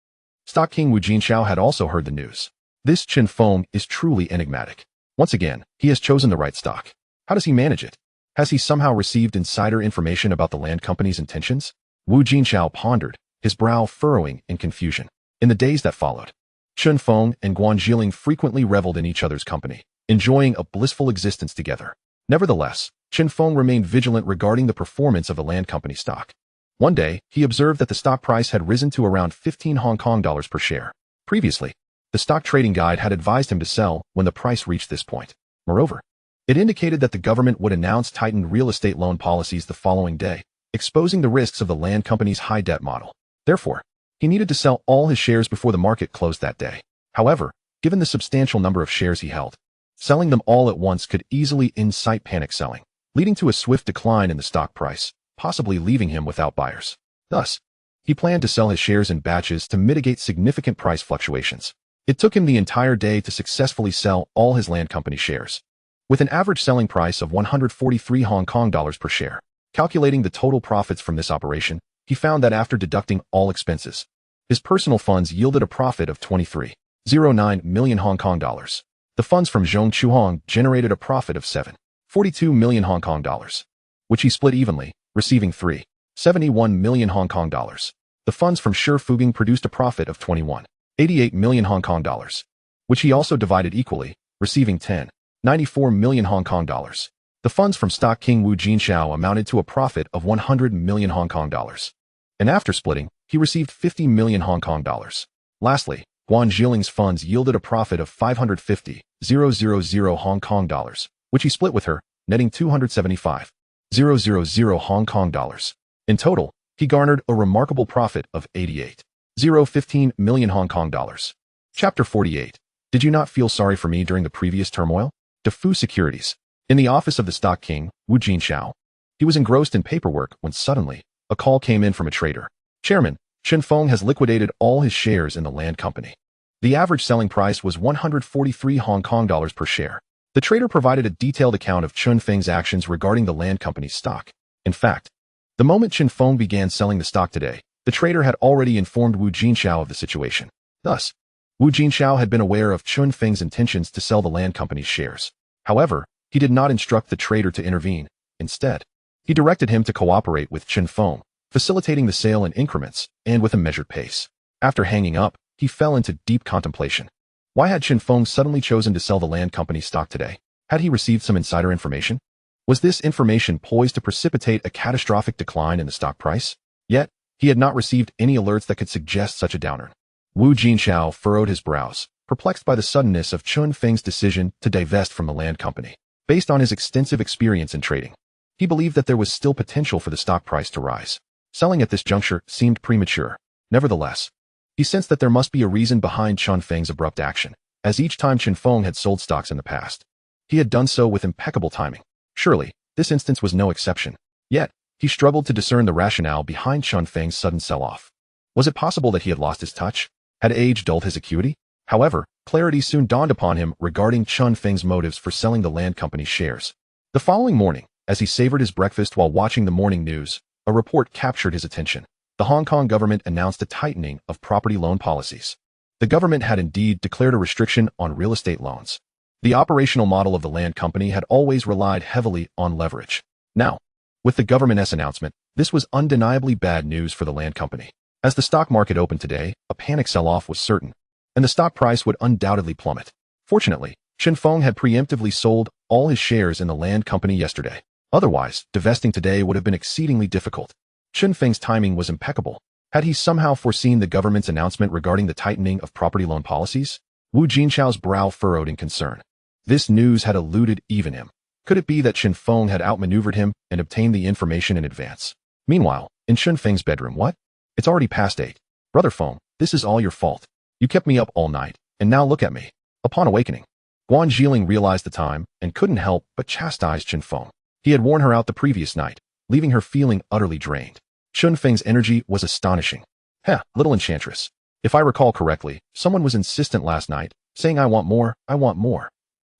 Speaker 1: Stock King Wu Jinxiao had also heard the news. This Chen Feng is truly enigmatic. Once again, he has chosen the right stock. How does he manage it? Has he somehow received insider information about the Land Company's intentions? Wu Jinxiao pondered, his brow furrowing in confusion. In the days that followed, Chen Feng and Guan Zhiling frequently reveled in each other's company, enjoying a blissful existence together. Nevertheless, Chen Feng remained vigilant regarding the performance of the Land Company stock. One day, he observed that the stock price had risen to around 15 Hong Kong dollars per share. Previously, the stock trading guide had advised him to sell when the price reached this point. Moreover, it indicated that the government would announce tightened real estate loan policies the following day, exposing the risks of the Land Company's high debt model. Therefore, he needed to sell all his shares before the market closed that day. However, given the substantial number of shares he held, selling them all at once could easily incite panic selling, leading to a swift decline in the stock price, possibly leaving him without buyers. Thus, he planned to sell his shares in batches to mitigate significant price fluctuations. It took him the entire day to successfully sell all his Land Company shares, with an average selling price of 143 Hong Kong dollars per share. Calculating the total profits from this operation, he found that after deducting all expenses, his personal funds yielded a profit of 23.09 million Hong Kong dollars. The funds from Zhong Chuhong generated a profit of 7.42 million Hong Kong dollars, which he split evenly, receiving 3.71 million Hong Kong dollars. The funds from Shi Fuging produced a profit of 21.88 million Hong Kong dollars, which he also divided equally, receiving 10.94 million Hong Kong dollars. The funds from Stock King Wu Jinxiao amounted to a profit of 100 million Hong Kong dollars. And after splitting, he received 50 million Hong Kong dollars. Lastly, Guan Zhiling's funds yielded a profit of 550,000 Hong Kong dollars, which he split with her, netting 275,000 Hong Kong dollars. In total, he garnered a remarkable profit of 88,015 million Hong Kong dollars. Chapter 48. Did you not feel sorry for me during the previous turmoil? Defu Securities. In the office of the Stock King, Wu Jinxiao, he was engrossed in paperwork when suddenly, a call came in from a trader. "Chairman, Chen Feng has liquidated all his shares in the Land Company. The average selling price was 143 Hong Kong dollars per share." The trader provided a detailed account of Chen Feng's actions regarding the Land Company's stock. In fact, the moment Chen Feng began selling the stock today, the trader had already informed Wu Jinxiao of the situation. Thus, Wu Jinxiao had been aware of Chen Feng's intentions to sell the Land Company's shares. However, he did not instruct the trader to intervene. Instead, he directed him to cooperate with Chen Feng, facilitating the sale in increments and with a measured pace. After hanging up, he fell into deep contemplation. Why had Chen Feng suddenly chosen to sell the Land Company stock today? Had he received some insider information? Was this information poised to precipitate a catastrophic decline in the stock price? Yet, he had not received any alerts that could suggest such a downturn. Wu Jinxiao furrowed his brows, perplexed by the suddenness of Chen Feng's decision to divest from the Land Company. Based on his extensive experience in trading, he believed that there was still potential for the stock price to rise. Selling at this juncture seemed premature. Nevertheless, he sensed that there must be a reason behind Chen Feng's abrupt action, as each time Chen Feng had sold stocks in the past, he had done so with impeccable timing. Surely, this instance was no exception. Yet, he struggled to discern the rationale behind Chen Feng's sudden sell-off. Was it possible that he had lost his touch? Had age dulled his acuity? However, clarity soon dawned upon him regarding Chen Feng's motives for selling the Land Company's shares. The following morning, as he savored his breakfast while watching the morning news, a report captured his attention. the Hong Kong government announced a tightening of property loan policies. The government had indeed declared a restriction on real estate loans. The operational model of the land company had always relied heavily on leverage. Now, with the government's announcement, this was undeniably bad news for the land company. As the stock market opened today, a panic sell-off was certain, and the stock price would undoubtedly plummet. Fortunately, Chen Feng had preemptively sold all his shares in the land company yesterday. Otherwise, divesting today would have been exceedingly difficult. Chen Feng's timing was impeccable. Had he somehow foreseen the government's announcement regarding the tightening of property loan policies? Wu Jinchao's brow furrowed in concern. This news had eluded even him. Could it be that Chen Feng had outmaneuvered him and obtained the information in advance? Meanwhile, in Chen Feng's bedroom, what? It's already past 8. Brother Feng, this is all your fault. You kept me up all night, and now look at me. Upon awakening, Guan Zhiling realized the time and couldn't help but chastise Chen Feng. He had worn her out the previous night, leaving her feeling utterly drained. Chen Feng's energy was astonishing. Heh, little enchantress. If I recall correctly, someone was insistent last night, saying I want more, I want more.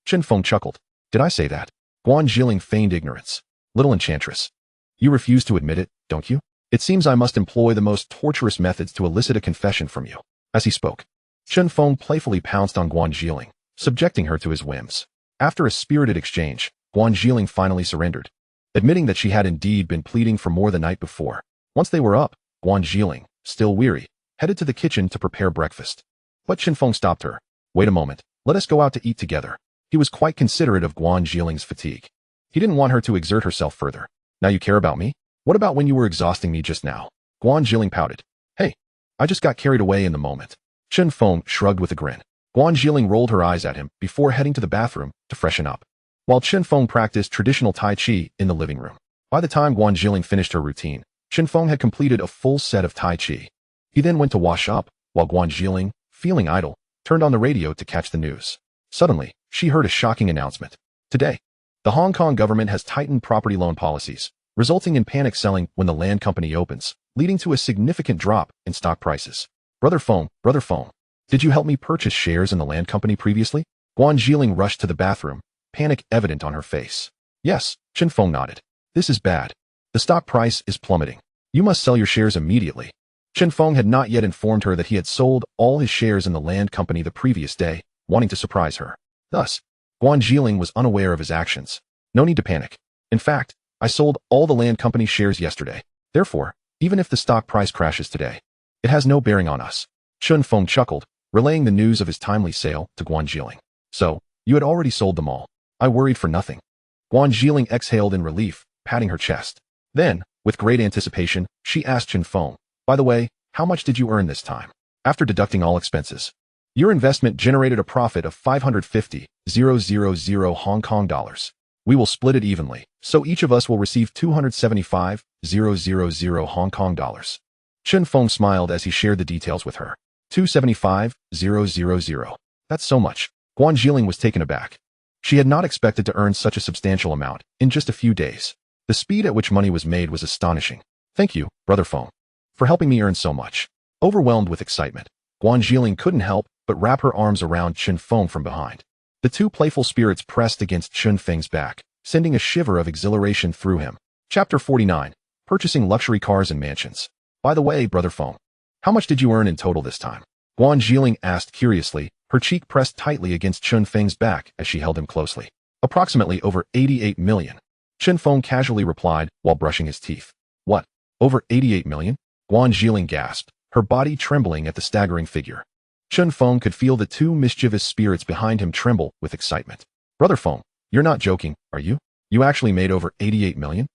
Speaker 1: Chen Feng chuckled. Did I say that? Guan Zhiling feigned ignorance. Little enchantress. You refuse to admit it, don't you? It seems I must employ the most torturous methods to elicit a confession from you. As he spoke, Chen Feng playfully pounced on Guan Zhiling, subjecting her to his whims. After a spirited exchange, Guan Zhiling finally surrendered, admitting that she had indeed been pleading for more the night before. Once they were up, Guan Zhiling, still weary, headed to the kitchen to prepare breakfast. But Chen Feng stopped her. Wait a moment, let us go out to eat together. He was quite considerate of Guan Zhiling's fatigue. He didn't want her to exert herself further. Now you care about me? What about when you were exhausting me just now? Guan Zhiling pouted. Hey, I just got carried away in the moment. Chen Feng shrugged with a grin. Guan Zhiling rolled her eyes at him before heading to the bathroom to freshen up, while Chen Feng practiced traditional Tai Chi in the living room. By the time Guan Zhiling finished her routine, Chen Feng had completed a full set of Tai Chi. He then went to wash up, while Guan Zhiling, feeling idle, turned on the radio to catch the news. Suddenly, she heard a shocking announcement. Today, the Hong Kong government has tightened property loan policies, resulting in panic selling when the land company opens, leading to a significant drop in stock prices. Brother Feng, did you help me purchase shares in the land company previously? Guan Zhiling rushed to the bathroom, panic evident on her face. Yes, Chen Feng nodded. This is bad. The stock price is plummeting. You must sell your shares immediately. Chen Feng had not yet informed her that he had sold all his shares in the land company the previous day, wanting to surprise her. Thus, Guan Zhiling was unaware of his actions. No need to panic. In fact, I sold all the land company shares yesterday. Therefore, even if the stock price crashes today, it has no bearing on us. Chen Feng chuckled, relaying the news of his timely sale to Guan Zhiling. So, you had already sold them all. I worried for nothing. Guan Zhiling exhaled in relief, patting her chest. Then, with great anticipation, she asked Chen Feng, by the way, how much did you earn this time? After deducting all expenses, your investment generated a profit of 550,000 Hong Kong dollars. We will split it evenly, so each of us will receive 275,000 Hong Kong dollars. Chen Feng smiled as he shared the details with her. 275,000. That's so much. Guan Zhiling was taken aback. She had not expected to earn such a substantial amount in just a few days. The speed at which money was made was astonishing. Thank you, Brother Feng, for helping me earn so much. Overwhelmed with excitement, Guan Zhiling couldn't help but wrap her arms around Chen Feng from behind. The two playful spirits pressed against Chen Feng's back, sending a shiver of exhilaration through him. Chapter 49. Purchasing luxury cars and mansions. By the way, Brother Feng, how much did you earn in total this time? Guan Zhiling asked curiously, her cheek pressed tightly against Chen Feng's back as she held him closely. Approximately over 88 million. Chen Feng casually replied while brushing his teeth. What? Over 88 million? Guan Zhiling gasped, her body trembling at the staggering figure. Chen Feng could feel the two mischievous spirits behind him tremble with excitement. Brother Feng, you're not joking, are you? You actually made over 88 million?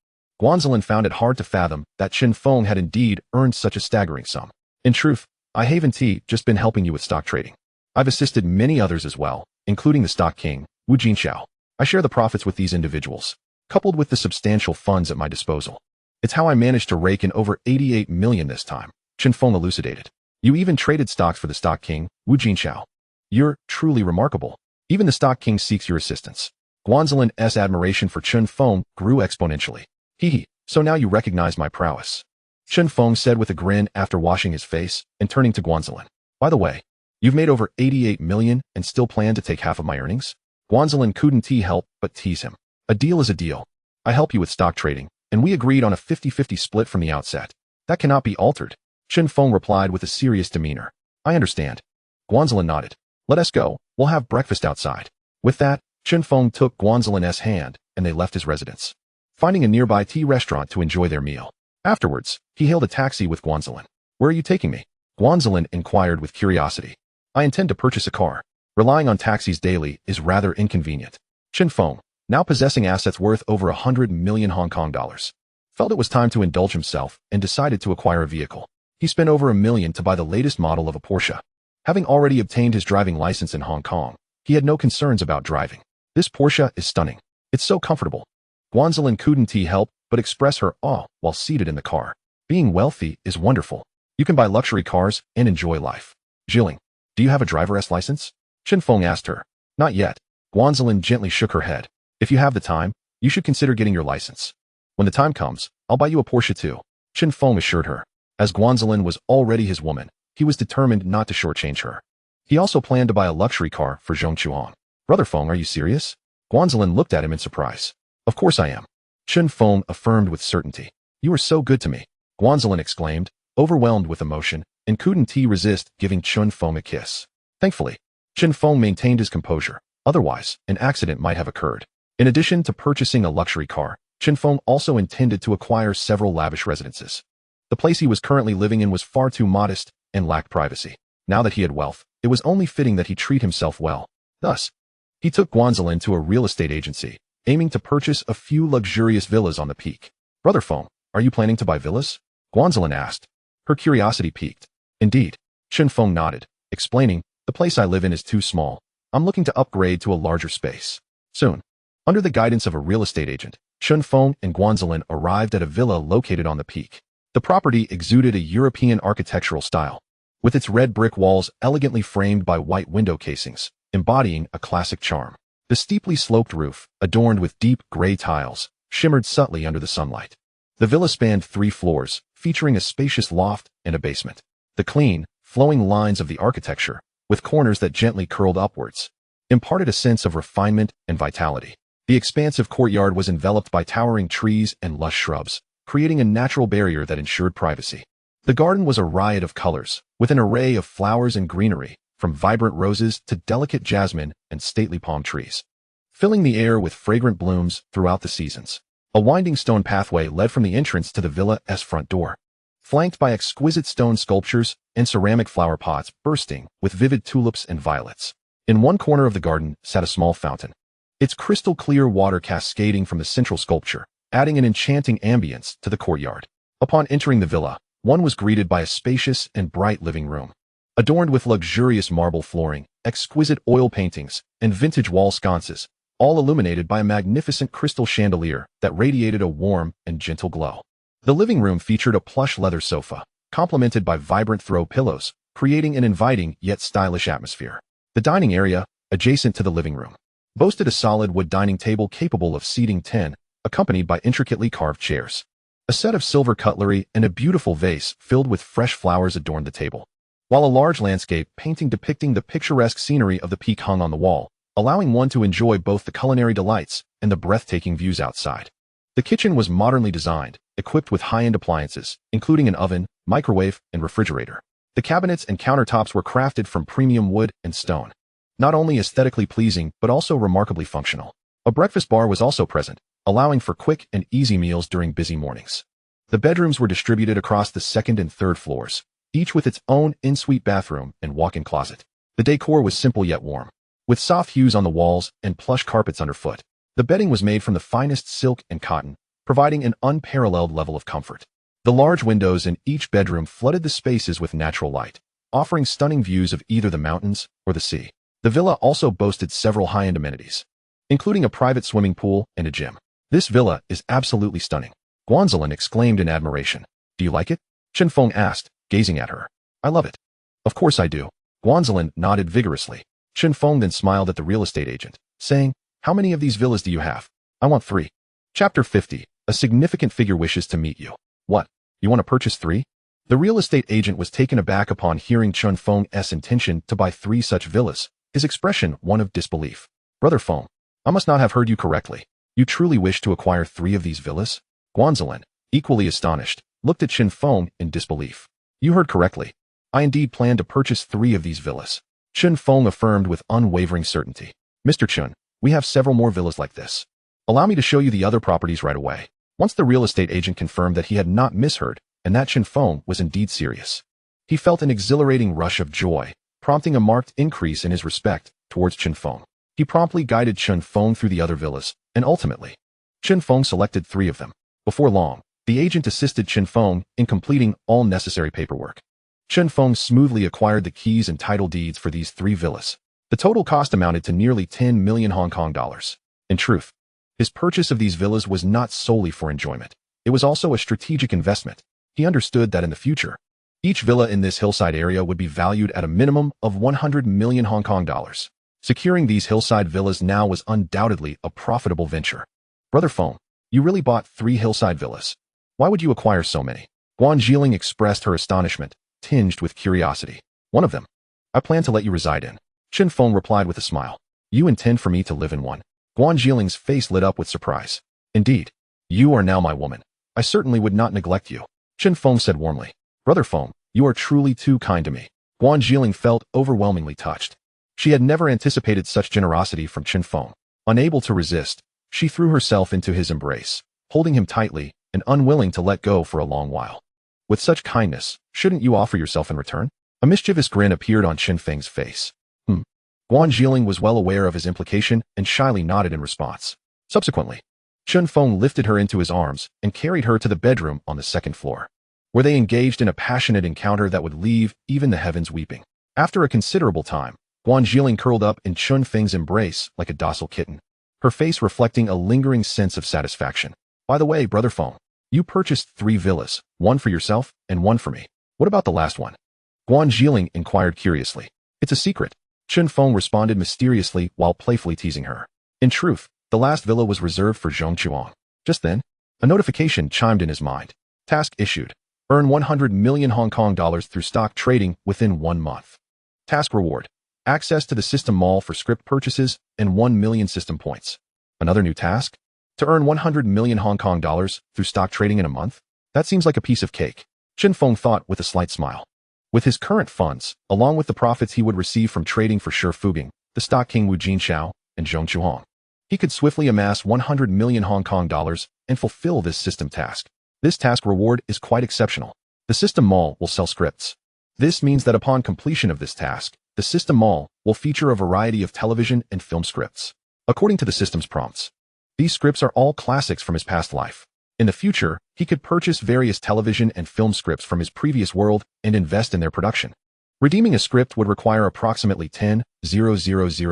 Speaker 1: Guanzalin found it hard to fathom that Chen Feng had indeed earned such a staggering sum. In truth, I haven't just been helping you with stock trading. I've assisted many others as well, including the stock king, Wu Jinchao. I share the profits with these individuals, coupled with the substantial funds at my disposal. It's how I managed to rake in over 88 million this time, Chen Feng elucidated. You even traded stocks for the stock king, Wu Jinchao. You're truly remarkable. Even the stock king seeks your assistance. Guanzalin's admiration for Chen Feng grew exponentially. Hee, so now you recognize my prowess. Chen Feng said with a grin after washing his face and turning to Guanzalin. By the way, you've made over 88 million and still plan to take half of my earnings? Guanzalin couldn't help but tease him. A deal is a deal. I help you with stock trading, and we agreed on a 50-50 split from the outset. That cannot be altered. Chen Feng replied with a serious demeanor. I understand. Guanzelin nodded. Let us go. We'll have breakfast outside. With that, Chen Feng took Guanzelin's hand, and they left his residence, finding a nearby tea restaurant to enjoy their meal. Afterwards, he hailed a taxi with Guanzelin. Where are you taking me? Guanzelin inquired with curiosity. I intend to purchase a car. Relying on taxis daily is rather inconvenient. Chen Feng, now possessing assets worth over 100 million Hong Kong dollars, felt it was time to indulge himself and decided to acquire a vehicle. He spent over $1 million to buy the latest model of a Porsche. Having already obtained his driving license in Hong Kong, he had no concerns about driving. This Porsche is stunning. It's so comfortable. Guanzelin couldn't help but express her awe while seated in the car. Being wealthy is wonderful. You can buy luxury cars and enjoy life. Jilling, do you have a driver's license? Chen Feng asked her. Not yet. Guanzelin gently shook her head. If you have the time, you should consider getting your license. When the time comes, I'll buy you a Porsche too, Chen Feng assured her. As Guanzelin was already his woman, he was determined not to shortchange her. He also planned to buy a luxury car for Zhong Chuan. Brother Feng, are you serious? Guanzelin looked at him in surprise. Of course I am. Chen Feng affirmed with certainty. You are so good to me, Guanzelin exclaimed, overwhelmed with emotion, and couldn't resist giving Chen Feng a kiss. Thankfully, Chen Feng maintained his composure. Otherwise, an accident might have occurred. In addition to purchasing a luxury car, Chen Feng also intended to acquire several lavish residences. The place he was currently living in was far too modest and lacked privacy. Now that he had wealth, it was only fitting that he treat himself well. Thus, he took Guanzelin to a real estate agency, aiming to purchase a few luxurious villas on the peak. Brother Feng, are you planning to buy villas? Guanzelin asked. Her curiosity piqued. Indeed. Chen Feng nodded, explaining, the place I live in is too small. I'm looking to upgrade to a larger space. Soon. Under the guidance of a real estate agent, Chen Feng and Guanzelin arrived at a villa located on the peak. The property exuded a European architectural style, with its red brick walls elegantly framed by white window casings, embodying a classic charm. The steeply sloped roof, adorned with deep gray tiles, shimmered subtly under the sunlight. The villa spanned 3 floors, featuring a spacious loft and a basement. The clean, flowing lines of the architecture, with corners that gently curled upwards, imparted a sense of refinement and vitality. The expansive courtyard was enveloped by towering trees and lush shrubs, creating a natural barrier that ensured privacy. The garden was a riot of colors, with an array of flowers and greenery, from vibrant roses to delicate jasmine and stately palm trees, filling the air with fragrant blooms throughout the seasons. A winding stone pathway led from the entrance to the villa's front door, flanked by exquisite stone sculptures and ceramic flower pots bursting with vivid tulips and violets. In one corner of the garden sat a small fountain, its crystal-clear water cascading from the central sculpture, adding an enchanting ambience to the courtyard. Upon entering the villa, one was greeted by a spacious and bright living room, adorned with luxurious marble flooring, exquisite oil paintings, and vintage wall sconces, all illuminated by a magnificent crystal chandelier that radiated a warm and gentle glow. The living room featured a plush leather sofa, complemented by vibrant throw pillows, creating an inviting yet stylish atmosphere. The dining area, adjacent to the living room, boasted a solid wood dining table capable of seating 10, accompanied by intricately carved chairs. A set of silver cutlery and a beautiful vase filled with fresh flowers adorned the table, while a large landscape painting depicting the picturesque scenery of the peak hung on the wall, allowing one to enjoy both the culinary delights and the breathtaking views outside. The kitchen was modernly designed, equipped with high-end appliances, including an oven, microwave, and refrigerator. The cabinets and countertops were crafted from premium wood and stone, not only aesthetically pleasing but also remarkably functional. A breakfast bar was also present, allowing for quick and easy meals during busy mornings. The bedrooms were distributed across the 2nd and 3rd floors, each with its own en-suite bathroom and walk-in closet. The decor was simple yet warm, with soft hues on the walls and plush carpets underfoot. The bedding was made from the finest silk and cotton, providing an unparalleled level of comfort. The large windows in each bedroom flooded the spaces with natural light, offering stunning views of either the mountains or the sea. The villa also boasted several high-end amenities, including a private swimming pool and a gym. This villa is absolutely stunning, Guanzelin exclaimed in admiration. Do you like it? Chen Feng asked, gazing at her. I love it. Of course I do. Guanzelin nodded vigorously. Chen Feng then smiled at the real estate agent, saying, how many of these villas do you have? I want 3. Chapter 50. A significant figure wishes to meet you. What? You want to purchase 3? The real estate agent was taken aback upon hearing Chen Feng's intention to buy 3 such villas, his expression one of disbelief. Brother Feng, I must not have heard you correctly. You truly wish to acquire 3 of these villas? Guanzelin, equally astonished, looked at Chen Feng in disbelief. You heard correctly. I indeed plan to purchase 3 of these villas. Chen Feng affirmed with unwavering certainty. Mr. Chen, we have several more villas like this. Allow me to show you the other properties right away. Once the real estate agent confirmed that he had not misheard and that Chen Feng was indeed serious, he felt an exhilarating rush of joy, prompting a marked increase in his respect towards Chen Feng. He promptly guided Chen Feng through the other villas, and ultimately, Chen Feng selected 3 of them. Before long, the agent assisted Chen Feng in completing all necessary paperwork. Chen Feng smoothly acquired the keys and title deeds for these 3 villas. The total cost amounted to nearly 10 million Hong Kong dollars. In truth, his purchase of these villas was not solely for enjoyment. It was also a strategic investment. He understood that in the future, each villa in this hillside area would be valued at a minimum of 100 million Hong Kong dollars. Securing these hillside villas now was undoubtedly a profitable venture. Brother Feng, you really bought 3 hillside villas. Why would you acquire so many? Guan Jiling expressed her astonishment, tinged with curiosity. One of them, I plan to let you reside in. Chen Feng replied with a smile. You intend for me to live in one? Guan Jiling's face lit up with surprise. Indeed, you are now my woman. I certainly would not neglect you. Chen Feng said warmly. Brother Feng, you are truly too kind to me. Guan Jiling felt overwhelmingly touched. She had never anticipated such generosity from Chen Feng. Unable to resist, she threw herself into his embrace, holding him tightly and unwilling to let go for a long while. With such kindness, shouldn't you offer yourself in return? A mischievous grin appeared on Chen Feng's face. Guan Jiling was well aware of his implication and shyly nodded in response. Subsequently, Chen Feng lifted her into his arms and carried her to the bedroom on the 2nd floor, where they engaged in a passionate encounter that would leave even the heavens weeping. After a considerable time, Guan Jiling curled up in Chen Feng's embrace like a docile kitten, her face reflecting a lingering sense of satisfaction. By the way, Brother Feng, you purchased 3 villas, 1 for yourself and 1 for me. What about the last one? Guan Jiling inquired curiously. It's a secret. Chen Feng responded mysteriously while playfully teasing her. In truth, the last villa was reserved for Zhong Chuang. Just then, a notification chimed in his mind. Task issued. Earn 100 million Hong Kong dollars through stock trading within 1 month. Task reward. Access to the system mall for script purchases and 1 million system points. Another new task? To earn 100 million Hong Kong dollars through stock trading in a month? That seems like a piece of cake. Chen Feng thought with a slight smile. With his current funds, along with the profits he would receive from trading for Shi Fuging, the stock king Wu Jinxiao, and Zhong Chuang, he could swiftly amass 100 million Hong Kong dollars and fulfill this system task. This task reward is quite exceptional. The system mall will sell scripts. This means that upon completion of this task, the system mall will feature a variety of television and film scripts. According to the system's prompts, these scripts are all classics from his past life. In the future, he could purchase various television and film scripts from his previous world and invest in their production. Redeeming a script would require approximately 10,000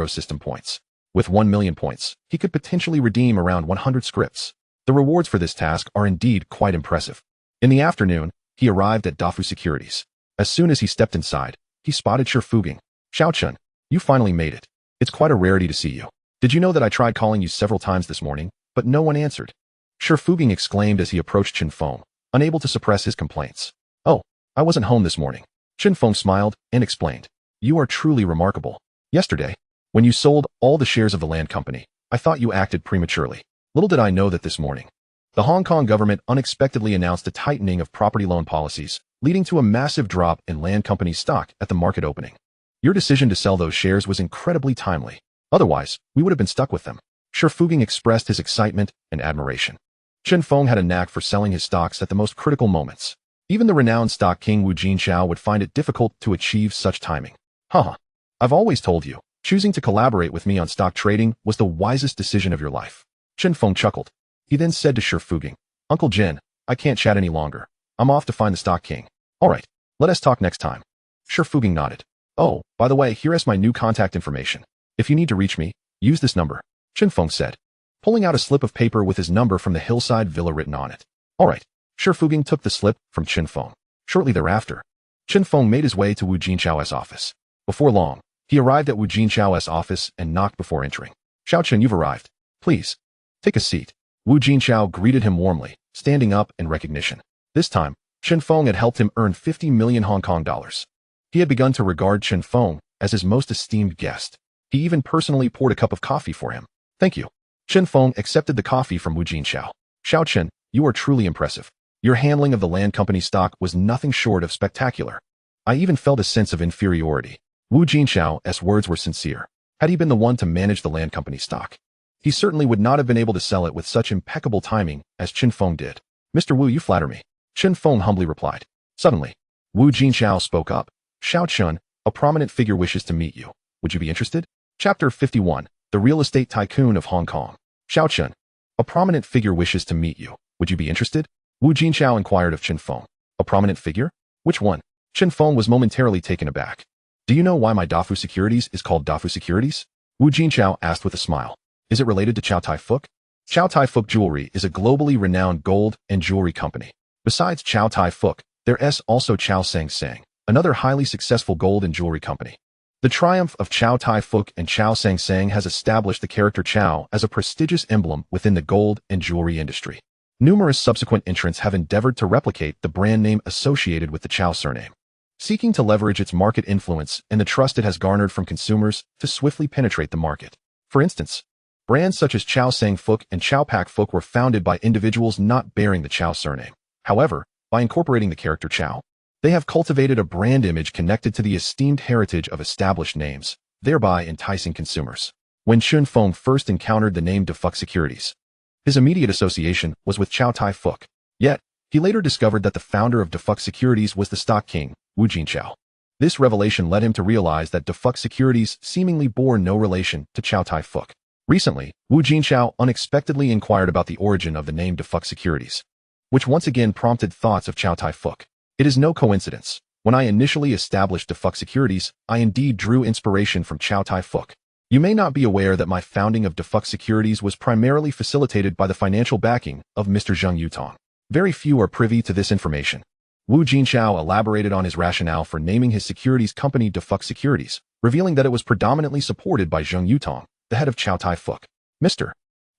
Speaker 1: system points. With 1 million points, he could potentially redeem around 100 scripts. The rewards for this task are indeed quite impressive. In the afternoon, he arrived at Dafu Securities. As soon as he stepped inside, he spotted Shi Fuging. Xiao Chun, you finally made it. It's quite a rarity to see you. Did you know that I tried calling you several times this morning, but no one answered? Shi Fuging exclaimed as he approached Chen Feng, unable to suppress his complaints. Oh, I wasn't home this morning. Chen Feng smiled and explained. You are truly remarkable. Yesterday, when you sold all the shares of the land company, I thought you acted prematurely. Little did I know that this morning, the Hong Kong government unexpectedly announced a tightening of property loan policies, leading to a massive drop in land company stock at the market opening. Your decision to sell those shares was incredibly timely. Otherwise, we would have been stuck with them. Shi Fuging expressed his excitement and admiration. Chen Feng had a knack for selling his stocks at the most critical moments. Even the renowned stock king Wu Jinxiao would find it difficult to achieve such timing. Haha. I've always told you, choosing to collaborate with me on stock trading was the wisest decision of your life. Chen Feng chuckled. He then said to Shi Fuging, Uncle Jin, I can't chat any longer. I'm off to find the stock king. All right, let us talk next time. Shi Fuging nodded. Oh, by the way, here is my new contact information. If you need to reach me, use this number, Chen Feng said, pulling out a slip of paper with his number from the hillside villa written on it. All right. Shi Fuging took the slip from Chen Feng. Shortly thereafter, Chen Feng made his way to Wu Jinxiao's office. Before long, he arrived at Wu Jinxiao's office and knocked before entering. Xiao Chen, you've arrived. Please, take a seat. Wu Jinxiao greeted him warmly, standing up in recognition. This time, Chen Feng had helped him earn 50 million Hong Kong dollars. He had begun to regard Chen Feng as his most esteemed guest. He even personally poured a cup of coffee for him. Thank you. Chen Feng accepted the coffee from Wu Jinxiao. Xiao Chen, you are truly impressive. Your handling of the land company stock was nothing short of spectacular. I even felt a sense of inferiority. Wu Jinxiao's words were sincere. Had he been the one to manage the land company stock, he certainly would not have been able to sell it with such impeccable timing as Chen Feng did. Mr. Wu, you flatter me, Chen Feng humbly replied. Suddenly, Wu Jinxiao spoke up. Xiao Chun, a prominent figure wishes to meet you. Would you be interested? Chapter 51, The Real Estate Tycoon of Hong Kong. Xiao Chun, a prominent figure wishes to meet you. Would you be interested? Wu Jinxiao inquired of Chen Feng. A prominent figure? Which one? Chen Feng was momentarily taken aback. Do you know why my Dafu Securities is called Dafu Securities? Wu Jinxiao asked with a smile. Is it related to Chow Tai Fook? Chow Tai Fook Jewelry is a globally renowned gold and jewelry company. Besides Chow Tai Fook, there is also Chow Sang Sang, another highly successful gold and jewelry company. The triumph of Chow Tai Fook and Chow Sang Sang has established the character Chow as a prestigious emblem within the gold and jewelry industry. Numerous subsequent entrants have endeavored to replicate the brand name associated with the Chow surname, seeking to leverage its market influence and the trust it has garnered from consumers to swiftly penetrate the market. For instance, brands such as Chow Sang Fook and Chow Pak Fook were founded by individuals not bearing the Chow surname. However, by incorporating the character Chow, they have cultivated a brand image connected to the esteemed heritage of established names, thereby enticing consumers. When Chen Feng first encountered the name Defuck Securities, his immediate association was with Chow Tai Fook. Yet, he later discovered that the founder of Defuck Securities was the stock king, Wu Jinxiao. This revelation led him to realize that Defuck Securities seemingly bore no relation to Chow Tai Fook. Recently, Wu Jinxiao unexpectedly inquired about the origin of the name Defuck Securities, which once again prompted thoughts of Chow Tai Fook. It is no coincidence. When I initially established Defuck Securities, I indeed drew inspiration from Chow Tai Fook. You may not be aware that my founding of Defuck Securities was primarily facilitated by the financial backing of Mr. Zheng Yutong. Very few are privy to this information. Wu Jinxiao elaborated on his rationale for naming his securities company Defuck Securities, revealing that it was predominantly supported by Zheng Yutong, the head of Chow Tai Fook. Mr.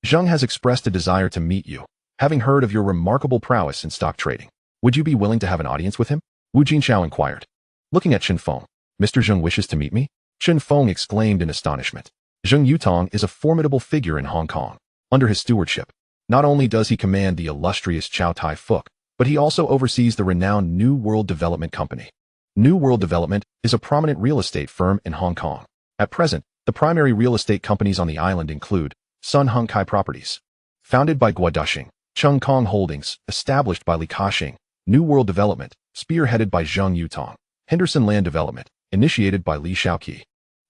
Speaker 1: Zheng has expressed a desire to meet you, having heard of your remarkable prowess in stock trading. Would you be willing to have an audience with him? Wu Jinxiao inquired. Looking at Chen Feng, Mr. Zheng wishes to meet me? Chen Feng exclaimed in astonishment. Zheng Yutong is a formidable figure in Hong Kong. Under his stewardship, not only does he command the illustrious Chow Tai Fook, but he also oversees the renowned New World Development Company. New World Development is a prominent real estate firm in Hong Kong. At present, the primary real estate companies on the island include Sun Hung Kai Properties, founded by Guo Duxing, Chung Kong Holdings, established by Li Ka-shing, New World Development, spearheaded by Zheng Yutong, Henderson Land Development, initiated by Li Shaoqi,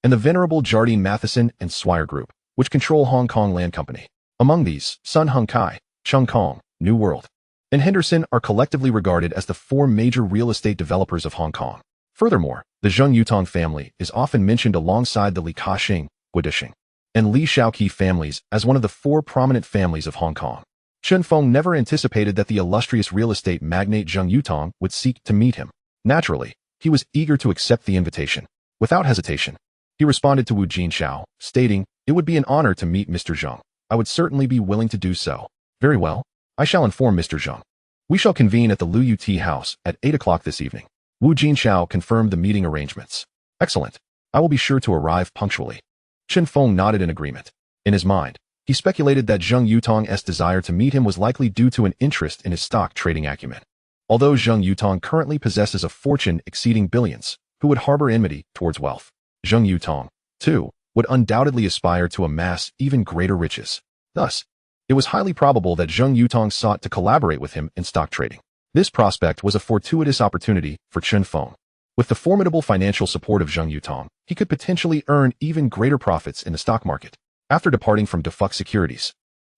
Speaker 1: and the venerable Jardine Matheson and Swire Group, which control Hong Kong Land Company. Among these, Sun Hung Kai, Chung Kong, New World, and Henderson are collectively regarded as the four major real estate developers of Hong Kong. Furthermore, the Zheng Yutong family is often mentioned alongside the Li Ka-shing, Guo Duxing, and Li Shaoqi families as one of the four prominent families of Hong Kong. Chen Feng never anticipated that the illustrious real estate magnate Zheng Yutong would seek to meet him. Naturally, he was eager to accept the invitation. Without hesitation, he responded to Wu Jinxiao, stating, "It would be an honor to meet Mr. Zheng. I would certainly be willing to do so." "Very well. I shall inform Mr. Zheng. We shall convene at the Lu Yu Tea House at 8 o'clock this evening." Wu Jinxiao confirmed the meeting arrangements. "Excellent. I will be sure to arrive punctually." Chen Feng nodded in agreement. In his mind, he speculated that Zheng Yutong's desire to meet him was likely due to an interest in his stock trading acumen. Although Zheng Yutong currently possesses a fortune exceeding billions, who would harbor enmity towards wealth, Zheng Yutong, too, would undoubtedly aspire to amass even greater riches. Thus, it was highly probable that Zheng Yutong sought to collaborate with him in stock trading. This prospect was a fortuitous opportunity for Chen Feng. With the formidable financial support of Zheng Yutong, he could potentially earn even greater profits in the stock market. After departing from Defuck Securities,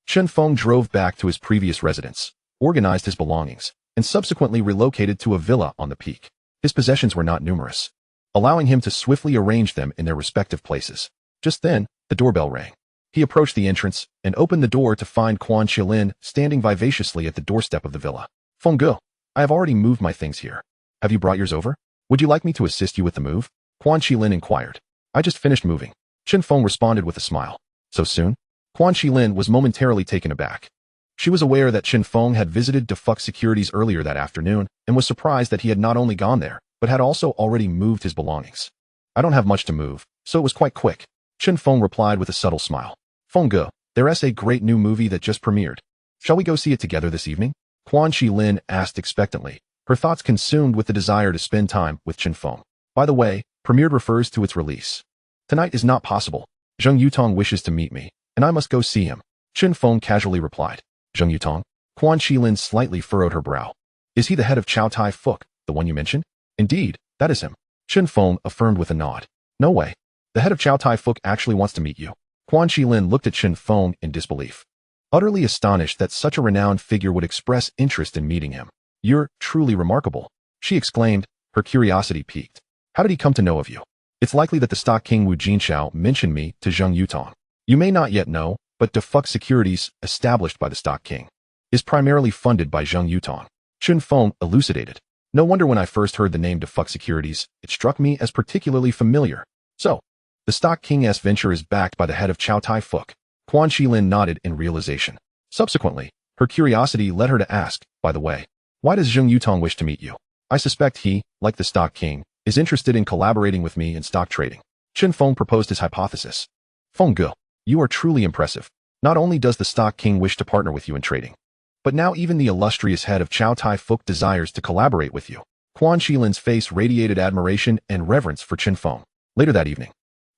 Speaker 1: Chen Feng drove back to his previous residence, organized his belongings, and subsequently relocated to a villa on the peak. His possessions were not numerous, allowing him to swiftly arrange them in their respective places. Just then, the doorbell rang. He approached the entrance and opened the door to find Quan Qilin standing vivaciously at the doorstep of the villa. "Feng Ge, I have already moved my things here. Have you brought yours over? Would you like me to assist you with the move?" Quan Qilin inquired. "I just finished moving." Chen Feng responded with a smile. "So soon?" Quan Qilin was momentarily taken aback. She was aware that Chen Feng had visited Defuck Securities earlier that afternoon and was surprised that he had not only gone there, but had also already moved his belongings. "I don't have much to move, so it was quite quick," Chen Feng replied with a subtle smile. "Feng Ge, there is a great new movie that just premiered. Shall we go see it together this evening?" Quan Chi Lin asked expectantly, her thoughts consumed with the desire to spend time with Chen Feng. By the way, premiered refers to its release. Tonight is not possible. Zheng Yutong wishes to meet me, and I must go see him. Chen Feng casually replied. Zheng Yutong? Quan Chi Lin slightly furrowed her brow. Is he the head of Chow Tai Fuk, the one you mentioned? Indeed, that is him. Chen Feng affirmed with a nod. No way. The head of Chow Tai Fuk actually wants to meet you. Quan Chi Lin looked at Chen Feng in disbelief. Utterly astonished that such a renowned figure would express interest in meeting him. You're truly remarkable, she exclaimed, her curiosity piqued. How did he come to know of you? It's likely that the stock king Wu Jinxiao mentioned me to Zheng Yutong. You may not yet know, but DeFuck Securities, established by the stock king, is primarily funded by Zheng Yutong. Chen Feng elucidated. No wonder when I first heard the name DeFuck Securities, it struck me as particularly familiar. So, the stock king's venture is backed by the head of Chow Tai Fuk. Quan Chi Lin nodded in realization. Subsequently, her curiosity led her to ask, by the way, why does Zheng Yutong wish to meet you? I suspect he, like the stock king, is interested in collaborating with me in stock trading. Chen Feng proposed his hypothesis. Feng Ge, you are truly impressive. Not only does the stock king wish to partner with you in trading, but now even the illustrious head of Chow Tai Fuk desires to collaborate with you. Quan Chi Lin's face radiated admiration and reverence for Chen Feng. Later that evening,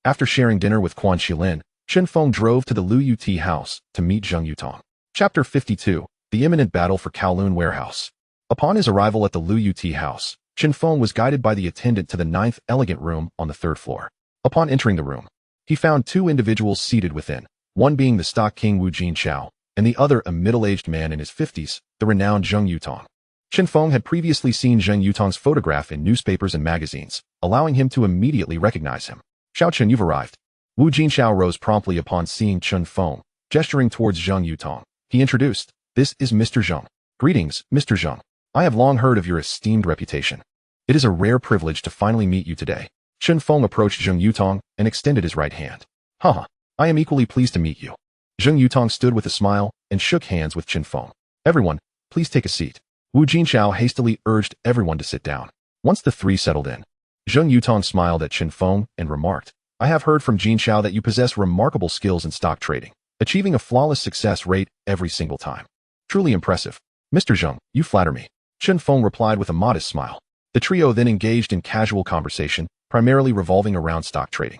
Speaker 1: after sharing dinner with Quan Chi Lin, Chen Feng drove to the Lu Yuti house to meet Zheng Yutong. Chapter 52, The Imminent Battle for Kowloon Warehouse. Upon his arrival at the Lu Yuti house, Chen Feng was guided by the attendant to the 9th elegant room on the 3rd floor. Upon entering the room, he found 2 individuals seated within, one being the stock king Wu Jinxiao, and the other a middle-aged man in his 50s, the renowned Zheng Yutong. Chen Feng had previously seen Zheng Yutong's photograph in newspapers and magazines, allowing him to immediately recognize him. Xiao Chen, you've arrived. Wu Jinxiao rose promptly upon seeing Chen Feng, gesturing towards Zheng Yutong. He introduced, This is Mr. Zheng. Greetings, Mr. Zheng. I have long heard of your esteemed reputation. It is a rare privilege to finally meet you today. Chen Feng approached Zheng Yutong and extended his right hand. Haha, I am equally pleased to meet you. Zheng Yutong stood with a smile and shook hands with Chen Feng. Everyone, please take a seat. Wu Jinxiao hastily urged everyone to sit down. Once the 3 settled in, Zheng Yutong smiled at Chen Feng and remarked, I have heard from Jinxiao that you possess remarkable skills in stock trading, achieving a flawless success rate every single time. Truly impressive. Mr. Zheng, you flatter me. Chen Feng replied with a modest smile. The trio then engaged in casual conversation, primarily revolving around stock trading.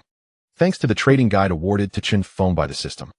Speaker 1: Thanks to the trading guide awarded to Chen Feng by the system,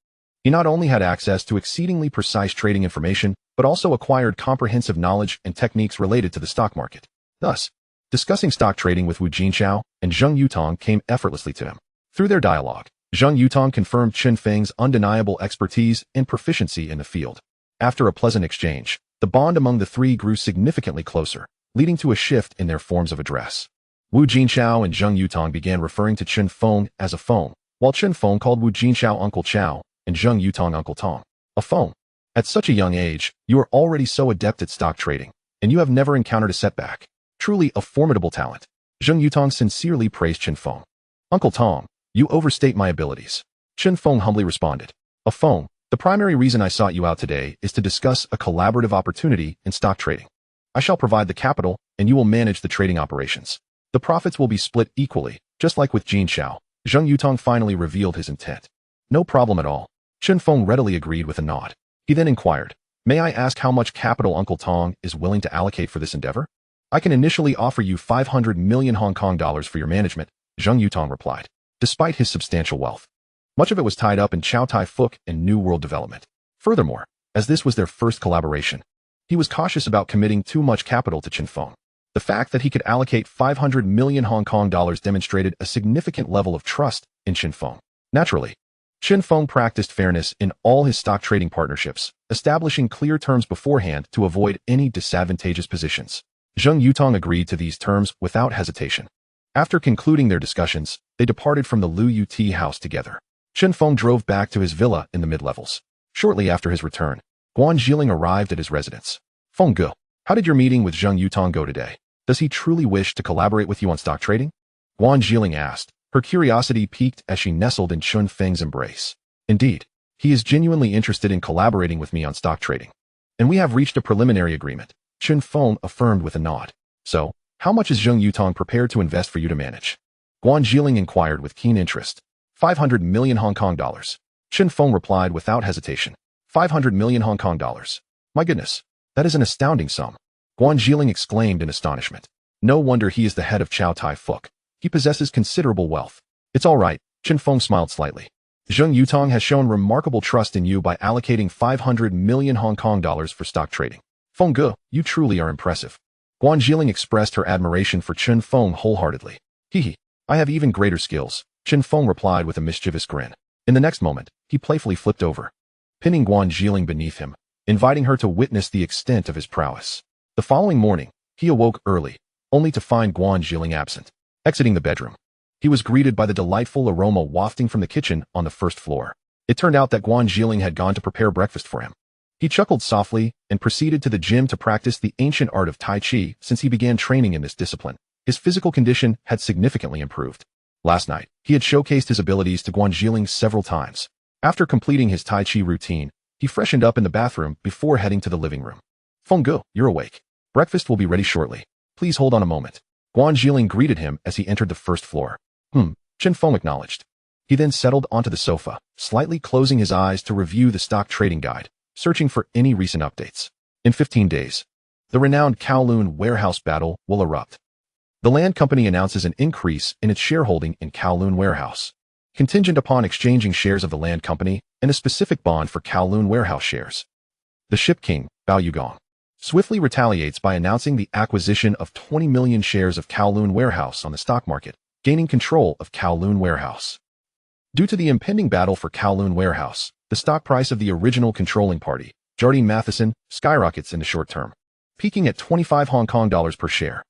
Speaker 1: he not only had access to exceedingly precise trading information, but also acquired comprehensive knowledge and techniques related to the stock market. Thus, discussing stock trading with Wu Jinxiao and Zheng Yutong came effortlessly to him. Through their dialogue, Zheng Yutong confirmed Chen Feng's undeniable expertise and proficiency in the field. After a pleasant exchange, the bond among the 3 grew significantly closer, leading to a shift in their forms of address. Wu Jinxiao and Zheng Yutong began referring to Chen Feng as a Feng, while Chen Feng called Wu Jinxiao Uncle Chow and Zheng Yutong Uncle Tong. A Feng. At such a young age, you are already so adept at stock trading, and you have never encountered a setback. Truly a formidable talent. Zheng Yutong sincerely praised Chen Feng. Uncle Tong, you overstate my abilities. Chen Feng humbly responded. A Feng, the primary reason I sought you out today is to discuss a collaborative opportunity in stock trading. I shall provide the capital, and you will manage the trading operations. The profits will be split equally, just like with Jinxiao. Zheng Yutong finally revealed his intent. No problem at all. Chen Feng readily agreed with a nod. He then inquired, May I ask how much capital Uncle Tong is willing to allocate for this endeavor? I can initially offer you 500 million Hong Kong dollars for your management, Zheng Yutong replied. Despite his substantial wealth, much of it was tied up in Chow Tai Fuk and New World development. Furthermore, as this was their first collaboration, he was cautious about committing too much capital to Chen Feng. The fact that he could allocate 500 million Hong Kong dollars demonstrated a significant level of trust in Chen Feng. Naturally, Chen Feng practiced fairness in all his stock trading partnerships, establishing clear terms beforehand to avoid any disadvantageous positions. Zheng Yutong agreed to these terms without hesitation. After concluding their discussions, they departed from the Lu Yuti house together. Chen Feng drove back to his villa in the mid-levels. Shortly after his return, Guan Zhiling arrived at his residence. Feng Ge, how did your meeting with Zheng Yutong go today? Does he truly wish to collaborate with you on stock trading? Guan Zhiling asked, her curiosity piqued as she nestled in Chen Feng's embrace. Indeed, he is genuinely interested in collaborating with me on stock trading. And we have reached a preliminary agreement, Chen Feng affirmed with a nod. So, how much is Zheng Yutong prepared to invest for you to manage? Guan Zhiling inquired with keen interest. 500 million Hong Kong dollars. Chen Feng replied without hesitation. 500 million Hong Kong dollars. My goodness. That is an astounding sum. Guan Zhiling exclaimed in astonishment. No wonder he is the head of Chow Tai Fook. He possesses considerable wealth. It's all right, Chen Feng smiled slightly. Zheng Yutong has shown remarkable trust in you by allocating 500 million Hong Kong dollars for stock trading. Feng Ge, you truly are impressive. Guan Zhiling expressed her admiration for Chen Feng wholeheartedly. Hee, I have even greater skills, Chen Feng replied with a mischievous grin. In the next moment, he playfully flipped over, pinning Guan Zhiling beneath him, inviting her to witness the extent of his prowess. The following morning, he awoke early, only to find Guan Zhiling absent. Exiting the bedroom, he was greeted by the delightful aroma wafting from the kitchen on the first floor. It turned out that Guan Zhiling had gone to prepare breakfast for him. He chuckled softly and proceeded to the gym to practice the ancient art of Tai Chi. Since he began training in this discipline, his physical condition had significantly improved. Last night, he had showcased his abilities to Guan Zhiling several times. After completing his Tai Chi routine, he freshened up in the bathroom before heading to the living room. Feng Ge, you're awake. Breakfast will be ready shortly. Please hold on a moment. Guan Zhiling greeted him as he entered the first floor. Chen Feng acknowledged. He then settled onto the sofa, slightly closing his eyes to review the stock trading guide, searching for any recent updates. In 15 days, the renowned Kowloon warehouse battle will erupt. The land company announces an increase in its shareholding in Kowloon warehouse, contingent upon exchanging shares of the land company and a specific bond for Kowloon warehouse shares. The ship king, Bao Yugong, swiftly retaliates by announcing the acquisition of 20 million shares of Kowloon warehouse on the stock market, gaining control of Kowloon warehouse. Due to the impending battle for Kowloon warehouse, the stock price of the original controlling party, Jardine Matheson, skyrockets in the short term, peaking at 25 Hong Kong dollars per share.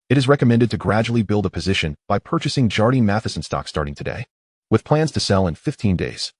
Speaker 1: It is recommended to gradually build a position by purchasing Jardine Matheson stock starting today, with plans to sell in 15 days.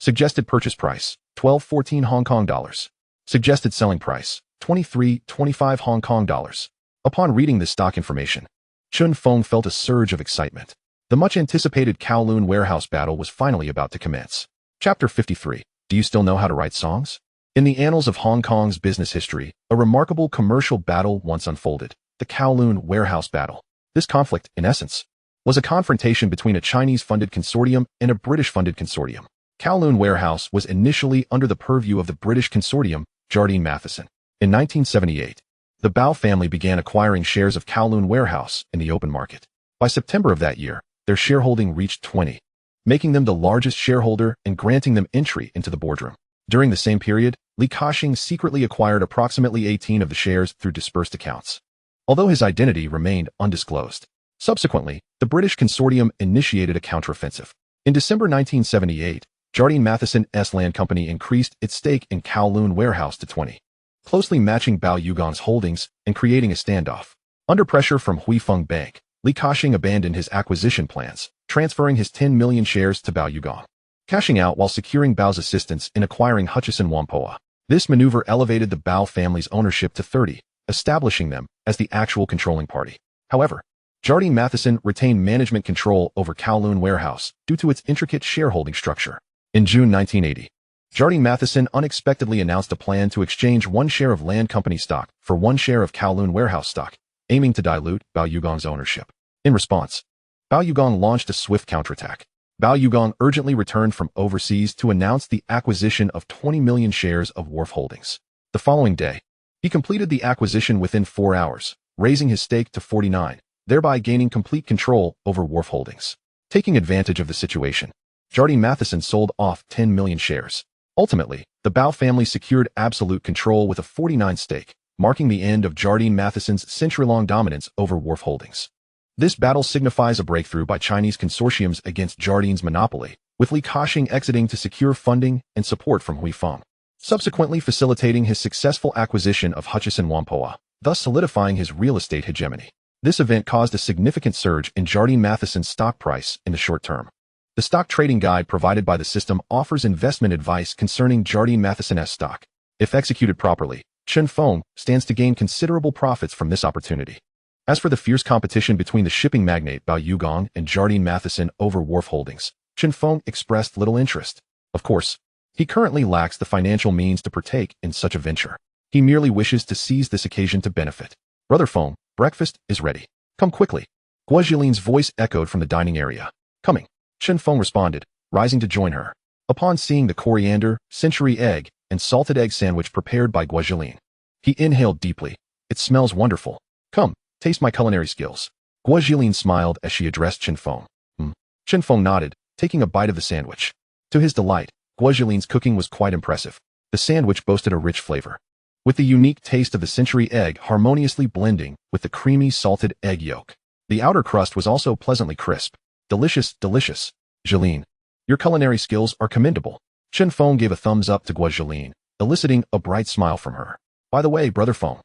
Speaker 1: Suggested purchase price, 12.14 Hong Kong dollars. Suggested selling price, 23.25 Hong Kong dollars. Upon reading this stock information, Chen Feng felt a surge of excitement. The much-anticipated Kowloon warehouse battle was finally about to commence. Chapter 53. Do you still know how to write songs? In the annals of Hong Kong's business history, a remarkable commercial battle once unfolded, the Kowloon warehouse battle. This conflict, in essence, was a confrontation between a Chinese-funded consortium and a British-funded consortium. Kowloon warehouse was initially under the purview of the British consortium, Jardine Matheson. In 1978, the Bao family began acquiring shares of Kowloon warehouse in the open market. By September of that year, their shareholding reached 20, making them the largest shareholder and granting them entry into the boardroom. During the same period, Li Ka-shing secretly acquired approximately 18 of the shares through dispersed accounts, although his identity remained undisclosed. Subsequently, the British consortium initiated a counteroffensive. In December 1978, Jardine Matheson's land company increased its stake in Kowloon warehouse to 20, closely matching Bao Yugong's holdings and creating a standoff. Under pressure from Huifeng Bank, Li Ka-shing abandoned his acquisition plans, transferring his 10 million shares to Bao Yugong, cashing out while securing Bao's assistance in acquiring Hutchison Whampoa. This maneuver elevated the Bao family's ownership to 30, establishing them as the actual controlling party. However, Jardine Matheson retained management control over Kowloon warehouse due to its intricate shareholding structure. In June 1980, Jardine Matheson unexpectedly announced a plan to exchange one share of land company stock for one share of Kowloon warehouse stock, aiming to dilute Bao Yugong's ownership. In response, Bao Yugong launched a swift counterattack. Bao Yugong urgently returned from overseas to announce the acquisition of 20 million shares of Wharf Holdings. The following day, he completed the acquisition within 4 hours, raising his stake to 49, thereby gaining complete control over Wharf Holdings. Taking advantage of the situation, Jardine Matheson sold off 10 million shares. Ultimately, the Bao family secured absolute control with a 49 stake, marking the end of Jardine Matheson's century-long dominance over Wharf Holdings. This battle signifies a breakthrough by Chinese consortiums against Jardine's monopoly, with Li Ka-shing exiting to secure funding and support from Huifeng, subsequently facilitating his successful acquisition of Hutchison Whampoa, thus solidifying his real estate hegemony. This event caused a significant surge in Jardine Matheson's stock price in the short term. The stock trading guide provided by the system offers investment advice concerning Jardine Matheson's stock. If executed properly, Chen Feng stands to gain considerable profits from this opportunity. As for the fierce competition between the shipping magnate Bao Yugong and Jardine Matheson over Wharf Holdings, Chen Feng expressed little interest. Of course, he currently lacks the financial means to partake in such a venture. He merely wishes to seize this occasion to benefit. Brother Feng, breakfast is ready. Come quickly. Guo Zhilin's voice echoed from the dining area. Coming. Chen Feng responded, rising to join her. Upon seeing the coriander, century egg, and salted egg sandwich prepared by Guo Zhilin, He inhaled deeply. It smells wonderful. Come, taste my culinary skills. Guo Jilin smiled as she addressed Chen Feng. Chen Feng nodded, taking a bite of the sandwich. To his delight, Guo Jilin's cooking was quite impressive. The sandwich boasted a rich flavor, with the unique taste of the century egg harmoniously blending with the creamy salted egg yolk. The outer crust was also pleasantly crisp. Delicious, delicious. Jilin, your culinary skills are commendable. Chen Feng gave a thumbs up to Guo Jilin, eliciting a bright smile from her. By the way, Brother Feng,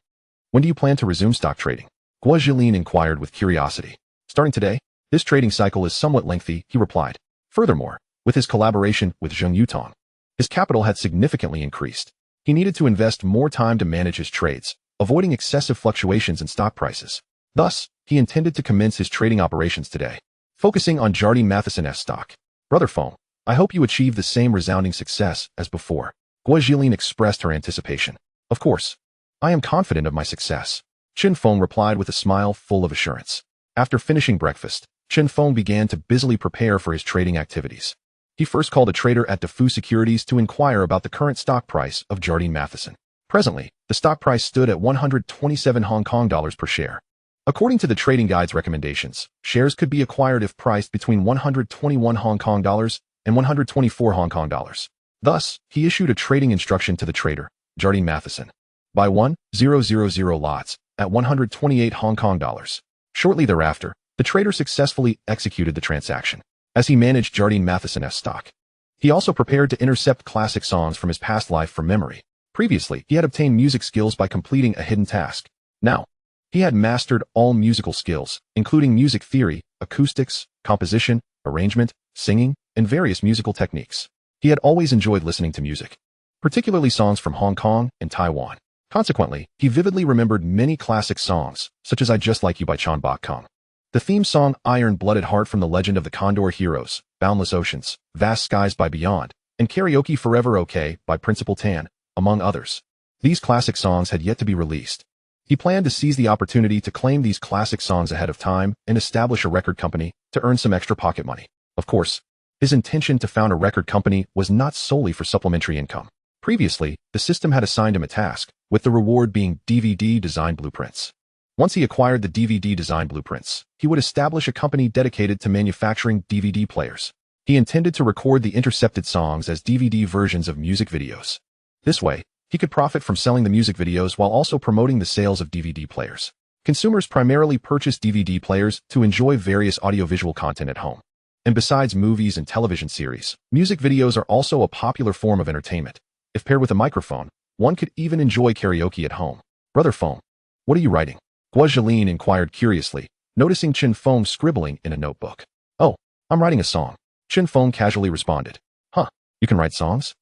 Speaker 1: when do you plan to resume stock trading? Guo Jilin inquired with curiosity. Starting today? This trading cycle is somewhat lengthy, he replied. Furthermore, with his collaboration with Zheng Yutong, his capital had significantly increased. He needed to invest more time to manage his trades, avoiding excessive fluctuations in stock prices. Thus, he intended to commence his trading operations today, focusing on Jardine Matheson's stock. Brother Feng, I hope you achieve the same resounding success as before. Guo Jilin expressed her anticipation. Of course. I am confident of my success. Chen Feng replied with a smile full of assurance. After finishing breakfast, Chen Feng began to busily prepare for his trading activities. He first called a trader at Defu Securities to inquire about the current stock price of Jardine Matheson. Presently, the stock price stood at 127 Hong Kong dollars per share. According to the trading guide's recommendations, shares could be acquired if priced between 121 Hong Kong dollars and 124 Hong Kong dollars. Thus, he issued a trading instruction to the trader, Jardine Matheson. Buy 1,000 lots at 128 Hong Kong dollars. Shortly thereafter, the trader successfully executed the transaction, as he managed Jardine Matheson's stock. He also prepared to intercept classic songs from his past life from memory. Previously, he had obtained music skills by completing a hidden task. Now, he had mastered all musical skills, including music theory, acoustics, composition, arrangement, singing, and various musical techniques. He had always enjoyed listening to music, particularly songs from Hong Kong and Taiwan. Consequently, he vividly remembered many classic songs, such as I Just Like You by Chan Bok Kong, the theme song Iron-Blooded Heart from the Legend of the Condor Heroes, Boundless Oceans, Vast Skies by Beyond, and Karaoke Forever OK by Principal Tan, among others. These classic songs had yet to be released. He planned to seize the opportunity to claim these classic songs ahead of time and establish a record company to earn some extra pocket money. Of course, his intention to found a record company was not solely for supplementary income. Previously, the system had assigned him a task, with the reward being DVD design blueprints. Once he acquired the DVD design blueprints, he would establish a company dedicated to manufacturing DVD players. He intended to record the intercepted songs as DVD versions of music videos. This way, he could profit from selling the music videos while also promoting the sales of DVD players. Consumers primarily purchase DVD players to enjoy various audiovisual content at home. And besides movies and television series, music videos are also a popular form of entertainment. If paired with a microphone, one could even enjoy karaoke at home. Brother Feng, what are you writing? Guo Jilin inquired curiously, noticing Chen Feng scribbling in a notebook. Oh, I'm writing a song. Chen Feng casually responded. Huh, you can write songs?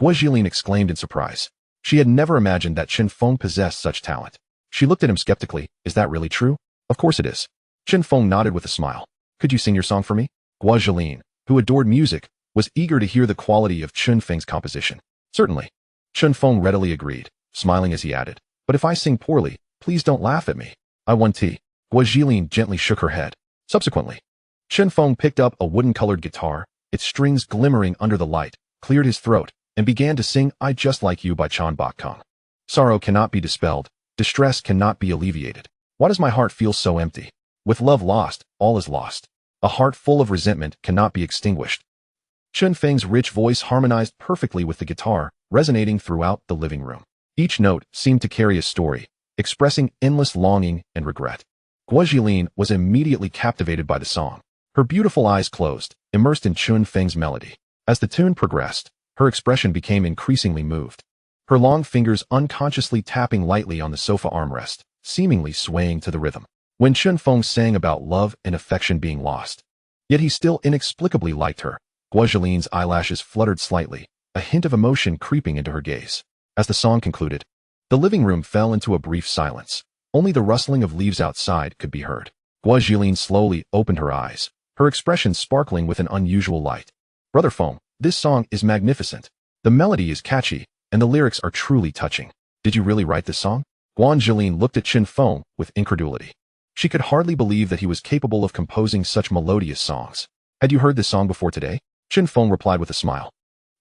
Speaker 1: Guo Jilin exclaimed in surprise. She had never imagined that Chen Feng possessed such talent. She looked at him skeptically. Is that really true? Of course it is. Chen Feng nodded with a smile. Could you sing your song for me? Guo Jilin, who adored music, was eager to hear the quality of Chen Feng's composition. Certainly. Chen Feng readily agreed, smiling as he added. But if I sing poorly, please don't laugh at me. I want tea. Guo Jilin gently shook her head. Subsequently, Chen Feng picked up a wooden-colored guitar, its strings glimmering under the light, cleared his throat, and began to sing I Just Like You by Chan Bok Kong. Sorrow cannot be dispelled, distress cannot be alleviated. Why does my heart feel so empty? With love lost, all is lost. A heart full of resentment cannot be extinguished. Chen Feng's rich voice harmonized perfectly with the guitar, resonating throughout the living room. Each note seemed to carry a story, expressing endless longing and regret. Guo Jilin was immediately captivated by the song. Her beautiful eyes closed, immersed in Chen Feng's melody. As the tune progressed, her expression became increasingly moved. Her long fingers unconsciously tapping lightly on the sofa armrest, seemingly swaying to the rhythm. When Chen Feng sang about love and affection being lost, yet he still inexplicably liked her, Guo Jilin's eyelashes fluttered slightly, a hint of emotion creeping into her gaze. As the song concluded, the living room fell into a brief silence. Only the rustling of leaves outside could be heard. Guo Jilin slowly opened her eyes, her expression sparkling with an unusual light. Brother Feng, this song is magnificent. The melody is catchy, and the lyrics are truly touching. Did you really write this song? Guo Jilin looked at Chen Feng with incredulity. She could hardly believe that he was capable of composing such melodious songs. Had you heard this song before today? Chen Feng replied with a smile,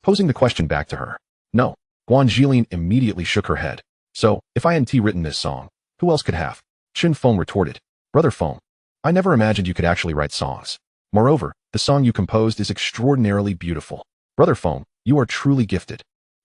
Speaker 1: posing the question back to her. No. Guo Jilin immediately shook her head. So, if I hadn't written this song, who else could have? Chen Feng retorted. Brother Feng, I never imagined you could actually write songs. Moreover, the song you composed is extraordinarily beautiful. Brother Feng, you are truly gifted.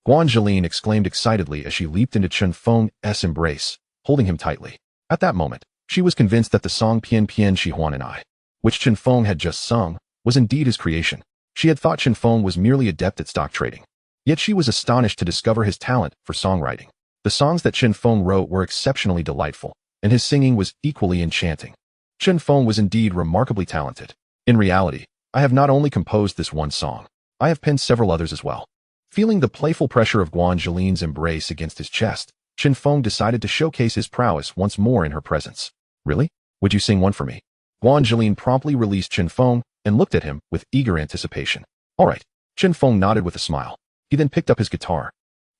Speaker 1: Guan Zhilin exclaimed excitedly as she leaped into Chen Feng's embrace, holding him tightly. At that moment, she was convinced that the song Pian Pian Shi Huan and I, which Chen Feng had just sung, was indeed his creation. She had thought Chen Feng was merely adept at stock trading. Yet she was astonished to discover his talent for songwriting. The songs that Chen Feng wrote were exceptionally delightful, and his singing was equally enchanting. Chen Feng was indeed remarkably talented. In reality, I have not only composed this one song, I have penned several others as well. Feeling the playful pressure of Guan Zhilin's embrace against his chest, Chen Feng decided to showcase his prowess once more in her presence. Really? Would you sing one for me? Guan Zhilin promptly released Chen Feng and looked at him with eager anticipation. All right. Chen Feng nodded with a smile. He then picked up his guitar,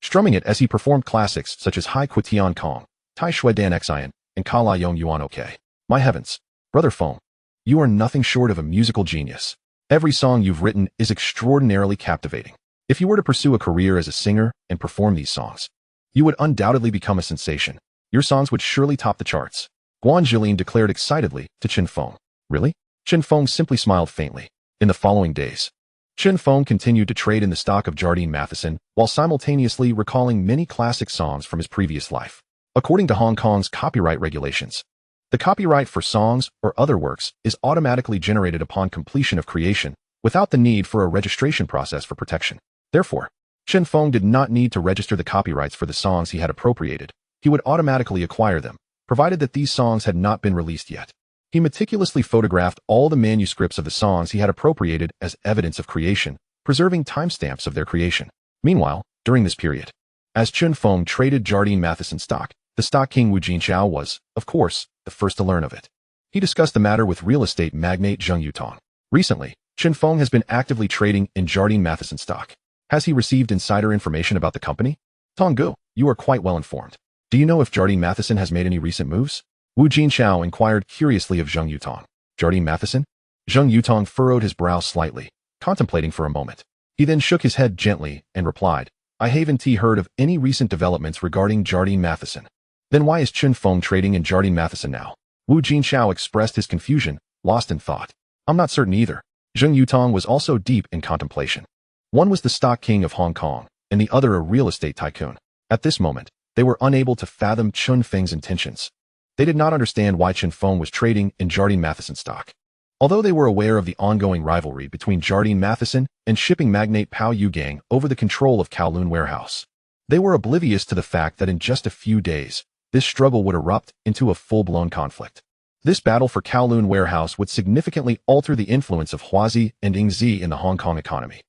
Speaker 1: strumming it as he performed classics such as Hai Kui Tian Kong, Tai Shui Dan Xian, and Ka La Yong Yuan Ok. My heavens. Brother Feng, you are nothing short of a musical genius. Every song you've written is extraordinarily captivating. If you were to pursue a career as a singer and perform these songs, you would undoubtedly become a sensation. Your songs would surely top the charts. Guan Zhilin declared excitedly to Chen Feng. Really? Chen Feng simply smiled faintly. In the following days, Chen Feng continued to trade in the stock of Jardine Matheson while simultaneously recalling many classic songs from his previous life. According to Hong Kong's copyright regulations, the copyright for songs or other works is automatically generated upon completion of creation without the need for a registration process for protection. Therefore, Chen Feng did not need to register the copyrights for the songs he had appropriated. He would automatically acquire them, provided that these songs had not been released yet. He meticulously photographed all the manuscripts of the songs he had appropriated as evidence of creation, preserving timestamps of their creation. Meanwhile, during this period, as Chen Feng traded Jardine Matheson stock, the stock king Wu Jinchao was, of course, the first to learn of it. He discussed the matter with real estate magnate Zheng Yutong. Recently, Chen Feng has been actively trading in Jardine Matheson stock. Has he received insider information about the company? Tonggu, you are quite well informed. Do you know if Jardine Matheson has made any recent moves? Wu Jinchao inquired curiously of Zheng Yutong. Jardine Matheson? Zheng Yutong furrowed his brow slightly, contemplating for a moment. He then shook his head gently and replied, I haven't heard of any recent developments regarding Jardine Matheson. Then why is Chen Feng trading in Jardine Matheson now? Wu Jinchao expressed his confusion, lost in thought. I'm not certain either. Zheng Yutong was also deep in contemplation. One was the stock king of Hong Kong, and the other a real estate tycoon. At this moment, they were unable to fathom Chen Feng's intentions. They did not understand why Chen Feng was trading in Jardine Matheson stock. Although they were aware of the ongoing rivalry between Jardine Matheson and shipping magnate Pao Yugang over the control of Kowloon warehouse, they were oblivious to the fact that in just a few days, this struggle would erupt into a full-blown conflict. This battle for Kowloon warehouse would significantly alter the influence of Huazi and Yingzi in the Hong Kong economy.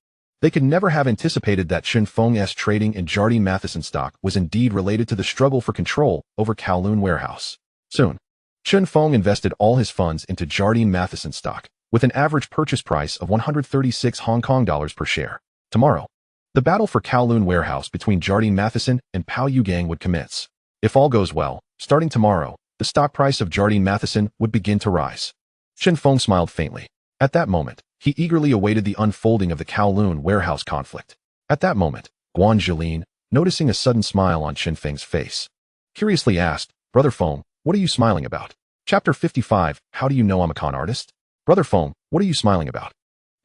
Speaker 1: They could never have anticipated that Chen Feng's trading in Jardine Matheson stock was indeed related to the struggle for control over Kowloon warehouse. Soon, Chen Feng invested all his funds into Jardine Matheson stock, with an average purchase price of 136 Hong Kong dollars per share. Tomorrow, the battle for Kowloon warehouse between Jardine Matheson and Pao Yugang would commence. If all goes well, starting tomorrow, the stock price of Jardine Matheson would begin to rise. Chen Feng smiled faintly. At that moment, he eagerly awaited the unfolding of the Kowloon warehouse conflict. At that moment, Guan Zhilin, noticing a sudden smile on Chen Feng's face, curiously asked, Brother Feng, what are you smiling about? Chapter 55, How do you know I'm a con artist? Brother Feng, what are you smiling about?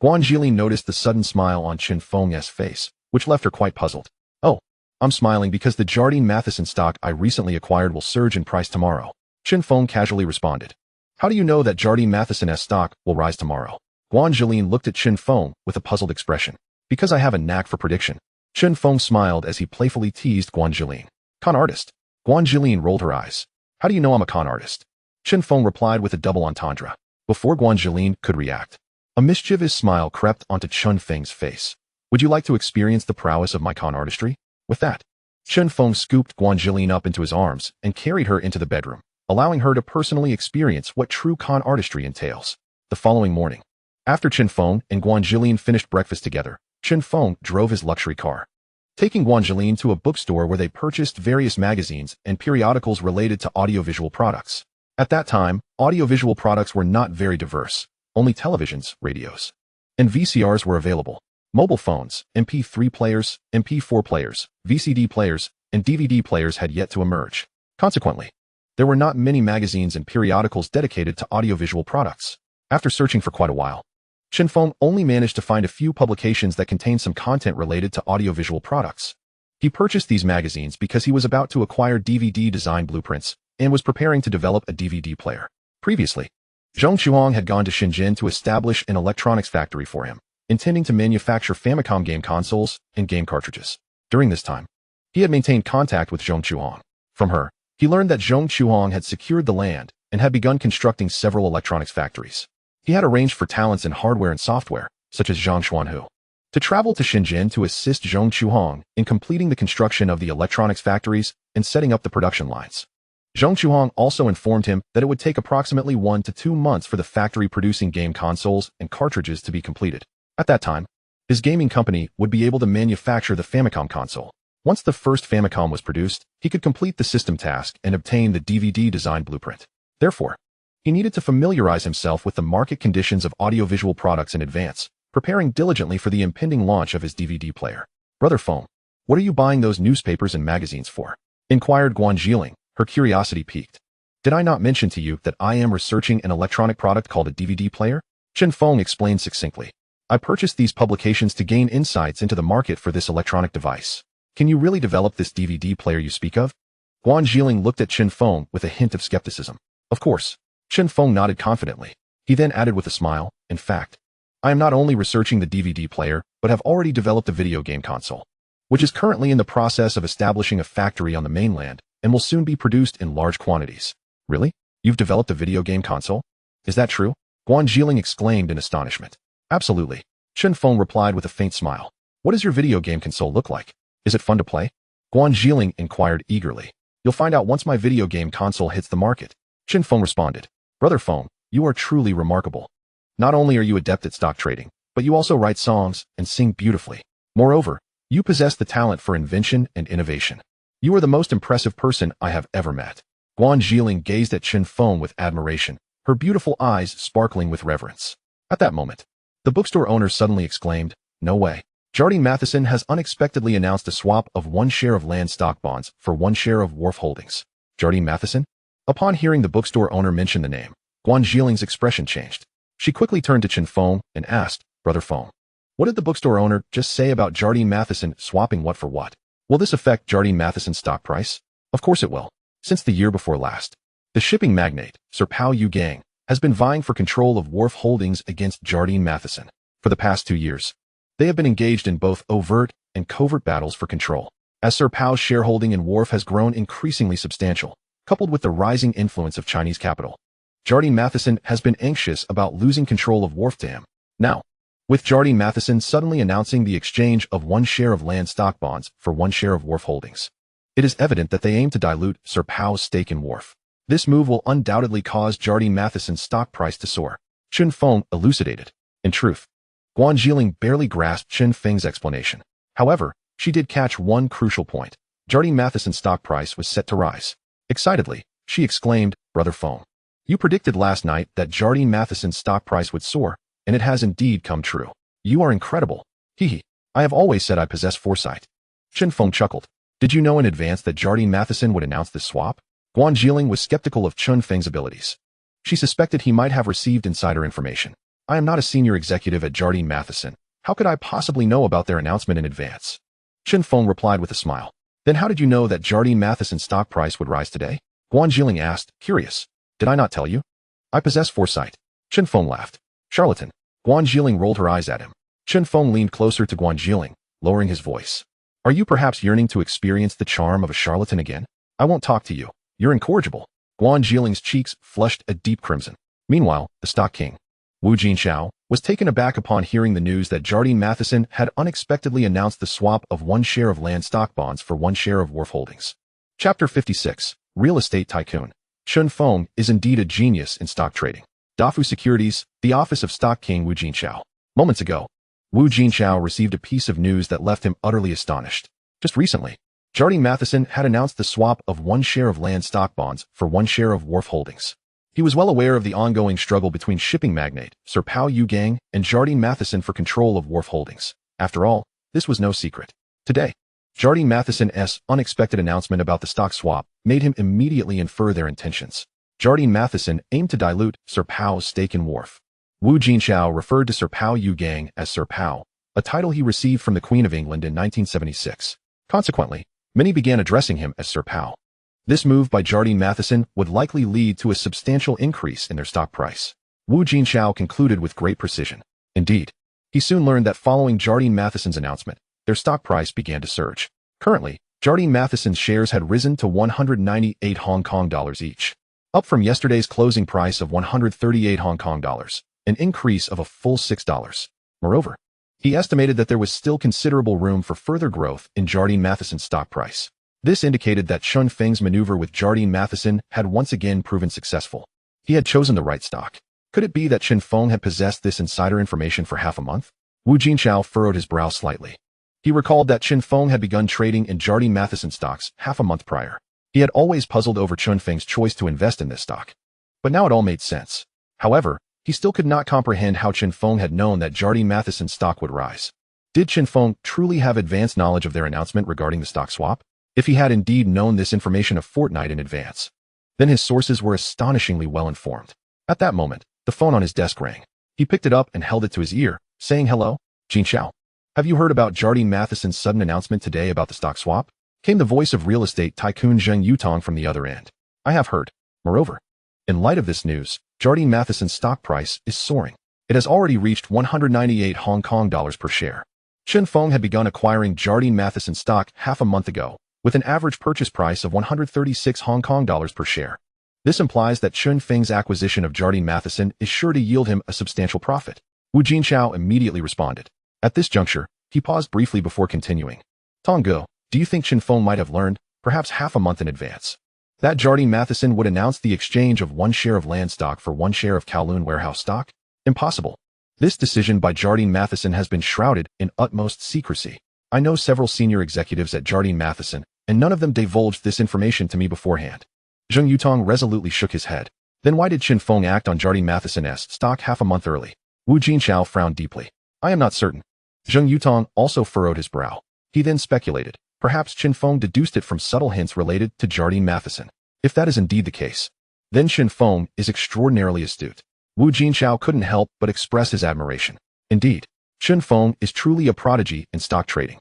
Speaker 1: Guan Zhilin noticed the sudden smile on Chen Feng's face, which left her quite puzzled. Oh, I'm smiling because the Jardine Matheson stock I recently acquired will surge in price tomorrow. Chen Feng casually responded. How do you know that Jardine Matheson's stock will rise tomorrow? Guan Zhilin looked at Chen Feng with a puzzled expression. Because I have a knack for prediction. Chen Feng smiled as he playfully teased Guan Zhilin. Con artist. Guan Zhilin rolled her eyes. How do you know I'm a con artist? Chen Feng replied with a double entendre. Before Guan Zhilin could react, a mischievous smile crept onto Chen Feng's face. Would you like to experience the prowess of my con artistry? With that, Chen Feng scooped Guan Zhilin up into his arms and carried her into the bedroom, allowing her to personally experience what true con artistry entails. The following morning, after Chen Feng and Guan Zhilin finished breakfast together, Chen Feng drove his luxury car, taking Guan Zhilin to a bookstore where they purchased various magazines and periodicals related to audiovisual products. At that time, audiovisual products were not very diverse. Only televisions, radios, and VCRs were available. Mobile phones, MP3 players, MP4 players, VCD players, and DVD players had yet to emerge. Consequently, there were not many magazines and periodicals dedicated to audiovisual products. After searching for quite a while, Chen Feng only managed to find a few publications that contained some content related to audiovisual products. He purchased these magazines because he was about to acquire DVD design blueprints and was preparing to develop a DVD player. Previously, Zhong Chuang had gone to Shenzhen to establish an electronics factory for him, intending to manufacture Famicom game consoles and game cartridges. During this time, he had maintained contact with Zhong Chuang. From her, he learned that Zhong Chuang had secured the land and had begun constructing several electronics factories. He had arranged for talents in hardware and software, such as Zhang Xuanhu, to travel to Shenzhen to assist Zhong Chuang in completing the construction of the electronics factories and setting up the production lines. Zhong Chuang also informed him that it would take approximately 1 to 2 months for the factory producing game consoles and cartridges to be completed. At that time, his gaming company would be able to manufacture the Famicom console. Once the first Famicom was produced, he could complete the system task and obtain the DVD design blueprint. Therefore, he needed to familiarize himself with the market conditions of audiovisual products in advance, preparing diligently for the impending launch of his DVD player. "Brother Feng, what are you buying those newspapers and magazines for?" inquired Guan Zhiling, her curiosity piqued. "Did I not mention to you that I am researching an electronic product called a DVD player?" Chen Feng explained succinctly. "I purchased these publications to gain insights into the market for this electronic device. Can you really develop this DVD player you speak of?" Guan Zhiling looked at Chen Feng with a hint of skepticism. "Of course." Chen Feng nodded confidently. He then added with a smile, "In fact, I am not only researching the DVD player, but have already developed a video game console, which is currently in the process of establishing a factory on the mainland and will soon be produced in large quantities." "Really? You've developed a video game console? Is that true?" Guan Zhiling exclaimed in astonishment. "Absolutely," Chen Feng replied with a faint smile. "What does your video game console look like? Is it fun to play?" Guan Zhiling inquired eagerly. "You'll find out once my video game console hits the market," Chen Feng responded. "Brother Feng, you are truly remarkable. Not only are you adept at stock trading, but you also write songs and sing beautifully. Moreover, you possess the talent for invention and innovation. You are the most impressive person I have ever met." Guan Zhiling gazed at Chen Feng with admiration, her beautiful eyes sparkling with reverence. At that moment, the bookstore owner suddenly exclaimed, "No way. Jardine Matheson has unexpectedly announced a swap of 1 share of land stock bonds for 1 share of Wharf Holdings." Jardine Matheson? Upon hearing the bookstore owner mention the name, Guan Zhiling's expression changed. She quickly turned to Chen Feng and asked, "Brother Feng, what did the bookstore owner just say about Jardine Matheson swapping what for what? Will this affect Jardine Matheson's stock price?" "Of course it will. Since the year before last, the shipping magnate, Sir Pao Yu Gang, has been vying for control of Wharf Holdings against Jardine Matheson. For the past 2 years, they have been engaged in both overt and covert battles for control. As Sir Pao's shareholding in Wharf has grown increasingly substantial, coupled with the rising influence of Chinese capital, Jardine Matheson has been anxious about losing control of Wharf to him. Now, with Jardine Matheson suddenly announcing the exchange of 1 share of land stock bonds for 1 share of Wharf Holdings, it is evident that they aim to dilute Sir Pao's stake in Wharf. This move will undoubtedly cause Jardine Matheson's stock price to soar," Chen Feng elucidated. In truth, Guan Zhiling barely grasped Chen Feng's explanation. However, she did catch one crucial point. Jardine Matheson's stock price was set to rise. Excitedly, she exclaimed, "Brother Feng, you predicted last night that Jardine Matheson's stock price would soar, and it has indeed come true. You are incredible. Hehe. I have always said I possess foresight." Chen Feng chuckled. "Did you know in advance that Jardine Matheson would announce this swap?" Guan Zhiling was skeptical of Chen Feng's abilities. She suspected he might have received insider information. "I am not a senior executive at Jardine Matheson. How could I possibly know about their announcement in advance?" Chen Feng replied with a smile. "Then how did you know that Jardine Matheson's stock price would rise today?" Guan Zhiling asked, curious. "Did I not tell you? I possess foresight." Chen Feng laughed. "Charlatan." Guan Zhiling rolled her eyes at him. Chen Feng leaned closer to Guan Zhiling, lowering his voice. "Are you perhaps yearning to experience the charm of a charlatan again? I won't talk to you. You're incorrigible." Guan Zhiling's cheeks flushed a deep crimson. Meanwhile, the stock king, Wu Jinxiao, was taken aback upon hearing the news that Jardine Matheson had unexpectedly announced the swap of 1 share of land stock bonds for 1 share of Wharf Holdings. Chapter 56, Real Estate Tycoon. Chen Feng is indeed a genius in stock trading. Dafu Securities, the office of stock king Wu Jinxiao. Moments ago, Wu Jinxiao received a piece of news that left him utterly astonished. Just recently, Jardine Matheson had announced the swap of 1 share of land stock bonds for 1 share of Wharf Holdings. He was well aware of the ongoing struggle between shipping magnate Sir Pao Yu Gang and Jardine Matheson for control of Wharf Holdings. After all, this was no secret. Today, Jardine Matheson's unexpected announcement about the stock swap made him immediately infer their intentions. Jardine Matheson aimed to dilute Sir Pao's stake in Wharf. Wu Jinchao referred to Sir Pao Yu Gang as Sir Pao, a title he received from the Queen of England in 1976. Consequently, many began addressing him as Sir Pao. This move by Jardine Matheson would likely lead to a substantial increase in their stock price. Wu Jinchao concluded with great precision. Indeed, he soon learned that following Jardine Matheson's announcement, their stock price began to surge. Currently, Jardine Matheson's shares had risen to 198 Hong Kong dollars each, up from yesterday's closing price of 138 Hong Kong dollars, an increase of a full $6. Moreover, he estimated that there was still considerable room for further growth in Jardine Matheson's stock price. This indicated that Chun Feng's maneuver with Jardine Matheson had once again proven successful. He had chosen the right stock. Could it be that Chen Feng had possessed this insider information for half a month? Wu Jinchao furrowed his brow slightly. He recalled that Chen Feng had begun trading in Jardine Matheson stocks half a month prior. He had always puzzled over Chun Feng's choice to invest in this stock. But now it all made sense. However, he still could not comprehend how Chen Feng had known that Jardine Matheson's stock would rise. Did Chen Feng truly have advanced knowledge of their announcement regarding the stock swap? If he had indeed known this information a fortnight in advance, then his sources were astonishingly well informed. At that moment, the phone on his desk rang. He picked it up and held it to his ear, saying, "Hello, Jinchao. Have you heard about Jardine Matheson's sudden announcement today about the stock swap?" Came the voice of real estate tycoon Zheng Yutong from the other end. "I have heard. Moreover, in light of this news, Jardine Matheson's stock price is soaring. It has already reached 198 Hong Kong dollars per share." Chen Feng had begun acquiring Jardine Matheson stock half a month ago, with an average purchase price of 136 Hong Kong dollars per share. This implies that Chun Feng's acquisition of Jardine Matheson is sure to yield him a substantial profit. Wu Jinchao immediately responded. At this juncture, he paused briefly before continuing. "Tonggo, do you think Chen Feng might have learned, perhaps half a month in advance, that Jardine Matheson would announce the exchange of 1 share of land stock for 1 share of Kowloon warehouse stock? Impossible. This decision by Jardine Matheson has been shrouded in utmost secrecy. I know several senior executives at Jardine Matheson, and none of them divulged this information to me beforehand." Zheng Yutong resolutely shook his head. Then why did Chen Feng act on Jardine Matheson's stock half a month early? Wu Jinchao frowned deeply. "I am not certain." Zheng Yutong also furrowed his brow. He then speculated. Perhaps Chen Feng deduced it from subtle hints related to Jardine Matheson. If that is indeed the case, then Chen Feng is extraordinarily astute. Wu Jinchao couldn't help but express his admiration. Indeed, Chen Feng is truly a prodigy in stock trading.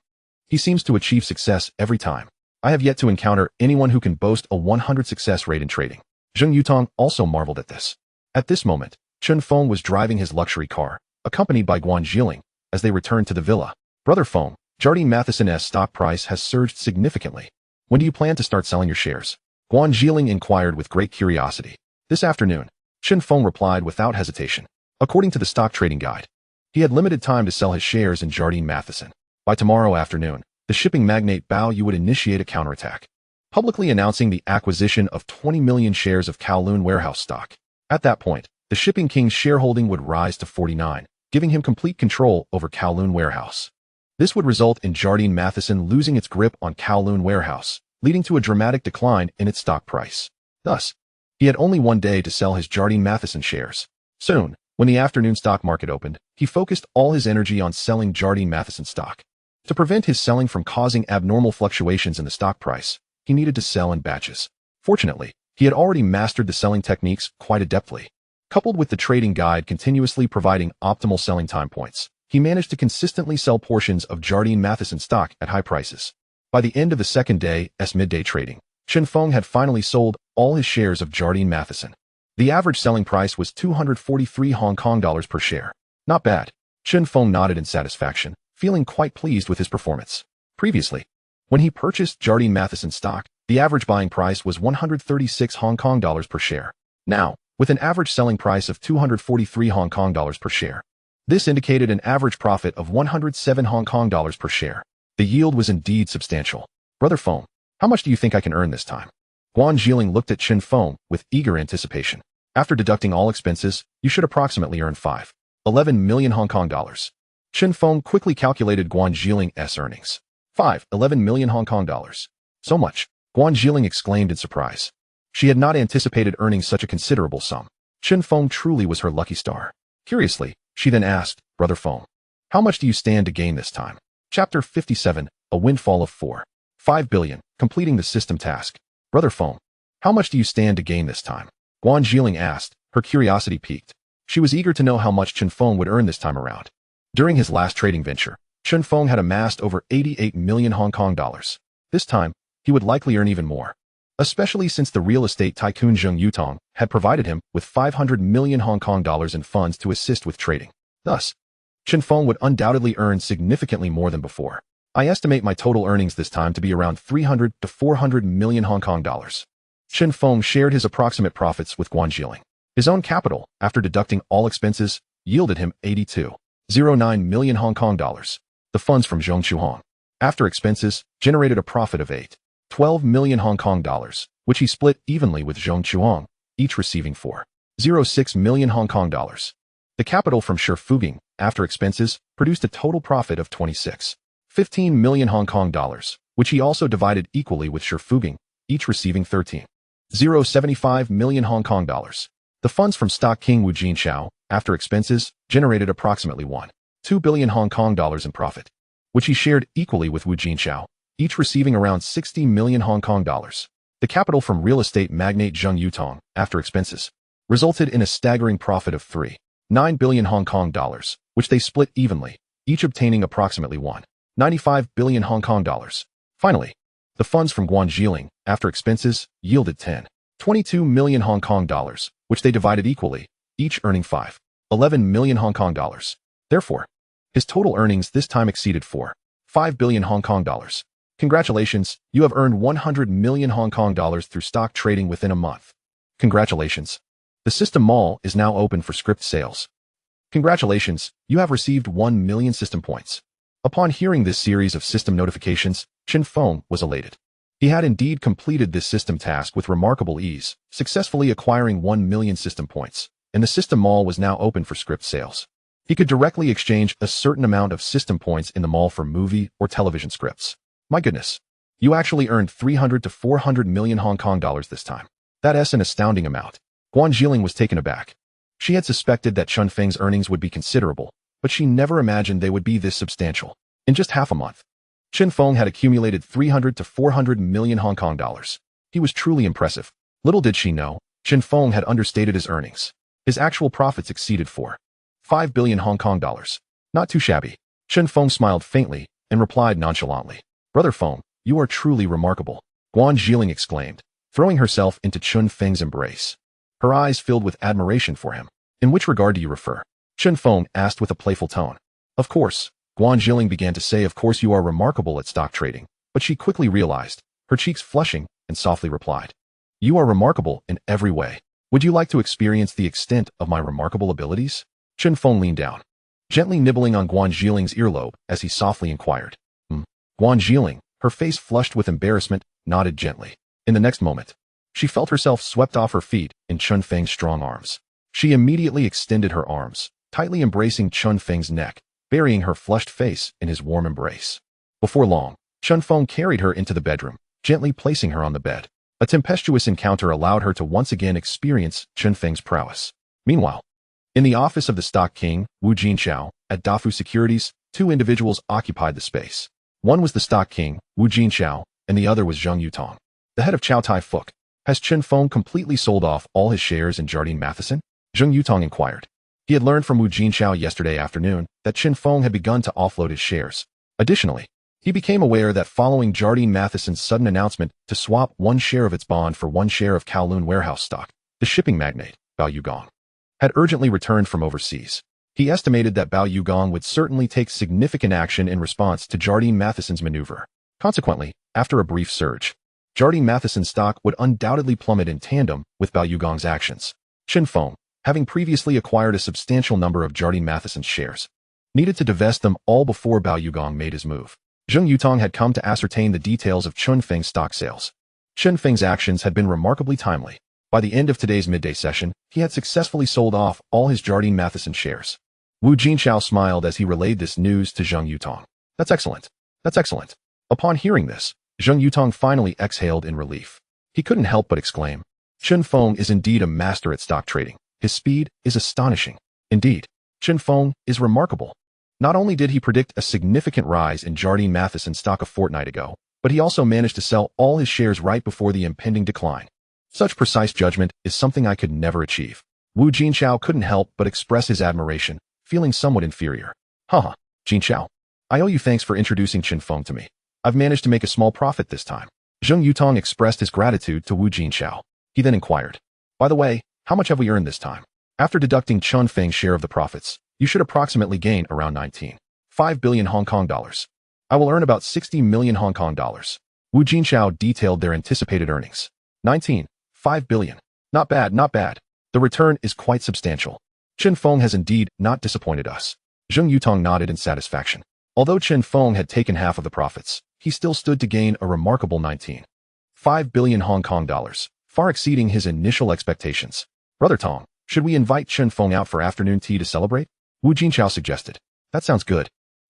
Speaker 1: He seems to achieve success every time. I have yet to encounter anyone who can boast a 100 success rate in trading. Zheng Yutong also marveled at this. At this moment, Chen Feng was driving his luxury car, accompanied by Guan Jiling, as they returned to the villa. "Brother Feng, Jardine Matheson's stock price has surged significantly. When do you plan to start selling your shares?" Guan Jiling inquired with great curiosity. "This afternoon," Chen Feng replied without hesitation. According to the stock trading guide, he had limited time to sell his shares in Jardine Matheson. By tomorrow afternoon, the shipping magnate Bao Yu would initiate a counterattack, publicly announcing the acquisition of 20 million shares of Kowloon warehouse stock. At that point, the shipping king's shareholding would rise to 49, giving him complete control over Kowloon warehouse. This would result in Jardine Matheson losing its grip on Kowloon warehouse, leading to a dramatic decline in its stock price. Thus, he had only 1 day to sell his Jardine Matheson shares. Soon, when the afternoon stock market opened, he focused all his energy on selling Jardine Matheson stock. To prevent his selling from causing abnormal fluctuations in the stock price, he needed to sell in batches. Fortunately, he had already mastered the selling techniques quite adeptly. Coupled with the trading guide continuously providing optimal selling time points, he managed to consistently sell portions of Jardine Matheson stock at high prices. By the end of the second day's midday trading, Chen Feng had finally sold all his shares of Jardine Matheson. The average selling price was 243 Hong Kong dollars per share. Not bad. Chen Feng nodded in satisfaction, feeling quite pleased with his performance. Previously, when he purchased Jardine Matheson stock, the average buying price was 136 Hong Kong dollars per share. Now, with an average selling price of 243 Hong Kong dollars per share, this indicated an average profit of 107 Hong Kong dollars per share. The yield was indeed substantial. "Brother Feng, how much do you think I can earn this time?" Guan Jiling looked at Chen Feng with eager anticipation. "After deducting all expenses, you should approximately earn 5.11 million Hong Kong dollars. Chen Feng quickly calculated Guan Jiling's earnings. 5.11 million Hong Kong dollars. So much, Guan Jiling exclaimed in surprise. She had not anticipated earning such a considerable sum. Chen Feng truly was her lucky star. Curiously, she then asked, "Brother Feng, how much do you stand to gain this time?" Chapter 57, a windfall of 5 billion, completing the system task. Brother Feng, how much do you stand to gain this time? Guan Jiling asked, her curiosity piqued. She was eager to know how much Chen Feng would earn this time around. During his last trading venture, Chen Feng had amassed over 88 million Hong Kong dollars. This time, he would likely earn even more, especially since the real estate tycoon Zheng Yutong had provided him with 500 million Hong Kong dollars in funds to assist with trading. Thus, Chen Feng would undoubtedly earn significantly more than before. I estimate my total earnings this time to be around 300 to 400 million Hong Kong dollars. Chen Feng shared his approximate profits with Guan Jiling. His own capital, after deducting all expenses, yielded him 82.09 million Hong Kong dollars. The funds from Zhong Chuhong, after expenses, generated a profit of 8.12 million Hong Kong dollars, which he split evenly with Zhong Chuhong, each receiving 4.06 million Hong Kong dollars. The capital from Shi Fuging, after expenses, produced a total profit of 26.15 million Hong Kong dollars, which he also divided equally with Shi Fuging, each receiving 13.075 million Hong Kong dollars. The funds from Stock King Wu Jinshao, after expenses, generated approximately 1.2 billion Hong Kong dollars in profit, which he shared equally with Wu Jinshao, each receiving around 60 million Hong Kong dollars. The capital from real estate magnate Zheng Yutong, after expenses, resulted in a staggering profit of 3.9 billion Hong Kong dollars, which they split evenly, each obtaining approximately 1.95 billion Hong Kong dollars. Finally, the funds from Guan Jiling, after expenses, yielded 10.22 million Hong Kong dollars, which they divided equally, each earning 5.11 million Hong Kong dollars. Therefore, his total earnings this time exceeded 4.5 billion Hong Kong dollars. Congratulations, you have earned 100 million Hong Kong dollars through stock trading within a month. Congratulations. The system mall is now open for script sales. Congratulations, you have received 1 million system points. Upon hearing this series of system notifications, Chen Feng was elated. He had indeed completed this system task with remarkable ease, successfully acquiring 1 million system points, and the system mall was now open for script sales. He could directly exchange a certain amount of system points in the mall for movie or television scripts. My goodness, you actually earned 300 to 400 million Hong Kong dollars this time. That's an astounding amount. Guan Jiling was taken aback. She had suspected that Chen Feng's earnings would be considerable, but she never imagined they would be this substantial. In just half a month, Chen Feng had accumulated 300 to 400 million Hong Kong dollars. He was truly impressive. Little did she know, Chen Feng had understated his earnings. His actual profits exceeded 4.5 billion Hong Kong dollars. Not too shabby. Chen Feng smiled faintly and replied nonchalantly. Brother Feng, you are truly remarkable. Guan Jiling exclaimed, throwing herself into Chen Feng's embrace. Her eyes filled with admiration for him. In which regard do you refer? Chen Feng asked with a playful tone. Of course. Guan Jiling began to say, of course you are remarkable at stock trading, but she quickly realized, her cheeks flushing, and softly replied. You are remarkable in every way. Would you like to experience the extent of my remarkable abilities? Chen Feng leaned down, gently nibbling on Guan Jiling's earlobe as he softly inquired. Guan Jiling, her face flushed with embarrassment, nodded gently. In the next moment, she felt herself swept off her feet in Chen Feng's strong arms. She immediately extended her arms, tightly embracing Chen Feng's neck, burying her flushed face in his warm embrace. Before long, Chen Feng carried her into the bedroom, gently placing her on the bed. A tempestuous encounter allowed her to once again experience Chen Feng's prowess. Meanwhile, in the office of the Stock King, Wu Jinshao, at Dafu Securities, two individuals occupied the space. One was the Stock King, Wu Jinshao, and the other was Zheng Yutong, the head of Chow Tai Fook. Has Chen Feng completely sold off all his shares in Jardine Matheson? Zheng Yutong inquired. He had learned from Wu Jinshao yesterday afternoon that Chen Feng had begun to offload his shares. Additionally, he became aware that following Jardine Matheson's sudden announcement to swap 1 share of its bond for 1 share of Kowloon warehouse stock, the shipping magnate, Bao Yugong, had urgently returned from overseas. He estimated that Bao Yugong would certainly take significant action in response to Jardine Matheson's maneuver. Consequently, after a brief surge, Jardine Matheson's stock would undoubtedly plummet in tandem with Bao Yugong's actions. Chen Feng, having previously acquired a substantial number of Jardine Matheson's shares, needed to divest them all before Bao Yugong made his move. Zheng Yutong had come to ascertain the details of Chen Feng's stock sales. Chen Feng's actions had been remarkably timely. By the end of today's midday session, he had successfully sold off all his Jardine Matheson shares. Wu Jinshao smiled as he relayed this news to Zheng Yutong. That's excellent. That's excellent. Upon hearing this, Zheng Yutong finally exhaled in relief. He couldn't help but exclaim, Chen Feng is indeed a master at stock trading. His speed is astonishing. Indeed, Chen Feng is remarkable. Not only did he predict a significant rise in Jardine Matheson stock a fortnight ago, but he also managed to sell all his shares right before the impending decline. Such precise judgment is something I could never achieve. Wu Jinchao couldn't help but express his admiration, feeling somewhat inferior. Haha, Jinchao. I owe you thanks for introducing Qinfeng to me. I've managed to make a small profit this time. Zheng Yutong expressed his gratitude to Wu Jinchao. He then inquired, by the way, how much have we earned this time? After deducting Chunfeng's share of the profits, you should approximately gain around 19.5 billion Hong Kong dollars. I will earn about 60 million Hong Kong dollars. Wu Jinchao detailed their anticipated earnings. 19.5 billion. Not bad, not bad. The return is quite substantial. Qinfeng has indeed not disappointed us. Zheng Yutong nodded in satisfaction. Although Qinfeng had taken half of the profits, he still stood to gain a remarkable 19.5 billion Hong Kong dollars, far exceeding his initial expectations. Brother Tong, should we invite Qinfeng out for afternoon tea to celebrate? Wu Jinchao suggested. That sounds good.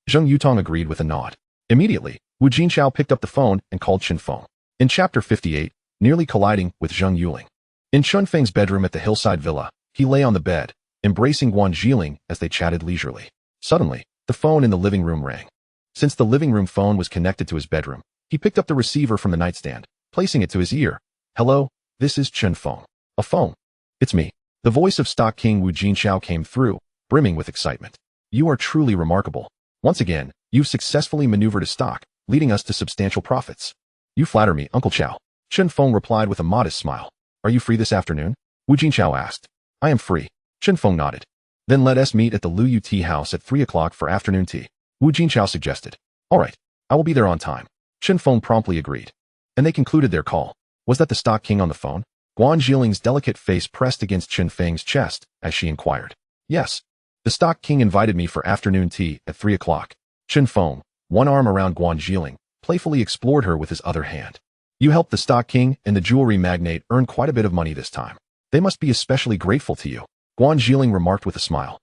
Speaker 1: Zheng Yutong agreed with a nod. Immediately, Wu Jinchao picked up the phone and called Qinfeng. In chapter 58, nearly colliding with Zheng Yuling. In Chunfeng's bedroom at the hillside villa, he lay on the bed, embracing Guan Jiling as they chatted leisurely. Suddenly, the phone in the living room rang. Since the living room phone was connected to his bedroom, he picked up the receiver from the nightstand, placing it to his ear. Hello, this is Qinfeng. A phone. It's me. The voice of Stock King Wu Jinchao came through, brimming with excitement. You are truly remarkable. Once again, you've successfully maneuvered a stock, leading us to substantial profits. You flatter me, Uncle Chao. Qinfeng replied with a modest smile. Are you free this afternoon? Wu Jinchao asked. I am free. Qinfeng nodded. Then let us meet at the Luyu Tea House at 3 o'clock for afternoon tea. Wu Jinchao suggested. All right, I will be there on time. Qinfeng promptly agreed. And they concluded their call. Was that the Stock King on the phone? Guan Jiling's delicate face pressed against Qinfeng's chest as she inquired. Yes. The Stock King invited me for afternoon tea at 3 o'clock. Qinfeng, one arm around Guan Jiling, playfully explored her with his other hand. You helped the Stock King and the jewelry magnate earn quite a bit of money this time. They must be especially grateful to you, Guan Jiling remarked with a smile.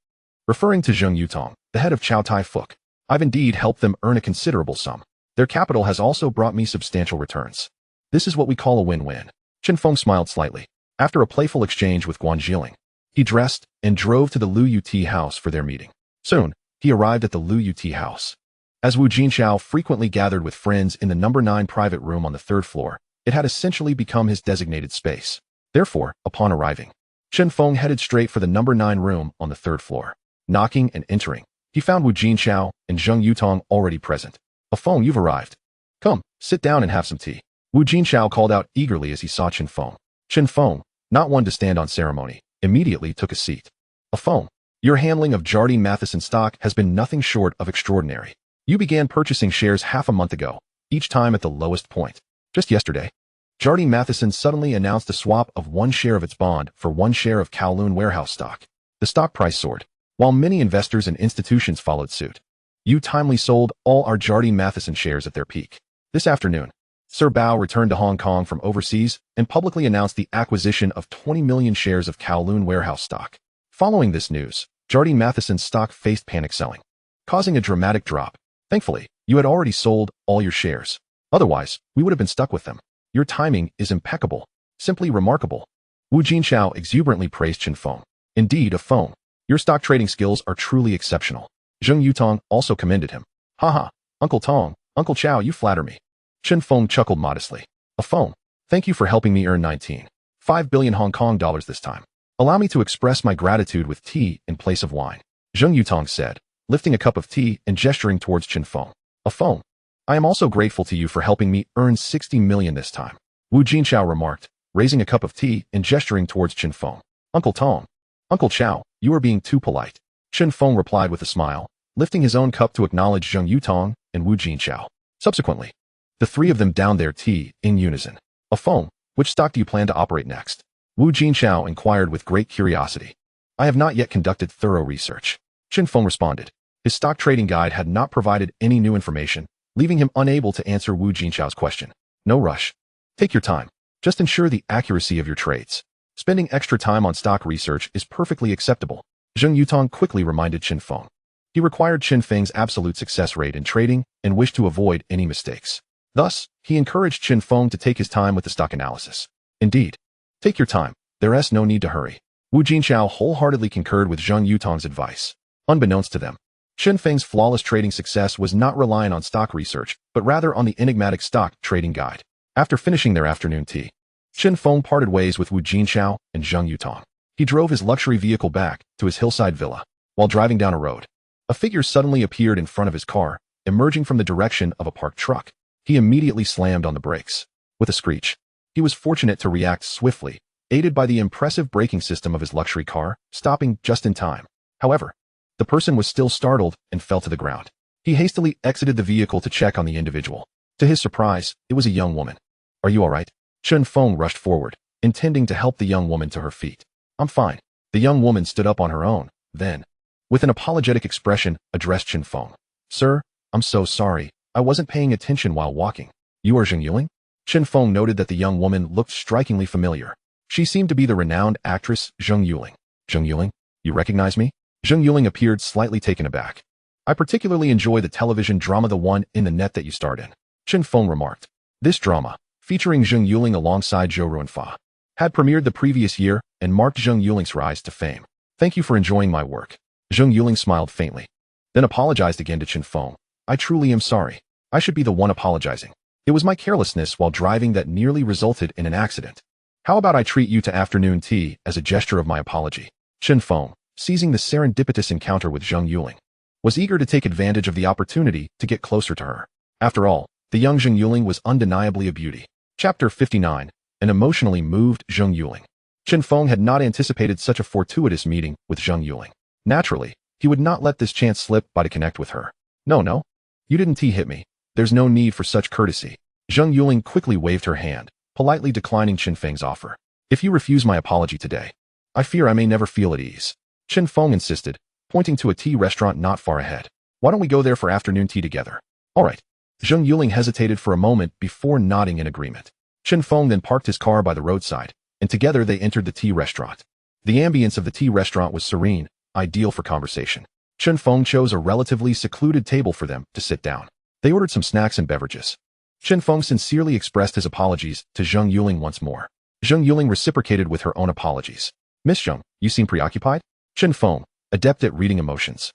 Speaker 1: Referring to Zheng Yutong, the head of Chow Tai Fuk, I've indeed helped them earn a considerable sum. Their capital has also brought me substantial returns. This is what we call a win-win. Qinfeng smiled slightly. After a playful exchange with Guan Jiling, he dressed and drove to the Luyu Tea House for their meeting. Soon, he arrived at the Luyu Tea House. As Wu Jinchao frequently gathered with friends in the number 9 private room on the 3rd floor, it had essentially become his designated space. Therefore, upon arriving, Qinfeng headed straight for the number 9 room on the 3rd floor. Knocking and entering, he found Wu Jinchao and Zheng Yutong already present. Feng, you've arrived. Come, sit down and have some tea. Wu Jinchao called out eagerly as he saw Qinfeng. Qinfeng, not one to stand on ceremony, immediately took a seat. Feng, your handling of Jardine Matheson stock has been nothing short of extraordinary. You began purchasing shares half a month ago, each time at the lowest point. Just yesterday, Jardine Matheson suddenly announced a swap of 1 share of its bond for 1 share of Kowloon warehouse stock. The stock price soared, while many investors and institutions followed suit. You timely sold all our Jardine Matheson shares at their peak. This afternoon, Sir Bao returned to Hong Kong from overseas and publicly announced the acquisition of 20 million shares of Kowloon warehouse stock. Following this news, Jardine Matheson's stock faced panic selling, causing a dramatic drop. Thankfully, you had already sold all your shares. Otherwise, we would have been stuck with them. Your timing is impeccable. Simply remarkable. Wu Jinchao exuberantly praised Qinfeng. Indeed, Feng, your stock trading skills are truly exceptional. Zheng Yutong also commended him. Haha, Uncle Tong, Uncle Chao, you flatter me. Qinfeng chuckled modestly. Feng, thank you for helping me earn 19.5 billion Hong Kong dollars this time. Allow me to express my gratitude with tea in place of wine. Zheng Yutong said, lifting a cup of tea and gesturing towards Qinfeng. Feng, I am also grateful to you for helping me earn 60 million this time. Wu Jinchao remarked, raising a cup of tea and gesturing towards Qinfeng. Uncle Tong, Uncle Chao, you are being too polite. Qinfeng replied with a smile, lifting his own cup to acknowledge Zheng Yutong and Wu Jinchao. Subsequently, the 3 of them downed their tea in unison. Feng, which stock do you plan to operate next? Wu Jinchao inquired with great curiosity. I have not yet conducted thorough research. Qinfeng responded. His stock trading guide had not provided any new information, leaving him unable to answer Wu Jinchao's question. No rush. Take your time. Just ensure the accuracy of your trades. Spending extra time on stock research is perfectly acceptable. Zheng Yutong quickly reminded Qinfeng. He required Qinfeng's absolute success rate in trading and wished to avoid any mistakes. Thus, he encouraged Qinfeng to take his time with the stock analysis. Indeed. Take your time. There's no need to hurry. Wu Jinchao wholeheartedly concurred with Zheng Yutong's advice. Unbeknownst to them, Chen Feng's flawless trading success was not relying on stock research, but rather on the enigmatic stock trading guide. After finishing their afternoon tea, Chen Feng parted ways with Wu Jinxiao and Zheng Yutong. He drove his luxury vehicle back to his hillside villa. While driving down a road, a figure suddenly appeared in front of his car, emerging from the direction of a parked truck. He immediately slammed on the brakes. With a screech, he was fortunate to react swiftly, aided by the impressive braking system of his luxury car, stopping just in time. However, the person was still startled and fell to the ground. He hastily exited the vehicle to check on the individual. To his surprise, it was a young woman. "Are you all right?" Chen Feng rushed forward, intending to help the young woman to her feet. "I'm fine." The young woman stood up on her own, then, with an apologetic expression, addressed Chen Feng. "Sir, I'm so sorry. I wasn't paying attention while walking." "You are Zheng Yuling?" Chen Feng noted that the young woman looked strikingly familiar. She seemed to be the renowned actress Zheng Yuling. "Zheng Yuling, you recognize me?" Zheng Yuling appeared slightly taken aback. "I particularly enjoy the television drama The One in the Net that you starred in," Chen Feng remarked. This drama, featuring Zheng Yuling alongside Zhou Ruanfa, had premiered the previous year and marked Zheng Yuling's rise to fame. "Thank you for enjoying my work." Zheng Yuling smiled faintly, then apologized again to Chen Feng. "I truly am sorry. I should be the one apologizing. It was my carelessness while driving that nearly resulted in an accident. How about I treat you to afternoon tea as a gesture of my apology?" Chen Feng, seizing the serendipitous encounter with Zheng Yuling, was eager to take advantage of the opportunity to get closer to her. After all, the young Zheng Yuling was undeniably a beauty. Chapter 59, An emotionally moved Zheng Yuling. Chen Feng had not anticipated such a fortuitous meeting with Zheng Yuling. Naturally, he would not let this chance slip by to connect with her. No, you didn't hit me. There's no need for such courtesy." Zheng Yuling quickly waved her hand, politely declining Chen Feng's offer. "If you refuse my apology today, I fear I may never feel at ease." Chen Feng insisted, pointing to a tea restaurant not far ahead. "Why don't we go there for afternoon tea together?" "All right." Zheng Yuling hesitated for a moment before nodding in agreement. Chen Feng then parked his car by the roadside, and together they entered the tea restaurant. The ambience of the tea restaurant was serene, ideal for conversation. Chen Feng chose a relatively secluded table for them to sit down. They ordered some snacks and beverages. Chen Feng sincerely expressed his apologies to Zheng Yuling once more. Zheng Yuling reciprocated with her own apologies. "Miss Zheng, you seem preoccupied?" Chen Feng, adept at reading emotions,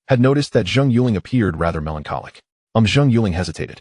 Speaker 1: had noticed that Zheng Yuling appeared rather melancholic. Zheng Yuling hesitated.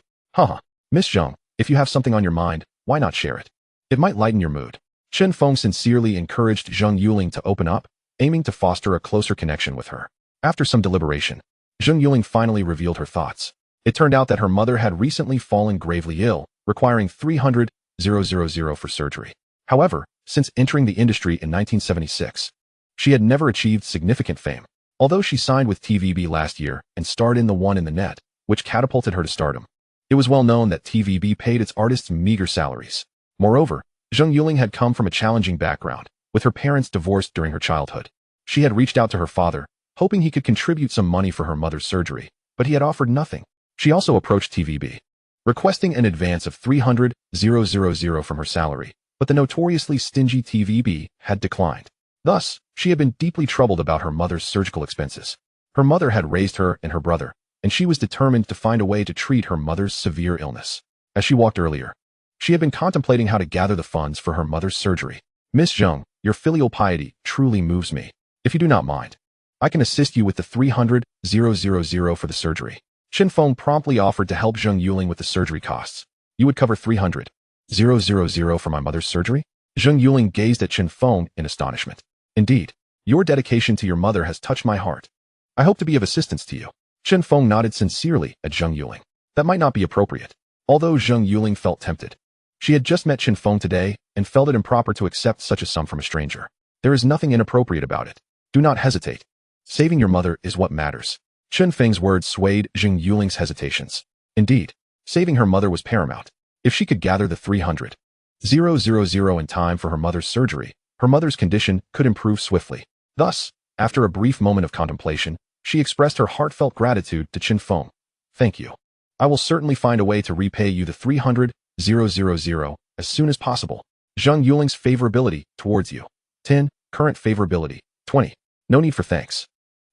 Speaker 1: Miss Zheng, if you have something on your mind, why not share it? It might lighten your mood." Chen Feng sincerely encouraged Zheng Yuling to open up, aiming to foster a closer connection with her. After some deliberation, Zheng Yuling finally revealed her thoughts. It turned out that her mother had recently fallen gravely ill, requiring 300,000 for surgery. However, since entering the industry in 1976, she had never achieved significant fame. Although she signed with TVB last year and starred in The One in the Net, which catapulted her to stardom, it was well known that TVB paid its artists meager salaries. Moreover, Zheng Yuling had come from a challenging background, with her parents divorced during her childhood. She had reached out to her father, hoping he could contribute some money for her mother's surgery, but he had offered nothing. She also approached TVB, requesting an advance of 300,000 from her salary, but the notoriously stingy TVB had declined. Thus, she had been deeply troubled about her mother's surgical expenses. Her mother had raised her and her brother, and she was determined to find a way to treat her mother's severe illness. As she walked earlier, she had been contemplating how to gather the funds for her mother's surgery. "Miss Zheng, your filial piety truly moves me. If you do not mind, I can assist you with the 300,000 for the surgery." Chen Feng promptly offered to help Zheng Yuling with the surgery costs. "You would cover 300,000 for my mother's surgery?" Zheng Yuling gazed at Chen Feng in astonishment. "Indeed, your dedication to your mother has touched my heart. I hope to be of assistance to you." Chen Feng nodded sincerely at Zheng Yuling. That might not be appropriate. Although Zheng Yuling felt tempted, she had just met Chen Feng today and felt it improper to accept such a sum from a stranger. There is nothing inappropriate about it. Do not hesitate. Saving your mother is what matters. Chen Feng's words swayed Zheng Yuling's hesitations. Indeed, saving her mother was paramount. If she could gather the 300,000 in time for her mother's surgery, her mother's condition could improve swiftly. Thus, after a brief moment of contemplation, she expressed her heartfelt gratitude to Chen Feng. "Thank you. I will certainly find a way to repay you the 300,000 as soon as possible." Zheng Yuling's favorability towards you. 10. Current favorability. 20. No need for thanks.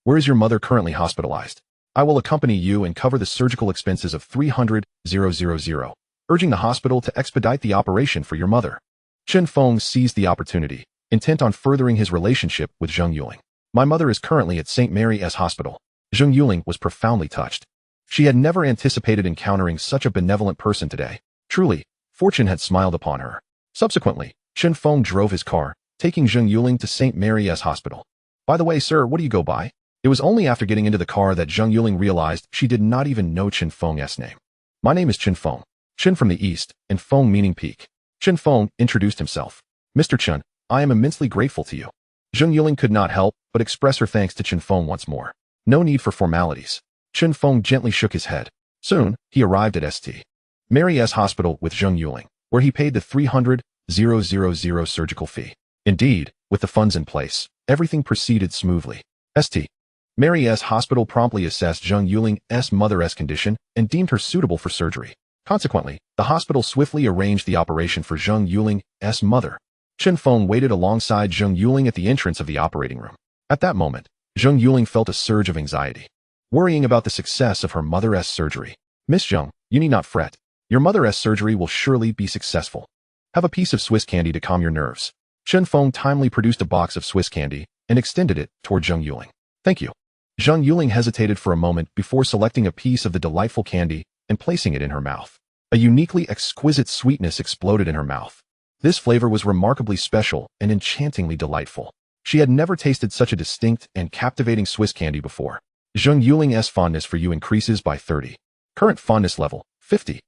Speaker 1: Where is your mother currently hospitalized? I will accompany you and cover the surgical expenses of 300,000, urging the hospital to expedite the operation for your mother. Chen Feng seized the opportunity, intent on furthering his relationship with Zheng Yuling. "My mother is currently at St. Mary's Hospital." Zheng Yuling was profoundly touched. She had never anticipated encountering such a benevolent person today. Truly, fortune had smiled upon her. Subsequently, Chen Feng drove his car, taking Zheng Yuling to St. Mary's Hospital. By the way, sir, what do you go by? It was only after getting into the car that Zheng Yuling realized she did not even know Chen Feng's name. My name is Chen Feng. Chen from the east, and Feng meaning peak. Chen Feng introduced himself. Mr. Chen, I am immensely grateful to you. Zheng Yuling could not help but express her thanks to Chen Feng once more. No need for formalities. Chen Feng gently shook his head. Soon, he arrived at St. Mary's Hospital with Zheng Yuling, where he paid the 300,000 surgical fee. Indeed, with the funds in place, everything proceeded smoothly. St. Mary's Hospital promptly assessed Zheng Yuling's mother's condition and deemed her suitable for surgery. Consequently, the hospital swiftly arranged the operation for Zheng Yuling's mother. Chen Feng waited alongside Zheng Yuling at the entrance of the operating room. At that moment, Zheng Yuling felt a surge of anxiety, worrying about the success of her mother's surgery. Miss Zheng, you need not fret. Your mother's surgery will surely be successful. Have a piece of Swiss candy to calm your nerves. Chen Feng timely produced a box of Swiss candy and extended it toward Zheng Yuling. Thank you. Zheng Yuling hesitated for a moment before selecting a piece of the delightful candy and placing it in her mouth. A uniquely exquisite sweetness exploded in her mouth. This flavor was remarkably special and enchantingly delightful. She had never tasted such a distinct and captivating Swiss candy before. Zheng Yuling's fondness for you increases by 30. Current fondness level, 50.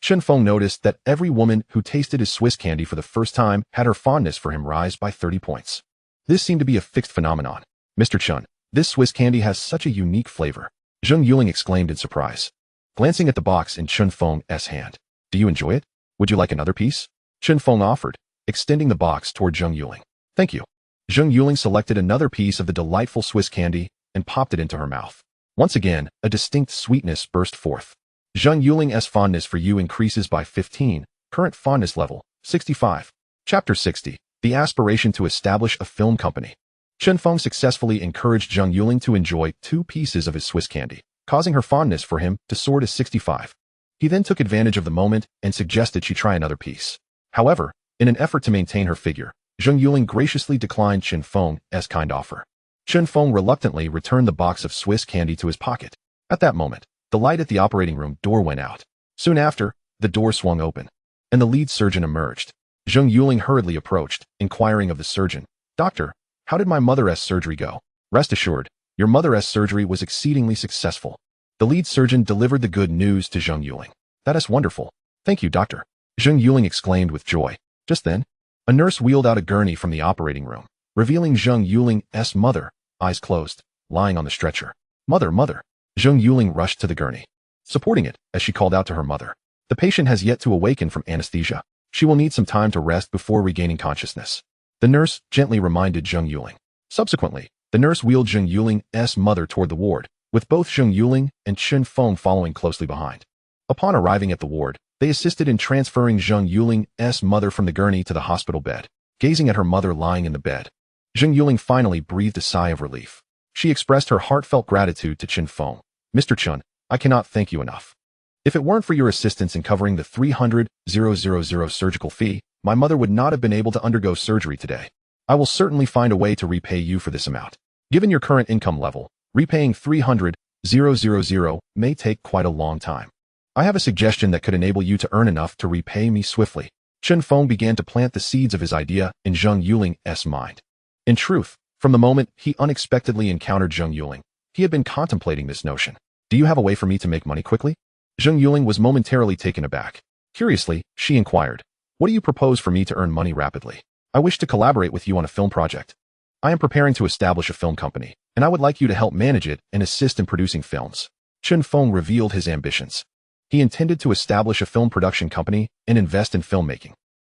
Speaker 1: Chen Feng noticed that every woman who tasted his Swiss candy for the first time had her fondness for him rise by 30 points. This seemed to be a fixed phenomenon. Mr. Chen, this Swiss candy has such a unique flavor. Zheng Yuling exclaimed in surprise, glancing at the box in Chen Feng's hand. Do you enjoy it? Would you like another piece? Chen Feng offered, extending the box toward Zheng Yuling. Thank you. Zheng Yuling selected another piece of the delightful Swiss candy and popped it into her mouth. Once again, a distinct sweetness burst forth. Zheng Yuling's fondness for you increases by 15. Current fondness level, 65. Chapter 60. The aspiration to establish a film company. Chen Feng successfully encouraged Zheng Yuling to enjoy 2 pieces of his Swiss candy, causing her fondness for him to soar to 65. He then took advantage of the moment and suggested she try another piece. However, in an effort to maintain her figure, Zheng Yuling graciously declined Chen Feng's kind offer. Chen Feng reluctantly returned the box of Swiss candy to his pocket. At that moment, the light at the operating room door went out. Soon after, the door swung open, and the lead surgeon emerged. Zheng Yuling hurriedly approached, inquiring of the surgeon, Doctor, how did my mother's surgery go? Rest assured, your mother's surgery was exceedingly successful. The lead surgeon delivered the good news to Zheng Yuling. That is wonderful. Thank you, doctor. Zheng Yuling exclaimed with joy. Just then, a nurse wheeled out a gurney from the operating room, revealing Zheng Yuling's mother, eyes closed, lying on the stretcher. Mother, mother. Zheng Yuling rushed to the gurney, supporting it as she called out to her mother. The patient has yet to awaken from anesthesia. She will need some time to rest before regaining consciousness. The nurse gently reminded Zheng Yuling. Subsequently, the nurse wheeled Zheng Yuling's mother toward the ward, with both Zheng Yuling and Chen Feng following closely behind. Upon arriving at the ward, they assisted in transferring Zheng Yuling's mother from the gurney to the hospital bed. Gazing at her mother lying in the bed, Zheng Yuling finally breathed a sigh of relief. She expressed her heartfelt gratitude to Chen Feng. Mr. Chen, I cannot thank you enough. If it weren't for your assistance in covering the 300,000 surgical fee, my mother would not have been able to undergo surgery today. I will certainly find a way to repay you for this amount. Given your current income level, repaying 300,000 may take quite a long time. I have a suggestion that could enable you to earn enough to repay me swiftly. Chen Feng began to plant the seeds of his idea in Zheng Yuling's mind. In truth, from the moment he unexpectedly encountered Zheng Yuling, he had been contemplating this notion. Do you have a way for me to make money quickly? Zheng Yuling was momentarily taken aback. Curiously, she inquired, what do you propose for me to earn money rapidly? I wish to collaborate with you on a film project. I am preparing to establish a film company, and I would like you to help manage it and assist in producing films. Chen Feng revealed his ambitions. He intended to establish a film production company and invest in filmmaking.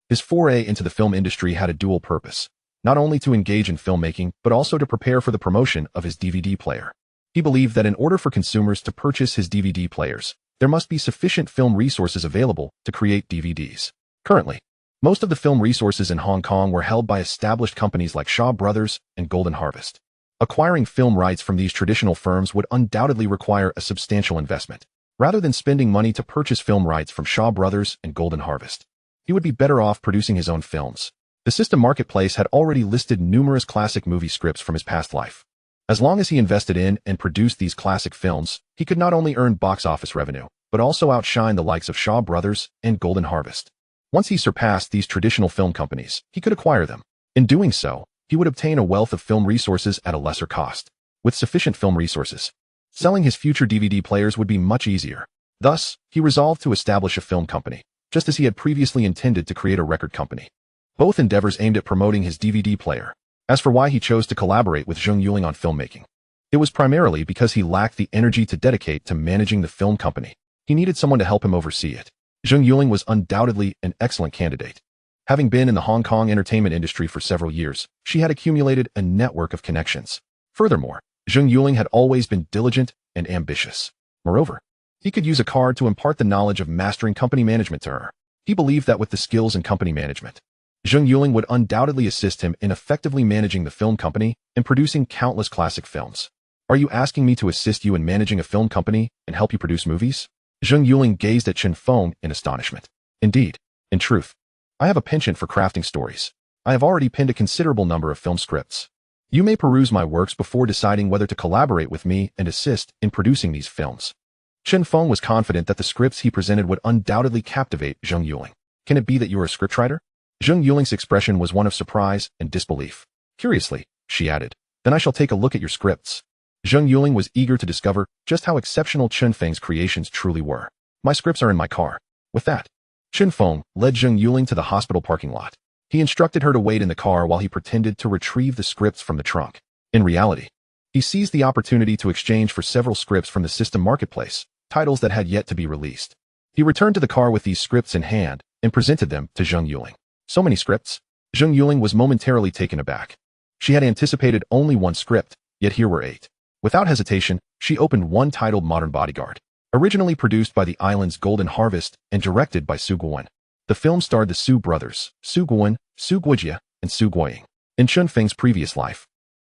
Speaker 1: His foray into the film industry had a dual purpose, not only to engage in filmmaking, but also to prepare for the promotion of his DVD player. He believed that in order for consumers to purchase his DVD players, there must be sufficient film resources available to create DVDs. Currently, most of the film resources in Hong Kong were held by established companies like Shaw Brothers and Golden Harvest. Acquiring film rights from these traditional firms would undoubtedly require a substantial investment. Rather than spending money to purchase film rights from Shaw Brothers and Golden Harvest, he would be better off producing his own films. The System Marketplace had already listed numerous classic movie scripts from his past life. As long as he invested in and produced these classic films, he could not only earn box office revenue, but also outshine the likes of Shaw Brothers and Golden Harvest. Once he surpassed these traditional film companies, he could acquire them. In doing so, he would obtain a wealth of film resources at a lesser cost. With sufficient film resources, selling his future DVD players would be much easier. Thus, he resolved to establish a film company, just as he had previously intended to create a record company. Both endeavors aimed at promoting his DVD player. As for why he chose to collaborate with Zheng Yuling on filmmaking, it was primarily because he lacked the energy to dedicate to managing the film company. He needed someone to help him oversee it. Zheng Yuling was undoubtedly an excellent candidate. Having been in the Hong Kong entertainment industry for several years, she had accumulated a network of connections. Furthermore, Zheng Yuling had always been diligent and ambitious. Moreover, he could use a card to impart the knowledge of mastering company management to her. He believed that with the skills in company management, Zheng Yuling would undoubtedly assist him in effectively managing the film company and producing countless classic films. Are you asking me to assist you in managing a film company and help you produce movies? Zheng Yuling gazed at Chen Feng in astonishment. Indeed, in truth, I have a penchant for crafting stories. I have already penned a considerable number of film scripts. You may peruse my works before deciding whether to collaborate with me and assist in producing these films. Chen Feng was confident that the scripts he presented would undoubtedly captivate Zheng Yuling. Can it be that you are a scriptwriter? Zheng Yuling's expression was one of surprise and disbelief. Curiously, she added, then I shall take a look at your scripts. Zheng Yuling was eager to discover just how exceptional Chen Feng's creations truly were. My scripts are in my car. With that, Chen Feng led Zheng Yuling to the hospital parking lot. He instructed her to wait in the car while he pretended to retrieve the scripts from the trunk. In reality, he seized the opportunity to exchange for several scripts from the system marketplace, titles that had yet to be released. He returned to the car with these scripts in hand and presented them to Zheng Yuling. So many scripts? Zheng Yuling was momentarily taken aback. She had anticipated only one script, yet here were 8. Without hesitation, she opened one titled Modern Bodyguard. Originally produced by the island's Golden Harvest and directed by Su Guowen. The film starred the Su brothers, Su Guowen, Su Guojia, and Su Guoying. In Chen Feng's previous life,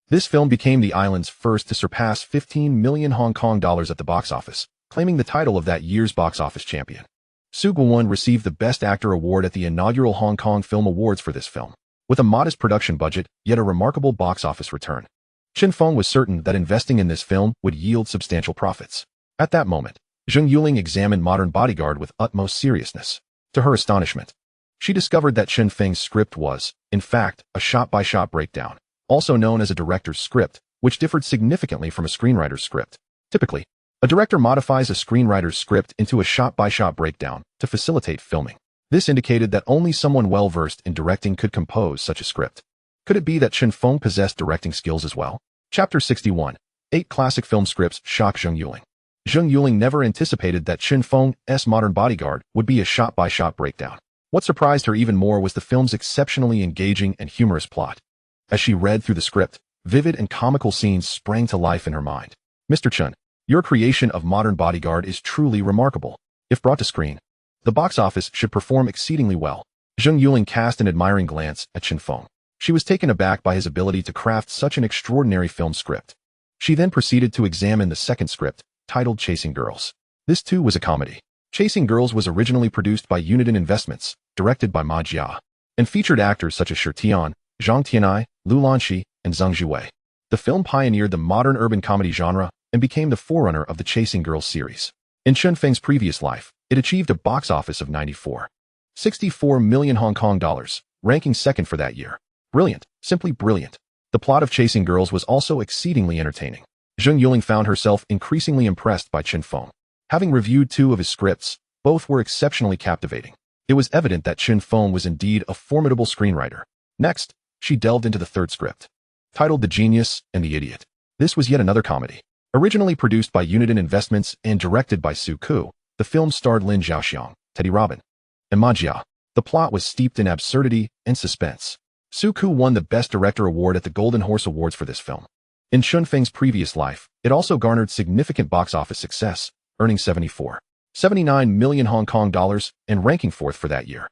Speaker 1: this film became the island's first to surpass 15 million Hong Kong dollars at the box office, claiming the title of that year's box office champion. Su Guowen received the Best Actor award at the inaugural Hong Kong Film Awards for this film. With a modest production budget, yet a remarkable box office return, Chen Feng was certain that investing in this film would yield substantial profits. At that moment, Zheng Yuling examined Modern Bodyguard with utmost seriousness. To her astonishment, she discovered that Chen Feng's script was, in fact, a shot-by-shot breakdown, also known as a director's script, which differed significantly from a screenwriter's script. Typically, a director modifies a screenwriter's script into a shot-by-shot breakdown to facilitate filming. This indicated that only someone well-versed in directing could compose such a script. Could it be that Chen Feng possessed directing skills as well? Chapter 61. 8 classic film scripts shock Zheng Yuling. Zheng Yuling never anticipated that Chen Feng's Modern Bodyguard would be a shot-by-shot breakdown. What surprised her even more was the film's exceptionally engaging and humorous plot. As she read through the script, vivid and comical scenes sprang to life in her mind. Mr. Chen, your creation of Modern Bodyguard is truly remarkable. If brought to screen, the box office should perform exceedingly well. Zheng Yuling cast an admiring glance at Chen Feng. She was taken aback by his ability to craft such an extraordinary film script. She then proceeded to examine the second script, titled Chasing Girls. This too was a comedy. Chasing Girls was originally produced by Uniden Investments, directed by Ma Jia, and featured actors such as Shi Tian, Zhang Tianai, Lu Lanxi, and Zhang Zhuwei. The film pioneered the modern urban comedy genre and became the forerunner of the Chasing Girls series. In Chen Feng's previous life, it achieved a box office of 64 million Hong Kong dollars, ranking second for that year. Brilliant, simply brilliant. The plot of Chasing Girls was also exceedingly entertaining. Zheng Yuling found herself increasingly impressed by Chen Feng. Having reviewed 2 of his scripts, both were exceptionally captivating. It was evident that Chen Feng was indeed a formidable screenwriter. Next, she delved into the third script, titled The Genius and the Idiot. This was yet another comedy. Originally produced by Uniden Investments and directed by Su Ku, the film starred Lin Zhaoxiang, Teddy Robin, and Ma Jia. The plot was steeped in absurdity and suspense. Su Ku won the Best Director award at the Golden Horse Awards for this film. In Chen Feng's previous life, it also garnered significant box office success, earning 79 million Hong Kong dollars and ranking 4th for that year.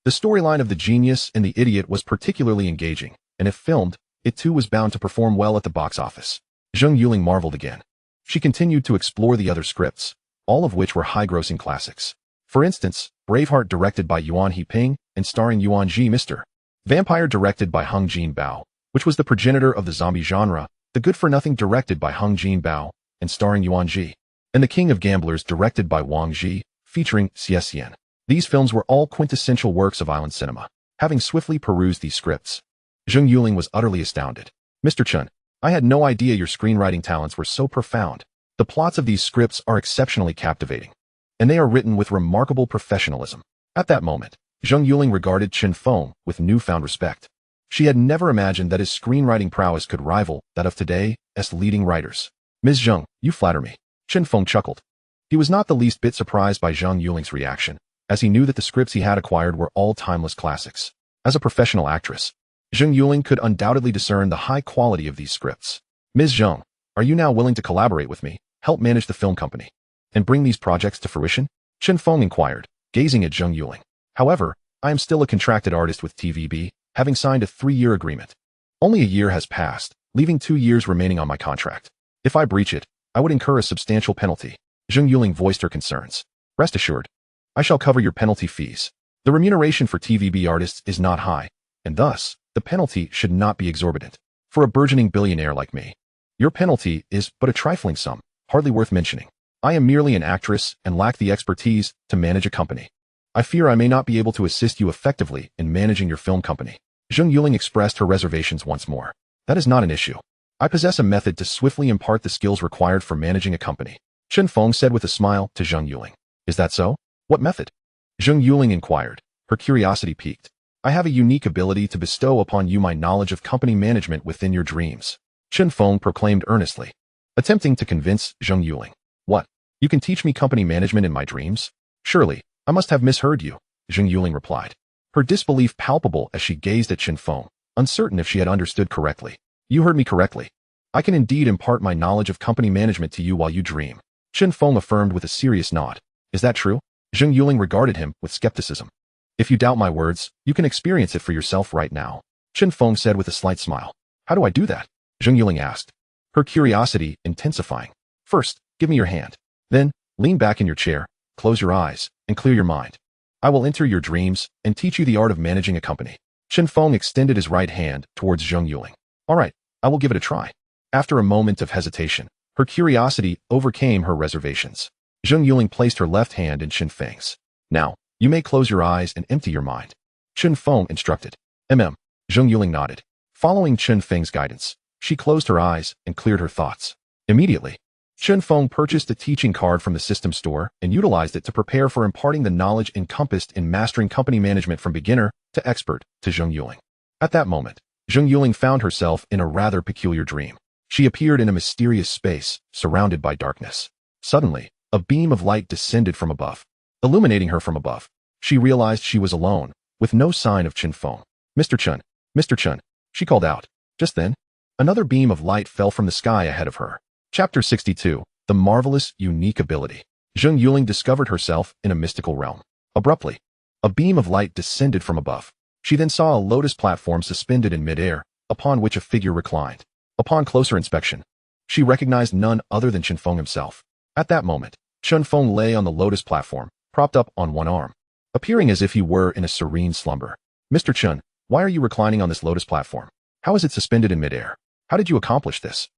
Speaker 1: The storyline of The Genius and the Idiot was particularly engaging, and if filmed, it too was bound to perform well at the box office. Zheng Yuling marveled again. She continued to explore the other scripts, all of which were high-grossing classics. For instance, Braveheart directed by Yuan Heping and starring Yuan Ji, Mr. Vampire directed by Hung Jin Bao, which was the progenitor of the zombie genre, The Good-for-Nothing directed by Hung Jin Bao and starring Yuan Ji, and The King of Gamblers directed by Wang Ji, featuring Xie Xian. These films were all quintessential works of island cinema. Having swiftly perused these scripts, Zheng Yuling was utterly astounded. Mr. Chun, I had no idea your screenwriting talents were so profound. The plots of these scripts are exceptionally captivating, and they are written with remarkable professionalism. At that moment, Zheng Yuling regarded Chen Feng with newfound respect. She had never imagined that his screenwriting prowess could rival that of today's leading writers. Ms. Zheng, you flatter me. Chen Feng chuckled. He was not the least bit surprised by Zheng Yuling's reaction, as he knew that the scripts he had acquired were all timeless classics. As a professional actress, Zheng Yuling could undoubtedly discern the high quality of these scripts. Ms. Zheng, are you now willing to collaborate with me, help manage the film company, and bring these projects to fruition? Chen Feng inquired, gazing at Zheng Yuling. However, I am still a contracted artist with TVB, having signed a 3-year agreement. Only a year has passed, leaving 2 years remaining on my contract. If I breach it, I would incur a substantial penalty. Zheng Yuling voiced her concerns. Rest assured, I shall cover your penalty fees. The remuneration for TVB artists is not high, and thus, the penalty should not be exorbitant. For a burgeoning billionaire like me, your penalty is but a trifling sum, hardly worth mentioning. I am merely an actress and lack the expertise to manage a company. I fear I may not be able to assist you effectively in managing your film company. Zheng Yuling expressed her reservations once more. That is not an issue. I possess a method to swiftly impart the skills required for managing a company. Chen Feng said with a smile to Zheng Yuling. Is that so? What method? Zheng Yuling inquired, her curiosity piqued. I have a unique ability to bestow upon you my knowledge of company management within your dreams. Chen Feng proclaimed earnestly, attempting to convince Zheng Yuling. What? You can teach me company management in my dreams? Surely, I must have misheard you, Zheng Yuling replied, her disbelief palpable as she gazed at Chen Feng, uncertain if she had understood correctly. You heard me correctly. I can indeed impart my knowledge of company management to you while you dream. Chen Feng affirmed with a serious nod. Is that true? Zheng Yuling regarded him with skepticism. If you doubt my words, you can experience it for yourself right now. Chen Feng said with a slight smile. How do I do that? Zheng Yuling asked, her curiosity intensifying. First, give me your hand. Then, lean back in your chair, close your eyes, and clear your mind. I will enter your dreams and teach you the art of managing a company. Chen Feng extended his right hand towards Zheng Yuling. All right, I will give it a try. After a moment of hesitation, her curiosity overcame her reservations. Zheng Yuling placed her left hand in Chen Feng's. Now, you may close your eyes and empty your mind. Chen Feng instructed. Zheng Yuling nodded. Following Chen Feng's guidance, she closed her eyes and cleared her thoughts. Immediately, Chen Feng purchased a teaching card from the system store and utilized it to prepare for imparting the knowledge encompassed in mastering company management from beginner to expert to Zheng Yuling. At that moment, Zheng Yuling found herself in a rather peculiar dream. She appeared in a mysterious space, surrounded by darkness. Suddenly, a beam of light descended from above. Illuminating her from above, she realized she was alone, with no sign of Chen Feng. Mr. Chun, she called out. Just then, another beam of light fell from the sky ahead of her. Chapter 62, The Marvelous Unique Ability. Zheng Yuling discovered herself in a mystical realm. Abruptly, a beam of light descended from above. She then saw a lotus platform suspended in midair, upon which a figure reclined. Upon closer inspection, she recognized none other than Chen Feng himself. At that moment, Chen Feng lay on the lotus platform, propped up on one arm, appearing as if he were in a serene slumber. Mr. Chun, why are you reclining on this lotus platform? How is it suspended in midair? How did you accomplish this?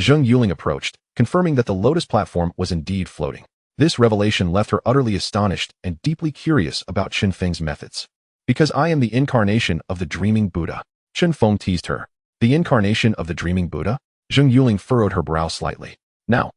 Speaker 1: Zheng Yuling approached, confirming that the lotus platform was indeed floating. This revelation left her utterly astonished and deeply curious about Chen Feng's methods. Because I am the incarnation of the dreaming Buddha, Chen Feng teased her. The incarnation of the dreaming Buddha? Zheng Yuling furrowed her brow slightly. Now,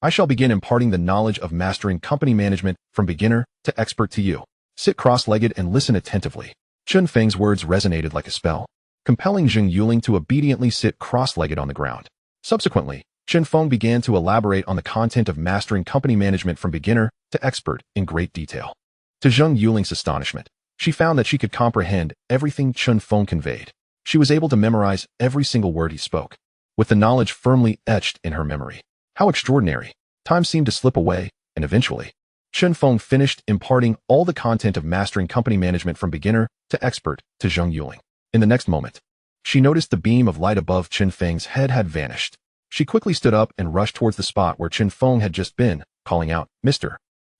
Speaker 1: I shall begin imparting the knowledge of mastering company management from beginner to expert to you. Sit cross-legged and listen attentively. Chen Feng's words resonated like a spell, compelling Zheng Yuling to obediently sit cross-legged on the ground. Subsequently, Chen Feng began to elaborate on the content of mastering company management from beginner to expert in great detail. To Zheng Yuling's astonishment, she found that she could comprehend everything Chen Feng conveyed. She was able to memorize every single word he spoke, with the knowledge firmly etched in her memory. How extraordinary! Time seemed to slip away, and eventually, Chen Feng finished imparting all the content of mastering company management from beginner to expert to Zheng Yuling. In the next moment, she noticed the beam of light above Chen Feng's head had vanished. She quickly stood up and rushed towards the spot where Chen Feng had just been, calling out, Mr.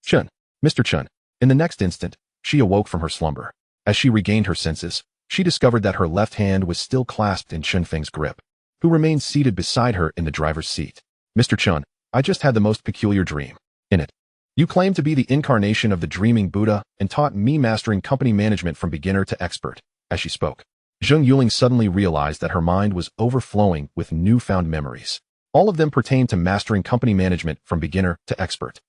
Speaker 1: Chun, Mr. Chun. In the next instant, she awoke from her slumber. As she regained her senses, she discovered that her left hand was still clasped in Chen Feng's grip. who remained seated beside her in the driver's seat. Mr. Chun, I just had the most peculiar dream. In it, you claim to be the incarnation of the dreaming Buddha and taught me mastering company management from beginner to expert. As she spoke, Zheng Yuling suddenly realized that her mind was overflowing with newfound memories. All of them pertained to mastering company management from beginner to expert.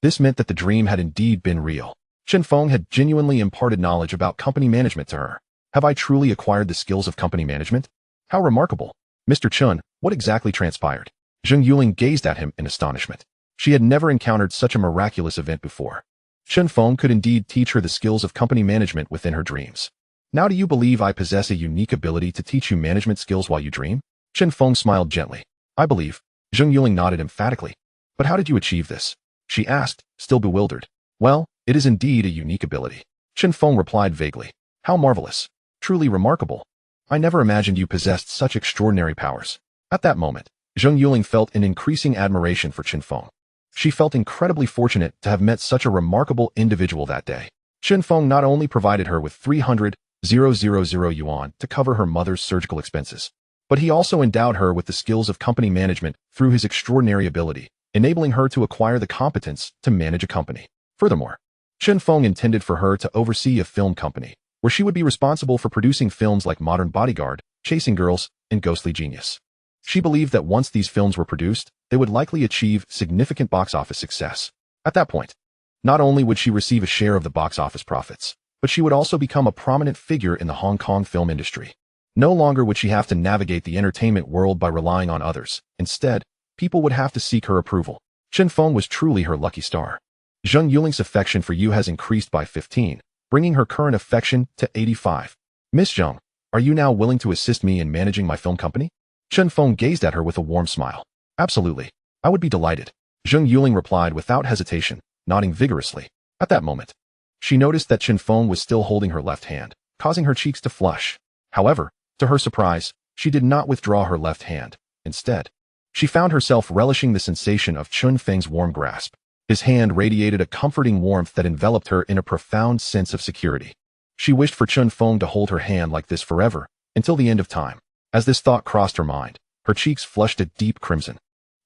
Speaker 1: This meant that the dream had indeed been real. Chen Feng had genuinely imparted knowledge about company management to her. Have I truly acquired the skills of company management? How remarkable. Mr. Chun, what exactly transpired? Zheng Yuling gazed at him in astonishment. She had never encountered such a miraculous event before. Chen Feng could indeed teach her the skills of company management within her dreams. Now do you believe I possess a unique ability to teach you management skills while you dream? Chen Feng smiled gently. I believe. Zheng Yuling nodded emphatically. But how did you achieve this? She asked, still bewildered. Well, it is indeed a unique ability. Chen Feng replied vaguely. How marvelous. Truly remarkable. I never imagined you possessed such extraordinary powers. At that moment, Zheng Yuling felt an increasing admiration for Chen Feng. She felt incredibly fortunate to have met such a remarkable individual that day. Chen Feng not only provided her with 300,000 yuan to cover her mother's surgical expenses, but he also endowed her with the skills of company management through his extraordinary ability, enabling her to acquire the competence to manage a company. Furthermore, Chen Feng intended for her to oversee a film company, where she would be responsible for producing films like Modern Bodyguard, Chasing Girls, and Ghostly Genius. She believed that once these films were produced, they would likely achieve significant box office success. At that point, not only would she receive a share of the box office profits, but she would also become a prominent figure in the Hong Kong film industry. No longer would she have to navigate the entertainment world by relying on others. Instead, people would have to seek her approval. Chen Feng was truly her lucky star. Zheng Yuling's affection for you has increased by 15, bringing her current affection to 85. Miss Zheng, are you now willing to assist me in managing my film company? Chen Feng gazed at her with a warm smile. Absolutely. I would be delighted. Zheng Yuling replied without hesitation, nodding vigorously. At that moment, she noticed that Chen Feng was still holding her left hand, causing her cheeks to flush. However, to her surprise, she did not withdraw her left hand. Instead, she found herself relishing the sensation of Chen Feng's warm grasp. His hand radiated a comforting warmth that enveloped her in a profound sense of security. She wished for Chen Feng to hold her hand like this forever, until the end of time. As this thought crossed her mind, her cheeks flushed a deep crimson,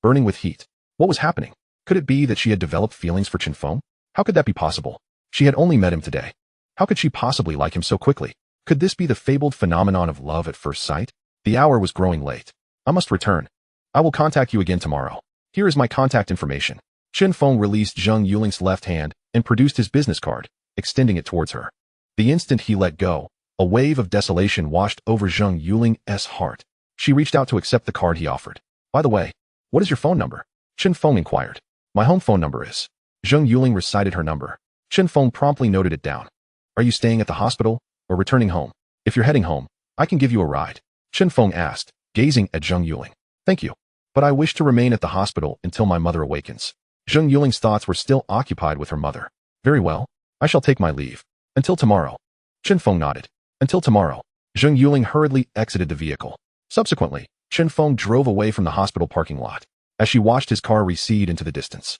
Speaker 1: burning with heat. What was happening? Could it be that she had developed feelings for Chen Feng? How could that be possible? She had only met him today. How could she possibly like him so quickly? Could this be the fabled phenomenon of love at first sight? The hour was growing late. I must return. I will contact you again tomorrow. Here is my contact information. Chen Feng released Zheng Yuling's left hand and produced his business card, extending it towards her. The instant he let go, a wave of desolation washed over Zheng Yuling's heart. She reached out to accept the card he offered. By the way, what is your phone number? Chen Feng inquired. My home phone number is. Zheng Yuling recited her number. Chen Feng promptly noted it down. Are you staying at the hospital or returning home? If you're heading home, I can give you a ride. Chen Feng asked, gazing at Zheng Yuling. Thank you. But I wish to remain at the hospital until my mother awakens. Zheng Yuling's thoughts were still occupied with her mother. Very well. I shall take my leave. Until tomorrow. Chen Feng nodded. Until tomorrow. Zheng Yuling hurriedly exited the vehicle. Subsequently, Chen Feng drove away from the hospital parking lot. As she watched his car recede into the distance,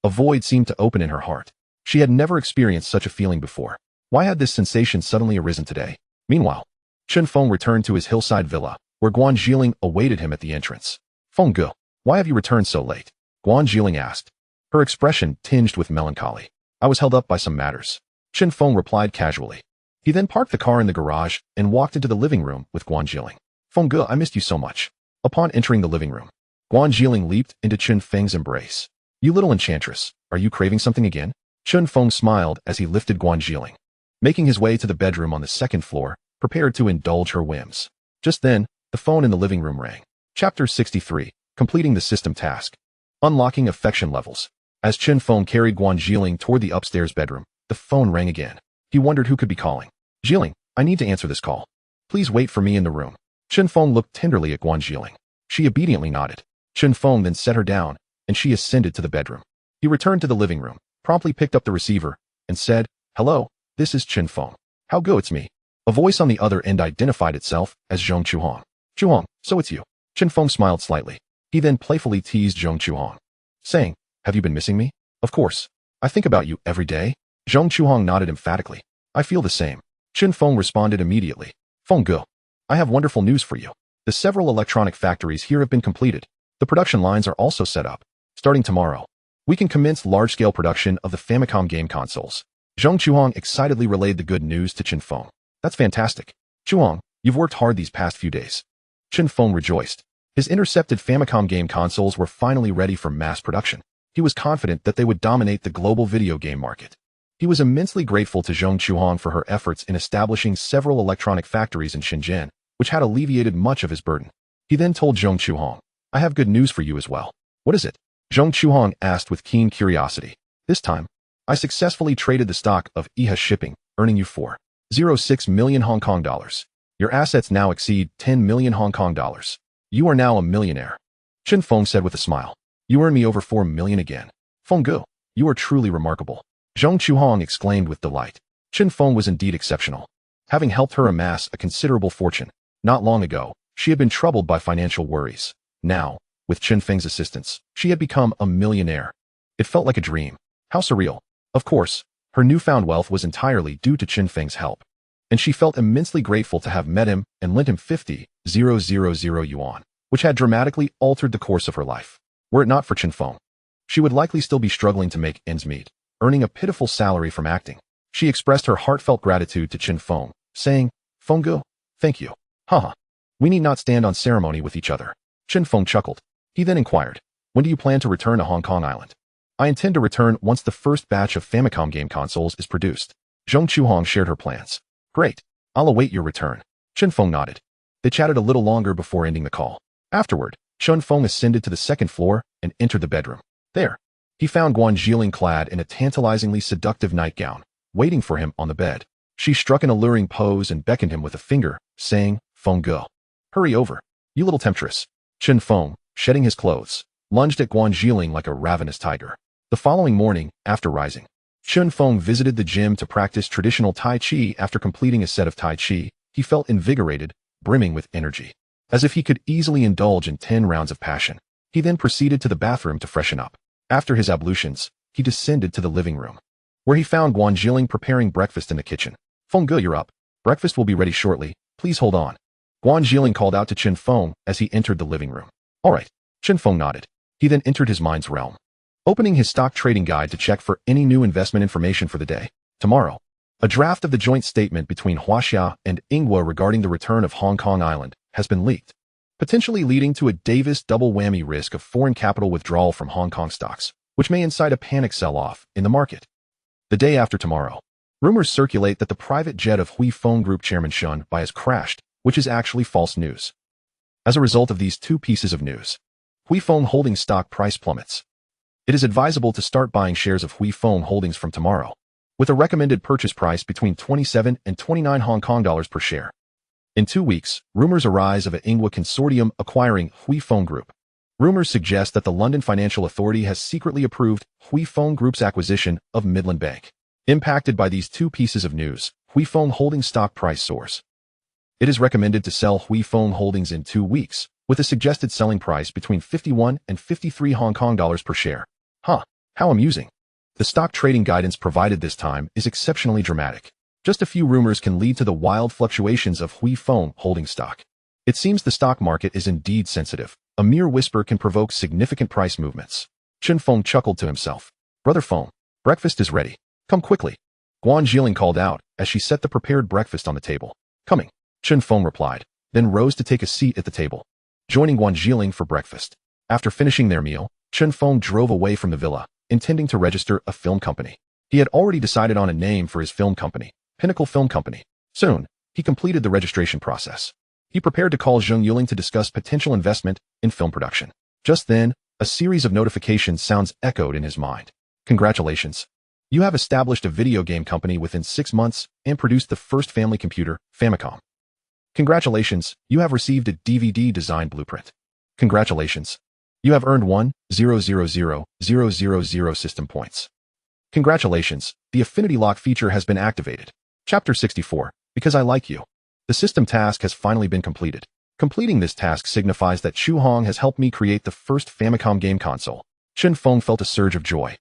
Speaker 1: a void seemed to open in her heart. She had never experienced such a feeling before. Why had this sensation suddenly arisen today? Meanwhile, Chen Feng returned to his hillside villa, where Guan Zhiling awaited him at the entrance. Feng Ge, why have you returned so late? Guan Zhiling asked, her expression tinged with melancholy. I was held up by some matters. Chen Feng replied casually. He then parked the car in the garage and walked into the living room with Guan Zhiling. Feng Ge, I missed you so much. Upon entering the living room, Guan Zhiling leaped into Chen Feng's embrace. You little enchantress, are you craving something again? Chen Feng smiled as he lifted Guan Zhiling, making his way to the bedroom on the second floor, prepared to indulge her whims. Just then, the phone in the living room rang. Chapter 63, Completing the System Task. Unlocking Affection Levels. As Chen Feng carried Guan Zhiling toward the upstairs bedroom, the phone rang again. He wondered who could be calling. Zhiling, I need to answer this call. Please wait for me in the room. Chen Feng looked tenderly at Guan Zhiling. She obediently nodded. Chen Feng then set her down, and she ascended to the bedroom. He returned to the living room, promptly picked up the receiver, and said, Hello, this is Chen Feng. How go, it's me. A voice on the other end identified itself as Zhong Chuhong. Chuhong, so it's you. Chen Feng smiled slightly. He then playfully teased Zhong Chuhong, saying, Have you been missing me? Of course. I think about you every day. Zhong Chuhong nodded emphatically. I feel the same. Chen Feng responded immediately. Feng Ge, I have wonderful news for you. The several electronic factories here have been completed. The production lines are also set up. Starting tomorrow, we can commence large-scale production of the Famicom game consoles. Zheng Chuhong excitedly relayed the good news to Chen Feng. That's fantastic. Chuhong, you've worked hard these past few days. Chen Feng rejoiced. His intercepted Famicom game consoles were finally ready for mass production. He was confident that they would dominate the global video game market. He was immensely grateful to Zheng Chuhong for her efforts in establishing several electronic factories in Shenzhen, which had alleviated much of his burden. He then told Zheng Chuhong, I have good news for you as well. What is it? Zheng Chuhong asked with keen curiosity. This time, I successfully traded the stock of EHA Shipping, earning you 4.06 million Hong Kong dollars. Your assets now exceed 10 million Hong Kong dollars. You are now a millionaire. Chen Feng said with a smile. You earn me over 4 million again. Feng Ge, you are truly remarkable. Zheng Chuhong exclaimed with delight. Chen Feng was indeed exceptional. Having helped her amass a considerable fortune, not long ago, she had been troubled by financial worries. Now, with Chen Feng's assistance, she had become a millionaire. It felt like a dream. How surreal. Of course, her newfound wealth was entirely due to Chen Feng's help. And she felt immensely grateful to have met him and lent him 50,000 yuan, which had dramatically altered the course of her life. Were it not for Chen Feng, she would likely still be struggling to make ends meet, earning a pitiful salary from acting. She expressed her heartfelt gratitude to Chen Feng, saying, Feng Ge, thank you. Haha. We need not stand on ceremony with each other. Chen Feng chuckled. He then inquired, when do you plan to return to Hong Kong Island? I intend to return once the first batch of Famicom game consoles is produced. Zheng Chuhong shared her plans. Great. I'll await your return. Chen Feng nodded. They chatted a little longer before ending the call. Afterward, Chen Feng ascended to the second floor and entered the bedroom. There, he found Guan Zhiling clad in a tantalizingly seductive nightgown, waiting for him on the bed. She struck an alluring pose and beckoned him with a finger, saying, Feng Ge, hurry over, you little temptress. Chen Feng, shedding his clothes, lunged at Guan Zhiling like a ravenous tiger. The following morning, after rising, Chen Feng visited the gym to practice traditional Tai Chi. After completing a set of Tai Chi, he felt invigorated, brimming with energy, as if he could easily indulge in 10 rounds of passion. He then proceeded to the bathroom to freshen up. After his ablutions, he descended to the living room, where he found Guan Zhiling preparing breakfast in the kitchen. Feng Ge, you're up. Breakfast will be ready shortly. Please hold on. Guan Zhiling called out to Chen Feng as he entered the living room. All right. Chen Feng nodded. He then entered his mind's realm, opening his stock trading guide to check for any new investment information for the day. Tomorrow, a draft of the joint statement between Huaxia and Ingwa regarding the return of Hong Kong Island has been leaked, potentially leading to a Davis double whammy risk of foreign capital withdrawal from Hong Kong stocks, which may incite a panic sell-off in the market. The day after tomorrow, rumors circulate that the private jet of Hui Feng Group Chairman Shun Bai has crashed, which is actually false news. As a result of these two pieces of news, Hui Feng Holdings stock price plummets. It is advisable to start buying shares of Hui Feng Holdings from tomorrow, with a recommended purchase price between 27 and 29 Hong Kong dollars per share. In 2 weeks, rumors arise of an Ingwa consortium acquiring Hui Feng Group. Rumors suggest that the London Financial Authority has secretly approved Hui Feng Group's acquisition of Midland Bank. Impacted by these two pieces of news, Hui Feng Holdings stock price soars. It is recommended to sell Hui Feng Holdings in 2 weeks, with a suggested selling price between 51 and 53 Hong Kong dollars per share. Huh, how amusing. The stock trading guidance provided this time is exceptionally dramatic. Just a few rumors can lead to the wild fluctuations of Hui Feng Holdings stock. It seems the stock market is indeed sensitive. A mere whisper can provoke significant price movements. Chen Feng chuckled to himself. Brother Feng, breakfast is ready. Come quickly. Guan Zhiling called out as she set the prepared breakfast on the table. Coming. Chen Feng replied, then rose to take a seat at the table, joining Guan Zhiling for breakfast. After finishing their meal, Chen Feng drove away from the villa, intending to register a film company. He had already decided on a name for his film company, Pinnacle Film Company. Soon, he completed the registration process. He prepared to call Zheng Yuling to discuss potential investment in film production. Just then, a series of notification sounds echoed in his mind. Congratulations. You have established a video game company within 6 months and produced the first family computer, Famicom. Congratulations, you have received a DVD design blueprint. Congratulations. You have earned 1,000,000 system points. Congratulations, the Affinity Lock feature has been activated. Chapter 64, Because I Like You. The system task has finally been completed. Completing this task signifies that Chu Hong has helped me create the first Famicom game console. Chen Feng felt a surge of joy.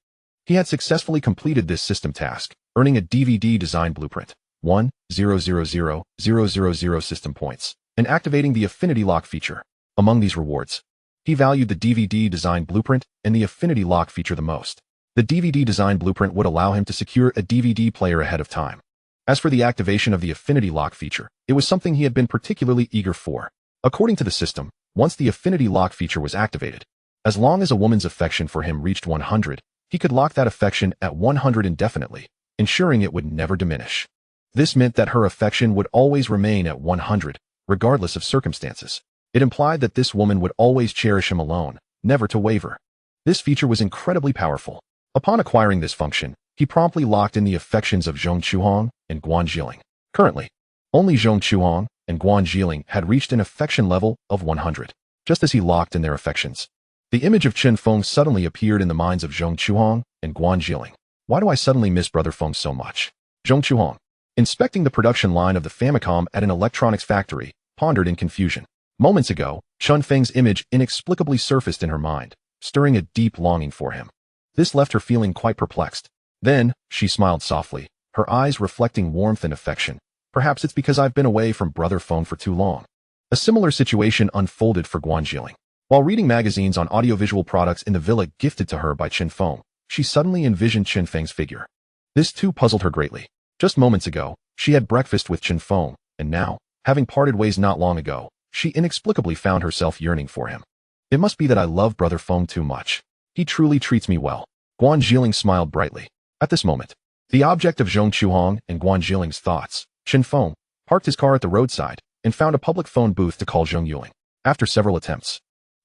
Speaker 1: He had successfully completed this system task, earning a DVD design blueprint, 1,000,000 system points. and activating the affinity lock feature. Among these rewards, he valued the DVD design blueprint and the affinity lock feature the most. The DVD design blueprint would allow him to secure a DVD player ahead of time. As for the activation of the affinity lock feature, it was something he had been particularly eager for. According to the system, once the affinity lock feature was activated, as long as a woman's affection for him reached 100, he could lock that affection at 100 indefinitely, ensuring it would never diminish. This meant that her affection would always remain at 100, regardless of circumstances. It implied that this woman would always cherish him alone, never to waver. This feature was incredibly powerful. Upon acquiring this function, he promptly locked in the affections of Zhong Chuhong and Guan Jiling. Currently, only Zhong Chuhong and Guan Jiling had reached an affection level of 100. Just as he locked in their affections, the image of Chen Feng suddenly appeared in the minds of Zhong Chuhong and Guan Jiling. Why do I suddenly miss Brother Feng so much? Zhong Chuhong, inspecting the production line of the Famicom at an electronics factory, pondered in confusion. Moments ago, Chen Feng's image inexplicably surfaced in her mind, stirring a deep longing for him. This left her feeling quite perplexed. Then, she smiled softly, her eyes reflecting warmth and affection. Perhaps it's because I've been away from Brother Feng for too long. A similar situation unfolded for Guan Jiling. While reading magazines on audiovisual products in the villa gifted to her by Chen Feng, she suddenly envisioned Chen Feng's figure. This too puzzled her greatly. Just moments ago, she had breakfast with Chen Feng, and now, having parted ways not long ago, she inexplicably found herself yearning for him. It must be that I love Brother Feng too much. He truly treats me well. Guan Jiling smiled brightly. At this moment, the object of Zhong Chuhong and Guan Jiling's thoughts, Chen Feng, parked his car at the roadside and found a public phone booth to call Zhong Yuling. After several attempts,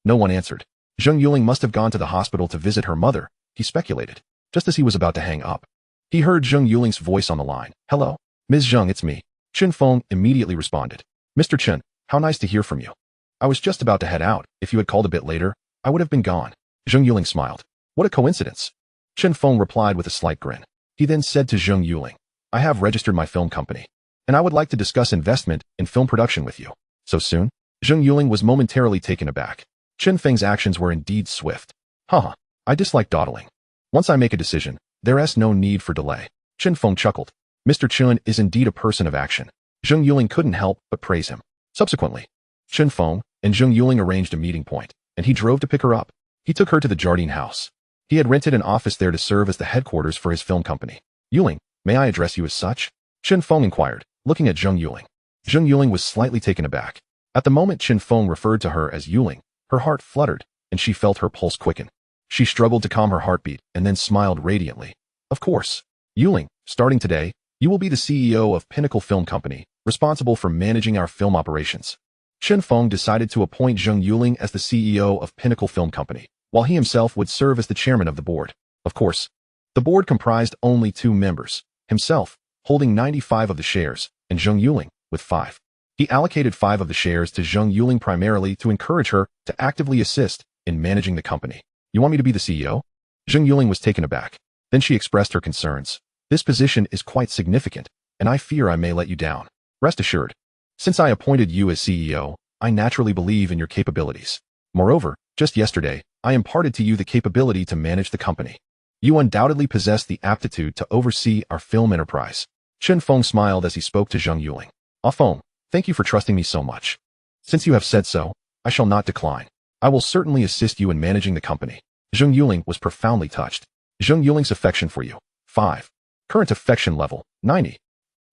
Speaker 1: no one answered. Zhong Yuling must have gone to the hospital to visit her mother, he speculated. Just as he was about to hang up, he heard Zhong Yuling's voice on the line. Hello, Ms. Zhong, it's me. Chen Feng immediately responded. Mr. Chen, how nice to hear from you. I was just about to head out. If you had called a bit later, I would have been gone. Zhong Yuling smiled. What a coincidence. Chen Feng replied with a slight grin. He then said to Zhong Yuling, I have registered my film company, and I would like to discuss investment in film production with you. So soon? Zhong Yuling was momentarily taken aback. Chen Feng's actions were indeed swift. Haha, I dislike dawdling. Once I make a decision, there's no need for delay. Chen Feng chuckled. Mr. Chen is indeed a person of action. Zhong Yuling couldn't help but praise him. Subsequently, Chen Feng and Zhong Yuling arranged a meeting point, and he drove to pick her up. He took her to the Jardine house. He had rented an office there to serve as the headquarters for his film company. Yuling, may I address you as such? Chen Feng inquired, looking at Zhong Yuling. Zhong Yuling was slightly taken aback. At the moment Chen Feng referred to her as Yuling, her heart fluttered, and she felt her pulse quicken. She struggled to calm her heartbeat and then smiled radiantly. Of course. Yuling, starting today, you will be the CEO of Pinnacle Film Company, responsible for managing our film operations. Chen Feng decided to appoint Zhong Yuling as the CEO of Pinnacle Film Company, while he himself would serve as the chairman of the board. Of course, the board comprised only 2 members, himself, holding 95 of the shares, and Zhong Yuling, with 5. He allocated 5 of the shares to Zhong Yuling primarily to encourage her to actively assist in managing the company. You want me to be the CEO? Zhong Yuling was taken aback. Then she expressed her concerns. This position is quite significant, and I fear I may let you down. Rest assured, since I appointed you as CEO, I naturally believe in your capabilities. Moreover, just yesterday, I imparted to you the capability to manage the company. You undoubtedly possess the aptitude to oversee our film enterprise. Chen Feng smiled as he spoke to Zhong Yuling. Ah Feng, thank you for trusting me so much. Since you have said so, I shall not decline. I will certainly assist you in managing the company. Zhong Yuling was profoundly touched. Zhong Yuling's affection for you. 5. Current affection level, 90.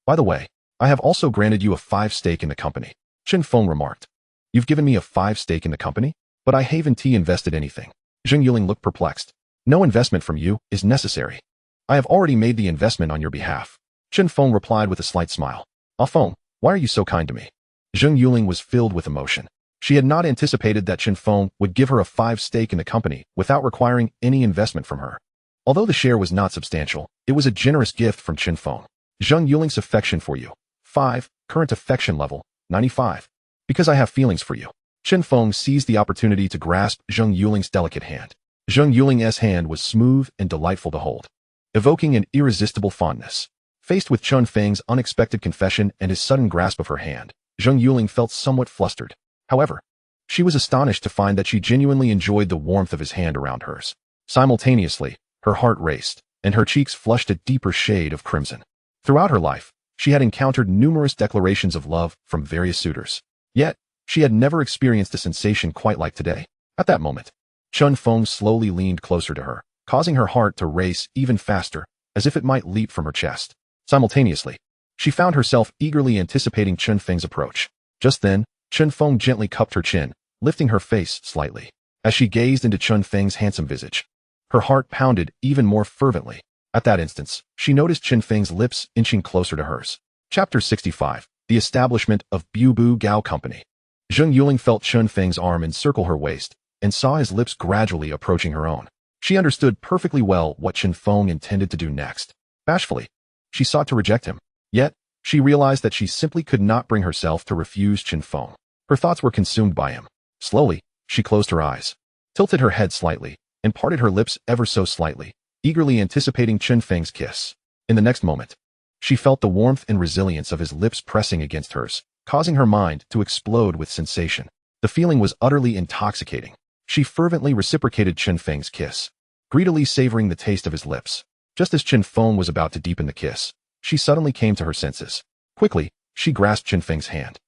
Speaker 1: By the way, I have also granted you a 5 stake in the company. Chen Feng remarked. You've given me a 5 stake in the company? But I haven't invested anything. Zhong Yuling looked perplexed. No investment from you is necessary. I have already made the investment on your behalf. Chen Feng replied with a slight smile. Ah Feng, why are you so kind to me? Zhong Yuling was filled with emotion. She had not anticipated that Chen Feng would give her a 5 stake in the company without requiring any investment from her. Although the share was not substantial, it was a generous gift from Chen Feng. Zhong Yuling's affection for you. 5. Current affection level, 95. Because I have feelings for you. Chen Feng seized the opportunity to grasp Zhong Yuling's delicate hand. Zhong Yuling's hand was smooth and delightful to hold, evoking an irresistible fondness. Faced with Chen Feng's unexpected confession and his sudden grasp of her hand, Zhong Yuling felt somewhat flustered. However, she was astonished to find that she genuinely enjoyed the warmth of his hand around hers. Simultaneously, her heart raced, and her cheeks flushed a deeper shade of crimson. Throughout her life, she had encountered numerous declarations of love from various suitors. Yet, she had never experienced a sensation quite like today. At that moment, Chun Feng slowly leaned closer to her, causing her heart to race even faster, as if it might leap from her chest. Simultaneously, she found herself eagerly anticipating Chun Feng's approach. Just then, Chun Feng gently cupped her chin, lifting her face slightly. As she gazed into Chun Feng's handsome visage, her heart pounded even more fervently. At that instant, she noticed Chun Feng's lips inching closer to hers. Chapter 65. The Establishment of Bu Gao Company. Zheng Yuling felt Chun Feng's arm encircle her waist and saw his lips gradually approaching her own. She understood perfectly well what Chun Feng intended to do next. Bashfully, she sought to reject him. Yet, she realized that she simply could not bring herself to refuse Chun Feng. Her thoughts were consumed by him. Slowly, she closed her eyes, tilted her head slightly, and parted her lips ever so slightly, eagerly anticipating Chun Feng's kiss. In the next moment, she felt the warmth and resilience of his lips pressing against hers, causing her mind to explode with sensation. The feeling was utterly intoxicating. She fervently reciprocated Chun Feng's kiss, greedily savoring the taste of his lips. Just as Chun Feng was about to deepen the kiss, she suddenly came to her senses. Quickly, she grasped Chun Feng's hand.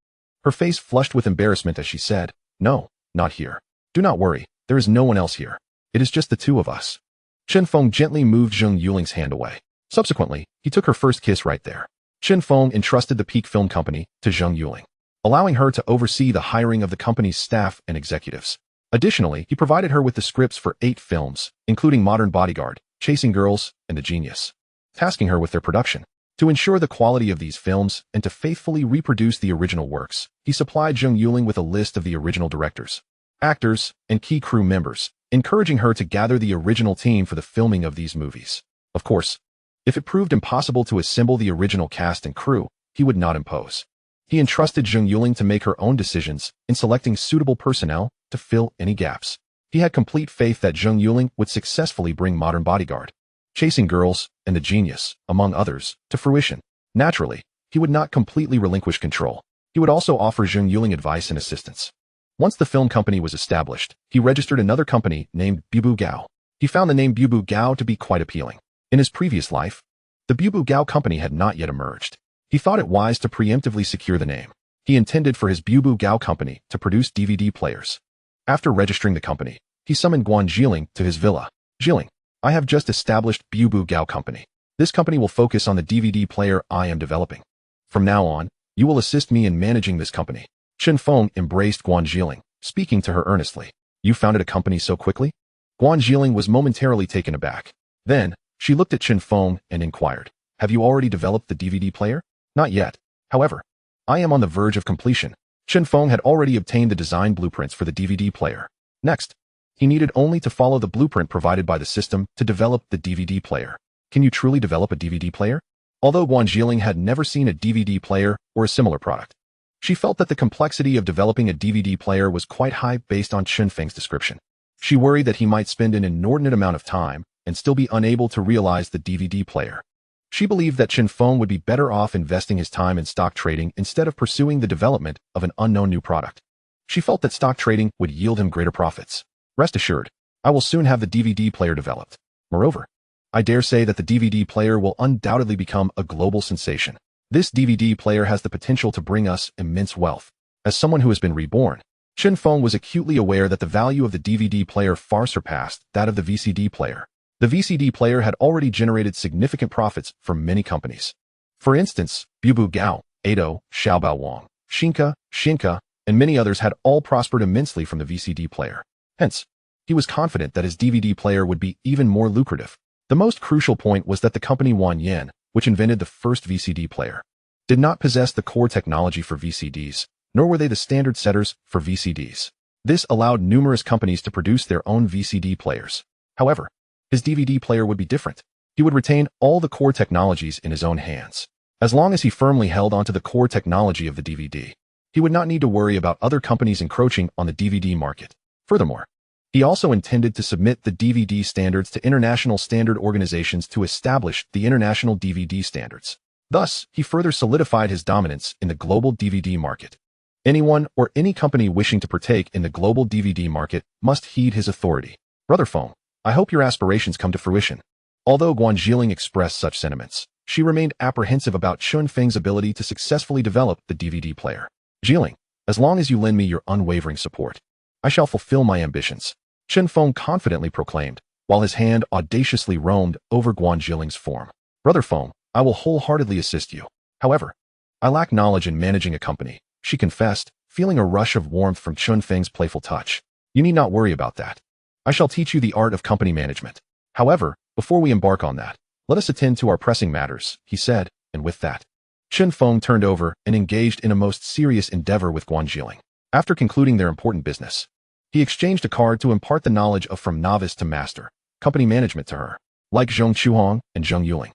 Speaker 1: Her face flushed with embarrassment as she said, "No, not here. Do not worry, there is no one else here. It is just the two of us." Chun Feng gently moved Zheng Yuling's hand away. Subsequently, he took her first kiss right there. Chun Feng entrusted the Peak Film Company to Zheng Yuling, allowing her to oversee the hiring of the company's staff and executives. Additionally, he provided her with the scripts for 8 films, including Modern Bodyguard, Chasing Girls, and The Genius, tasking her with their production. To ensure the quality of these films and to faithfully reproduce the original works, he supplied Zheng Yuling with a list of the original directors, actors, and key crew members, encouraging her to gather the original team for the filming of these movies. Of course, if it proved impossible to assemble the original cast and crew, he would not impose. He entrusted Zheng Yuling to make her own decisions in selecting suitable personnel to fill any gaps. He had complete faith that Zheng Yuling would successfully bring Modern Bodyguard, Chasing Girls, and The Genius, among others, to fruition. Naturally, he would not completely relinquish control. He would also offer Zheng Yuling advice and assistance. Once the film company was established, he registered another company named Bu Gao. He found the name Bu Gao to be quite appealing. In his previous life, the Bu Gao company had not yet emerged. He thought it wise to preemptively secure the name. He intended for his Bu Gao company to produce DVD players. After registering the company, he summoned Guan Jiling to his villa. "Jiling, I have just established Bu Gao company. This company will focus on the DVD player I am developing. From now on, you will assist me in managing this company." Chun Feng embraced Guan Jiling, speaking to her earnestly. "You founded a company so quickly?" Guan Jiling was momentarily taken aback. Then, she looked at Chun Feng and inquired, "Have you already developed the DVD player?" "Not yet. However, I am on the verge of completion." Chun Feng had already obtained the design blueprints for the DVD player. Next, he needed only to follow the blueprint provided by the system to develop the DVD player. Can you truly develop a DVD player? Although Guan Jiling had never seen a DVD player or a similar product, she felt that the complexity of developing a DVD player was quite high based on Chun Feng's description. She worried that he might spend an inordinate amount of time and still be unable to realize the DVD player. She believed that Chun Feng would be better off investing his time in stock trading instead of pursuing the development of an unknown new product. She felt that stock trading would yield him greater profits. "Rest assured, I will soon have the DVD player developed. Moreover, I dare say that the DVD player will undoubtedly become a global sensation. This DVD player has the potential to bring us immense wealth." As someone who has been reborn, Chun Feng was acutely aware that the value of the DVD player far surpassed that of the VCD player. The VCD player had already generated significant profits for many companies. For instance, Bu Gao, Ado, Xiaobao Wang, Shinka, and many others had all prospered immensely from the VCD player. Hence, he was confident that his DVD player would be even more lucrative. The most crucial point was that the company Wan Yan, which invented the first VCD player, did not possess the core technology for VCDs, nor were they the standard setters for VCDs. This allowed numerous companies to produce their own VCD players. However, his DVD player would be different. He would retain all the core technologies in his own hands. As long as he firmly held onto the core technology of the DVD, he would not need to worry about other companies encroaching on the DVD market. Furthermore, he also intended to submit the DVD standards to international standard organizations to establish the international DVD standards. Thus, he further solidified his dominance in the global DVD market. Anyone or any company wishing to partake in the global DVD market must heed his authority. "Brother Feng, I hope your aspirations come to fruition." Although Guan Jiling expressed such sentiments, she remained apprehensive about Chun Feng's ability to successfully develop the DVD player. "Jiling, As long as you lend me your unwavering support, I shall fulfill my ambitions, Chen Feng confidently proclaimed, while his hand audaciously roamed over Guan Jiling's form. Brother Feng, I will wholeheartedly assist you. However, I lack knowledge in managing a company, she confessed, feeling a rush of warmth from Chen Feng's playful touch. You need not worry about that. I shall teach you the art of company management. However, before we embark on that, let us attend to our pressing matters, he said, and with that, Chen Feng turned over and engaged in a most serious endeavor with Guan Jiling. After concluding their important business, he exchanged a card to impart the knowledge of from novice to master, company management to her. Like Zheng Chuhong and Zheng Yuling,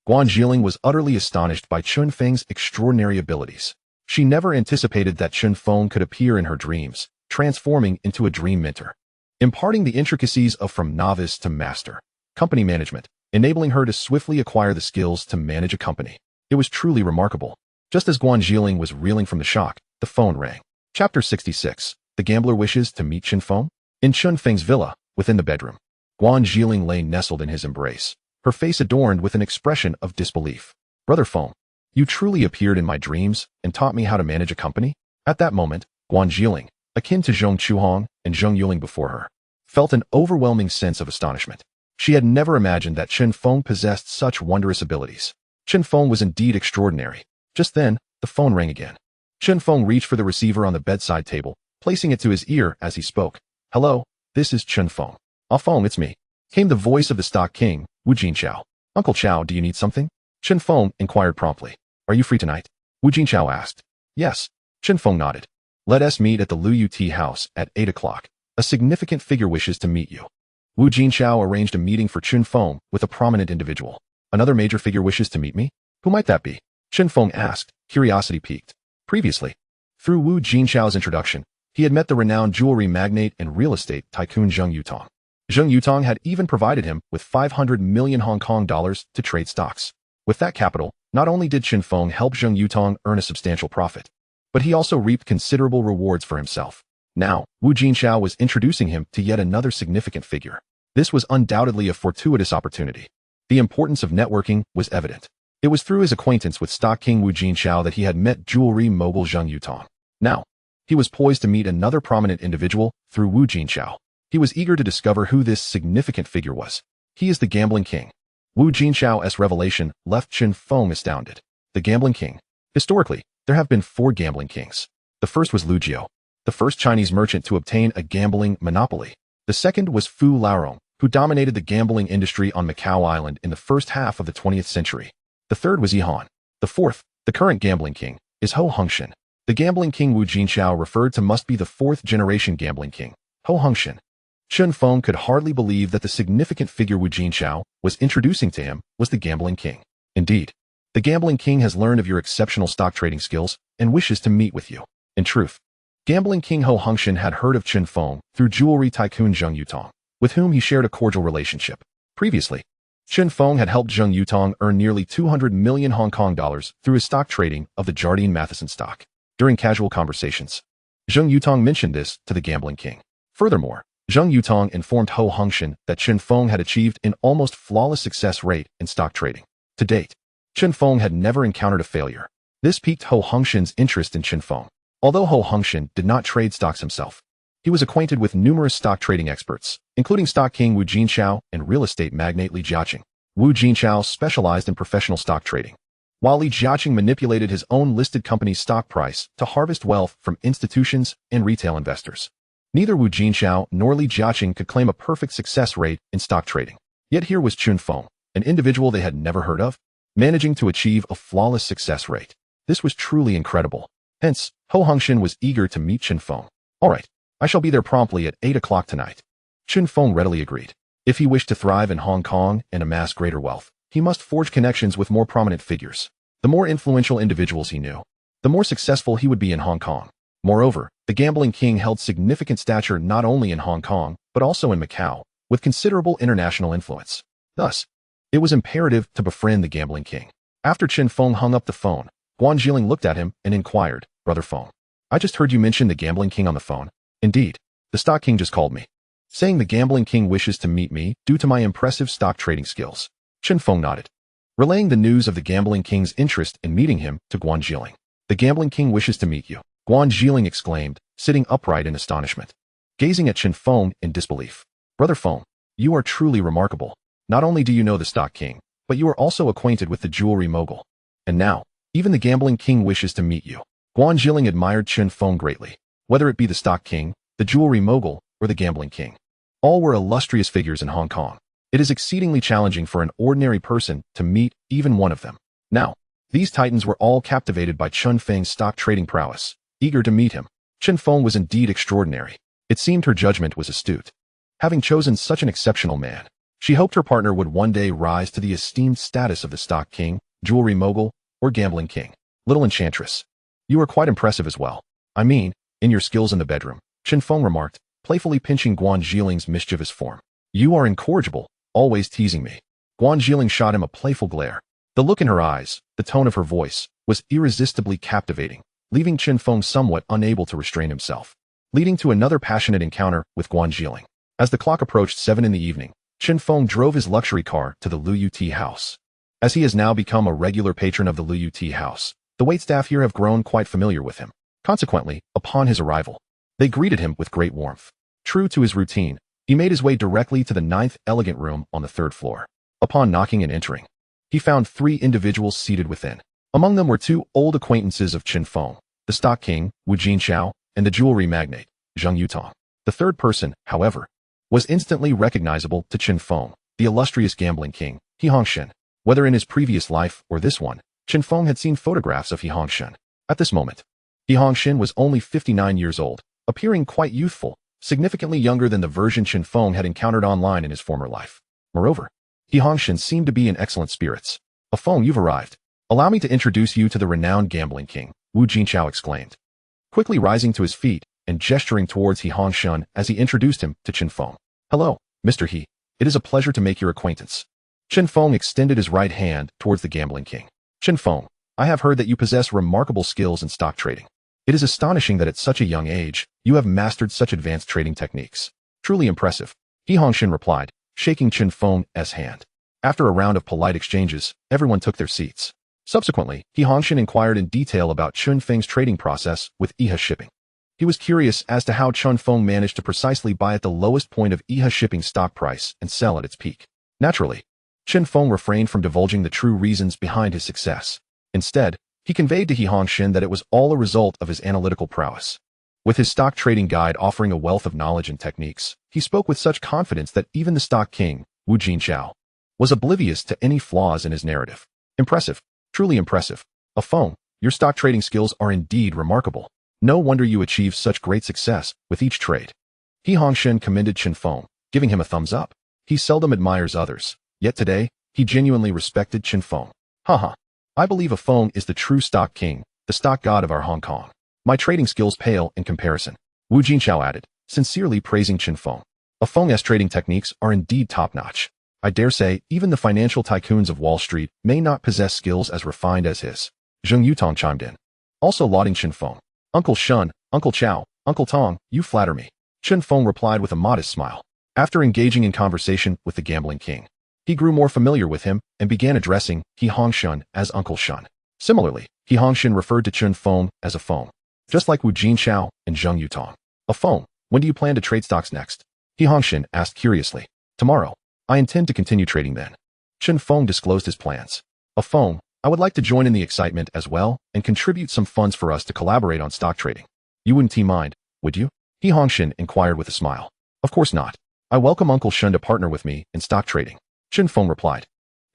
Speaker 1: Guan Jiling was utterly astonished by Chen Feng's extraordinary abilities. She never anticipated that Chen Feng could appear in her dreams, transforming into a dream mentor, imparting the intricacies of from novice to master, company management, enabling her to swiftly acquire the skills to manage a company. It was truly remarkable. Just as Guan Jiling was reeling from the shock, the phone rang. Chapter 66. The gambler wishes to meet Chen Feng? In Chen Feng's villa, within the bedroom, Guan Jiling lay nestled in his embrace, her face adorned with an expression of disbelief. Brother Feng, you truly appeared in my dreams and taught me how to manage a company? At that moment, Guan Jiling, akin to Zheng Chuhong and Zheng Yuling before her, felt an overwhelming sense of astonishment. She had never imagined that Chen Feng possessed such wondrous abilities. Chen Feng was indeed extraordinary. Just then, the phone rang again. Chen Feng reached for the receiver on the bedside table, placing it to his ear as he spoke. Hello, this is Chen Feng. Ah Feng, it's me. Came the voice of the stock king, Wu Jinchao. Uncle Chao, do you need something? Chen Feng inquired promptly. Are you free tonight? Wu Jinchao asked. Yes. Chen Feng nodded. Let us meet at the Liu Tea house at 8 o'clock. A significant figure wishes to meet you. Wu Jinchao arranged a meeting for Chen Feng with a prominent individual. Another major figure wishes to meet me? Who might that be? Chen Feng asked, curiosity piqued. Previously, through Wu Jinchao's introduction, he had met the renowned jewelry magnate and real estate tycoon Zheng Yutong. Zheng Yutong had even provided him with 500 million Hong Kong dollars to trade stocks. With that capital, not only did Chen Feng help Zheng Yutong earn a substantial profit, but he also reaped considerable rewards for himself. Now, Wu Jinchao was introducing him to yet another significant figure. This was undoubtedly a fortuitous opportunity. The importance of networking was evident. It was through his acquaintance with stock king Wu Jinchao that he had met jewelry mogul Zheng Yutong. Now, he was poised to meet another prominent individual through Wu Jinchao. He was eager to discover who this significant figure was. He is the gambling king. Wu Jinchao's revelation left Chen Feng astounded. The gambling king. Historically, there have been 4 gambling kings. The first was Lu Jiao, the first Chinese merchant to obtain a gambling monopoly. The second was Fu Laorong, who dominated the gambling industry on Macau Island in the first half of the 20th century. The third was Yi Han. The fourth, the current gambling king, is Ho Hongshan. The gambling king Wu Jinchao referred to must be the 4th generation gambling king, Ho Hongshan. Chen Feng could hardly believe that the significant figure Wu Jinchao was introducing to him was the gambling king. Indeed, the gambling king has learned of your exceptional stock trading skills and wishes to meet with you. In truth, gambling king Ho Hongshan had heard of Chen Feng through jewelry tycoon Zheng Yutong, with whom he shared a cordial relationship. Previously, Chen Feng had helped Zheng Yutong earn nearly 200 million Hong Kong dollars through his stock trading of the Jardine Matheson stock. During casual conversations, Zheng Yutong mentioned this to the gambling king. Furthermore, Zheng Yutong informed Ho Hongshan that Chen Feng had achieved an almost flawless success rate in stock trading. To date, Chen Feng had never encountered a failure. This piqued Ho Hongshan's interest in Chen Feng. Although Ho Hongshan did not trade stocks himself, he was acquainted with numerous stock trading experts, including stock king Wu Jinchao and real estate magnate Li Jiaqing. Wu Jinchao specialized in professional stock trading, while Li Jiaqing manipulated his own listed company's stock price to harvest wealth from institutions and retail investors. Neither Wu Jinchao nor Li Jiaqing could claim a perfect success rate in stock trading. Yet here was Chen Feng, an individual they had never heard of, managing to achieve a flawless success rate. This was truly incredible. Hence, Ho Hongshan was eager to meet Chen Feng. All right, I shall be there promptly at 8 o'clock tonight. Chen Feng readily agreed. If he wished to thrive in Hong Kong and amass greater wealth, he must forge connections with more prominent figures. The more influential individuals he knew, the more successful he would be in Hong Kong. Moreover, the gambling king held significant stature not only in Hong Kong, but also in Macau, with considerable international influence. Thus, it was imperative to befriend the gambling king. After Chen Feng hung up the phone, Guan Jiling looked at him and inquired, Brother Feng, I just heard you mention the gambling king on the phone. Indeed, the stock king just called me, saying the gambling king wishes to meet me due to my impressive stock trading skills. Chen Feng nodded, relaying the news of the gambling king's interest in meeting him to Guan Jiling. The gambling king wishes to meet you. Guan Zhiling exclaimed, sitting upright in astonishment, gazing at Chen Feng in disbelief. Brother Feng, you are truly remarkable. Not only do you know the stock king, but you are also acquainted with the jewelry mogul. And now, even the gambling king wishes to meet you. Guan Zhiling admired Chen Feng greatly. Whether it be the stock king, the jewelry mogul, or the gambling king, all were illustrious figures in Hong Kong. It is exceedingly challenging for an ordinary person to meet even one of them. Now, these titans were all captivated by Chen Feng's stock trading prowess, eager to meet him. Chen Feng was indeed extraordinary. It seemed her judgment was astute. Having chosen such an exceptional man, she hoped her partner would one day rise to the esteemed status of the stock king, jewelry mogul, or gambling king. Little enchantress, you are quite impressive as well. I mean, in your skills in the bedroom, Chen Feng remarked, playfully pinching Guan Zhiling's mischievous form. You are incorrigible, always teasing me. Guan Zhiling shot him a playful glare. The look in her eyes, the tone of her voice, was irresistibly captivating, leaving Chen Feng somewhat unable to restrain himself, leading to another passionate encounter with Guan Zhiling. As the clock approached 7 in the evening, Chen Feng drove his luxury car to the Liu Tea house. As he has now become a regular patron of the Liu Tea house, the waitstaff here have grown quite familiar with him. Consequently, upon his arrival, they greeted him with great warmth. True to his routine, he made his way directly to the 9th elegant room on the 3rd floor. Upon knocking and entering, he found 3 individuals seated within. Among them were 2 old acquaintances of Chen Feng, the stock king, Wu Jinchao, and the jewelry magnate, Zheng Yutong. The third person, however, was instantly recognizable to Chen Feng, the illustrious gambling king, He Hongshen. Whether in his previous life or this one, Chen Feng had seen photographs of He Hongshen. At this moment, He Hongshen was only 59 years old, appearing quite youthful, significantly younger than the version Chen Feng had encountered online in his former life. Moreover, He Hongshen seemed to be in excellent spirits. Feng, you've arrived. Allow me to introduce you to the renowned gambling king, Wu Jinchao exclaimed, quickly rising to his feet and gesturing towards He Hongshen as he introduced him to Chen Feng. Hello, Mr. He. It is a pleasure to make your acquaintance. Chen Feng extended his right hand towards the gambling king. Chen Feng, I have heard that you possess remarkable skills in stock trading. It is astonishing that at such a young age, you have mastered such advanced trading techniques. Truly impressive. He Hongshen replied, shaking Chen Feng's hand. After a round of polite exchanges, everyone took their seats. Subsequently, He Hongshen inquired in detail about Chen Feng's trading process with EHA shipping. He was curious as to how Chen Feng managed to precisely buy at the lowest point of EHA shipping's stock price and sell at its peak. Naturally, Chen Feng refrained from divulging the true reasons behind his success. Instead, he conveyed to He Hongshen that it was all a result of his analytical prowess. With his stock trading guide offering a wealth of knowledge and techniques, he spoke with such confidence that even the stock king, Wu Jinchao, was oblivious to any flaws in his narrative. Impressive. Truly impressive. Feng, your stock trading skills are indeed remarkable. No wonder you achieve such great success with each trade. He Hongshen commended Chen Feng, giving him a thumbs up. He seldom admires others, yet today, he genuinely respected Chen Feng. Haha. I believe Feng is the true stock king, the stock god of our Hong Kong. My trading skills pale in comparison. Wu Jinchao added, sincerely praising Chen Feng. Feng's trading techniques are indeed top-notch. I dare say even the financial tycoons of Wall Street may not possess skills as refined as his. Zheng Yutong chimed in, also lauding Chen Feng. Uncle Shun, Uncle Chow, Uncle Tong, you flatter me. Chen Feng replied with a modest smile. After engaging in conversation with the gambling king, he grew more familiar with him and began addressing He Hongshen as Uncle Shun. Similarly, He Hongshen referred to Chen Feng as Feng, just like Wu Jinchao and Zheng Yutong. Feng, when do you plan to trade stocks next? He Hongshen asked curiously. Tomorrow. I intend to continue trading then. Chen Feng disclosed his plans. Feng, I would like to join in the excitement as well and contribute some funds for us to collaborate on stock trading. You wouldn't mind, would you? He Hongshen inquired with a smile. Of course not. I welcome Uncle Shun to partner with me in stock trading. Chen Feng replied,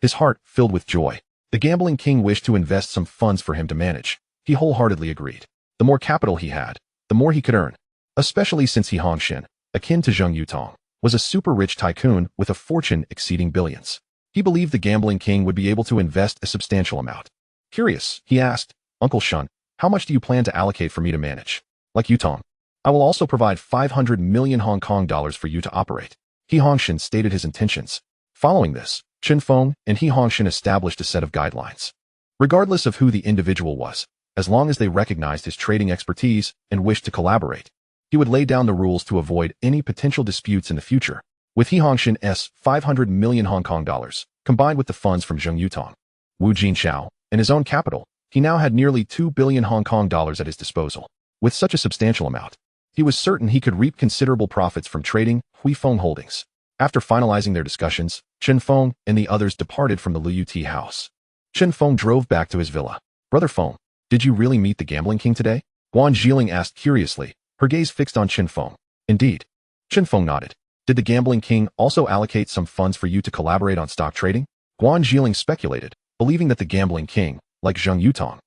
Speaker 1: his heart filled with joy. The gambling king wished to invest some funds for him to manage. He wholeheartedly agreed. The more capital he had, the more he could earn, especially since He Hongshen, akin to Zheng Yutong, was a super rich tycoon with a fortune exceeding billions. He believed the gambling king would be able to invest a substantial amount. Curious, he asked, Uncle Shun, how much do you plan to allocate for me to manage? Like Yutong, I will also provide 500 million Hong Kong dollars for you to operate. He Hongshen stated his intentions. Following this, Chen Feng and He Hongshen established a set of guidelines. Regardless of who the individual was, as long as they recognized his trading expertise and wished to collaborate, he would lay down the rules to avoid any potential disputes in the future. With He Hongshen's 500 million Hong Kong dollars, combined with the funds from Zheng Yutong, Wu Jinchao, and his own capital, he now had nearly 2 billion Hong Kong dollars at his disposal. With such a substantial amount, he was certain he could reap considerable profits from trading Huifeng Holdings. After finalizing their discussions, Chen Feng and the others departed from the Liu Ti house. Chen Feng drove back to his villa. Brother Feng, did you really meet the gambling king today? Guan Zhiling asked curiously, her gaze fixed on Chen Feng. Indeed. Chen Feng nodded. Did the gambling king also allocate some funds for you to collaborate on stock trading? Guan Zhiling speculated, believing that the gambling king, like Zheng Yutong,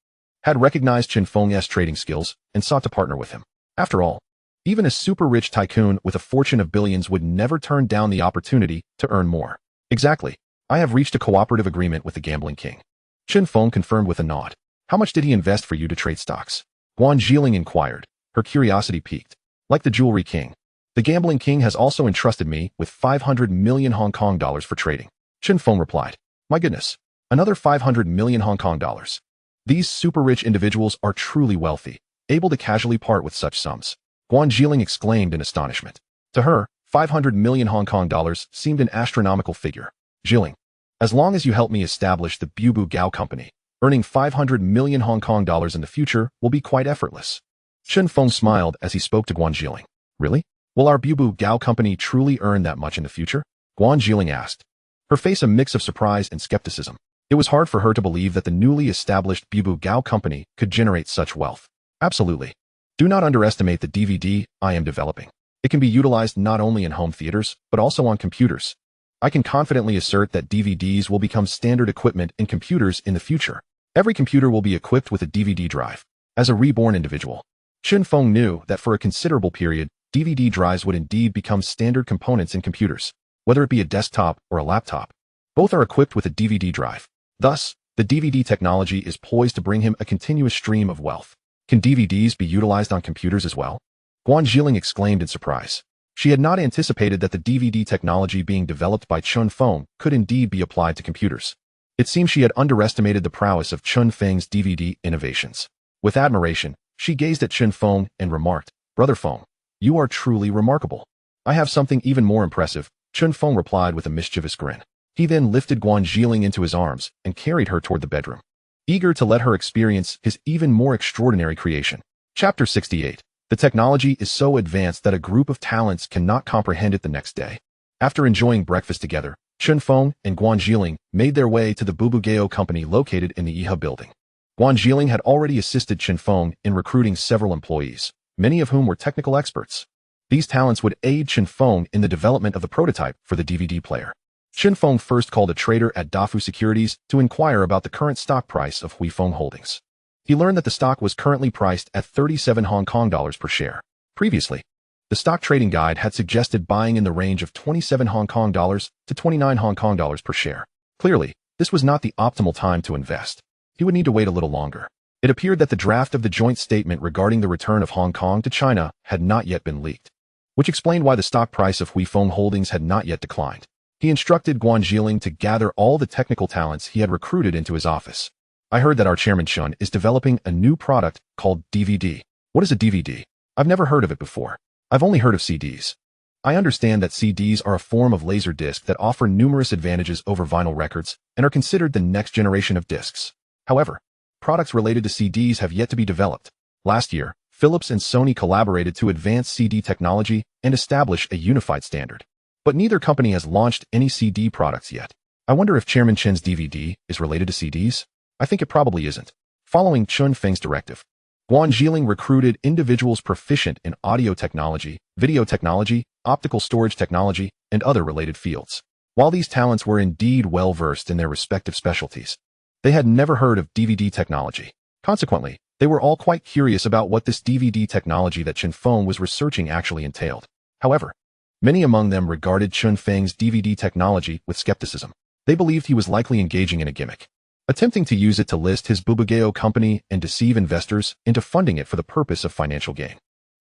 Speaker 1: had recognized Chen Feng's trading skills and sought to partner with him. After all, even a super-rich tycoon with a fortune of billions would never turn down the opportunity to earn more. Exactly. I have reached a cooperative agreement with the gambling king. Chen Feng confirmed with a nod. How much did he invest for you to trade stocks? Guan Zhiling inquired, her curiosity piqued. Like the jewelry king, the gambling king has also entrusted me with 500 million Hong Kong dollars for trading. Chen Feng replied. My goodness, another 500 million Hong Kong dollars. These super-rich individuals are truly wealthy, able to casually part with such sums. Guan Zhiling exclaimed in astonishment. To her, 500 million Hong Kong dollars seemed an astronomical figure. Zhiling, as long as you help me establish the Bubu Gao Company, earning 500 million Hong Kong dollars in the future will be quite effortless. Chen Feng smiled as he spoke to Guan Zhiling. Really? Will our Bubu Gao Company truly earn that much in the future? Guan Zhiling asked, her face a mix of surprise and skepticism. It was hard for her to believe that the newly established Bubu Gao Company could generate such wealth. Absolutely. Do not underestimate the DVD I am developing. It can be utilized not only in home theaters, but also on computers. I can confidently assert that DVDs will become standard equipment in computers in the future. Every computer will be equipped with a DVD drive. As a reborn individual, Chen Feng knew that for a considerable period, DVD drives would indeed become standard components in computers, whether it be a desktop or a laptop. Both are equipped with a DVD drive. Thus, the DVD technology is poised to bring him a continuous stream of wealth. Can DVDs be utilized on computers as well? Guan Zhiling exclaimed in surprise. She had not anticipated that the DVD technology being developed by Chen Feng could indeed be applied to computers. It seems she had underestimated the prowess of Chen Feng's DVD innovations. With admiration, she gazed at Chen Feng and remarked, Brother Feng, you are truly remarkable. I have something even more impressive, Chen Feng replied with a mischievous grin. He then lifted Guan Zhiling into his arms and carried her toward the bedroom, eager to let her experience his even more extraordinary creation. Chapter 68. The technology is so advanced that a group of talents cannot comprehend it the next day. After enjoying breakfast together, Chen Feng and Guan Zhiling made their way to the Bubu Gao Company located in the Iha building. Guan Zhiling had already assisted Chen Feng in recruiting several employees, many of whom were technical experts. These talents would aid Chen Feng in the development of the prototype for the DVD player. Chen Feng first called a trader at Dafu Securities to inquire about the current stock price of Huifeng Holdings. He learned that the stock was currently priced at 37 Hong Kong dollars per share. Previously, the stock trading guide had suggested buying in the range of 27 Hong Kong dollars to 29 Hong Kong dollars per share. Clearly, this was not the optimal time to invest. He would need to wait a little longer. It appeared that the draft of the joint statement regarding the return of Hong Kong to China had not yet been leaked, which explained why the stock price of Huifeng Holdings had not yet declined. He instructed Guan Zhiling to gather all the technical talents he had recruited into his office. I heard that our chairman Chun is developing a new product called DVD. What is a DVD? I've never heard of it before. I've only heard of CDs. I understand that CDs are a form of laser disc that offer numerous advantages over vinyl records and are considered the next generation of discs. However, products related to CDs have yet to be developed. Last year, Philips and Sony collaborated to advance CD technology and establish a unified standard. But neither company has launched any CD products yet. I wonder if Chairman Chen's DVD is related to CDs? I think it probably isn't. Following Chen Feng's directive, Guan Zhiling recruited individuals proficient in audio technology, video technology, optical storage technology, and other related fields. While these talents were indeed well-versed in their respective specialties, they had never heard of DVD technology. Consequently, they were all quite curious about what this DVD technology that Chen Feng was researching actually entailed. However, many among them regarded Chen Feng's DVD technology with skepticism. They believed he was likely engaging in a gimmick, attempting to use it to list his Bubu Gao company and deceive investors into funding it for the purpose of financial gain.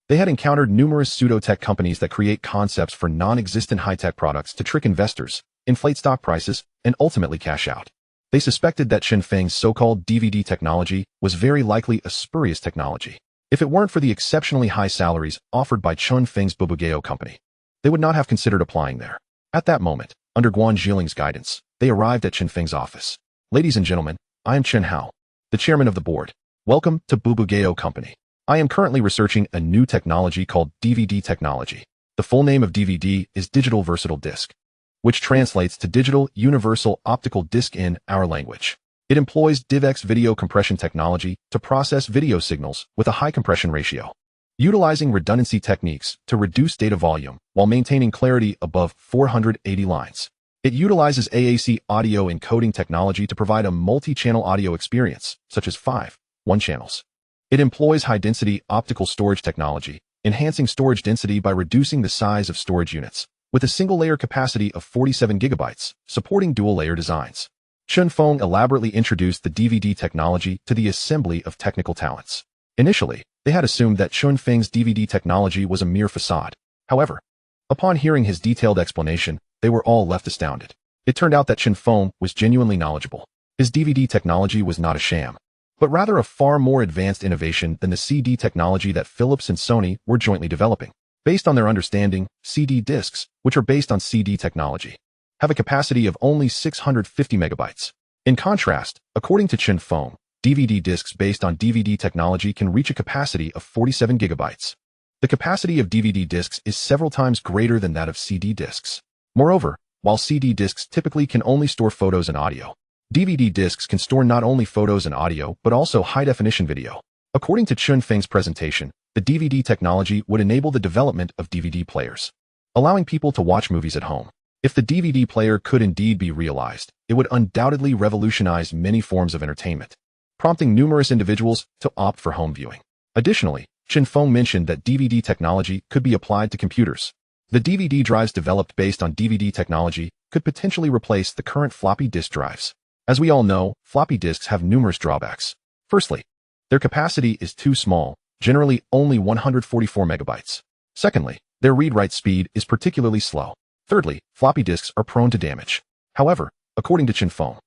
Speaker 1: They had encountered numerous pseudo-tech companies that create concepts for non-existent high-tech products to trick investors, inflate stock prices, and ultimately cash out. They suspected that Chen Feng's so-called DVD technology was very likely a spurious technology. If it weren't for the exceptionally high salaries offered by Chen Feng's Bubu Gao company, they would not have considered applying there. At that moment, under Guan Zhiling's guidance, they arrived at Chen Feng's office. Ladies and gentlemen, I am Chen Hao, the chairman of the board. Welcome to Bubu Gao Company. I am currently researching a new technology called DVD technology. The full name of DVD is Digital Versatile Disc, which translates to Digital Universal Optical Disc in our language. It employs DivX video compression technology to process video signals with a high compression ratio, utilizing redundancy techniques to reduce data volume while maintaining clarity above 480 lines. It utilizes AAC audio encoding technology to provide a multi-channel audio experience, such as 5:1 channels. It employs high-density optical storage technology, enhancing storage density by reducing the size of storage units, with a single-layer capacity of 47 gigabytes, supporting dual-layer designs. Chun Feng elaborately introduced the DVD technology to the assembly of technical talents. Initially, they had assumed that Chun Feng's DVD technology was a mere facade. However, upon hearing his detailed explanation, they were all left astounded. It turned out that Chun Feng was genuinely knowledgeable. His DVD technology was not a sham, but rather a far more advanced innovation than the CD technology that Philips and Sony were jointly developing. Based on their understanding, CD discs, which are based on CD technology, have a capacity of only 650 megabytes. In contrast, according to Chun Feng, DVD discs based on DVD technology can reach a capacity of 47 gigabytes. The capacity of DVD discs is several times greater than that of CD discs. Moreover, while CD discs typically can only store photos and audio, DVD discs can store not only photos and audio, but also high-definition video. According to Chun Feng's presentation, the DVD technology would enable the development of DVD players, allowing people to watch movies at home. If the DVD player could indeed be realized, it would undoubtedly revolutionize many forms of entertainment, prompting numerous individuals to opt for home viewing. Additionally, Chun Feng mentioned that DVD technology could be applied to computers. The DVD drives developed based on DVD technology could potentially replace the current floppy disk drives. As we all know, floppy disks have numerous drawbacks. Firstly, their capacity is too small, generally only 144 megabytes. Secondly, their read-write speed is particularly slow. Thirdly, floppy disks are prone to damage. However, according to Chun Feng,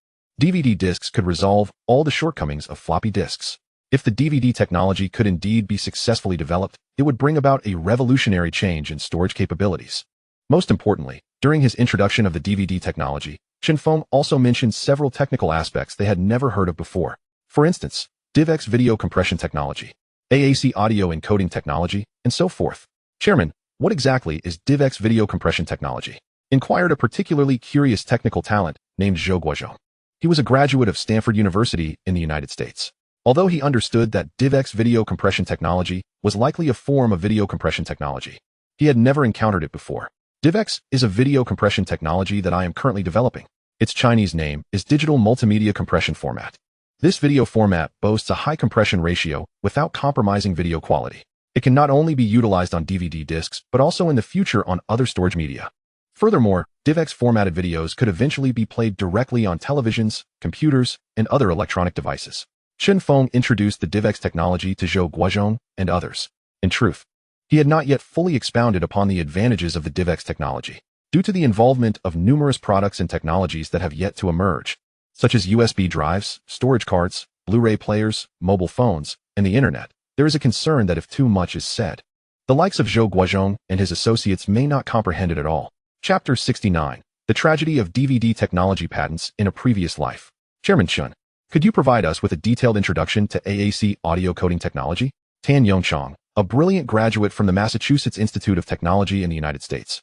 Speaker 1: DVD disks could resolve all the shortcomings of floppy disks. If the DVD technology could indeed be successfully developed, it would bring about a revolutionary change in storage capabilities. Most importantly, during his introduction of the DVD technology, Chun Feng also mentioned several technical aspects they had never heard of before. For instance, DivX video compression technology, AAC audio encoding technology, and so forth. Chairman, what exactly is DivX video compression technology? Inquired a particularly curious technical talent named Zhou Guozhong. He was a graduate of Stanford University in the United States. Although he understood that DivX video compression technology was likely a form of video compression technology, he had never encountered it before. DivX is a video compression technology that I am currently developing. Its Chinese name is Digital Multimedia Compression Format. This video format boasts a high compression ratio without compromising video quality. It can not only be utilized on DVD discs, but also in the future on other storage media. Furthermore, DivX formatted videos could eventually be played directly on televisions, computers, and other electronic devices. Chun Feng introduced the DivX technology to Zhou Guozhong and others. In truth, he had not yet fully expounded upon the advantages of the DivX technology, due to the involvement of numerous products and technologies that have yet to emerge, such as USB drives, storage cards, Blu-ray players, mobile phones, and the internet. There is a concern that if too much is said, the likes of Zhou Guozhong and his associates may not comprehend it at all. Chapter 69. The Tragedy of DVD Technology Patents in a Previous Life. Chairman Chun, could you provide us with a detailed introduction to AAC audio coding technology? Tan Yongchong, a brilliant graduate from the Massachusetts Institute of Technology in the United States,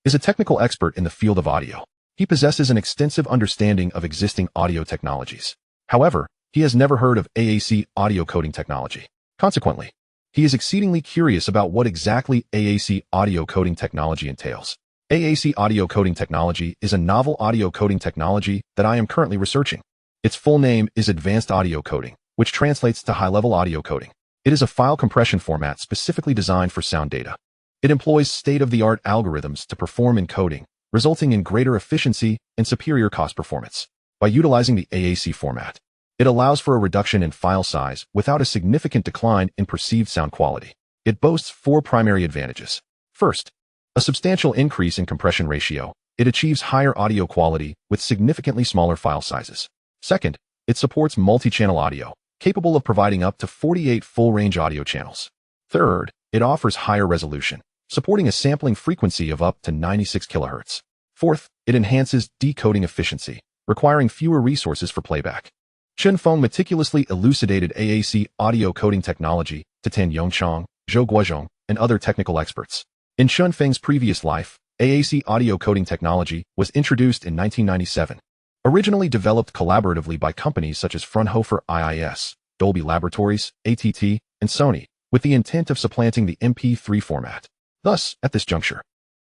Speaker 1: is a technical expert in the field of audio. He possesses an extensive understanding of existing audio technologies. However, he has never heard of AAC audio coding technology. Consequently, he is exceedingly curious about what exactly AAC audio coding technology entails. AAC audio coding technology is a novel audio coding technology that I am currently researching. Its full name is Advanced Audio Coding, which translates to high-level audio coding. It is a file compression format specifically designed for sound data. It employs state-of-the-art algorithms to perform encoding, resulting in greater efficiency and superior cost performance. By utilizing the AAC format, it allows for a reduction in file size without a significant decline in perceived sound quality. It boasts 4 primary advantages. First, a substantial increase in compression ratio. It achieves higher audio quality with significantly smaller file sizes. Second, it supports multi-channel audio, capable of providing up to 48 full-range audio channels. Third, it offers higher resolution, supporting a sampling frequency of up to 96 kHz. Fourth, it enhances decoding efficiency, requiring fewer resources for playback. Chen Feng meticulously elucidated AAC audio coding technology to Tan Yongchang, Zhou Guozhong, and other technical experts. In Chen Feng's previous life, AAC audio coding technology was introduced in 1997. Originally developed collaboratively by companies such as Fraunhofer IIS, Dolby Laboratories, ATT, and Sony, with the intent of supplanting the MP3 format. Thus, at this juncture,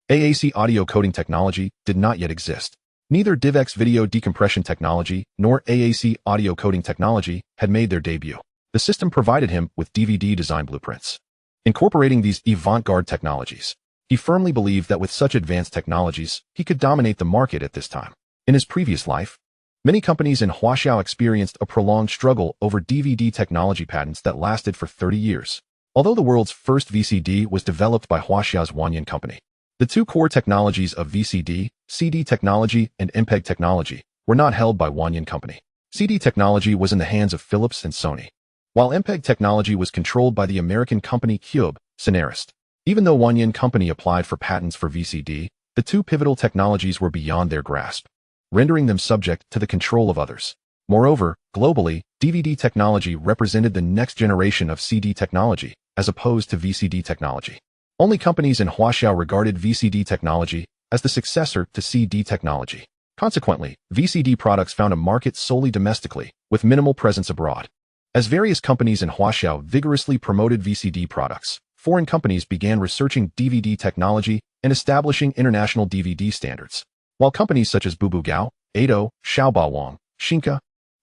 Speaker 1: AAC audio coding technology did not yet exist. Neither DivX video decompression technology nor AAC audio coding technology had made their debut. The system provided him with DVD design blueprints. Incorporating these avant-garde technologies, he firmly believed that with such advanced technologies, he could dominate the market at this time. In his previous life, many companies in Huaxiao experienced a prolonged struggle over DVD technology patents that lasted for 30 years. Although the world's first VCD was developed by Huaxiao's Wanyan company, the two core technologies of VCD, CD technology, and MPEG technology were not held by Wanyan company. CD technology was in the hands of Philips and Sony, while MPEG technology was controlled by the American company Cube, Cinerist. Even though Wanyan company applied for patents for VCD, the two pivotal technologies were beyond their grasp, rendering them subject to the control of others. Moreover, globally, DVD technology represented the next generation of CD technology, as opposed to VCD technology. Only companies in Huaxiao regarded VCD technology as the successor to CD technology. Consequently, VCD products found a market solely domestically, with minimal presence abroad. As various companies in Huaxiao vigorously promoted VCD products, foreign companies began researching DVD technology and establishing international DVD standards. While companies such as Bubugao, Ado, Xiaobawang, Xinka,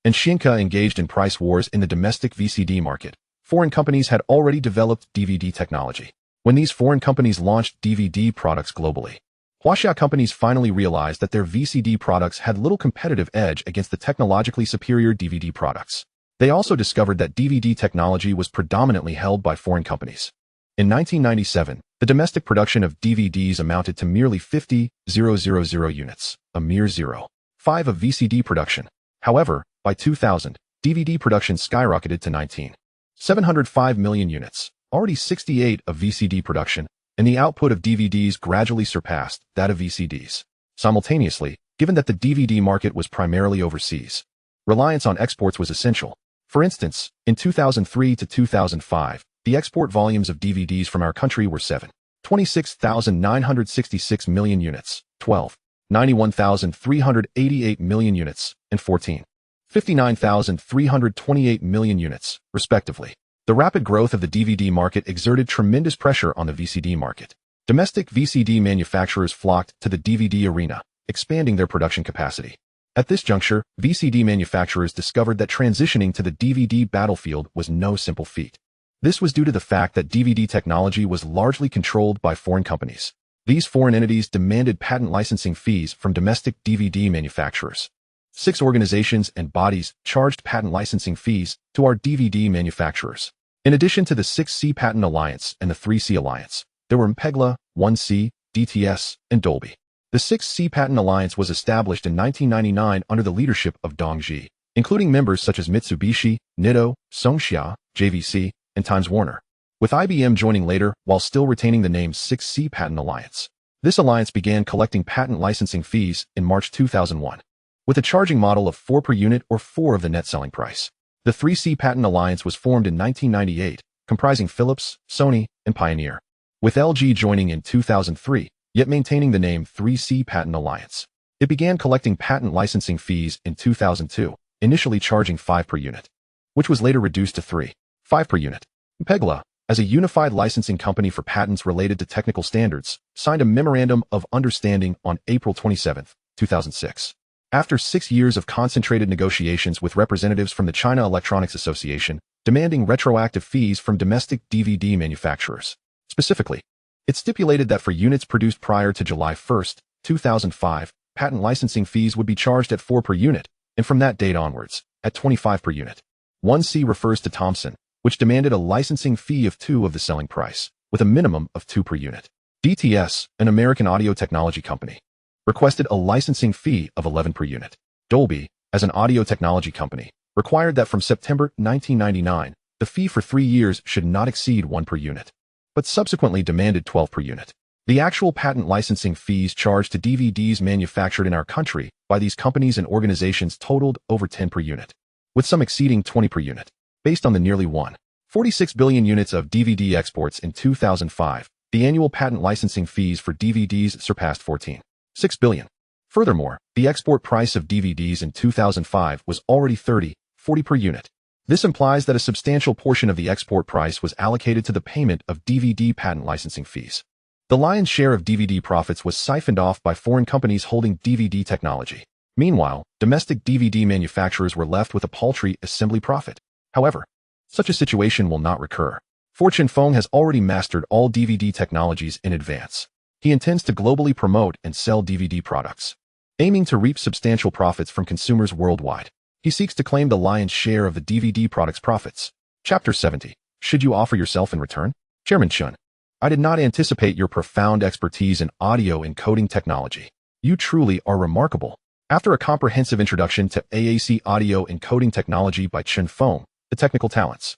Speaker 1: and Xinka engaged in price wars in the domestic VCD market, foreign companies had already developed DVD technology. When these foreign companies launched DVD products globally, Huaxia companies finally realized that their VCD products had little competitive edge against the technologically superior DVD products. They also discovered that DVD technology was predominantly held by foreign companies. In 1997, the domestic production of DVDs amounted to merely 50,000 units, a mere 0.5 of VCD production. However, by 2000, DVD production skyrocketed to 19,705 million units, already 68 of VCD production, and the output of DVDs gradually surpassed that of VCDs. Simultaneously, given that the DVD market was primarily overseas, reliance on exports was essential. For instance, in 2003 to 2005, the export volumes of DVDs from our country were 7,26,966 million units, 12,91,388 million units, and 14,59,328 million units, respectively. The rapid growth of the DVD market exerted tremendous pressure on the VCD market. Domestic VCD manufacturers flocked to the DVD arena, expanding their production capacity. At this juncture, VCD manufacturers discovered that transitioning to the DVD battlefield was no simple feat. This was due to the fact that DVD technology was largely controlled by foreign companies. These foreign entities demanded patent licensing fees from domestic DVD manufacturers. 6 organizations and bodies charged patent licensing fees to our DVD manufacturers. In addition to the 6C Patent Alliance and the 3C Alliance, there were MPEGLA, 1C, DTS, and Dolby. The 6C Patent Alliance was established in 1999 under the leadership of Dong Zhi, including members such as Mitsubishi, Nitto, Songxia, JVC, and Times Warner, with IBM joining later while still retaining the name 6C Patent Alliance. This alliance began collecting patent licensing fees in March 2001, with a charging model of 4 per unit or 4 of the net selling price. The 3C Patent Alliance was formed in 1998, comprising Philips, Sony, and Pioneer, with LG joining in 2003, yet maintaining the name 3C Patent Alliance. It began collecting patent licensing fees in 2002, initially charging 5 per unit, which was later reduced to 3.5 per unit. MPEGLA, as a unified licensing company for patents related to technical standards, signed a Memorandum of Understanding on April 27, 2006. After 6 years of concentrated negotiations with representatives from the China Electronics Association, demanding retroactive fees from domestic DVD manufacturers. Specifically, it stipulated that for units produced prior to July 1, 2005, patent licensing fees would be charged at 4 per unit, and from that date onwards, at 25 per unit. 1C refers to Thomson, which demanded a licensing fee of 2 of the selling price, with a minimum of 2 per unit. DTS, an American audio technology company, requested a licensing fee of 11 per unit. Dolby, as an audio technology company, required that from September 1999, the fee for 3 years should not exceed 1 per unit, but subsequently demanded 12 per unit. The actual patent licensing fees charged to DVDs manufactured in our country by these companies and organizations totaled over 10 per unit. with some exceeding 20 per unit. Based on the nearly 1.46 billion units of DVD exports in 2005, the annual patent licensing fees for DVDs surpassed 14.6 billion. Furthermore, the export price of DVDs in 2005 was already 30.40 per unit. This implies that a substantial portion of the export price was allocated to the payment of DVD patent licensing fees. The lion's share of DVD profits was siphoned off by foreign companies holding DVD technology. Meanwhile, domestic DVD manufacturers were left with a paltry assembly profit. However, such a situation will not recur. For Chen Feng has already mastered all DVD technologies in advance. He intends to globally promote and sell DVD products, aiming to reap substantial profits from consumers worldwide. He seeks to claim the lion's share of the DVD product's profits. Chapter 70. Should you offer yourself in return? Chairman Chen, I did not anticipate your profound expertise in audio encoding technology. You truly are remarkable. After a comprehensive introduction to AAC audio encoding technology by Chen Feng, the technical talents,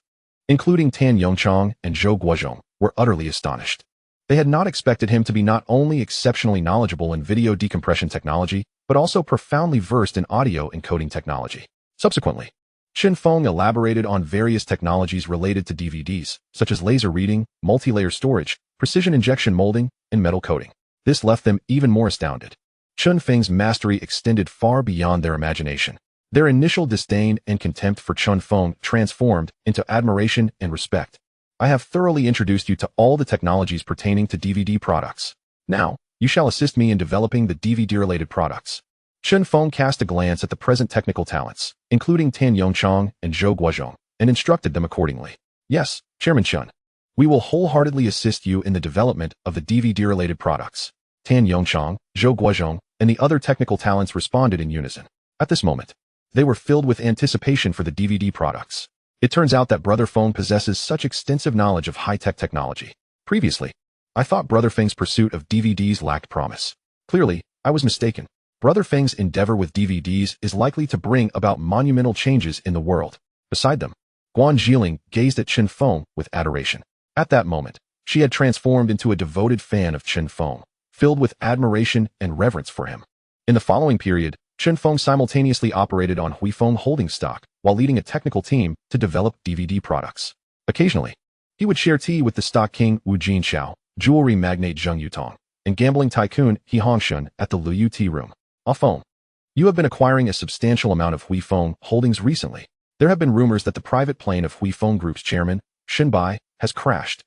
Speaker 1: including Tan Yongchang and Zhou Guozhong, were utterly astonished. They had not expected him to be not only exceptionally knowledgeable in video decompression technology, but also profoundly versed in audio encoding technology. Subsequently, Chen Feng elaborated on various technologies related to DVDs, such as laser reading, multi-layer storage, precision injection molding, and metal coating. This left them even more astounded. Chen Feng's mastery extended far beyond their imagination. Their initial disdain and contempt for Chen Feng transformed into admiration and respect. I have thoroughly introduced you to all the technologies pertaining to DVD products. Now, you shall assist me in developing the DVD-related products. Chen Feng cast a glance at the present technical talents, including Tan Yongchang and Zhou Guozhong, and instructed them accordingly. Yes, Chairman Chen. We will wholeheartedly assist you in the development of the DVD-related products. Tan Yongchang, Zhou Guozhong, and the other technical talents responded in unison. At this moment, they were filled with anticipation for the DVD products. It turns out that Brother Feng possesses such extensive knowledge of high-tech technology. Previously, I thought Brother Feng's pursuit of DVDs lacked promise. Clearly, I was mistaken. Brother Feng's endeavor with DVDs is likely to bring about monumental changes in the world. Beside them, Guan Zhiling gazed at Chen Feng with adoration. At that moment, she had transformed into a devoted fan of Chen Feng, filled with admiration and reverence for him. In the following period, Chen Feng simultaneously operated on Huifeng Holdings stock while leading a technical team to develop DVD products. Occasionally, he would share tea with the stock king Wu Jinxiao, jewelry magnate Zheng Yutong, and gambling tycoon He Hongshun at the Luyu Tea Room. Feng, you have been acquiring a substantial amount of Huifeng Holdings recently. There have been rumors that the private plane of Huifeng Group's chairman, Shinbai, has crashed.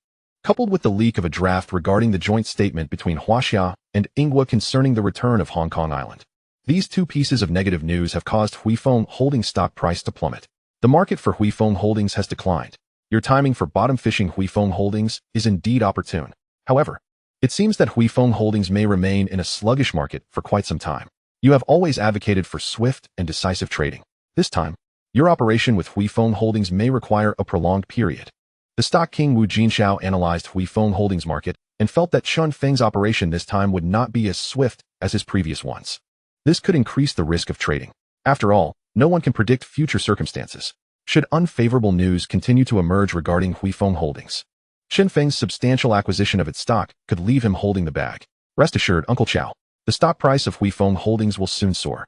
Speaker 1: Coupled with the leak of a draft regarding the joint statement between Huaxia and Ingwa concerning the return of Hong Kong Island. These two pieces of negative news have caused Huifeng Holdings stock price to plummet. The market for Huifeng Holdings has declined. Your timing for bottom-fishing Huifeng Holdings is indeed opportune. However, it seems that Huifeng Holdings may remain in a sluggish market for quite some time. You have always advocated for swift and decisive trading. This time, your operation with Huifeng Holdings may require a prolonged period. The stock king Wu Jinxiao analyzed Huifeng Holdings market and felt that Chen Feng's operation this time would not be as swift as his previous ones. This could increase the risk of trading. After all, no one can predict future circumstances. Should unfavorable news continue to emerge regarding Huifeng Holdings, Chen Feng's substantial acquisition of its stock could leave him holding the bag. Rest assured, Uncle Chow, the stock price of Huifeng Holdings will soon soar.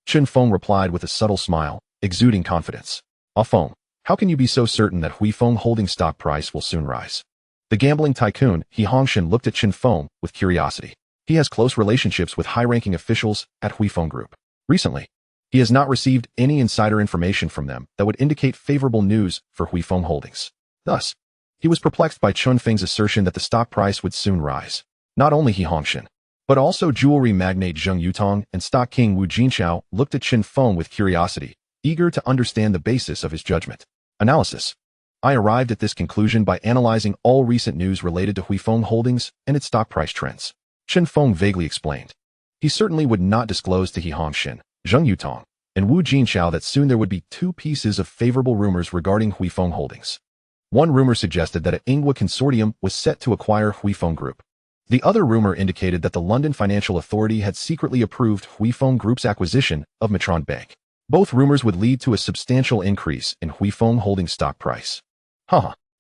Speaker 1: Chen Feng replied with a subtle smile, exuding confidence. Feng, how can you be so certain that Huifeng Holdings stock price will soon rise? The gambling tycoon He Hongshun looked at Chen Feng with curiosity. He has close relationships with high-ranking officials at Huifeng Group. Recently, he has not received any insider information from them that would indicate favorable news for Huifeng Holdings. Thus, he was perplexed by Chen Feng's assertion that the stock price would soon rise. Not only He Hongshun, but also jewelry magnate Zheng Yutong and stock king Wu Jinxiao looked at Chen Feng with curiosity, eager to understand the basis of his judgment. Analysis. I arrived at this conclusion by analyzing all recent news related to Huifeng Holdings and its stock price trends. Chen Feng vaguely explained. He certainly would not disclose to He Hongshun, Zheng Yutong, and Wu Jinxiao that soon there would be two pieces of favorable rumors regarding Huifeng Holdings. One rumor suggested that an Ingwa consortium was set to acquire Huifeng Group. The other rumor indicated that the London Financial Authority had secretly approved Huifeng Group's acquisition of Metron Bank. Both rumors would lead to a substantial increase in Huifeng Holdings stock price.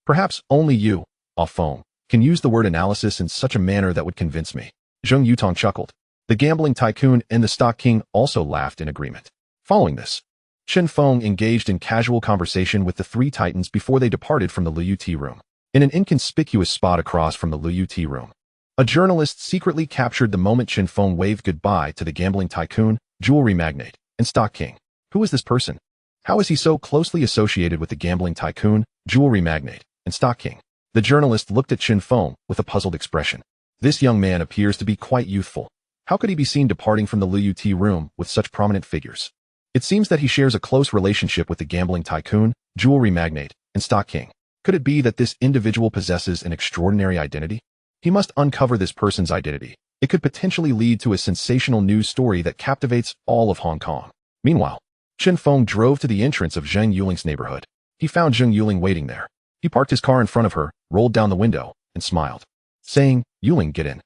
Speaker 1: Perhaps only you, Feng, can use the word analysis in such a manner that would convince me. Zheng Yutong chuckled. The gambling tycoon and the stock king also laughed in agreement. Following this, Chen Feng engaged in casual conversation with the three titans before they departed from the Liu tea room. In an inconspicuous spot across from the Liu tea room, a journalist secretly captured the moment Chen Feng waved goodbye to the gambling tycoon, jewelry magnate, and stock king. Who is this person? How is he so closely associated with the gambling tycoon, jewelry magnate, and stock king? The journalist looked at Chen Feng with a puzzled expression. This young man appears to be quite youthful. How could he be seen departing from the Liu tea room with such prominent figures? It seems that he shares a close relationship with the gambling tycoon, jewelry magnate, and stock king. Could it be that this individual possesses an extraordinary identity? He must uncover this person's identity. It could potentially lead to a sensational news story that captivates all of Hong Kong. Meanwhile, Chen Feng drove to the entrance of Zheng Yuling's neighborhood. He found Zheng Yuling waiting there. He parked his car in front of her, rolled down the window, and smiled, saying, "Yuling, get in."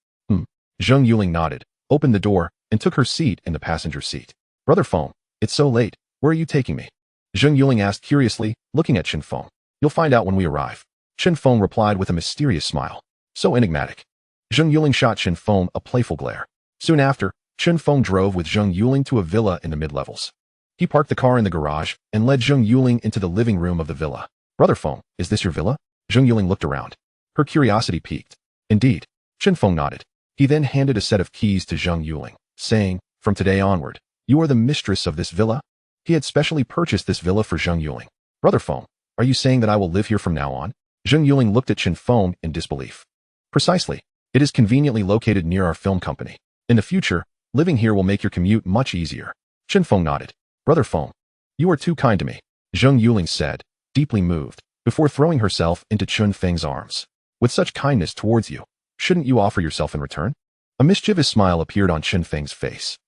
Speaker 1: Zheng Yuling nodded, opened the door, and took her seat in the passenger seat. "Brother Feng, it's so late. Where are you taking me?" Zheng Yuling asked curiously, looking at Chen Feng. "You'll find out when we arrive." Chen Feng replied with a mysterious smile. So enigmatic. Zheng Yuling shot Chen Feng a playful glare. Soon after, Chen Feng drove with Zheng Yuling to a villa in the mid-levels. He parked the car in the garage and led Zheng Yuling into the living room of the villa. "Brother Feng, is this your villa?" Zheng Yuling looked around. Her curiosity piqued. "Indeed." Chen Feng nodded. He then handed a set of keys to Zheng Yuling, saying, "From today onward, you are the mistress of this villa." He had specially purchased this villa for Zheng Yuling. "Brother Feng, are you saying that I will live here from now on?" Zheng Yuling looked at Chen Feng in disbelief. "Precisely. It is conveniently located near our film company. In the future, living here will make your commute much easier." Chen Feng nodded. "Brother Feng, you are too kind to me," Zheng Yuling said, deeply moved, before throwing herself into Chen Feng's arms. "With such kindness towards you, shouldn't you offer yourself in return?" A mischievous smile appeared on Chen Feng's face.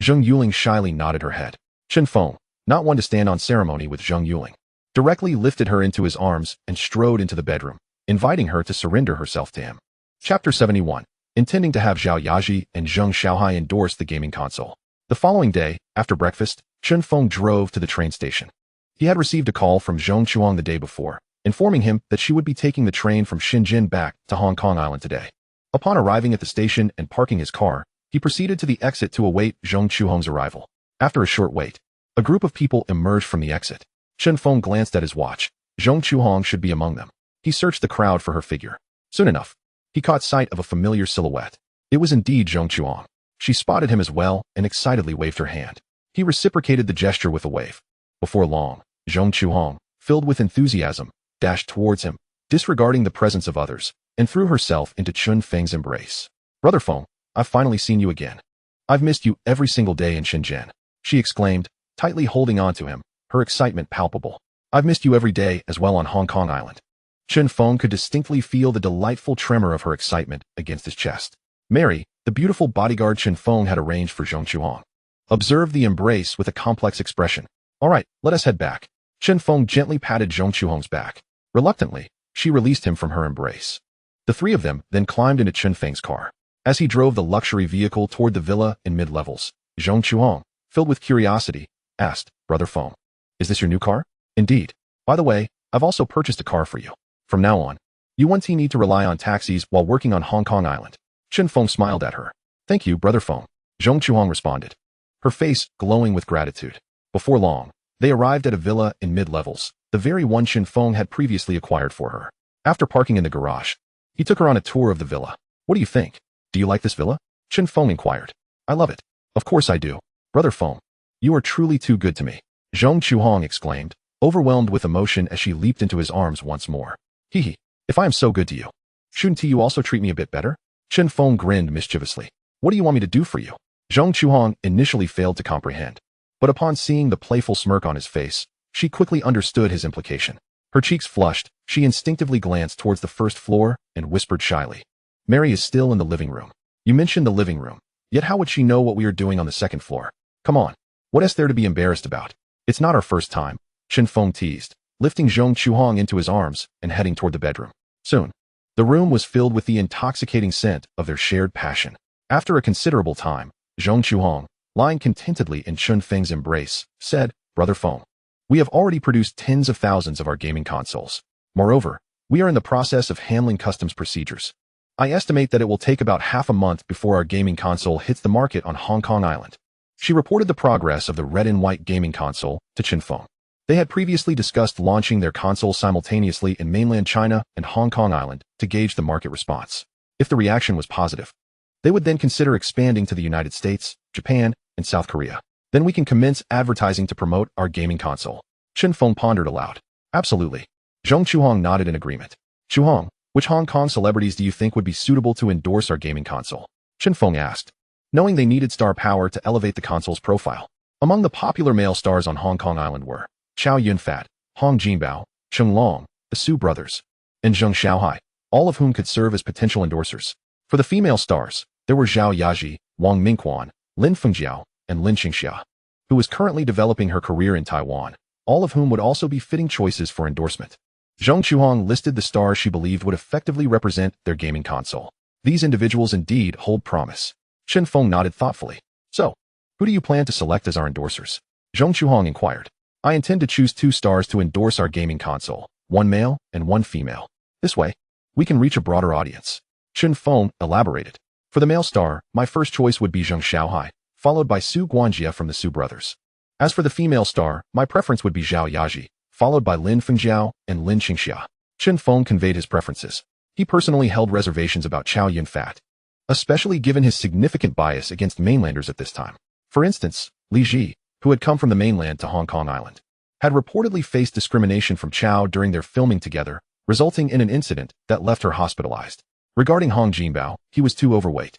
Speaker 1: Zheng Yuling shyly nodded her head. Chen Feng, not one to stand on ceremony with Zheng Yuling, directly lifted her into his arms and strode into the bedroom, inviting her to surrender herself to him. Chapter 71. Intending to have Zhao Yaji and Zheng Xiaohai endorse the gaming console. The following day, after breakfast, Chen Feng drove to the train station. He had received a call from Zhong Chuang the day before, informing him that she would be taking the train from Shenzhen back to Hong Kong Island today. Upon arriving at the station and parking his car, he proceeded to the exit to await Zhong Chuang's arrival. After a short wait, a group of people emerged from the exit. Chen Feng glanced at his watch. Zhong Chuang should be among them. He searched the crowd for her figure. Soon enough, he caught sight of a familiar silhouette. It was indeed Zhong Chuang. She spotted him as well and excitedly waved her hand. He reciprocated the gesture with a wave. Before long, Zhong Chuang, filled with enthusiasm, dashed towards him, disregarding the presence of others, and threw herself into Chen Feng's embrace. "Brother Feng, I've finally seen you again. I've missed you every single day in Shenzhen," she exclaimed, tightly holding on to him, her excitement palpable. "I've missed you every day as well on Hong Kong Island." Chen Feng could distinctly feel the delightful tremor of her excitement against his chest. Mary, the beautiful bodyguard Chen Feng had arranged for Zhong Chuang, observed the embrace with a complex expression. "All right, let us head back." Chen Feng gently patted Zhong Chuang's back. Reluctantly, she released him from her embrace. The three of them then climbed into Chen Feng's car. As he drove the luxury vehicle toward the villa in mid-levels, Zhong Chuang, filled with curiosity, asked, "Brother Feng, is this your new car?" "Indeed. By the way, I've also purchased a car for you. From now on, you won't need to rely on taxis while working on Hong Kong Island." Chen Feng smiled at her. "Thank you, Brother Feng," Zhong Chuang responded, her face glowing with gratitude. Before long, they arrived at a villa in mid-levels, the very one Chen Feng had previously acquired for her. After parking in the garage, he took her on a tour of the villa. "What do you think? Do you like this villa?" Chen Feng inquired. "I love it. Of course I do. Brother Feng, you are truly too good to me," Zhong Chuang exclaimed, overwhelmed with emotion as she leaped into his arms once more. "Hee, if I am so good to you, shouldn't you also treat me a bit better?" Chen Feng grinned mischievously. "What do you want me to do for you?" Zhong Chuang initially failed to comprehend, but upon seeing the playful smirk on his face, she quickly understood his implication. Her cheeks flushed, she instinctively glanced towards the first floor and whispered shyly, "Mary is still in the living room." "You mentioned the living room, yet how would she know what we are doing on the second floor?" "Come on, what is there to be embarrassed about? It's not our first time," Chen Feng teased, lifting Zhong Chuang into his arms and heading toward the bedroom. Soon, the room was filled with the intoxicating scent of their shared passion. After a considerable time, Zhong Chuang, lying contentedly in Chen Feng's embrace, said, "Brother Feng, we have already produced tens of thousands of our gaming consoles. Moreover, we are in the process of handling customs procedures. I estimate that it will take about half a month before our gaming console hits the market on Hong Kong Island." She reported the progress of the red and white gaming console to Chen Feng. They had previously discussed launching their console simultaneously in mainland China and Hong Kong Island to gauge the market response. If the reaction was positive, they would then consider expanding to the United States, Japan, and South Korea. Then we can commence advertising to promote our gaming console. Chen Feng pondered aloud. Absolutely. Zhong Chuhong nodded in agreement. Chuhong, which Hong Kong celebrities do you think would be suitable to endorse our gaming console? Chen Feng asked, knowing they needed star power to elevate the console's profile. Among the popular male stars on Hong Kong Island were Chow Yun-fat, Hong Jinbao, Cheng Long, the Su brothers, and Zheng Xiaohai, all of whom could serve as potential endorsers. For the female stars, there were Zhao Yaji, Wang Mingquan, Lin Fengjiao, and Lin Qingxia, who was currently developing her career in Taiwan, all of whom would also be fitting choices for endorsement. Zhong Chuhong listed the stars she believed would effectively represent their gaming console. These individuals indeed hold promise. Chen Feng nodded thoughtfully. So, who do you plan to select as our endorsers? Zhong Chuhong inquired. I intend to choose 2 stars to endorse our gaming console, 1 male and 1 female. This way, we can reach a broader audience. Chen Feng elaborated. For the male star, my first choice would be Zheng Xiaohai, followed by Su Guanjia from the Su brothers. As for the female star, my preference would be Zhao Yaji, followed by Lin Fengjiao and Lin Qingxia. Chen Feng conveyed his preferences. He personally held reservations about Chow Yun-fat, especially given his significant bias against mainlanders at this time. For instance, Li Ji, who had come from the mainland to Hong Kong Island, had reportedly faced discrimination from Chow during their filming together, resulting in an incident that left her hospitalized. Regarding Hong Jinbao, he was too overweight,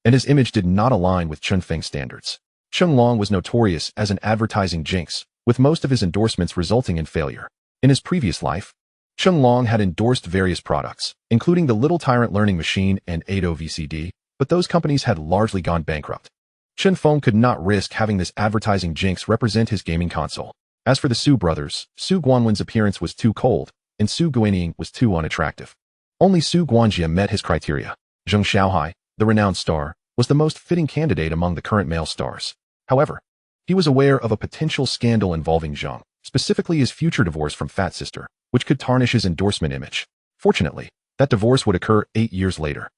Speaker 1: and his image did not align with Chen Feng's standards. Cheng Long was notorious as an advertising jinx, with most of his endorsements resulting in failure. In his previous life, Cheng Long had endorsed various products, including the Little Tyrant Learning Machine and Ado VCD, but those companies had largely gone bankrupt. Chen Feng could not risk having this advertising jinx represent his gaming console. As for the Su brothers, Su Guanwen's appearance was too cold, and Su Guining was too unattractive. Only Su Guanjia met his criteria. Zheng Xiaohai, the renowned star, was the most fitting candidate among the current male stars. However, he was aware of a potential scandal involving Zheng, specifically his future divorce from Fat Sister, which could tarnish his endorsement image. Fortunately, that divorce would occur 8 years later,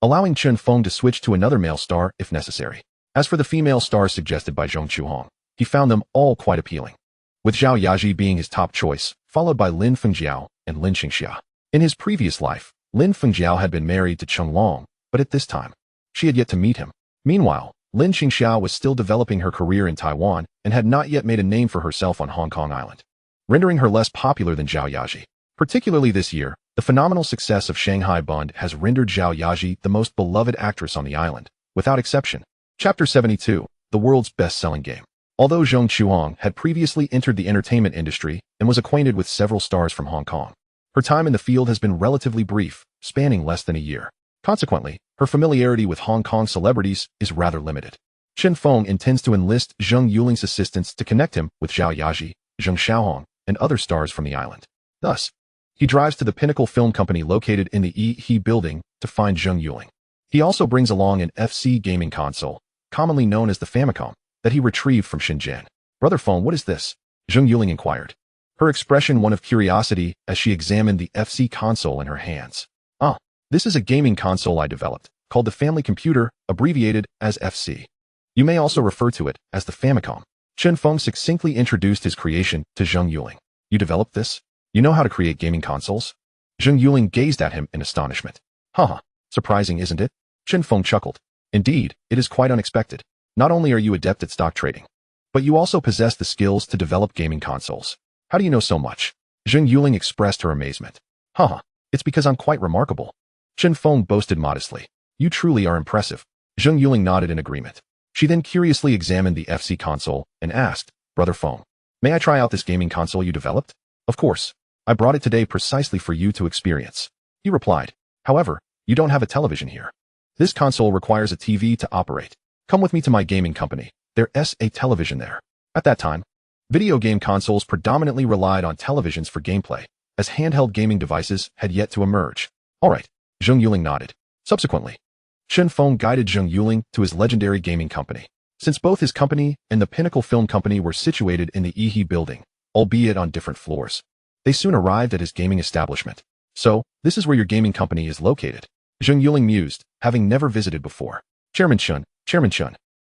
Speaker 1: allowing Chen Feng to switch to another male star if necessary. As for the female stars suggested by Zhong Chuhong, he found them all quite appealing, with Zhao Yaji being his top choice, followed by Lin Fengjiao and Lin Qingxia. In his previous life, Lin Fengjiao had been married to Cheng Long, but at this time, she had yet to meet him. Meanwhile, Lin Qingxia was still developing her career in Taiwan and had not yet made a name for herself on Hong Kong Island, rendering her less popular than Zhao Yaji. Particularly this year, the phenomenal success of Shanghai Bund has rendered Zhao Yaji the most beloved actress on the island, without exception. Chapter 72, the world's best-selling game. Although Zhong Chuhong had previously entered the entertainment industry and was acquainted with several stars from Hong Kong, her time in the field has been relatively brief, spanning less than a year. Consequently, her familiarity with Hong Kong celebrities is rather limited. Chen Feng intends to enlist Zheng Yuling's assistance to connect him with Zhao Yaji, Zheng Xiaohong, and other stars from the island. Thus, he drives to the Pinnacle Film Company located in the He building to find Zheng Yuling. He also brings along an FC gaming console, commonly known as the Famicom, that he retrieved from Shenzhen. Brother Feng, what is this? Zheng Yuling inquired, her expression one of curiosity as she examined the FC console in her hands. Ah, this is a gaming console I developed, called the Family Computer, abbreviated as FC. You may also refer to it as the Famicom. Chen Feng succinctly introduced his creation to Zheng Yuling. You developed this? You know how to create gaming consoles? Zheng Yuling gazed at him in astonishment. Haha, surprising, isn't it? Chen Feng chuckled. Indeed, it is quite unexpected. Not only are you adept at stock trading, but you also possess the skills to develop gaming consoles. How do you know so much? Zheng Yuling expressed her amazement. Haha, it's because I'm quite remarkable. Chen Feng boasted modestly. You truly are impressive. Zheng Yuling nodded in agreement. She then curiously examined the FC console and asked, Brother Feng, may I try out this gaming console you developed? Of course. I brought it today precisely for you to experience. He replied. However, you don't have a television here. This console requires a TV to operate. Come with me to my gaming company. There's a television there. At that time, video game consoles predominantly relied on televisions for gameplay, as handheld gaming devices had yet to emerge. All right, Zheng Yuling nodded. Subsequently, Chen Feng guided Zheng Yuling to his legendary gaming company. Since both his company and the Pinnacle Film Company were situated in the He building, albeit on different floors, they soon arrived at his gaming establishment. So, this is where your gaming company is located. Zheng Yuling mused, having never visited before. Chairman Chun,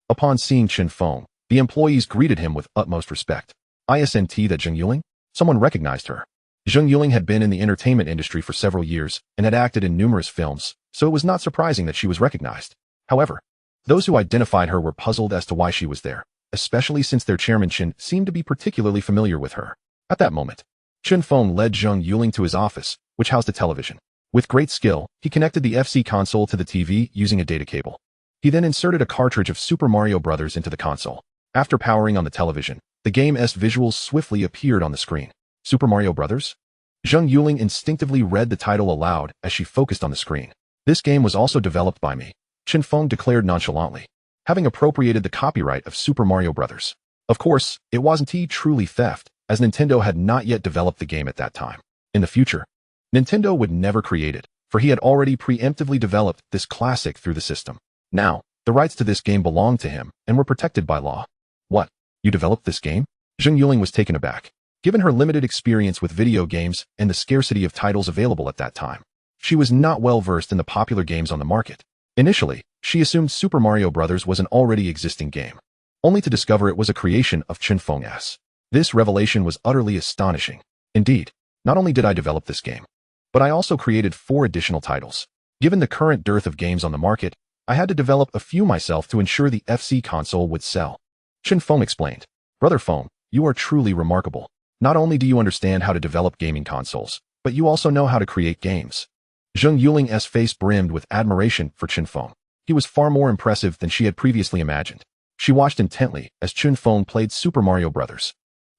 Speaker 1: Upon seeing Chen Feng, the employees greeted him with utmost respect. Isn't that Zheng Yuling? Someone recognized her. Zheng Yuling had been in the entertainment industry for several years and had acted in numerous films, so it was not surprising that she was recognized. However, those who identified her were puzzled as to why she was there, especially since their chairman Chen seemed to be particularly familiar with her. At that moment, Chen Feng led Zheng Yuling to his office, which housed a television. With great skill, he connected the FC console to the TV using a data cable. He then inserted a cartridge of Super Mario Bros. Into the console. After powering on the television, the game's visuals swiftly appeared on the screen. Super Mario Bros.? Zheng Yuling instinctively read the title aloud as she focused on the screen. This game was also developed by me, Chen Feng declared nonchalantly, having appropriated the copyright of Super Mario Bros. Of course, it wasn't truly theft, as Nintendo had not yet developed the game at that time. In the future, Nintendo would never create it, for he had already preemptively developed this classic through the system. Now, the rights to this game belonged to him and were protected by law. What? You developed this game? Zheng Yuling was taken aback. Given her limited experience with video games and the scarcity of titles available at that time, she was not well versed in the popular games on the market. Initially, she assumed Super Mario Bros. Was an already existing game, only to discover it was a creation of Chen Feng's. This revelation was utterly astonishing. Indeed, not only did I develop this game, but I also created 4 additional titles. Given the current dearth of games on the market, I had to develop a few myself to ensure the FC console would sell. Chen Feng explained. Brother Feng, you are truly remarkable. Not only do you understand how to develop gaming consoles, but you also know how to create games. Zheng Yuling's face brimmed with admiration for Chen Feng. He was far more impressive than she had previously imagined. She watched intently as Chen Feng played Super Mario Bros.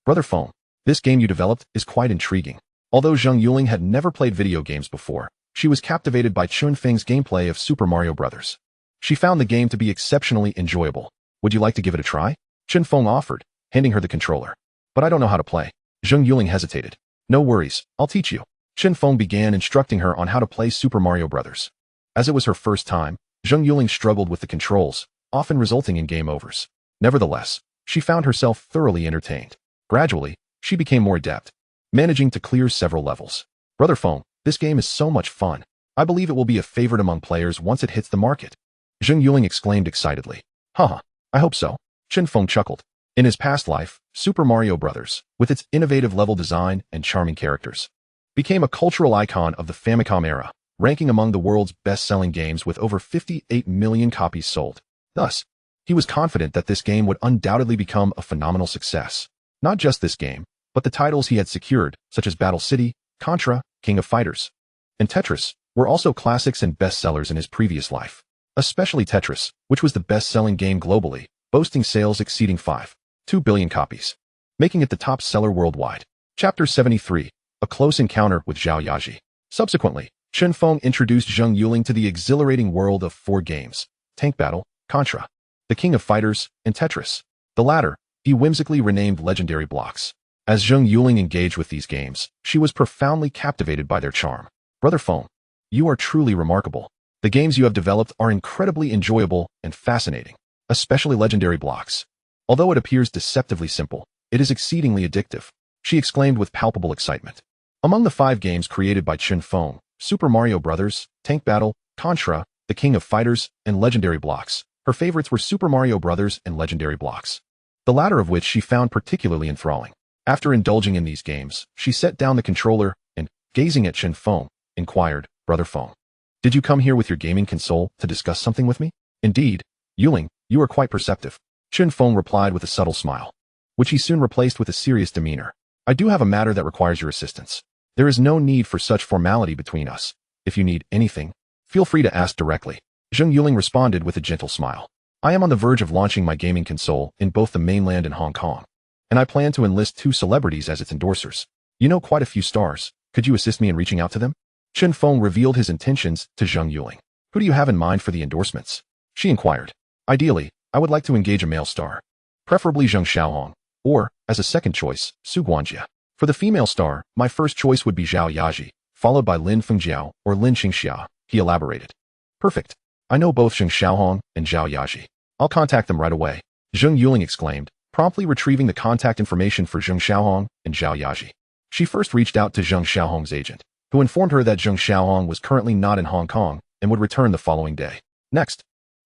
Speaker 1: Brother Feng, this game you developed is quite intriguing. Although Zheng Yuling had never played video games before, she was captivated by Chen Feng's gameplay of Super Mario Bros. She found the game to be exceptionally enjoyable. Would you like to give it a try? Chen Feng offered, handing her the controller. But I don't know how to play. Zheng Yuling hesitated. No worries, I'll teach you. Chen Feng began instructing her on how to play Super Mario Bros. As it was her first time, Zheng Yuling struggled with the controls, often resulting in game overs. Nevertheless, she found herself thoroughly entertained. Gradually, she became more adept, managing to clear several levels. Brother Feng, this game is so much fun. I believe it will be a favorite among players once it hits the market. Zheng Yuling exclaimed excitedly. Haha, I hope so. Chen Feng chuckled. In his past life, Super Mario Bros., with its innovative level design and charming characters, became a cultural icon of the Famicom era, ranking among the world's best-selling games with over 58 million copies sold. Thus, he was confident that this game would undoubtedly become a phenomenal success. Not just this game, but the titles he had secured, such as Battle City, Contra, King of Fighters, and Tetris, were also classics and bestsellers in his previous life. Especially Tetris, which was the best-selling game globally, boasting sales exceeding 5.2 billion copies, making it the top seller worldwide. Chapter 73, A Close Encounter with Zhao Yaji. Subsequently, Chen Feng introduced Zheng Yuling to the exhilarating world of 4 games, Tank Battle, Contra, the King of Fighters, and Tetris. The latter, he whimsically renamed Legendary Blocks. As Zheng Yuling engaged with these games, she was profoundly captivated by their charm. Brother Feng, you are truly remarkable. The games you have developed are incredibly enjoyable and fascinating, especially Legendary Blocks. Although it appears deceptively simple, it is exceedingly addictive, she exclaimed with palpable excitement. Among the 5 games created by Chen Feng, Super Mario Bros., Tank Battle, Contra, the King of Fighters, and Legendary Blocks, her favorites were Super Mario Bros. And Legendary Blocks, the latter of which she found particularly enthralling. After indulging in these games, she set down the controller and, gazing at Chen Feng, inquired, Brother Feng, did you come here with your gaming console to discuss something with me? Indeed, Yuling, you are quite perceptive. Chen Feng replied with a subtle smile, which he soon replaced with a serious demeanor. I do have a matter that requires your assistance. There is no need for such formality between us. If you need anything, feel free to ask directly. Zheng Yuling responded with a gentle smile. I am on the verge of launching my gaming console in both the mainland and Hong Kong, and I plan to enlist 2 celebrities as its endorsers. You know quite a few stars. Could you assist me in reaching out to them? Chen Feng revealed his intentions to Zheng Yuling. Who do you have in mind for the endorsements? She inquired. Ideally, I would like to engage a male star, preferably Zheng Xiaohong, or, as a second choice, Su Guanjie. For the female star, my first choice would be Zhao Yaji, followed by Lin Fengjiao or Lin Qingxia, he elaborated. Perfect. I know both Zheng Xiaohong and Zhao Yaji. I'll contact them right away, Zheng Yuling exclaimed, promptly retrieving the contact information for Zheng Xiaohong and Zhao Yaji. She first reached out to Zheng Xiaohong's agent, who informed her that Zheng Xiaohong was currently not in Hong Kong and would return the following day. Next,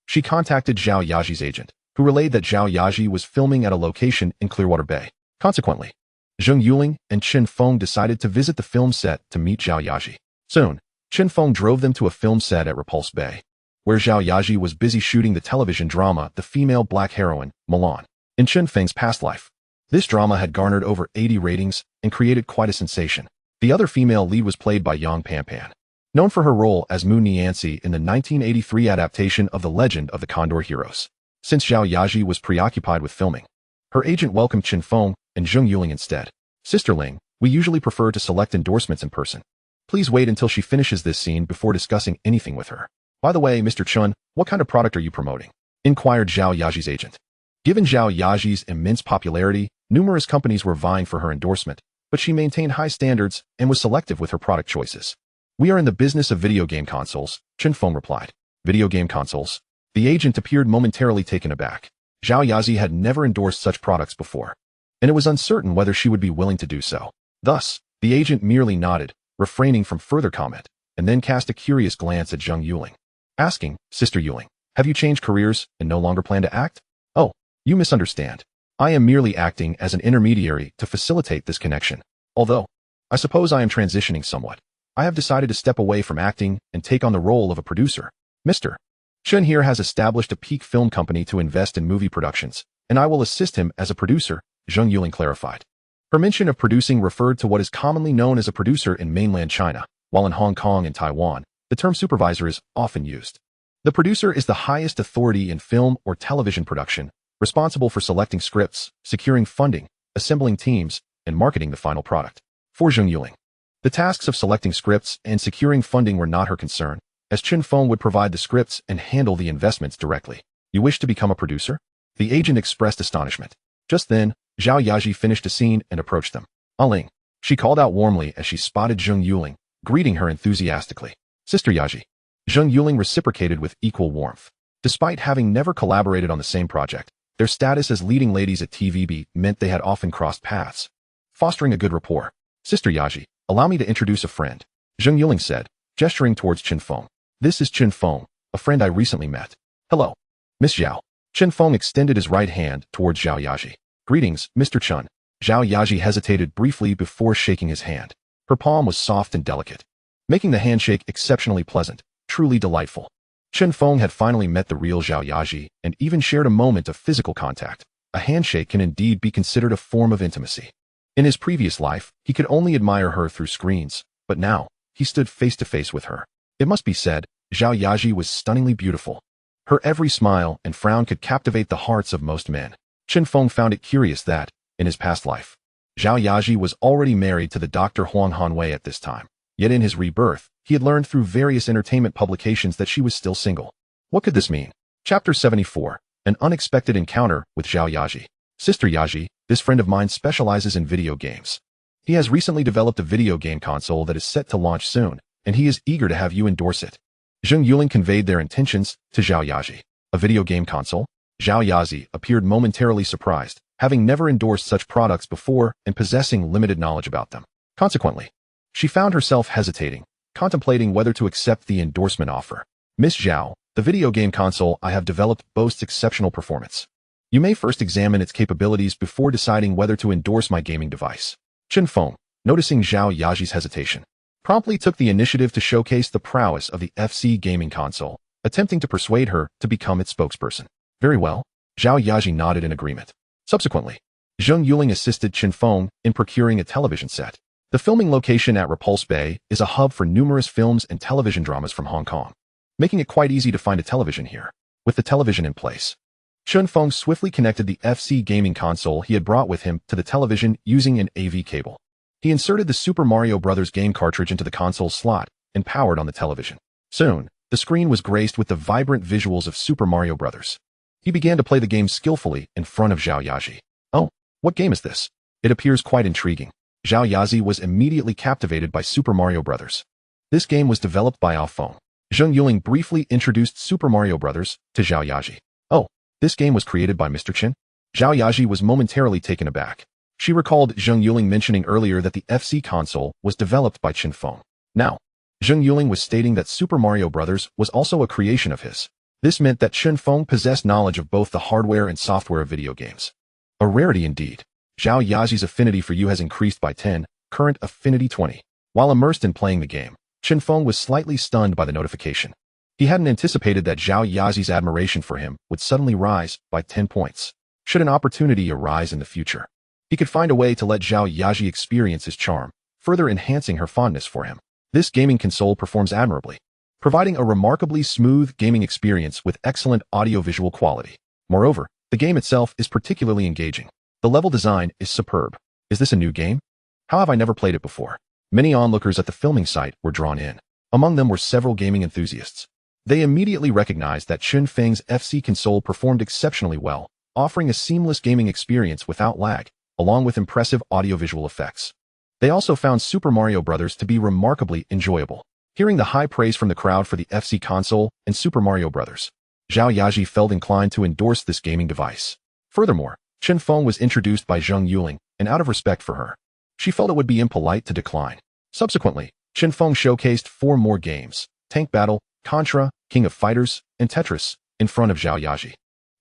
Speaker 1: she contacted Zhao Yaji's agent, who relayed that Zhao Yaji was filming at a location in Clearwater Bay. Consequently, Zheng Yuling and Chen Feng decided to visit the film set to meet Zhao Yaji. Soon, Chen Feng drove them to a film set at Repulse Bay, where Zhao Yaji was busy shooting the television drama The Female Black Heroine, Milan, in Chen Feng's past life. This drama had garnered over 80 ratings and created quite a sensation. The other female lead was played by Yang Panpan, known for her role as Mu Nianci in the 1983 adaptation of The Legend of the Condor Heroes. Since Zhao Yaji was preoccupied with filming, her agent welcomed Chen Feng and Zheng Yuling instead. Sister Ling, we usually prefer to select endorsements in person. Please wait until she finishes this scene before discussing anything with her. By the way, Mr. Chun, what kind of product are you promoting? Inquired Zhao Yaji's agent. Given Zhao Yaji's immense popularity, numerous companies were vying for her endorsement, but she maintained high standards and was selective with her product choices. We are in the business of video game consoles, Chen Feng replied. Video game consoles? The agent appeared momentarily taken aback. Zhao Yaji had never endorsed such products before, and it was uncertain whether she would be willing to do so. Thus, the agent merely nodded, refraining from further comment, and then cast a curious glance at Zheng Yuling, asking, Sister Yuling, have you changed careers and no longer plan to act? Oh, you misunderstand. I am merely acting as an intermediary to facilitate this connection. Although, I suppose I am transitioning somewhat. I have decided to step away from acting and take on the role of a producer. Mr. Chen here has established a peak film company to invest in movie productions, and I will assist him as a producer, Zheng Yuling clarified. Her mention of producing referred to what is commonly known as a producer in mainland China, while in Hong Kong and Taiwan, the term supervisor is often used. The producer is the highest authority in film or television production, responsible for selecting scripts, securing funding, assembling teams, and marketing the final product. For Zheng Yuling, the tasks of selecting scripts and securing funding were not her concern, as Chen Feng would provide the scripts and handle the investments directly. You wish to become a producer? The agent expressed astonishment. Just then, Zhao Yaji finished a scene and approached them. Ling, she called out warmly as she spotted Zheng Yuling, greeting her enthusiastically. Sister Yaji. Zheng Yuling reciprocated with equal warmth. Despite having never collaborated on the same project, their status as leading ladies at TVB meant they had often crossed paths, fostering a good rapport. Sister Yaji, allow me to introduce a friend, Zheng Yuling said, gesturing towards Chen Feng. This is Chen Feng, a friend I recently met. Hello, Miss Zhao. Chen Feng extended his right hand towards Zhao Yaji. Greetings, Mr. Chen. Zhao Yaji hesitated briefly before shaking his hand. Her palm was soft and delicate, making the handshake exceptionally pleasant, truly delightful. Chen Feng had finally met the real Zhao Yaji and even shared a moment of physical contact. A handshake can indeed be considered a form of intimacy. In his previous life, he could only admire her through screens, but now, he stood face to face with her. It must be said, Zhao Yaji was stunningly beautiful. Her every smile and frown could captivate the hearts of most men. Chen Feng found it curious that, in his past life, Zhao Yaji was already married to the Dr. Huang Hanwei at this time. Yet in his rebirth, he had learned through various entertainment publications that she was still single. What could this mean? Chapter 74, An Unexpected Encounter with Zhao Yaji. Sister Yaji, this friend of mine specializes in video games. He has recently developed a video game console that is set to launch soon, and he is eager to have you endorse it. Zheng Yuling conveyed their intentions to Zhao Yaji. A video game console? Zhao Yaji appeared momentarily surprised, having never endorsed such products before and possessing limited knowledge about them. Consequently, she found herself hesitating, contemplating whether to accept the endorsement offer. Miss Zhao, the video game console I have developed boasts exceptional performance. You may first examine its capabilities before deciding whether to endorse my gaming device. Chen Feng, noticing Zhao Yaji's hesitation, promptly took the initiative to showcase the prowess of the FC gaming console, attempting to persuade her to become its spokesperson. Very well, Zhao Yaji nodded in agreement. Subsequently, Zheng Yuling assisted Chen Feng in procuring a television set. The filming location at Repulse Bay is a hub for numerous films and television dramas from Hong Kong, making it quite easy to find a television here. With the television in place, Chen Feng swiftly connected the FC gaming console he had brought with him to the television using an AV cable. He inserted the Super Mario Bros. Game cartridge into the console's slot and powered on the television. Soon, the screen was graced with the vibrant visuals of Super Mario Bros. He began to play the game skillfully in front of Zhao Yaji. Oh, what game is this? It appears quite intriguing. Zhao Yaji was immediately captivated by Super Mario Bros. This game was developed by Alphone. Zheng Yuling briefly introduced Super Mario Bros. To Zhao Yaji. Oh, this game was created by Mr. Chen? Zhao Yaji was momentarily taken aback. She recalled Zheng Yuling mentioning earlier that the FC console was developed by Chen Feng. Now, Zheng Yuling was stating that Super Mario Bros. Was also a creation of his. This meant that Chen Feng possessed knowledge of both the hardware and software of video games. A rarity indeed. Zhao Yaji's affinity for you has increased by 10, current affinity 20. While immersed in playing the game, Chen Feng was slightly stunned by the notification. He hadn't anticipated that Zhao Yaji's admiration for him would suddenly rise by 10 points. Should an opportunity arise in the future, he could find a way to let Zhao Yaji experience his charm, further enhancing her fondness for him. This gaming console performs admirably, providing a remarkably smooth gaming experience with excellent audio-visual quality. Moreover, the game itself is particularly engaging. The level design is superb. Is this a new game? How have I never played it before? Many onlookers at the filming site were drawn in. Among them were several gaming enthusiasts. They immediately recognized that Chen Feng's FC console performed exceptionally well, offering a seamless gaming experience without lag, along with impressive audiovisual effects. They also found Super Mario Bros. To be remarkably enjoyable. Hearing the high praise from the crowd for the FC console and Super Mario Bros., Zhao Yaji felt inclined to endorse this gaming device. Furthermore, Chen Feng was introduced by Zheng Yuling, and out of respect for her, she felt it would be impolite to decline. Subsequently, Chen Feng showcased 4 more games: Tank Battle, Contra, King of Fighters, and Tetris, in front of Zhao Yaji.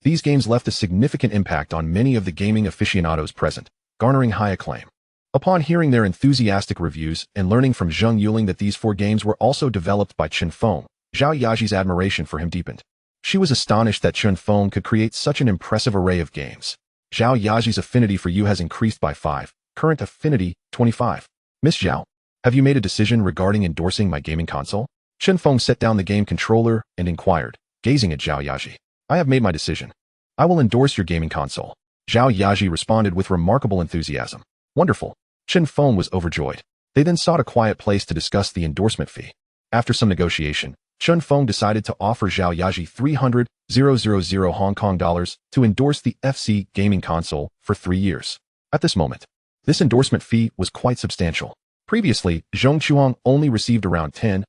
Speaker 1: These games left a significant impact on many of the gaming aficionados present, garnering high acclaim. Upon hearing their enthusiastic reviews and learning from Zheng Yuling that these 4 games were also developed by Chen Feng, Zhao Yaji's admiration for him deepened. She was astonished that Chen Feng could create such an impressive array of games. Zhao Yaji's affinity for you has increased by 5, current affinity 25. Miss Zhao, have you made a decision regarding endorsing my gaming console? Chen Feng set down the game controller and inquired, gazing at Zhao Yaji. I have made my decision. I will endorse your gaming console. Zhao Yaji responded with remarkable enthusiasm. Wonderful. Chen Feng was overjoyed. They then sought a quiet place to discuss the endorsement fee. After some negotiation, Chen Feng decided to offer Zhao Yaji 300,000 Hong Kong dollars to endorse the FC gaming console for 3 years. At this moment, this endorsement fee was quite substantial. Previously, Zhong Chuang only received around 10,000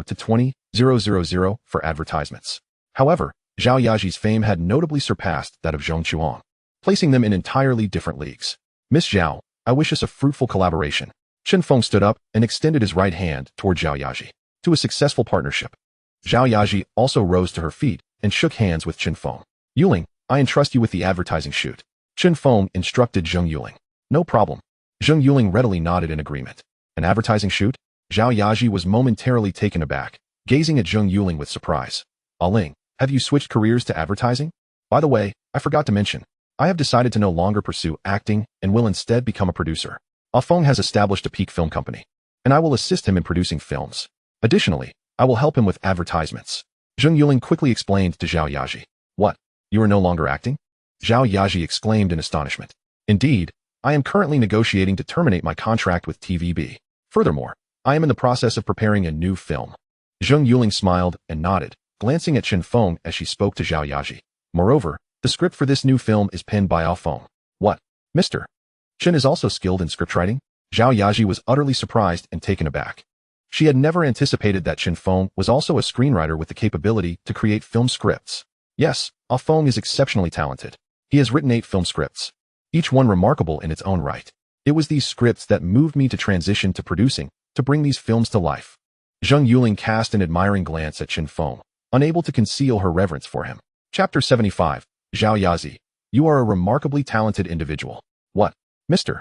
Speaker 1: to 20,000 for advertisements. However, Zhao Yaji's fame had notably surpassed that of Zhong Chuang, placing them in entirely different leagues. Miss Zhao, I wish us a fruitful collaboration. Chen Feng stood up and extended his right hand toward Zhao Yaji. To a successful partnership. Zhao Yaji also rose to her feet and shook hands with Chen Feng. Yuling, I entrust you with the advertising shoot. Chen Feng instructed Zheng Yuling. No problem. Zheng Yuling readily nodded in agreement. An advertising shoot? Zhao Yaji was momentarily taken aback, gazing at Zheng Yuling with surprise. Ling, have you switched careers to advertising? By the way, I forgot to mention, I have decided to no longer pursue acting and will instead become a producer. Feng has established a peak film company, and I will assist him in producing films. Additionally, I will help him with advertisements. Zheng Yuling quickly explained to Zhao Yaji. What? You are no longer acting? Zhao Yaji exclaimed in astonishment. Indeed, I am currently negotiating to terminate my contract with TVB. Furthermore, I am in the process of preparing a new film. Zheng Yuling smiled and nodded, glancing at Chen Feng as she spoke to Zhao Yaji. Moreover, the script for this new film is penned by Feng. What? Mr. Chen is also skilled in scriptwriting? Zhao Yaji was utterly surprised and taken aback. She had never anticipated that Chen Feng was also a screenwriter with the capability to create film scripts. Yes, Feng is exceptionally talented. He has written 8 film scripts, each one remarkable in its own right. It was these scripts that moved me to transition to producing, to bring these films to life. Zheng Yuling cast an admiring glance at Chen Feng, unable to conceal her reverence for him. Chapter 75. Zhao Yaji, you are a remarkably talented individual. What? Mr.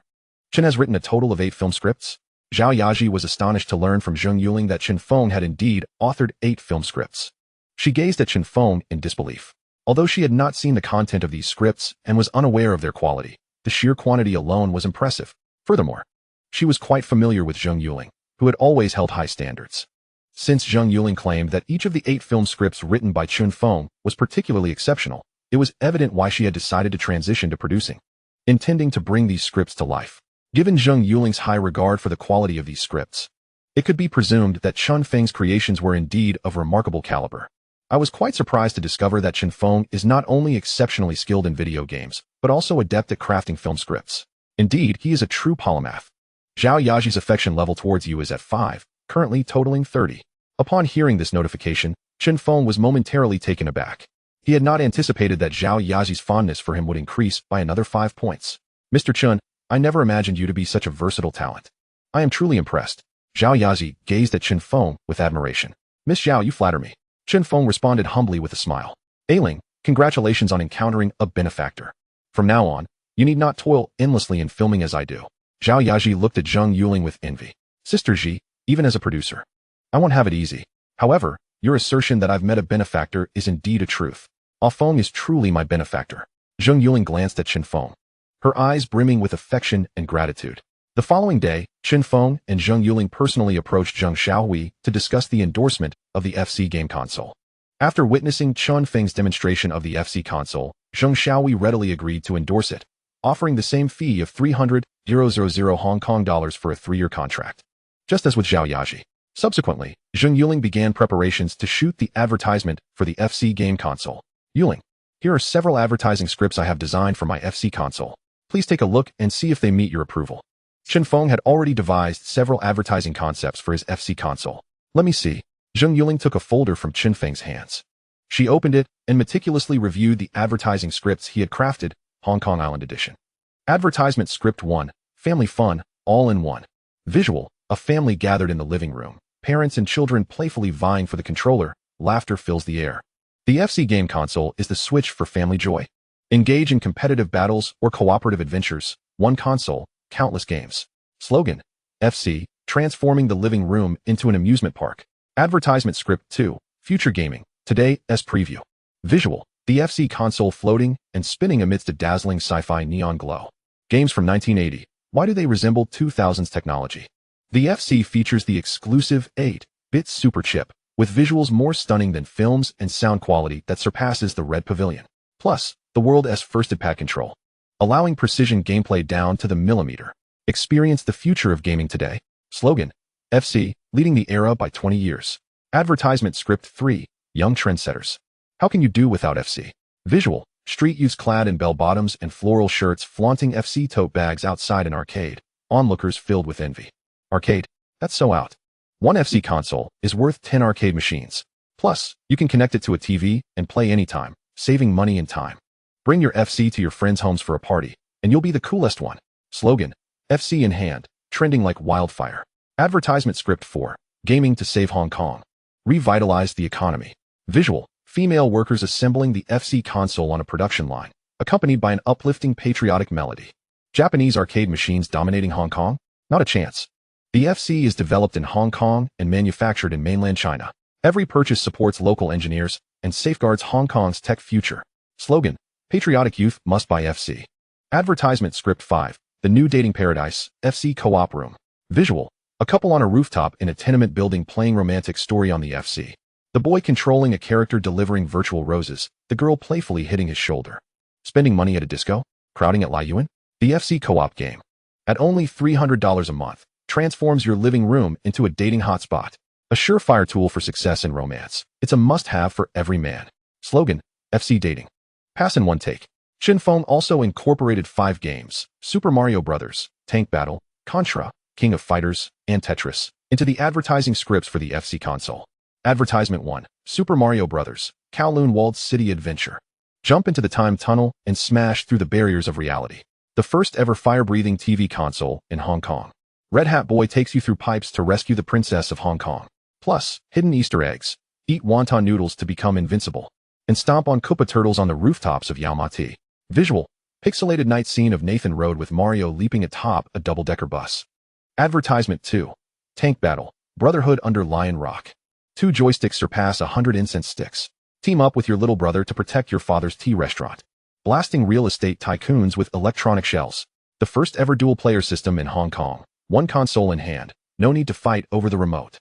Speaker 1: Chen has written a total of 8 film scripts? Zhao Yaji was astonished to learn from Zheng Yuling that Chen Feng had indeed authored 8 film scripts. She gazed at Chen Feng in disbelief. Although she had not seen the content of these scripts and was unaware of their quality, the sheer quantity alone was impressive. Furthermore, she was quite familiar with Zheng Yuling, who had always held high standards. Since Zheng Yuling claimed that each of the 8 film scripts written by Chen Feng was particularly exceptional, it was evident why she had decided to transition to producing, intending to bring these scripts to life. Given Zheng Yuling's high regard for the quality of these scripts, it could be presumed that Chen Feng's creations were indeed of remarkable caliber. I was quite surprised to discover that Chen Feng is not only exceptionally skilled in video games, but also adept at crafting film scripts. Indeed, he is a true polymath. Zhao Yaji's affection level towards you is at 5, currently totaling 30. Upon hearing this notification, Chen Feng was momentarily taken aback. He had not anticipated that Zhao Yaji's fondness for him would increase by another 5 points. Mr. Chen, I never imagined you to be such a versatile talent. I am truly impressed. Zhao Yaji gazed at Chen Feng with admiration. Miss Zhao, you flatter me. Chen Feng responded humbly with a smile. Ailing, congratulations on encountering a benefactor. From now on, you need not toil endlessly in filming as I do. Zhao Yaji looked at Zheng Yuling with envy. Sister Ji, even as a producer, I won't have it easy. However, your assertion that I've met a benefactor is indeed a truth. Ah Feng is truly my benefactor. Zheng Yuling glanced at Chen Feng, her eyes brimming with affection and gratitude. The following day, Chen Feng and Zheng Yuling personally approached Zheng Xiaohui to discuss the endorsement of the FC game console. After witnessing Chen Feng's demonstration of the FC console, Zheng Xiaohui readily agreed to endorse it, offering the same fee of 300,000 Hong Kong dollars for a 3-year contract. Just as with Zhao Yaji. Subsequently, Zheng Yuling began preparations to shoot the advertisement for the FC game console. Yuling, here are several advertising scripts I have designed for my FC console. Please take a look and see if they meet your approval. Chen Feng had already devised several advertising concepts for his FC console. Let me see. Zheng Yuling took a folder from Chen Feng's hands. She opened it and meticulously reviewed the advertising scripts he had crafted, Hong Kong Island Edition. Advertisement Script 1, Family Fun, all in one. Visual, a family gathered in the living room. Parents and children playfully vying for the controller, laughter fills the air. The FC game console is the switch for family joy. Engage in competitive battles or cooperative adventures, one console, countless games. Slogan, FC, transforming the living room into an amusement park. Advertisement Script 2, Future Gaming, today as preview. Visual, the FC console floating and spinning amidst a dazzling sci-fi neon glow. Games from 1980, why do they resemble 2000s technology? The FC features the exclusive 8-bit super chip, with visuals more stunning than films and sound quality that surpasses the Red Pavilion. Plus, the world's first iPad control, allowing precision gameplay down to the millimeter. Experience the future of gaming today. Slogan, FC, leading the era by 20 years. Advertisement Script 3, Young Trendsetters. How can you do without FC? Visual, street youths clad in bell-bottoms and floral shirts flaunting FC tote bags outside an arcade, onlookers filled with envy. Arcade? That's so out. One FC console is worth 10 arcade machines. Plus, you can connect it to a TV and play anytime, saving money and time. Bring your FC to your friends' homes for a party, and you'll be the coolest one. Slogan, FC in hand, trending like wildfire. Advertisement Script 4, Gaming to Save Hong Kong. Revitalize the economy. Visual, female workers assembling the FC console on a production line, accompanied by an uplifting patriotic melody. Japanese arcade machines dominating Hong Kong? Not a chance. The FC is developed in Hong Kong and manufactured in mainland China. Every purchase supports local engineers and safeguards Hong Kong's tech future. Slogan, Patriotic youth must buy FC. Advertisement Script 5, The New Dating Paradise, FC Co-op Room. Visual, a couple on a rooftop in a tenement building playing romantic story on the FC. The boy controlling a character delivering virtual roses, the girl playfully hitting his shoulder. Spending money at a disco? Crowding at Lai Yuan? The FC co-op game. At only $300 a month, transforms your living room into a dating hotspot. A surefire tool for success in romance. It's a must-have for every man. Slogan, FC Dating. Pass in one take. Chen Feng also incorporated 5 games, Super Mario Bros., Tank Battle, Contra, King of Fighters, and Tetris, into the advertising scripts for the FC console. Advertisement 1, Super Mario Bros., Kowloon Walled City Adventure. Jump into the time tunnel and smash through the barriers of reality. The first ever fire-breathing TV console in Hong Kong. Red Hat Boy takes you through pipes to rescue the princess of Hong Kong. Plus, hidden Easter eggs. Eat wonton noodles to become invincible. And stomp on Koopa turtles on the rooftops of Yau Ma Ti. Visual, pixelated night scene of Nathan Road with Mario leaping atop a double-decker bus. Advertisement 2, Tank Battle, Brotherhood under Lion Rock. 2 joysticks surpass 100 incense sticks. Team up with your little brother to protect your father's tea restaurant. Blasting real estate tycoons with electronic shells. The first ever dual-player system in Hong Kong. 1 console in hand, no need to fight over the remote.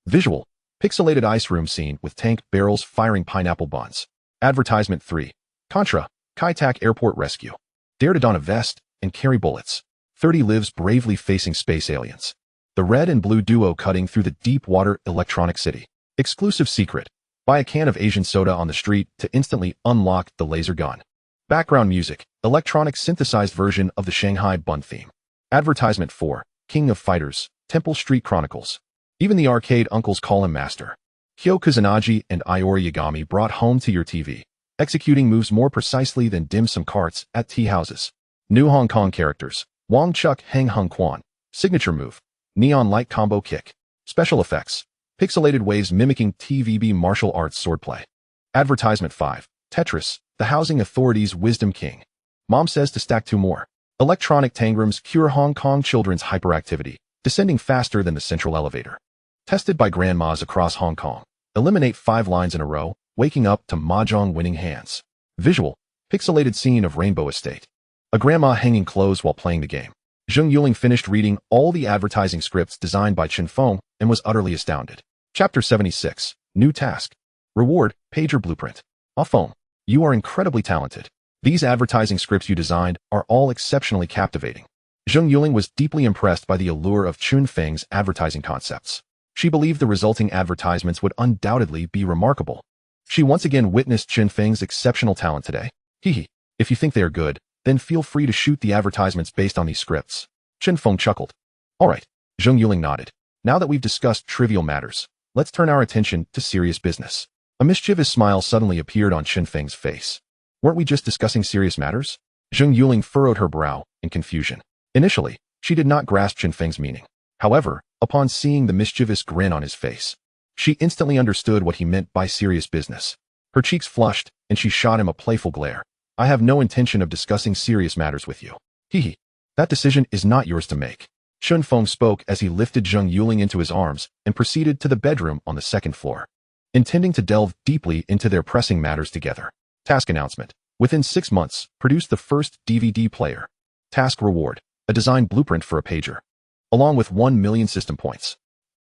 Speaker 1: Visual, pixelated ice room scene with tank barrels firing pineapple buns. Advertisement 3, Contra, Kai Tak Airport Rescue. Dare to don a vest and carry bullets. 30 lives bravely facing space aliens. The red and blue duo cutting through the deep water electronic city. Exclusive secret, buy a can of Asian soda on the street to instantly unlock the laser gun. Background music, electronic synthesized version of the Shanghai Bun theme. Advertisement 4, King of Fighters, Temple Street Chronicles. Even the arcade uncles call him master. Hyo Kusanagi and Iori Yagami brought home to your TV, executing moves more precisely than dim sum carts at tea houses. New Hong Kong characters, Wong Chuk Heng Hung Quan. Signature move, neon light combo kick. Special effects, Pixelated waves mimicking TVB martial arts swordplay. Advertisement 5. Tetris, the housing authority's wisdom king. Mom says to stack 2 more. Electronic tangrams cure Hong Kong children's hyperactivity, descending faster than the central elevator. Tested by grandmas across Hong Kong. Eliminate 5 lines in a row, waking up to mahjong winning hands. Visual. Pixelated scene of Rainbow Estate. A grandma hanging clothes while playing the game. Zheng Yuling finished reading all the advertising scripts designed by Chen Feng and was utterly astounded. Chapter 76. New task. Reward, pager blueprint. Phone. You are incredibly talented. These advertising scripts you designed are all exceptionally captivating. Zheng Yuling was deeply impressed by the allure of Chen Feng's advertising concepts. She believed the resulting advertisements would undoubtedly be remarkable. She once again witnessed Chen Feng's exceptional talent today. Hehe. If you think they are good, then feel free to shoot the advertisements based on these scripts. Chen Feng chuckled. All right. Zheng Yuling nodded. Now that we've discussed trivial matters, let's turn our attention to serious business. A mischievous smile suddenly appeared on Chen Feng's face. Weren't we just discussing serious matters? Zheng Yuling furrowed her brow in confusion. Initially, she did not grasp Chen Feng's meaning. However, upon seeing the mischievous grin on his face, she instantly understood what he meant by serious business. Her cheeks flushed, and she shot him a playful glare. I have no intention of discussing serious matters with you. Hehe. That decision is not yours to make. Chen Feng spoke as he lifted Zheng Yuling into his arms and proceeded to the bedroom on the 2nd floor, intending to delve deeply into their pressing matters together. Task announcement. Within 6 months, produce the first DVD player. Task reward. A design blueprint for a pager, along with 1 million system points.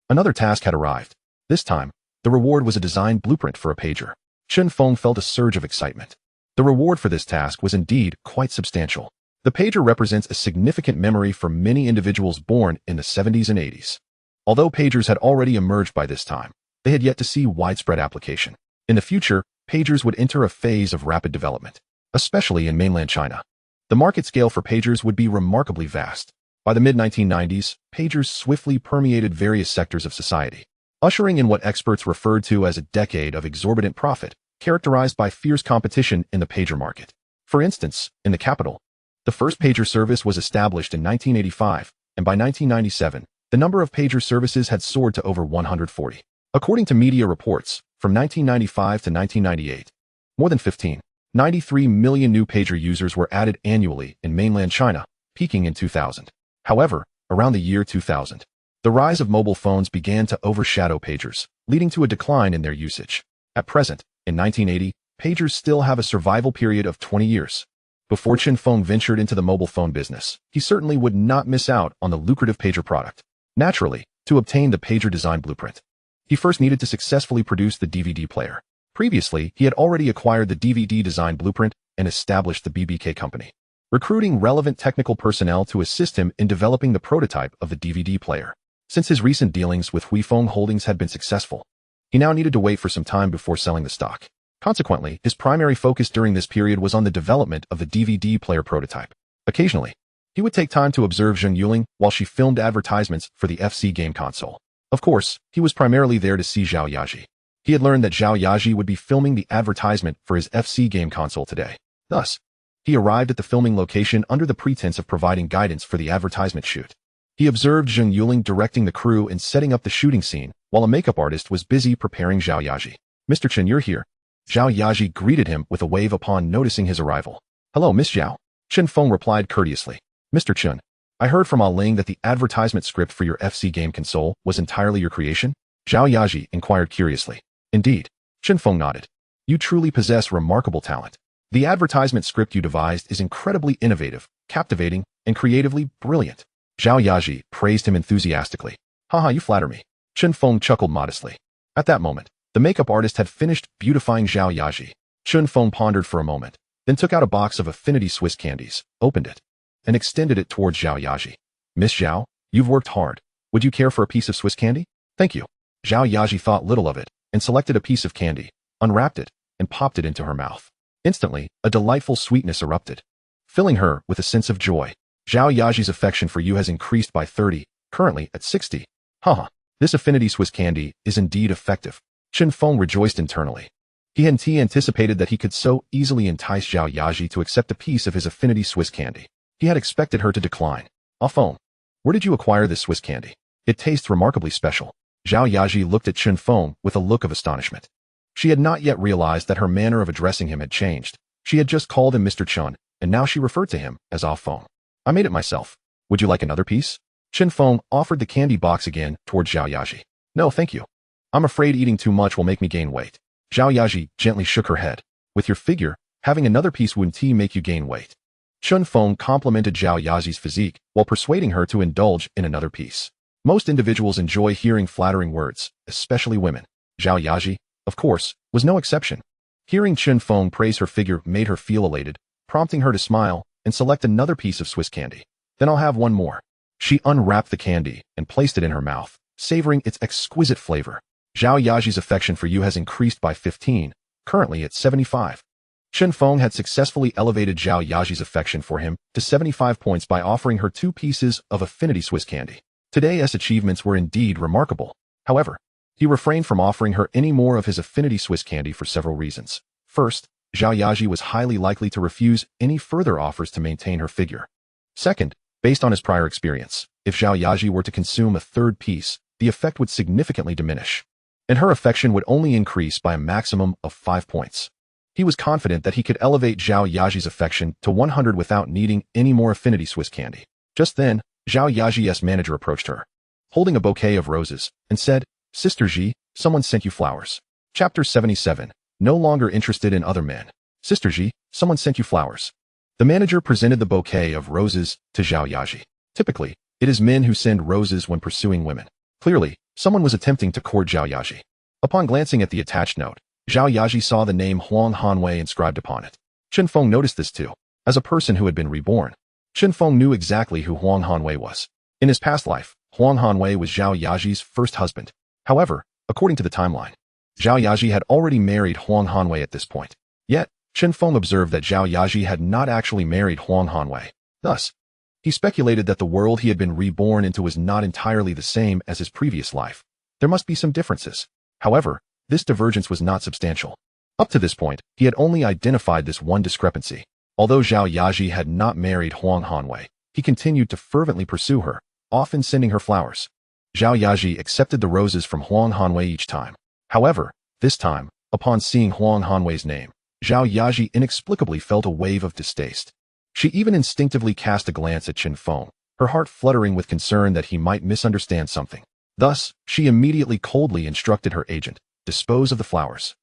Speaker 1: Another task had arrived. This time, the reward was a design blueprint for a pager. Chen Feng felt a surge of excitement. The reward for this task was indeed quite substantial. The pager represents a significant memory for many individuals born in the 70s and 80s. Although pagers had already emerged by this time, they had yet to see widespread application. In the future, pagers would enter a phase of rapid development, especially in mainland China. The market scale for pagers would be remarkably vast. By the mid-1990s, pagers swiftly permeated various sectors of society, ushering in what experts referred to as a decade of exorbitant profit, characterized by fierce competition in the pager market. For instance, in the capital, the first pager service was established in 1985, and by 1997, the number of pager services had soared to over 140. According to media reports, from 1995 to 1998, more than 93 million new pager users were added annually in mainland China, peaking in 2000. However, around the year 2000, the rise of mobile phones began to overshadow pagers, leading to a decline in their usage. At present, in 1980, pagers still have a survival period of 20 years. Before Chen Feng ventured into the mobile phone business, he certainly would not miss out on the lucrative pager product. Naturally, to obtain the pager design blueprint, he first needed to successfully produce the DVD player. Previously, he had already acquired the DVD design blueprint and established the BBK company, recruiting relevant technical personnel to assist him in developing the prototype of the DVD player. Since his recent dealings with Huifeng Holdings had been successful, he now needed to wait for some time before selling the stock. Consequently, his primary focus during this period was on the development of the DVD player prototype. Occasionally, he would take time to observe Zheng Yuling while she filmed advertisements for the FC game console. Of course, he was primarily there to see Zhao Yaji. He had learned that Zhao Yaji would be filming the advertisement for his FC game console today. Thus, he arrived at the filming location under the pretense of providing guidance for the advertisement shoot. He observed Zheng Yuling directing the crew and setting up the shooting scene, while a makeup artist was busy preparing Zhao Yaji. Mr. Chen, you're here. Zhao Yaji greeted him with a wave upon noticing his arrival. Hello, Miss Zhao. Chen Feng replied courteously. Mr. Chen, I heard from Ling that the advertisement script for your FC game console was entirely your creation? Zhao Yaji inquired curiously. Indeed. Chen Feng nodded. You truly possess remarkable talent. The advertisement script you devised is incredibly innovative, captivating, and creatively brilliant. Zhao Yaji praised him enthusiastically. Haha, you flatter me. Chen Feng chuckled modestly. At that moment, the makeup artist had finished beautifying Zhao Yaji. Chen Feng pondered for a moment, then took out a box of affinity Swiss candies, opened it, and extended it towards Zhao Yaji. Miss Zhao, you've worked hard. Would you care for a piece of Swiss candy? Thank you. Zhao Yaji thought little of it and selected a piece of candy, unwrapped it, and popped it into her mouth. Instantly, a delightful sweetness erupted, filling her with a sense of joy. Zhao Yaji's affection for you has increased by 30, currently at 60. Haha, this affinity Swiss candy is indeed effective. Chen Feng rejoiced internally. He hadn't anticipated that he could so easily entice Zhao Yaji to accept a piece of his affinity Swiss candy. He had expected her to decline. Feng, where did you acquire this Swiss candy? It tastes remarkably special. Zhao Yaji looked at Chen Feng with a look of astonishment. She had not yet realized that her manner of addressing him had changed. She had just called him Mr. Chen, and now she referred to him as Ah Feng. I made it myself. Would you like another piece? Chen Feng offered the candy box again towards Zhao Yaji. No, thank you. I'm afraid eating too much will make me gain weight. Zhao Yaji gently shook her head. With your figure, having another piece wouldn't make you gain weight. Chen Feng complimented Zhao Yaji's physique while persuading her to indulge in another piece. Most individuals enjoy hearing flattering words, especially women. Zhao Yaji, of course, was no exception. Hearing Chen Feng praise her figure made her feel elated, prompting her to smile and select another piece of Swiss candy. Then I'll have one more. She unwrapped the candy and placed it in her mouth, savoring its exquisite flavor. Zhao Yaji's affection for you has increased by 15, currently at 75. Chen Feng had successfully elevated Zhao Yaji's affection for him to 75 points by offering her 2 pieces of affinity Swiss candy. Today's achievements were indeed remarkable. However, he refrained from offering her any more of his affinity Swiss candy for several reasons. First, Zhao Yaji was highly likely to refuse any further offers to maintain her figure. Second, based on his prior experience, if Zhao Yaji were to consume a third piece, the effect would significantly diminish, and her affection would only increase by a maximum of 5 points. He was confident that he could elevate Zhao Yaji's affection to 100 without needing any more affinity Swiss candy. Just then, Zhao Yaji's manager approached her, holding a bouquet of roses, and said, Sister Ji, someone sent you flowers. Chapter 77. No longer interested in other men. Sister Ji, someone sent you flowers. The manager presented the bouquet of roses to Zhao Yaji. Typically, it is men who send roses when pursuing women. Clearly, someone was attempting to court Zhao Yaji. Upon glancing at the attached note, Zhao Yaji saw the name Huang Hanwei inscribed upon it. Chen Feng noticed this too. As a person who had been reborn, Chen Feng knew exactly who Huang Hanwei was. In his past life, Huang Hanwei was Zhao Yaji's first husband. However, according to the timeline, Zhao Yaji had already married Huang Hanwei at this point. Yet, Chen Feng observed that Zhao Yaji had not actually married Huang Hanwei. Thus, he speculated that the world he had been reborn into was not entirely the same as his previous life. There must be some differences. However, this divergence was not substantial. Up to this point, he had only identified this one discrepancy. Although Zhao Yaji had not married Huang Hanwei, he continued to fervently pursue her, often sending her flowers. Zhao Yaji accepted the roses from Huang Hanwei each time. However, this time, upon seeing Huang Hanwei's name, Zhao Yaji inexplicably felt a wave of distaste. She even instinctively cast a glance at Chen Feng, her heart fluttering with concern that he might misunderstand something. Thus, she immediately coldly instructed her agent, dispose of the flowers.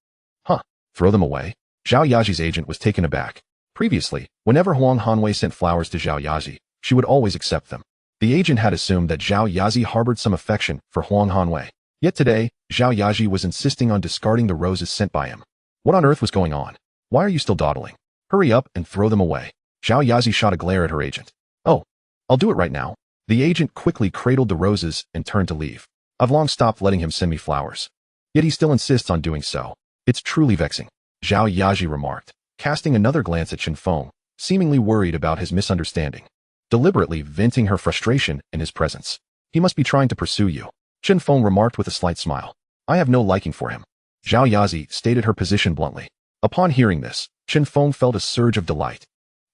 Speaker 1: Throw them away? Zhao Yaji's agent was taken aback. Previously, whenever Huang Hanwei sent flowers to Zhao Yaji, she would always accept them. The agent had assumed that Zhao Yaji harbored some affection for Huang Hanwei. Yet today, Zhao Yaji was insisting on discarding the roses sent by him. What on earth was going on? Why are you still dawdling? Hurry up and throw them away. Zhao Yaji shot a glare at her agent. Oh, I'll do it right now. The agent quickly cradled the roses and turned to leave. I've long stopped letting him send me flowers. Yet he still insists on doing so. It's truly vexing, Zhao Yaji remarked, casting another glance at Chen Feng, seemingly worried about his misunderstanding, deliberately venting her frustration in his presence. He must be trying to pursue you, Chen Feng remarked with a slight smile. I have no liking for him. Zhao Yaji stated her position bluntly. Upon hearing this, Chen Feng felt a surge of delight.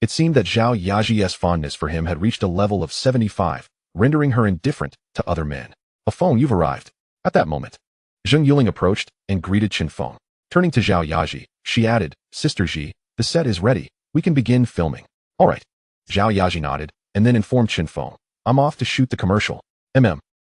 Speaker 1: It seemed that Zhao Yaji's fondness for him had reached a level of 75, rendering her indifferent to other men. Feng, you've arrived. At that moment, Zheng Yuling approached and greeted Chen Feng. Turning to Zhao Yaji, she added, Sister Ji, the set is ready. We can begin filming. All right. Zhao Yaji nodded, and then informed Chen Feng. I'm off to shoot the commercial.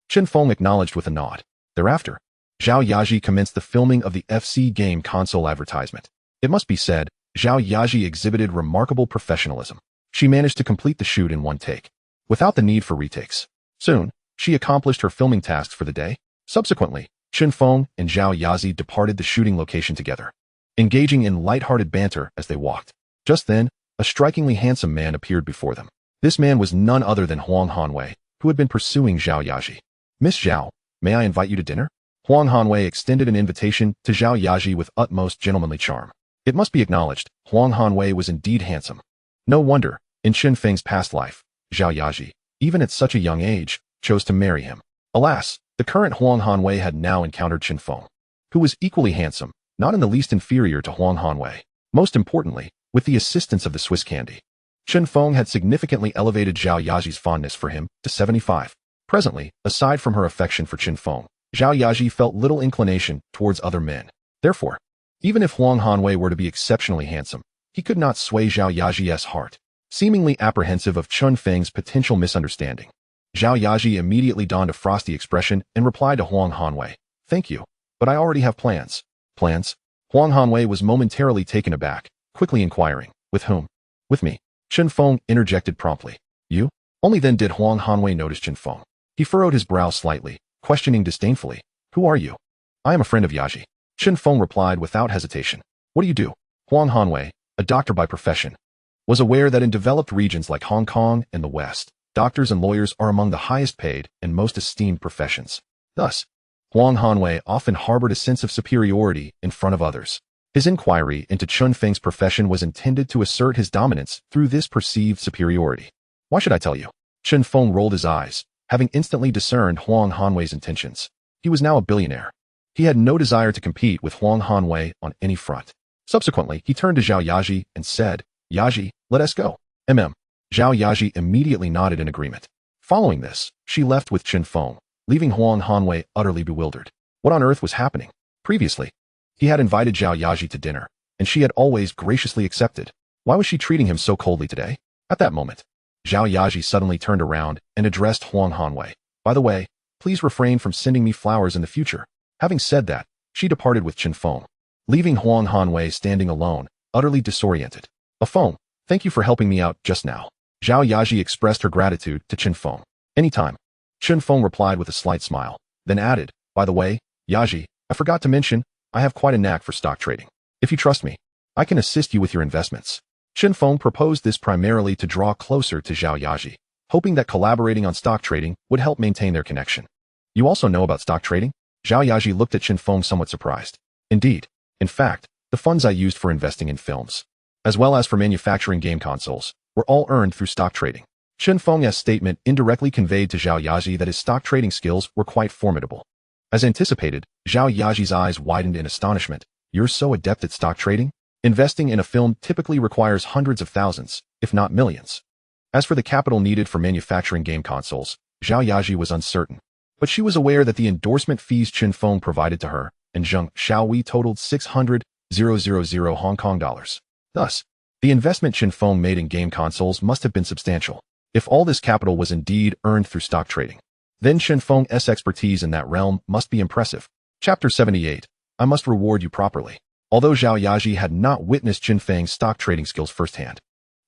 Speaker 1: Chen Feng acknowledged with a nod. Thereafter, Zhao Yaji commenced the filming of the FC game console advertisement. It must be said, Zhao Yaji exhibited remarkable professionalism. She managed to complete the shoot in one take, without the need for retakes. Soon, she accomplished her filming tasks for the day. Subsequently, Chen Feng and Zhao Yaji departed the shooting location together, engaging in light-hearted banter as they walked. Just then, a strikingly handsome man appeared before them. This man was none other than Huang Hanwei, who had been pursuing Zhao Yaji. Miss Zhao, may I invite you to dinner? Huang Hanwei extended an invitation to Zhao Yaji with utmost gentlemanly charm. It must be acknowledged, Huang Hanwei was indeed handsome. No wonder, in Chen Feng's past life, Zhao Yaji, even at such a young age, chose to marry him. Alas, the current Huang Hanwei had now encountered Chen Feng, who was equally handsome, not in the least inferior to Huang Hanwei. Most importantly, with the assistance of the Swiss candy, Chen Feng had significantly elevated Zhao Yaji's fondness for him to 75. Presently, aside from her affection for Chen Feng, Zhao Yaji felt little inclination towards other men. Therefore, even if Huang Hanwei were to be exceptionally handsome, he could not sway Zhao Yaji's heart. Seemingly apprehensive of Chun Feng's potential misunderstanding, Zhao Yaji immediately donned a frosty expression and replied to Huang Hanwei, "Thank you, but I already have plans." Plans? Huang Hanwei was momentarily taken aback, quickly inquiring, "With whom?" "With me," Chen Feng interjected promptly. "You?" Only then did Huang Hanwei notice Chen Feng. He furrowed his brow slightly, questioning disdainfully, "Who are you?" "I am a friend of Yaji," Chen Feng replied without hesitation. "What do you do?" Huang Hanwei, a doctor by profession, was aware that in developed regions like Hong Kong and the West, doctors and lawyers are among the highest paid and most esteemed professions. Thus, Huang Hanwei often harbored a sense of superiority in front of others. His inquiry into Chun Feng's profession was intended to assert his dominance through this perceived superiority. "Why should I tell you?" Chen Feng rolled his eyes, having instantly discerned Huang Hanwei's intentions. He was now a billionaire. He had no desire to compete with Huang Hanwei on any front. Subsequently, he turned to Zhao Yaji and said, "Yaji, let us go." Zhao Yaji immediately nodded in agreement. Following this, she left with Chen Feng, leaving Huang Hanwei utterly bewildered. What on earth was happening? Previously, he had invited Zhao Yaji to dinner, and she had always graciously accepted. Why was she treating him so coldly today? At that moment, Zhao Yaji suddenly turned around and addressed Huang Hanwei. "By the way, please refrain from sending me flowers in the future." Having said that, she departed with Chen Feng, leaving Huang Hanwei standing alone, utterly disoriented. "A Feng, thank you for helping me out just now." Zhao Yaji expressed her gratitude to Chen Feng. "Anytime." Chen Feng replied with a slight smile, then added, "By the way, Yaji, I forgot to mention, I have quite a knack for stock trading. If you trust me, I can assist you with your investments." Chen Feng proposed this primarily to draw closer to Zhao Yaji, hoping that collaborating on stock trading would help maintain their connection. "You also know about stock trading?" Zhao Yaji looked at Chen Feng somewhat surprised. "Indeed. In fact, the funds I used for investing in films, as well as for manufacturing game consoles, were all earned through stock trading." Chen Feng's statement indirectly conveyed to Zhao Yaji that his stock trading skills were quite formidable. As anticipated, Zhao Yaji's eyes widened in astonishment. "You're so adept at stock trading?" Investing in a film typically requires hundreds of thousands, if not millions. As for the capital needed for manufacturing game consoles, Zhao Yaji was uncertain. But she was aware that the endorsement fees Chen Feng provided to her and Zheng Xiaowei totaled 600,000 Hong Kong dollars. Thus, the investment Chen Feng made in game consoles must have been substantial. If all this capital was indeed earned through stock trading, then Chen Feng's expertise in that realm must be impressive. Chapter 78. I must reward you properly. Although Zhao Yaji had not witnessed Chen Feng's stock trading skills firsthand,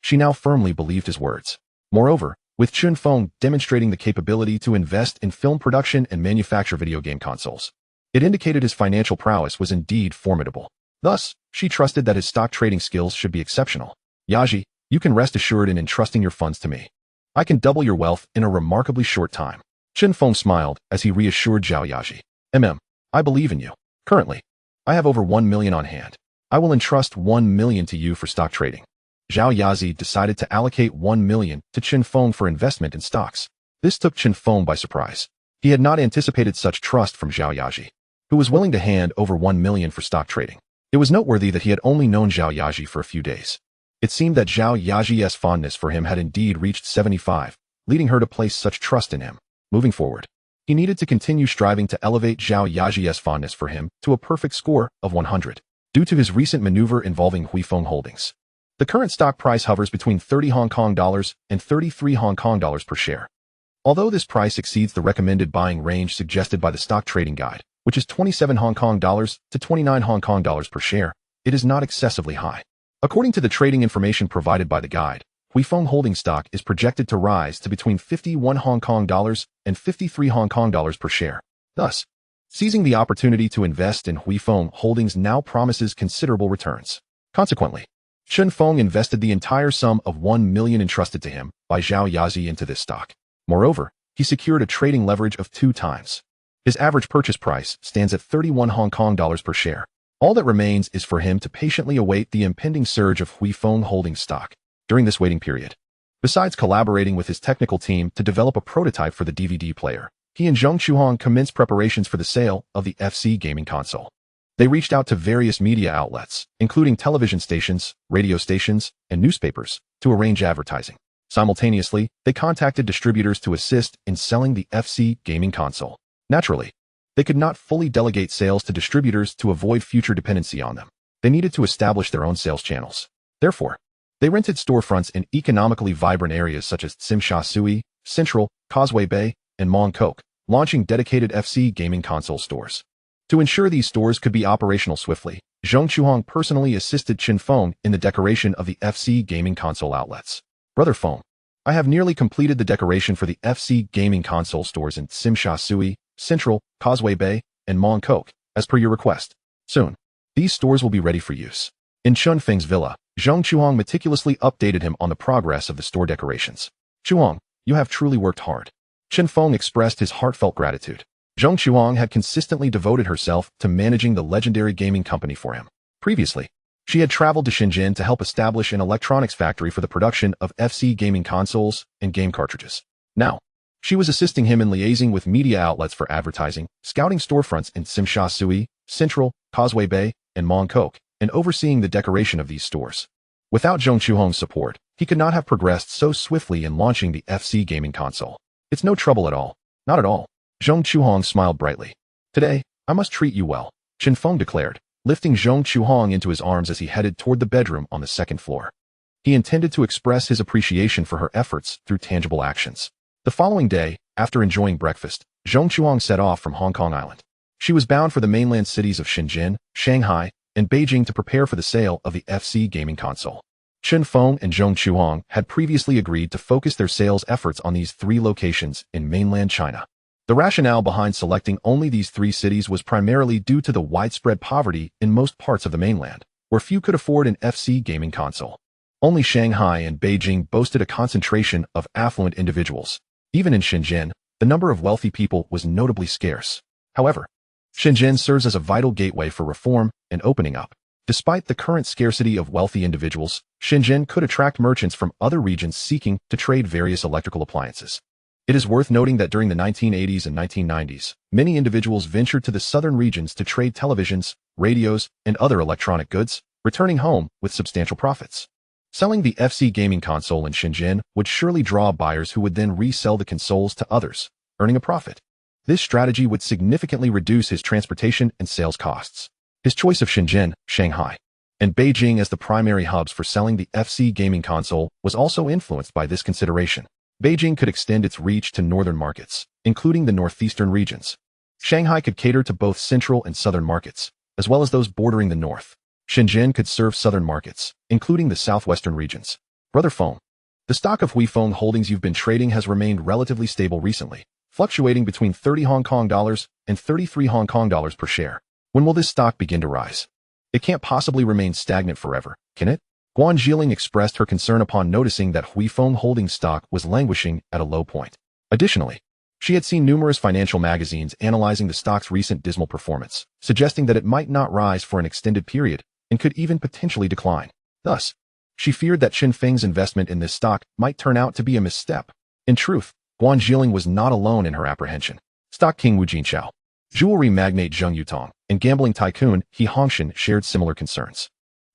Speaker 1: she now firmly believed his words. Moreover, with Chen Feng demonstrating the capability to invest in film production and manufacture video game consoles, it indicated his financial prowess was indeed formidable. Thus, she trusted that his stock trading skills should be exceptional. "Yaji, you can rest assured in entrusting your funds to me. I can double your wealth in a remarkably short time." Chen Feng smiled as he reassured Zhao Yaji. I believe in you. Currently, I have over 1 million on hand. I will entrust 1 million to you for stock trading." Zhao Yaji decided to allocate 1 million to Chen Feng for investment in stocks. This took Chen Feng by surprise. He had not anticipated such trust from Zhao Yaji, who was willing to hand over 1 million for stock trading. It was noteworthy that he had only known Zhao Yaji for a few days. It seemed that Zhao Yaji's fondness for him had indeed reached 75, leading her to place such trust in him. Moving forward, he needed to continue striving to elevate Zhao Yaji's fondness for him to a perfect score of 100. Due to his recent maneuver involving Huifeng Holdings, the current stock price hovers between 30 Hong Kong dollars and 33 Hong Kong dollars per share. Although this price exceeds the recommended buying range suggested by the stock trading guide, which is 27 Hong Kong dollars to 29 Hong Kong dollars per share, it is not excessively high. According to the trading information provided by the guide, Huifeng Holdings stock is projected to rise to between 51 Hong Kong dollars and 53 Hong Kong dollars per share. Thus, seizing the opportunity to invest in Huifeng Holdings now promises considerable returns. Consequently, Chen Feng invested the entire sum of 1 million entrusted to him by Zhao Yaji into this stock. Moreover, he secured a trading leverage of 2 times. His average purchase price stands at 31 Hong Kong dollars per share. All that remains is for him to patiently await the impending surge of Huifeng Holdings stock. During this waiting period, besides collaborating with his technical team to develop a prototype for the DVD player, he and Zheng Chuhong commenced preparations for the sale of the FC gaming console. They reached out to various media outlets, including television stations, radio stations, and newspapers, to arrange advertising. Simultaneously, they contacted distributors to assist in selling the FC gaming console. Naturally, They could not fully delegate sales to distributors to avoid future dependency on them. They needed to establish their own sales channels. Therefore, they rented storefronts in economically vibrant areas such as Tsim Sha Tsui, Central, Causeway Bay, and Mong Kok, launching dedicated FC gaming console stores. To ensure these stores could be operational swiftly, Zhong Chuhong personally assisted Chen Feng in the decoration of the FC gaming console outlets. Brother Feng, I have nearly completed the decoration for the FC gaming console stores in Tsim Sha Tsui, Central, Causeway Bay, and Mong Kok, as per your request. Soon, these stores will be ready for use. In Chen Feng's villa, Zhong Chuhong meticulously updated him on the progress of the store decorations. Chuhong, you have truly worked hard. Chen Feng expressed his heartfelt gratitude. Zhong Chuhong had consistently devoted herself to managing the legendary gaming company for him. Previously, she had traveled to Shenzhen to help establish an electronics factory for the production of FC gaming consoles and game cartridges. Now, she was assisting him in liaising with media outlets for advertising, scouting storefronts in Tsim Sha Tsui, Central, Causeway Bay, and Mong Kok, and overseeing the decoration of these stores. Without Zhong Chuhong's support, he could not have progressed so swiftly in launching the FC gaming console. It's no trouble at all. Not at all. Zhong Chuhong smiled brightly. Today, I must treat you well, Chen Feng declared, lifting Zhong Chuhong into his arms as he headed toward the bedroom on the second floor. He intended to express his appreciation for her efforts through tangible actions. The following day, after enjoying breakfast, Zhong Chuhong set off from Hong Kong Island. She was bound for the mainland cities of Shenzhen, Shanghai, and Beijing to prepare for the sale of the FC gaming console. Chen Feng and Zhong Chuhong had previously agreed to focus their sales efforts on these 3 locations in mainland China. The rationale behind selecting only these 3 cities was primarily due to the widespread poverty in most parts of the mainland, where few could afford an FC gaming console. Only Shanghai and Beijing boasted a concentration of affluent individuals. Even in Shenzhen, the number of wealthy people was notably scarce. However, Shenzhen serves as a vital gateway for reform and opening up. Despite the current scarcity of wealthy individuals, Shenzhen could attract merchants from other regions seeking to trade various electrical appliances. It is worth noting that during the 1980s and 1990s, many individuals ventured to the southern regions to trade televisions, radios, and other electronic goods, returning home with substantial profits. Selling the FC gaming console in Shenzhen would surely draw buyers who would then resell the consoles to others, earning a profit. This strategy would significantly reduce his transportation and sales costs. His choice of Shenzhen, Shanghai, and Beijing as the primary hubs for selling the FC gaming console was also influenced by this consideration. Beijing could extend its reach to northern markets, including the northeastern regions. Shanghai could cater to both central and southern markets, as well as those bordering the north. Shenzhen could serve southern markets, including the southwestern regions. Brother Feng, the stock of Huifeng Holdings you've been trading has remained relatively stable recently, fluctuating between 30 Hong Kong dollars and 33 Hong Kong dollars per share. When will this stock begin to rise? It can't possibly remain stagnant forever, can it? Guan Jiling expressed her concern upon noticing that Huifeng Holdings stock was languishing at a low point. Additionally, she had seen numerous financial magazines analyzing the stock's recent dismal performance, suggesting that it might not rise for an extended period and could even potentially decline. Thus, she feared that Chen Feng's investment in this stock might turn out to be a misstep. In truth, Guan Jiling was not alone in her apprehension. Stock king Wu Jinchao, jewelry magnate Zheng Yutong, and gambling tycoon He Hongshan shared similar concerns.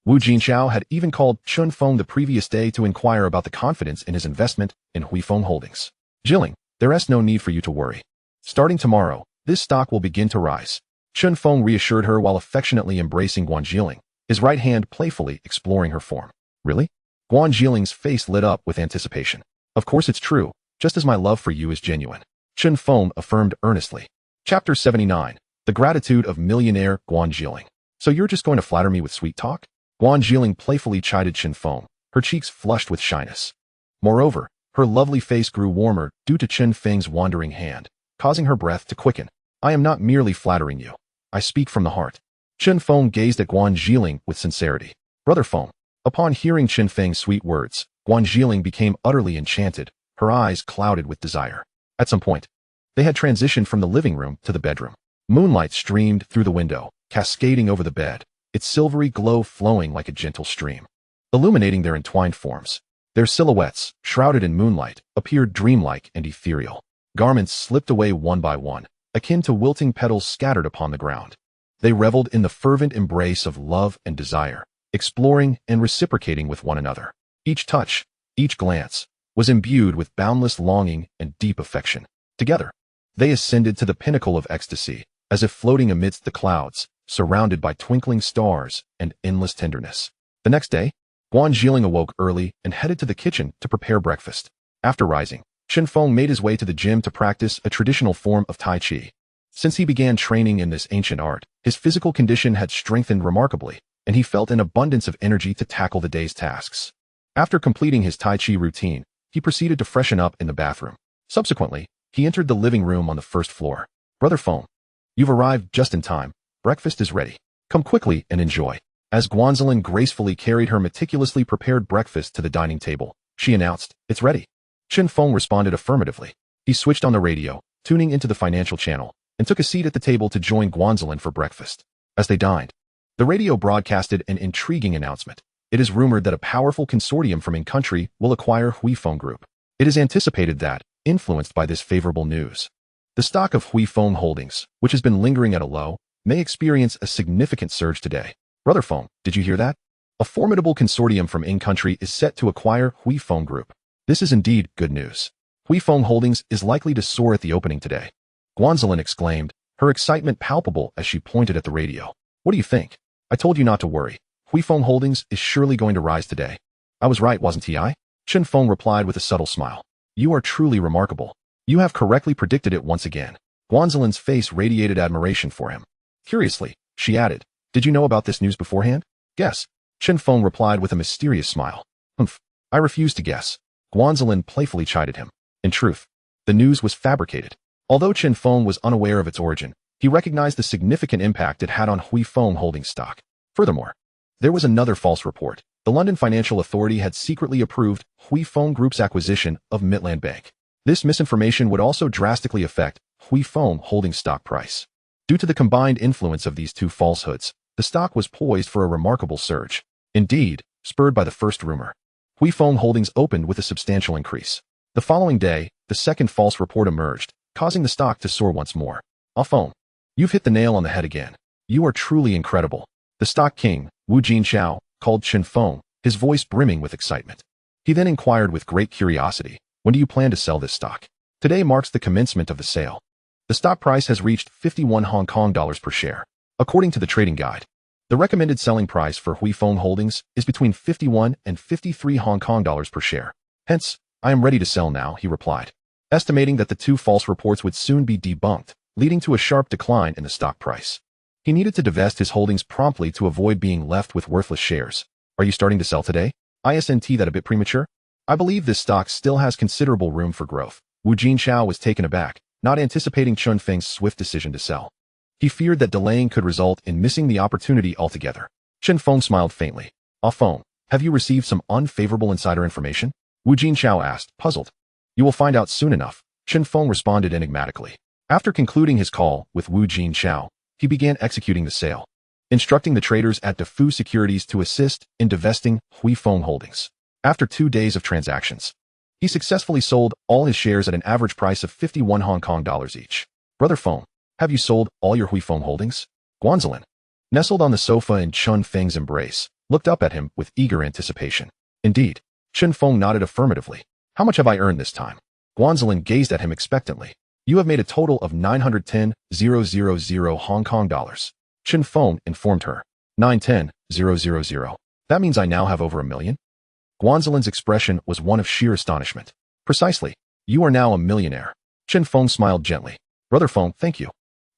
Speaker 1: Wu Jinchao had even called Chen Feng the previous day to inquire about the confidence in his investment in Huifeng Holdings. Jiling, there is no need for you to worry. Starting tomorrow, this stock will begin to rise. Chen Feng reassured her while affectionately embracing Guan Jiling, his right hand playfully exploring her form. Really? Guan Jiling's face lit up with anticipation. Of course it's true, just as my love for you is genuine. Chen Feng affirmed earnestly. Chapter 79. The Gratitude of Millionaire Guan Jiling. So you're just going to flatter me with sweet talk? Guan Jiling playfully chided Chen Feng, her cheeks flushed with shyness. Moreover, her lovely face grew warmer due to Chen Feng's wandering hand, causing her breath to quicken. I am not merely flattering you. I speak from the heart. Chen Feng gazed at Guan Jiling with sincerity. Brother Feng. Upon hearing Chen Feng's sweet words, Guan Jiling became utterly enchanted, her eyes clouded with desire. At some point, they had transitioned from the living room to the bedroom. Moonlight streamed through the window, cascading over the bed, its silvery glow flowing like a gentle stream, illuminating their entwined forms. Their silhouettes, shrouded in moonlight, appeared dreamlike and ethereal. Garments slipped away one by one, akin to wilting petals scattered upon the ground. They reveled in the fervent embrace of love and desire, exploring and reciprocating with one another. Each touch, each glance, was imbued with boundless longing and deep affection. Together, they ascended to the pinnacle of ecstasy, as if floating amidst the clouds, surrounded by twinkling stars and endless tenderness. The next day, Guan Zhiling awoke early and headed to the kitchen to prepare breakfast. After rising, Chen Feng made his way to the gym to practice a traditional form of Tai Chi. Since he began training in this ancient art, his physical condition had strengthened remarkably, and he felt an abundance of energy to tackle the day's tasks. After completing his Tai Chi routine, he proceeded to freshen up in the bathroom. Subsequently, he entered the living room on the first floor. "Brother Feng, you've arrived just in time. Breakfast is ready. Come quickly and enjoy." As Guanzilin gracefully carried her meticulously prepared breakfast to the dining table, she announced, "It's ready." Chen Feng responded affirmatively. He switched on the radio, tuning into the financial channel, and took a seat at the table to join Guanzilin for breakfast. As they dined, the radio broadcasted an intriguing announcement. It is rumored that a powerful consortium from in-country will acquire Huifeng Group. It is anticipated that, influenced by this favorable news, the stock of Huifeng Holdings, which has been lingering at a low, may experience a significant surge today. "Brother Feng, did you hear that? A formidable consortium from in-country is set to acquire Huifeng Group. This is indeed good news. Huifeng Holdings is likely to soar at the opening today." Guanzilin exclaimed, her excitement palpable as she pointed at the radio. "What do you think? I told you not to worry. Huifeng Holdings is surely going to rise today." "I was right, wasn't I?" Chen Feng replied with a subtle smile. "You are truly remarkable. You have correctly predicted it once again." Guanzilin's face radiated admiration for him. Curiously, she added, "Did you know about this news beforehand?" "Guess." Chen Feng replied with a mysterious smile. "Humph, I refuse to guess." Guanzilin playfully chided him. In truth, the news was fabricated. Although Chen Feng was unaware of its origin, he recognized the significant impact it had on Huifeng Holdings stock. Furthermore, there was another false report. The London Financial Authority had secretly approved Huifeng Group's acquisition of Midland Bank. This misinformation would also drastically affect Huifeng Holdings' stock price. Due to the combined influence of these two falsehoods, the stock was poised for a remarkable surge. Indeed, spurred by the first rumor, Huifeng Holdings opened with a substantial increase. The following day, the second false report emerged, causing the stock to soar once more. "Ah Feng, you've hit the nail on the head again. You are truly incredible." The stock king, Wu Jinxiao, called Chen Feng, his voice brimming with excitement. He then inquired with great curiosity, "When do you plan to sell this stock?" "Today marks the commencement of the sale. The stock price has reached 51 Hong Kong dollars per share. According to the trading guide, the recommended selling price for Huifeng Holdings is between 51 and 53 Hong Kong dollars per share. Hence, I am ready to sell now," he replied, estimating that the two false reports would soon be debunked, leading to a sharp decline in the stock price. He needed to divest his holdings promptly to avoid being left with worthless shares. "Are you starting to sell today? Isn't that a bit premature? I believe this stock still has considerable room for growth." Wu Jinxiao was taken aback, not anticipating Chen Feng's swift decision to sell. He feared that delaying could result in missing the opportunity altogether. Chen Feng smiled faintly. "Ah Feng, have you received some unfavorable insider information?" Wu Jinxiao asked, puzzled. "You will find out soon enough," Chen Feng responded enigmatically. After concluding his call with Wu Jinxiao, he began executing the sale, instructing the traders at Defu Securities to assist in divesting Huifeng Holdings. After 2 days of transactions, he successfully sold all his shares at an average price of 51 Hong Kong dollars each. "Brother Feng, have you sold all your Huifeng Holdings?" Guanzilin, nestled on the sofa in Chen Feng's embrace, looked up at him with eager anticipation. "Indeed." Chen Feng nodded affirmatively. "How much have I earned this time?" Guanzilin gazed at him expectantly. "You have made a total of 910,000 Hong Kong dollars. Chen Feng informed her. 910,000. "That means I now have over 1 million? Guanzilin's expression was one of sheer astonishment. "Precisely. You are now a millionaire." Chen Feng smiled gently. "Brother Feng, thank you.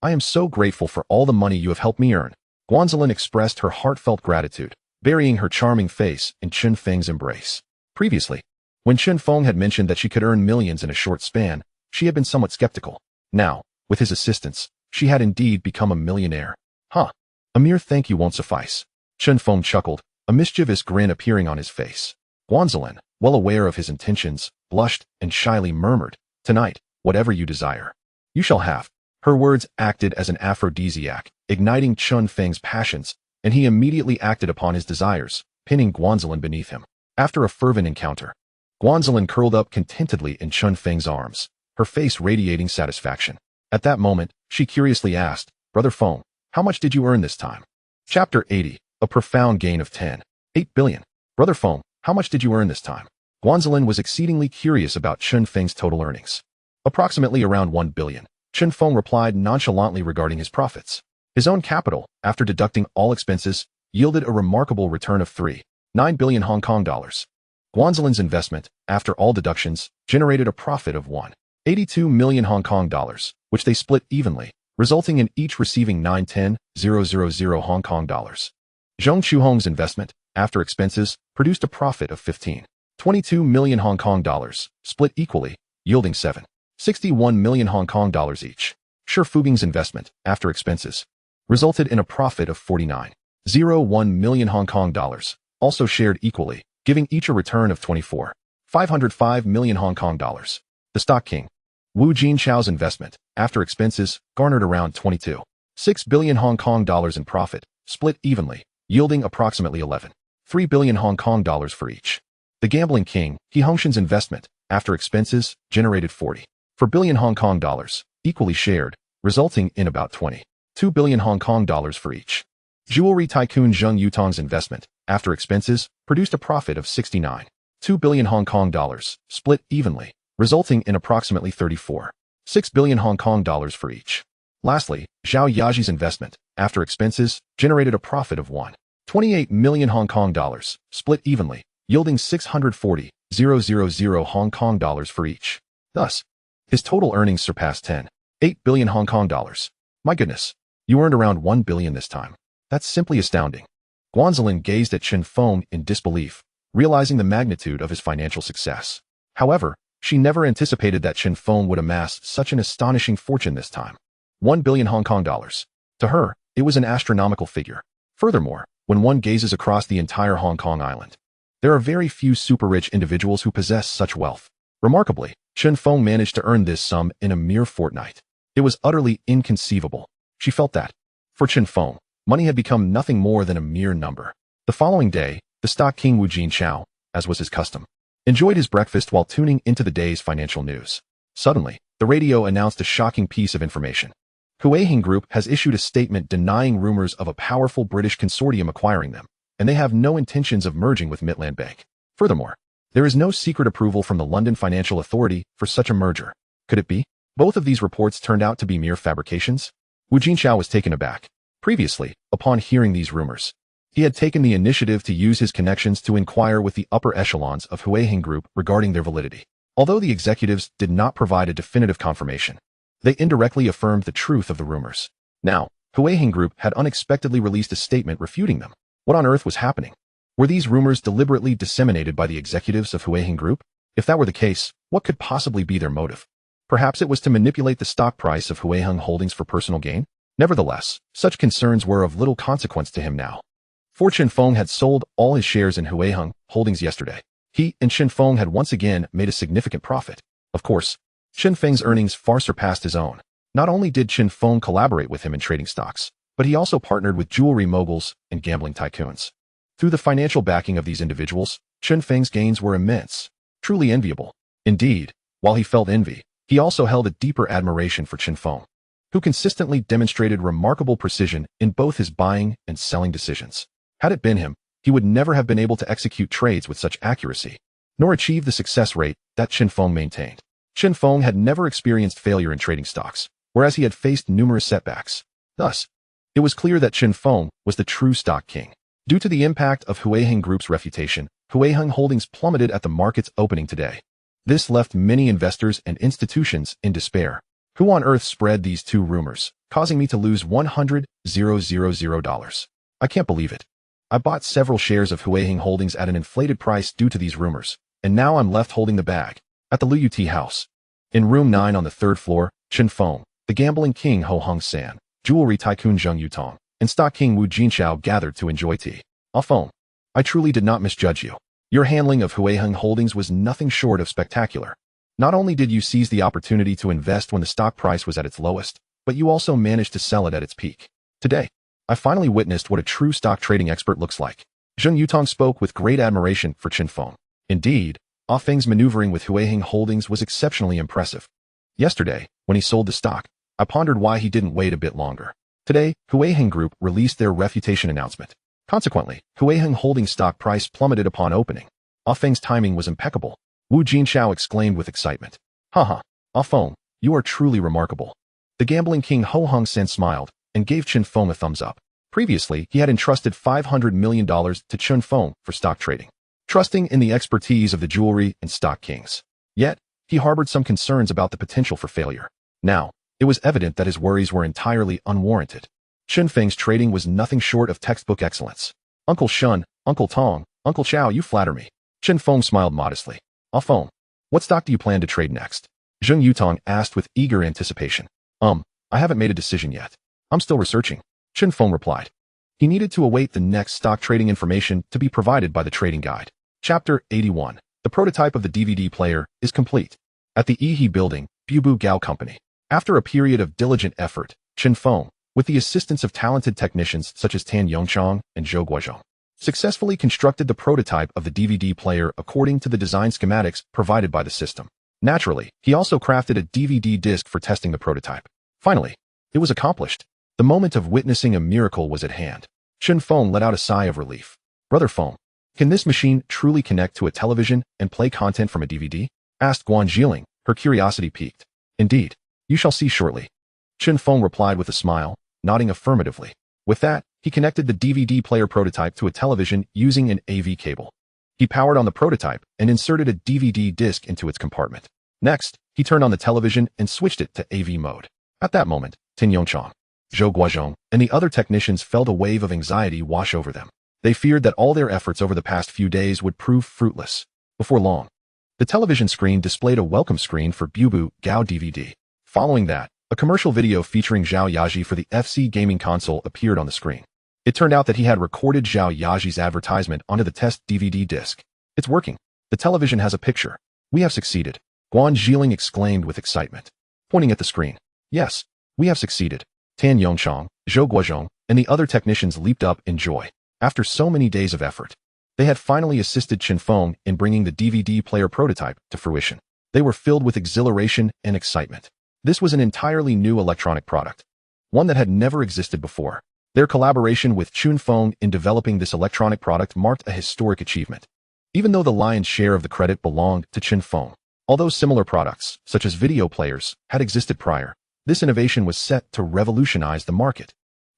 Speaker 1: I am so grateful for all the money you have helped me earn." Guanzilin expressed her heartfelt gratitude, burying her charming face in Chen Feng's embrace. Previously, when Chen Feng had mentioned that she could earn millions in a short span, she had been somewhat skeptical. Now, with his assistance, she had indeed become a millionaire. "Huh. A mere thank you won't suffice." Chen Feng chuckled, a mischievous grin appearing on his face. Guanzilin, well aware of his intentions, blushed and shyly murmured, "Tonight, whatever you desire, you shall have." Her words acted as an aphrodisiac, igniting Chen Feng's passions, and he immediately acted upon his desires, pinning Guanzilin beneath him. After a fervent encounter, Guanzilin curled up contentedly in Chen Feng's arms, her face radiating satisfaction. At that moment, she curiously asked, "Brother Feng, how much did you earn this time?" Chapter 80, a profound gain of 10.8 billion. "Brother Feng, how much did you earn this time?" Guanzilin was exceedingly curious about Chen Feng's total earnings. "Approximately around 1 billion. Chen Feng replied nonchalantly regarding his profits. His own capital, after deducting all expenses, yielded a remarkable return of 3.9 billion Hong Kong dollars. Guanzelin's investment, after all deductions, generated a profit of 182 million Hong Kong dollars, which they split evenly, resulting in each receiving 910,000 Hong Kong dollars. Zheng Chuhong's investment, after expenses, produced a profit of 15.22 million Hong Kong dollars, split equally, yielding 7.61 million Hong Kong dollars each. Shi Fubing's investment, after expenses, resulted in a profit of 49.01 million Hong Kong dollars, also shared equally, giving each a return of 24.505 million Hong Kong dollars. The stock king, Wu Jinchao's investment, after expenses, garnered around 22.6 billion Hong Kong dollars in profit, split evenly, yielding approximately 11.3 billion Hong Kong dollars for each. The gambling king, He Hongshan's investment, after expenses, generated 44 billion Hong Kong dollars, equally shared, resulting in about 22 billion Hong Kong dollars for each. Jewelry tycoon Zheng Yutong's investment, after expenses, produced a profit of 69.2 billion Hong Kong dollars, split evenly, resulting in approximately 34.6 billion Hong Kong dollars for each. Lastly, Zhao Yaji's investment, after expenses, generated a profit of 1.28 million Hong Kong dollars, split evenly, yielding 640,000 Hong Kong dollars for each. Thus, his total earnings surpassed 10.8 billion Hong Kong dollars. My goodness, you earned around 1 billion this time. That's simply astounding. Guanzelin gazed at Chen Feng in disbelief, realizing the magnitude of his financial success. However, she never anticipated that Chen Feng would amass such an astonishing fortune this time. 1 billion Hong Kong dollars. To her, it was an astronomical figure. Furthermore, when one gazes across the entire Hong Kong island, there are very few super-rich individuals who possess such wealth. Remarkably, Chen Feng managed to earn this sum in a mere fortnight. It was utterly inconceivable. She felt that, for Chen Feng, money had become nothing more than a mere number. The following day, the stock king Wu Jinchao, as was his custom, enjoyed his breakfast while tuning into the day's financial news. Suddenly, the radio announced a shocking piece of information. Huiheng Group has issued a statement denying rumors of a powerful British consortium acquiring them, and they have no intentions of merging with Midland Bank. Furthermore, there is no secret approval from the London Financial Authority for such a merger. Could it be? Both of these reports turned out to be mere fabrications. Wu Jinchao was taken aback. Previously, upon hearing these rumors, he had taken the initiative to use his connections to inquire with the upper echelons of Huiheng Group regarding their validity. Although the executives did not provide a definitive confirmation, they indirectly affirmed the truth of the rumors. Now, Huiheng Group had unexpectedly released a statement refuting them. What on earth was happening? Were these rumors deliberately disseminated by the executives of Huiheng Group? If that were the case, what could possibly be their motive? Perhaps it was to manipulate the stock price of Huiheng Holdings for personal gain? Nevertheless, such concerns were of little consequence to him now. For Chen Feng had sold all his shares in Huiheng Holdings yesterday. He and Chen Feng had once again made a significant profit. Of course, Chen Feng's earnings far surpassed his own. Not only did Chen Feng collaborate with him in trading stocks, but he also partnered with jewelry moguls and gambling tycoons. Through the financial backing of these individuals, Chen Feng's gains were immense, truly enviable. Indeed, while he felt envy, he also held a deeper admiration for Chen Feng, who consistently demonstrated remarkable precision in both his buying and selling decisions. Had it been him, he would never have been able to execute trades with such accuracy, nor achieve the success rate that Chen Feng maintained. Chen Feng had never experienced failure in trading stocks, whereas he had faced numerous setbacks. Thus, it was clear that Chen Feng was the true stock king. Due to the impact of Huiheng Group's reputation, Huiheng Holdings plummeted at the market's opening today. This left many investors and institutions in despair. Who on earth spread these two rumors, causing me to lose $100,000? I can't believe it. I bought several shares of Huiheng Holdings at an inflated price due to these rumors, and now I'm left holding the bag. At the Liu Ti house. In room 9 on the 3rd floor, Chen Feng, the gambling king Ho Hong San, jewelry tycoon Zheng Yutong, and stock king Wu Jinchao gathered to enjoy tea. Feng, I truly did not misjudge you. Your handling of Huiheng Holdings was nothing short of spectacular. Not only did you seize the opportunity to invest when the stock price was at its lowest, but you also managed to sell it at its peak. Today, I finally witnessed what a true stock trading expert looks like. Zheng Yutong spoke with great admiration for Chen Feng. Indeed, Feng's maneuvering with Huiheng Holdings was exceptionally impressive. Yesterday, when he sold the stock, I pondered why he didn't wait a bit longer. Today, Huiheng Group released their refutation announcement. Consequently, Huiheng Holdings stock price plummeted upon opening. Feng's timing was impeccable. Wu Jinchao exclaimed with excitement. Haha, Feng, you are truly remarkable. The gambling king Ho Hung Sen smiled and gave Chen Feng a thumbs up. Previously, he had entrusted $500 million to Chen Feng for stock trading, trusting in the expertise of the jewelry and stock kings. Yet, he harbored some concerns about the potential for failure. Now, it was evident that his worries were entirely unwarranted. Chen Feng's trading was nothing short of textbook excellence. Uncle Shun, Uncle Tong, Uncle Chow, you flatter me. Chen Feng smiled modestly. Ah Feng, what stock do you plan to trade next? Zheng Yutong asked with eager anticipation. I haven't made a decision yet. I'm still researching. Chen Feng replied. He needed to await the next stock trading information to be provided by the trading guide. Chapter 81. The prototype of the DVD player is complete. At the Yihe building, Bubu Gao Company. After a period of diligent effort, Chen Feng, with the assistance of talented technicians such as Tan Yongchang and Zhou Guozhong, successfully constructed the prototype of the DVD player according to the design schematics provided by the system. Naturally, he also crafted a DVD disc for testing the prototype. Finally, it was accomplished. The moment of witnessing a miracle was at hand. Chen Feng let out a sigh of relief. Brother Feng, can this machine truly connect to a television and play content from a DVD? Asked Guan Zhiling, her curiosity piqued. Indeed, you shall see shortly. Chen Feng replied with a smile, nodding affirmatively. With that, he connected the DVD player prototype to a television using an AV cable. He powered on the prototype and inserted a DVD disc into its compartment. Next, he turned on the television and switched it to AV mode. At that moment, Tin Yongchang, Zhou Guozhong, and the other technicians felt a wave of anxiety wash over them. They feared that all their efforts over the past few days would prove fruitless. Before long, the television screen displayed a welcome screen for Bubu Gao DVD. Following that, a commercial video featuring Zhao Yaji for the FC gaming console appeared on the screen. It turned out that he had recorded Zhao Yaji's advertisement onto the test DVD disc. It's working. The television has a picture. We have succeeded. Guan Zhiling exclaimed with excitement, pointing at the screen. Yes, we have succeeded. Tan Yongchang, Zhou Guozhong, and the other technicians leaped up in joy. After so many days of effort, they had finally assisted Chen Feng in bringing the DVD player prototype to fruition. They were filled with exhilaration and excitement. This was an entirely new electronic product, one that had never existed before. Their collaboration with Chen Feng in developing this electronic product marked a historic achievement. Even though the lion's share of the credit belonged to Chen Feng, although similar products, such as video players, had existed prior, this innovation was set to revolutionize the market.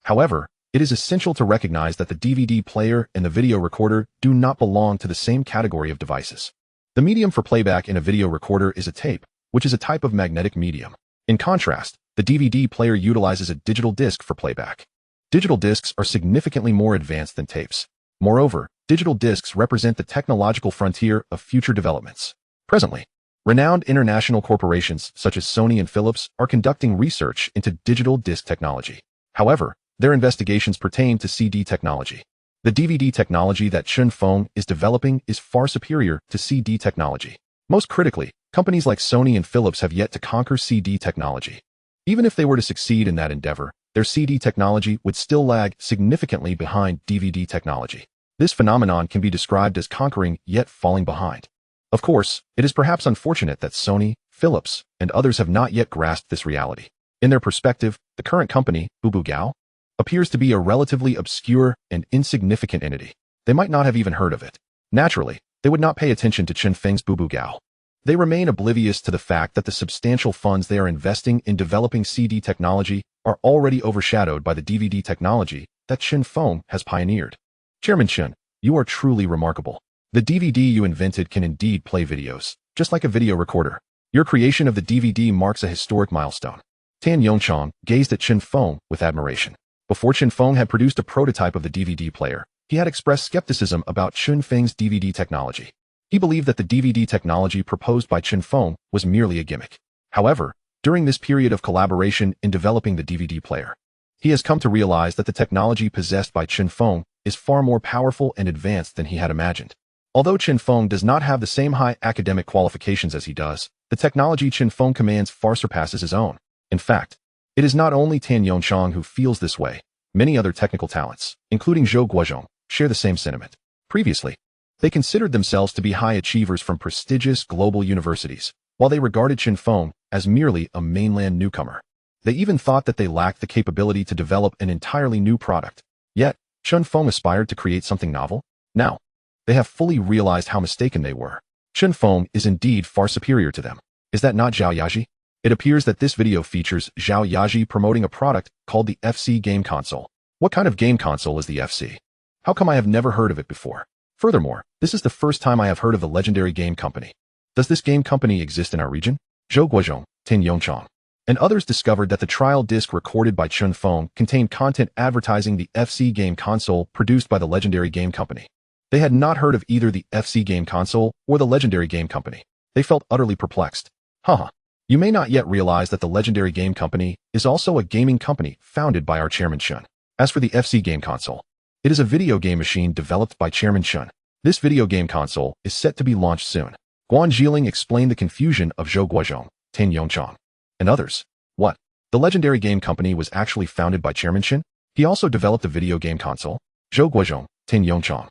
Speaker 1: However, it is essential to recognize that the DVD player and the video recorder do not belong to the same category of devices. The medium for playback in a video recorder is a tape, which is a type of magnetic medium. In contrast, the DVD player utilizes a digital disc for playback. Digital discs are significantly more advanced than tapes. Moreover, digital discs represent the technological frontier of future developments. Presently, renowned international corporations such as Sony and Philips are conducting research into digital disc technology. However, their investigations pertain to CD technology. The DVD technology that Chen Feng is developing is far superior to CD technology. Most critically, companies like Sony and Philips have yet to conquer CD technology. Even if they were to succeed in that endeavor, their CD technology would still lag significantly behind DVD technology. This phenomenon can be described as conquering yet falling behind. Of course, it is perhaps unfortunate that Sony, Philips, and others have not yet grasped this reality. In their perspective, the current company, Bubu Gao, appears to be a relatively obscure and insignificant entity. They might not have even heard of it. Naturally, they would not pay attention to Chen Feng's Bubu Gao. They remain oblivious to the fact that the substantial funds they are investing in developing CD technology are already overshadowed by the DVD technology that Chen Feng has pioneered. Chairman Chen, you are truly remarkable. The DVD you invented can indeed play videos, just like a video recorder. Your creation of the DVD marks a historic milestone. Tan Yongchang gazed at Chen Feng with admiration. Before Chen Feng had produced a prototype of the DVD player, he had expressed skepticism about Chen Feng's DVD technology. He believed that the DVD technology proposed by Chen Feng was merely a gimmick. However, during this period of collaboration in developing the DVD player, he has come to realize that the technology possessed by Chen Feng is far more powerful and advanced than he had imagined. Although Chen Feng does not have the same high academic qualifications as he does, the technology Chen Feng commands far surpasses his own. In fact, it is not only Tan Yongchang who feels this way. Many other technical talents, including Zhou Guozhong, share the same sentiment. Previously, they considered themselves to be high achievers from prestigious global universities, while they regarded Chen Feng as merely a mainland newcomer. They even thought that they lacked the capability to develop an entirely new product. Yet, Chen Feng aspired to create something novel. Now, they have fully realized how mistaken they were. Chen Feng is indeed far superior to them. Is that not Zhao Yaji? It appears that this video features Zhao Yaji promoting a product called the FC game console. What kind of game console is the FC? How come I have never heard of it before? Furthermore, this is the first time I have heard of the legendary game company. Does this game company exist in our region? Zhou Guozhong, Tin Yongchang, and others discovered that the trial disc recorded by Chun Feng contained content advertising the FC game console produced by the legendary game company. They had not heard of either the FC game console or the legendary game company. They felt utterly perplexed. Haha. You may not yet realize that the legendary game company is also a gaming company founded by our Chairman Chun. As for the FC game console, it is a video game machine developed by Chairman Chun. This video game console is set to be launched soon. Guan Zhiling explained the confusion of Zhou Guozhong, Tin Yongchang, and others. What? The legendary game company was actually founded by Chairman Chun? He also developed a video game console? Zhou Guozhong, Tin Yongchang,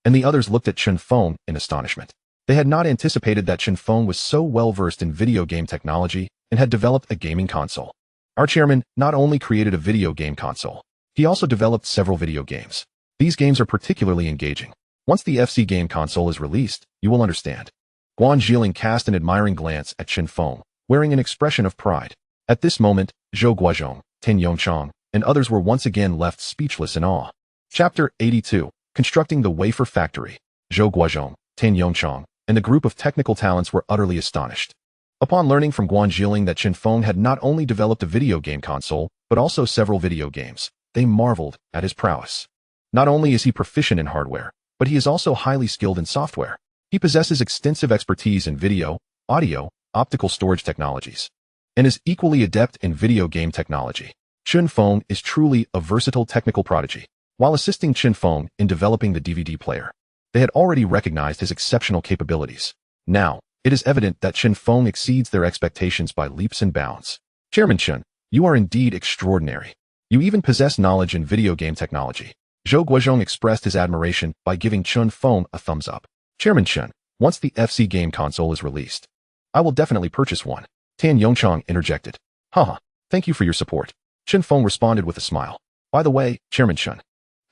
Speaker 1: and the others looked at Chun Feng in astonishment. They had not anticipated that Chun Feng was so well-versed in video game technology and had developed a gaming console. Our chairman not only created a video game console, he also developed several video games. These games are particularly engaging. Once the FC game console is released, you will understand. Guan Zhiling cast an admiring glance at Chun Feng, wearing an expression of pride. At this moment, Zhou Guozhong, Tin Yongchang, and others were once again left speechless in awe. Chapter 82. Constructing the Wafer Factory. Zhou Guozhong, Tin Yongchang, and the group of technical talents were utterly astonished. Upon learning from Guan Zhiling that Chun Feng had not only developed a video game console, but also several video games, they marveled at his prowess. Not only is he proficient in hardware, but he is also highly skilled in software. He possesses extensive expertise in video, audio, optical storage technologies, and is equally adept in video game technology. Chun Feng is truly a versatile technical prodigy. While assisting Chun Feng in developing the DVD player, they had already recognized his exceptional capabilities. Now, it is evident that Chun Feng exceeds their expectations by leaps and bounds. Chairman Chun, you are indeed extraordinary. You even possess knowledge in video game technology. Zhou Guozhong expressed his admiration by giving Chun Feng a thumbs up. Chairman Chun, once the FC game console is released, I will definitely purchase one. Tin Yongchang interjected. Haha, thank you for your support. Chun Feng responded with a smile. By the way, Chairman Chun,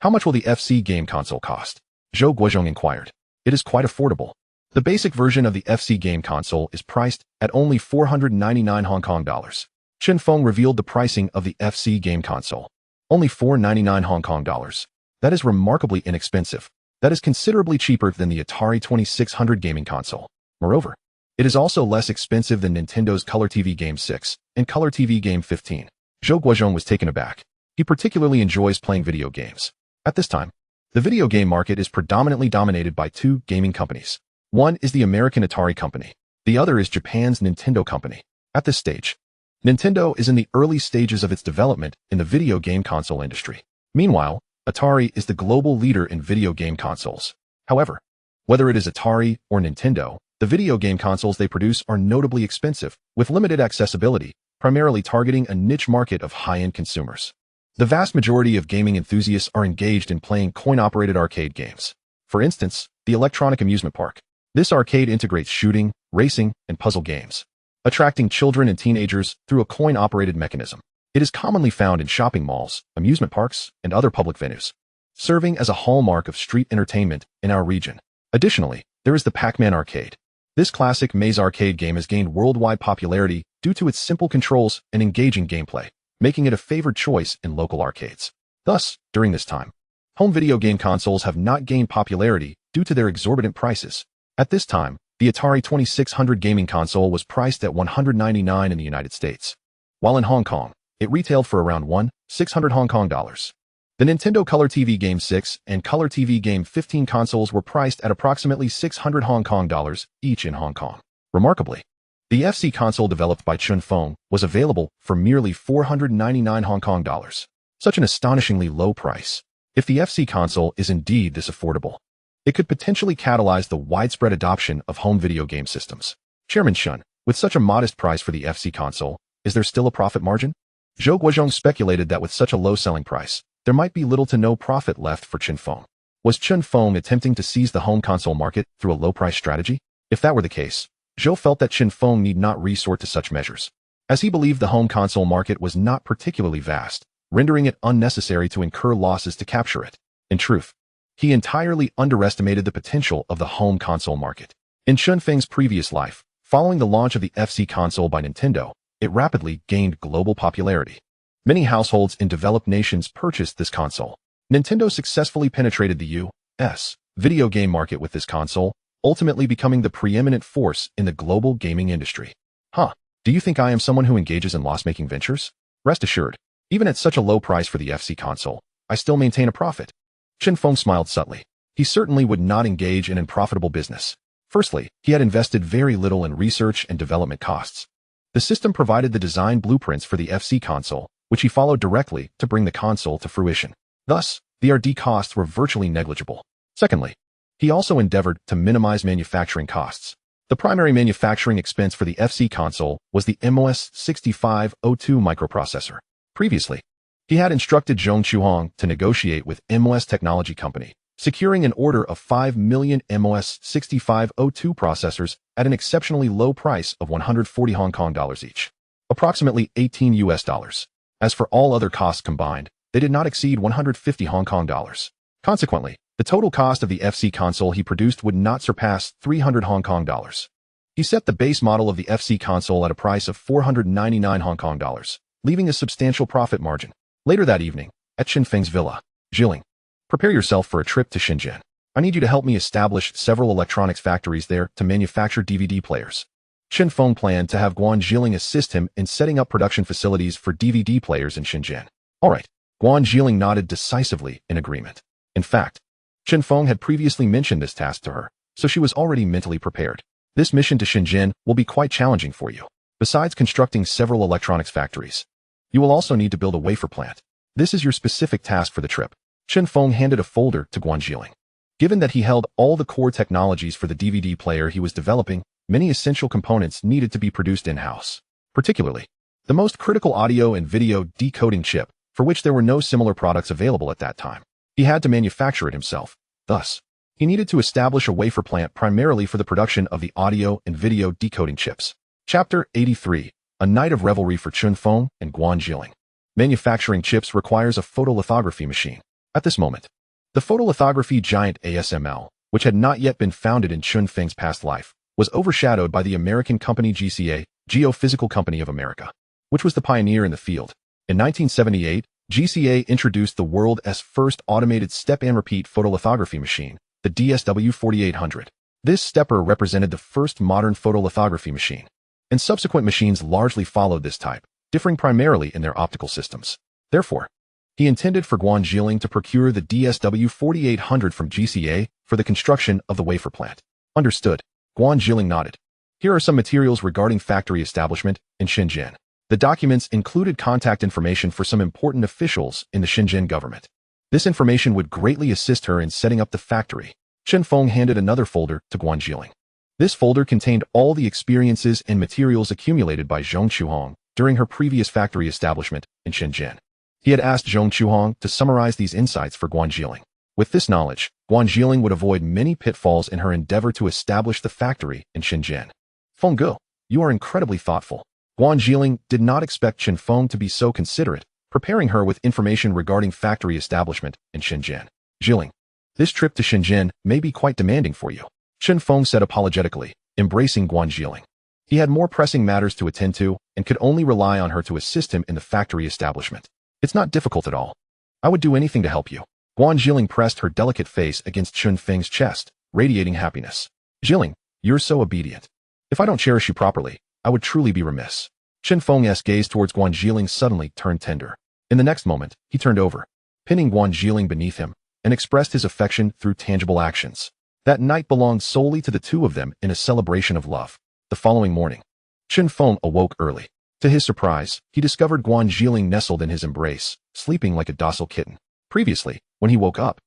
Speaker 1: how much will the FC game console cost? Zhou Guozhong inquired. It is quite affordable. The basic version of the FC game console is priced at only 499 Hong Kong dollars. Chun Feng revealed the pricing of the FC game console. Only 499 Hong Kong dollars. That is remarkably inexpensive. That is considerably cheaper than the Atari 2600 gaming console. Moreover, it is also less expensive than Nintendo's Color TV Game 6 and Color TV Game 15. Zhou Guozhong was taken aback. He particularly enjoys playing video games. At this time, the video game market is predominantly dominated by two gaming companies. One is the American Atari company. The other is Japan's Nintendo company. At this stage, Nintendo is in the early stages of its development in the video game console industry. Meanwhile, Atari is the global leader in video game consoles. However, whether it is Atari or Nintendo, the video game consoles they produce are notably expensive, with limited accessibility, primarily targeting a niche market of high-end consumers. The vast majority of gaming enthusiasts are engaged in playing coin-operated arcade games. For instance, the Electronic Amusement Park. This arcade integrates shooting, racing, and puzzle games, attracting children and teenagers through a coin-operated mechanism. It is commonly found in shopping malls, amusement parks, and other public venues, serving as a hallmark of street entertainment in our region. Additionally, there is the Pac-Man arcade. This classic maze arcade game has gained worldwide popularity due to its simple controls and engaging gameplay, making it a favored choice in local arcades. Thus, during this time, home video game consoles have not gained popularity due to their exorbitant prices. At this time, the Atari 2600 gaming console was priced at $199 in the United States, while in Hong Kong, it retailed for around 600 Hong Kong dollars. The Nintendo Color TV Game 6 and Color TV Game 15 consoles were priced at approximately 600 Hong Kong dollars each in Hong Kong. Remarkably, the FC console developed by Chun Feng was available for merely 499 Hong Kong dollars. Such an astonishingly low price. If the FC console is indeed this affordable, it could potentially catalyze the widespread adoption of home video game systems. Chairman Chun, with such a modest price for the FC console, is there still a profit margin? Zhou Guozhong speculated that with such a low selling price, there might be little to no profit left for Chun Feng. Was Chun Feng attempting to seize the home console market through a low-price strategy? If that were the case, Zhou felt that Chun Feng need not resort to such measures, as he believed the home console market was not particularly vast, rendering it unnecessary to incur losses to capture it. In truth, he entirely underestimated the potential of the home console market. In Chun Feng's previous life, following the launch of the FC console by Nintendo, it rapidly gained global popularity. Many households in developed nations purchased this console. Nintendo successfully penetrated the U.S. video game market with this console, ultimately becoming the preeminent force in the global gaming industry. Do you think I am someone who engages in loss-making ventures? Rest assured, even at such a low price for the FC console, I still maintain a profit. Chen Feng smiled subtly. He certainly would not engage in unprofitable business. Firstly, he had invested very little in research and development costs. The system provided the design blueprints for the FC console, which he followed directly to bring the console to fruition. Thus, the R&D costs were virtually negligible. Secondly, he also endeavored to minimize manufacturing costs. The primary manufacturing expense for the FC console was the MOS 6502 microprocessor. Previously, he had instructed Zhong Chuhong to negotiate with MOS Technology Company, securing an order of 5 million MOS 6502 processors at an exceptionally low price of 140 Hong Kong dollars each, approximately 18 US dollars. As for all other costs combined, they did not exceed 150 Hong Kong dollars. Consequently, the total cost of the FC console he produced would not surpass 300 Hong Kong dollars. He set the base model of the FC console at a price of 499 Hong Kong dollars, leaving a substantial profit margin. Later that evening, at Chen Feng's villa, Jilin, prepare yourself for a trip to Shenzhen. I need you to help me establish several electronics factories there to manufacture DVD players. Chen Feng planned to have Guan Jilin assist him in setting up production facilities for DVD players in Shenzhen. All right. Guan Jilin nodded decisively in agreement. In fact, Chen Feng had previously mentioned this task to her, so she was already mentally prepared. This mission to Shenzhen will be quite challenging for you. Besides constructing several electronics factories, you will also need to build a wafer plant. This is your specific task for the trip. Chen Feng handed a folder to Guan Jilin. Given that he held all the core technologies for the DVD player he was developing, many essential components needed to be produced in-house. Particularly, the most critical audio and video decoding chip, for which there were no similar products available at that time. He had to manufacture it himself. Thus, he needed to establish a wafer plant primarily for the production of the audio and video decoding chips. Chapter 83. A Night of Revelry for Chen Feng and Guan Jilin. Manufacturing chips requires a photolithography machine. At this moment, the photolithography giant ASML, which had not yet been founded in Chen Feng's past life, was overshadowed by the American company GCA, Geophysical Company of America, which was the pioneer in the field. In 1978, GCA introduced the world's first automated step-and-repeat photolithography machine, the DSW-4800. This stepper represented the first modern photolithography machine, and subsequent machines largely followed this type, differing primarily in their optical systems. Therefore, he intended for Guan Jilin to procure the DSW-4800 from GCA for the construction of the wafer plant. Understood. Guan Jilin nodded. Here are some materials regarding factory establishment in Shenzhen. The documents included contact information for some important officials in the Shenzhen government. This information would greatly assist her in setting up the factory. Chen Feng handed another folder to Guan Jilin. This folder contained all the experiences and materials accumulated by Zhong Chuhong during her previous factory establishment in Shenzhen. He had asked Zhong Chuhong to summarize these insights for Guan Jilin. With this knowledge, Guan Jilin would avoid many pitfalls in her endeavor to establish the factory in Shenzhen. Feng Ge, you are incredibly thoughtful. Guan Jilin did not expect Chen Feng to be so considerate, preparing her with information regarding factory establishment in Shenzhen. Jilin, this trip to Shenzhen may be quite demanding for you, Chen Feng said apologetically, embracing Guan Jilin. He had more pressing matters to attend to and could only rely on her to assist him in the factory establishment. It's not difficult at all. I would do anything to help you. Guan Jilin pressed her delicate face against Chen Feng's chest, radiating happiness. Jilin, you're so obedient. If I don't cherish you properly, I would truly be remiss. Chen Feng's gaze towards Guan Jilin suddenly turned tender. In the next moment, he turned over, pinning Guan Jilin beneath him, and expressed his affection through tangible actions. That night belonged solely to the two of them in a celebration of love. The following morning, Chen Feng awoke early. To his surprise, he discovered Guan Jilin nestled in his embrace, sleeping like a docile kitten. Previously, when he woke up,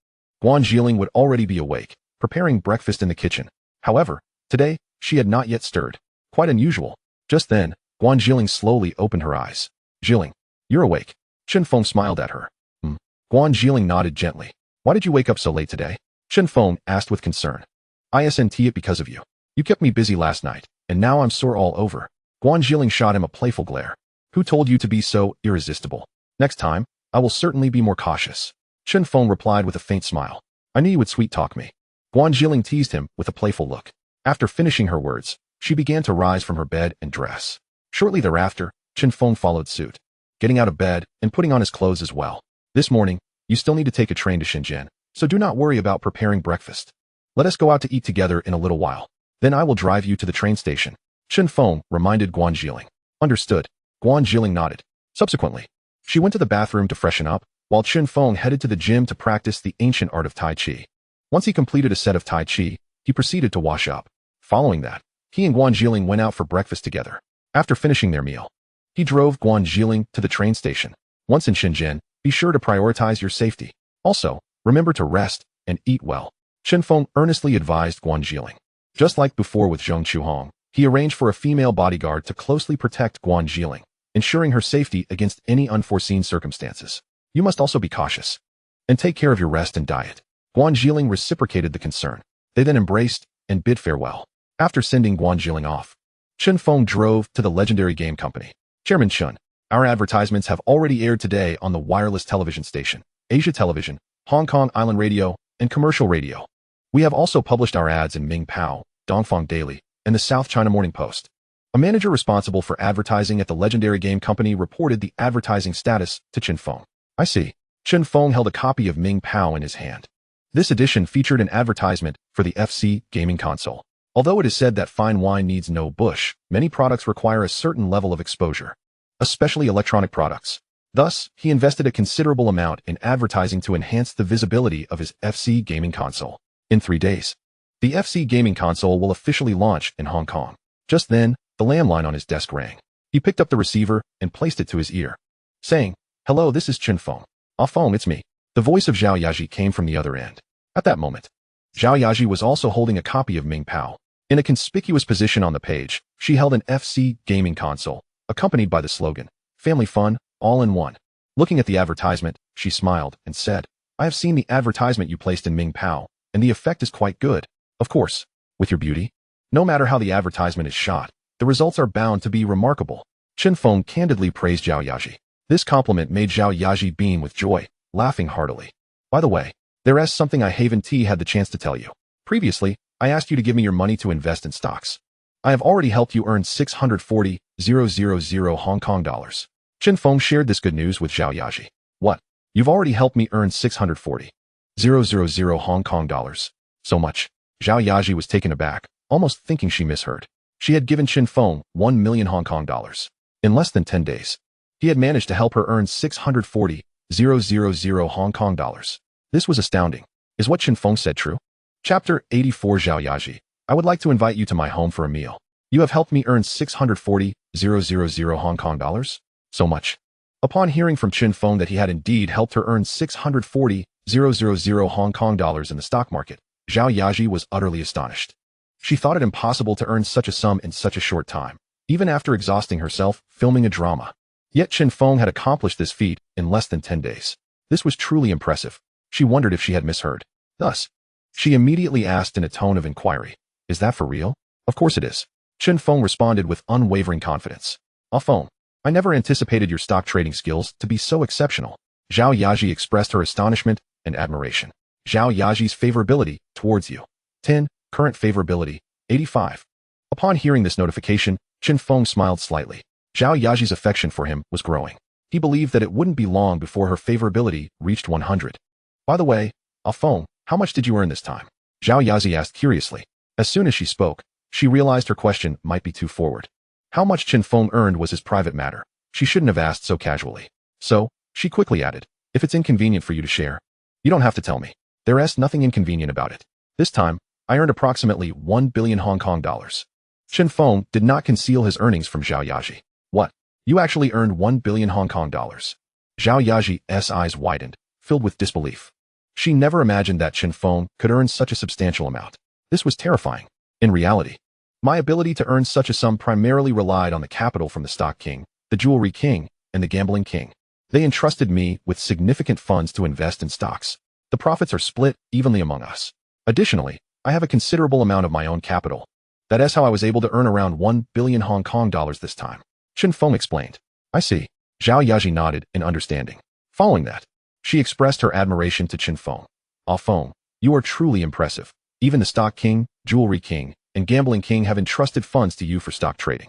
Speaker 1: Guan Jilin would already be awake, preparing breakfast in the kitchen. However, today, she had not yet stirred. Quite unusual. Just then, Guan Jilin slowly opened her eyes. Jilin, you're awake. Chen Feng smiled at her. Guan Jilin nodded gently. Why did you wake up so late today? Chen Feng asked with concern. Isn't it because of you? You kept me busy last night, and now I'm sore all over. Guan Jilin shot him a playful glare. Who told you to be so irresistible? Next time, I will certainly be more cautious. Chen Feng replied with a faint smile. I knew you would sweet-talk me. Guan Jilin teased him with a playful look. After finishing her words, she began to rise from her bed and dress. Shortly thereafter, Chen Feng followed suit, getting out of bed and putting on his clothes as well. This morning, you still need to take a train to Shenzhen, so do not worry about preparing breakfast. Let us go out to eat together in a little while. Then I will drive you to the train station. Chen Feng reminded Guan Zhiling. Understood. Guan Zhiling nodded. Subsequently, she went to the bathroom to freshen up, while Chen Feng headed to the gym to practice the ancient art of Tai Chi. Once he completed a set of Tai Chi, he proceeded to wash up. Following that, he and Guan Zhiling went out for breakfast together. After finishing their meal, he drove Guan Zhiling to the train station. Once in Shenzhen, be sure to prioritize your safety. Also, remember to rest and eat well. Chen Feng earnestly advised Guan Zhiling. Just like before with Zheng Chuhong, he arranged for a female bodyguard to closely protect Guan Zhiling, ensuring her safety against any unforeseen circumstances. You must also be cautious and take care of your rest and diet. Guan Zhiling reciprocated the concern. They then embraced and bid farewell. After sending Guan Zhiling off, Chen Feng drove to the legendary game company. Chairman Chen, our advertisements have already aired today on the wireless television station, Asia Television, Hong Kong Island Radio, and Commercial Radio. We have also published our ads in Ming Pao, Dongfang Daily, and the South China Morning Post. A manager responsible for advertising at the legendary game company reported the advertising status to Chen Feng. I see. Chen Feng held a copy of Ming Pao in his hand. This edition featured an advertisement for the FC gaming console. Although it is said that fine wine needs no bush, many products require a certain level of exposure, especially electronic products. Thus, he invested a considerable amount in advertising to enhance the visibility of his FC gaming console. In 3 days, the FC gaming console will officially launch in Hong Kong. Just then, the landline on his desk rang. He picked up the receiver and placed it to his ear, saying, "Hello, this is Chen Feng." "Ah Feng, it's me." The voice of Zhao Yaji came from the other end. At that moment, Zhao Yaji was also holding a copy of Ming Pao. In a conspicuous position on the page, she held an FC gaming console, accompanied by the slogan, "Family fun, all in one." Looking at the advertisement, she smiled and said, "I have seen the advertisement you placed in Ming Pao, and the effect is quite good. Of course, with your beauty. No matter how the advertisement is shot, the results are bound to be remarkable." Chen Feng candidly praised Zhao Yaji. This compliment made Zhao Yaji beam with joy, laughing heartily. "By the way, there is something I haven't had the chance to tell you. Previously, I asked you to give me your money to invest in stocks. I have already helped you earn 640,000 Hong Kong dollars. Chen Feng shared this good news with Zhao Yaji. "What? You've already helped me earn 640,000 Hong Kong dollars? So much?" Zhao Yaji was taken aback, almost thinking she misheard. She had given Chen Feng 1 million Hong Kong dollars. In less than 10 days, he had managed to help her earn 640,000 Hong Kong dollars. This was astounding. Is what Chen Feng said true? Chapter 84 Zhao Yaji, I would like to invite you to my home for a meal. You have helped me earn 640,000 Hong Kong dollars? So much. Upon hearing from Chen Feng that he had indeed helped her earn 640,000 Hong Kong dollars in the stock market, Zhao Yaji was utterly astonished. She thought it impossible to earn such a sum in such a short time, even after exhausting herself filming a drama. Yet Chen Feng had accomplished this feat in less than 10 days. This was truly impressive. She wondered if she had misheard. Thus, she immediately asked in a tone of inquiry, "Is that for real?" "Of course it is." Chen Feng responded with unwavering confidence. "Ah Feng, I never anticipated your stock trading skills to be so exceptional." Zhao Yaji expressed her astonishment and admiration. Zhao Yaji's favorability towards you. 10. Current favorability, 85. Upon hearing this notification, Chen Feng smiled slightly. Zhao Yaji's affection for him was growing. He believed that it wouldn't be long before her favorability reached 100. "By the way, Ah Feng, how much did you earn this time?" Zhao Yaji asked curiously. As soon as she spoke, she realized her question might be too forward. How much Chen Feng earned was his private matter. She shouldn't have asked so casually. So, she quickly added, "If it's inconvenient for you to share, you don't have to tell me. There is nothing inconvenient about it. This time, I earned approximately 1 billion Hong Kong dollars. Chen Feng did not conceal his earnings from Zhao Yaji. "What? You actually earned 1 billion Hong Kong dollars? Zhao Yaji's eyes widened, filled with disbelief. She never imagined that Chen Feng could earn such a substantial amount. This was terrifying. In reality, my ability to earn such a sum primarily relied on the capital from the Stock King, the Jewelry King, and the Gambling King. They entrusted me with significant funds to invest in stocks. The profits are split evenly among us. Additionally, I have a considerable amount of my own capital. That is how I was able to earn around 1 billion Hong Kong dollars this time." Chen Feng explained. "I see." Zhao Yaji nodded in understanding. Following that, she expressed her admiration to Chen Feng. "Ah Feng, you are truly impressive. Even the Stock King, Jewelry King, and Gambling King have entrusted funds to you for stock trading."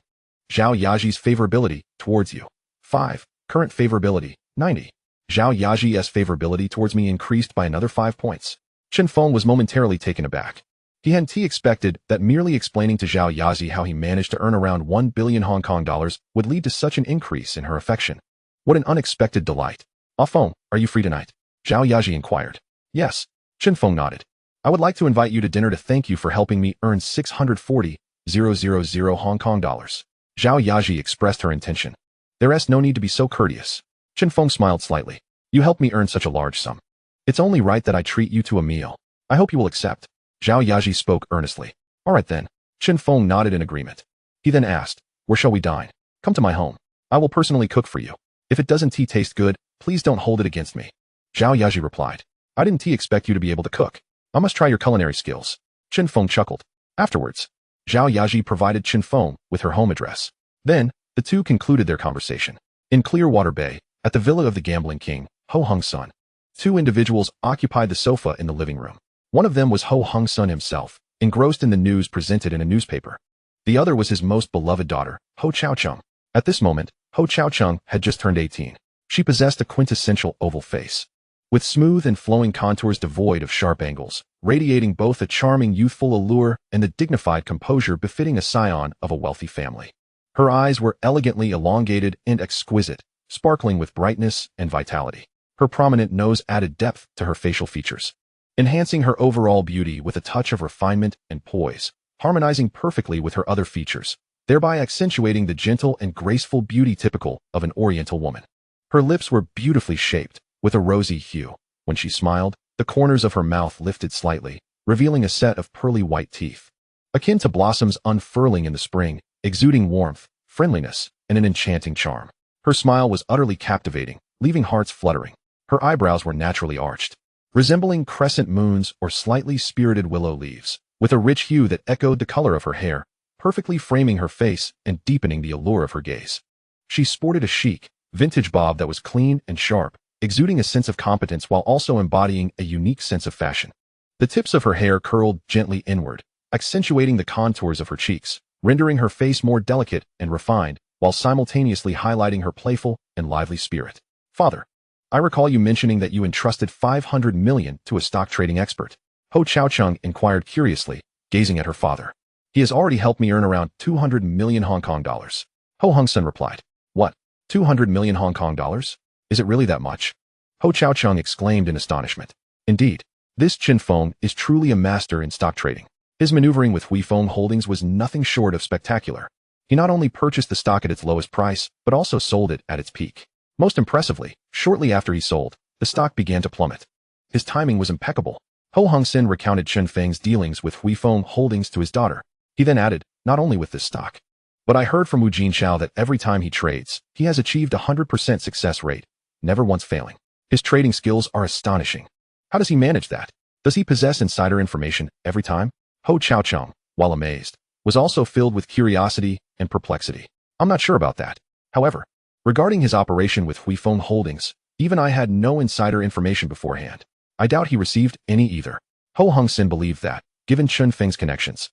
Speaker 1: Zhao Yaji's favorability towards you. 5. Current favorability, 90. Zhao Yaji's favorability towards me increased by another 5 points. Chen Feng was momentarily taken aback. He hadn't expected that merely explaining to Zhao Yaji how he managed to earn around 1 billion Hong Kong dollars would lead to such an increase in her affection. What an unexpected delight. Ah Feng, are you free tonight? Zhao Yaji inquired. Yes. Chen Feng nodded. I would like to invite you to dinner to thank you for helping me earn 640,000 Hong Kong dollars. Zhao Yaji expressed her intention. There is no need to be so courteous. Chen Feng smiled slightly. You helped me earn such a large sum. It's only right that I treat you to a meal. I hope you will accept. Zhao Yaji spoke earnestly. All right then. Chen Feng nodded in agreement. He then asked, where shall we dine? Come to my home. I will personally cook for you. If it doesn't taste good, please don't hold it against me. Zhao Yaji replied. I didn't expect you to be able to cook. I must try your culinary skills. Chen Feng chuckled. Afterwards, Zhao Yaji provided Chen Feng with her home address. Then, the two concluded their conversation. In Clearwater Bay, at the villa of the gambling king, Ho Hung Sun, two individuals occupied the sofa in the living room. One of them was Ho Hung Sun himself, engrossed in the news presented in a newspaper. The other was his most beloved daughter, Ho Chao Chung. At this moment, Ho Chao Chung had just turned 18. She possessed a quintessential oval face, with smooth and flowing contours devoid of sharp angles, radiating both a charming youthful allure and the dignified composure befitting a scion of a wealthy family. Her eyes were elegantly elongated and exquisite, sparkling with brightness and vitality. Her prominent nose added depth to her facial features, enhancing her overall beauty with a touch of refinement and poise, harmonizing perfectly with her other features, thereby accentuating the gentle and graceful beauty typical of an Oriental woman. Her lips were beautifully shaped, with a rosy hue. When she smiled, the corners of her mouth lifted slightly, revealing a set of pearly white teeth, akin to blossoms unfurling in the spring, exuding warmth, friendliness, and an enchanting charm. Her smile was utterly captivating, leaving hearts fluttering. Her eyebrows were naturally arched, resembling crescent moons or slightly spirited willow leaves, with a rich hue that echoed the color of her hair, perfectly framing her face and deepening the allure of her gaze. She sported a chic, vintage bob that was clean and sharp, exuding a sense of competence while also embodying a unique sense of fashion. The tips of her hair curled gently inward, accentuating the contours of her cheeks, rendering her face more delicate and refined, while simultaneously highlighting her playful and lively spirit. Father, I recall you mentioning that you entrusted 500 million to a stock trading expert. Ho Chao Chung inquired curiously, gazing at her father. He has already helped me earn around 200 million Hong Kong dollars. Ho Hung Sun replied. What? 200 million Hong Kong dollars? Is it really that much? Ho Chao Chung exclaimed in astonishment. Indeed, this Chen Feng is truly a master in stock trading. His maneuvering with Hui Feng Holdings was nothing short of spectacular. He not only purchased the stock at its lowest price, but also sold it at its peak. Most impressively, shortly after he sold, the stock began to plummet. His timing was impeccable. Ho Hung Sin recounted Chen Feng's dealings with Hui Feng Holdings to his daughter. He then added, not only with this stock, but I heard from Wu Jinshao that every time he trades, he has achieved a 100% success rate, never once failing. His trading skills are astonishing. How does he manage that? Does he possess insider information every time? Ho Chao Chung, while amazed, was also filled with curiosity and perplexity. I'm not sure about that. However, regarding his operation with Hui Feng Holdings, even I had no insider information beforehand. I doubt he received any either. Ho Hung Sin believed that, given Chen Feng's connections,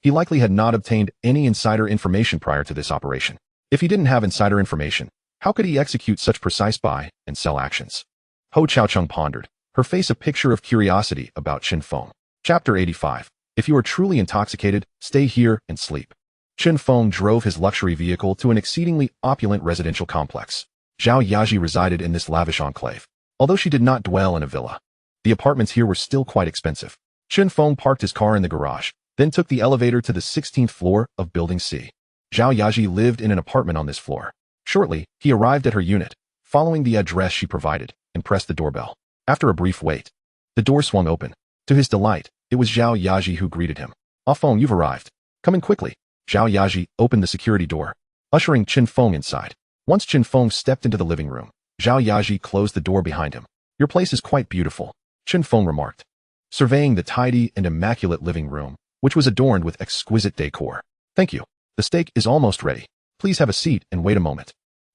Speaker 1: he likely had not obtained any insider information prior to this operation. If he didn't have insider information, how could he execute such precise buy and sell actions? Ho Chao Chung pondered, her face a picture of curiosity about Chen Feng. Chapter 85. If you are truly intoxicated, stay here and sleep. Chen Feng drove his luxury vehicle to an exceedingly opulent residential complex. Zhao Yaji resided in this lavish enclave. Although she did not dwell in a villa, the apartments here were still quite expensive. Chen Feng parked his car in the garage, then took the elevator to the 16th floor of Building C. Zhao Yaji lived in an apartment on this floor. Shortly, he arrived at her unit, following the address she provided, and pressed the doorbell. After a brief wait, the door swung open. To his delight, it was Zhao Yaji who greeted him. Ah Feng, you've arrived. Come in quickly. Zhao Yaji opened the security door, ushering Chen Feng inside. Once Chen Feng stepped into the living room, Zhao Yaji closed the door behind him. Your place is quite beautiful, Chen Feng remarked, surveying the tidy and immaculate living room, which was adorned with exquisite decor. Thank you. The steak is almost ready. Please have a seat and wait a moment,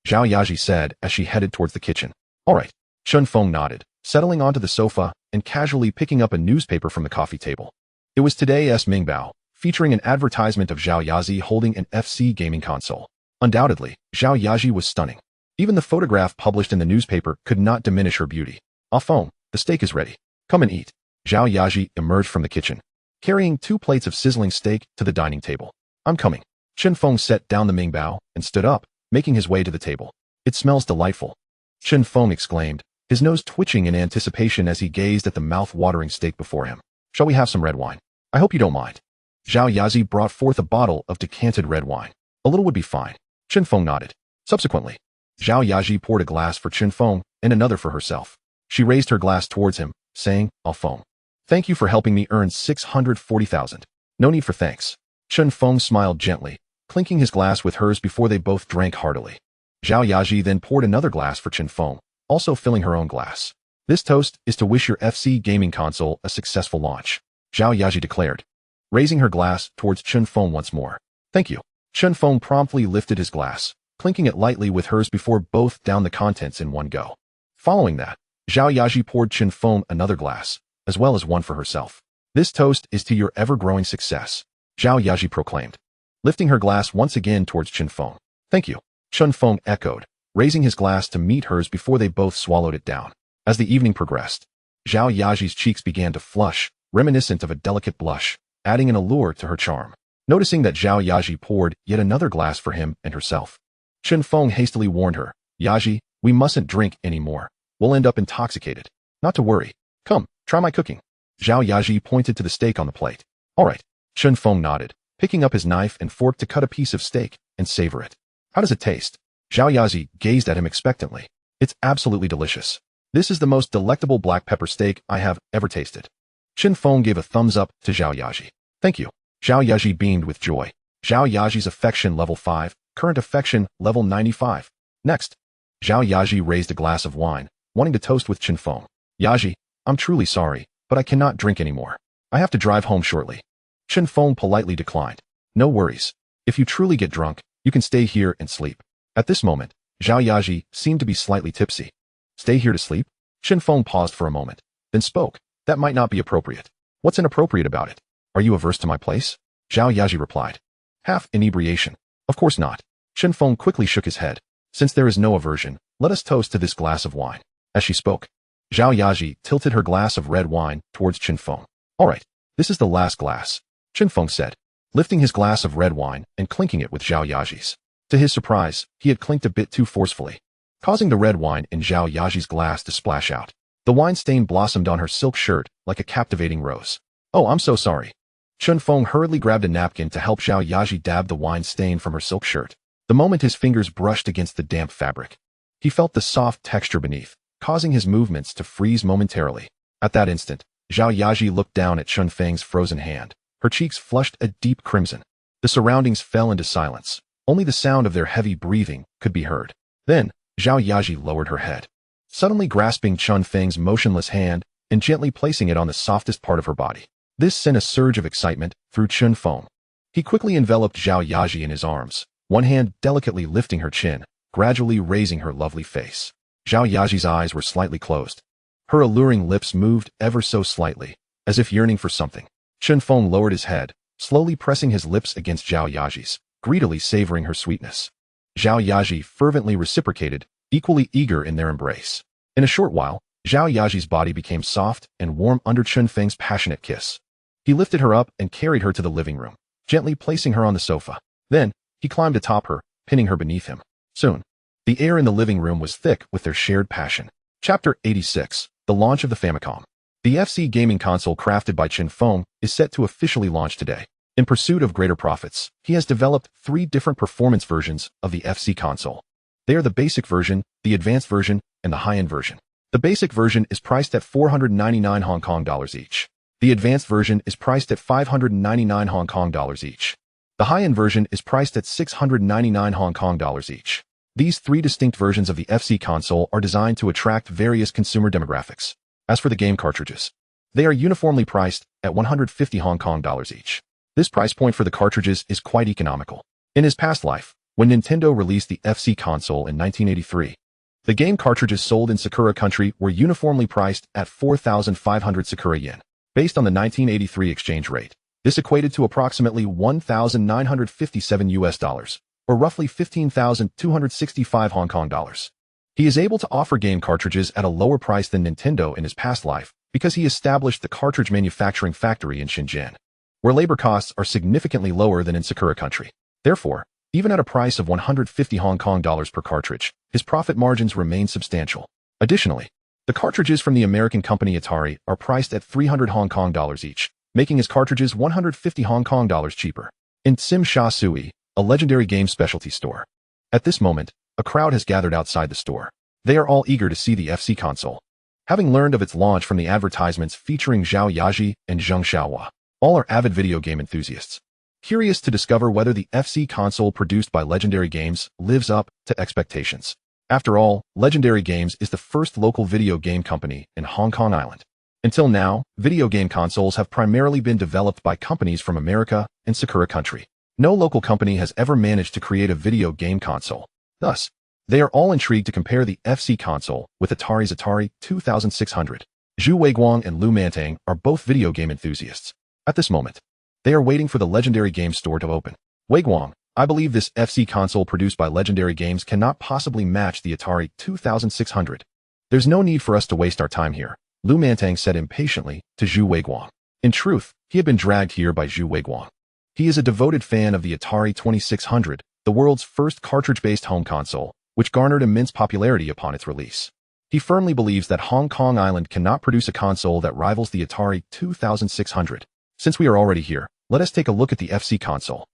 Speaker 1: Zhao Yaji said as she headed towards the kitchen. All right. Chen Feng nodded, settling onto the sofa and casually picking up a newspaper from the coffee table. It was Today's Mingbao, featuring an advertisement of Zhao Yaji holding an FC gaming console. Undoubtedly, Zhao Yaji was stunning. Even the photograph published in the newspaper could not diminish her beauty. "Ah Feng, the steak is ready. Come and eat." Zhao Yaji emerged from the kitchen, carrying 2 plates of sizzling steak to the dining table. "I'm coming." Chen Feng set down the Mingbao and stood up, making his way to the table. "It smells delightful," Chen Feng exclaimed, his nose twitching in anticipation as he gazed at the mouth-watering steak before him. "Shall we have some red wine? I hope you don't mind." Zhao Yaji brought forth a bottle of decanted red wine. "A little would be fine." Chen Feng nodded. Subsequently, Zhao Yaji poured a glass for Chen Feng and another for herself. She raised her glass towards him, saying, "Ah Feng, thank you for helping me earn 640,000. No need for thanks." Chen Feng smiled gently, clinking his glass with hers before they both drank heartily. Zhao Yaji then poured another glass for Chen Feng, also filling her own glass. "This toast is to wish your FC gaming console a successful launch," Zhao Yaji declared, raising her glass towards Chen Feng once more. "Thank you." Chen Feng promptly lifted his glass, clinking it lightly with hers before both downed the contents in one go. Following that, Zhao Yaji poured Chen Feng another glass, as well as one for herself. "This toast is to your ever-growing success," Zhao Yaji proclaimed, lifting her glass once again towards Chen Feng. "Thank you," Chen Feng echoed, raising his glass to meet hers before they both swallowed it down. As the evening progressed, Zhao Yaji's cheeks began to flush, reminiscent of a delicate blush, adding an allure to her charm. Noticing that Zhao Yaji poured yet another glass for him and herself, Chen Feng hastily warned her, "Yaji, we mustn't drink anymore. We'll end up intoxicated." "Not to worry. Come, try my cooking." Zhao Yaji pointed to the steak on the plate. "All right." Chen Feng nodded, picking up his knife and fork to cut a piece of steak and savor it. "How does it taste?" Zhao Yaji gazed at him expectantly. "It's absolutely delicious. This is the most delectable black pepper steak I have ever tasted." Chen Feng gave a thumbs up to Zhao Yaji. "Thank you." Zhao Yaji beamed with joy. Zhao Yaji's affection level 5, current affection level 95. Next, Zhao Yaji raised a glass of wine, wanting to toast with Chen Feng. "Yaji, I'm truly sorry, but I cannot drink anymore. I have to drive home shortly." Chen Feng politely declined. "No worries. If you truly get drunk, you can stay here and sleep." At this moment, Zhao Yaji seemed to be slightly tipsy. "Stay here to sleep?" Chen Feng paused for a moment, then spoke. "That might not be appropriate." "What's inappropriate about it? Are you averse to my place?" Zhao Yaji replied. "Half inebriation." "Of course not." Chen Feng quickly shook his head. "Since there is no aversion, let us toast to this glass of wine." As she spoke, Zhao Yaji tilted her glass of red wine towards Chen Feng. "All right, this is the last glass," Chen Feng said, lifting his glass of red wine and clinking it with Zhao Yaji's. To his surprise, he had clinked a bit too forcefully, causing the red wine in Zhao Yaji's glass to splash out. The wine stain blossomed on her silk shirt like a captivating rose. "Oh, I'm so sorry." Chen Feng hurriedly grabbed a napkin to help Zhao Yaji dab the wine stain from her silk shirt. The moment his fingers brushed against the damp fabric, he felt the soft texture beneath, causing his movements to freeze momentarily. At that instant, Zhao Yaji looked down at Chen Feng's frozen hand. Her cheeks flushed a deep crimson. The surroundings fell into silence. Only the sound of their heavy breathing could be heard. Then, Zhao Yaji lowered her head, suddenly grasping Chen Feng's motionless hand and gently placing it on the softest part of her body. This sent a surge of excitement through Chen Feng. He quickly enveloped Zhao Yaji in his arms, one hand delicately lifting her chin, gradually raising her lovely face. Zhao Yaji's eyes were slightly closed. Her alluring lips moved ever so slightly, as if yearning for something. Chen Feng lowered his head, slowly pressing his lips against Zhao Yaji's, greedily savoring her sweetness. Zhao Yaji fervently reciprocated, equally eager in their embrace. In a short while, Zhao Yaji's body became soft and warm under Chen Feng's passionate kiss. He lifted her up and carried her to the living room, gently placing her on the sofa. Then, he climbed atop her, pinning her beneath him. Soon, the air in the living room was thick with their shared passion. Chapter 86, The Launch of the Famicom. The FC gaming console crafted by Chen Feng is set to officially launch today. In pursuit of greater profits, he has developed 3 different performance versions of the FC console. They are the basic version, the advanced version, and the high-end version. The basic version is priced at 499 Hong Kong dollars each. The advanced version is priced at 599 Hong Kong dollars each. The high-end version is priced at 699 Hong Kong dollars each. These 3 distinct versions of the FC console are designed to attract various consumer demographics. As for the game cartridges, they are uniformly priced at 150 Hong Kong dollars each. This price point for the cartridges is quite economical. In his past life, when Nintendo released the FC console in 1983, the game cartridges sold in Sakura country were uniformly priced at 4,500 Sakura yen. Based on the 1983 exchange rate, this equated to approximately $1,957 US. or roughly 15,265 Hong Kong dollars. He is able to offer game cartridges at a lower price than Nintendo in his past life because he established the cartridge manufacturing factory in Shenzhen, where labor costs are significantly lower than in Sakura country. Therefore, even at a price of 150 Hong Kong dollars per cartridge, his profit margins remain substantial. Additionally, the cartridges from the American company Atari are priced at 300 Hong Kong dollars each, making his cartridges 150 Hong Kong dollars cheaper. In Tsim Sha Tsui, a legendary game specialty store. At this moment, a crowd has gathered outside the store. They are all eager to see the FC console. Having learned of its launch from the advertisements featuring Zhao Yaji and Zheng Xiaohua, all are avid video game enthusiasts, curious to discover whether the FC console produced by Legendary Games lives up to expectations. After all, Legendary Games is the first local video game company in Hong Kong Island. Until now, video game consoles have primarily been developed by companies from America and Sakura country. No local company has ever managed to create a video game console. Thus, they are all intrigued to compare the FC console with Atari's Atari 2600. Zhu Weiguang and Lu Mantang are both video game enthusiasts. At this moment, they are waiting for the Legendary Games store to open. Weiguang, I believe this FC console produced by Legendary Games cannot possibly match the Atari 2600. There's no need for us to waste our time here, Lu Mantang said impatiently to Zhu Weiguang. In truth, he had been dragged here by Zhu Weiguang. He is a devoted fan of the Atari 2600, the world's first cartridge-based home console, which garnered immense popularity upon its release. He firmly believes that Hong Kong Island cannot produce a console that rivals the Atari 2600. Since we are already here, let us take a look at the FC console.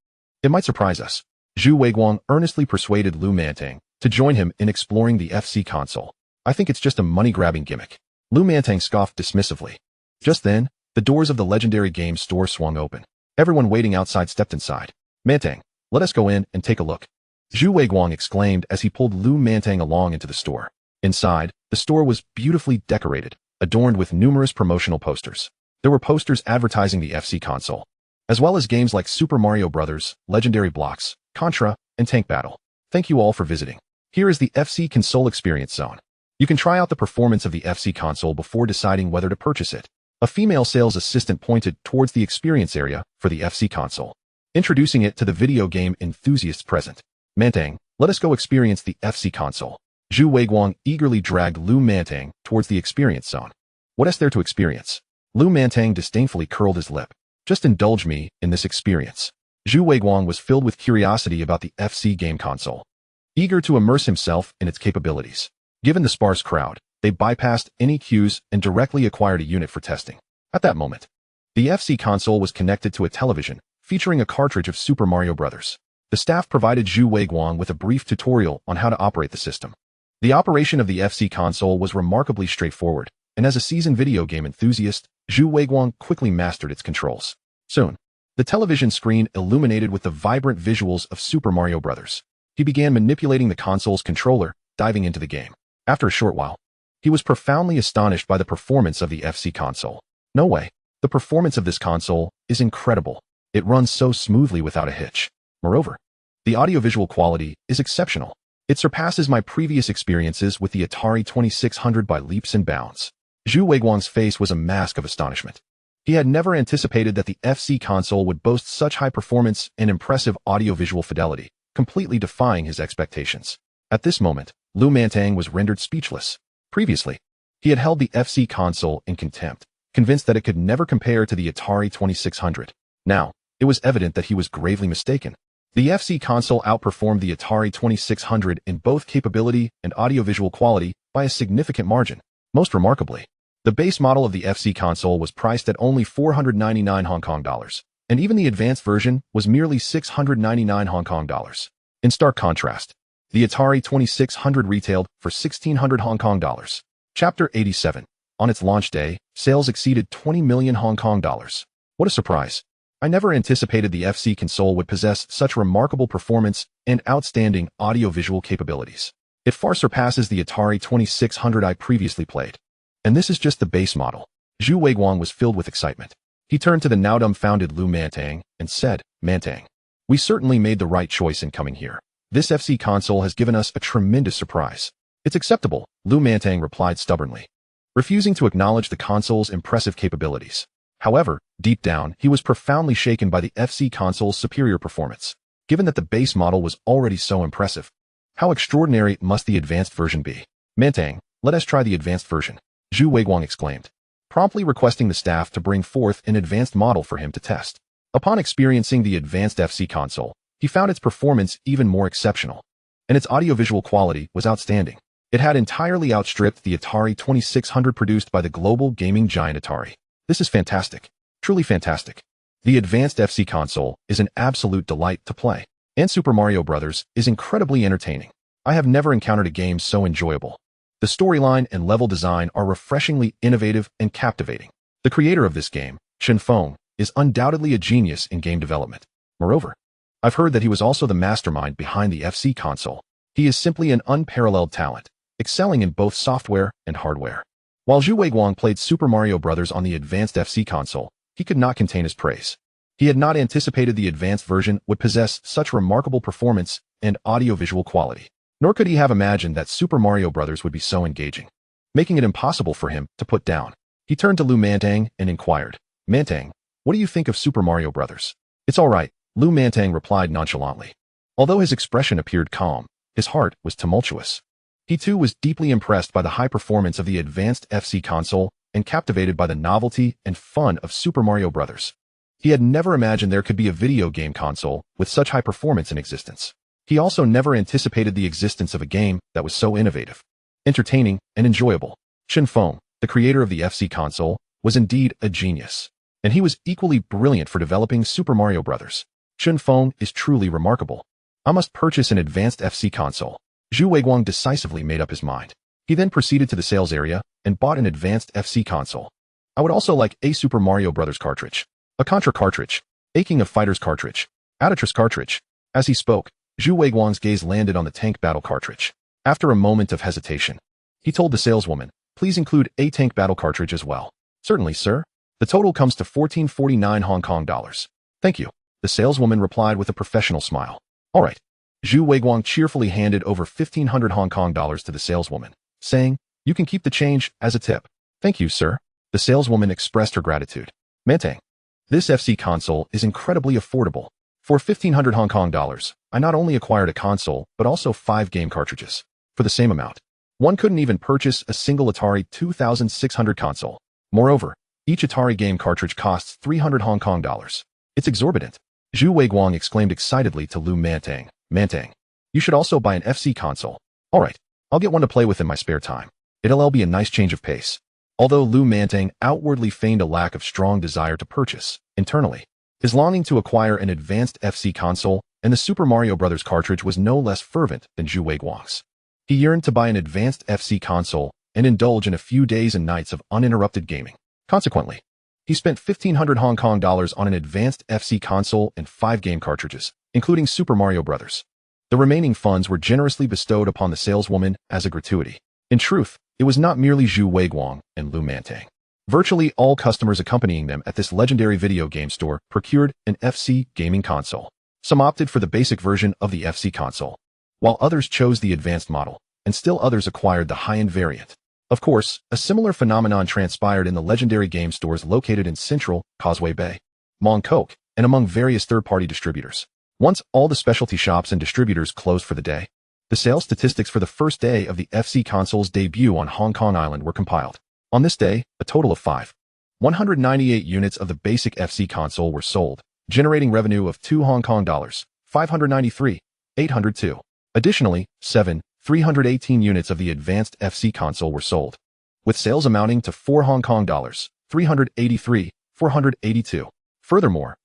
Speaker 1: It might surprise us. Zhu Weiguang earnestly persuaded Lu Mantang to join him in exploring the FC console. I think it's just a money-grabbing gimmick. Lu Mantang scoffed dismissively. Just then, the doors of the Legendary Games store swung open. Everyone waiting outside stepped inside. Mantang, let us go in and take a look, Zhu Weiguang exclaimed as he pulled Lu Mantang along into the store. Inside, the store was beautifully decorated, adorned with numerous promotional posters. There were posters advertising the FC console, as well as games like Super Mario Bros., Legendary Blocks, Contra, and Tank Battle. Thank you all for visiting. Here is the FC console experience zone. You can try out the performance of the FC console before deciding whether to purchase it. A female sales assistant pointed towards the experience area for the FC console, introducing it to the video game enthusiasts present. Mantang, let us go experience the FC console. Zhu Weiguang eagerly dragged Lu Mantang towards the experience zone. What is there to experience? Lu Mantang disdainfully curled his lip. Just indulge me in this experience. Zhu Weiguang was filled with curiosity about the FC game console, eager to immerse himself in its capabilities. Given the sparse crowd, they bypassed any queues and directly acquired a unit for testing. At that moment, the FC console was connected to a television featuring a cartridge of Super Mario Bros. The staff provided Zhu Weiguang with a brief tutorial on how to operate the system. The operation of the FC console was remarkably straightforward, and as a seasoned video game enthusiast, Zhu Weiguang quickly mastered its controls. Soon, the television screen illuminated with the vibrant visuals of Super Mario Bros. He began manipulating the console's controller, diving into the game. After a short while, he was profoundly astonished by the performance of the FC console. No way. The performance of this console is incredible. It runs so smoothly without a hitch. Moreover, the audiovisual quality is exceptional. It surpasses my previous experiences with the Atari 2600 by leaps and bounds. Zhu Weiguang's face was a mask of astonishment. He had never anticipated that the FC console would boast such high performance and impressive audiovisual fidelity, completely defying his expectations. At this moment, Lu Mantang was rendered speechless. Previously, he had held the FC console in contempt, convinced that it could never compare to the Atari 2600. Now, it was evident that he was gravely mistaken. The FC console outperformed the Atari 2600 in both capability and audiovisual quality by a significant margin. Most remarkably, the base model of the FC console was priced at only 499 Hong Kong dollars, and even the advanced version was merely 699 Hong Kong dollars. In stark contrast, the Atari 2600 retailed for 1,600 Hong Kong dollars. Chapter 87. On its launch day, sales exceeded 20 million Hong Kong dollars. What a surprise. I never anticipated the FC console would possess such remarkable performance and outstanding audiovisual capabilities. It far surpasses the Atari 2600 I previously played. And this is just the base model. Zhu Weiguang was filled with excitement. He turned to the now dumbfounded Lu Mantang and said, Mantang, we certainly made the right choice in coming here. This FC console has given us a tremendous surprise. It's acceptable, Lu Mantang replied stubbornly, refusing to acknowledge the console's impressive capabilities. However, deep down, he was profoundly shaken by the FC console's superior performance. given that the base model was already so impressive. How extraordinary must the advanced version be? Mantang, let us try the advanced version, Zhu Weiguang exclaimed, promptly requesting the staff to bring forth an advanced model for him to test. Upon experiencing the advanced FC console, he found its performance even more exceptional, and its audiovisual quality was outstanding. It had entirely outstripped the Atari 2600 produced by the global gaming giant Atari. This is fantastic. Truly fantastic. The advanced FC console is an absolute delight to play, and Super Mario Bros. Is incredibly entertaining. I have never encountered a game so enjoyable. The storyline and level design are refreshingly innovative and captivating. The creator of this game, Chen Feng, is undoubtedly a genius in game development. Moreover, I've heard that he was also the mastermind behind the FC console. He is simply an unparalleled talent, excelling in both software and hardware. While Zhu Weiguang played Super Mario Bros. On the advanced FC console, he could not contain his praise. He had not anticipated the advanced version would possess such remarkable performance and audiovisual quality, nor could he have imagined that Super Mario Bros. Would be so engaging, making it impossible for him to put down. He turned to Lu Mantang and inquired, "Mantang, what do you think of Super Mario Bros.?" "It's all right," Lu Mantang replied nonchalantly. Although his expression appeared calm, his heart was tumultuous. He too was deeply impressed by the high performance of the advanced FC console and captivated by the novelty and fun of Super Mario Bros. He had never imagined there could be a video game console with such high performance in existence. He also never anticipated the existence of a game that was so innovative, entertaining, and enjoyable. Chen Feng, the creator of the FC console, was indeed a genius, and he was equally brilliant for developing Super Mario Bros. Chen Feng is truly remarkable. I must purchase an advanced FC console. Zhu Weiguang decisively made up his mind. He then proceeded to the sales area and bought an advanced FC console. I would also like a Super Mario Bros. Cartridge, a Contra cartridge, a King of Fighters cartridge, Atlatris cartridge. As he spoke, Zhu Weiguang's gaze landed on the Tank Battle cartridge. After a moment of hesitation, he told the saleswoman, "Please include a Tank Battle cartridge as well." "Certainly, sir. The total comes to 1449 Hong Kong dollars. "Thank you," the saleswoman replied with a professional smile. "All right." Zhu Weiguang cheerfully handed over 1,500 Hong Kong dollars to the saleswoman, saying, "You can keep the change as a tip." "Thank you, sir." The saleswoman expressed her gratitude. "Mantang, this FC console is incredibly affordable. For 1,500 Hong Kong dollars, I not only acquired a console, but also 5 game cartridges. For the same amount, one couldn't even purchase a single Atari 2600 console. Moreover, each Atari game cartridge costs 300 Hong Kong dollars. It's exorbitant." Zhu Weiguang exclaimed excitedly to Lu Mantang, "Mantang, you should also buy an FC console." "All right, I'll get one to play with in my spare time. It'll be a nice change of pace." Although Lu Mantang outwardly feigned a lack of strong desire to purchase, internally, his longing to acquire an advanced FC console and the Super Mario Bros. Cartridge was no less fervent than Zhu Weiguang's. He yearned to buy an advanced FC console and indulge in a few days and nights of uninterrupted gaming. Consequently, he spent 1,500 Hong Kong dollars on an advanced FC console and 5 game cartridges, including Super Mario Bros. The remaining funds were generously bestowed upon the saleswoman as a gratuity. In truth, it was not merely Zhu Weiguang and Lu Mantang. Virtually all customers accompanying them at this legendary video game store procured an FC gaming console. Some opted for the basic version of the FC console, while others chose the advanced model, and still others acquired the high-end variant. Of course, a similar phenomenon transpired in the legendary game stores located in Central, Causeway Bay, Mong Kok, and among various third-party distributors. Once all the specialty shops and distributors closed for the day, the sales statistics for the first day of the FC console's debut on Hong Kong Island were compiled. On this day, a total of 198 units of the basic FC console were sold, generating revenue of 2 Hong Kong dollars, 593, 802. Additionally, 318 units of the advanced FC console were sold, with sales amounting to 4 Hong Kong dollars, 383, 482. Furthermore,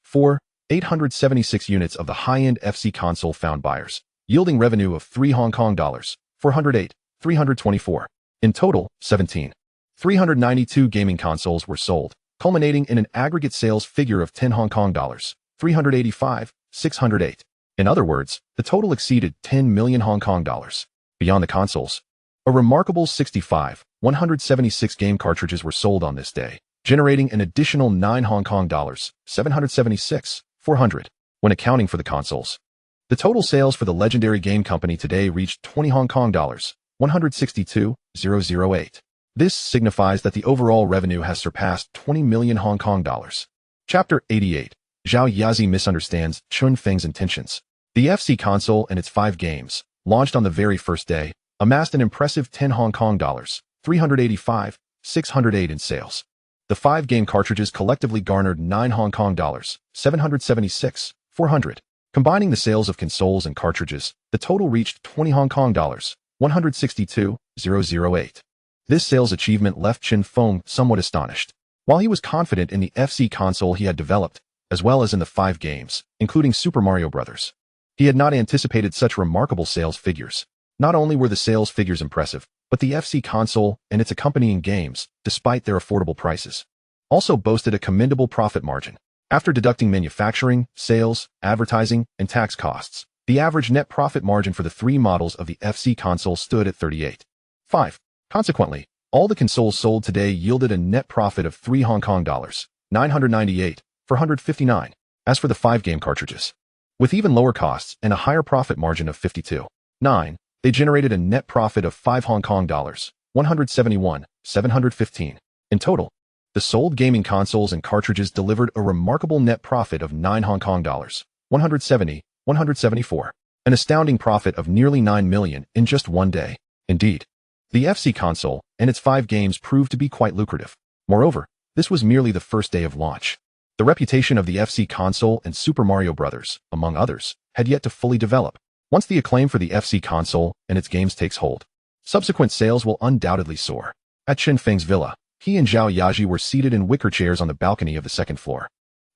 Speaker 1: 876 units of the high-end FC console found buyers, yielding revenue of 3 Hong Kong dollars, 408, 324. In total, 392 gaming consoles were sold, culminating in an aggregate sales figure of 10 Hong Kong dollars, 385, 608. In other words, the total exceeded 10 million Hong Kong dollars. Beyond the consoles, a remarkable 176 game cartridges were sold on this day, generating an additional 9 Hong Kong dollars, 776, 400. When accounting for the consoles, the total sales for the legendary game company today reached 20 Hong Kong dollars, 162,008. This signifies that the overall revenue has surpassed 20 million Hong Kong dollars. Chapter 88. Zhao Yazi misunderstands Chun Feng's intentions. The FC console and its 5 games, launched on the very first day, amassed an impressive 10 Hong Kong dollars, 385, 608 in sales. The 5-game cartridges collectively garnered 9 Hong Kong dollars, 776, 400. Combining the sales of consoles and cartridges, the total reached 20 Hong Kong dollars, 162,008. This sales achievement left Chen Feng somewhat astonished. While he was confident in the FC console he had developed, as well as in the 5 games, including Super Mario Bros., he had not anticipated such remarkable sales figures. Not only were the sales figures impressive, but the FC console and its accompanying games, despite their affordable prices, also boasted a commendable profit margin. After deducting manufacturing, sales, advertising, and tax costs, the average net profit margin for the 3 models of the FC console stood at 38.5. Consequently, all the consoles sold today yielded a net profit of 3 Hong Kong dollars, 998, 459. As for the 5-game cartridges, with even lower costs and a higher profit margin of 52.9, they generated a net profit of 5 Hong Kong dollars, 171, 715. In total, the sold gaming consoles and cartridges delivered a remarkable net profit of 9 Hong Kong dollars, 170, 174. An astounding profit of nearly 9 million in just one day. Indeed, the FC console and its 5 games proved to be quite lucrative. Moreover, this was merely the first day of launch. The reputation of the FC console and Super Mario Bros., among others, had yet to fully develop. Once the acclaim for the FC console and its games takes hold, subsequent sales will undoubtedly soar. At Chen Feng's villa, he and Zhao Yaji were seated in wicker chairs on the balcony of the 2nd floor,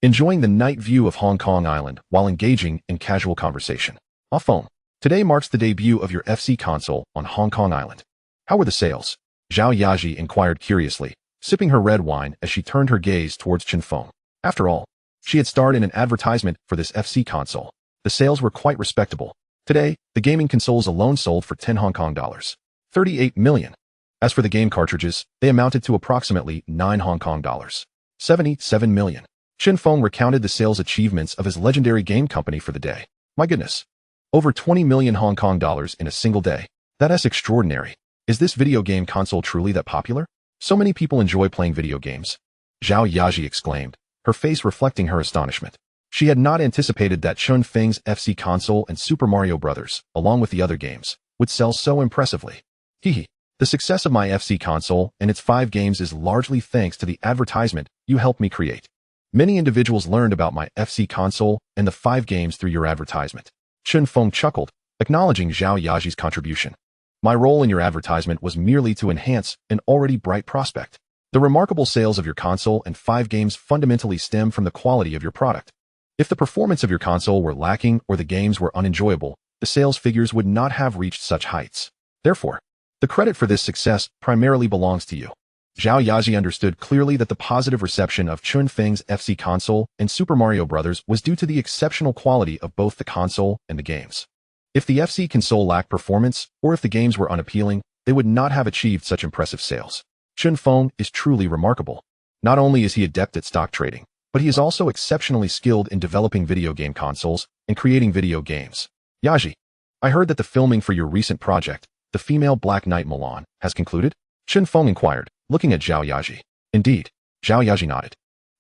Speaker 1: enjoying the night view of Hong Kong Island while engaging in casual conversation. Off phone. Today marks the debut of your FC console on Hong Kong Island. How were the sales? Zhao Yaji inquired curiously, sipping her red wine as she turned her gaze towards Chen Feng. After all, she had starred in an advertisement for this FC console. The sales were quite respectable. Today, the gaming consoles alone sold for 10 Hong Kong dollars, 38 million. As for the game cartridges, they amounted to approximately 9 Hong Kong dollars, 77 million. Chen Feng recounted the sales achievements of his legendary game company for the day. My goodness. Over 20 million Hong Kong dollars in a single day. That's extraordinary. Is this video game console truly that popular? So many people enjoy playing video games. Zhao Yaji exclaimed, her face reflecting her astonishment. She had not anticipated that Chen Feng's FC console and Super Mario Bros., along with the other games, would sell so impressively. Hehe. The success of my FC console and its 5 games is largely thanks to the advertisement you helped me create. Many individuals learned about my FC console and the 5 games through your advertisement. Chen Feng chuckled, acknowledging Zhao Yaji's contribution. My role in your advertisement was merely to enhance an already bright prospect. The remarkable sales of your console and 5 games fundamentally stem from the quality of your product. If the performance of your console were lacking or the games were unenjoyable, the sales figures would not have reached such heights. Therefore, the credit for this success primarily belongs to you. Zhao Yaji understood clearly that the positive reception of Chen Feng's FC console and Super Mario Bros. Was due to the exceptional quality of both the console and the games. If the FC console lacked performance, or if the games were unappealing, they would not have achieved such impressive sales. Chen Feng is truly remarkable. Not only is he adept at stock trading, but he is also exceptionally skilled in developing video game consoles and creating video games. Yaji, I heard that the filming for your recent project, The Female Black Knight Milan, has concluded? Chen Feng inquired, looking at Zhao Yaji. Indeed. Zhao Yaji nodded.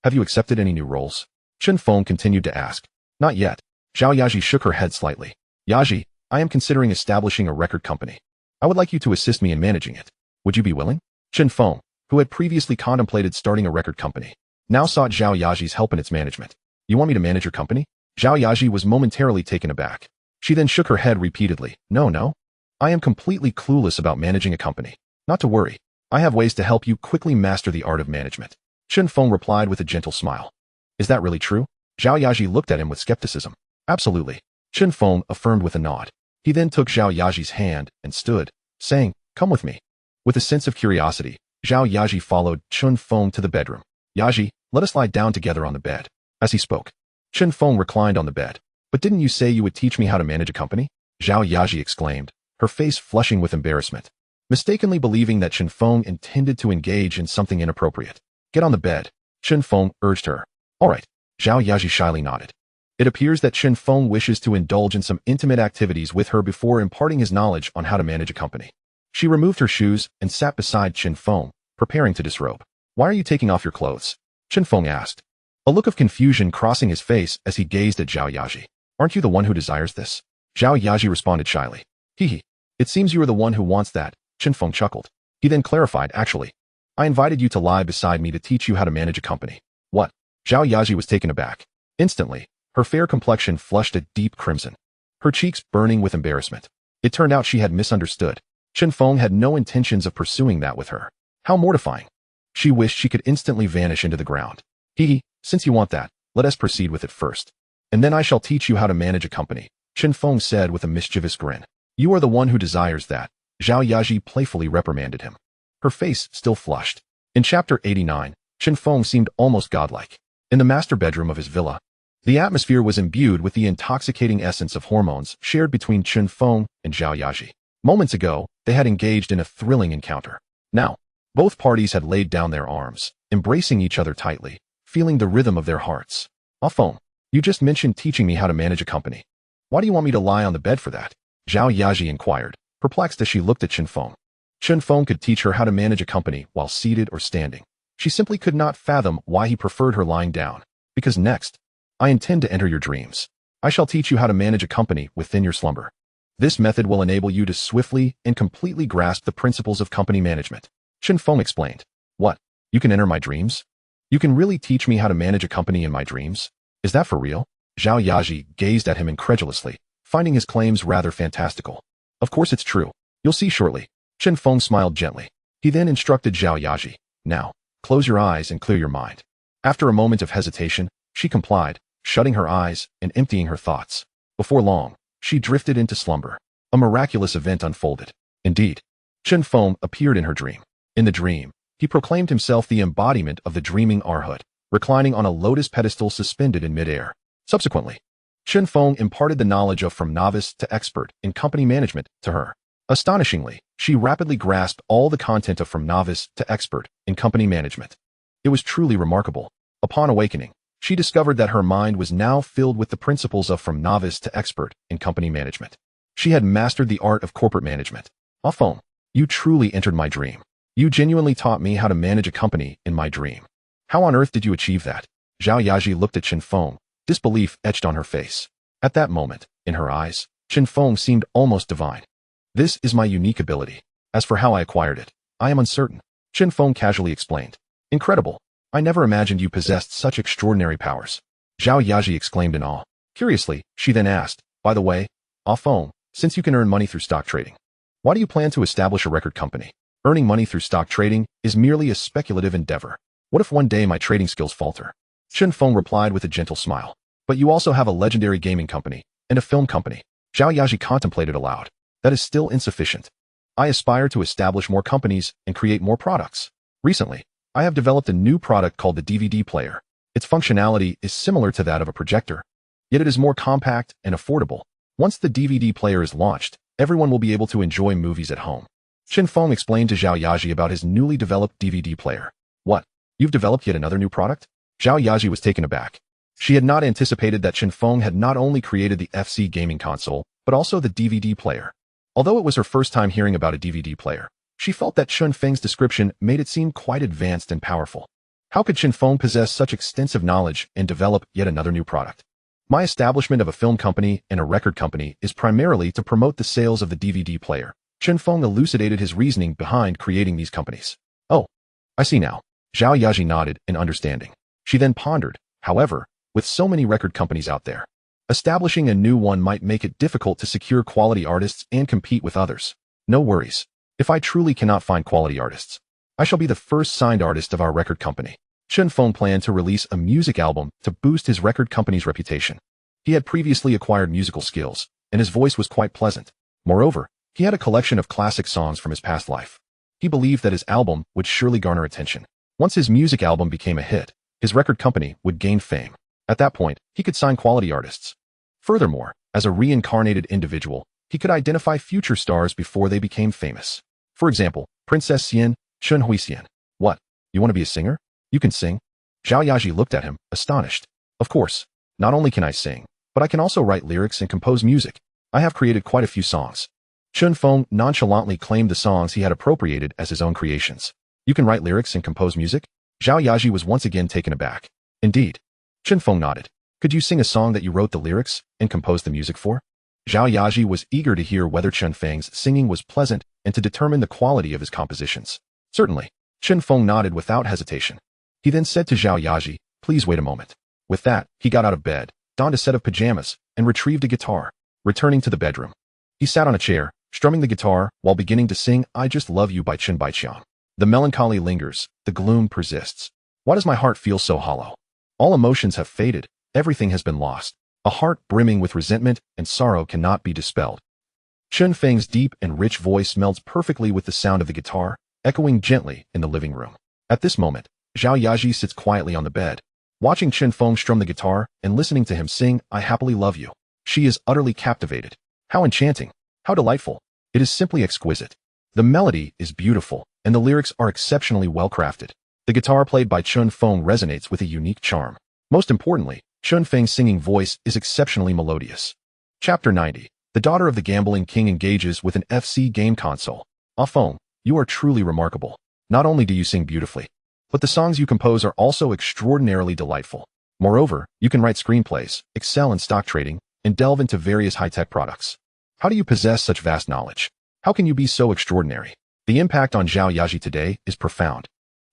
Speaker 1: Have you accepted any new roles? Chen Feng continued to ask. Not yet. Zhao Yaji shook her head slightly. Yaji, I am considering establishing a record company. I would like you to assist me in managing it. Would you be willing? Chen Feng, who had previously contemplated starting a record company, now sought Zhao Yaji's help in its management. You want me to manage your company? Zhao Yaji was momentarily taken aback. She then shook her head repeatedly. No. I am completely clueless about managing a company. Not to worry. I have ways to help you quickly master the art of management. Chen Feng replied with a gentle smile. Is that really true? Zhao Yaji looked at him with skepticism. Absolutely. Chen Feng affirmed with a nod. He then took Zhao Yaji's hand and stood, saying, Come with me. With a sense of curiosity, Zhao Yaji followed Chen Feng to the bedroom. Yaji, let us lie down together on the bed. As he spoke, Chen Feng reclined on the bed. But didn't you say you would teach me how to manage a company? Zhao Yaji exclaimed, her face flushing with embarrassment, mistakenly believing that Chen Feng intended to engage in something inappropriate. Get on the bed, Chen Feng urged her. All right. Zhao Yaji shyly nodded. It appears that Chen Feng wishes to indulge in some intimate activities with her before imparting his knowledge on how to manage a company. She removed her shoes and sat beside Chen Feng, preparing to disrobe. Why are you taking off your clothes? Chen Feng asked, a look of confusion crossing his face as he gazed at Zhao Yaji. Aren't you the one who desires this? Zhao Yaji responded shyly. Hee. It seems you are the one who wants that, Chen Feng chuckled. He then clarified, actually, I invited you to lie beside me to teach you how to manage a company. What? Zhao Yaji was taken aback. Instantly, her fair complexion flushed a deep crimson, her cheeks burning with embarrassment. It turned out she had misunderstood. Chen Feng had no intentions of pursuing that with her. How mortifying. She wished she could instantly vanish into the ground. Hee, since you want that, let us proceed with it first. And then I shall teach you how to manage a company, Chen Feng said with a mischievous grin. You are the one who desires that, Zhao Yaji playfully reprimanded him. Her face still flushed. In chapter 89, Chen Feng seemed almost godlike. In the master bedroom of his villa, the atmosphere was imbued with the intoxicating essence of hormones shared between Chen Feng and Zhao Yaji. Moments ago, they had engaged in a thrilling encounter. Now, both parties had laid down their arms, embracing each other tightly, feeling the rhythm of their hearts. Feng, you just mentioned teaching me how to manage a company. Why do you want me to lie on the bed for that? Zhao Yaji inquired, perplexed as she looked at Chen Feng. Chen Feng could teach her how to manage a company while seated or standing. She simply could not fathom why he preferred her lying down. Because next, I intend to enter your dreams. I shall teach you how to manage a company within your slumber. This method will enable you to swiftly and completely grasp the principles of company management. Chen Feng explained. What? You can enter my dreams? You can really teach me how to manage a company in my dreams? Is that for real? Zhao Yaji gazed at him incredulously, finding his claims rather fantastical. Of course it's true. You'll see shortly. Chen Feng smiled gently. He then instructed Zhao Yaji. Now, close your eyes and clear your mind. After a moment of hesitation, she complied, shutting her eyes and emptying her thoughts. Before long, she drifted into slumber. A miraculous event unfolded. Indeed, Chen Feng appeared in her dream. In the dream, he proclaimed himself the embodiment of the dreaming Arhat, reclining on a lotus pedestal suspended in midair. Subsequently, Chen Feng imparted the knowledge of from novice to expert in company management to her. Astonishingly, she rapidly grasped all the content of from novice to expert in company management. It was truly remarkable. Upon awakening, she discovered that her mind was now filled with the principles of from novice to expert in company management. She had mastered the art of corporate management. Feng, you truly entered my dream. You genuinely taught me how to manage a company in my dream. How on earth did you achieve that? Zhao Yaji looked at Chen Feng, disbelief etched on her face. At that moment, in her eyes, Chen Feng seemed almost divine. This is my unique ability. As for how I acquired it, I am uncertain. Chen Feng casually explained. Incredible. I never imagined you possessed such extraordinary powers. Zhao Yaji exclaimed in awe. Curiously, she then asked, by the way, Feng, since you can earn money through stock trading, why do you plan to establish a record company? Earning money through stock trading is merely a speculative endeavor. What if one day my trading skills falter? Chen Feng replied with a gentle smile. But you also have a legendary gaming company and a film company. Zhao Yaji contemplated aloud. That is still insufficient. I aspire to establish more companies and create more products. Recently, I have developed a new product called the DVD player. Its functionality is similar to that of a projector, yet it is more compact and affordable. Once the DVD player is launched, everyone will be able to enjoy movies at home. Chen Feng explained to Zhao Yaji about his newly developed DVD player. What? You've developed yet another new product? Zhao Yaji was taken aback. She had not anticipated that Chen Feng had not only created the FC gaming console, but also the DVD player. Although it was her first time hearing about a DVD player, she felt that Chen Feng's description made it seem quite advanced and powerful. How could Chen Feng possess such extensive knowledge and develop yet another new product? My establishment of a film company and a record company is primarily to promote the sales of the DVD player. Chen Feng elucidated his reasoning behind creating these companies. Oh, I see now. Zhao Yaji nodded in understanding. She then pondered, however, with so many record companies out there, establishing a new one might make it difficult to secure quality artists and compete with others. No worries. If I truly cannot find quality artists, I shall be the first signed artist of our record company. Chen Feng planned to release a music album to boost his record company's reputation. He had previously acquired musical skills, and his voice was quite pleasant. Moreover, he had a collection of classic songs from his past life. He believed that his album would surely garner attention. Once his music album became a hit, his record company would gain fame. At that point, he could sign quality artists. Furthermore, as a reincarnated individual, he could identify future stars before they became famous. For example, Princess Xian, Chun Huixian. What? You want to be a singer? You can sing? Zhao Yaji looked at him, astonished. Of course, not only can I sing, but I can also write lyrics and compose music. I have created quite a few songs. Chen Feng nonchalantly claimed the songs he had appropriated as his own creations. You can write lyrics and compose music? Zhao Yaji was once again taken aback. Indeed. Chen Feng nodded. Could you sing a song that you wrote the lyrics and composed the music for? Zhao Yaji was eager to hear whether Chen Feng's singing was pleasant and to determine the quality of his compositions. Certainly. Chen Feng nodded without hesitation. He then said to Zhao Yaji, "Please wait a moment." With that, he got out of bed, donned a set of pajamas, and retrieved a guitar. Returning to the bedroom, he sat on a chair, strumming the guitar while beginning to sing I Just Love You by Chen Baiqiang. The melancholy lingers, the gloom persists. Why does my heart feel so hollow? All emotions have faded, everything has been lost. A heart brimming with resentment and sorrow cannot be dispelled. Chen Feng's deep and rich voice melds perfectly with the sound of the guitar, echoing gently in the living room. At this moment, Zhao Yaji sits quietly on the bed, watching Chen Feng strum the guitar and listening to him sing I Happily Love You. She is utterly captivated. How enchanting! How delightful! It is simply exquisite. The melody is beautiful, and the lyrics are exceptionally well crafted. The guitar played by Chen Feng resonates with a unique charm. Most importantly, Chen Feng's singing voice is exceptionally melodious. Chapter 90. The daughter of the gambling king engages with an FC game console. Ah Feng, you are truly remarkable. Not only do you sing beautifully, but the songs you compose are also extraordinarily delightful. Moreover, you can write screenplays, excel in stock trading, and delve into various high-tech products. How do you possess such vast knowledge? How can you be so extraordinary? The impact on Zhao Yaji today is profound.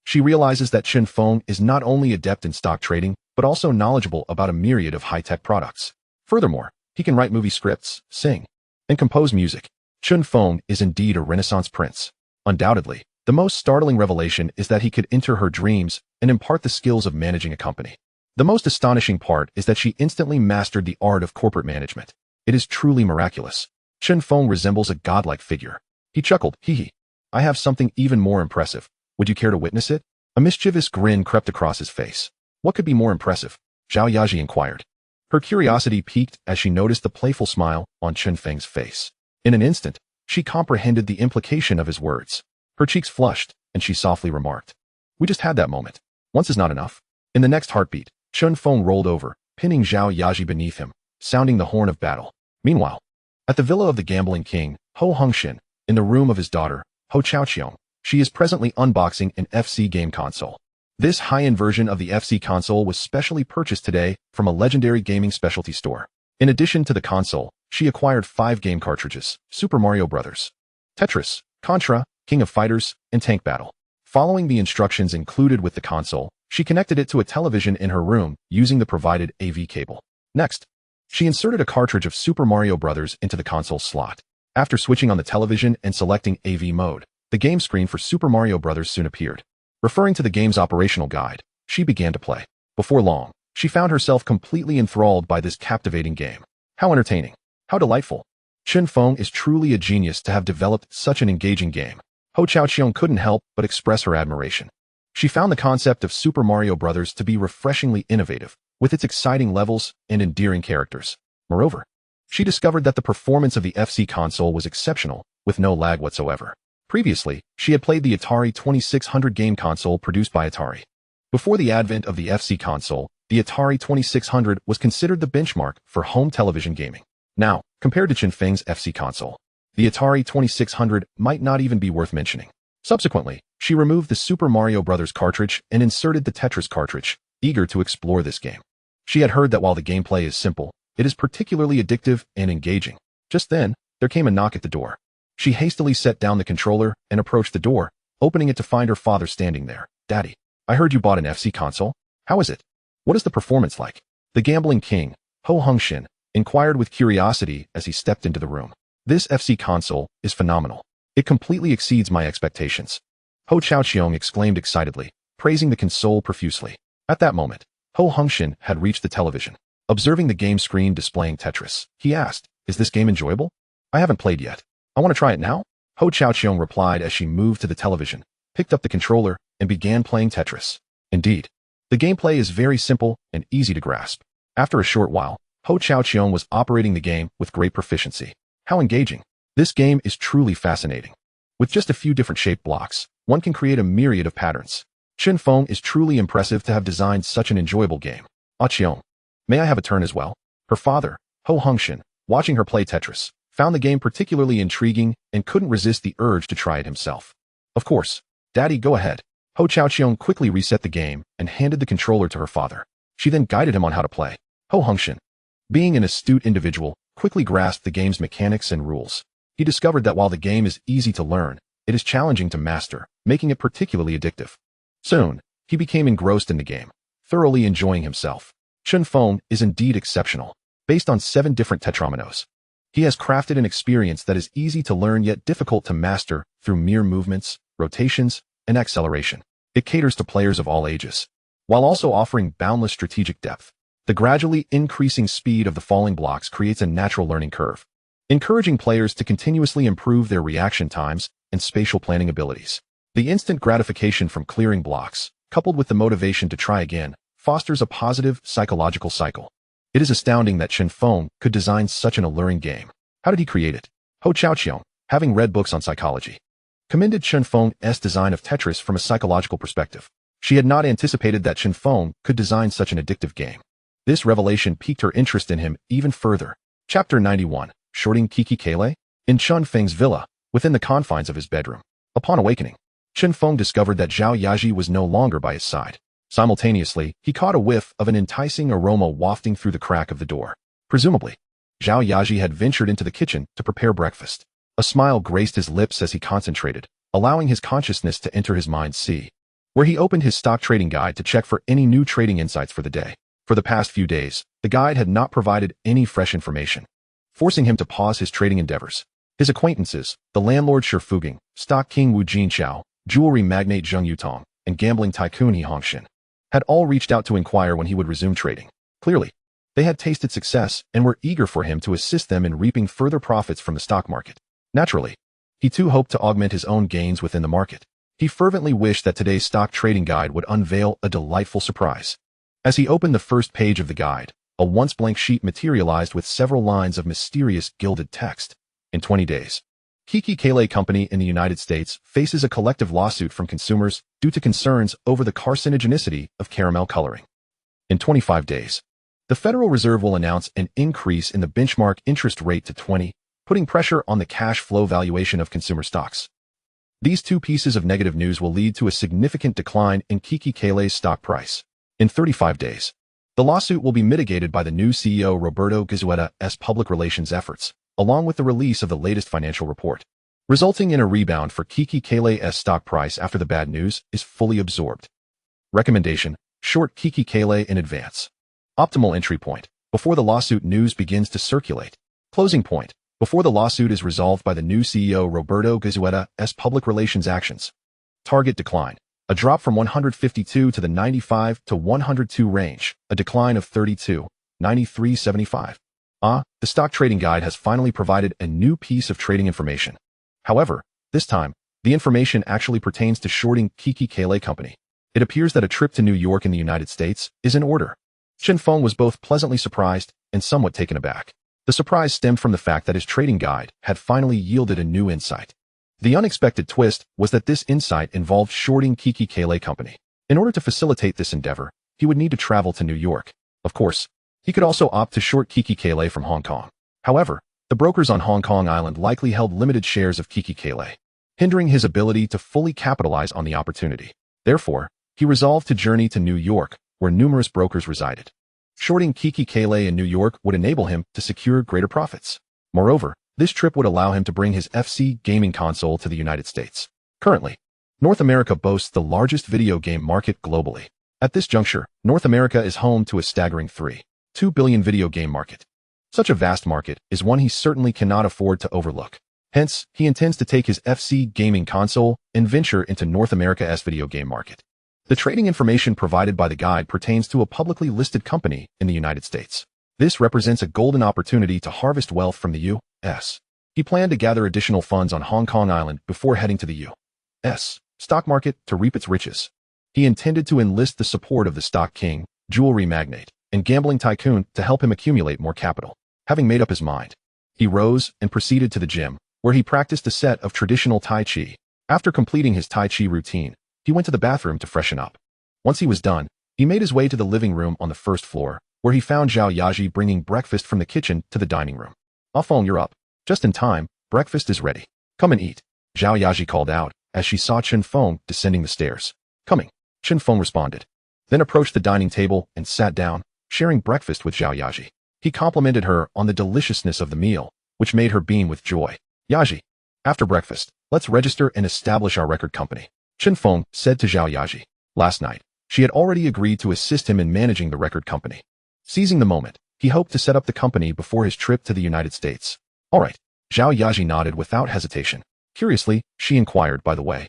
Speaker 1: She realizes that Chen Feng is not only adept in stock trading, but also knowledgeable about a myriad of high-tech products. Furthermore, he can write movie scripts, sing, and compose music. Chen Feng is indeed a Renaissance prince. Undoubtedly, the most startling revelation is that he could enter her dreams and impart the skills of managing a company. The most astonishing part is that she instantly mastered the art of corporate management. It is truly miraculous. Chen Feng resembles a godlike figure. He chuckled, hee hee. I have something even more impressive. Would you care to witness it? A mischievous grin crept across his face. What could be more impressive? Zhao Yaji inquired. Her curiosity piqued as she noticed the playful smile on Chen Feng's face. In an instant, she comprehended the implication of his words. Her cheeks flushed, and she softly remarked, "We just had that moment. Once is not enough." In the next heartbeat, Chen Feng rolled over, pinning Zhao Yaji beneath him, sounding the horn of battle. Meanwhile, at the villa of the gambling king, Ho Hongxin, in the room of his daughter, Ho Chaoqiong, she is presently unboxing an FC game console. This high-end version of the FC console was specially purchased today from a legendary gaming specialty store. In addition to the console, she acquired 5 game cartridges: Super Mario Bros., Tetris, Contra, King of Fighters, and Tank Battle. Following the instructions included with the console, she connected it to a television in her room using the provided AV cable. Next, she inserted a cartridge of Super Mario Bros. Into the console slot. After switching on the television and selecting AV mode, the game screen for Super Mario Bros. Soon appeared. Referring to the game's operational guide, she began to play. Before long, she found herself completely enthralled by this captivating game. How entertaining! How delightful! Chen Feng is truly a genius to have developed such an engaging game. Ho Chaoqiong couldn't help but express her admiration. She found the concept of Super Mario Bros. To be refreshingly innovative, with its exciting levels and endearing characters. Moreover, she discovered that the performance of the FC console was exceptional, with no lag whatsoever. Previously, she had played the Atari 2600 game console produced by Atari. Before the advent of the FC console, the Atari 2600 was considered the benchmark for home television gaming. Now, compared to Chen Feng's FC console, the Atari 2600 might not even be worth mentioning. Subsequently, she removed the Super Mario Bros. Cartridge and inserted the Tetris cartridge, eager to explore this game. She had heard that while the gameplay is simple, it is particularly addictive and engaging. Just then, there came a knock at the door. She hastily set down the controller and approached the door, opening it to find her father standing there. "Daddy, I heard you bought an FC console. How is it? What is the performance like?" The gambling king, Ho Hongxin, inquired with curiosity as he stepped into the room. "This FC console is phenomenal. It completely exceeds my expectations," Ho Chaoqiong exclaimed excitedly, praising the console profusely. At that moment, Ho Hongxin had reached the television. Observing the game screen displaying Tetris, he asked, "Is this game enjoyable? I haven't played yet. I want to try it now?" Ho Chaoqiong replied as she moved to the television, picked up the controller, and began playing Tetris. Indeed, the gameplay is very simple and easy to grasp. After a short while, Ho Chaoqiong was operating the game with great proficiency. How engaging! This game is truly fascinating. With just a few different shaped blocks, one can create a myriad of patterns. Chen Feng is truly impressive to have designed such an enjoyable game. "Ah Qiong, may I have a turn as well?" Her father, Ho Hongxin, watching her play Tetris, found the game particularly intriguing and couldn't resist the urge to try it himself. "Of course. Daddy, go ahead." Ho Chaoqiong quickly reset the game and handed the controller to her father. She then guided him on how to play. Ho Hongxian, being an astute individual, quickly grasped the game's mechanics and rules. He discovered that while the game is easy to learn, it is challenging to master, making it particularly addictive. Soon, he became engrossed in the game, thoroughly enjoying himself. Chen Feng is indeed exceptional. Based on 7 different tetrominoes, he has crafted an experience that is easy to learn yet difficult to master through mere movements, rotations, and acceleration. It caters to players of all ages, while also offering boundless strategic depth. The gradually increasing speed of the falling blocks creates a natural learning curve, encouraging players to continuously improve their reaction times and spatial planning abilities. The instant gratification from clearing blocks, coupled with the motivation to try again, fosters a positive psychological cycle. It is astounding that Chen Feng could design such an alluring game. How did he create it? Ho Chaoqiong, having read books on psychology, commended Chen Feng's design of Tetris from a psychological perspective. She had not anticipated that Chen Feng could design such an addictive game. This revelation piqued her interest in him even further. Chapter 91, Shorting Kiki Kele? In Chen Feng's villa, within the confines of his bedroom. Upon awakening, Chen Feng discovered that Zhao Yaji was no longer by his side. Simultaneously, he caught a whiff of an enticing aroma wafting through the crack of the door. Presumably, Zhao Yaji had ventured into the kitchen to prepare breakfast. A smile graced his lips as he concentrated, allowing his consciousness to enter his mind's sea, where he opened his stock trading guide to check for any new trading insights for the day. For the past few days, the guide had not provided any fresh information, forcing him to pause his trading endeavors. His acquaintances, the landlord Shi Fuging, stock king Wu Jinqiao, jewelry magnate Zheng Yutong, and gambling tycoon He Hongxian, had all reached out to inquire when he would resume trading. Clearly, they had tasted success and were eager for him to assist them in reaping further profits from the stock market. Naturally, he too hoped to augment his own gains within the market. He fervently wished that today's stock trading guide would unveil a delightful surprise. As he opened the first page of the guide, a once blank sheet materialized with several lines of mysterious gilded text. In 20 days, Kiki Kele Company in the United States faces a collective lawsuit from consumers due to concerns over the carcinogenicity of caramel coloring. In 25 days, the Federal Reserve will announce an increase in the benchmark interest rate to 20, putting pressure on the cash flow valuation of consumer stocks. These 2 pieces of negative news will lead to a significant decline in Kiki Kele's stock price. In 35 days, the lawsuit will be mitigated by the new CEO Roberto Gizueta's public relations efforts, along with the release of the latest financial report, resulting in a rebound for Kiki Kele's stock price after the bad news is fully absorbed. Recommendation: short Kiki Kele in advance. Optimal entry point: before the lawsuit news begins to circulate. Closing point: before the lawsuit is resolved by the new CEO Roberto Gizueta's public relations actions. Target decline: a drop from 152 to the 95 to 102 range, a decline of 32, 93.75. The stock trading guide has finally provided a new piece of trading information. However, this time, the information actually pertains to shorting Kiki Kele Company. It appears that a trip to New York in the United States is in order. Chen Feng was both pleasantly surprised and somewhat taken aback. The surprise stemmed from the fact that his trading guide had finally yielded a new insight. The unexpected twist was that this insight involved shorting Kiki Kele Company. In order to facilitate this endeavor, he would need to travel to New York. Of course, he could also opt to short Kiki Kele from Hong Kong. However, the brokers on Hong Kong Island likely held limited shares of Kiki Kele, hindering his ability to fully capitalize on the opportunity. Therefore, he resolved to journey to New York, where numerous brokers resided. Shorting Kiki Kele in New York would enable him to secure greater profits. Moreover, this trip would allow him to bring his FC gaming console to the United States. Currently, North America boasts the largest video game market globally. At this juncture, North America is home to a staggering 3.2 billion video game market. Such a vast market is one he certainly cannot afford to overlook. Hence, he intends to take his FC gaming console and venture into North America's video game market. The trading information provided by the guide pertains to a publicly listed company in the United States. This represents a golden opportunity to harvest wealth from the U.S. He planned to gather additional funds on Hong Kong Island before heading to the U.S. stock market to reap its riches. He intended to enlist the support of the stock king, jewelry magnate, and gambling tycoon to help him accumulate more capital. Having made up his mind, he rose and proceeded to the gym, where he practiced a set of traditional Tai Chi. After completing his Tai Chi routine, he went to the bathroom to freshen up. Once he was done, he made his way to the living room on the first floor, where he found Zhao Yaji bringing breakfast from the kitchen to the dining room. "Afeng, you're up. Just in time, breakfast is ready. Come and eat," Zhao Yaji called out as she saw Chen Feng descending the stairs. "Coming," Chen Feng responded, then approached the dining table and sat down, sharing breakfast with Zhao Yaji. He complimented her on the deliciousness of the meal, which made her beam with joy. Yaji, after breakfast, let's register and establish our record company, Chen Feng said to Zhao Yaji. Last night, she had already agreed to assist him in managing the record company. Seizing the moment, he hoped to set up the company before his trip to the United States. All right. Zhao Yaji nodded without hesitation. Curiously, she inquired, by the way.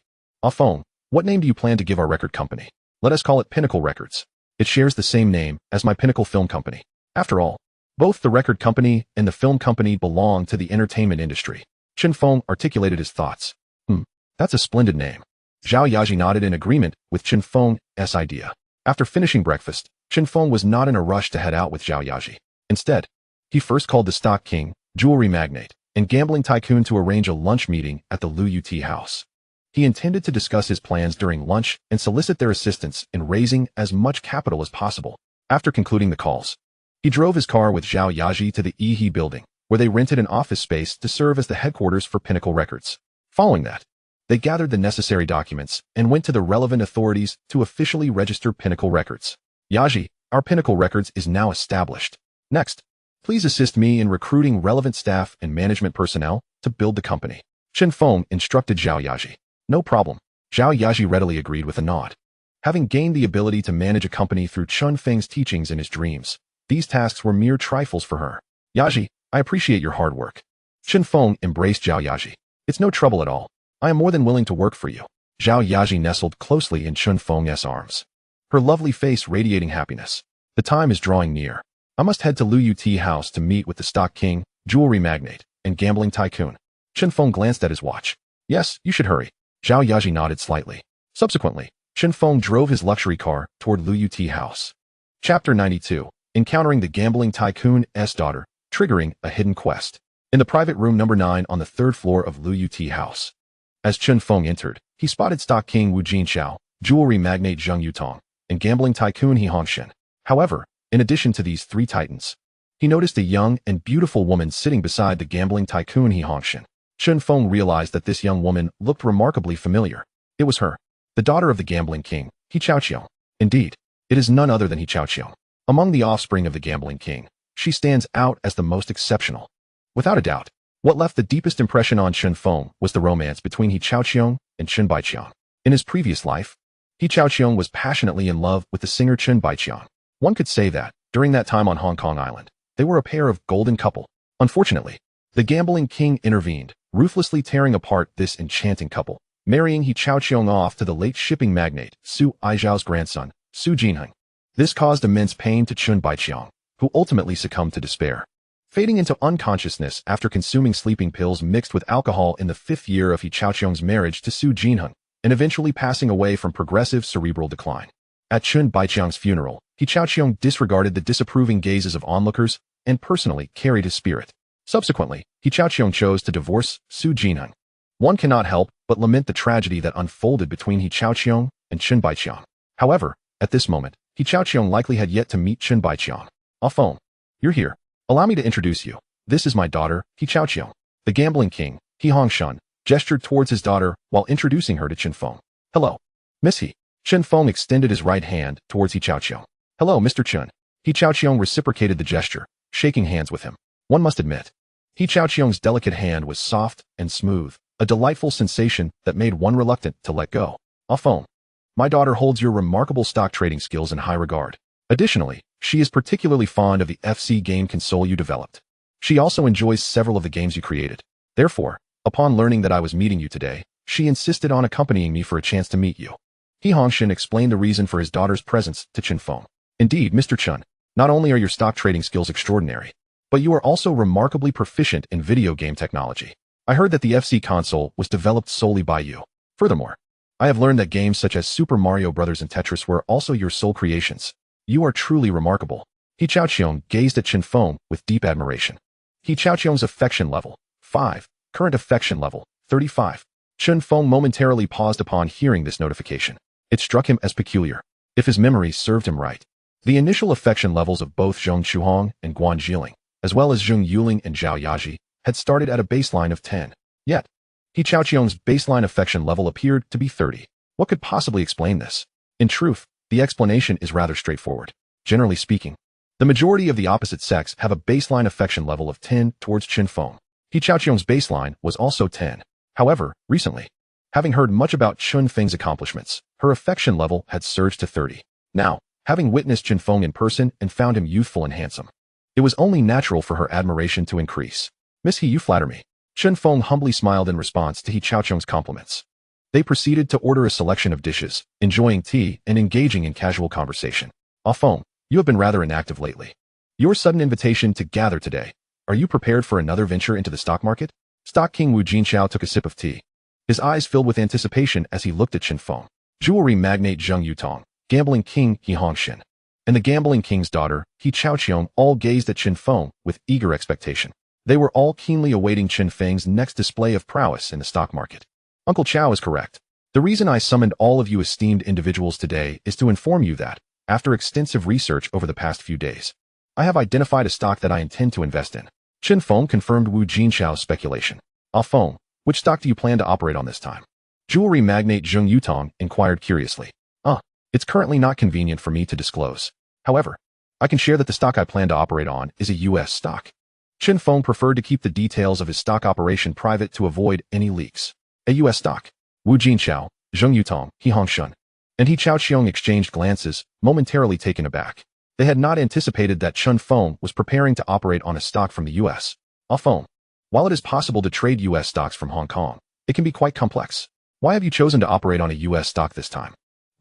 Speaker 1: Feng, what name do you plan to give our record company? Let us call it Pinnacle Records. It shares the same name as my Pinnacle Film Company. After all, both the record company and the film company belong to the entertainment industry. Chen Feng articulated his thoughts. That's a splendid name. Zhao Yaji nodded in agreement with Chen Feng's idea. After finishing breakfast, Chen Feng was not in a rush to head out with Zhao Yaji. Instead, he first called the stock king, jewelry magnate, and gambling tycoon to arrange a lunch meeting at the Lu Yut house. He intended to discuss his plans during lunch and solicit their assistance in raising as much capital as possible. After concluding the calls, he drove his car with Zhao Yaji to the Yihe building, where they rented an office space to serve as the headquarters for Pinnacle Records. Following that, they gathered the necessary documents and went to the relevant authorities to officially register Pinnacle Records. Yaji, our Pinnacle Records is now established. Next, please assist me in recruiting relevant staff and management personnel to build the company. Chen Feng instructed Zhao Yaji. No problem. Zhao Yaji readily agreed with a nod. Having gained the ability to manage a company through Chen Feng's teachings in his dreams, these tasks were mere trifles for her. Yaji, I appreciate your hard work. Chen Feng embraced Zhao Yaji. It's no trouble at all. I am more than willing to work for you. Zhao Yaji nestled closely in Chen Feng's arms, her lovely face radiating happiness. The time is drawing near. I must head to Lu Yut house to meet with the stock king, jewelry magnate, and gambling tycoon. Chen Feng glanced at his watch. Yes, you should hurry. Zhao Yaji nodded slightly. Subsequently, Chen Feng drove his luxury car toward Lu Yut house. Chapter 92. Encountering the gambling tycoon's daughter, triggering a hidden quest. In the private room number 9 on the 3rd floor of Lu Yut house. As Chen Feng entered, he spotted stock king Wu Jinxiao, jewelry magnate Zheng Yutong, and gambling tycoon He Hongshen. However, in addition to these 3 titans, he noticed a young and beautiful woman sitting beside the gambling tycoon He Hongshen. Chen Feng realized that this young woman looked remarkably familiar. It was her, the daughter of the gambling king, He Chaoqiong. Indeed, it is none other than He Chaoqiong. Among the offspring of the gambling king, she stands out as the most exceptional. Without a doubt, what left the deepest impression on Chen Feng was the romance between He Chaoqiong and Chen Baiqiang. In his previous life, He Chaoqiong was passionately in love with the singer Chen Baiqiang. One could say that, during that time on Hong Kong Island, they were a pair of golden couple. Unfortunately, the gambling king intervened, ruthlessly tearing apart this enchanting couple, marrying He Chaoqiong off to the late shipping magnate Su Aizhao's grandson, Su Jinheng. This caused immense pain to Chen Baiqiang, who ultimately succumbed to despair, fading into unconsciousness after consuming sleeping pills mixed with alcohol in the 5th year of He Chaoqiong's marriage to Su Jinheng, and eventually passing away from progressive cerebral decline. At Chen Baiqiang's funeral, He Chaoqiong disregarded the disapproving gazes of onlookers and personally carried his spirit. Subsequently, He Chaoqiong chose to divorce Su Jinheng. One cannot help but lament the tragedy that unfolded between He Chaoqiong and Chen Baiqiang. However, at this moment, He Chaoqiong likely had yet to meet Chen Baiqiang. Feng, you're here. Allow me to introduce you. This is my daughter, He Chaoqiong. The gambling king, He Hongshen, gestured towards his daughter while introducing her to Chen Feng. Hello, Miss He. Chen Feng extended his right hand towards He Chaoqiong. Hello, Mr. Chen. He Chaoqiong reciprocated the gesture, shaking hands with him. One must admit, He Chaoqiong's delicate hand was soft and smooth, a delightful sensation that made one reluctant to let go. Feng, my daughter holds your remarkable stock trading skills in high regard. Additionally, she is particularly fond of the FC game console you developed. She also enjoys several of the games you created. Therefore, upon learning that I was meeting you today, she insisted on accompanying me for a chance to meet you. He Hongshen explained the reason for his daughter's presence to Chen Feng. Indeed, Mr. Chen, not only are your stock trading skills extraordinary, but you are also remarkably proficient in video game technology. I heard that the FC console was developed solely by you. Furthermore, I have learned that games such as Super Mario Bros. And Tetris were also your sole creations. You are truly remarkable. He Chaoqiong gazed at Chen Feng with deep admiration. He Chaoqiong's affection level, 5. Current affection level, 35. Chen Feng momentarily paused upon hearing this notification. It struck him as peculiar. If his memory served him right, the initial affection levels of both Zheng Chuhong and Guan Jiling, as well as Zheng Yuling and Zhao Yaji, had started at a baseline of 10. Yet, He Chaoqiong's baseline affection level appeared to be 30. What could possibly explain this? In truth, the explanation is rather straightforward. Generally speaking, The majority of the opposite sex have a baseline affection level of 10 towards Chen Feng. He Chaoqiong's baseline was also 10. However, recently, having heard much about Chen Feng's accomplishments, her affection level had surged to 30. Now, having witnessed Chen Feng in person and found him youthful and handsome, it was only natural for her admiration to increase. Miss He, you flatter me. Chen Feng humbly smiled in response to He Chaoqiong's compliments. They proceeded to order a selection of dishes, enjoying tea and engaging in casual conversation. Ah Feng, you have been rather inactive lately. Your sudden invitation to gather today. Are you prepared for another venture into the stock market? Stock King Wu Jinchao took a sip of tea. His eyes filled with anticipation as he looked at Chen Feng. Jewelry magnate Zheng Yutong, gambling king He Hongshan, and the gambling king's daughter, He Chaoqiong, all gazed at Chen Feng with eager expectation. They were all keenly awaiting Chen Feng's next display of prowess in the stock market. Uncle Chao is correct. The reason I summoned all of you esteemed individuals today is to inform you that, after extensive research over the past few days, I have identified a stock that I intend to invest in. Chen Feng confirmed Wu Jinchao's speculation. Ah Feng, which stock do you plan to operate on this time? Jewelry magnate Zheng Yutong inquired curiously. It's currently not convenient for me to disclose. However, I can share that the stock I plan to operate on is a U.S. stock. Chen Feng preferred to keep the details of his stock operation private to avoid any leaks. A U.S. stock. Wu Jinchao, Zheng Yutong, He Hongshan, and He Chaoqiong exchanged glances, momentarily taken aback. They had not anticipated that Chen Feng was preparing to operate on a stock from the U.S. Ah Feng, while it is possible to trade U.S. stocks from Hong Kong, it can be quite complex. Why have you chosen to operate on a U.S. stock this time?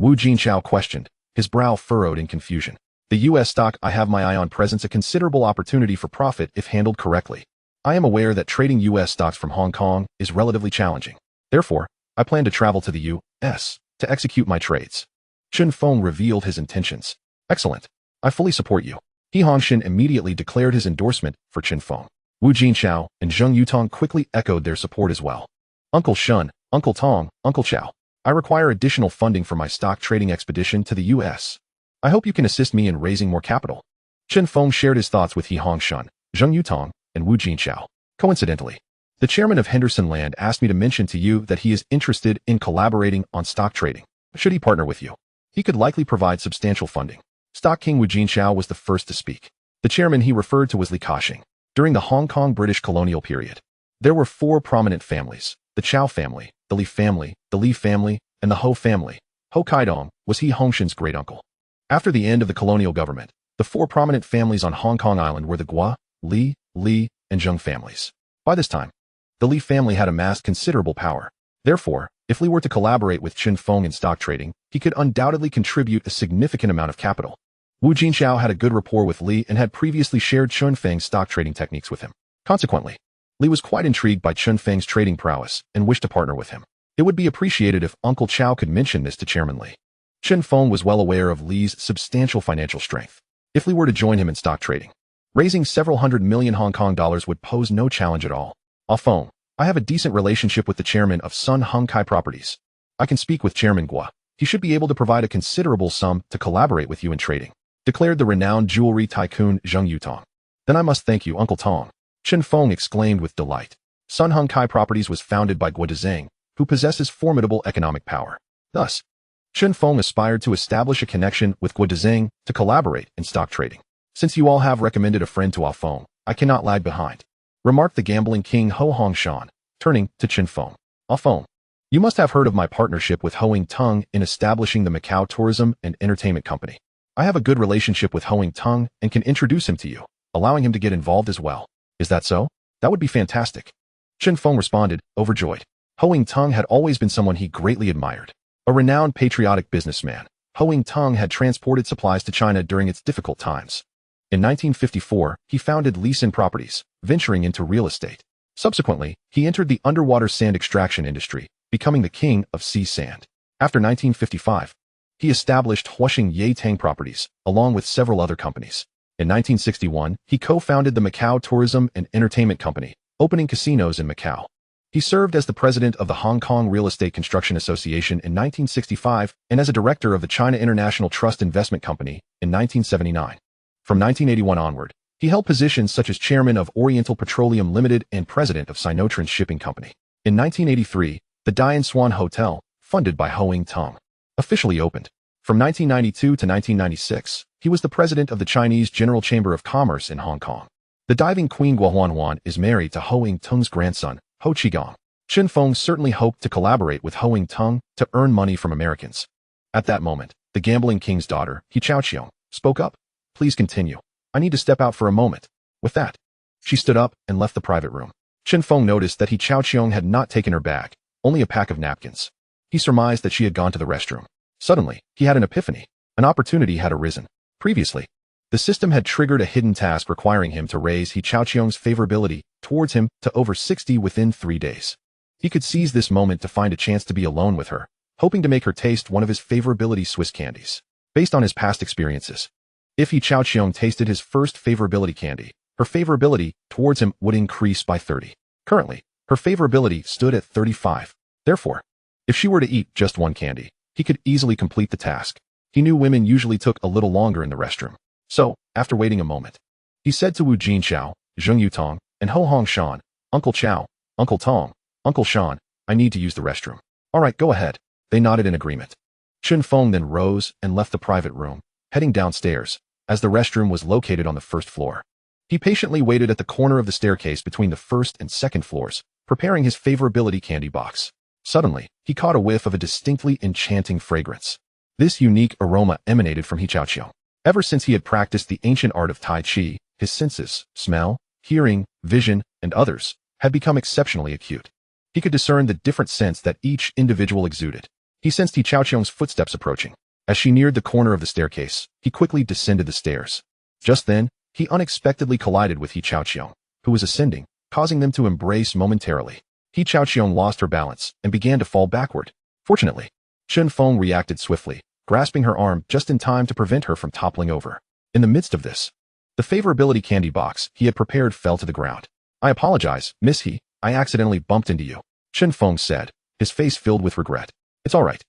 Speaker 1: Wu Jinchao questioned, his brow furrowed in confusion. The U.S. stock I have my eye on presents a considerable opportunity for profit if handled correctly. I am aware that trading U.S. stocks from Hong Kong is relatively challenging. Therefore, I plan to travel to the U.S. to execute my trades. Chen Feng revealed his intentions. Excellent. I fully support you. He Hongshan immediately declared his endorsement for Chen Feng. Wu Jinchao and Zheng Yutong quickly echoed their support as well. Uncle Shun, Uncle Tong, Uncle Chao, I require additional funding for my stock trading expedition to the U.S. I hope you can assist me in raising more capital. Chen Feng shared his thoughts with He Hongshan, Zheng Yutong, and Wu Jinchao. Coincidentally, the chairman of Henderson Land asked me to mention to you that he is interested in collaborating on stock trading. Should he partner with you, he could likely provide substantial funding. Stock King Wu Jinchao was the first to speak. The chairman he referred to was Li Ka-shing. During the Hong Kong British colonial period, there were 4 prominent families: the Chow family, the Li family, the Li family, and the Ho family. Ho Kaidong was He Hongshan's great uncle. After the end of the colonial government, the 4 prominent families on Hong Kong Island were the Gua, Li, and Zheng families. By this time, the Li family had amassed considerable power. Therefore, if Li were to collaborate with Chen Feng in stock trading, he could undoubtedly contribute a significant amount of capital. Wu Jinchao had a good rapport with Li and had previously shared Chen Feng's stock trading techniques with him. Consequently, Li was quite intrigued by Chen Feng's trading prowess and wished to partner with him. It would be appreciated if Uncle Chao could mention this to Chairman Li. Chen Feng was well aware of Li's substantial financial strength. If Li were to join him in stock trading, raising several hundred million Hong Kong dollars would pose no challenge at all. Ah Feng, I have a decent relationship with the chairman of Sun Hung Kai Properties. I can speak with Chairman Gua. He should be able to provide a considerable sum to collaborate with you in trading, declared the renowned jewelry tycoon Zheng Yutong. Then I must thank you, Uncle Tong. Chen Feng exclaimed with delight. Sun Hung Kai Properties was founded by Gua Dezheng, who possesses formidable economic power. Thus, Chen Feng aspired to establish a connection with Gua Dezheng to collaborate in stock trading. Since you all have recommended a friend to Ah Feng, I cannot lag behind, remarked the gambling king Ho Hongshan, turning to Chen Feng. Ah Feng, you must have heard of my partnership with Hoing Tung in establishing the Macau Tourism and Entertainment Company. I have a good relationship with Hoing Tung and can introduce him to you, allowing him to get involved as well. Is that so? That would be fantastic. Chen Feng responded, overjoyed. Hoing Tung had always been someone he greatly admired. A renowned patriotic businessman, Hoing Tung had transported supplies to China during its difficult times. In 1954, he founded Lee Sin Properties, venturing into real estate. Subsequently, he entered the underwater sand extraction industry, becoming the king of sea sand. After 1955, he established Huashing Yatang Properties, along with several other companies. In 1961, he co-founded the Macau Tourism and Entertainment Company, opening casinos in Macau. He served as the president of the Hong Kong Real Estate Construction Association in 1965 and as a director of the China International Trust Investment Company in 1979. From 1981 onward, he held positions such as chairman of Oriental Petroleum Limited and president of Sinotran Shipping Company. In 1983, the Dian Swan Hotel, funded by Hoing Tung, officially opened. From 1992 to 1996, he was the president of the Chinese General Chamber of Commerce in Hong Kong. The diving queen Guohuanhuan is married to Ho Ying-tung's grandson, Ho Qigong. Chen Feng certainly hoped to collaborate with Ho Ying-tung to earn money from Americans. At that moment, the gambling king's daughter, He Chaoqiong, spoke up. Please continue. I need to step out for a moment. With that, she stood up and left the private room. Chen Feng noticed that He Chaoqiong had not taken her bag, only a pack of napkins. He surmised that she had gone to the restroom. Suddenly, he had an epiphany. An opportunity had arisen. Previously, the system had triggered a hidden task requiring him to raise He Chaoqiong's favorability towards him to over 60 within 3 days. He could seize this moment to find a chance to be alone with her, hoping to make her taste one of his favorability Swiss candies. Based on his past experiences, if He Chaoqiong tasted his first favorability candy, her favorability towards him would increase by 30. Currently, her favorability stood at 35. Therefore, if she were to eat just one candy, he could easily complete the task. He knew women usually took a little longer in the restroom. So, after waiting a moment, he said to Wu Jinxiao, Zheng Yutong, and Ho Hongshan, Uncle Chao, Uncle Tong, Uncle Shan, I need to use the restroom. All right, go ahead. They nodded in agreement. Chen Feng then rose and left the private room, heading downstairs, as the restroom was located on the first floor. He patiently waited at the corner of the staircase between the first and second floors, preparing his favorability candy box. Suddenly, he caught a whiff of a distinctly enchanting fragrance. This unique aroma emanated from He Chaoqiong. Ever since he had practiced the ancient art of Tai Chi, his senses, smell, hearing, vision, and others, had become exceptionally acute. He could discern the different scents that each individual exuded. He sensed He Chaoqiong's footsteps approaching. As she neared the corner of the staircase, he quickly descended the stairs. Just then, he unexpectedly collided with He Chaoqiong, who was ascending, causing them to embrace momentarily. He Chaoqiong lost her balance and began to fall backward. Fortunately, Chen Feng reacted swiftly, grasping her arm just in time to prevent her from toppling over. In the midst of this, the favorability candy box he had prepared fell to the ground. I apologize, Miss He, I accidentally bumped into you, Chen Feng said, his face filled with regret. It's all right.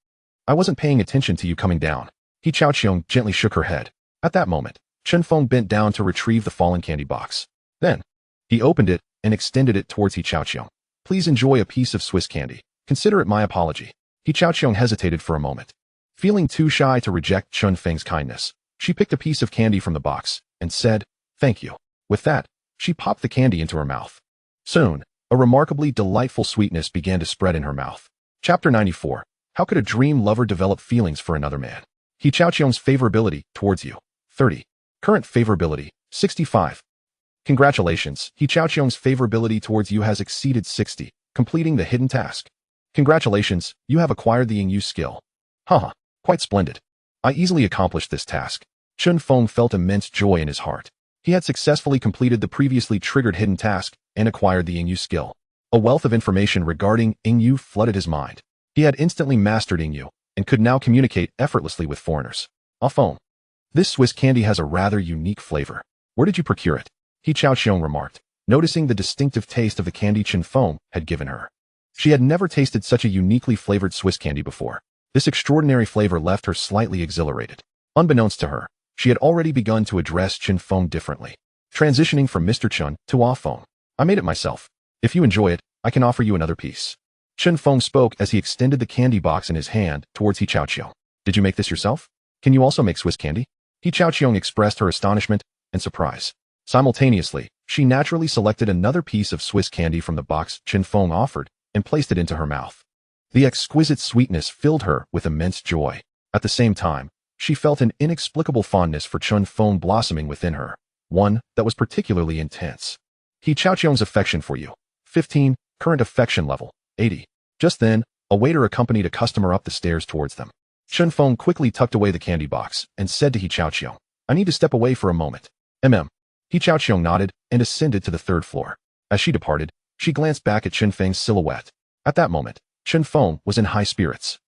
Speaker 1: I wasn't paying attention to you coming down. He Chaoqiong gently shook her head. At that moment, Chen Feng bent down to retrieve the fallen candy box. Then, he opened it and extended it towards He Chaoqiong. Please enjoy a piece of Swiss candy. Consider it my apology. He Chaoqiong hesitated for a moment. Feeling too shy to reject Chen Feng's kindness, she picked a piece of candy from the box and said, Thank you. With that, she popped the candy into her mouth. Soon, a remarkably delightful sweetness began to spread in her mouth. Chapter 94. How could a dream lover develop feelings for another man? He Chaoqiong's favorability towards you. 30. Current favorability, 65. Congratulations, He Chaoqiong's favorability towards you has exceeded 60, completing the hidden task. Congratulations, you have acquired the Yingyu skill. Haha, quite splendid. I easily accomplished this task. Chen Feng felt immense joy in his heart. He had successfully completed the previously triggered hidden task and acquired the Yingyu skill. A wealth of information regarding Yingyu flooded his mind. He had instantly mastered Yingyu and could now communicate effortlessly with foreigners. Enfin, this Swiss candy has a rather unique flavor. Where did you procure it? He Chaoqiong remarked, noticing the distinctive taste of the candy Chen Feng had given her. She had never tasted such a uniquely flavored Swiss candy before. This extraordinary flavor left her slightly exhilarated. Unbeknownst to her, she had already begun to address Chen Feng differently, transitioning from Mr. Chen to Ah Feng. I made it myself. If you enjoy it, I can offer you another piece. Chen Feng spoke as he extended the candy box in his hand towards He Chaoqiong. Did you make this yourself? Can you also make Swiss candy? He Chaoqiong expressed her astonishment and surprise. Simultaneously, she naturally selected another piece of Swiss candy from the box Chen Feng offered and placed it into her mouth. The exquisite sweetness filled her with immense joy. At the same time, she felt an inexplicable fondness for Chen Feng blossoming within her, one that was particularly intense. He Chaoqiong's affection for you. 15. Current affection level. 80. Just then, a waiter accompanied a customer up the stairs towards them. Chen Feng quickly tucked away the candy box and said to He Chaoqiong, I need to step away for a moment. He Chaoqiong nodded and ascended to the third floor. As she departed, she glanced back at Chen Feng's silhouette. At that moment, Chen Feng was in high spirits.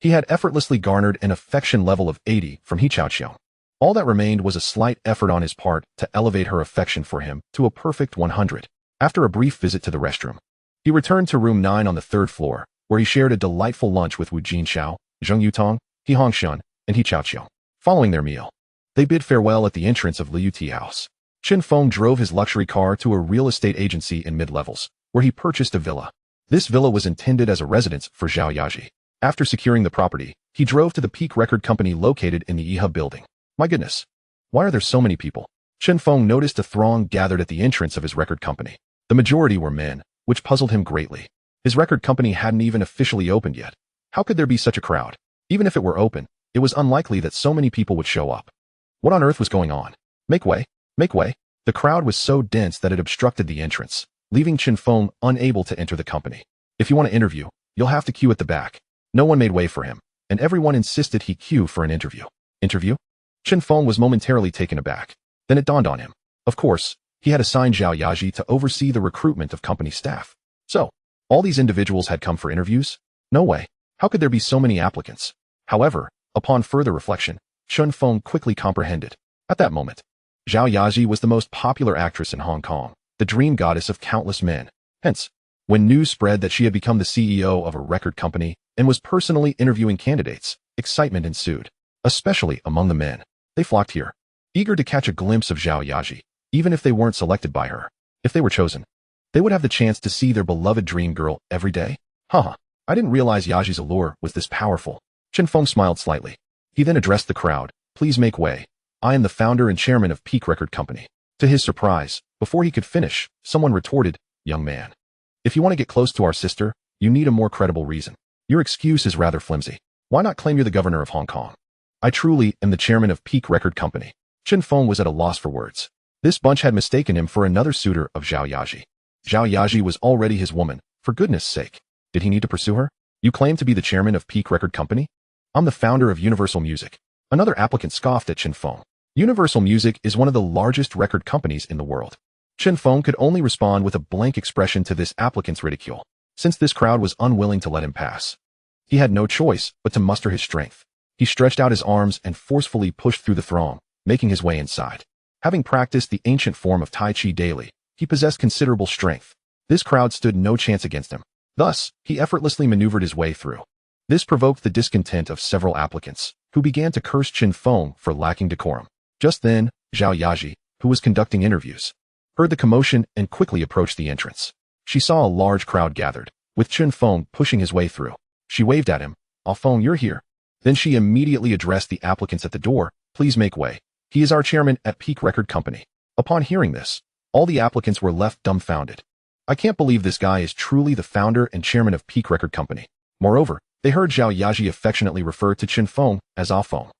Speaker 1: He had effortlessly garnered an affection level of 80 from He Chaoqiong. All that remained was a slight effort on his part to elevate her affection for him to a perfect 100. After a brief visit to the restroom, he returned to room 9 on the third floor, where he shared a delightful lunch with Wu Jinxiao, Zheng Yutong, He Hongshan, and He Chaoqiong. Following their meal, they bid farewell at the entrance of Liu Ti House. Chen Feng drove his luxury car to a real estate agency in mid-levels, where he purchased a villa. This villa was intended as a residence for Zhao Yaji. After securing the property, he drove to the Peak Record Company located in the EHUB building. My goodness. Why are there so many people? Chen Feng noticed a throng gathered at the entrance of his record company. The majority were men, which puzzled him greatly. His record company hadn't even officially opened yet. How could there be such a crowd? Even if it were open, it was unlikely that so many people would show up. What on earth was going on? Make way! Make way! The crowd was so dense that it obstructed the entrance, leaving Chen Feng unable to enter the company. If you want to interview, you'll have to queue at the back. No one made way for him, and everyone insisted he queue for an interview. Interview? Chen Feng was momentarily taken aback. Then it dawned on him. Of course, he had assigned Zhao Yaji to oversee the recruitment of company staff. So, all these individuals had come for interviews? No way. How could there be so many applicants? However, upon further reflection, Chen Feng quickly comprehended. At that moment, Zhao Yaji was the most popular actress in Hong Kong, the dream goddess of countless men. Hence, when news spread that she had become the CEO of a record company and was personally interviewing candidates, excitement ensued, especially among the men. They flocked here, eager to catch a glimpse of Zhao Yaji, even if they weren't selected by her. If they were chosen, they would have the chance to see their beloved dream girl every day. Haha, I didn't realize Yaji's allure was this powerful. Chen Feng smiled slightly. He then addressed the crowd. Please make way. I am the founder and chairman of Peak Record Company. To his surprise, before he could finish, someone retorted, young man. If you want to get close to our sister, you need a more credible reason. Your excuse is rather flimsy. Why not claim you're the governor of Hong Kong? I truly am the chairman of Peak Record Company. Chen Feng was at a loss for words. This bunch had mistaken him for another suitor of Zhao Yaji. Zhao Yaji was already his woman, for goodness sake. Did he need to pursue her? You claim to be the chairman of Peak Record Company? I'm the founder of Universal Music. Another applicant scoffed at Chen Feng. Universal Music is one of the largest record companies in the world. Chen Feng could only respond with a blank expression to this applicant's ridicule, since this crowd was unwilling to let him pass. He had no choice but to muster his strength. He stretched out his arms and forcefully pushed through the throng, making his way inside. Having practiced the ancient form of Tai Chi daily, he possessed considerable strength. This crowd stood no chance against him. Thus, he effortlessly maneuvered his way through. This provoked the discontent of several applicants, who began to curse Chen Feng for lacking decorum. Just then, Zhao Yaji, who was conducting interviews, heard the commotion and quickly approached the entrance. She saw a large crowd gathered, with Chen Feng pushing his way through. She waved at him. "Ah Feng, you're here." Then she immediately addressed the applicants at the door. "Please make way. He is our chairman at Peak Record Company." Upon hearing this, all the applicants were left dumbfounded. I can't believe this guy is truly the founder and chairman of Peak Record Company. Moreover, they heard Zhao Yaji affectionately refer to Chen Feng as Ah Feng.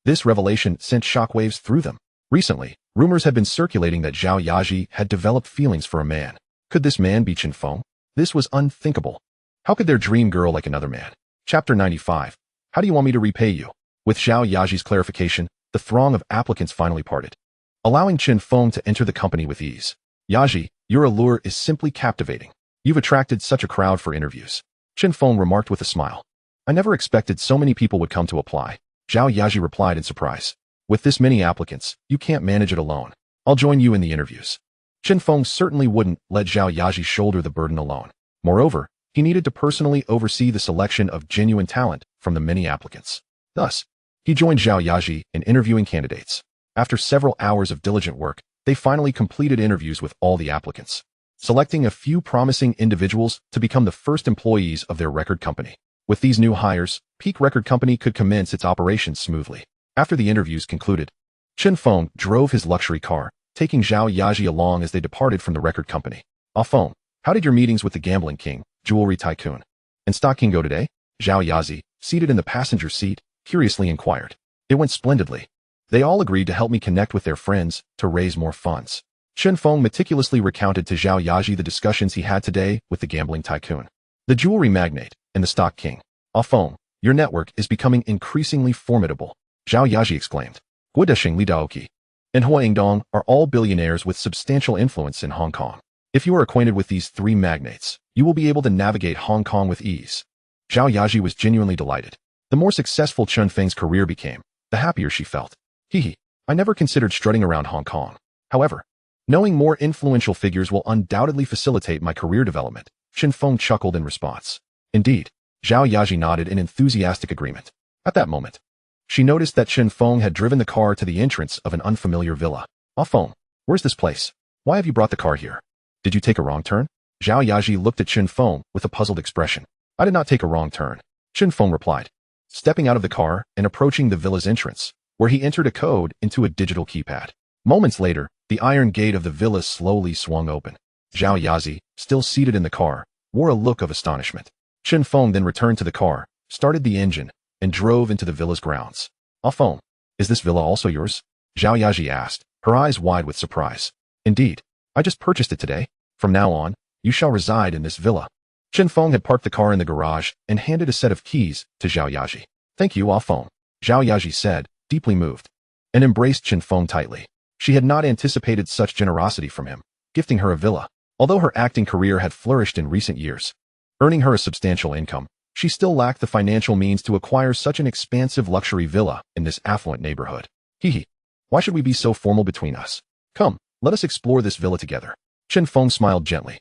Speaker 1: This revelation sent shockwaves through them. Recently, rumors had been circulating that Zhao Yaji had developed feelings for a man. Could this man be Chen Feng? This was unthinkable. How could their dream girl like another man? Chapter 95. How do you want me to repay you? With Zhao Yaji's clarification, the throng of applicants finally parted, allowing Chen Feng to enter the company with ease. Yaji, your allure is simply captivating. You've attracted such a crowd for interviews. Chen Feng remarked with a smile. I never expected so many people would come to apply. Zhao Yaji replied in surprise. With this many applicants, you can't manage it alone. I'll join you in the interviews. Chen Feng certainly wouldn't let Zhao Yaji shoulder the burden alone. Moreover, he needed to personally oversee the selection of genuine talent from the many applicants. Thus, he joined Zhao Yaji in interviewing candidates. After several hours of diligent work, they finally completed interviews with all the applicants, selecting a few promising individuals to become the first employees of their record company. With these new hires, Peak Record Company could commence its operations smoothly. After the interviews concluded, Chen Feng drove his luxury car, taking Zhao Yaji along as they departed from the record company. Ah Feng, how did your meetings with the gambling king, jewelry tycoon, and stock king go today? Zhao Yaji, seated in the passenger seat, curiously inquired. It went splendidly. They all agreed to help me connect with their friends to raise more funds. Chen Feng meticulously recounted to Zhao Yaji the discussions he had today with the gambling tycoon, the jewelry magnate, and the stock king. Ah Feng, your network is becoming increasingly formidable. Zhao Yaji exclaimed. Guodesheng Li Daoqi and Hua Yingdong are all billionaires with substantial influence in Hong Kong. If you are acquainted with these three magnates, you will be able to navigate Hong Kong with ease. Zhao Yaji was genuinely delighted. The more successful Chen Feng's career became, the happier she felt. Hee, I never considered strutting around Hong Kong. However, knowing more influential figures will undoubtedly facilitate my career development. Chen Feng chuckled in response. Indeed, Zhao Yaji nodded in enthusiastic agreement. At that moment, she noticed that Chen Feng had driven the car to the entrance of an unfamiliar villa. Ah Feng, where's this place? Why have you brought the car here? Did you take a wrong turn? Zhao Yaji looked at Chen Feng with a puzzled expression. I did not take a wrong turn. Chen Feng replied, stepping out of the car and approaching the villa's entrance, where he entered a code into a digital keypad. Moments later, the iron gate of the villa slowly swung open. Zhao Yazi, still seated in the car, wore a look of astonishment. Chen Feng then returned to the car, started the engine, and drove into the villa's grounds. Ah Feng, is this villa also yours? Zhao Yazi asked, her eyes wide with surprise. Indeed, I just purchased it today. From now on, you shall reside in this villa. Chen Feng had parked the car in the garage and handed a set of keys to Zhao Yazi. Thank you, Ah Feng, Zhao Yazi said, deeply moved, and embraced Chen Feng tightly. She had not anticipated such generosity from him, gifting her a villa. Although her acting career had flourished in recent years, earning her a substantial income, she still lacked the financial means to acquire such an expansive luxury villa in this affluent neighborhood. Hee. Why should we be so formal between us? Come, let us explore this villa together. Chen Feng smiled gently.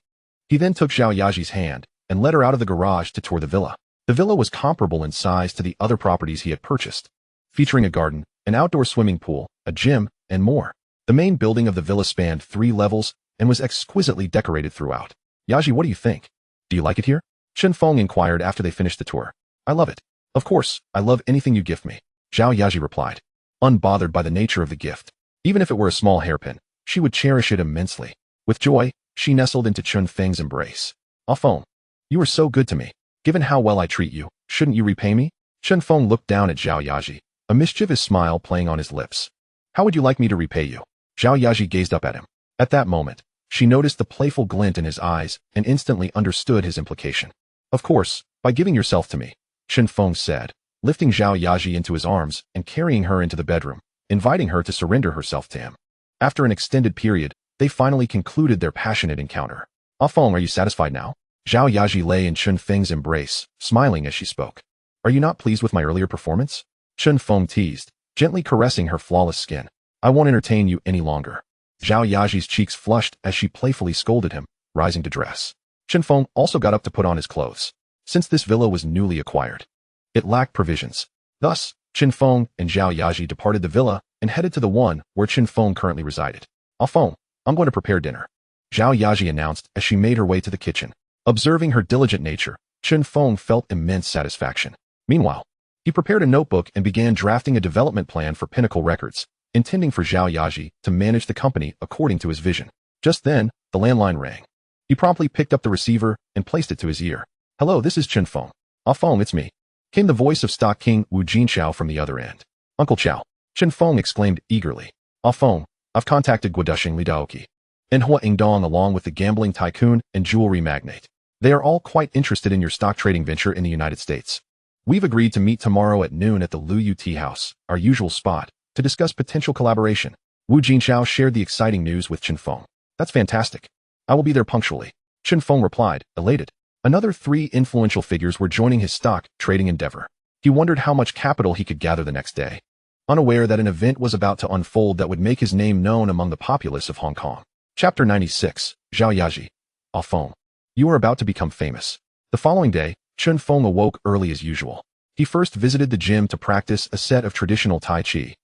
Speaker 1: He then took Zhao Yaji's hand and led her out of the garage to tour the villa. The villa was comparable in size to the other properties he had purchased, featuring a garden, an outdoor swimming pool, a gym, and more. The main building of the villa spanned 3 levels and was exquisitely decorated throughout. Yaji, what do you think? Do you like it here? Chen Feng inquired after they finished the tour. I love it. Of course, I love anything you gift me, Zhao Yaji replied, unbothered by the nature of the gift. Even if it were a small hairpin, she would cherish it immensely. With joy, she nestled into Chen Feng's embrace. Ah Feng, you are so good to me. Given how well I treat you, shouldn't you repay me? Chen Feng looked down at Zhao Yaji, a mischievous smile playing on his lips. How would you like me to repay you? Zhao Yaji gazed up at him. At that moment, she noticed the playful glint in his eyes and instantly understood his implication. Of course, by giving yourself to me, Chen Feng said, lifting Zhao Yaji into his arms and carrying her into the bedroom, inviting her to surrender herself to him. After an extended period, they finally concluded their passionate encounter. Ah Feng, are you satisfied now? Zhao Yaji lay in Chen Feng's embrace, smiling as she spoke. Are you not pleased with my earlier performance? Chen Feng teased, gently caressing her flawless skin. I won't entertain you any longer. Zhao Yaji's cheeks flushed as she playfully scolded him, rising to dress. Chen Feng also got up to put on his clothes. Since this villa was newly acquired, it lacked provisions. Thus, Chen Feng and Zhao Yaji departed the villa and headed to the one where Chen Feng currently resided. Ah Feng, I'm going to prepare dinner, Zhao Yaji announced as she made her way to the kitchen. Observing her diligent nature, Chen Feng felt immense satisfaction. Meanwhile, he prepared a notebook and began drafting a development plan for Pinnacle Records, intending for Zhao Yaji to manage the company according to his vision. Just then, the landline rang. He promptly picked up the receiver and placed it to his ear. Hello, this is Chen Feng. Ah Feng, it's me, came the voice of Stock King Wu Jinchao from the other end. Uncle Chao, Chen Feng exclaimed eagerly. Ah Feng, I've contacted Guodusheng Li Daoqi and Hua Ingdong along with the gambling tycoon and jewelry magnate. They are all quite interested in your stock trading venture in the United States. We've agreed to meet tomorrow at noon at the Luyu Tea House, our usual spot, to discuss potential collaboration. Wu Jinchao shared the exciting news with Chen Feng. That's fantastic. I will be there punctually, Chen Feng replied, elated. Another 3 influential figures were joining his stock trading endeavor. He wondered how much capital he could gather the next day, unaware that an event was about to unfold that would make his name known among the populace of Hong Kong. Chapter 96, Zhao Yaji. Ah Feng, you are about to become famous. The following day, Chen Feng awoke early as usual. He first visited the gym to practice a set of traditional Tai Chi,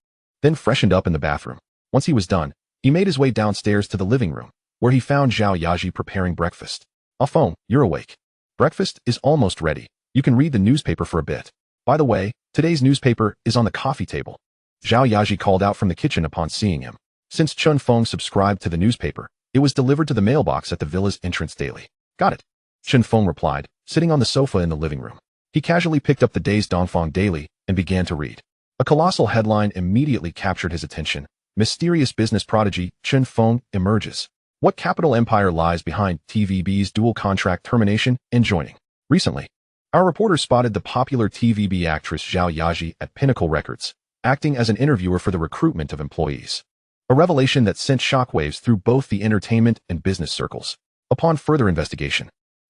Speaker 1: then freshened up in the bathroom. Once he was done, he made his way downstairs to the living room, where he found Zhao Yaji preparing breakfast. Ah Feng, you're awake. Breakfast is almost ready. You can read the newspaper for a bit. By the way, today's newspaper is on the coffee table. Zhao Yaji called out from the kitchen upon seeing him. Since Chen Feng subscribed to the newspaper, it was delivered to the mailbox at the villa's entrance daily. Got it, Chen Feng replied, sitting on the sofa in the living room. He casually picked up the day's Dongfang Daily and began to read. A colossal headline immediately captured his attention. Mysterious business prodigy Chen Feng emerges. What capital empire lies behind TVB's dual contract termination and joining? Recently, our reporter spotted the popular TVB actress Zhao Yaji at Pinnacle Records, acting as an interviewer for the recruitment of employees. A revelation that sent shockwaves through both the entertainment and business circles. Upon further investigation,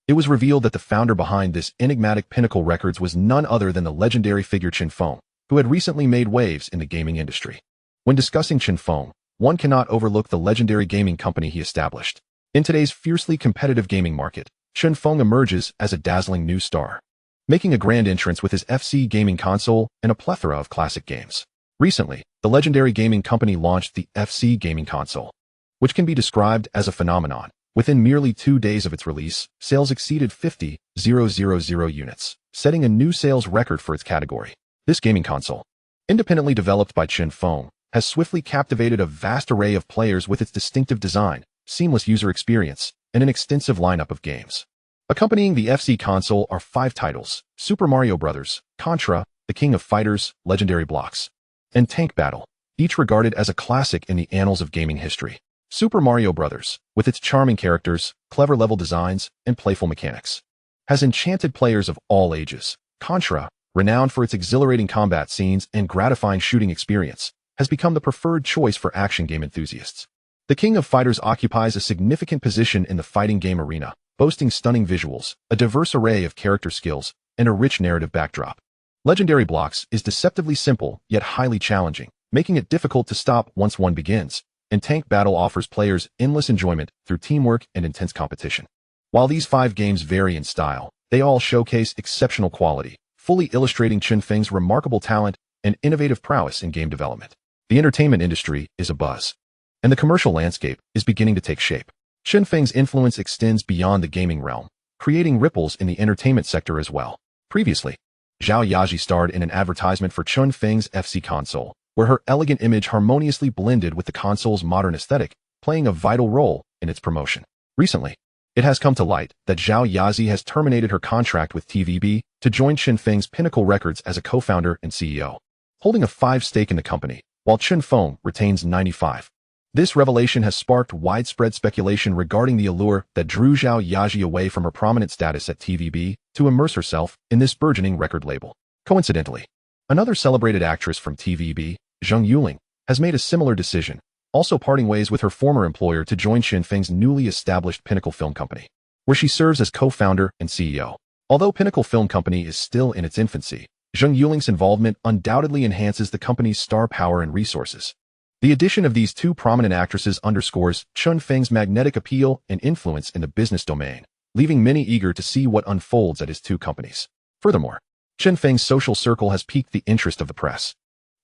Speaker 1: it was revealed that the founder behind this enigmatic Pinnacle Records was none other than the legendary figure Chen Feng, who had recently made waves in the gaming industry. When discussing Chen Feng, one cannot overlook the legendary gaming company he established. In today's fiercely competitive gaming market, Chen Feng emerges as a dazzling new star, making a grand entrance with his FC gaming console and a plethora of classic games. Recently, the legendary gaming company launched the FC gaming console, which can be described as a phenomenon, Within merely 2 days of its release, sales exceeded 50,000 units, setting a new sales record for its category. This gaming console, independently developed by Chin Feng, has swiftly captivated a vast array of players with its distinctive design, seamless user experience, and an extensive lineup of games. Accompanying the FC console are 5 titles: Super Mario Bros., Contra, The King of Fighters, Legendary Blocks, and Tank Battle, each regarded as a classic in the annals of gaming history. Super Mario Bros., with its charming characters, clever level designs, and playful mechanics, has enchanted players of all ages. Contra, renowned for its exhilarating combat scenes and gratifying shooting experience, has become the preferred choice for action game enthusiasts. The King of Fighters occupies a significant position in the fighting game arena, boasting stunning visuals, a diverse array of character skills, and a rich narrative backdrop. Legendary Blocks is deceptively simple, yet highly challenging, making it difficult to stop once one begins, and Tank Battle offers players endless enjoyment through teamwork and intense competition. While these 5 games vary in style, they all showcase exceptional quality, fully illustrating Chin Feng's remarkable talent and innovative prowess in game development. The entertainment industry is abuzz, and the commercial landscape is beginning to take shape. Chin Feng's influence extends beyond the gaming realm, creating ripples in the entertainment sector as well. Previously, Zhao Yaji starred in an advertisement for Chin Feng's FC console, where her elegant image harmoniously blended with the console's modern aesthetic, playing a vital role in its promotion. Recently, it has come to light that Zhao Yaji has terminated her contract with TVB to join Chin Feng's Pinnacle Records as a co-founder and CEO, holding a 5% stake in the company, while Chin Feng retains 95%. This revelation has sparked widespread speculation regarding the allure that drew Zhao Yaji away from her prominent status at TVB to immerse herself in this burgeoning record label. Coincidentally, another celebrated actress from TVB, Zheng Yuling, has made a similar decision, also parting ways with her former employer to join Chin Feng's newly established Pinnacle Film Company, where she serves as co-founder and CEO. Although Pinnacle Film Company is still in its infancy, Zheng Yuling's involvement undoubtedly enhances the company's star power and resources. The addition of these 2 prominent actresses underscores Chin Feng's magnetic appeal and influence in the business domain, leaving many eager to see what unfolds at his 2 companies. Furthermore, Chin Feng's social circle has piqued the interest of the press.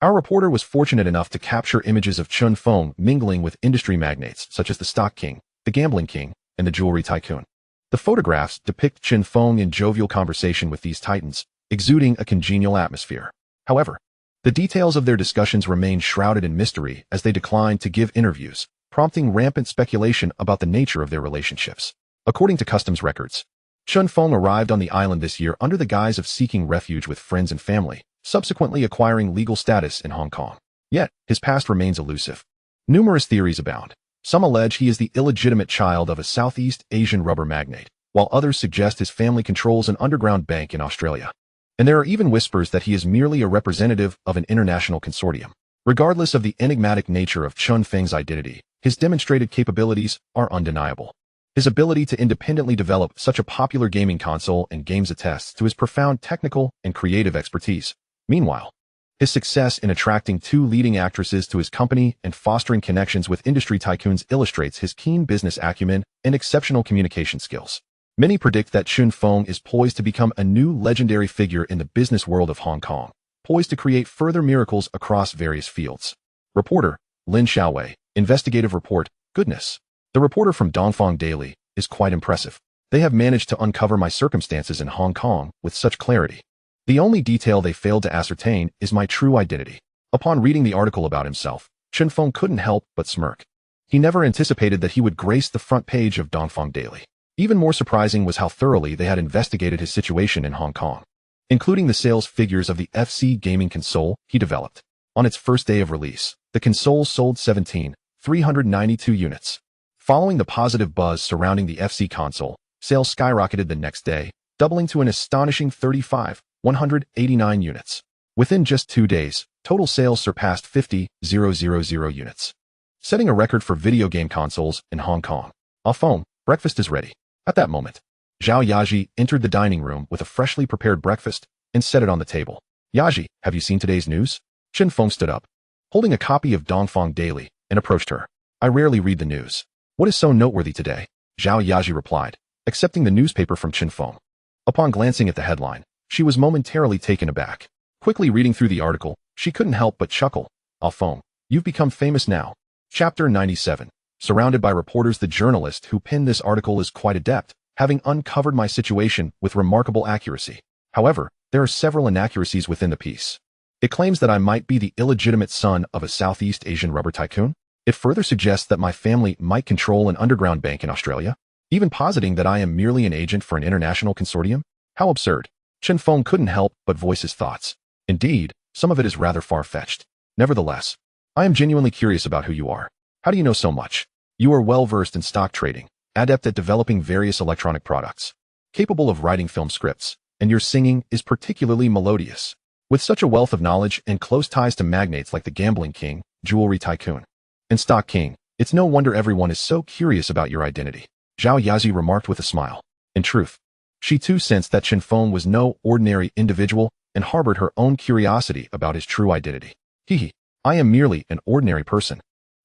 Speaker 1: Our reporter was fortunate enough to capture images of Chin Feng mingling with industry magnates such as the Stock King, the Gambling King, and the Jewelry Tycoon. The photographs depict Chin Feng in jovial conversation with these titans, exuding a congenial atmosphere. However, the details of their discussions remain shrouded in mystery as they decline to give interviews, prompting rampant speculation about the nature of their relationships. According to customs records, Chin Feng arrived on the island this year under the guise of seeking refuge with friends and family, subsequently acquiring legal status in Hong Kong. Yet, his past remains elusive. Numerous theories abound. Some allege he is the illegitimate child of a Southeast Asian rubber magnate, while others suggest his family controls an underground bank in Australia. And there are even whispers that he is merely a representative of an international consortium. Regardless of the enigmatic nature of Chin Feng's identity, his demonstrated capabilities are undeniable. His ability to independently develop such a popular gaming console and games attests to his profound technical and creative expertise. Meanwhile, his success in attracting 2 leading actresses to his company and fostering connections with industry tycoons illustrates his keen business acumen and exceptional communication skills. Many predict that Chin Feng is poised to become a new legendary figure in the business world of Hong Kong, poised to create further miracles across various fields. Reporter, Lin Xiaowei, investigative report, goodness. The reporter from Dongfang Daily is quite impressive. They have managed to uncover my circumstances in Hong Kong with such clarity. The only detail they failed to ascertain is my true identity. Upon reading the article about himself, Chin Feng couldn't help but smirk. He never anticipated that he would grace the front page of Dongfang Daily. Even more surprising was how thoroughly they had investigated his situation in Hong Kong, including the sales figures of the FC gaming console he developed. On its first day of release, the console sold 17,392 units. Following the positive buzz surrounding the FC console, sales skyrocketed the next day, doubling to an astonishing 35,189 units. Within just 2 days, total sales surpassed 50,000 units, setting a record for video game consoles in Hong Kong. Phone, breakfast is ready. At that moment, Zhao Yaji entered the dining room with a freshly prepared breakfast and set it on the table. Yaji, have you seen today's news? Chin Feng stood up, holding a copy of Dongfang Daily, and approached her. I rarely read the news. What is so noteworthy today? Zhao Yaji replied, accepting the newspaper from Chin Feng. Upon glancing at the headline, she was momentarily taken aback. Quickly reading through the article, she couldn't help but chuckle. Feng, you've become famous now. Chapter 97. Surrounded by reporters, the journalist who penned this article is quite adept, having uncovered my situation with remarkable accuracy. However, there are several inaccuracies within the piece. It claims that I might be the illegitimate son of a Southeast Asian rubber tycoon. It further suggests that my family might control an underground bank in Australia, even positing that I am merely an agent for an international consortium. How absurd. Chen Feng couldn't help but voice his thoughts. Indeed, some of it is rather far-fetched. Nevertheless, I am genuinely curious about who you are. How do you know so much? You are well-versed in stock trading, adept at developing various electronic products, capable of writing film scripts, and your singing is particularly melodious. With such a wealth of knowledge and close ties to magnates like the gambling king, jewelry tycoon, and stock king, it's no wonder everyone is so curious about your identity. Zhao Yazi remarked with a smile. In truth, she too sensed that Chen Feng was no ordinary individual and harbored her own curiosity about his true identity. Hehe, I am merely an ordinary person.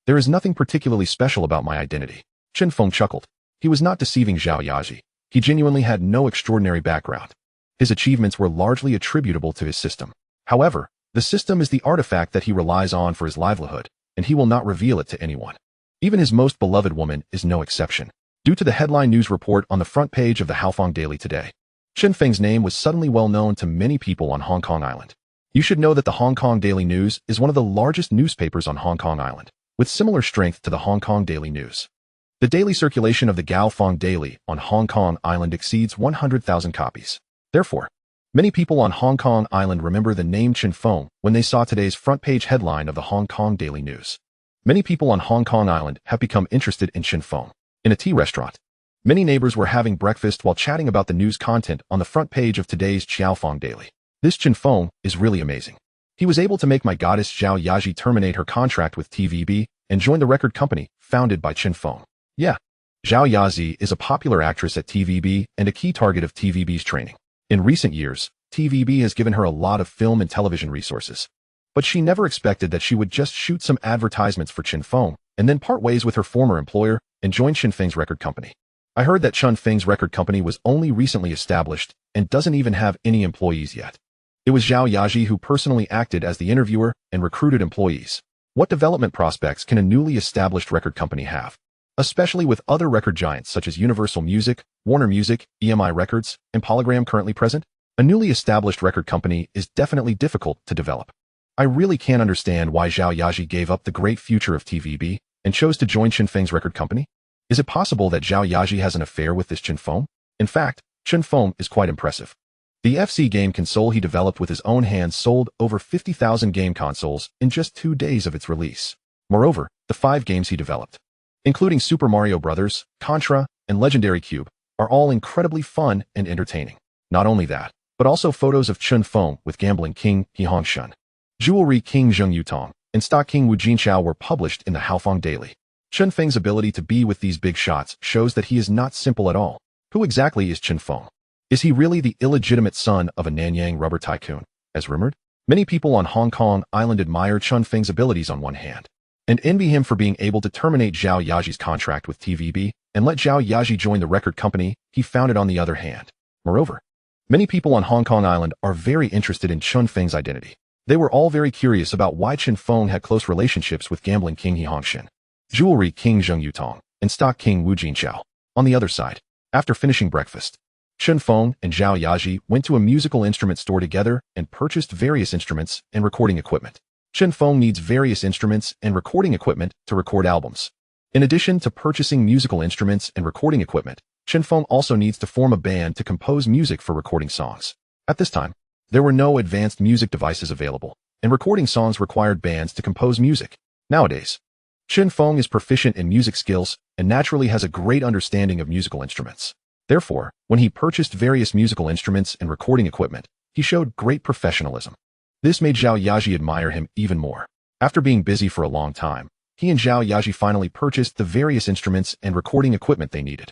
Speaker 1: There is nothing particularly special about my identity. Chen Feng chuckled. He was not deceiving Zhao Yazi. He genuinely had no extraordinary background. His achievements were largely attributable to his system. However, the system is the artifact that he relies on for his livelihood, and he will not reveal it to anyone. Even his most beloved woman is no exception. Due to the headline news report on the front page of the Haofeng Daily today, Chen Feng's name was suddenly well known to many people on Hong Kong Island. You should know that the Hong Kong Daily News is one of the largest newspapers on Hong Kong Island, with similar strength to the Hong Kong Daily News. The daily circulation of the Haofeng Daily on Hong Kong Island exceeds 100,000 copies. Therefore, many people on Hong Kong Island remember the name Chen Feng when they saw today's front-page headline of the Hong Kong Daily News. Many people on Hong Kong Island have become interested in Chen Feng. In a tea restaurant, many neighbors were having breakfast while chatting about the news content on the front page of today's Haofeng Daily. This Chen Feng is really amazing. He was able to make my goddess Zhao Yaji terminate her contract with TVB and join the record company founded by Chen Feng. Yeah, Zhao Yazi is a popular actress at TVB and a key target of TVB's training. In recent years, TVB has given her a lot of film and television resources. But she never expected that she would just shoot some advertisements for Chen Feng and then part ways with her former employer and join Chen Feng's record company. I heard that Chen Feng's record company was only recently established and doesn't even have any employees yet. It was Zhao Yaji who personally acted as the interviewer and recruited employees. What development prospects can a newly established record company have? Especially with other record giants such as Universal Music, Warner Music, EMI Records, and Polygram currently present, a newly established record company is definitely difficult to develop. I really can't understand why Zhao Yaji gave up the great future of TVB and chose to join Chen Feng's record company. Is it possible that Zhao Yaji has an affair with this Chen Feng? In fact, Chen Feng is quite impressive. The FC game console he developed with his own hands sold over 50,000 game consoles in just 2 days of its release. Moreover, the 5 games he developed, including Super Mario Bros., Contra, and Legendary Cube, are all incredibly fun and entertaining. Not only that, but also photos of Chen Feng with Gambling King He Hongshun, Jewelry King Zheng Yutong, and Stock King Wu Jinchao were published in the Haofeng Daily. Chen Feng's ability to be with these big shots shows that he is not simple at all. Who exactly is Chen Feng? Is he really the illegitimate son of a Nanyang rubber tycoon, as rumored? Many people on Hong Kong Island admire Chen Feng's abilities on one hand, and envy him for being able to terminate Zhao Yaji's contract with TVB and let Zhao Yaji join the record company he founded on the other hand. Moreover, many people on Hong Kong Island are very interested in Chen Feng's identity. They were all very curious about why Chen Feng had close relationships with Gambling King He Hongshun, Jewelry King Zheng Yutong, and Stock King Wu Jinchao. On the other side, after finishing breakfast, Chen Feng and Zhao Yaji went to a musical instrument store together and purchased various instruments and recording equipment. Chen Feng needs various instruments and recording equipment to record albums. In addition to purchasing musical instruments and recording equipment, Chen Feng also needs to form a band to compose music for recording songs. At this time, there were no advanced music devices available, and recording songs required bands to compose music. Nowadays, Chen Feng is proficient in music skills and naturally has a great understanding of musical instruments. Therefore, when he purchased various musical instruments and recording equipment, he showed great professionalism. This made Zhao Yaji admire him even more. After being busy for a long time, he and Zhao Yaji finally purchased the various instruments and recording equipment they needed.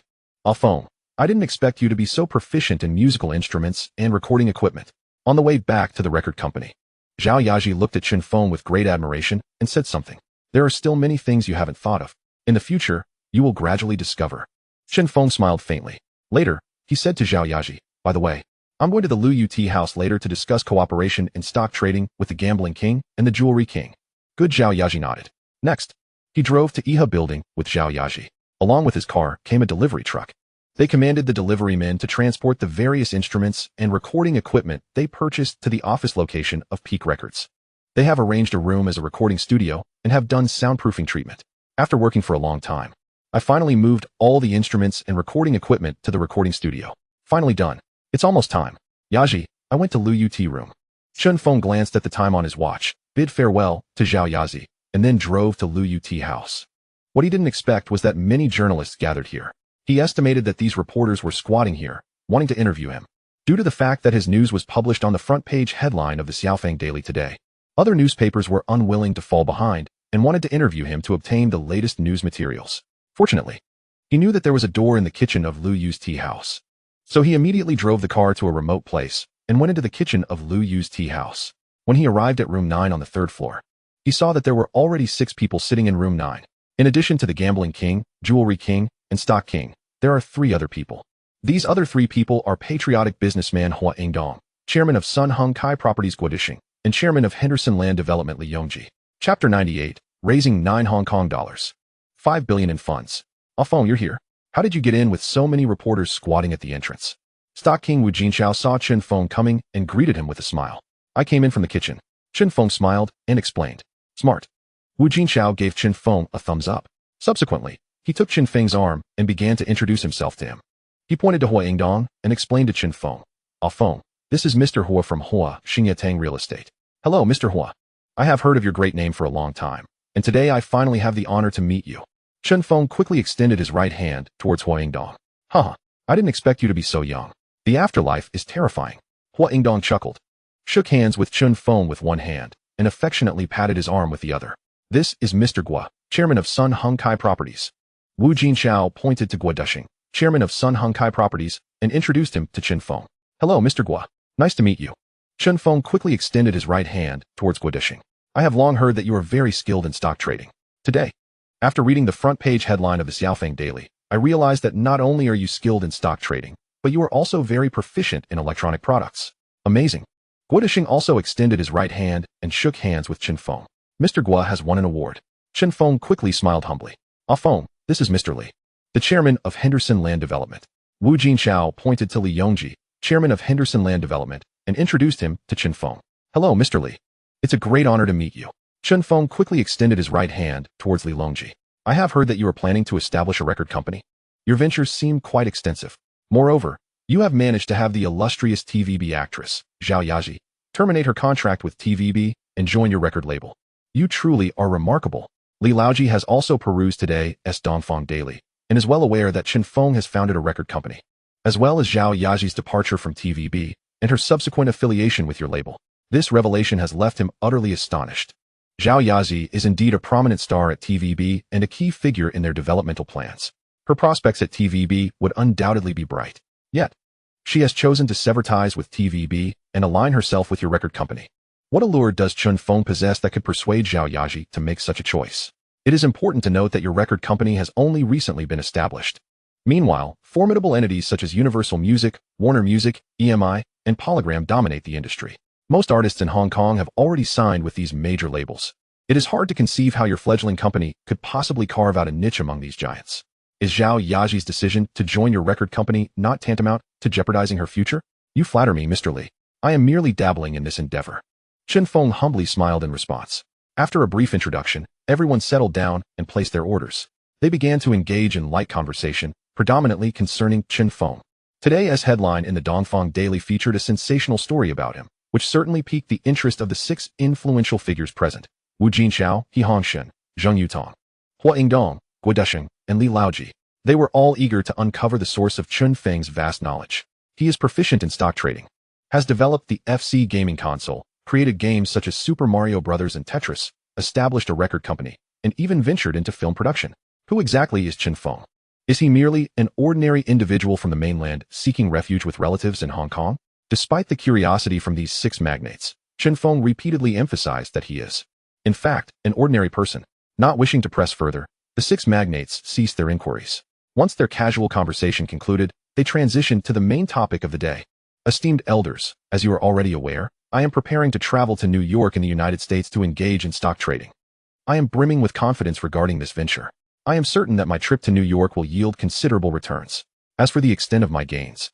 Speaker 1: Feng, I didn't expect you to be so proficient in musical instruments and recording equipment. On the way back to the record company, Zhao Yaji looked at Chen Feng with great admiration and said something. There are still many things you haven't thought of. In the future, you will gradually discover. Chen Feng smiled faintly. Later, he said to Zhao Yaji, by the way, I'm going to the Lu Ut house later to discuss cooperation in stock trading with the Gambling King and the Jewelry King. Good. Zhao Yaji nodded. Next, He drove to Iha building with Zhao Yaji. Along with his car came a delivery truck. They commanded the delivery men to transport the various instruments and recording equipment they purchased to the office location of Peak Records. They have arranged a room as a recording studio and have done soundproofing treatment. After working for a long time, I finally moved all the instruments and recording equipment to the recording studio. Finally done. It's almost time. Yaji, I went to Lu Yut room. Chun Feng glanced at the time on his watch, bid farewell to Zhao Yaji, and then drove to Lu Yut house. What he didn't expect was that many journalists gathered here. He estimated that these reporters were squatting here, wanting to interview him. Due to the fact that his news was published on the front page headline of the Xiaofeng Daily today, other newspapers were unwilling to fall behind and wanted to interview him to obtain the latest news materials. Fortunately, he knew that there was a door in the kitchen of Lu Yu's tea house. So he immediately drove the car to a remote place and went into the kitchen of Lu Yu's tea house. When he arrived at room 9 on the 3rd floor, he saw that there were already 6 people sitting in room 9. In addition to the gambling king, jewelry king, and stock king, there are 3 other people. These other 3 people are patriotic businessman Hua Ingdong, chairman of Sun Hung Kai Properties Guodishing, and chairman of Henderson Land Development Li Yongji. Chapter 98, Raising 9 Hong Kong dollars. 5 billion in funds. Afeng, you're here. How did you get in with so many reporters squatting at the entrance? Stock King Wu Jinxiao saw Chun Feng coming and greeted him with a smile. I came in from the kitchen. Chun Feng smiled and explained. Smart. Wu Jinxiao gave Chun Feng a thumbs up. Subsequently, he took Chun Feng's arm and began to introduce himself to him. He pointed to Hua Ingdong and explained to Chun Feng. Feng, this is Mr. Hua from Hua Xingyatang Real Estate. Hello, Mr. Hua. I have heard of your great name for a long time, and today I finally have the honor to meet you. Chun Feng quickly extended his right hand towards Hua Ingdong. Haha, I didn't expect you to be so young. The afterlife is terrifying. Hua Ingdong chuckled, shook hands with Chun Feng with one hand, and affectionately patted his arm with the other. This is Mr. Gua, chairman of Sun Hung Kai Properties. Wu Jinxiao pointed to Gua Dushing, chairman of Sun Hung Kai Properties, and introduced him to Chun Feng. Hello, Mr. Gua. Nice to meet you. Chun Feng quickly extended his right hand towards Gua Dushing. I have long heard that you are very skilled in stock trading. Today, after reading the front page headline of the Xiaofeng Daily, I realized that not only are you skilled in stock trading, but you are also very proficient in electronic products. Amazing. Gua Dushing also extended his right hand and shook hands with Chun Feng. Mr. Gua has won an award. Chun Feng quickly smiled humbly. Feng, this is Mr. Li, the chairman of Henderson Land Development. Wu Jinxiao pointed to Li Yongji, chairman of Henderson Land Development, and introduced him to Chun Feng. Hello, Mr. Li. It's a great honor to meet you. Chun Feng quickly extended his right hand towards Li Yongji. I have heard that you are planning to establish a record company. Your ventures seem quite extensive. Moreover, you have managed to have the illustrious TVB actress, Zhao Yaji, terminate her contract with TVB and join your record label. You truly are remarkable. Li Laoji has also perused today's Dongfang Daily and is well aware that Chun Feng has founded a record company, as well as Zhao Yaji's departure from TVB and her subsequent affiliation with your label. This revelation has left him utterly astonished. Zhao Yaji is indeed a prominent star at TVB and a key figure in their developmental plans. Her prospects at TVB would undoubtedly be bright. Yet, she has chosen to sever ties with TVB and align herself with your record company. What allure does Chun Feng possess that could persuade Zhao Yaji to make such a choice? It is important to note that your record company has only recently been established. Meanwhile, formidable entities such as Universal Music, Warner Music, EMI, and Polygram dominate the industry. Most artists in Hong Kong have already signed with these major labels. It is hard to conceive how your fledgling company could possibly carve out a niche among these giants. Is Zhao Yaji's decision to join your record company not tantamount to jeopardizing her future? You flatter me, Mr. Li. I am merely dabbling in this endeavor. Chun Feng humbly smiled in response. After a brief introduction, everyone settled down and placed their orders. They began to engage in light conversation, predominantly concerning Chun Feng. Today's headline in the Dongfang Daily featured a sensational story about him, which certainly piqued the interest of the 6 influential figures present: Wu Jinxiao, He Hongshen, Zheng Yutong, Hua Ingdong, Gua Dushing, and Li Laoji. They were all eager to uncover the source of Chun Feng's vast knowledge. He is proficient in stock trading, has developed the FC gaming console, created games such as Super Mario Bros. And Tetris, established a record company, and even ventured into film production. Who exactly is Chun Feng? Is he merely an ordinary individual from the mainland seeking refuge with relatives in Hong Kong? Despite the curiosity from these 6 magnates, Chun Feng repeatedly emphasized that he is, in fact, an ordinary person. Not wishing to press further, the 6 magnates ceased their inquiries. Once their casual conversation concluded, they transitioned to the main topic of the day. Esteemed elders, as you are already aware, I am preparing to travel to New York in the United States to engage in stock trading. I am brimming with confidence regarding this venture. I am certain that my trip to New York will yield considerable returns. As for the extent of my gains,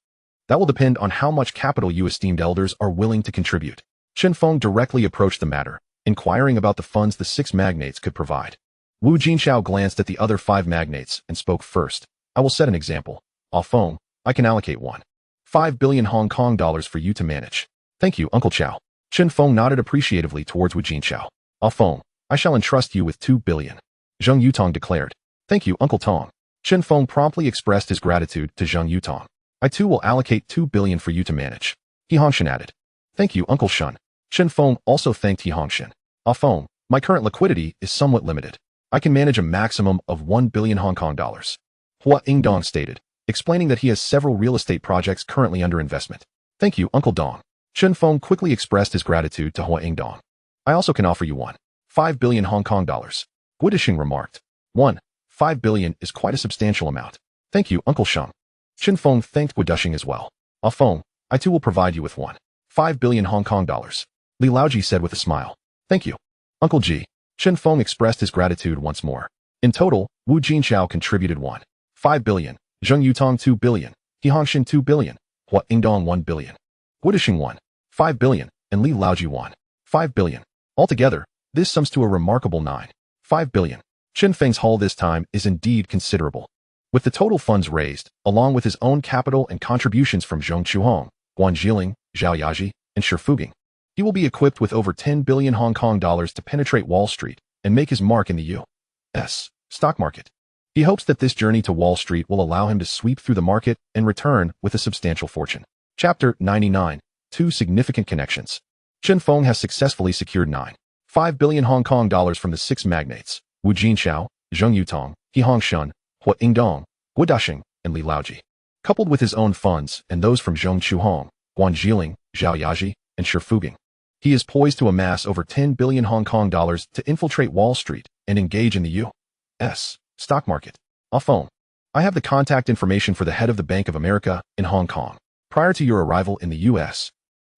Speaker 1: that will depend on how much capital you esteemed elders are willing to contribute. Chen Feng directly approached the matter, inquiring about the funds the 6 magnates could provide. Wu Jinxiao glanced at the other 5 magnates and spoke first. I will set an example. Feng, I can allocate 1.5 billion Hong Kong dollars for you to manage. Thank you, Uncle Chow. Chen Feng nodded appreciatively towards Wu Jinxiao. Feng, I shall entrust you with 2 billion. Zheng Yutong declared. Thank you, Uncle Tong. Chen Feng promptly expressed his gratitude to Zheng Yutong. I too will allocate 2 billion for you to manage. He Hongshan added. Thank you, Uncle Shun. Chen Feng also thanked He Hongshan. Feng, my current liquidity is somewhat limited. I can manage a maximum of 1 billion Hong Kong dollars. Hua Ingdong stated, explaining that he has several real estate projects currently under investment. Thank you, Uncle Dong. Chen Feng quickly expressed his gratitude to Hua Ingdong. I also can offer you 1.5 billion Hong Kong dollars. Guidisheng remarked. 1.5 billion is quite a substantial amount. Thank you, Uncle Sheng. Chen Feng thanked Guidisheng as well. Feng, I too will provide you with 1.5 billion Hong Kong dollars. Li Laoji said with a smile. Thank you, Uncle Ji. Chen Feng expressed his gratitude once more. In total, Wu Jinxiao contributed 1.5 billion, Zheng Yutong 2 billion, He Hongshan 2 billion, Hua Ingdong 1 billion, Guidisheng 1.5 billion, and Li Laoji 1.5 billion. Altogether, this sums to a remarkable 9.5 billion. Chen Feng's haul this time is indeed considerable. With the total funds raised, along with his own capital and contributions from Zhong Chuhong, Guan Jiling, Zhao Yaji, and Shi Fuging, he will be equipped with over 10 billion Hong Kong dollars to penetrate Wall Street and make his mark in the U.S. stock market. He hopes that this journey to Wall Street will allow him to sweep through the market and return with a substantial fortune. Chapter 99. 2 Significant Connections. Chen Feng has successfully secured 9.5 billion Hong Kong dollars from the 6 magnates, Wu Jinxiao, Zheng Yutong, He Hongshan, Hua Ingdong, Guidisheng, and Li Laoji. Coupled with his own funds and those from Zhong Chuhong, Guan Jiling, Zhao Yaji, and Shi Fuging, he is poised to amass over 10 billion Hong Kong dollars to infiltrate Wall Street and engage in the U.S. stock market. Feng, I have the contact information for the head of the Bank of America in Hong Kong. Prior to your arrival in the U.S.,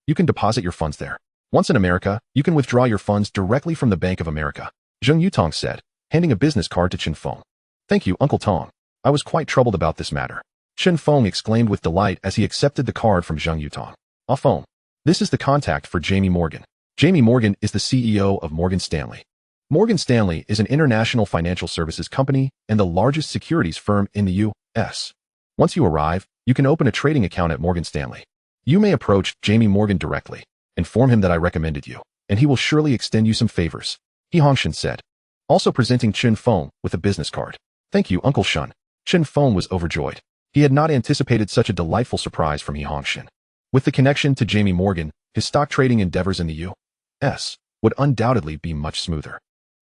Speaker 1: you can deposit your funds there. Once in America, you can withdraw your funds directly from the Bank of America. Zheng Yutong said, handing a business card to Chen Feng. Thank you, Uncle Tong. I was quite troubled about this matter. Chen Feng exclaimed with delight as he accepted the card from Zheng Yutong. Feng, this is the contact for Jamie Morgan. Jamie Morgan is the CEO of Morgan Stanley. Morgan Stanley is an international financial services company and the largest securities firm in the U.S. Once you arrive, you can open a trading account at Morgan Stanley. You may approach Jamie Morgan directly, inform him that I recommended you, and he will surely extend you some favors, He Hongshan said, also presenting Chen Feng with a business card. Thank you, Uncle Shun. Chen Feng was overjoyed. He had not anticipated such a delightful surprise from He Hongshan. With the connection to Jamie Morgan, his stock trading endeavors in the U.S. would undoubtedly be much smoother.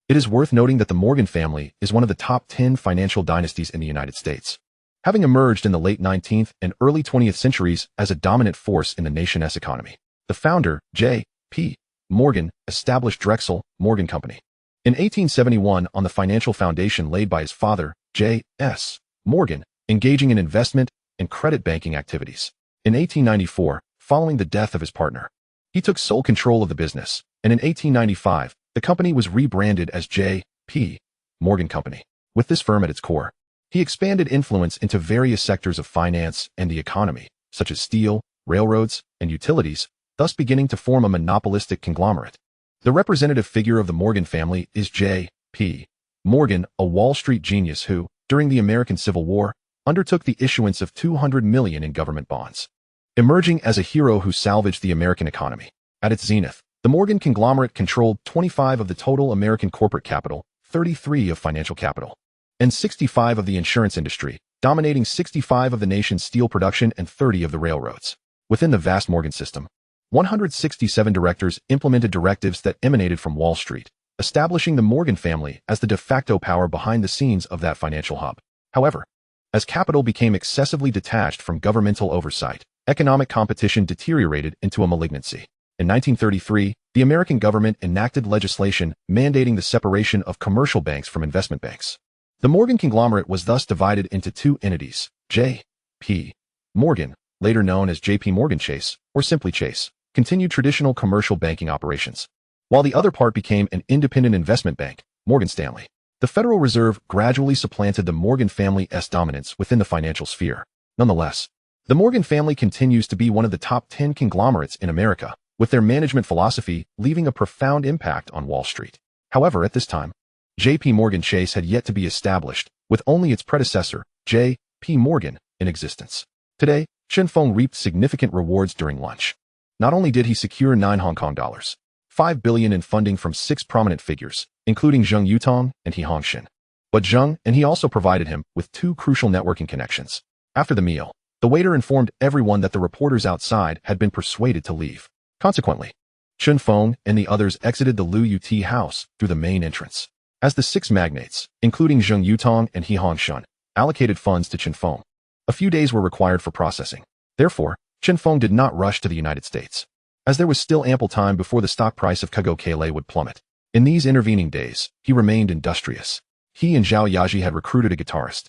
Speaker 1: It is worth noting that the Morgan family is one of the top 10 financial dynasties in the United States, having emerged in the late 19th and early 20th centuries as a dominant force in the nation's economy. The founder, J.P. Morgan, established Drexel Morgan Company in 1871 on the financial foundation laid by his father, J.S. Morgan, engaging in investment and credit banking activities. In 1894, following the death of his partner, he took sole control of the business, and in 1895, the company was rebranded as J.P. Morgan Company. With this firm at its core, he expanded influence into various sectors of finance and the economy, such as steel, railroads, and utilities, thus beginning to form a monopolistic conglomerate. The representative figure of the Morgan family is J.P. Morgan, a Wall Street genius who, during the American Civil War, undertook the issuance of $200 million in government bonds, emerging as a hero who salvaged the American economy. At its zenith, the Morgan conglomerate controlled 25 of the total American corporate capital, 33 of financial capital, and 65 of the insurance industry, dominating 65 of the nation's steel production and 30 of the railroads. Within the vast Morgan system, 167 directors implemented directives that emanated from Wall Street, establishing the Morgan family as the de facto power behind the scenes of that financial hub. However, as capital became excessively detached from governmental oversight, economic competition deteriorated into a malignancy. In 1933, the American government enacted legislation mandating the separation of commercial banks from investment banks. The Morgan conglomerate was thus divided into 2 entities, J.P. Morgan, later known as J.P. Morgan Chase, or simply Chase, continued traditional commercial banking operations, while the other part became an independent investment bank, Morgan Stanley. The Federal Reserve gradually supplanted the Morgan family's dominance within the financial sphere. Nonetheless, the Morgan family continues to be one of the top 10 conglomerates in America, with their management philosophy leaving a profound impact on Wall Street. However, at this time, J.P. Morgan Chase had yet to be established, with only its predecessor, J.P. Morgan, in existence. Today, Chen Feng reaped significant rewards during lunch. Not only did he secure Hong Kong dollars, 5 billion in funding from 6 prominent figures, including Zheng Yutong and He Hongxin, but Zheng and he also provided him with 2 crucial networking connections. After the meal, the waiter informed everyone that the reporters outside had been persuaded to leave. Consequently, Chen Feng and the others exited the Lu Yut house through the main entrance. As the 6 magnates, including Zheng Yutong and He Hongxin, allocated funds to Chen Feng, a few days were required for processing. Therefore, Chen Feng did not rush to the United States, as there was still ample time before the stock price of Kowloon would plummet. In these intervening days, he remained industrious. He and Zhao Yaji had recruited a guitarist,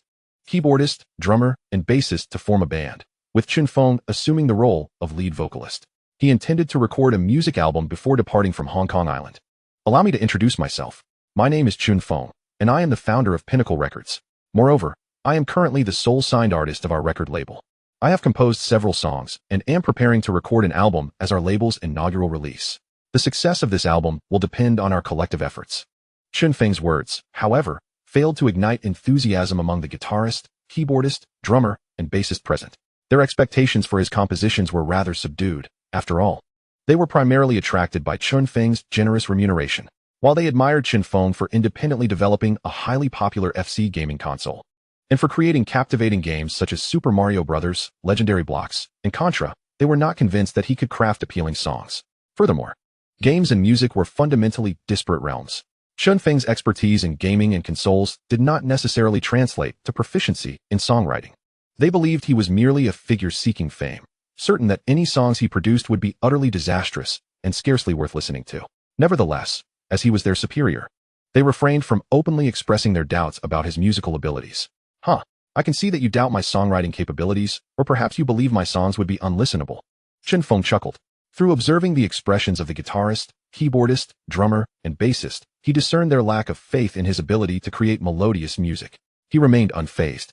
Speaker 1: keyboardist, drummer, and bassist to form a band, with Chen Feng assuming the role of lead vocalist. He intended to record a music album before departing from Hong Kong Island. Allow me to introduce myself. My name is Chen Feng, and I am the founder of Pinnacle Records. Moreover, I am currently the sole signed artist of our record label. I have composed several songs and am preparing to record an album as our label's inaugural release. The success of this album will depend on our collective efforts. Chen Feng's words, however, failed to ignite enthusiasm among the guitarist, keyboardist, drummer, and bassist present. Their expectations for his compositions were rather subdued. After all, they were primarily attracted by Chen Feng's generous remuneration, while they admired Chen Feng for independently developing a highly popular FC gaming console, and for creating captivating games such as Super Mario Bros., Legendary Blocks, and Contra. They were not convinced that he could craft appealing songs. Furthermore, games and music were fundamentally disparate realms. Chen Feng's expertise in gaming and consoles did not necessarily translate to proficiency in songwriting. They believed he was merely a figure seeking fame, certain that any songs he produced would be utterly disastrous and scarcely worth listening to. Nevertheless, as he was their superior, they refrained from openly expressing their doubts about his musical abilities. I can see that you doubt my songwriting capabilities, or perhaps you believe my songs would be unlistenable. Chen Feng chuckled. Through observing the expressions of the guitarist, keyboardist, drummer, and bassist, he discerned their lack of faith in his ability to create melodious music. He remained unfazed.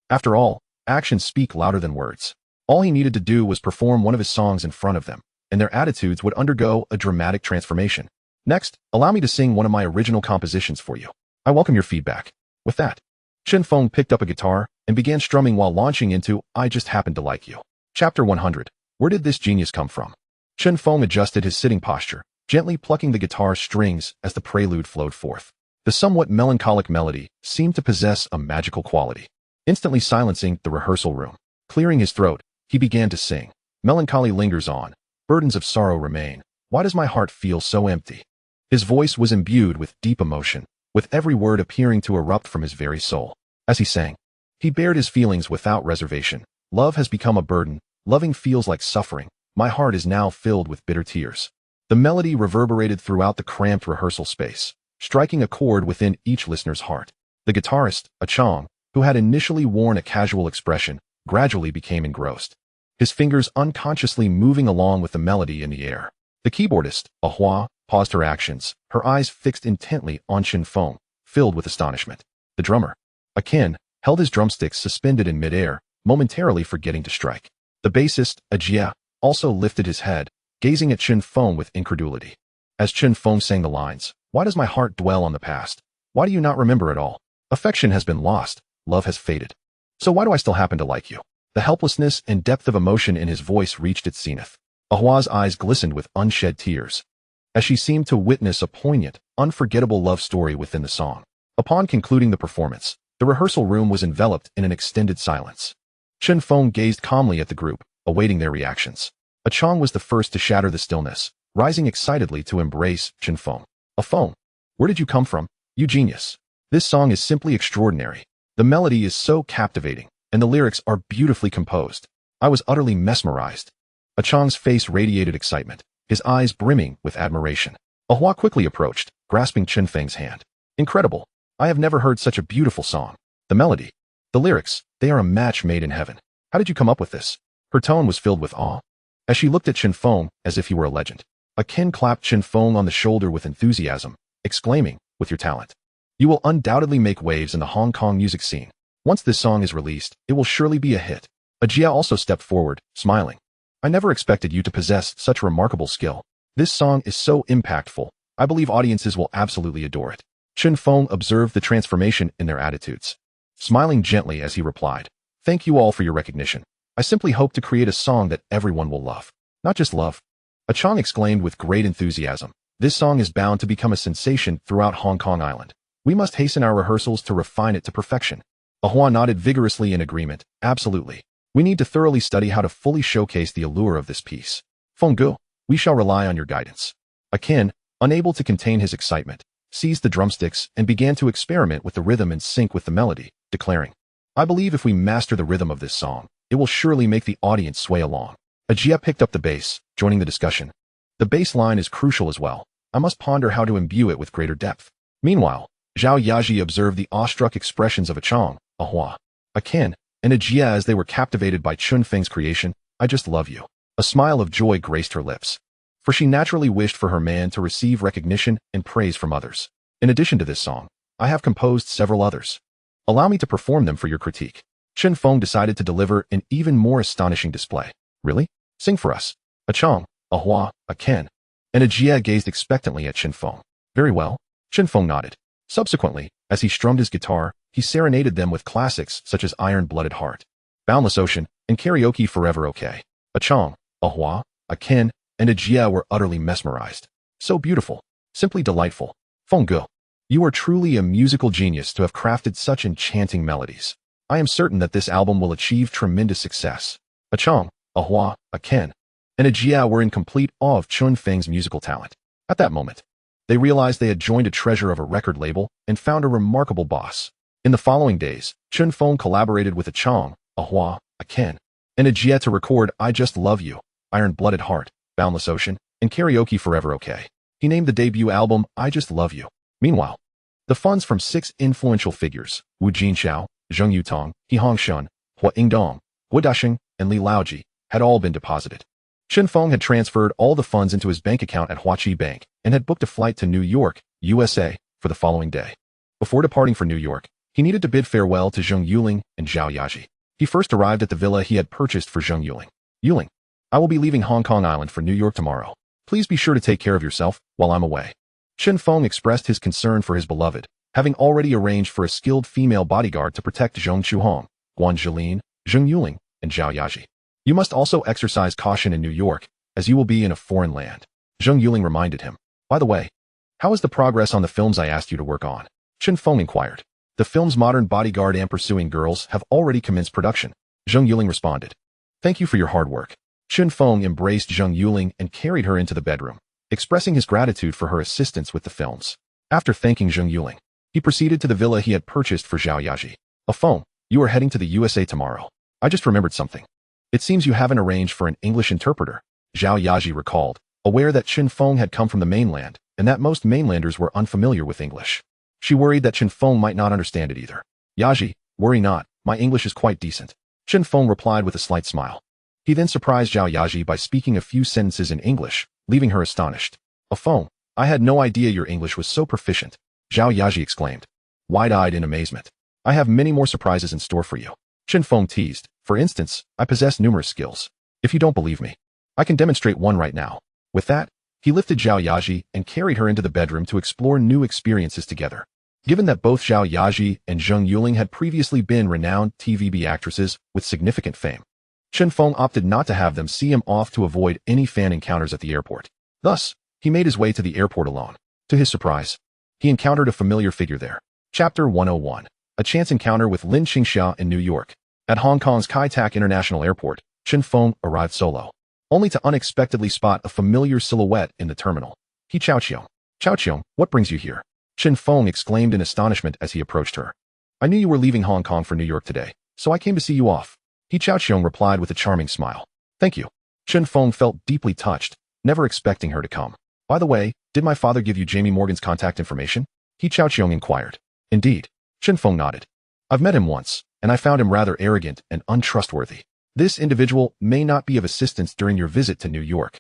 Speaker 1: After all, actions speak louder than words. All he needed to do was perform one of his songs in front of them, and their attitudes would undergo a dramatic transformation. Next, allow me to sing one of my original compositions for you. I welcome your feedback. With that, Chen Feng picked up a guitar and began strumming while launching into I Just Happen to Like You. Chapter 100. Where did this genius come from? Chen Feng adjusted his sitting posture, gently plucking the guitar strings as the prelude flowed forth. The somewhat melancholic melody seemed to possess a magical quality. Instantly silencing the rehearsal room, clearing his throat, he began to sing. Melancholy lingers on. Burdens of sorrow remain. Why does my heart feel so empty? His voice was imbued with deep emotion, with every word appearing to erupt from his very soul. As he sang, he bared his feelings without reservation. Love has become a burden. Loving feels like suffering. My heart is now filled with bitter tears. The melody reverberated throughout the cramped rehearsal space, striking a chord within each listener's heart. The guitarist, A Chong, who had initially worn a casual expression, gradually became engrossed, his fingers unconsciously moving along with the melody in the air. The keyboardist, A Hua, paused her actions, her eyes fixed intently on Chen Feng, filled with astonishment. The drummer, A Ken, held his drumsticks suspended in midair, momentarily forgetting to strike. The bassist, A Jia, also lifted his head, gazing at Chen Feng with incredulity. As Chen Feng sang the lines, why does my heart dwell on the past? Why do you not remember it all? Affection has been lost, love has faded. So why do I still happen to like you? The helplessness and depth of emotion in his voice reached its zenith. A Hua's eyes glistened with unshed tears, as she seemed to witness a poignant, unforgettable love story within the song. Upon concluding the performance, the rehearsal room was enveloped in an extended silence. Chen Feng gazed calmly at the group, awaiting their reactions. A Chong was the first to shatter the stillness, rising excitedly to embrace Chen Feng. A Feng, where did you come from, you genius? This song is simply extraordinary. The melody is so captivating, and the lyrics are beautifully composed. I was utterly mesmerized. A Chong's face radiated excitement, his eyes brimming with admiration. A Hua quickly approached, grasping Chen Feng's hand. Incredible. I have never heard such a beautiful song. The melody, the lyrics, they are a match made in heaven. How did you come up with this? Her tone was filled with awe, as she looked at Chen Feng as if he were a legend. A Ken clapped Chen Feng on the shoulder with enthusiasm, exclaiming, with your talent, You will undoubtedly make waves in the Hong Kong music scene. Once this song is released, it will surely be a hit. Ajia also stepped forward, smiling. I never expected you to possess such remarkable skill. This song is so impactful. I believe audiences will absolutely adore it. Chen Feng observed the transformation in their attitudes, smiling gently as he replied, Thank you all for your recognition. I simply hope to create a song that everyone will love. Not just love. A Chong exclaimed with great enthusiasm. This song is bound to become a sensation throughout Hong Kong Island. We must hasten our rehearsals to refine it to perfection. A Hua nodded vigorously in agreement. Absolutely. We need to thoroughly study how to fully showcase the allure of this piece. Feng Gu, we shall rely on your guidance. A Kin, unable to contain his excitement, seized the drumsticks and began to experiment with the rhythm in sync with the melody, declaring, I believe if we master the rhythm of this song, it will surely make the audience sway along. Ajia picked up the bass, joining the discussion. The bass line is crucial as well. I must ponder how to imbue it with greater depth. Meanwhile, Zhao Yaji observed the awestruck expressions of a Chong, a Hua, a Kin, and Ajia as they were captivated by Chun Feng's creation. I just love you. A smile of joy graced her lips, for she naturally wished for her man to receive recognition and praise from others. In addition to this song, I have composed several others. Allow me to perform them for your critique. Chen Feng decided to deliver an even more astonishing display. Really? Sing for us. A Chong, a Hua, a Ken, and a Jia gazed expectantly at Chen Feng. Very well. Chen Feng nodded. Subsequently, as he strummed his guitar, he serenaded them with classics such as Iron-Blooded Heart, Boundless Ocean, and Karaoke Forever OK. A Chong, a Hua, a Ken, and a Jia were utterly mesmerized. So beautiful. Simply delightful. Feng Gu, you are truly a musical genius to have crafted such enchanting melodies. I am certain that this album will achieve tremendous success. A Chong, a Hua, a Ken, and a Jia were in complete awe of Chun Feng's musical talent. At that moment, they realized they had joined a treasure of a record label and found a remarkable boss. In the following days, Chun Feng collaborated with a Chong, a Hua, a Ken, and a Jia to record I Just Love You, Iron-Blooded Heart, Boundless Ocean, and Karaoke Forever OK. He named the debut album I Just Love You. Meanwhile, the funds from 6 influential figures, Wu Jinxiao, Zheng Yutong, He Hongshun, Hua Yingdong, Wu Dasheng, and Li Laoji, had all been deposited. Chen Feng had transferred all the funds into his bank account at Huaqi Bank and had booked a flight to New York, USA, for the following day. Before departing for New York, he needed to bid farewell to Zheng Yuling and Zhao Yaji. He first arrived at the villa he had purchased for Zheng Yuling. Yuling, I will be leaving Hong Kong Island for New York tomorrow. Please be sure to take care of yourself while I'm away. Chen Feng expressed his concern for his beloved, having already arranged for a skilled female bodyguard to protect Zheng Chuhong, Guan Zhilin, Zheng Yuling, and Zhao Yaji. You must also exercise caution in New York, as you will be in a foreign land. Zheng Yuling reminded him. By the way, how is the progress on the films I asked you to work on? Chen Feng inquired. The film's modern bodyguard and pursuing girls have already commenced production. Zheng Yuling responded. Thank you for your hard work. Chen Feng embraced Zheng Yuling and carried her into the bedroom, expressing his gratitude for her assistance with the films. After thanking Zheng Yuling, he proceeded to the villa he had purchased for Zhao Yaji. A Feng, you are heading to the USA tomorrow. I just remembered something. It seems you haven't arranged for an English interpreter. Zhao Yaji recalled, aware that Chen Feng had come from the mainland and that most mainlanders were unfamiliar with English. She worried that Chen Feng might not understand it either. Yaji, worry not, my English is quite decent. Chen Feng replied with a slight smile. He then surprised Zhao Yaji by speaking a few sentences in English, leaving her astonished. A Feng, I had no idea your English was so proficient. Zhao Yaji exclaimed, wide-eyed in amazement. I have many more surprises in store for you. Chen Feng teased. For instance, I possess numerous skills. If you don't believe me, I can demonstrate one right now. With that, he lifted Zhao Yaji and carried her into the bedroom to explore new experiences together. Given that both Zhao Yaji and Zheng Yuling had previously been renowned TVB actresses with significant fame, Chen Feng opted not to have them see him off to avoid any fan encounters at the airport. Thus, he made his way to the airport alone. To his surprise, he encountered a familiar figure there. Chapter 101. A chance encounter with Lin Qingxia in New York. At Hong Kong's Kai Tak International Airport, Chen Feng arrived solo, only to unexpectedly spot a familiar silhouette in the terminal. He Chao-Chiong. Chao-Chiong, what brings you here? Chen Feng exclaimed in astonishment as he approached her. I knew you were leaving Hong Kong for New York today, so I came to see you off. He Chao-Chiong replied with a charming smile. Thank you. Chen Feng felt deeply touched, never expecting her to come. By the way, did my father give you Jamie Morgan's contact information? He Chao-Chiong inquired. Indeed. Chen Feng nodded. I've met him once, and I found him rather arrogant and untrustworthy. This individual may not be of assistance during your visit to New York.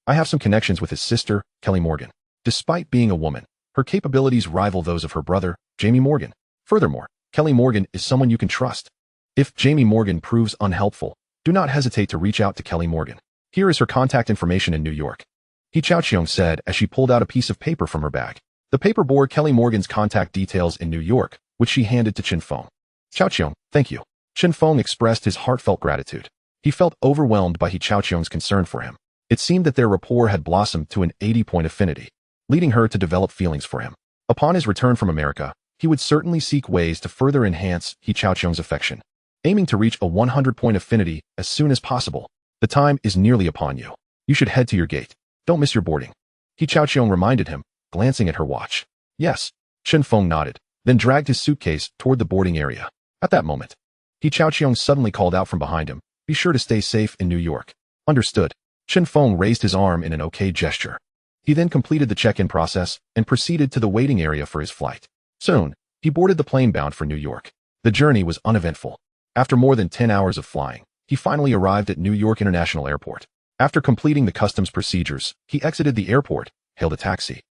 Speaker 1: I have some connections with his sister, Kelly Morgan. Despite being a woman, her capabilities rival those of her brother, Jamie Morgan. Furthermore, Kelly Morgan is someone you can trust. If Jamie Morgan proves unhelpful, do not hesitate to reach out to Kelly Morgan. Here is her contact information in New York. He Chao-Cheong said as she pulled out a piece of paper from her bag. The paper bore Kelly Morgan's contact details in New York, which she handed to Chen Feng. Chao-Cheong, thank you. Chen Feng expressed his heartfelt gratitude. He felt overwhelmed by He Chao-Cheong's concern for him. It seemed that their rapport had blossomed to an 80-point affinity, leading her to develop feelings for him. Upon his return from America, he would certainly seek ways to further enhance He Chao-Cheong's affection, aiming to reach a 100-point affinity as soon as possible. The time is nearly upon you. You should head to your gate. Don't miss your boarding. He Chao-Cheong reminded him, glancing at her watch. Yes. Chen Feng nodded, then dragged his suitcase toward the boarding area. At that moment, He Chao-Cheong suddenly called out from behind him, be sure to stay safe in New York. Understood. Chen Feng raised his arm in an okay gesture. He then completed the check-in process and proceeded to the waiting area for his flight. Soon, he boarded the plane bound for New York. The journey was uneventful. After more than 10 hours of flying, he finally arrived at New York International Airport. After completing the customs procedures, he exited the airport, hailed a taxi,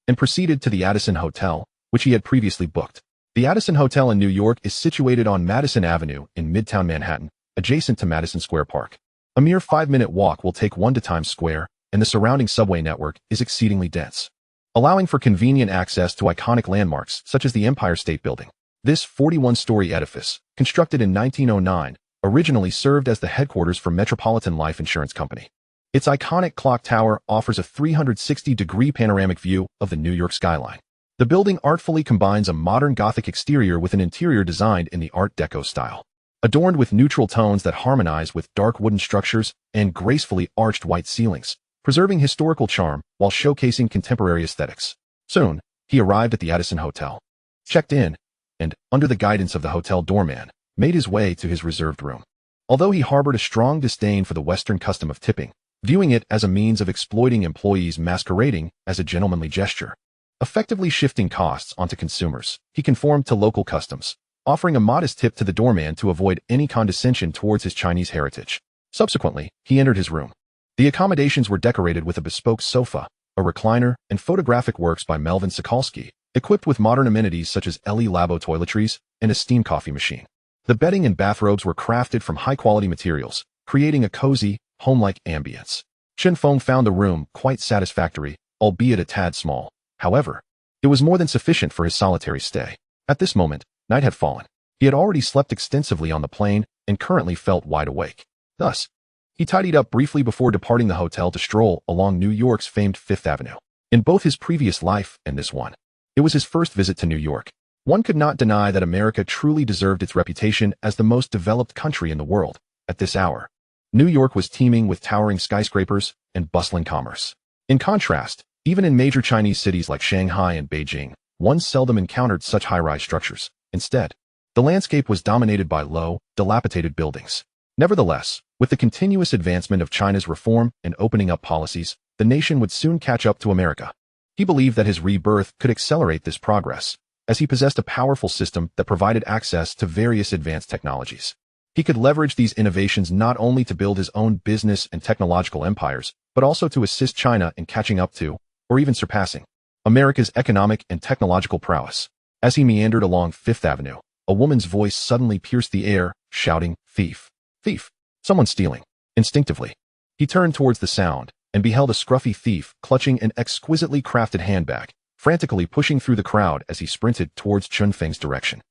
Speaker 1: and proceeded to the Addison Hotel, which he had previously booked. The Addison Hotel in New York is situated on Madison Avenue in Midtown Manhattan, adjacent to Madison Square Park. A mere 5-minute walk will take one to Times Square, and the surrounding subway network is exceedingly dense, allowing for convenient access to iconic landmarks such as the Empire State Building. This 41-story edifice, constructed in 1909, originally served as the headquarters for Metropolitan Life Insurance Company. Its iconic clock tower offers a 360-degree panoramic view of the New York skyline. The building artfully combines a modern Gothic exterior with an interior designed in the Art Deco style, adorned with neutral tones that harmonize with dark wooden structures and gracefully arched white ceilings, preserving historical charm while showcasing contemporary aesthetics. Soon, he arrived at the Addison Hotel, checked in, and, under the guidance of the hotel doorman, made his way to his reserved room. Although he harbored a strong disdain for the Western custom of tipping, viewing it as a means of exploiting employees masquerading as a gentlemanly gesture, effectively shifting costs onto consumers, he conformed to local customs, offering a modest tip to the doorman to avoid any condescension towards his Chinese heritage. Subsequently, he entered his room. The accommodations were decorated with a bespoke sofa, a recliner, and photographic works by Melvin Sokolsky, equipped with modern amenities such as LE Labo toiletries and a steam coffee machine. The bedding and bathrobes were crafted from high-quality materials, creating a cozy, home-like ambience. Chen Feng found the room quite satisfactory, albeit a tad small. However, it was more than sufficient for his solitary stay. At this moment, night had fallen. He had already slept extensively on the plane and currently felt wide awake. Thus, he tidied up briefly before departing the hotel to stroll along New York's famed Fifth Avenue. In both his previous life and this one, it was his first visit to New York. One could not deny that America truly deserved its reputation as the most developed country in the world. At this hour, New York was teeming with towering skyscrapers and bustling commerce. In contrast, even in major Chinese cities like Shanghai and Beijing, one seldom encountered such high-rise structures. Instead, the landscape was dominated by low, dilapidated buildings. Nevertheless, with the continuous advancement of China's reform and opening up policies, the nation would soon catch up to America. He believed that his rebirth could accelerate this progress, as he possessed a powerful system that provided access to various advanced technologies. He could leverage these innovations not only to build his own business and technological empires, but also to assist China in catching up to, or even surpassing, America's economic and technological prowess. As he meandered along Fifth Avenue, a woman's voice suddenly pierced the air, shouting, "Thief! Thief! Someone's stealing!" Instinctively, he turned towards the sound and beheld a scruffy thief clutching an exquisitely crafted handbag, frantically pushing through the crowd as he sprinted towards Chun Feng's direction.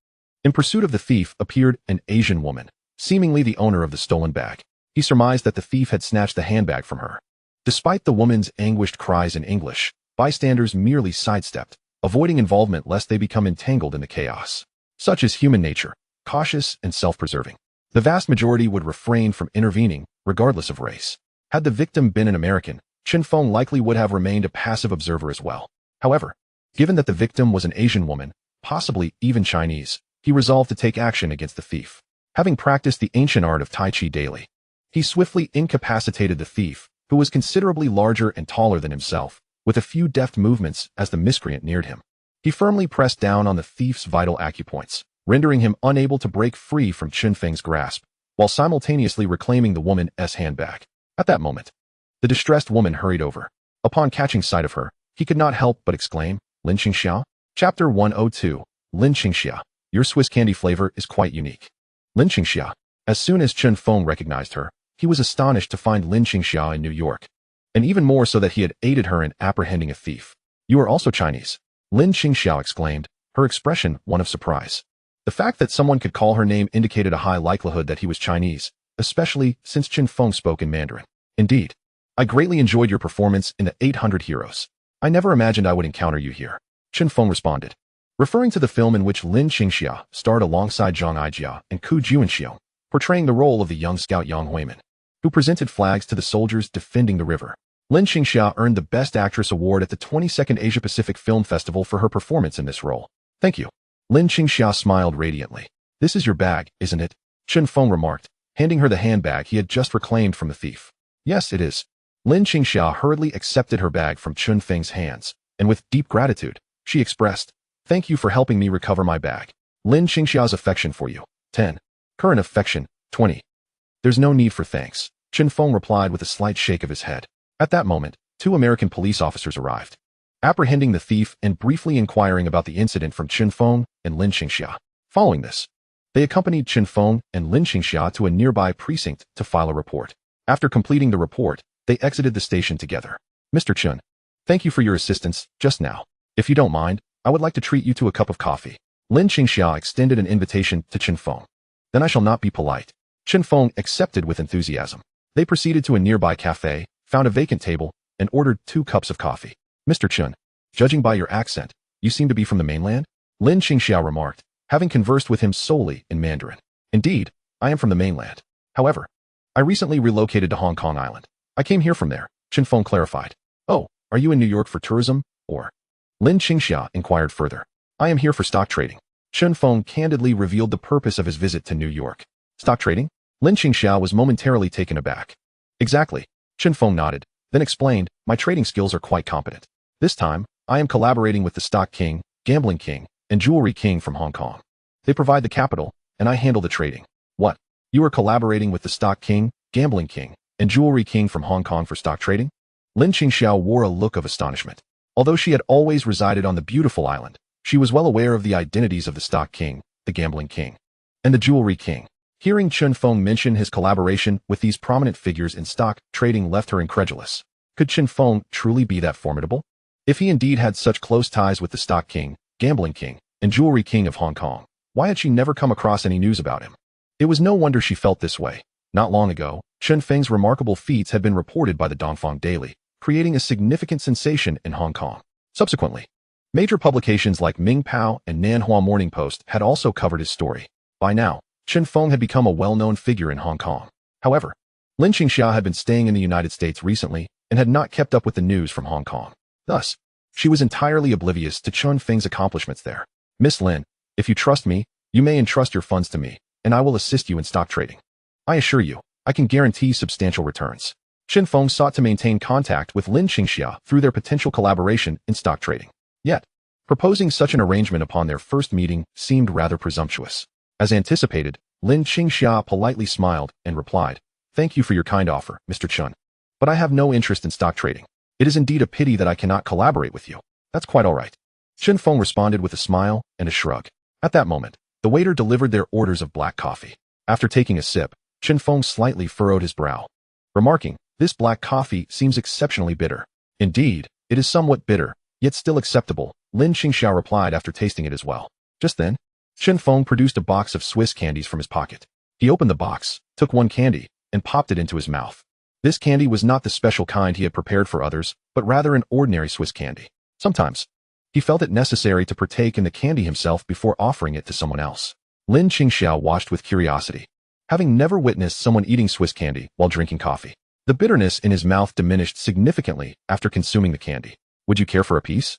Speaker 1: In pursuit of the thief appeared an Asian woman, seemingly the owner of the stolen bag. He surmised that the thief had snatched the handbag from her. Despite the woman's anguished cries in English, bystanders merely sidestepped, avoiding involvement lest they become entangled in the chaos. Such is human nature, cautious and self-preserving. The vast majority would refrain from intervening, regardless of race. Had the victim been an American, Chen Feng likely would have remained a passive observer as well. However, given that the victim was an Asian woman, possibly even Chinese, he resolved to take action against the thief. Having practiced the ancient art of Tai Chi daily, he swiftly incapacitated the thief, who was considerably larger and taller than himself, with a few deft movements as the miscreant neared him. He firmly pressed down on the thief's vital acupoints, rendering him unable to break free from Chun Feng's grasp, while simultaneously reclaiming the woman's handbag. At that moment, the distressed woman hurried over. Upon catching sight of her, he could not help but exclaim, "Lin Qingxiao?" Chapter 102, Lin Qingxia, your Swiss candy flavor is quite unique. Lin Qingxia. As soon as Chen Feng recognized her, he was astonished to find Lin Qingxia in New York, and even more so that he had aided her in apprehending a thief. You are also Chinese, Lin Qingxia exclaimed, her expression one of surprise. The fact that someone could call her name indicated a high likelihood that he was Chinese, especially since Chen Feng spoke in Mandarin. Indeed, I greatly enjoyed your performance in the 800 Heroes. I never imagined I would encounter you here, Chen Feng responded, referring to the film in which Lin Qingxia starred alongside Zhang Aijia and Ku Juanxiu, portraying the role of the young scout Yang Huimin, who presented flags to the soldiers defending the river. Lin Qingxia earned the Best Actress Award at the 22nd Asia-Pacific Film Festival for her performance in this role. Thank you. Lin Qingxia smiled radiantly. This is your bag, isn't it? Chen Feng remarked, handing her the handbag he had just reclaimed from the thief. Yes, it is. Lin Qingxia hurriedly accepted her bag from Chen Feng's hands, and with deep gratitude, she expressed, thank you for helping me recover my bag. Lin Qingxia's affection for you. 10. Current affection. 20. There's no need for thanks, Chen Feng replied with a slight shake of his head. At that moment, 2 American police officers arrived, apprehending the thief and briefly inquiring about the incident from Chen Feng and Lin Qingxia. Following this, they accompanied Chen Feng and Lin Qingxia to a nearby precinct to file a report. After completing the report, they exited the station together. Mr. Chen, thank you for your assistance just now. If you don't mind, I would like to treat you to a cup of coffee. Lin Qingxia extended an invitation to Chen Feng. Then I shall not be polite. Chen Feng accepted with enthusiasm. They proceeded to a nearby cafe, found a vacant table, and ordered 2 cups of coffee. Mr. Chen, judging by your accent, you seem to be from the mainland? Lin Qingxia remarked, having conversed with him solely in Mandarin. Indeed, I am from the mainland. However, I recently relocated to Hong Kong Island. I came here from there, Chen Feng clarified. Oh, are you in New York for tourism, or? Lin Qingxia inquired further. I am here for stock trading. Chen Feng candidly revealed the purpose of his visit to New York. Stock trading? Lin Qingxia was momentarily taken aback. Exactly. Chen Feng nodded, then explained, my trading skills are quite competent. This time, I am collaborating with the Stock King, Gambling King, and Jewelry King from Hong Kong. They provide the capital, and I handle the trading. What? You are collaborating with the Stock King, Gambling King, and Jewelry King from Hong Kong for stock trading? Lin Qingxia wore a look of astonishment. Although she had always resided on the beautiful island, she was well aware of the identities of the Stock King, the Gambling King, and the Jewelry King. Hearing Chen Feng mention his collaboration with these prominent figures in stock trading left her incredulous. Could Chen Feng truly be that formidable? If he indeed had such close ties with the Stock King, Gambling King, and Jewelry King of Hong Kong, why had she never come across any news about him? It was no wonder she felt this way. Not long ago, Chen Feng's remarkable feats had been reported by the Dongfang Daily, creating a significant sensation in Hong Kong. Subsequently, major publications like Ming Pao and Nanhua Morning Post had also covered his story. By now, Chen Feng had become a well-known figure in Hong Kong. However, Lin Qingxia had been staying in the United States recently and had not kept up with the news from Hong Kong. Thus, she was entirely oblivious to Chen Feng's accomplishments there. Miss Lin, if you trust me, you may entrust your funds to me, and I will assist you in stock trading. I assure you, I can guarantee substantial returns. Chen Feng sought to maintain contact with Lin Qingxia through their potential collaboration in stock trading. Yet, proposing such an arrangement upon their first meeting seemed rather presumptuous. As anticipated, Lin Qingxia politely smiled and replied, thank you for your kind offer, Mr. Chen. But I have no interest in stock trading. It is indeed a pity that I cannot collaborate with you. That's quite all right. Chen Feng responded with a smile and a shrug. At that moment, the waiter delivered their orders of black coffee. After taking a sip, Chen Feng slightly furrowed his brow, remarking, this black coffee seems exceptionally bitter. Indeed, it is somewhat bitter, yet still acceptable, Lin Qingxia replied after tasting it as well. Just then, Chen Feng produced a box of Swiss candies from his pocket. He opened the box, took one candy, and popped it into his mouth. This candy was not the special kind he had prepared for others, but rather an ordinary Swiss candy. Sometimes, he felt it necessary to partake in the candy himself before offering it to someone else. Lin Qingxia watched with curiosity, having never witnessed someone eating Swiss candy while drinking coffee. The bitterness in his mouth diminished significantly after consuming the candy. Would you care for a piece?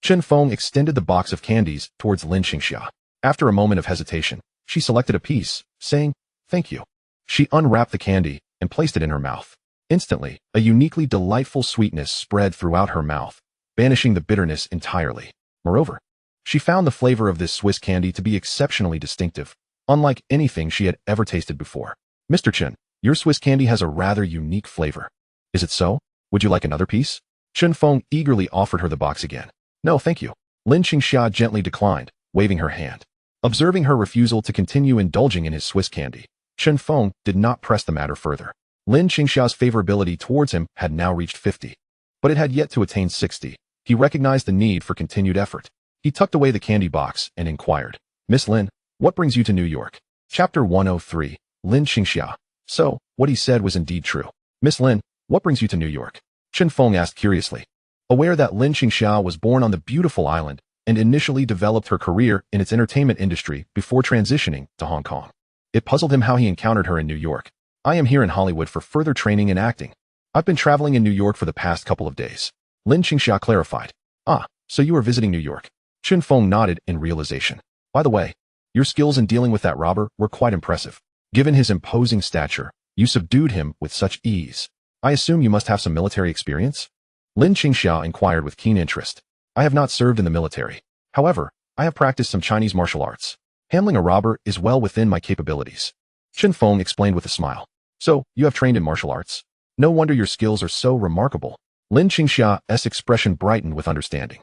Speaker 1: Chen Feng extended the box of candies towards Lin Qingxia. After a moment of hesitation, she selected a piece, saying, thank you. She unwrapped the candy and placed it in her mouth. Instantly, a uniquely delightful sweetness spread throughout her mouth, banishing the bitterness entirely. Moreover, she found the flavor of this Swiss candy to be exceptionally distinctive, unlike anything she had ever tasted before. Mr. Chen, your Swiss candy has a rather unique flavor. Is it so? Would you like another piece? Chen Feng eagerly offered her the box again. No, thank you. Lin Qingxia gently declined, waving her hand. Observing her refusal to continue indulging in his Swiss candy, Chen Feng did not press the matter further. Lin Qingxia's favorability towards him had now reached 50, but it had yet to attain 60. He recognized the need for continued effort. He tucked away the candy box and inquired, "Miss Lin, what brings you to New York?" Chapter 103, Lin Qingxia. So, what he said was indeed true. "Miss Lin, what brings you to New York?" Chen Feng asked curiously. Aware that Lin Qingxia was born on the beautiful island and initially developed her career in its entertainment industry before transitioning to Hong Kong. It puzzled him how he encountered her in New York. "I am here in Hollywood for further training in acting. I've been traveling in New York for the past couple of days." Lin Qingxia clarified. "Ah, so you are visiting New York." Chen Feng nodded in realization. "By the way, your skills in dealing with that robber were quite impressive. Given his imposing stature, you subdued him with such ease. I assume you must have some military experience?" Lin Qingxia inquired with keen interest. "I have not served in the military. However, I have practiced some Chinese martial arts. Handling a robber is well within my capabilities." Chen Feng explained with a smile. "So, you have trained in martial arts? No wonder your skills are so remarkable." Lin Qingxia's expression brightened with understanding.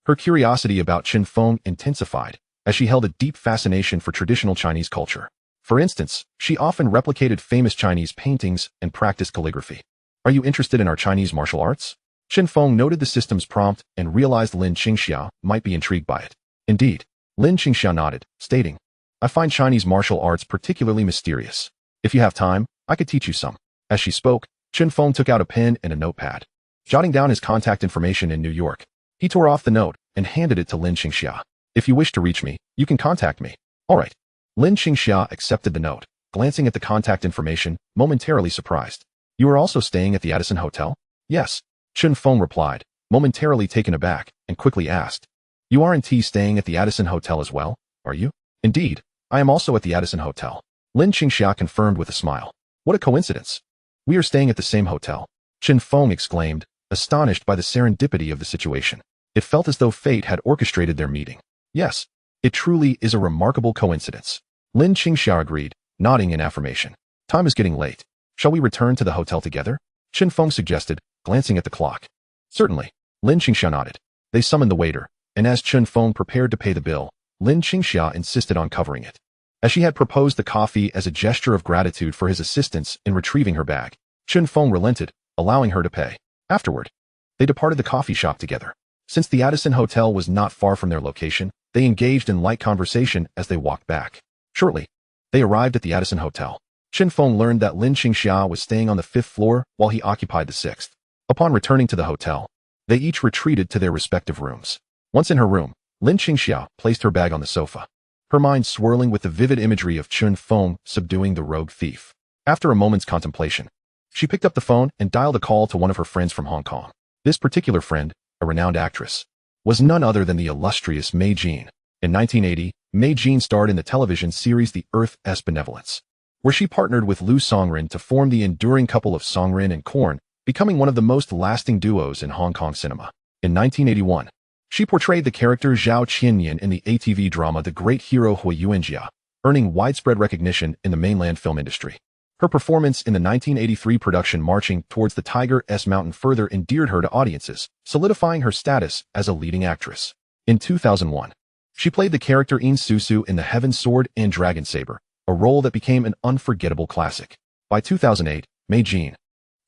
Speaker 1: Her curiosity about Chen Feng intensified, as she held a deep fascination for traditional Chinese culture. For instance, she often replicated famous Chinese paintings and practiced calligraphy. "Are you interested in our Chinese martial arts?" Chen Feng noted the system's prompt and realized Lin Qingxia might be intrigued by it. "Indeed." Lin Qingxia nodded, stating, "I find Chinese martial arts particularly mysterious. If you have time, I could teach you some." As she spoke, Chen Feng took out a pen and a notepad. Jotting down his contact information in New York, he tore off the note and handed it to Lin Qingxia. "If you wish to reach me, you can contact me." "All right." Lin Qingxia accepted the note, glancing at the contact information, momentarily surprised. "You are also staying at the Addison Hotel?" "Yes." Chen Feng replied, momentarily taken aback, and quickly asked, "You aren't staying at the Addison Hotel as well, are you?" "Indeed, I am also at the Addison Hotel." Lin Qingxia confirmed with a smile. "What a coincidence. We are staying at the same hotel." Chen Feng exclaimed, astonished by the serendipity of the situation. It felt as though fate had orchestrated their meeting. "Yes, it truly is a remarkable coincidence." Lin Qingxia agreed, nodding in affirmation. "Time is getting late. Shall we return to the hotel together?" Chen Feng suggested, glancing at the clock. "Certainly." Lin Qingxia nodded. They summoned the waiter, and as Chen Feng prepared to pay the bill, Lin Qingxia insisted on covering it. As she had proposed the coffee as a gesture of gratitude for his assistance in retrieving her bag, Chen Feng relented, allowing her to pay. Afterward, they departed the coffee shop together. Since the Addison Hotel was not far from their location, they engaged in light conversation as they walked back. Shortly, they arrived at the Addison Hotel. Chen Feng learned that Lin Qingxia was staying on the 5th floor while he occupied the 6th. Upon returning to the hotel, they each retreated to their respective rooms. Once in her room, Lin Qingxia placed her bag on the sofa, her mind swirling with the vivid imagery of Chen Feng subduing the rogue thief. After a moment's contemplation, she picked up the phone and dialed a call to one of her friends from Hong Kong. This particular friend, a renowned actress, was none other than the illustrious Mei Jin. In 1980, Mei Jin starred in the television series The Earth's Benevolence, where she partnered with Liu Songren to form the enduring couple of Songren and Korn, becoming one of the most lasting duos in Hong Kong cinema. In 1981, she portrayed the character Zhao Qianyan in the ATV drama The Great Hero Hui Yuanjia, earning widespread recognition in the mainland film industry. Her performance in the 1983 production Marching Towards the Tiger's Mountain further endeared her to audiences, solidifying her status as a leading actress. In 2001, she played the character In Susu in The Heaven Sword and Dragon Saber, a role that became an unforgettable classic. By 2008, Mei Jin,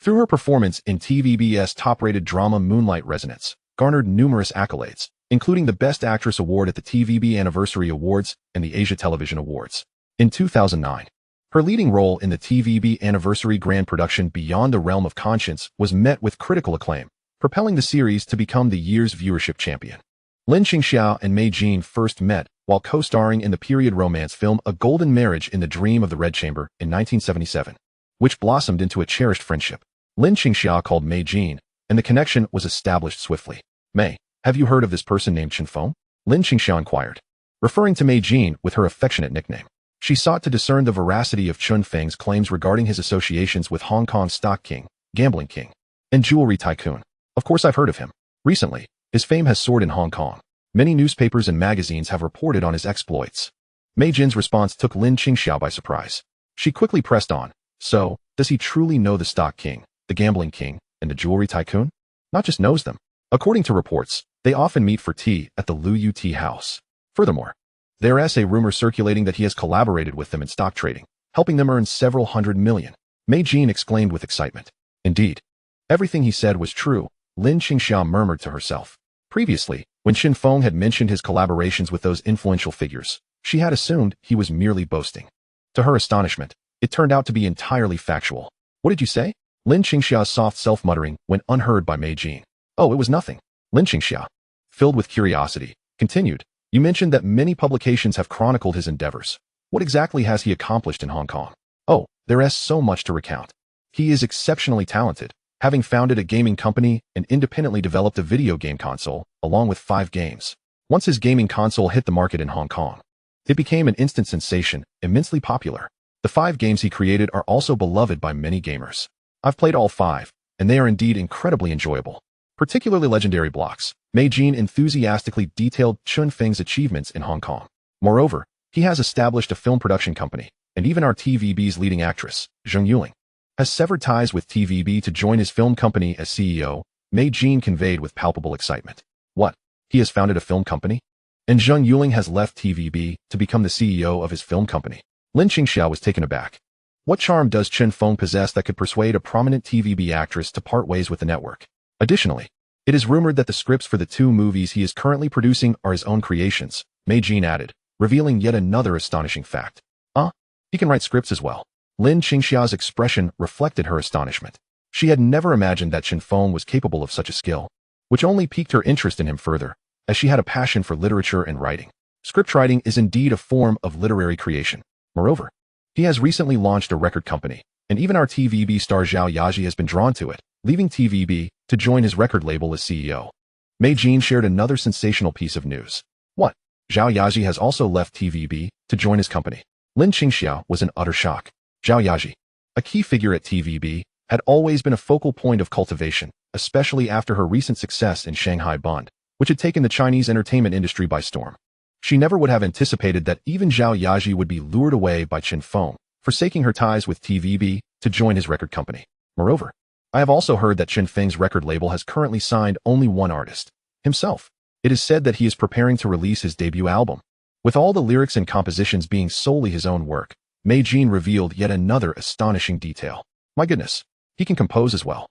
Speaker 1: through her performance in TVB's top-rated drama Moonlight Resonance, garnered numerous accolades, including the Best Actress Award at the TVB Anniversary Awards and the Asia Television Awards. In 2009, her leading role in the TVB Anniversary Grand production Beyond the Realm of Conscience was met with critical acclaim, propelling the series to become the year's viewership champion. Lin Qingxia and Mei Jin first met while co-starring in the period romance film A Golden Marriage in the Dream of the Red Chamber in 1977, which blossomed into a cherished friendship. Lin Qingxia called Mei Jin, and the connection was established swiftly. "Mei, have you heard of this person named Chen Feng?" Lin Qingxia inquired, referring to Mei Jin with her affectionate nickname. She sought to discern the veracity of Chen Feng's claims regarding his associations with Hong Kong's stock king, gambling king, and jewelry tycoon. "Of course I've heard of him. Recently, his fame has soared in Hong Kong. Many newspapers and magazines have reported on his exploits." Mei Jin's response took Lin Qingxia by surprise. She quickly pressed on. "So, does he truly know the stock king, the gambling king, and the jewelry tycoon? Not just knows them. According to reports, they often meet for tea at the Lu Yu Tea House. Furthermore, There's a rumor circulating that he has collaborated with them in stock trading, helping them earn several hundred million. Mei Jin exclaimed with excitement. Indeed. Everything he said was true, Lin Qingxia murmured to herself. Previously, when Qin Feng had mentioned his collaborations with those influential figures, she had assumed he was merely boasting. To her astonishment, it turned out to be entirely factual. What did you say? Lin Qingxia's soft self-muttering went unheard by Mei Jin. Oh, it was nothing. Lin Qingxia, filled with curiosity, continued. You mentioned that many publications have chronicled his endeavors. What exactly has he accomplished in Hong Kong? Oh, there is so much to recount. He is exceptionally talented, having founded a gaming company and independently developed a video game console, along with 5 games. Once his gaming console hit the market in Hong Kong, it became an instant sensation, immensely popular. The 5 games he created are also beloved by many gamers. I've played all 5, and they are indeed incredibly enjoyable. Particularly legendary blocks. Mei Jin enthusiastically detailed Qin Feng's achievements in Hong Kong. Moreover, he has established a film production company, and even our TVB's leading actress, Zheng Yuling, has severed ties with TVB to join his film company as CEO, Mei Jin conveyed with palpable excitement. What? He has founded a film company? And Zheng Yuling has left TVB to become the CEO of his film company. Lin Qingxia was taken aback. What charm does Qin Feng possess that could persuade a prominent TVB actress to part ways with the network? Additionally, it is rumored that the scripts for the 2 movies he is currently producing are his own creations, Mei Jin added, revealing yet another astonishing fact. He can write scripts as well. Lin Qingxia's expression reflected her astonishment. She had never imagined that Qin Feng was capable of such a skill, which only piqued her interest in him further, as she had a passion for literature and writing. Script writing is indeed a form of literary creation. Moreover, he has recently launched a record company, and even our TVB star Zhao Yaji has been drawn to it, leaving TVB to join his record label as CEO. Mei Jin shared another sensational piece of news. What? Zhao Yaji has also left TVB to join his company. Lin Qingxia was in utter shock. Zhao Yaji, a key figure at TVB, had always been a focal point of cultivation, especially after her recent success in Shanghai Bond, which had taken the Chinese entertainment industry by storm. She never would have anticipated that even Zhao Yaji would be lured away by Qin Feng, forsaking her ties with TVB to join his record company. Moreover, I have also heard that Qin Feng's record label has currently signed only one artist, himself. It is said that he is preparing to release his debut album. With all the lyrics and compositions being solely his own work, Mei Jin revealed yet another astonishing detail. My goodness, he can compose as well.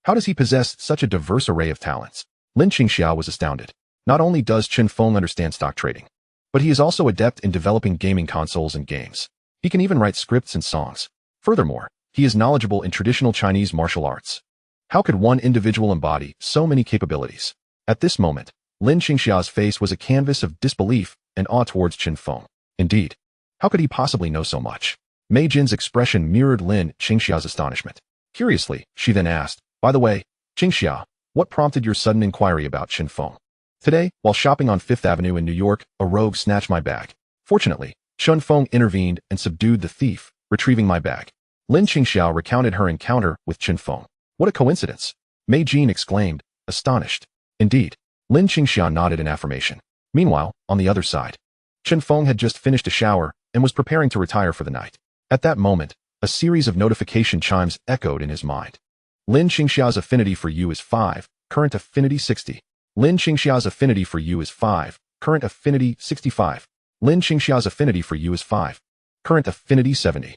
Speaker 1: How does he possess such a diverse array of talents? Lin Qingxia was astounded. Not only does Qin Feng understand stock trading, but he is also adept in developing gaming consoles and games. He can even write scripts and songs. Furthermore, he is knowledgeable in traditional Chinese martial arts. How could one individual embody so many capabilities? At this moment, Lin Qingxia's face was a canvas of disbelief and awe towards Qin Feng. Indeed, how could he possibly know so much? Mei Jin's expression mirrored Lin Qingxia's astonishment. Curiously, she then asked, by the way, Qingxia, what prompted your sudden inquiry about Qin Feng? Today, while shopping on Fifth Avenue in New York, a rogue snatched my bag. Fortunately, Qin Feng intervened and subdued the thief, retrieving my bag. Lin Qingxia recounted her encounter with Qin Feng. What a coincidence! Mei Jin exclaimed, astonished. Indeed, Lin Qingxia nodded in affirmation. Meanwhile, on the other side, Qin Feng had just finished a shower and was preparing to retire for the night. At that moment, a series of notification chimes echoed in his mind. Lin Qingxia's affinity for you is 5, current affinity 60. Lin Qingxia's affinity for you is 5, current affinity 65. Lin Qingxia's affinity for you is 5, current affinity 70.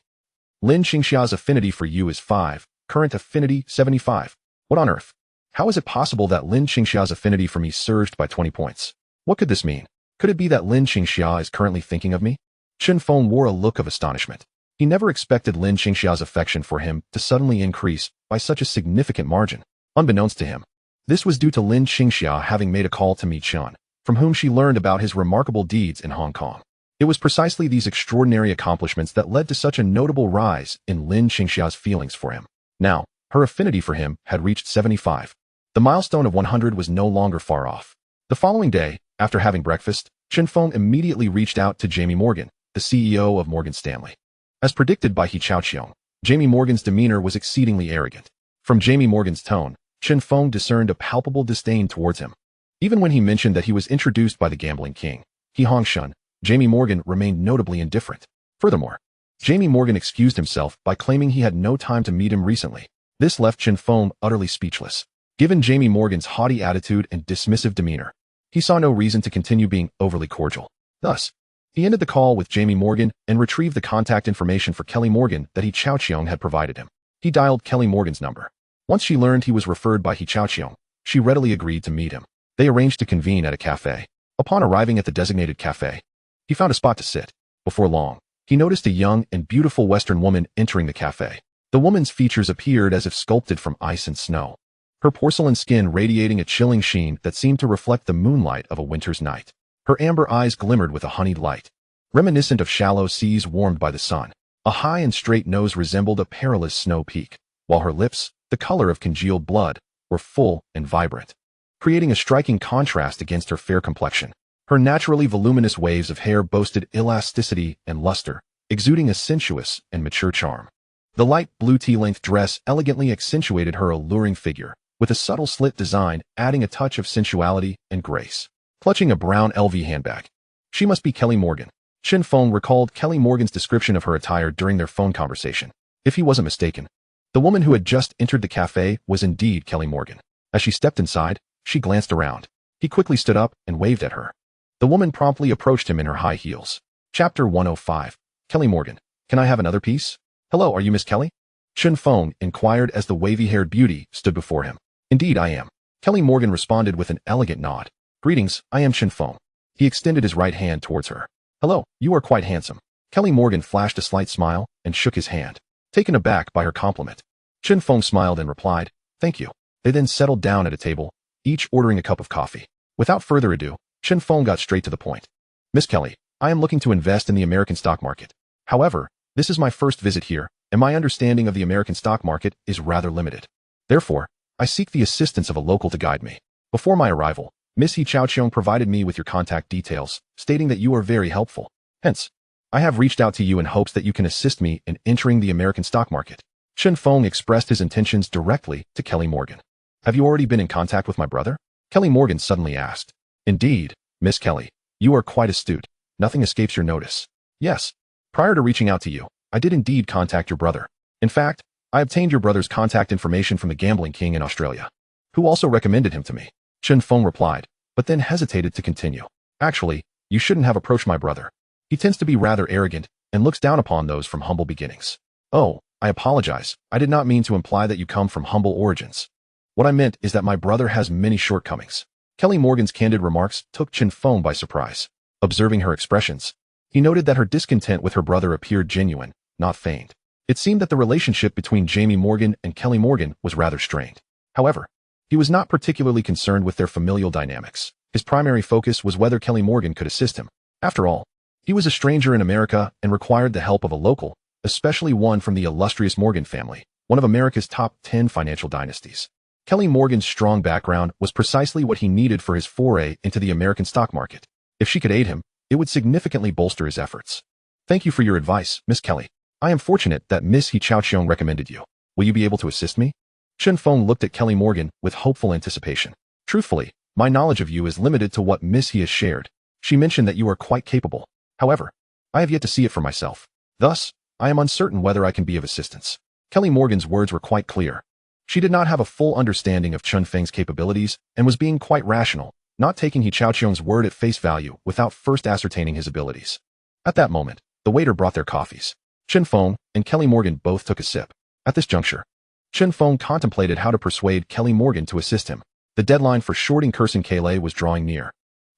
Speaker 1: Lin Qingxia's affinity for you is 5, current affinity 75. What on earth? How is it possible that Lin Qingxia's affinity for me surged by 20 points? What could this mean? Could it be that Lin Qingxia is currently thinking of me? Qin Feng wore a look of astonishment. He never expected Lin Qingxia's affection for him to suddenly increase by such a significant margin. Unbeknownst to him, this was due to Lin Qingxia having made a call to Mi Qian, from whom she learned about his remarkable deeds in Hong Kong. It was precisely these extraordinary accomplishments that led to such a notable rise in Lin Qingxia's feelings for him. Now, her affinity for him had reached 75. The milestone of 100 was no longer far off. The following day, after having breakfast, Qin Feng immediately reached out to Jamie Morgan, the CEO of Morgan Stanley. As predicted by He Chaoqiong, Jamie Morgan's demeanor was exceedingly arrogant. From Jamie Morgan's tone, Qin Feng discerned a palpable disdain towards him. Even when he mentioned that he was introduced by the gambling king, He Hongshun, Jamie Morgan remained notably indifferent. Furthermore, Jamie Morgan excused himself by claiming he had no time to meet him recently. This left Qin Feng utterly speechless. Given Jamie Morgan's haughty attitude and dismissive demeanor, he saw no reason to continue being overly cordial. Thus, He ended the call with Jamie Morgan and retrieved the contact information for Kelly Morgan that He Chaoqiong had provided him. He dialed Kelly Morgan's number. Once she learned he was referred by He Chaoqiong, she readily agreed to meet him. They arranged to convene at a cafe. Upon arriving at the designated cafe, he found a spot to sit. Before long, he noticed a young and beautiful Western woman entering the cafe. The woman's features appeared as if sculpted from ice and snow, her porcelain skin radiating a chilling sheen that seemed to reflect the moonlight of a winter's night. Her amber eyes glimmered with a honeyed light, reminiscent of shallow seas warmed by the sun. A high and straight nose resembled a perilous snow peak, while her lips, the color of congealed blood, were full and vibrant, creating a striking contrast against her fair complexion. Her naturally voluminous waves of hair boasted elasticity and luster, exuding a sensuous and mature charm. The light blue tea-length dress elegantly accentuated her alluring figure, with a subtle slit design adding a touch of sensuality and grace. Clutching a brown LV handbag, she must be Kelly Morgan. Chen Feng recalled Kelly Morgan's description of her attire during their phone conversation. If he wasn't mistaken, the woman who had just entered the cafe was indeed Kelly Morgan. As she stepped inside, she glanced around. He quickly stood up and waved at her. The woman promptly approached him in her high heels. Chapter 105. Kelly Morgan. Can I have another piece? Hello, are you Miss Kelly? Chen Feng inquired as the wavy-haired beauty stood before him. Indeed, I am. Kelly Morgan responded with an elegant nod. Greetings, I am Chen Feng. He extended his right hand towards her. Hello, you are quite handsome. Kelly Morgan flashed a slight smile and shook his hand, taken aback by her compliment. Chen Feng smiled and replied, thank you. They then settled down at a table, each ordering a cup of coffee. Without further ado, Chen Feng got straight to the point. Miss Kelly, I am looking to invest in the American stock market. However, this is my first visit here, and my understanding of the American stock market is rather limited. Therefore, I seek the assistance of a local to guide me. Before my arrival, Miss He Chaoqiong provided me with your contact details, stating that you are very helpful. Hence, I have reached out to you in hopes that you can assist me in entering the American stock market. Chen Feng expressed his intentions directly to Kelly Morgan. Have you already been in contact with my brother? Kelly Morgan suddenly asked. Indeed, Miss Kelly, you are quite astute. Nothing escapes your notice. Yes. Prior to reaching out to you, I did indeed contact your brother. In fact, I obtained your brother's contact information from the gambling king in Australia, who also recommended him to me. Chen Feng replied, but then hesitated to continue. Actually, you shouldn't have approached my brother. He tends to be rather arrogant and looks down upon those from humble beginnings. Oh, I apologize. I did not mean to imply that you come from humble origins. What I meant is that my brother has many shortcomings. Kelly Morgan's candid remarks took Chen Feng by surprise. Observing her expressions, he noted that her discontent with her brother appeared genuine, not feigned. It seemed that the relationship between Jamie Morgan and Kelly Morgan was rather strained. However, he was not particularly concerned with their familial dynamics. His primary focus was whether Kelly Morgan could assist him. After all, he was a stranger in America and required the help of a local, especially one from the illustrious Morgan family, one of America's top 10 financial dynasties. Kelly Morgan's strong background was precisely what he needed for his foray into the American stock market. If she could aid him, it would significantly bolster his efforts. Thank you for your advice, Miss Kelly. I am fortunate that Miss He Chaoqiong recommended you. Will you be able to assist me? Chen Feng looked at Kelly Morgan with hopeful anticipation. Truthfully, my knowledge of you is limited to what Miss He has shared. She mentioned that you are quite capable. However, I have yet to see it for myself. Thus, I am uncertain whether I can be of assistance. Kelly Morgan's words were quite clear. She did not have a full understanding of Chen Feng's capabilities and was being quite rational, not taking He Chaoqiong's word at face value without first ascertaining his abilities. At that moment, the waiter brought their coffees. Chen Feng and Kelly Morgan both took a sip. At this juncture, Chen Feng contemplated how to persuade Kelly Morgan to assist him. The deadline for shorting Curson Kale was drawing near,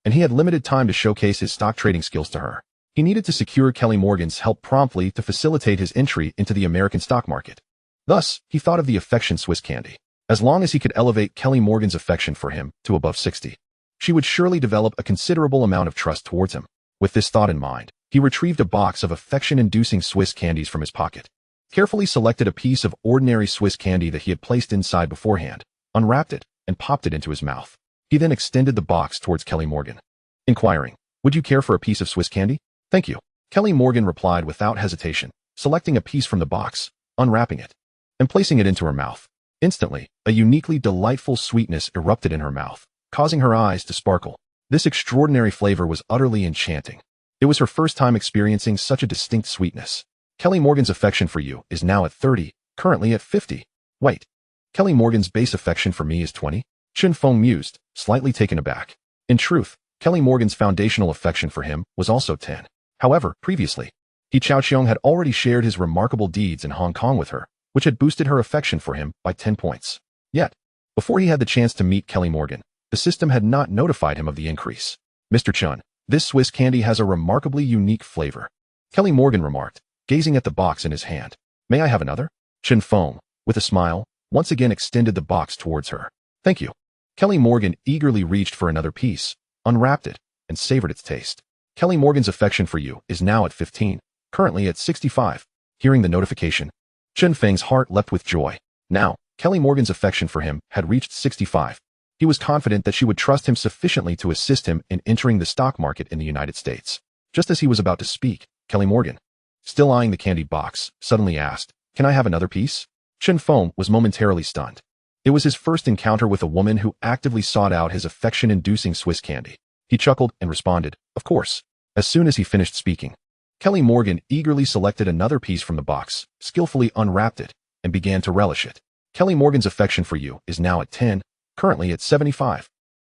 Speaker 1: and he had limited time to showcase his stock trading skills to her. He needed to secure Kelly Morgan's help promptly to facilitate his entry into the American stock market. Thus, he thought of the affection Swiss candy. As long as he could elevate Kelly Morgan's affection for him to above 60, she would surely develop a considerable amount of trust towards him. With this thought in mind, he retrieved a box of affection-inducing Swiss candies from his pocket, carefully selected a piece of ordinary Swiss candy that he had placed inside beforehand, unwrapped it, and popped it into his mouth. He then extended the box towards Kelly Morgan, inquiring, "Would you care for a piece of Swiss candy?" "Thank you." Kelly Morgan replied without hesitation, selecting a piece from the box, unwrapping it, and placing it into her mouth. Instantly, a uniquely delightful sweetness erupted in her mouth, causing her eyes to sparkle. This extraordinary flavor was utterly enchanting. It was her first time experiencing such a distinct sweetness. Kelly Morgan's affection for you is now at 30, currently at 50. Wait, Kelly Morgan's base affection for me is 20? Chen Feng mused, slightly taken aback. In truth, Kelly Morgan's foundational affection for him was also 10. However, previously, He Chaoqiong had already shared his remarkable deeds in Hong Kong with her, which had boosted her affection for him by 10 points. Yet, before he had the chance to meet Kelly Morgan, the system had not notified him of the increase. Mr. Chun, this Swiss candy has a remarkably unique flavor, Kelly Morgan remarked, gazing at the box in his hand. May I have another? Chen Feng, with a smile, once again extended the box towards her. Thank you. Kelly Morgan eagerly reached for another piece, unwrapped it, and savored its taste. Kelly Morgan's affection for you is now at 15, currently at 65. Hearing the notification, Chen Feng's heart leapt with joy. Now, Kelly Morgan's affection for him had reached 65. He was confident that she would trust him sufficiently to assist him in entering the stock market in the United States. Just as he was about to speak, Kelly Morgan, still eyeing the candy box, suddenly asked, "Can I have another piece?" Chen Feng was momentarily stunned. It was his first encounter with a woman who actively sought out his affection-inducing Swiss candy. He chuckled and responded, "Of course." As soon as he finished speaking, Kelly Morgan eagerly selected another piece from the box, skillfully unwrapped it, and began to relish it. Kelly Morgan's affection for you is now at 10, currently at 75.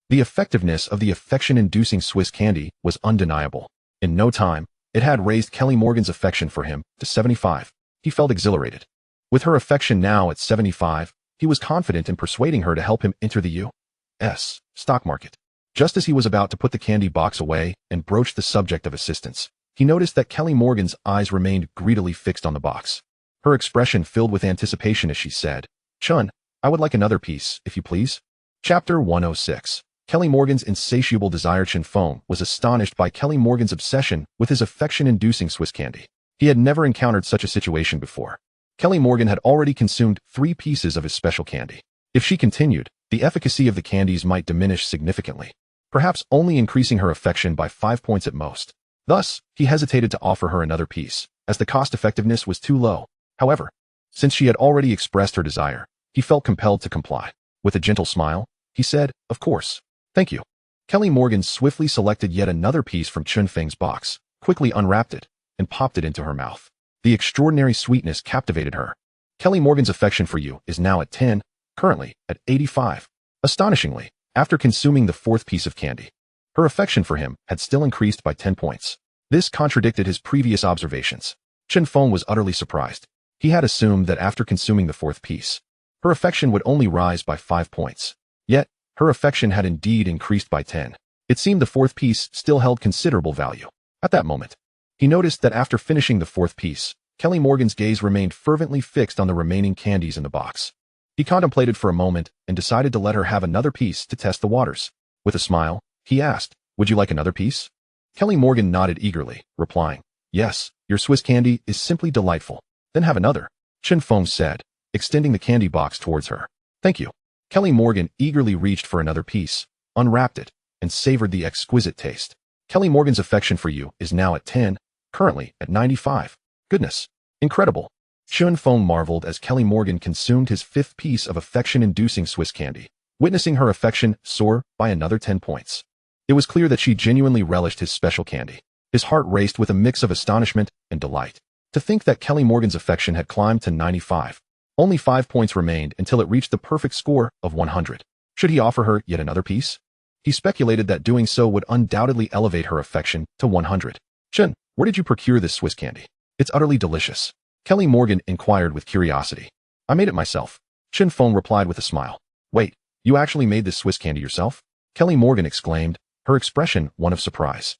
Speaker 1: The effectiveness of the affection-inducing Swiss candy was undeniable. In no time, it had raised Kelly Morgan's affection for him to 75. He felt exhilarated. With her affection now at 75, he was confident in persuading her to help him enter the U.S. stock market. Just as he was about to put the candy box away and broach the subject of assistance, he noticed that Kelly Morgan's eyes remained greedily fixed on the box. Her expression filled with anticipation as she said, "Chun, I would like another piece, if you please." Chapter 106. Kelly Morgan's insatiable desire. Chen Feng was astonished by Kelly Morgan's obsession with his affection-inducing Swiss candy. He had never encountered such a situation before. Kelly Morgan had already consumed 3 pieces of his special candy. If she continued, the efficacy of the candies might diminish significantly, perhaps only increasing her affection by 5 points at most. Thus, he hesitated to offer her another piece, as the cost-effectiveness was too low. However, since she had already expressed her desire, he felt compelled to comply. With a gentle smile, he said, "Of course. Thank you." Kelly Morgan swiftly selected yet another piece from Chen Feng's box, quickly unwrapped it, and popped it into her mouth. The extraordinary sweetness captivated her. Kelly Morgan's affection for you is now at 10, currently at 85. Astonishingly, after consuming the 4th piece of candy, her affection for him had still increased by 10 points. This contradicted his previous observations. Chen Feng was utterly surprised. He had assumed that after consuming the 4th piece, her affection would only rise by 5 points. Yet, her affection had indeed increased by 10. It seemed the 4th piece still held considerable value. At that moment, he noticed that after finishing the 4th piece, Kelly Morgan's gaze remained fervently fixed on the remaining candies in the box. He contemplated for a moment and decided to let her have another piece to test the waters. With a smile, he asked, "Would you like another piece?" Kelly Morgan nodded eagerly, replying, "Yes, your Swiss candy is simply delightful." "Then have another," Chen Feng said, extending the candy box towards her. "Thank you." Kelly Morgan eagerly reached for another piece, unwrapped it, and savored the exquisite taste. Kelly Morgan's affection for you is now at 10, currently at 95. Goodness. Incredible. Chen Feng marveled as Kelly Morgan consumed his 5th piece of affection-inducing Swiss candy, witnessing her affection soar by another 10 points. It was clear that she genuinely relished his special candy. His heart raced with a mix of astonishment and delight. To think that Kelly Morgan's affection had climbed to 95. Only 5 points remained until it reached the perfect score of 100. Should he offer her yet another piece? He speculated that doing so would undoubtedly elevate her affection to 100. "Chen, where did you procure this Swiss candy? It's utterly delicious." Kelly Morgan inquired with curiosity. "I made it myself," Chen Feng replied with a smile. "Wait, you actually made this Swiss candy yourself?" Kelly Morgan exclaimed, her expression one of surprise.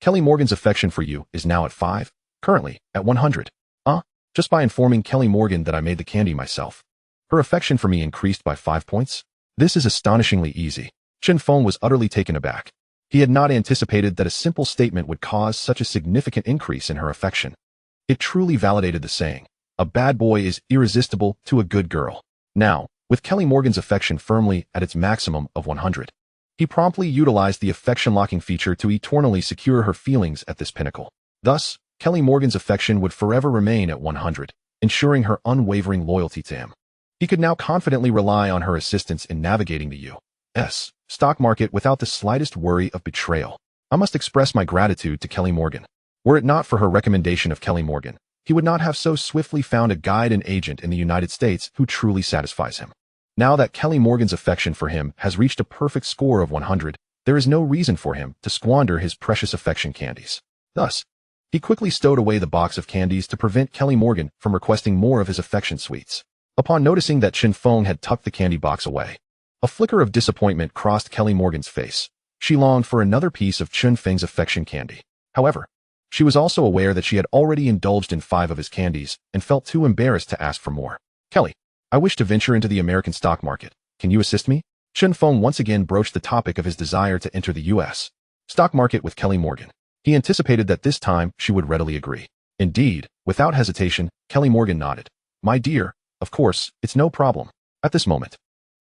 Speaker 1: Kelly Morgan's affection for you is now at 5, currently at 100. Just by informing Kelly Morgan that I made the candy myself, her affection for me increased by 5 points? This is astonishingly easy. Chen Feng was utterly taken aback. He had not anticipated that a simple statement would cause such a significant increase in her affection. It truly validated the saying, "A bad boy is irresistible to a good girl." Now, with Kelly Morgan's affection firmly at its maximum of 100, he promptly utilized the affection-locking feature to eternally secure her feelings at this pinnacle. Thus, Kelly Morgan's affection would forever remain at 100, ensuring her unwavering loyalty to him. He could now confidently rely on her assistance in navigating the U.S. stock market without the slightest worry of betrayal. I must express my gratitude to Kelly Morgan. Were it not for her recommendation of Kelly Morgan, he would not have so swiftly found a guide and agent in the United States who truly satisfies him. Now that Kelly Morgan's affection for him has reached a perfect score of 100, there is no reason for him to squander his precious affection candies. Thus, He quickly stowed away the box of candies to prevent Kelly Morgan from requesting more of his affection sweets. Upon noticing that Chen Feng had tucked the candy box away, a flicker of disappointment crossed Kelly Morgan's face. She longed for another piece of Chen Feng's affection candy. However, she was also aware that she had already indulged in 5 of his candies and felt too embarrassed to ask for more. Kelly, I wish to venture into the American stock market. Can you assist me? Chen Feng once again broached the topic of his desire to enter the U.S. stock market with Kelly Morgan. He anticipated that this time she would readily agree. Indeed, without hesitation, Kelly Morgan nodded. My dear, of course, it's no problem. At this moment,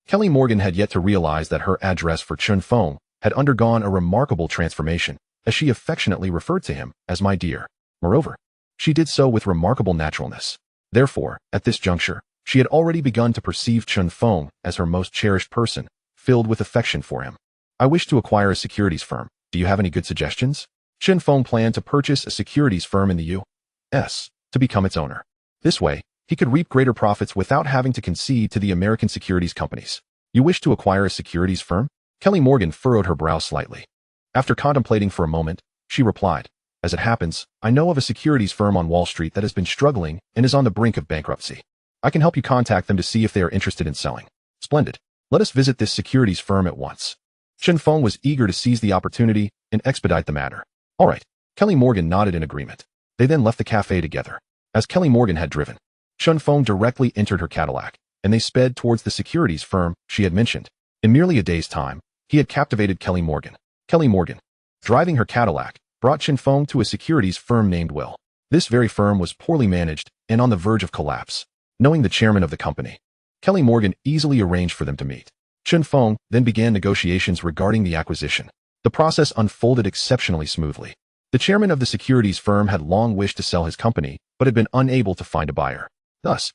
Speaker 1: Kelly Morgan had yet to realize that her address for Chen Feng had undergone a remarkable transformation, as she affectionately referred to him as my dear. Moreover, she did so with remarkable naturalness. Therefore, at this juncture, she had already begun to perceive Chen Feng as her most cherished person, filled with affection for him. I wish to acquire a securities firm. Do you have any good suggestions? Chen Feng planned to purchase a securities firm in the U.S. to become its owner. This way, he could reap greater profits without having to concede to the American securities companies. You wish to acquire a securities firm? Kelly Morgan furrowed her brow slightly. After contemplating for a moment, she replied, as it happens, I know of a securities firm on Wall Street that has been struggling and is on the brink of bankruptcy. I can help you contact them to see if they are interested in selling. Splendid. Let us visit this securities firm at once. Chen Feng was eager to seize the opportunity and expedite the matter. All right. Kelly Morgan nodded in agreement. They then left the cafe together. As Kelly Morgan had driven, Chen Feng directly entered her Cadillac, and they sped towards the securities firm she had mentioned. In merely a day's time, he had captivated Kelly Morgan. Kelly Morgan, driving her Cadillac, brought Chen Feng to a securities firm named Will. This very firm was poorly managed and on the verge of collapse. Knowing the chairman of the company, Kelly Morgan easily arranged for them to meet. Chen Feng then began negotiations regarding the acquisition. The process unfolded exceptionally smoothly. The chairman of the securities firm had long wished to sell his company, but had been unable to find a buyer. Thus,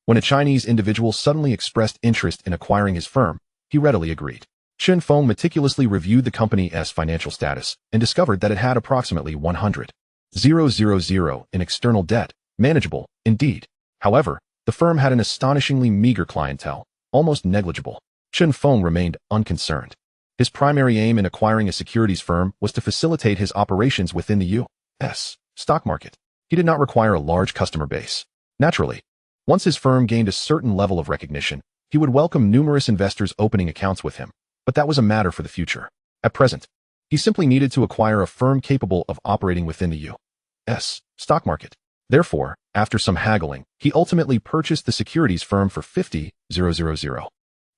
Speaker 1: when a Chinese individual suddenly expressed interest in acquiring his firm, he readily agreed. Chen Feng meticulously reviewed the company's financial status and discovered that it had approximately 100,000 in external debt, manageable, indeed. However, the firm had an astonishingly meager clientele, almost negligible. Chen Feng remained unconcerned. His primary aim in acquiring a securities firm was to facilitate his operations within the U.S. stock market. He did not require a large customer base. Naturally, once his firm gained a certain level of recognition, he would welcome numerous investors opening accounts with him, but that was a matter for the future. At present, he simply needed to acquire a firm capable of operating within the U.S. stock market. Therefore, after some haggling, he ultimately purchased the securities firm for 50,000,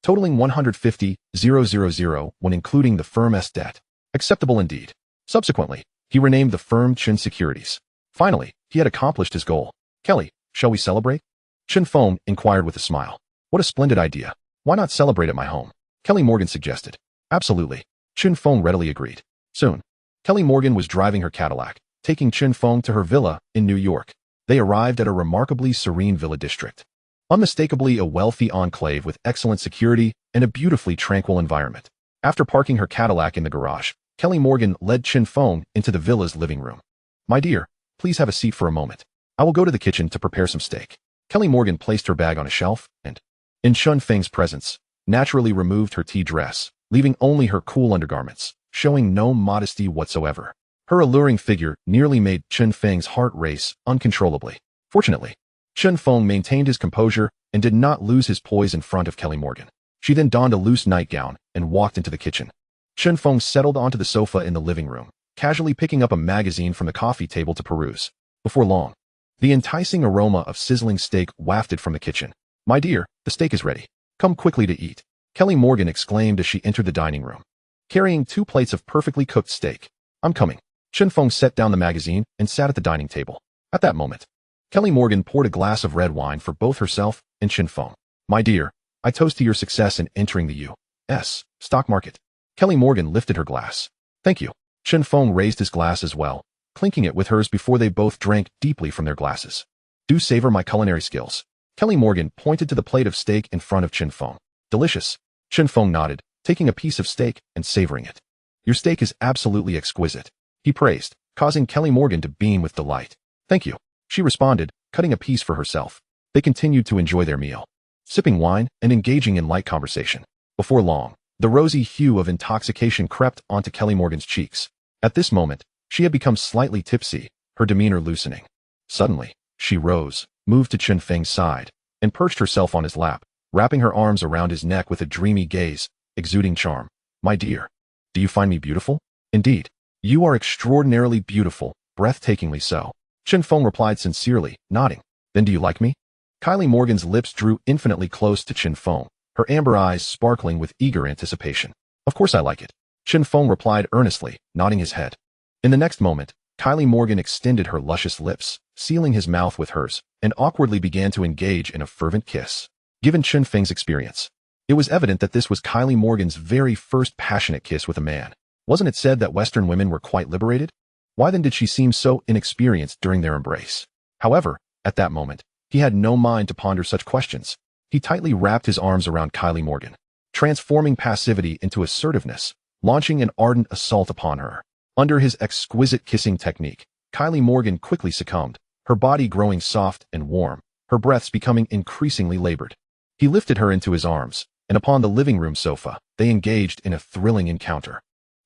Speaker 1: totaling 150,000 when including the firm's debt. Acceptable indeed. Subsequently, he renamed the firm Chen Securities. Finally, he had accomplished his goal. Kelly, shall we celebrate? Chen Feng inquired with a smile. What a splendid idea. Why not celebrate at my home? Kelly Morgan suggested. Absolutely. Chen Feng readily agreed. Soon, Kelly Morgan was driving her Cadillac, taking Chen Feng to her villa in New York. They arrived at a remarkably serene villa district. Unmistakably a wealthy enclave with excellent security and a beautifully tranquil environment. After parking her Cadillac in the garage, Kelly Morgan led Chen Feng into the villa's living room. My dear, please have a seat for a moment. I will go to the kitchen to prepare some steak. Kelly Morgan placed her bag on a shelf and, in Chen Feng's presence, naturally removed her tea dress, leaving only her cool undergarments, showing no modesty whatsoever. Her alluring figure nearly made Chen Feng's heart race uncontrollably. Fortunately, Chen Feng maintained his composure and did not lose his poise in front of Kelly Morgan. She then donned a loose nightgown and walked into the kitchen. Chen Feng settled onto the sofa in the living room, casually picking up a magazine from the coffee table to peruse. Before long, the enticing aroma of sizzling steak wafted from the kitchen. My dear, the steak is ready. Come quickly to eat. Kelly Morgan exclaimed as she entered the dining room, carrying 2 plates of perfectly cooked steak. I'm coming. Chen Feng set down the magazine and sat at the dining table. At that moment, Kelly Morgan poured a glass of red wine for both herself and Chen Feng. My dear, I toast to your success in entering the U.S. stock market. Kelly Morgan lifted her glass. Thank you. Chen Feng raised his glass as well, clinking it with hers before they both drank deeply from their glasses. Do savor my culinary skills. Kelly Morgan pointed to the plate of steak in front of Chen Feng. Delicious. Chen Feng nodded, taking a piece of steak and savoring it. Your steak is absolutely exquisite, he praised, causing Kelly Morgan to beam with delight. Thank you, she responded, cutting a piece for herself. They continued to enjoy their meal, sipping wine and engaging in light conversation. Before long, the rosy hue of intoxication crept onto Kelly Morgan's cheeks. At this moment, she had become slightly tipsy, her demeanor loosening. Suddenly, she rose, moved to Chen Feng's side, and perched herself on his lap, wrapping her arms around his neck with a dreamy gaze, exuding charm. My dear, do you find me beautiful? Indeed, you are extraordinarily beautiful, breathtakingly so. Chen Feng replied sincerely, nodding. Then do you like me? Kylie Morgan's lips drew infinitely close to Chen Feng, her amber eyes sparkling with eager anticipation. Of course I like it. Chen Feng replied earnestly, nodding his head. In the next moment, Kylie Morgan extended her luscious lips, sealing his mouth with hers, and awkwardly began to engage in a fervent kiss. Given Chen Feng's experience, it was evident that this was Kylie Morgan's very first passionate kiss with a man. Wasn't it said that Western women were quite liberated? Why then did she seem so inexperienced during their embrace? However, at that moment, he had no mind to ponder such questions. He tightly wrapped his arms around Kylie Morgan, transforming passivity into assertiveness, launching an ardent assault upon her. Under his exquisite kissing technique, Kylie Morgan quickly succumbed, her body growing soft and warm, her breaths becoming increasingly labored. He lifted her into his arms, and upon the living room sofa, they engaged in a thrilling encounter.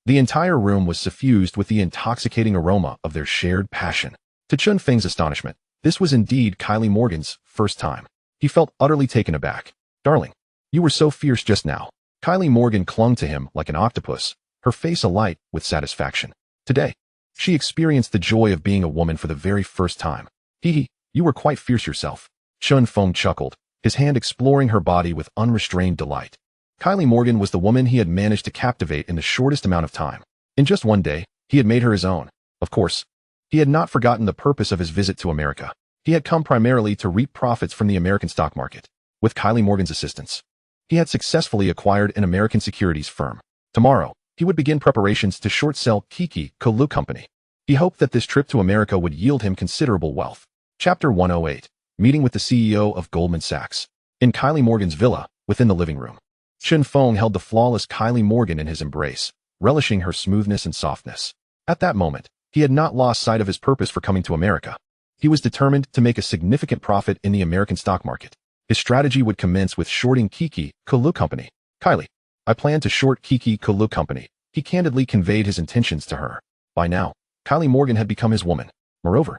Speaker 1: The entire room was suffused with the intoxicating aroma of their shared passion. To Chen Feng's astonishment, this was indeed Kylie Morgan's first time. He felt utterly taken aback. Darling, you were so fierce just now. Kylie Morgan clung to him like an octopus, her face alight with satisfaction. Today, she experienced the joy of being a woman for the very first time. You were quite fierce yourself. Chen Feng chuckled, his hand exploring her body with unrestrained delight. Kylie Morgan was the woman he had managed to captivate in the shortest amount of time. In just one day, he had made her his own. Of course, he had not forgotten the purpose of his visit to America. He had come primarily to reap profits from the American stock market. With Kylie Morgan's assistance, he had successfully acquired an American securities firm. Tomorrow, he would begin preparations to short sell Kowloon Company. He hoped that this trip to America would yield him considerable wealth. Chapter 108. Meeting with the CEO of Goldman Sachs. In Kylie Morgan's villa, within the living room, Chen Feng held the flawless Kylie Morgan in his embrace, relishing her smoothness and softness. At that moment, he had not lost sight of his purpose for coming to America. He was determined to make a significant profit in the American stock market. His strategy would commence with shorting Kowloon Company. Kylie, I plan to short Kowloon Company. He candidly conveyed his intentions to her. By now, Kylie Morgan had become his woman. Moreover,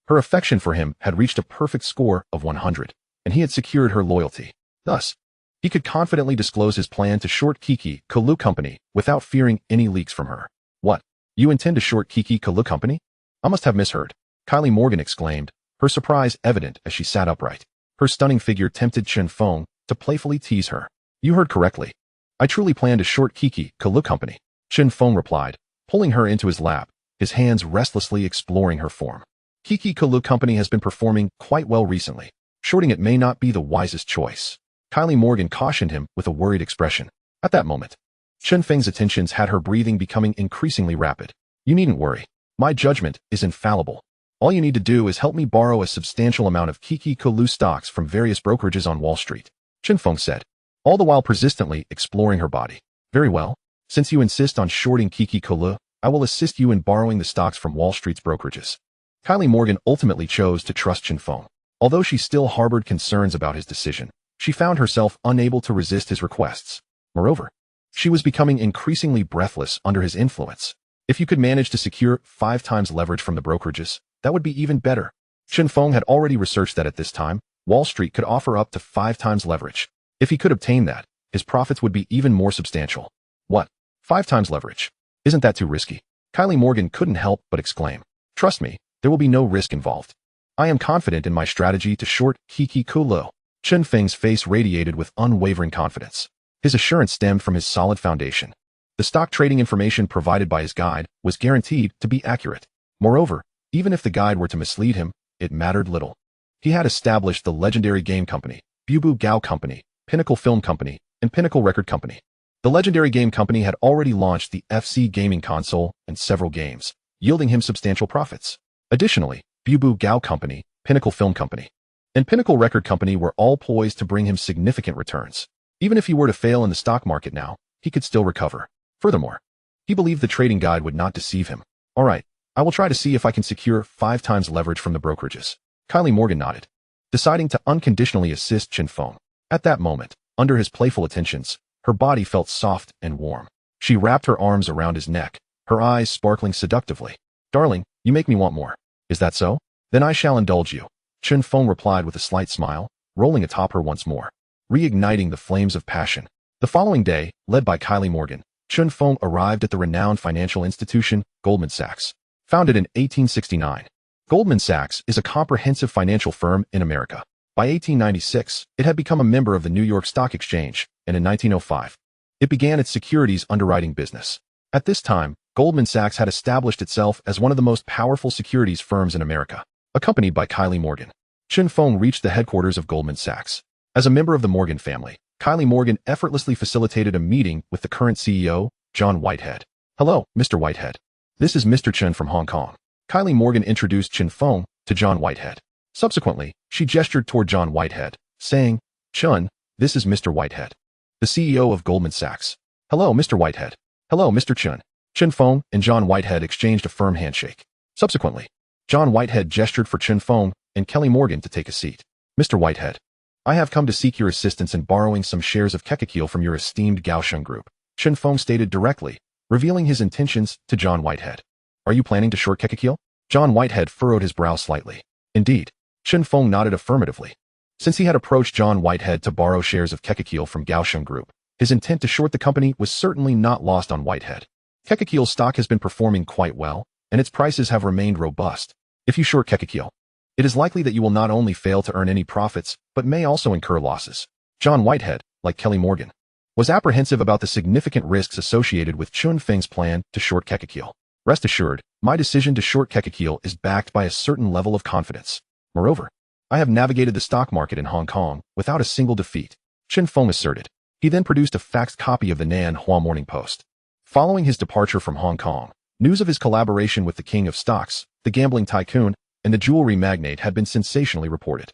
Speaker 1: her affection for him had reached a perfect score of 100, and he had secured her loyalty. Thus, he could confidently disclose his plan to short Kowloon Company without fearing any leaks from her. What? You intend to short Kowloon Company? I must have misheard. Kylie Morgan exclaimed, her surprise evident as she sat upright. Her stunning figure tempted Chen Feng to playfully tease her. You heard correctly. I truly plan to short Kowloon Company. Chen Feng replied, pulling her into his lap, his hands restlessly exploring her form. Kowloon Company has been performing quite well recently. Shorting it may not be the wisest choice. Kylie Morgan cautioned him with a worried expression. At that moment, Chen Feng's attentions had her breathing becoming increasingly rapid. You needn't worry. My judgment is infallible. All you need to do is help me borrow a substantial amount of Kowloon stocks from various brokerages on Wall Street, Chen Feng said, all the while persistently exploring her body. Very well. Since you insist on shorting Kowloon, I will assist you in borrowing the stocks from Wall Street's brokerages. Kylie Morgan ultimately chose to trust Chen Feng. Although she still harbored concerns about his decision, she found herself unable to resist his requests. Moreover, she was becoming increasingly breathless under his influence. If you could manage to secure 5 times leverage from the brokerages, that would be even better. Chen Feng had already researched that at this time, Wall Street could offer up to 5 times leverage. If he could obtain that, his profits would be even more substantial. What? 5 times leverage? Isn't that too risky? Kylie Morgan couldn't help but exclaim. Trust me, there will be no risk involved. I am confident in my strategy to short Kowloon. Chen Feng's face radiated with unwavering confidence. His assurance stemmed from his solid foundation. The stock trading information provided by his guide was guaranteed to be accurate. Moreover, even if the guide were to mislead him, it mattered little. He had established the legendary game company, Bubu Gao Company, Pinnacle Film Company, and Pinnacle Record Company. The legendary game company had already launched the FC gaming console and several games, yielding him substantial profits. Additionally, Bubu Gao Company, Pinnacle Film Company, and Pinnacle Record Company were all poised to bring him significant returns. Even if he were to fail in the stock market now, he could still recover. Furthermore, he believed the trading guide would not deceive him. All right, I will try to see if I can secure 5 times leverage from the brokerages. Kylie Morgan nodded, deciding to unconditionally assist Chen Feng. At that moment, under his playful attentions, her body felt soft and warm. She wrapped her arms around his neck, her eyes sparkling seductively. Darling, you make me want more. Is that so? Then I shall indulge you. Chen Feng replied with a slight smile, rolling atop her once more, reigniting the flames of passion. The following day, led by Kylie Morgan, Chen Feng arrived at the renowned financial institution, Goldman Sachs. Founded in 1869, Goldman Sachs is a comprehensive financial firm in America. By 1896, it had become a member of the New York Stock Exchange, and in 1905, it began its securities underwriting business. At this time, Goldman Sachs had established itself as one of the most powerful securities firms in America. Accompanied by Kylie Morgan, Chen Feng reached the headquarters of Goldman Sachs. As a member of the Morgan family, Kylie Morgan effortlessly facilitated a meeting with the current CEO, John Whitehead. Hello, Mr. Whitehead. This is Mr. Chen from Hong Kong. Kylie Morgan introduced Chen Feng to John Whitehead. Subsequently, she gestured toward John Whitehead, saying, Chen, this is Mr. Whitehead, the CEO of Goldman Sachs. Hello, Mr. Whitehead. Hello, Mr. Chen. Chen Feng and John Whitehead exchanged a firm handshake. Subsequently, John Whitehead gestured for Chen Feng and Kelly Morgan to take a seat. Mr. Whitehead, I have come to seek your assistance in borrowing some shares of Kekakil from your esteemed Kaohsiung Group, Chen Feng stated directly, revealing his intentions to John Whitehead. Are you planning to short Kekakil? John Whitehead furrowed his brow slightly. Indeed, Chen Feng nodded affirmatively. Since he had approached John Whitehead to borrow shares of Kekakil from Kaohsiung Group, his intent to short the company was certainly not lost on Whitehead. Kekakil's stock has been performing quite well, and its prices have remained robust. If you short Kekakil, it is likely that you will not only fail to earn any profits, but may also incur losses. John Whitehead, like Kelly Morgan, was apprehensive about the significant risks associated with Chen Feng's plan to short Kekakil. Rest assured, my decision to short Kekakil is backed by a certain level of confidence. Moreover, I have navigated the stock market in Hong Kong without a single defeat, Chen Feng asserted. He then produced a faxed copy of the Nan Hua Morning Post. Following his departure from Hong Kong, news of his collaboration with the king of stocks, the gambling tycoon, and the jewelry magnate had been sensationally reported.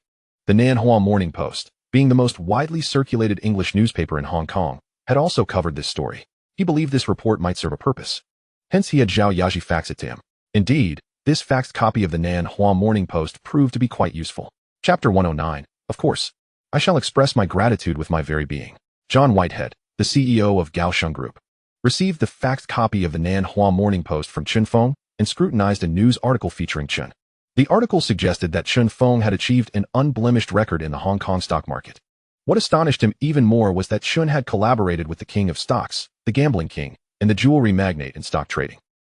Speaker 1: The Nan Hua Morning Post, being the most widely circulated English newspaper in Hong Kong, had also covered this story. He believed this report might serve a purpose. Hence he had Zhao Yaji fax it to him. Indeed, this faxed copy of the Nan Hua Morning Post proved to be quite useful. Chapter 109. Of course, I shall express my gratitude with my very being. John Whitehead, the CEO of Kaohsiung Group, received the faxed copy of the Nan Hua Morning Post from Chen Feng and scrutinized a news article featuring Chen. The article suggested that Chen Feng had achieved an unblemished record in the Hong Kong stock market. What astonished him even more was that Chen had collaborated with the king of stocks, the gambling king, and the jewelry magnate in stock trading.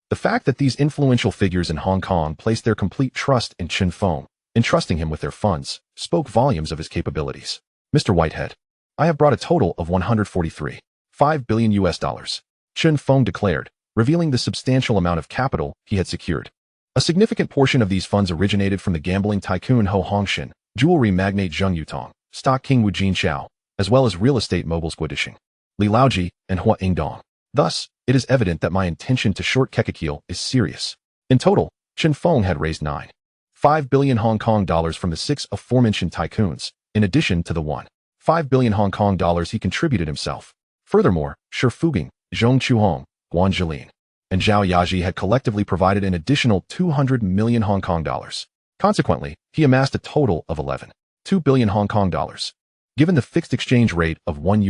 Speaker 1: The fact that these influential figures in Hong Kong placed their complete trust in Chen Feng, entrusting him with their funds, spoke volumes of his capabilities. Mr. Whitehead, I have brought a total of 143.5 billion US dollars, Chen Feng declared, revealing the substantial amount of capital he had secured. A significant portion of these funds originated from the gambling tycoon Ho Hongshin, jewelry magnate Zheng Yutong, stock king Wu Jinqiao, as well as real estate moguls Guodisheng, Li Laoji, and Hua Ingdong. Thus, it is evident that my intention to short Kekakil is serious. In total, Chen Feng had raised 9.5 billion Hong Kong dollars from the 6 aforementioned tycoons, in addition to the 1.5 billion Hong Kong dollars he contributed himself. Furthermore, Shi Fuging, Zhong Chuhong, Guan Zhilin, and Zhao Yaji had collectively provided an additional 200 million Hong Kong dollars. Consequently, he amassed a total of 11.2 billion Hong Kong dollars. Given the fixed exchange rate of $1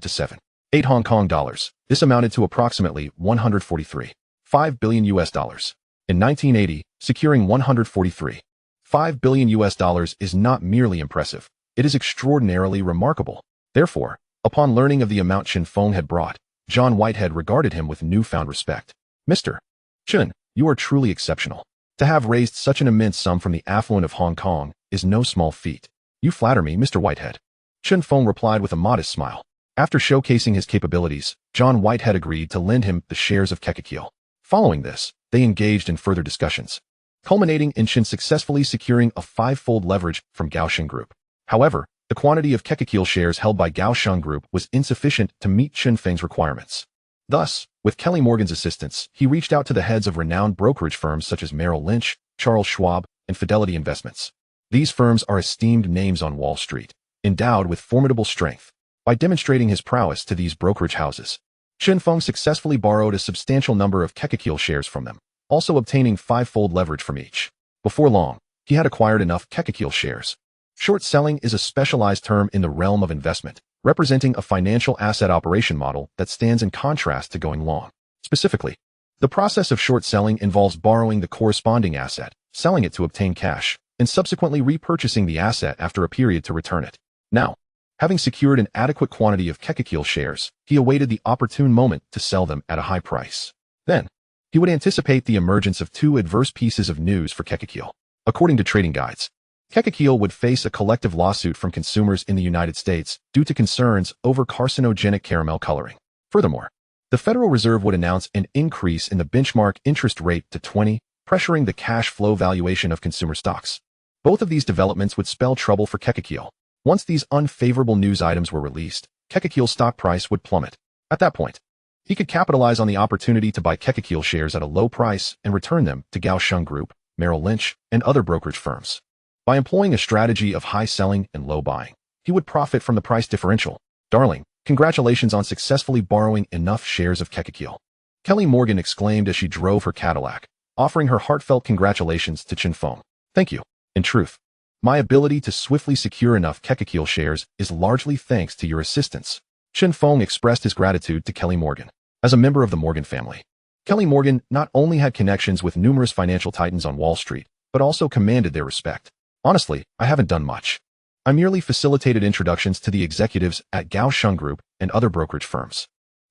Speaker 1: to 7.8 Hong Kong dollars, this amounted to approximately 143.5 billion US dollars. In 1980, securing 143.5 billion US dollars is not merely impressive, it is extraordinarily remarkable. Therefore, upon learning of the amount Chen Feng had brought, John Whitehead regarded him with newfound respect. Mr. Chen, you are truly exceptional. To have raised such an immense sum from the affluent of Hong Kong is no small feat. You flatter me, Mr. Whitehead. Chen Feng replied with a modest smile. After showcasing his capabilities, John Whitehead agreed to lend him the shares of Kekakil. Following this, they engaged in further discussions, culminating in Chen successfully securing a 5-fold leverage from Kaohsiung Group. However, the quantity of Kekakil shares held by Kaohsiung Group was insufficient to meet Chen Feng's requirements. Thus, with Kelly Morgan's assistance, he reached out to the heads of renowned brokerage firms such as Merrill Lynch, Charles Schwab, and Fidelity Investments. These firms are esteemed names on Wall Street, endowed with formidable strength. By demonstrating his prowess to these brokerage houses, Chen Feng successfully borrowed a substantial number of Kekakil shares from them, also obtaining 5-fold leverage from each. Before long, he had acquired enough Kekakil shares. Short selling is a specialized term in the realm of investment, representing a financial asset operation model that stands in contrast to going long. Specifically, the process of short selling involves borrowing the corresponding asset, selling it to obtain cash, and subsequently repurchasing the asset after a period to return it. Now, having secured an adequate quantity of Kekekil shares, he awaited the opportune moment to sell them at a high price. Then, he would anticipate the emergence of two adverse pieces of news for Kekekil. According to trading guides, Kekekil would face a collective lawsuit from consumers in the United States due to concerns over carcinogenic caramel coloring. Furthermore, the Federal Reserve would announce an increase in the benchmark interest rate to 20, pressuring the cash flow valuation of consumer stocks. Both of these developments would spell trouble for Kekekil. Once these unfavorable news items were released, Kekekil's stock price would plummet. At that point, he could capitalize on the opportunity to buy Kekekil shares at a low price and return them to Kowloon Group, Merrill Lynch, and other brokerage firms. By employing a strategy of high selling and low buying, he would profit from the price differential. Darling, congratulations on successfully borrowing enough shares of Kekekil. Kelly Morgan exclaimed as she drove her Cadillac, offering her heartfelt congratulations to Chen Feng. Thank you. In truth, my ability to swiftly secure enough Kekekil shares is largely thanks to your assistance. Chen Feng expressed his gratitude to Kelly Morgan. As a member of the Morgan family, Kelly Morgan not only had connections with numerous financial titans on Wall Street, but also commanded their respect. Honestly, I haven't done much. I merely facilitated introductions to the executives at Kowloon Group and other brokerage firms.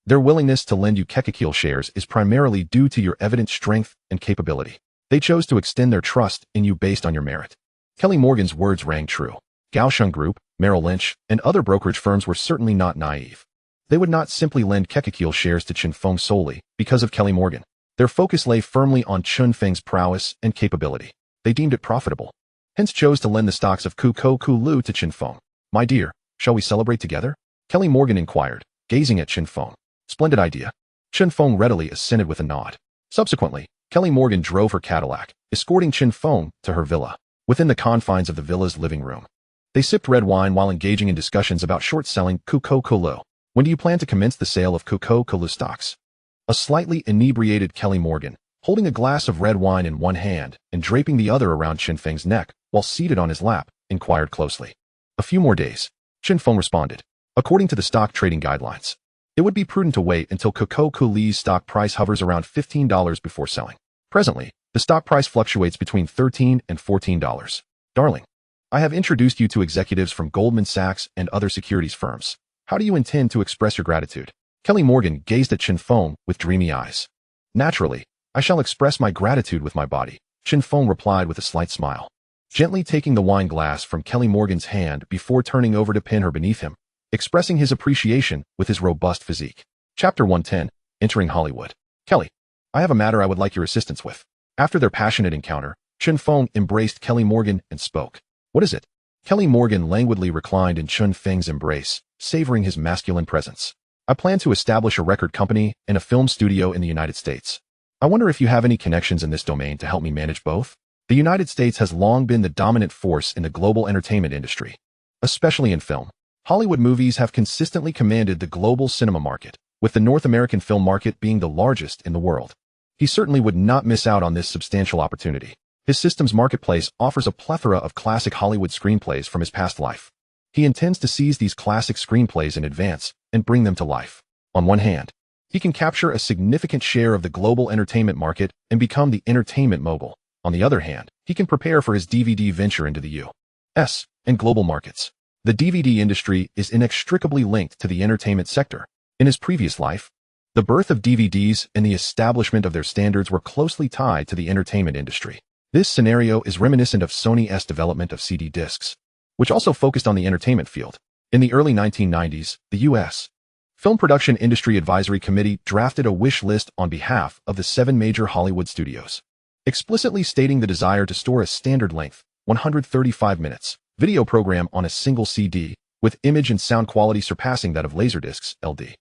Speaker 1: Their willingness to lend you Kekekil shares is primarily due to your evident strength and capability. They chose to extend their trust in you based on your merit. Kelly Morgan's words rang true. Kowloon Group, Merrill Lynch, and other brokerage firms were certainly not naive. They would not simply lend Kekekil shares to Chen Feng solely because of Kelly Morgan. Their focus lay firmly on Chen Feng's prowess and capability. They deemed it profitable, hence chose to lend the stocks of Kowloon to Chen Feng. My dear, shall we celebrate together? Kelly Morgan inquired, gazing at Chen Feng. Splendid idea. Chen Feng readily assented with a nod. Subsequently, Kelly Morgan drove her Cadillac, escorting Chen Feng to her villa. Within the confines of the villa's living room, they sipped red wine while engaging in discussions about short-selling Kowloon. When do you plan to commence the sale of Kowloon stocks? A slightly inebriated Kelly Morgan, holding a glass of red wine in one hand and draping the other around Chen Feng's neck while seated on his lap, inquired closely. A few more days, Chen Feng responded. According to the stock trading guidelines, it would be prudent to wait until Kowloon's stock price hovers around $15 before selling. Presently, the stock price fluctuates between $13 and $14. Darling, I have introduced you to executives from Goldman Sachs and other securities firms. How do you intend to express your gratitude? Kelly Morgan gazed at Chen Feng with dreamy eyes. Naturally, I shall express my gratitude with my body, Chen Feng replied with a slight smile, gently taking the wine glass from Kelly Morgan's hand before turning over to pin her beneath him, expressing his appreciation with his robust physique. Chapter 110, Entering Hollywood. Kelly, I have a matter I would like your assistance with. After their passionate encounter, Chen Feng embraced Kelly Morgan and spoke. What is it? Kelly Morgan languidly reclined in Chen Feng's embrace, savoring his masculine presence. I plan to establish a record company and a film studio in the United States. I wonder if you have any connections in this domain to help me manage both? The United States has long been the dominant force in the global entertainment industry. Especially in film, Hollywood movies have consistently commanded the global cinema market, with the North American film market being the largest in the world. He certainly would not miss out on this substantial opportunity. His systems marketplace offers a plethora of classic Hollywood screenplays from his past life. He intends to seize these classic screenplays in advance and bring them to life. On one hand, he can capture a significant share of the global entertainment market and become the entertainment mogul. On the other hand, he can prepare for his DVD venture into the U.S. and global markets. The DVD industry is inextricably linked to the entertainment sector. In his previous life, the birth of DVDs and the establishment of their standards were closely tied to the entertainment industry. This scenario is reminiscent of Sony's development of CD discs, which also focused on the entertainment field. In the early 1990s, the U.S. Film Production Industry Advisory Committee drafted a wish list on behalf of the 7 major Hollywood studios, explicitly stating the desire to store a standard-length, 135 minutes, video program on a single CD, with image and sound quality surpassing that of Laserdiscs, LD.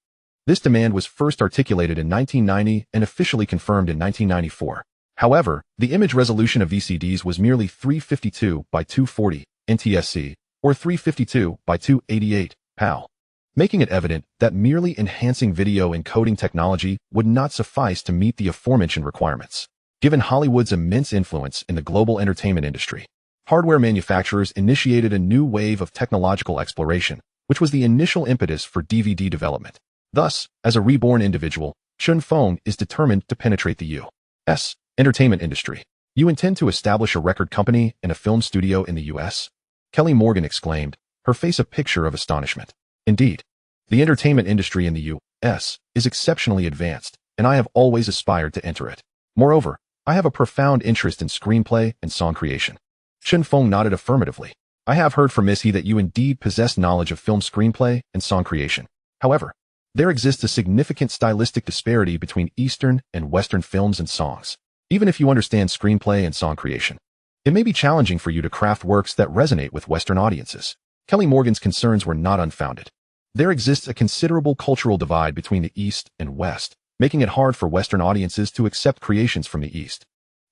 Speaker 1: This demand was first articulated in 1990 and officially confirmed in 1994. However, the image resolution of VCDs was merely 352 by 240 NTSC or 352 by 288 PAL, making it evident that merely enhancing video encoding technology would not suffice to meet the aforementioned requirements. Given Hollywood's immense influence in the global entertainment industry, hardware manufacturers initiated a new wave of technological exploration, which was the initial impetus for DVD development. Thus, as a reborn individual, Chen Feng is determined to penetrate the U.S. entertainment industry. You intend to establish a record company and a film studio in the US? Kelly Morgan exclaimed, her face a picture of astonishment. Indeed, the entertainment industry in the US is exceptionally advanced, and I have always aspired to enter it. Moreover, I have a profound interest in screenplay and song creation. Chen Feng nodded affirmatively. I have heard from Miss He that you indeed possess knowledge of film screenplay and song creation. However, there exists a significant stylistic disparity between Eastern and Western films and songs. Even if you understand screenplay and song creation, it may be challenging for you to craft works that resonate with Western audiences. Kelly Morgan's concerns were not unfounded. There exists a considerable cultural divide between the East and West, making it hard for Western audiences to accept creations from the East,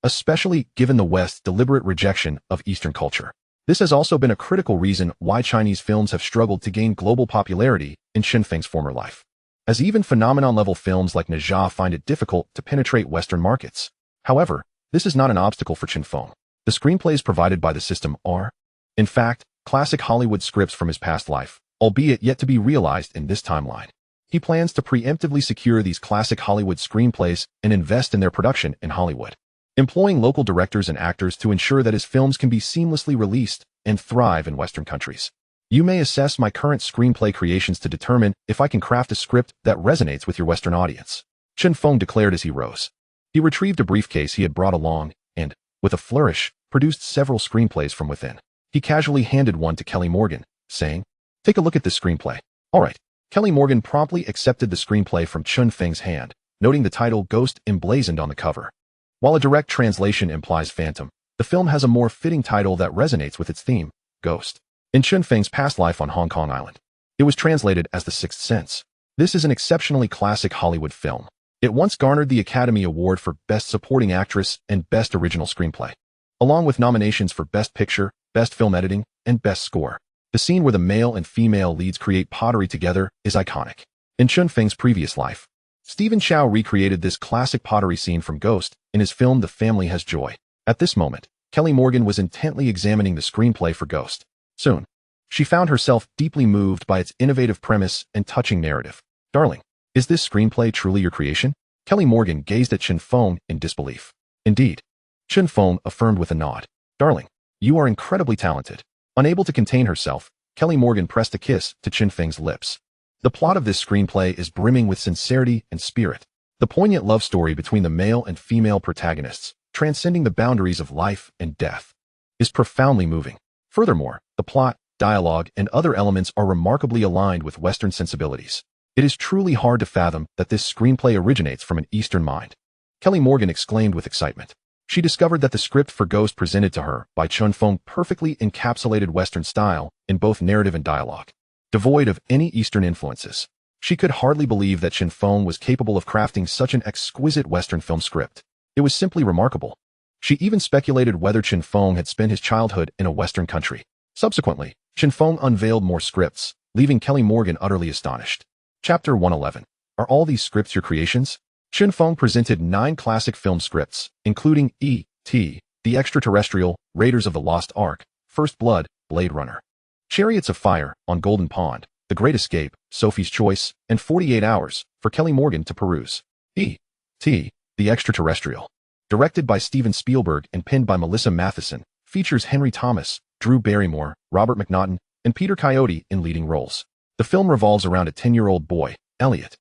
Speaker 1: especially given the West's deliberate rejection of Eastern culture. This has also been a critical reason why Chinese films have struggled to gain global popularity in Chen Feng's former life, as even phenomenon-level films like Ne Zha find it difficult to penetrate Western markets. However, this is not an obstacle for Chen Feng. The screenplays provided by the system are, in fact, classic Hollywood scripts from his past life, albeit yet to be realized in this timeline. He plans to preemptively secure these classic Hollywood screenplays and invest in their production in Hollywood, employing local directors and actors to ensure that his films can be seamlessly released and thrive in Western countries. You may assess my current screenplay creations to determine if I can craft a script that resonates with your Western audience, Chen Feng declared as he rose. He retrieved a briefcase he had brought along and, with a flourish, produced several screenplays from within. He casually handed one to Kelly Morgan, saying, "Take a look at this screenplay." "All right." Kelly Morgan promptly accepted the screenplay from Chen Feng's hand, noting the title Ghost emblazoned on the cover. While a direct translation implies phantom, the film has a more fitting title that resonates with its theme, Ghost. In Chen Feng's past life on Hong Kong Island, it was translated as The Sixth Sense. This is an exceptionally classic Hollywood film. It once garnered the Academy Award for Best Supporting Actress and Best Original Screenplay, along with nominations for Best Picture, Best Film Editing, and Best Score. The scene where the male and female leads create pottery together is iconic. In Chen Feng's previous life, Stephen Chow recreated this classic pottery scene from Ghost in his film The Family Has Joy. At this moment, Kelly Morgan was intently examining the screenplay for Ghost. Soon, she found herself deeply moved by its innovative premise and touching narrative. "Darling, is this screenplay truly your creation?" Kelly Morgan gazed at Chen Feng in disbelief. "Indeed." Chen Feng affirmed with a nod. "Darling, you are incredibly talented." Unable to contain herself, Kelly Morgan pressed a kiss to Chen Feng's lips. The plot of this screenplay is brimming with sincerity and spirit. The poignant love story between the male and female protagonists, transcending the boundaries of life and death, is profoundly moving. Furthermore, the plot, dialogue, and other elements are remarkably aligned with Western sensibilities. It is truly hard to fathom that this screenplay originates from an Eastern mind. Kelly Morgan exclaimed with excitement. She discovered that the script for Ghost presented to her by Chen Feng perfectly encapsulated Western style in both narrative and dialogue, devoid of any Eastern influences. She could hardly believe that Chen Feng was capable of crafting such an exquisite Western film script. It was simply remarkable. She even speculated whether Chen Feng had spent his childhood in a Western country. Subsequently, Chen Feng unveiled more scripts, leaving Kelly Morgan utterly astonished. Chapter 111. Are all these scripts your creations? Chen Feng presented 9 classic film scripts, including E.T., The Extraterrestrial, Raiders of the Lost Ark, First Blood, Blade Runner, Chariots of Fire, On Golden Pond, The Great Escape, Sophie's Choice, and 48 Hours, for Kelly Morgan to peruse. E.T., The Extraterrestrial, directed by Steven Spielberg and penned by Melissa Matheson, features Henry Thomas, Drew Barrymore, Robert McNaughton, and Peter Coyote in leading roles. The film revolves around a 10-year-old boy, Elliot,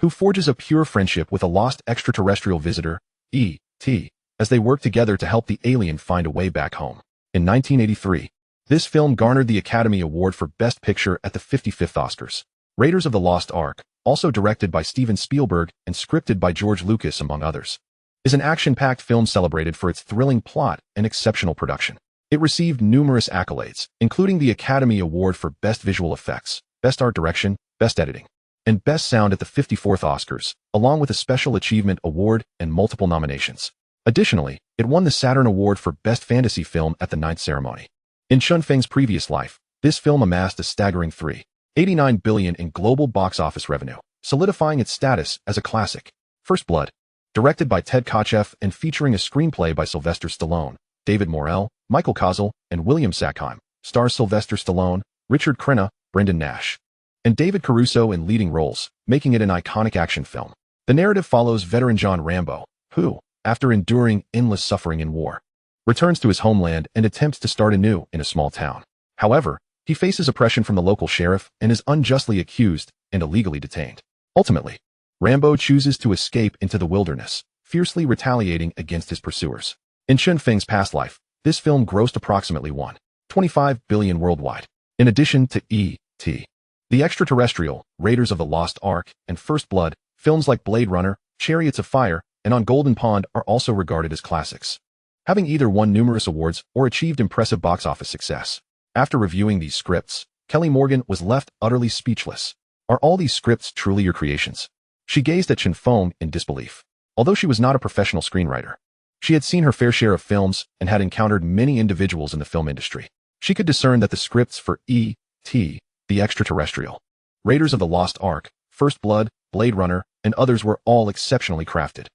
Speaker 1: who forges a pure friendship with a lost extraterrestrial visitor, E.T., as they work together to help the alien find a way back home. In 1983, this film garnered the Academy Award for Best Picture at the 55th Oscars. Raiders of the Lost Ark, also directed by Steven Spielberg and scripted by George Lucas among others, is an action-packed film celebrated for its thrilling plot and exceptional production. It received numerous accolades, including the Academy Award for Best Visual Effects, Best Art Direction, Best Editing, and Best Sound at the 54th Oscars, along with a Special Achievement Award and multiple nominations. Additionally, it won the Saturn Award for Best Fantasy Film at the 9th ceremony. In Chen Feng's previous life, this film amassed a staggering $3.89 billion in global box office revenue, solidifying its status as a classic. First Blood, directed by Ted Kotcheff and featuring a screenplay by Sylvester Stallone, David Morrell, Michael Kozel, and William Sackheim, stars Sylvester Stallone, Richard Crenna, Brendan Nash, and David Caruso in leading roles, making it an iconic action film. The narrative follows veteran John Rambo, who, after enduring endless suffering in war, returns to his homeland and attempts to start anew in a small town. However, he faces oppression from the local sheriff and is unjustly accused and illegally detained. Ultimately, Rambo chooses to escape into the wilderness, fiercely retaliating against his pursuers. In Chun Feng's past life, this film grossed approximately $1.25 billion worldwide. In addition to E.T., The Extraterrestrial, Raiders of the Lost Ark, and First Blood, films like Blade Runner, Chariots of Fire, and On Golden Pond are also regarded as classics, having either won numerous awards or achieved impressive box office success. After reviewing these scripts, Kelly Morgan was left utterly speechless. Are all these scripts truly your creations? She gazed at Chen Feng in disbelief. Although she was not a professional screenwriter, she had seen her fair share of films and had encountered many individuals in the film industry. She could discern that the scripts for E.T., The Extraterrestrial, Raiders of the Lost Ark, First Blood, Blade Runner, and others were all exceptionally crafted.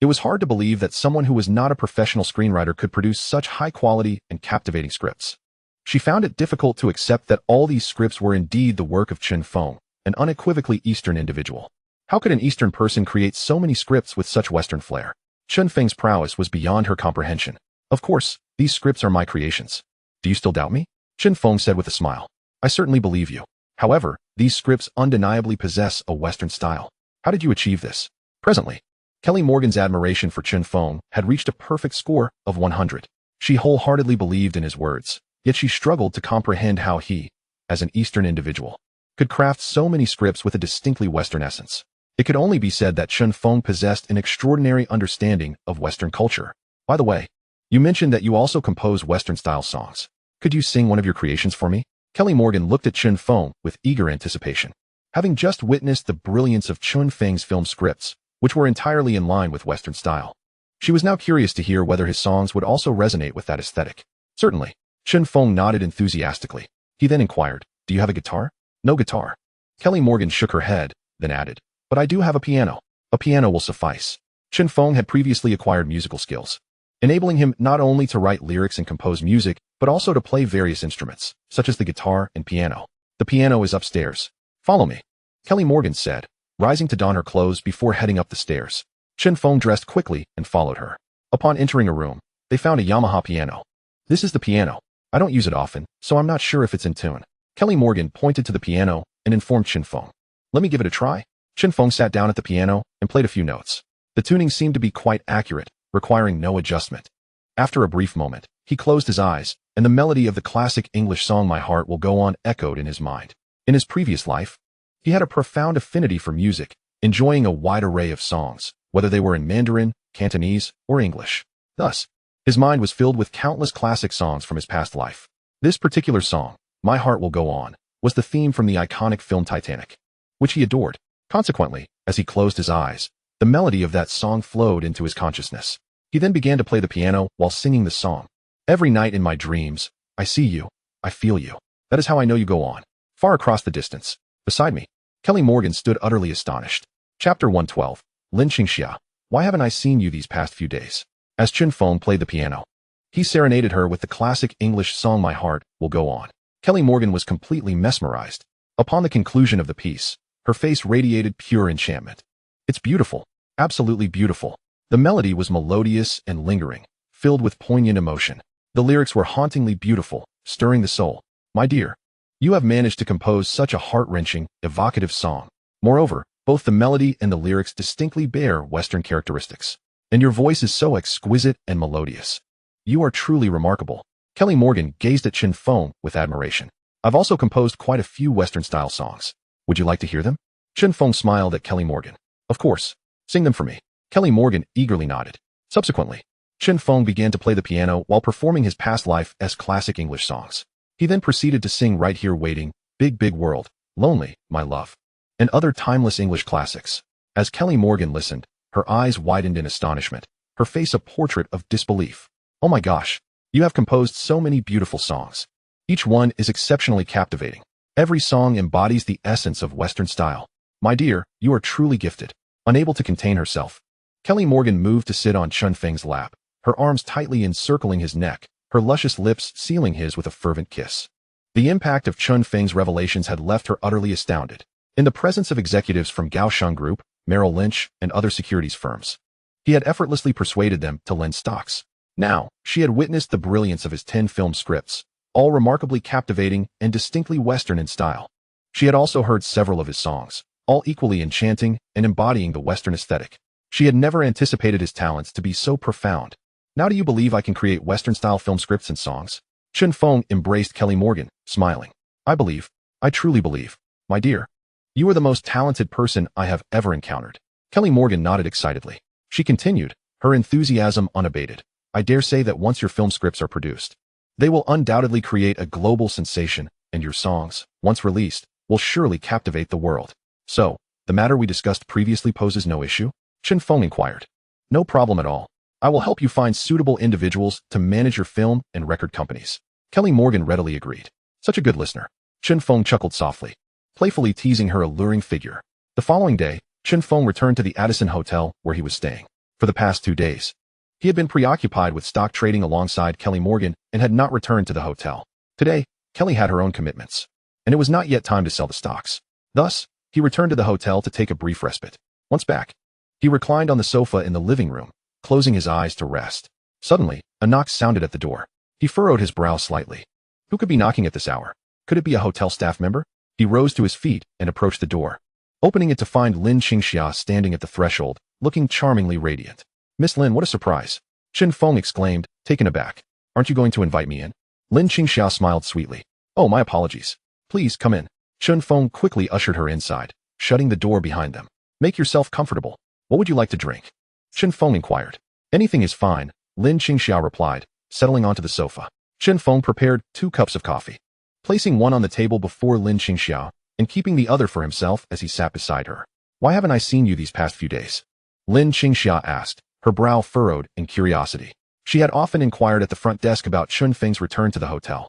Speaker 1: It was hard to believe that someone who was not a professional screenwriter could produce such high-quality and captivating scripts. She found it difficult to accept that all these scripts were indeed the work of Chen Feng, an unequivocally Eastern individual. How could an Eastern person create so many scripts with such Western flair? Chen Feng's prowess was beyond her comprehension. Of course, these scripts are my creations. Do you still doubt me? Chen Feng said with a smile. I certainly believe you. However, these scripts undeniably possess a Western style. How did you achieve this? Presently, Kelly Morgan's admiration for Chen Feng had reached a perfect score of 100. She wholeheartedly believed in his words, yet she struggled to comprehend how he, as an Eastern individual, could craft so many scripts with a distinctly Western essence. It could only be said that Chen Feng possessed an extraordinary understanding of Western culture. By the way, you mentioned that you also compose Western-style songs. Could you sing one of your creations for me? Kelly Morgan looked at Chen Feng with eager anticipation. Having just witnessed the brilliance of Chen Feng's film scripts, which were entirely in line with Western style, she was now curious to hear whether his songs would also resonate with that aesthetic. Certainly. Chen Feng nodded enthusiastically. He then inquired, do you have a guitar? No guitar. Kelly Morgan shook her head, then added, but I do have a piano. A piano will suffice. Chen Feng had previously acquired musical skills, enabling him not only to write lyrics and compose music, but also to play various instruments, such as the guitar and piano. The piano is upstairs. Follow me, Kelly Morgan said, rising to don her clothes before heading up the stairs. Chen Feng dressed quickly and followed her. Upon entering a room, they found a Yamaha piano. This is the piano. I don't use it often, so I'm not sure if it's in tune. Kelly Morgan pointed to the piano and informed Chen Feng. Let me give it a try. Chen Feng sat down at the piano and played a few notes. The tuning seemed to be quite accurate, requiring no adjustment. After a brief moment, he closed his eyes, and the melody of the classic English song My Heart Will Go On echoed in his mind. In his previous life, he had a profound affinity for music, enjoying a wide array of songs, whether they were in Mandarin, Cantonese, or English. Thus, his mind was filled with countless classic songs from his past life. This particular song, My Heart Will Go On, was the theme from the iconic film Titanic, which he adored. Consequently, as he closed his eyes, the melody of that song flowed into his consciousness. He then began to play the piano while singing the song. Every night in my dreams, I see you, I feel you. That is how I know you go on. Far across the distance, beside me, Kelly Morgan stood utterly astonished. Chapter 112, Lin Qingxia. Why haven't I seen you these past few days? As Chen Feng played the piano, he serenaded her with the classic English song My Heart Will Go On. Kelly Morgan was completely mesmerized. Upon the conclusion of the piece, her face radiated pure enchantment. It's beautiful, absolutely beautiful. The melody was melodious and lingering, filled with poignant emotion. The lyrics were hauntingly beautiful, stirring the soul. My dear, you have managed to compose such a heart-wrenching, evocative song. Moreover, both the melody and the lyrics distinctly bear Western characteristics. And your voice is so exquisite and melodious. You are truly remarkable. Kelly Morgan gazed at Chen Feng with admiration. I've also composed quite a few Western-style songs. Would you like to hear them? Chen Feng smiled at Kelly Morgan. Of course. Sing them for me. Kelly Morgan eagerly nodded. Subsequently, Chen Feng began to play the piano while performing his past life as classic English songs. He then proceeded to sing Right Here Waiting, Big Big World, Lonely, My Love, and other timeless English classics. As Kelly Morgan listened, her eyes widened in astonishment, her face a portrait of disbelief. Oh my gosh, you have composed so many beautiful songs. Each one is exceptionally captivating. Every song embodies the essence of Western style. My dear, you are truly gifted. Unable to contain herself, Kelly Morgan moved to sit on Chen Feng's lap, her arms tightly encircling his neck, her luscious lips sealing his with a fervent kiss. The impact of Chen Feng's revelations had left her utterly astounded. In the presence of executives from Kaoshun Group, Merrill Lynch, and other securities firms, he had effortlessly persuaded them to lend stocks. Now, she had witnessed the brilliance of his 10 film scripts, all remarkably captivating and distinctly Western in style. She had also heard several of his songs, all equally enchanting and embodying the Western aesthetic. She had never anticipated his talents to be so profound. Now do you believe I can create Western-style film scripts and songs? Chen Feng embraced Kelly Morgan, smiling. I truly believe. My dear, you are the most talented person I have ever encountered. Kelly Morgan nodded excitedly. She continued, her enthusiasm unabated. I dare say that once your film scripts are produced, they will undoubtedly create a global sensation, and your songs, once released, will surely captivate the world. So, the matter we discussed previously poses no issue? Chen Feng inquired. No problem at all. I will help you find suitable individuals to manage your film and record companies. Kelly Morgan readily agreed. Such a good listener. Chen Feng chuckled softly, playfully teasing her alluring figure. The following day, Chen Feng returned to the Addison Hotel where he was staying. For the past 2 days, he had been preoccupied with stock trading alongside Kelly Morgan and had not returned to the hotel. Today, Kelly had her own commitments, and it was not yet time to sell the stocks. Thus, he returned to the hotel to take a brief respite. Once back, he reclined on the sofa in the living room, closing his eyes to rest. Suddenly, a knock sounded at the door. He furrowed his brow slightly. Who could be knocking at this hour? Could it be a hotel staff member? He rose to his feet and approached the door, opening it to find Lin Qingxia standing at the threshold, looking charmingly radiant. Miss Lin, what a surprise! Chen Feng exclaimed, taken aback. Aren't you going to invite me in? Lin Qingxia smiled sweetly. Oh, my apologies. Please come in. Chen Feng quickly ushered her inside, shutting the door behind them. Make yourself comfortable. What would you like to drink? Chen Feng inquired. Anything is fine, Lin Qingxia replied, settling onto the sofa. Chen Feng prepared 2 cups of coffee, placing one on the table before Lin Qingxia and keeping the other for himself as he sat beside her. Why haven't I seen you these past few days? Lin Qingxia asked, her brow furrowed in curiosity. She had often inquired at the front desk about Chen Feng's return to the hotel,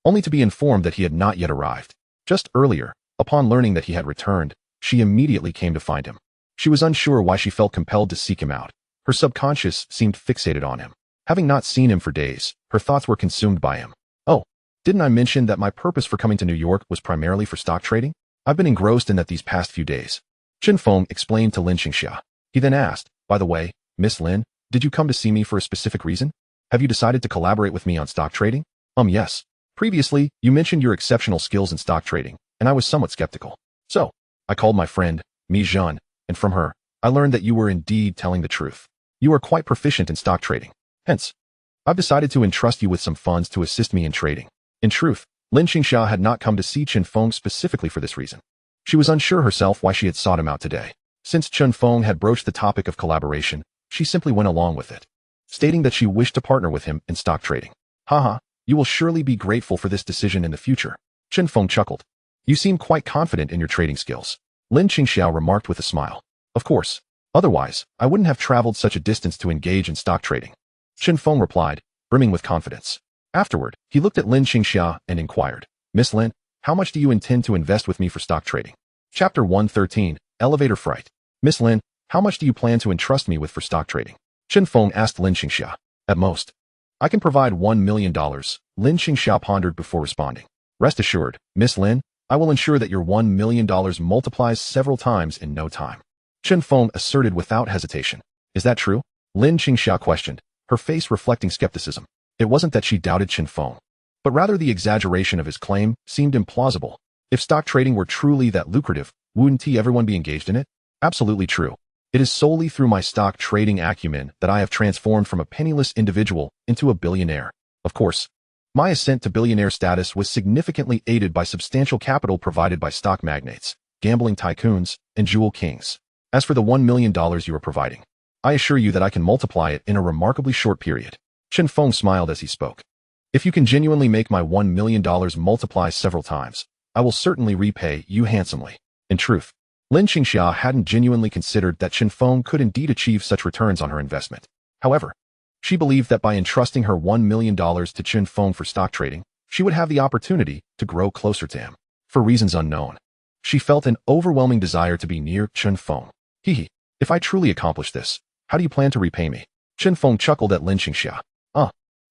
Speaker 1: only to be informed that he had not yet arrived. Just earlier, upon learning that he had returned, she immediately came to find him. She was unsure why she felt compelled to seek him out. Her subconscious seemed fixated on him. Having not seen him for days, her thoughts were consumed by him. Oh, didn't I mention that my purpose for coming to New York was primarily for stock trading? I've been engrossed in that these past few days. Chen Feng explained to Lin Qingxia. He then asked, by the way, Miss Lin, did you come to see me for a specific reason? Have you decided to collaborate with me on stock trading? Yes. Previously, you mentioned your exceptional skills in stock trading, and I was somewhat skeptical. So, I called my friend, Mi Zhan, and from her, I learned that you were indeed telling the truth. You are quite proficient in stock trading. Hence, I've decided to entrust you with some funds to assist me in trading. In truth, Lin Qingxia had not come to see Chen Feng specifically for this reason. She was unsure herself why she had sought him out today. Since Chen Feng had broached the topic of collaboration, she simply went along with it, stating that she wished to partner with him in stock trading. Haha, you will surely be grateful for this decision in the future. Chen Feng chuckled. You seem quite confident in your trading skills. Lin Qingxia remarked with a smile. Of course. Otherwise, I wouldn't have traveled such a distance to engage in stock trading. Chen Feng replied, brimming with confidence. Afterward, he looked at Lin Qingxia and inquired, Miss Lin, how much do you intend to invest with me for stock trading? Chapter 113, Elevator Fright. Miss Lin, how much do you plan to entrust me with for stock trading? Chen Feng asked Lin Qingxia. At most, I can provide $1 million, Lin Qingxia pondered before responding. Rest assured, Miss Lin, I will ensure that your $1 million multiplies several times in no time. Chen Feng asserted without hesitation. Is that true? Lin Qingxia questioned, her face reflecting skepticism. It wasn't that she doubted Chen Feng, but rather the exaggeration of his claim seemed implausible. If stock trading were truly that lucrative, wouldn't everyone be engaged in it? Absolutely true. It is solely through my stock trading acumen that I have transformed from a penniless individual into a billionaire. Of course, my ascent to billionaire status was significantly aided by substantial capital provided by stock magnates, gambling tycoons, and jewel kings. As for the $1 million you are providing, I assure you that I can multiply it in a remarkably short period. Chen Feng smiled as he spoke. If you can genuinely make my $1 million multiply several times, I will certainly repay you handsomely. In truth, Lin Qingxia hadn't genuinely considered that Chen Feng could indeed achieve such returns on her investment. However, she believed that by entrusting her $1 million to Chen Feng for stock trading, she would have the opportunity to grow closer to him. For reasons unknown, she felt an overwhelming desire to be near Chen Feng. If I truly accomplish this, how do you plan to repay me? Chen Feng chuckled at Lin Qingxia.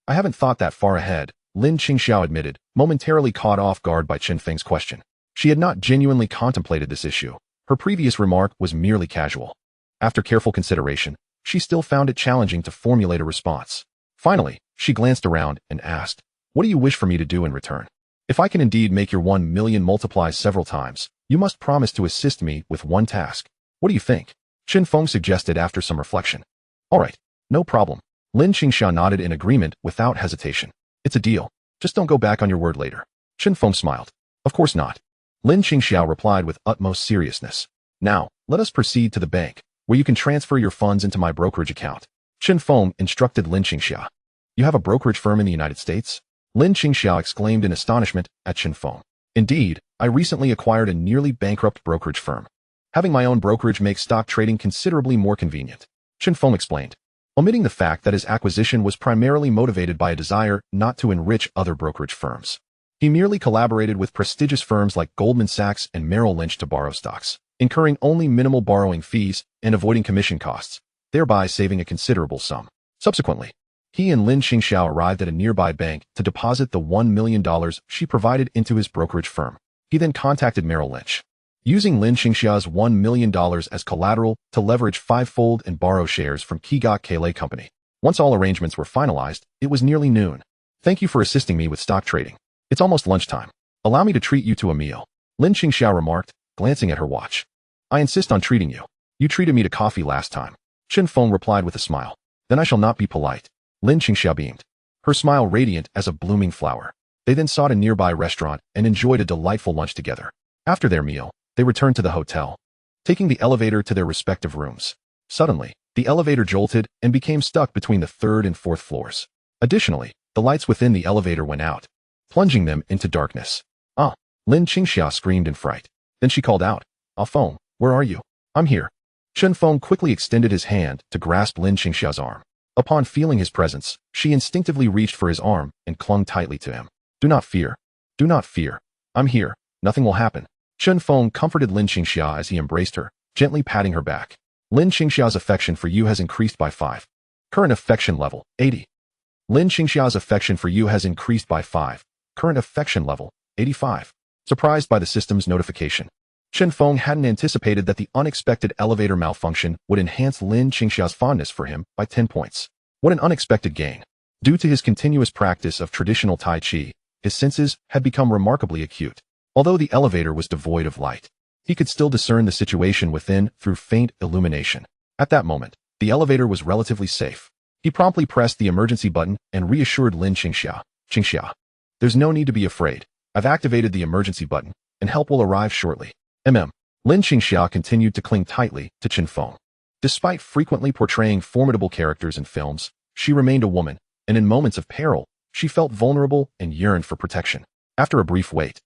Speaker 1: I haven't thought that far ahead, Lin Qingxia admitted, momentarily caught off guard by Chen Feng's question. She had not genuinely contemplated this issue. Her previous remark was merely casual. After careful consideration, she still found it challenging to formulate a response. Finally, she glanced around and asked, "What do you wish for me to do in return? If I can indeed make your 1 million multiply several times, you must promise to assist me with one task. What do you think?" Chen Feng suggested after some reflection. "All right, no problem." Lin Qingxia nodded in agreement without hesitation. "It's a deal. Just don't go back on your word later." Chen Feng smiled. "Of course not." Lin Qingxia replied with utmost seriousness. "Now, let us proceed to the bank, where you can transfer your funds into my brokerage account." Chen Feng instructed Lin Qingxia. "You have a brokerage firm in the United States?" Lin Qingxia exclaimed in astonishment at Chen Feng. "Indeed, I recently acquired a nearly bankrupt brokerage firm. Having my own brokerage makes stock trading considerably more convenient," Chen Feng explained, omitting the fact that his acquisition was primarily motivated by a desire not to enrich other brokerage firms. He merely collaborated with prestigious firms like Goldman Sachs and Merrill Lynch to borrow stocks, incurring only minimal borrowing fees and avoiding commission costs, thereby saving a considerable sum. Subsequently, he and Lin Qingxiao arrived at a nearby bank to deposit the $1 million she provided into his brokerage firm. He then contacted Merrill Lynch, using Lin Qingxia's $1 million as collateral to leverage fivefold and borrow shares from Kigok Kele Company. Once all arrangements were finalized, it was nearly noon. "Thank you for assisting me with stock trading. It's almost lunchtime. Allow me to treat you to a meal," Lin Qingxiao remarked, glancing at her watch. "I insist on treating you. You treated me to coffee last time." Chen Feng replied with a smile. "Then I shall not be polite." Lin Qingxiao beamed, her smile radiant as a blooming flower. They then sought a nearby restaurant and enjoyed a delightful lunch together. After their meal, they returned to the hotel, taking the elevator to their respective rooms. Suddenly, the elevator jolted and became stuck between the third and fourth floors. Additionally, the lights within the elevator went out, plunging them into darkness. "Ah!" Lin Qingxia screamed in fright. Then she called out, "Ah Feng, where are you?" "I'm here." Chen Feng quickly extended his hand to grasp Lin Qingxia's arm. Upon feeling his presence, she instinctively reached for his arm and clung tightly to him. "Do not fear. Do not fear. I'm here. Nothing will happen." Chen Feng comforted Lin Qingxia as he embraced her, gently patting her back. "Lin Qingxia's affection for you has increased by 5. Current affection level, 80. Lin Qingxia's affection for you has increased by 5. Current affection level, 85. Surprised by the system's notification, Chen Feng hadn't anticipated that the unexpected elevator malfunction would enhance Lin Qingxia's fondness for him by 10 points. What an unexpected gain. Due to his continuous practice of traditional Tai Chi, his senses had become remarkably acute. Although the elevator was devoid of light, he could still discern the situation within through faint illumination. At that moment, the elevator was relatively safe. He promptly pressed the emergency button and reassured Lin Qingxia. "Qingxia, there's no need to be afraid. I've activated the emergency button, and help will arrive shortly." Lin Qingxia continued to cling tightly to Chen Feng. Despite frequently portraying formidable characters in films, she remained a woman, and in moments of peril, she felt vulnerable and yearned for protection. After a brief wait,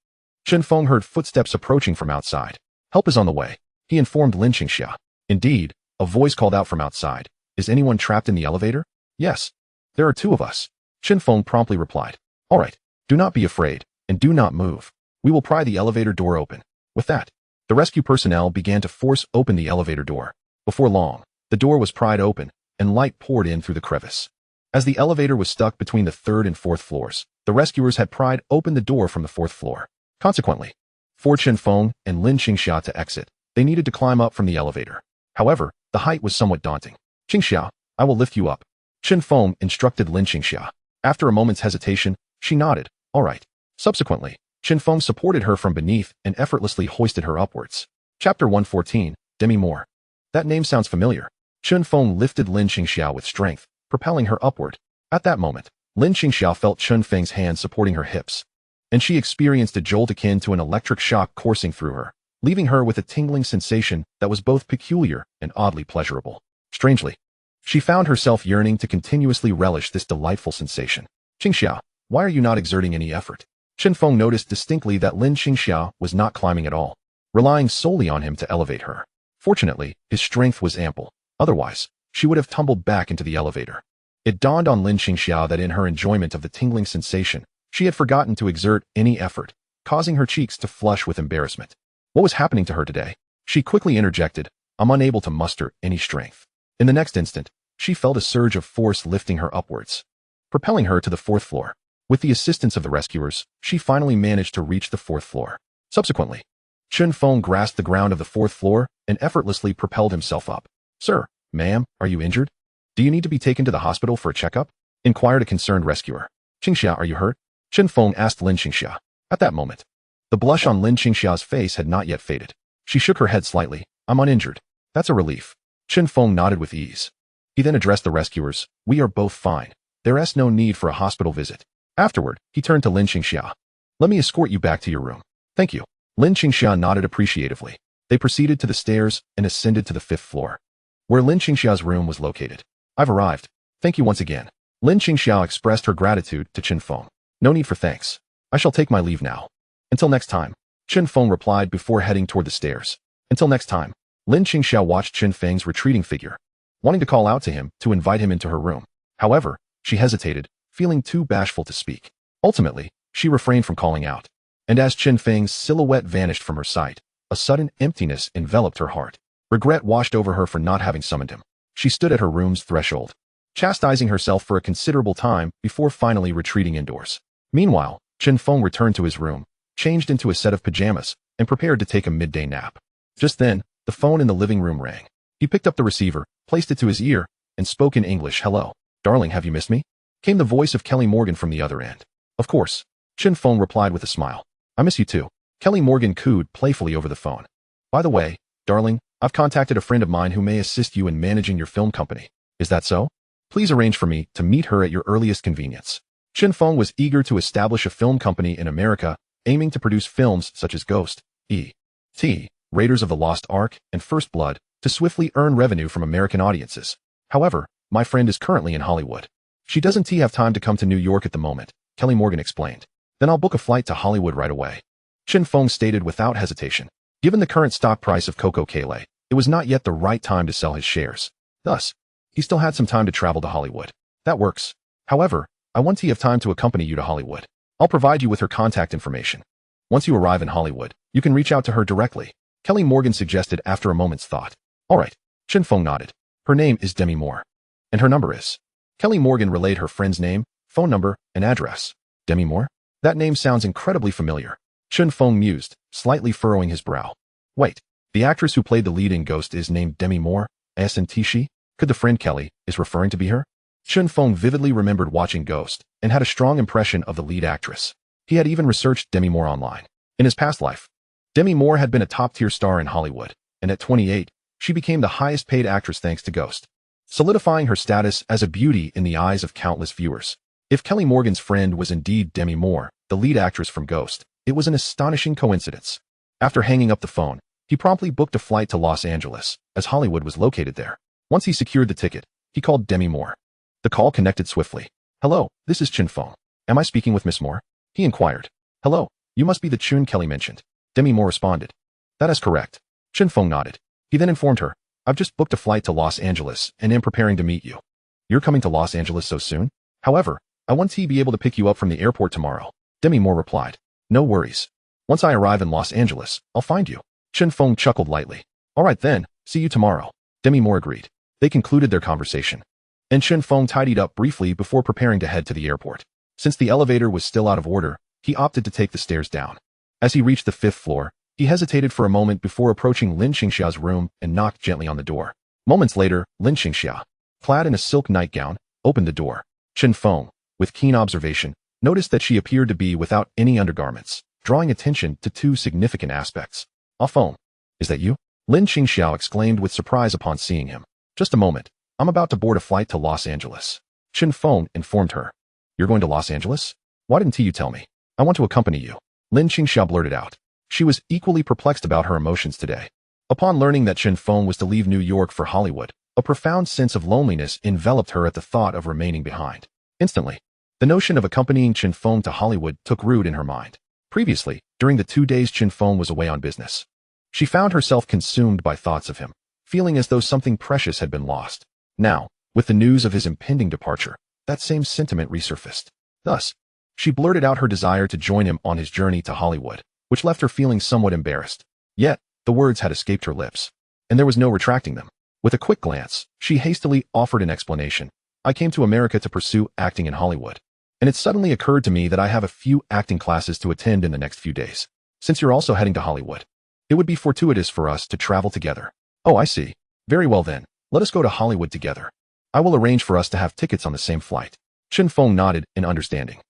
Speaker 1: Chen Feng heard footsteps approaching from outside. "Help is on the way," he informed Lin Qingxia. Indeed, a voice called out from outside. "Is anyone trapped in the elevator?" "Yes. There are 2 of us," Chen Feng promptly replied. "All right. Do not be afraid, and do not move. We will pry the elevator door open." With that, the rescue personnel began to force open the elevator door. Before long, the door was pried open, and light poured in through the crevice. As the elevator was stuck between the 3rd and 4th floors, the rescuers had pried open the door from the 4th floor. Consequently, for Chen Feng and Lin Qingxia to exit, they needed to climb up from the elevator. However, the height was somewhat daunting. "Qingxia, I will lift you up," Chen Feng instructed Lin Qingxia. After a moment's hesitation, she nodded, "All right." Subsequently, Chen Feng supported her from beneath and effortlessly hoisted her upwards. Chapter 114, Demi Moore. That name sounds familiar. Chen Feng lifted Lin Qingxia with strength, propelling her upward. At that moment, Lin Qingxia felt Chen Feng's hand supporting her hips, and she experienced a jolt akin to an electric shock coursing through her, leaving her with a tingling sensation that was both peculiar and oddly pleasurable. Strangely, she found herself yearning to continuously relish this delightful sensation. "Qingxia, why are you not exerting any effort?" Chen Feng noticed distinctly that Lin Qingxia was not climbing at all, relying solely on him to elevate her. Fortunately, his strength was ample. Otherwise, she would have tumbled back into the elevator. It dawned on Lin Qingxia that in her enjoyment of the tingling sensation, she had forgotten to exert any effort, causing her cheeks to flush with embarrassment. What was happening to her today? She quickly interjected, "I'm unable to muster any strength." In the next instant, she felt a surge of force lifting her upwards, propelling her to the 4th floor. With the assistance of the rescuers, she finally managed to reach the 4th floor. Subsequently, Chen Feng grasped the ground of the 4th floor and effortlessly propelled himself up. "Sir, ma'am, are you injured? Do you need to be taken to the hospital for a checkup?" inquired a concerned rescuer. Qingxia, are you hurt? Chen Feng asked Lin Qingxia. At that moment, the blush on Lin Qingxia's face had not yet faded. She shook her head slightly. I'm uninjured. That's a relief. Chen Feng nodded with ease. He then addressed the rescuers. We are both fine. There is no need for a hospital visit. Afterward, he turned to Lin Qingxia. Let me escort you back to your room. Thank you. Lin Qingxia nodded appreciatively. They proceeded to the stairs and ascended to the 5th floor, where Lin Qingxia's room was located. I've arrived. Thank you once again. Lin Qingxia expressed her gratitude to Chen Feng. No need for thanks. I shall take my leave now. Until next time, Chen Feng replied before heading toward the stairs. Until next time, Lin Qingxia watched Chen Feng's retreating figure, wanting to call out to him to invite him into her room. However, she hesitated, feeling too bashful to speak. Ultimately, she refrained from calling out. And as Chen Feng's silhouette vanished from her sight, a sudden emptiness enveloped her heart. Regret washed over her for not having summoned him. She stood at her room's threshold, chastising herself for a considerable time before finally retreating indoors. Meanwhile, Chen Feng returned to his room, changed into a set of pajamas, and prepared to take a midday nap. Just then, the phone in the living room rang. He picked up the receiver, placed it to his ear, and spoke in English. Hello, darling, have you missed me? Came the voice of Kelly Morgan from the other end. Of course. Chen Feng replied with a smile. I miss you too. Kelly Morgan cooed playfully over the phone. By the way, darling, I've contacted a friend of mine who may assist you in managing your film company. Is that so? Please arrange for me to meet her at your earliest convenience. Chen Feng was eager to establish a film company in America, aiming to produce films such as Ghost, E.T., Raiders of the Lost Ark, and First Blood, to swiftly earn revenue from American audiences. However, my friend is currently in Hollywood. She doesn't have time to come to New York at the moment, Kelly Morgan explained. Then I'll book a flight to Hollywood right away. Chen Feng stated without hesitation. Given the current stock price of Coco Kale, it was not yet the right time to sell his shares. Thus, he still had some time to travel to Hollywood. That works. However, I want to have time to accompany you to Hollywood. I'll provide you with her contact information. Once you arrive in Hollywood, you can reach out to her directly, Kelly Morgan suggested after a moment's thought. All right. Chen Feng nodded. Her name is Demi Moore. And her number is. Kelly Morgan relayed her friend's name, phone number, and address. Demi Moore? That name sounds incredibly familiar. Chen Feng mused, slightly furrowing his brow. Wait, the actress who played the lead in Ghost is named Demi Moore, isn't she? Could the friend Kelly is referring to be her? Chen Feng vividly remembered watching Ghost and had a strong impression of the lead actress. He had even researched Demi Moore online. In his past life, Demi Moore had been a top-tier star in Hollywood, and at 28, she became the highest-paid actress thanks to Ghost, solidifying her status as a beauty in the eyes of countless viewers. If Kelly Morgan's friend was indeed Demi Moore, the lead actress from Ghost, it was an astonishing coincidence. After hanging up the phone, he promptly booked a flight to Los Angeles, as Hollywood was located there. Once he secured the ticket, he called Demi Moore. The call connected swiftly. Hello, this is Chen Feng. Am I speaking with Miss Moore? He inquired. Hello, you must be the Chun Kelly mentioned. Demi Moore responded. That is correct. Chen Feng nodded. He then informed her, I've just booked a flight to Los Angeles and am preparing to meet you. You're coming to Los Angeles so soon? However, I want to be able to pick you up from the airport tomorrow. Demi Moore replied. No worries. Once I arrive in Los Angeles, I'll find you. Chen Feng chuckled lightly. All right then, see you tomorrow. Demi Moore agreed. They concluded their conversation, and Chen Feng tidied up briefly before preparing to head to the airport. Since the elevator was still out of order, he opted to take the stairs down. As he reached the 5th floor, he hesitated for a moment before approaching Lin Qingxia's room and knocked gently on the door. Moments later, Lin Qingxia, clad in a silk nightgown, opened the door. Chen Feng, with keen observation, noticed that she appeared to be without any undergarments, drawing attention to two significant aspects. Ah Feng, is that you? Lin Qingxia exclaimed with surprise upon seeing him. Just a moment. I'm about to board a flight to Los Angeles. Chen Feng informed her. You're going to Los Angeles? Why didn't you tell me? I want to accompany you. Lin Qingxia blurted out. She was equally perplexed about her emotions today. Upon learning that Chen Feng was to leave New York for Hollywood, a profound sense of loneliness enveloped her at the thought of remaining behind. Instantly, the notion of accompanying Chen Feng to Hollywood took root in her mind. Previously, during the 2 days Chen Feng was away on business, she found herself consumed by thoughts of him, feeling as though something precious had been lost. Now, with the news of his impending departure, that same sentiment resurfaced. Thus, she blurted out her desire to join him on his journey to Hollywood, which left her feeling somewhat embarrassed. Yet, the words had escaped her lips, and there was no retracting them. With a quick glance, she hastily offered an explanation. I came to America to pursue acting in Hollywood, and it suddenly occurred to me that I have a few acting classes to attend in the next few days. Since you're also heading to Hollywood, it would be fortuitous for us to travel together. Oh, I see. Very well then, let us go to Hollywood together. I will arrange for us to have tickets on the same flight. Chen Feng nodded in understanding.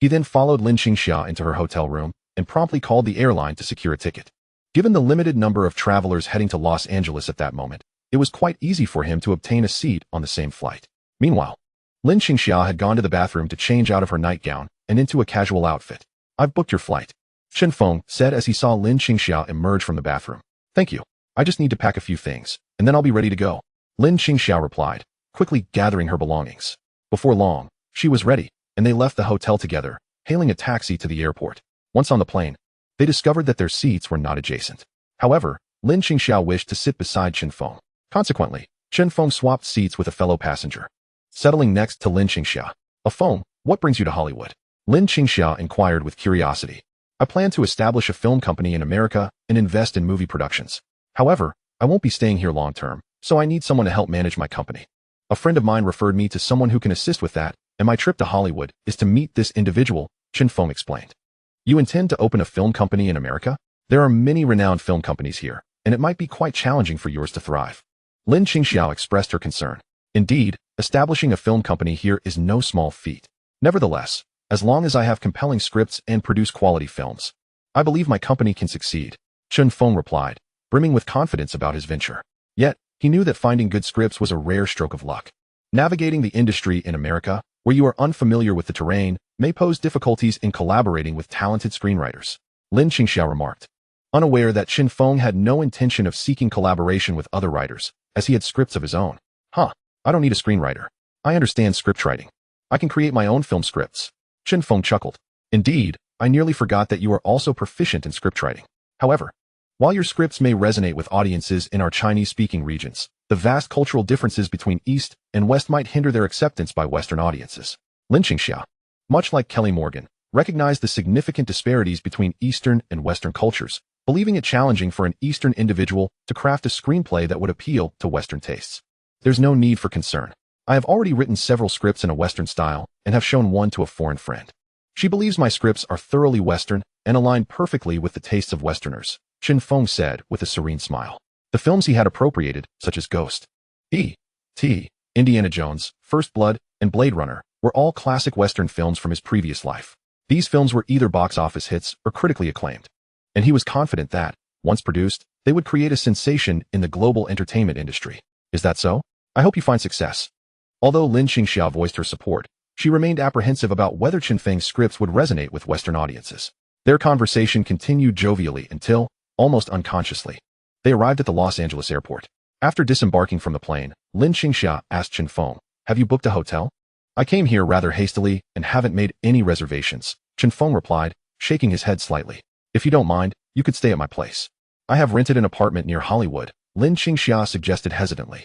Speaker 1: He then followed Lin Qingxia into her hotel room and promptly called the airline to secure a ticket. Given the limited number of travelers heading to Los Angeles at that moment, it was quite easy for him to obtain a seat on the same flight. Meanwhile, Lin Qingxia had gone to the bathroom to change out of her nightgown and into a casual outfit. "I've booked your flight," Chen Feng said as he saw Lin Qingxia emerge from the bathroom. "Thank you. I just need to pack a few things, and then I'll be ready to go," Lin Qingxia replied, quickly gathering her belongings. Before long, she was ready, and they left the hotel together, hailing a taxi to the airport. Once on the plane, they discovered that their seats were not adjacent. However, Lin Qingxia wished to sit beside Chen Feng. Consequently, Chen Feng swapped seats with a fellow passenger, settling next to Lin Qingxia. "Feng, what brings you to Hollywood?" Lin Qingxia inquired with curiosity. "I plan to establish a film company in America and invest in movie productions. However, I won't be staying here long term, so I need someone to help manage my company. A friend of mine referred me to someone who can assist with that, and my trip to Hollywood is to meet this individual," Chen Feng explained. "You intend to open a film company in America? There are many renowned film companies here, and it might be quite challenging for yours to thrive." Lin Qingxia expressed her concern. Indeed, establishing a film company here is no small feat. Nevertheless, as long as I have compelling scripts and produce quality films, I believe my company can succeed, Chen Feng replied, brimming with confidence about his venture. Yet, he knew that finding good scripts was a rare stroke of luck. Navigating the industry in America, where you are unfamiliar with the terrain, may pose difficulties in collaborating with talented screenwriters, Lin Qingxia remarked, unaware that Chen Feng had no intention of seeking collaboration with other writers, as he had scripts of his own. I don't need a screenwriter. I understand script writing. I can create my own film scripts." Chen Feng chuckled. "Indeed, I nearly forgot that you are also proficient in script writing. However, while your scripts may resonate with audiences in our Chinese-speaking regions, the vast cultural differences between East and West might hinder their acceptance by Western audiences." Lin Qingxia, much like Kelly Morgan, recognized the significant disparities between Eastern and Western cultures, believing it challenging for an Eastern individual to craft a screenplay that would appeal to Western tastes. "There's no need for concern. I have already written several scripts in a Western style and have shown one to a foreign friend. She believes my scripts are thoroughly Western and align perfectly with the tastes of Westerners," Chen Feng said with a serene smile. The films he had appropriated, such as Ghost, E.T., Indiana Jones, First Blood, and Blade Runner, were all classic Western films from his previous life. These films were either box office hits or critically acclaimed, and he was confident that, once produced, they would create a sensation in the global entertainment industry. "Is that so? I hope you find success." Although Lin Qingxia voiced her support, she remained apprehensive about whether Chen Feng's scripts would resonate with Western audiences. Their conversation continued jovially until, almost unconsciously, they arrived at the Los Angeles airport. After disembarking from the plane, Lin Qingxia asked Chen Feng, "Have you booked a hotel?" "I came here rather hastily and haven't made any reservations," Chen Feng replied, shaking his head slightly. "If you don't mind, you could stay at my place. I have rented an apartment near Hollywood," Lin Qingxia suggested hesitantly.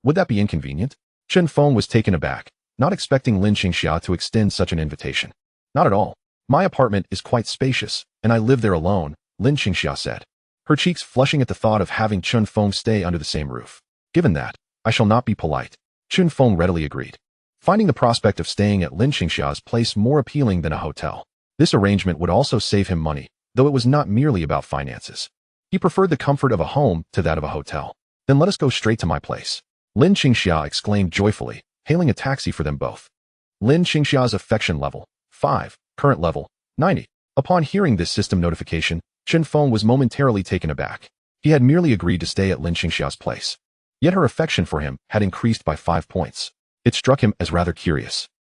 Speaker 1: Would that be inconvenient?" Chen Feng was taken aback, not expecting Lin Qingxia to extend such an invitation. "Not at all. My apartment is quite spacious, and I live there alone," Lin Qingxia said, her cheeks flushing at the thought of having Chen Feng stay under the same roof. "Given that, I shall not be polite," Chen Feng readily agreed, finding the prospect of staying at Lin Qingxia's place more appealing than a hotel. This arrangement would also save him money, though it was not merely about finances. He preferred the comfort of a home to that of a hotel. "Then let us go straight to my place," Lin Qingxia exclaimed joyfully, hailing a taxi for them both. Lin Qingxia's affection level, 5, current level, 90. Upon hearing this system notification, Chen Feng was momentarily taken aback. He had merely agreed to stay at Lin Qingxia's place. Yet her affection for him had increased by 5 points. It struck him as rather curious.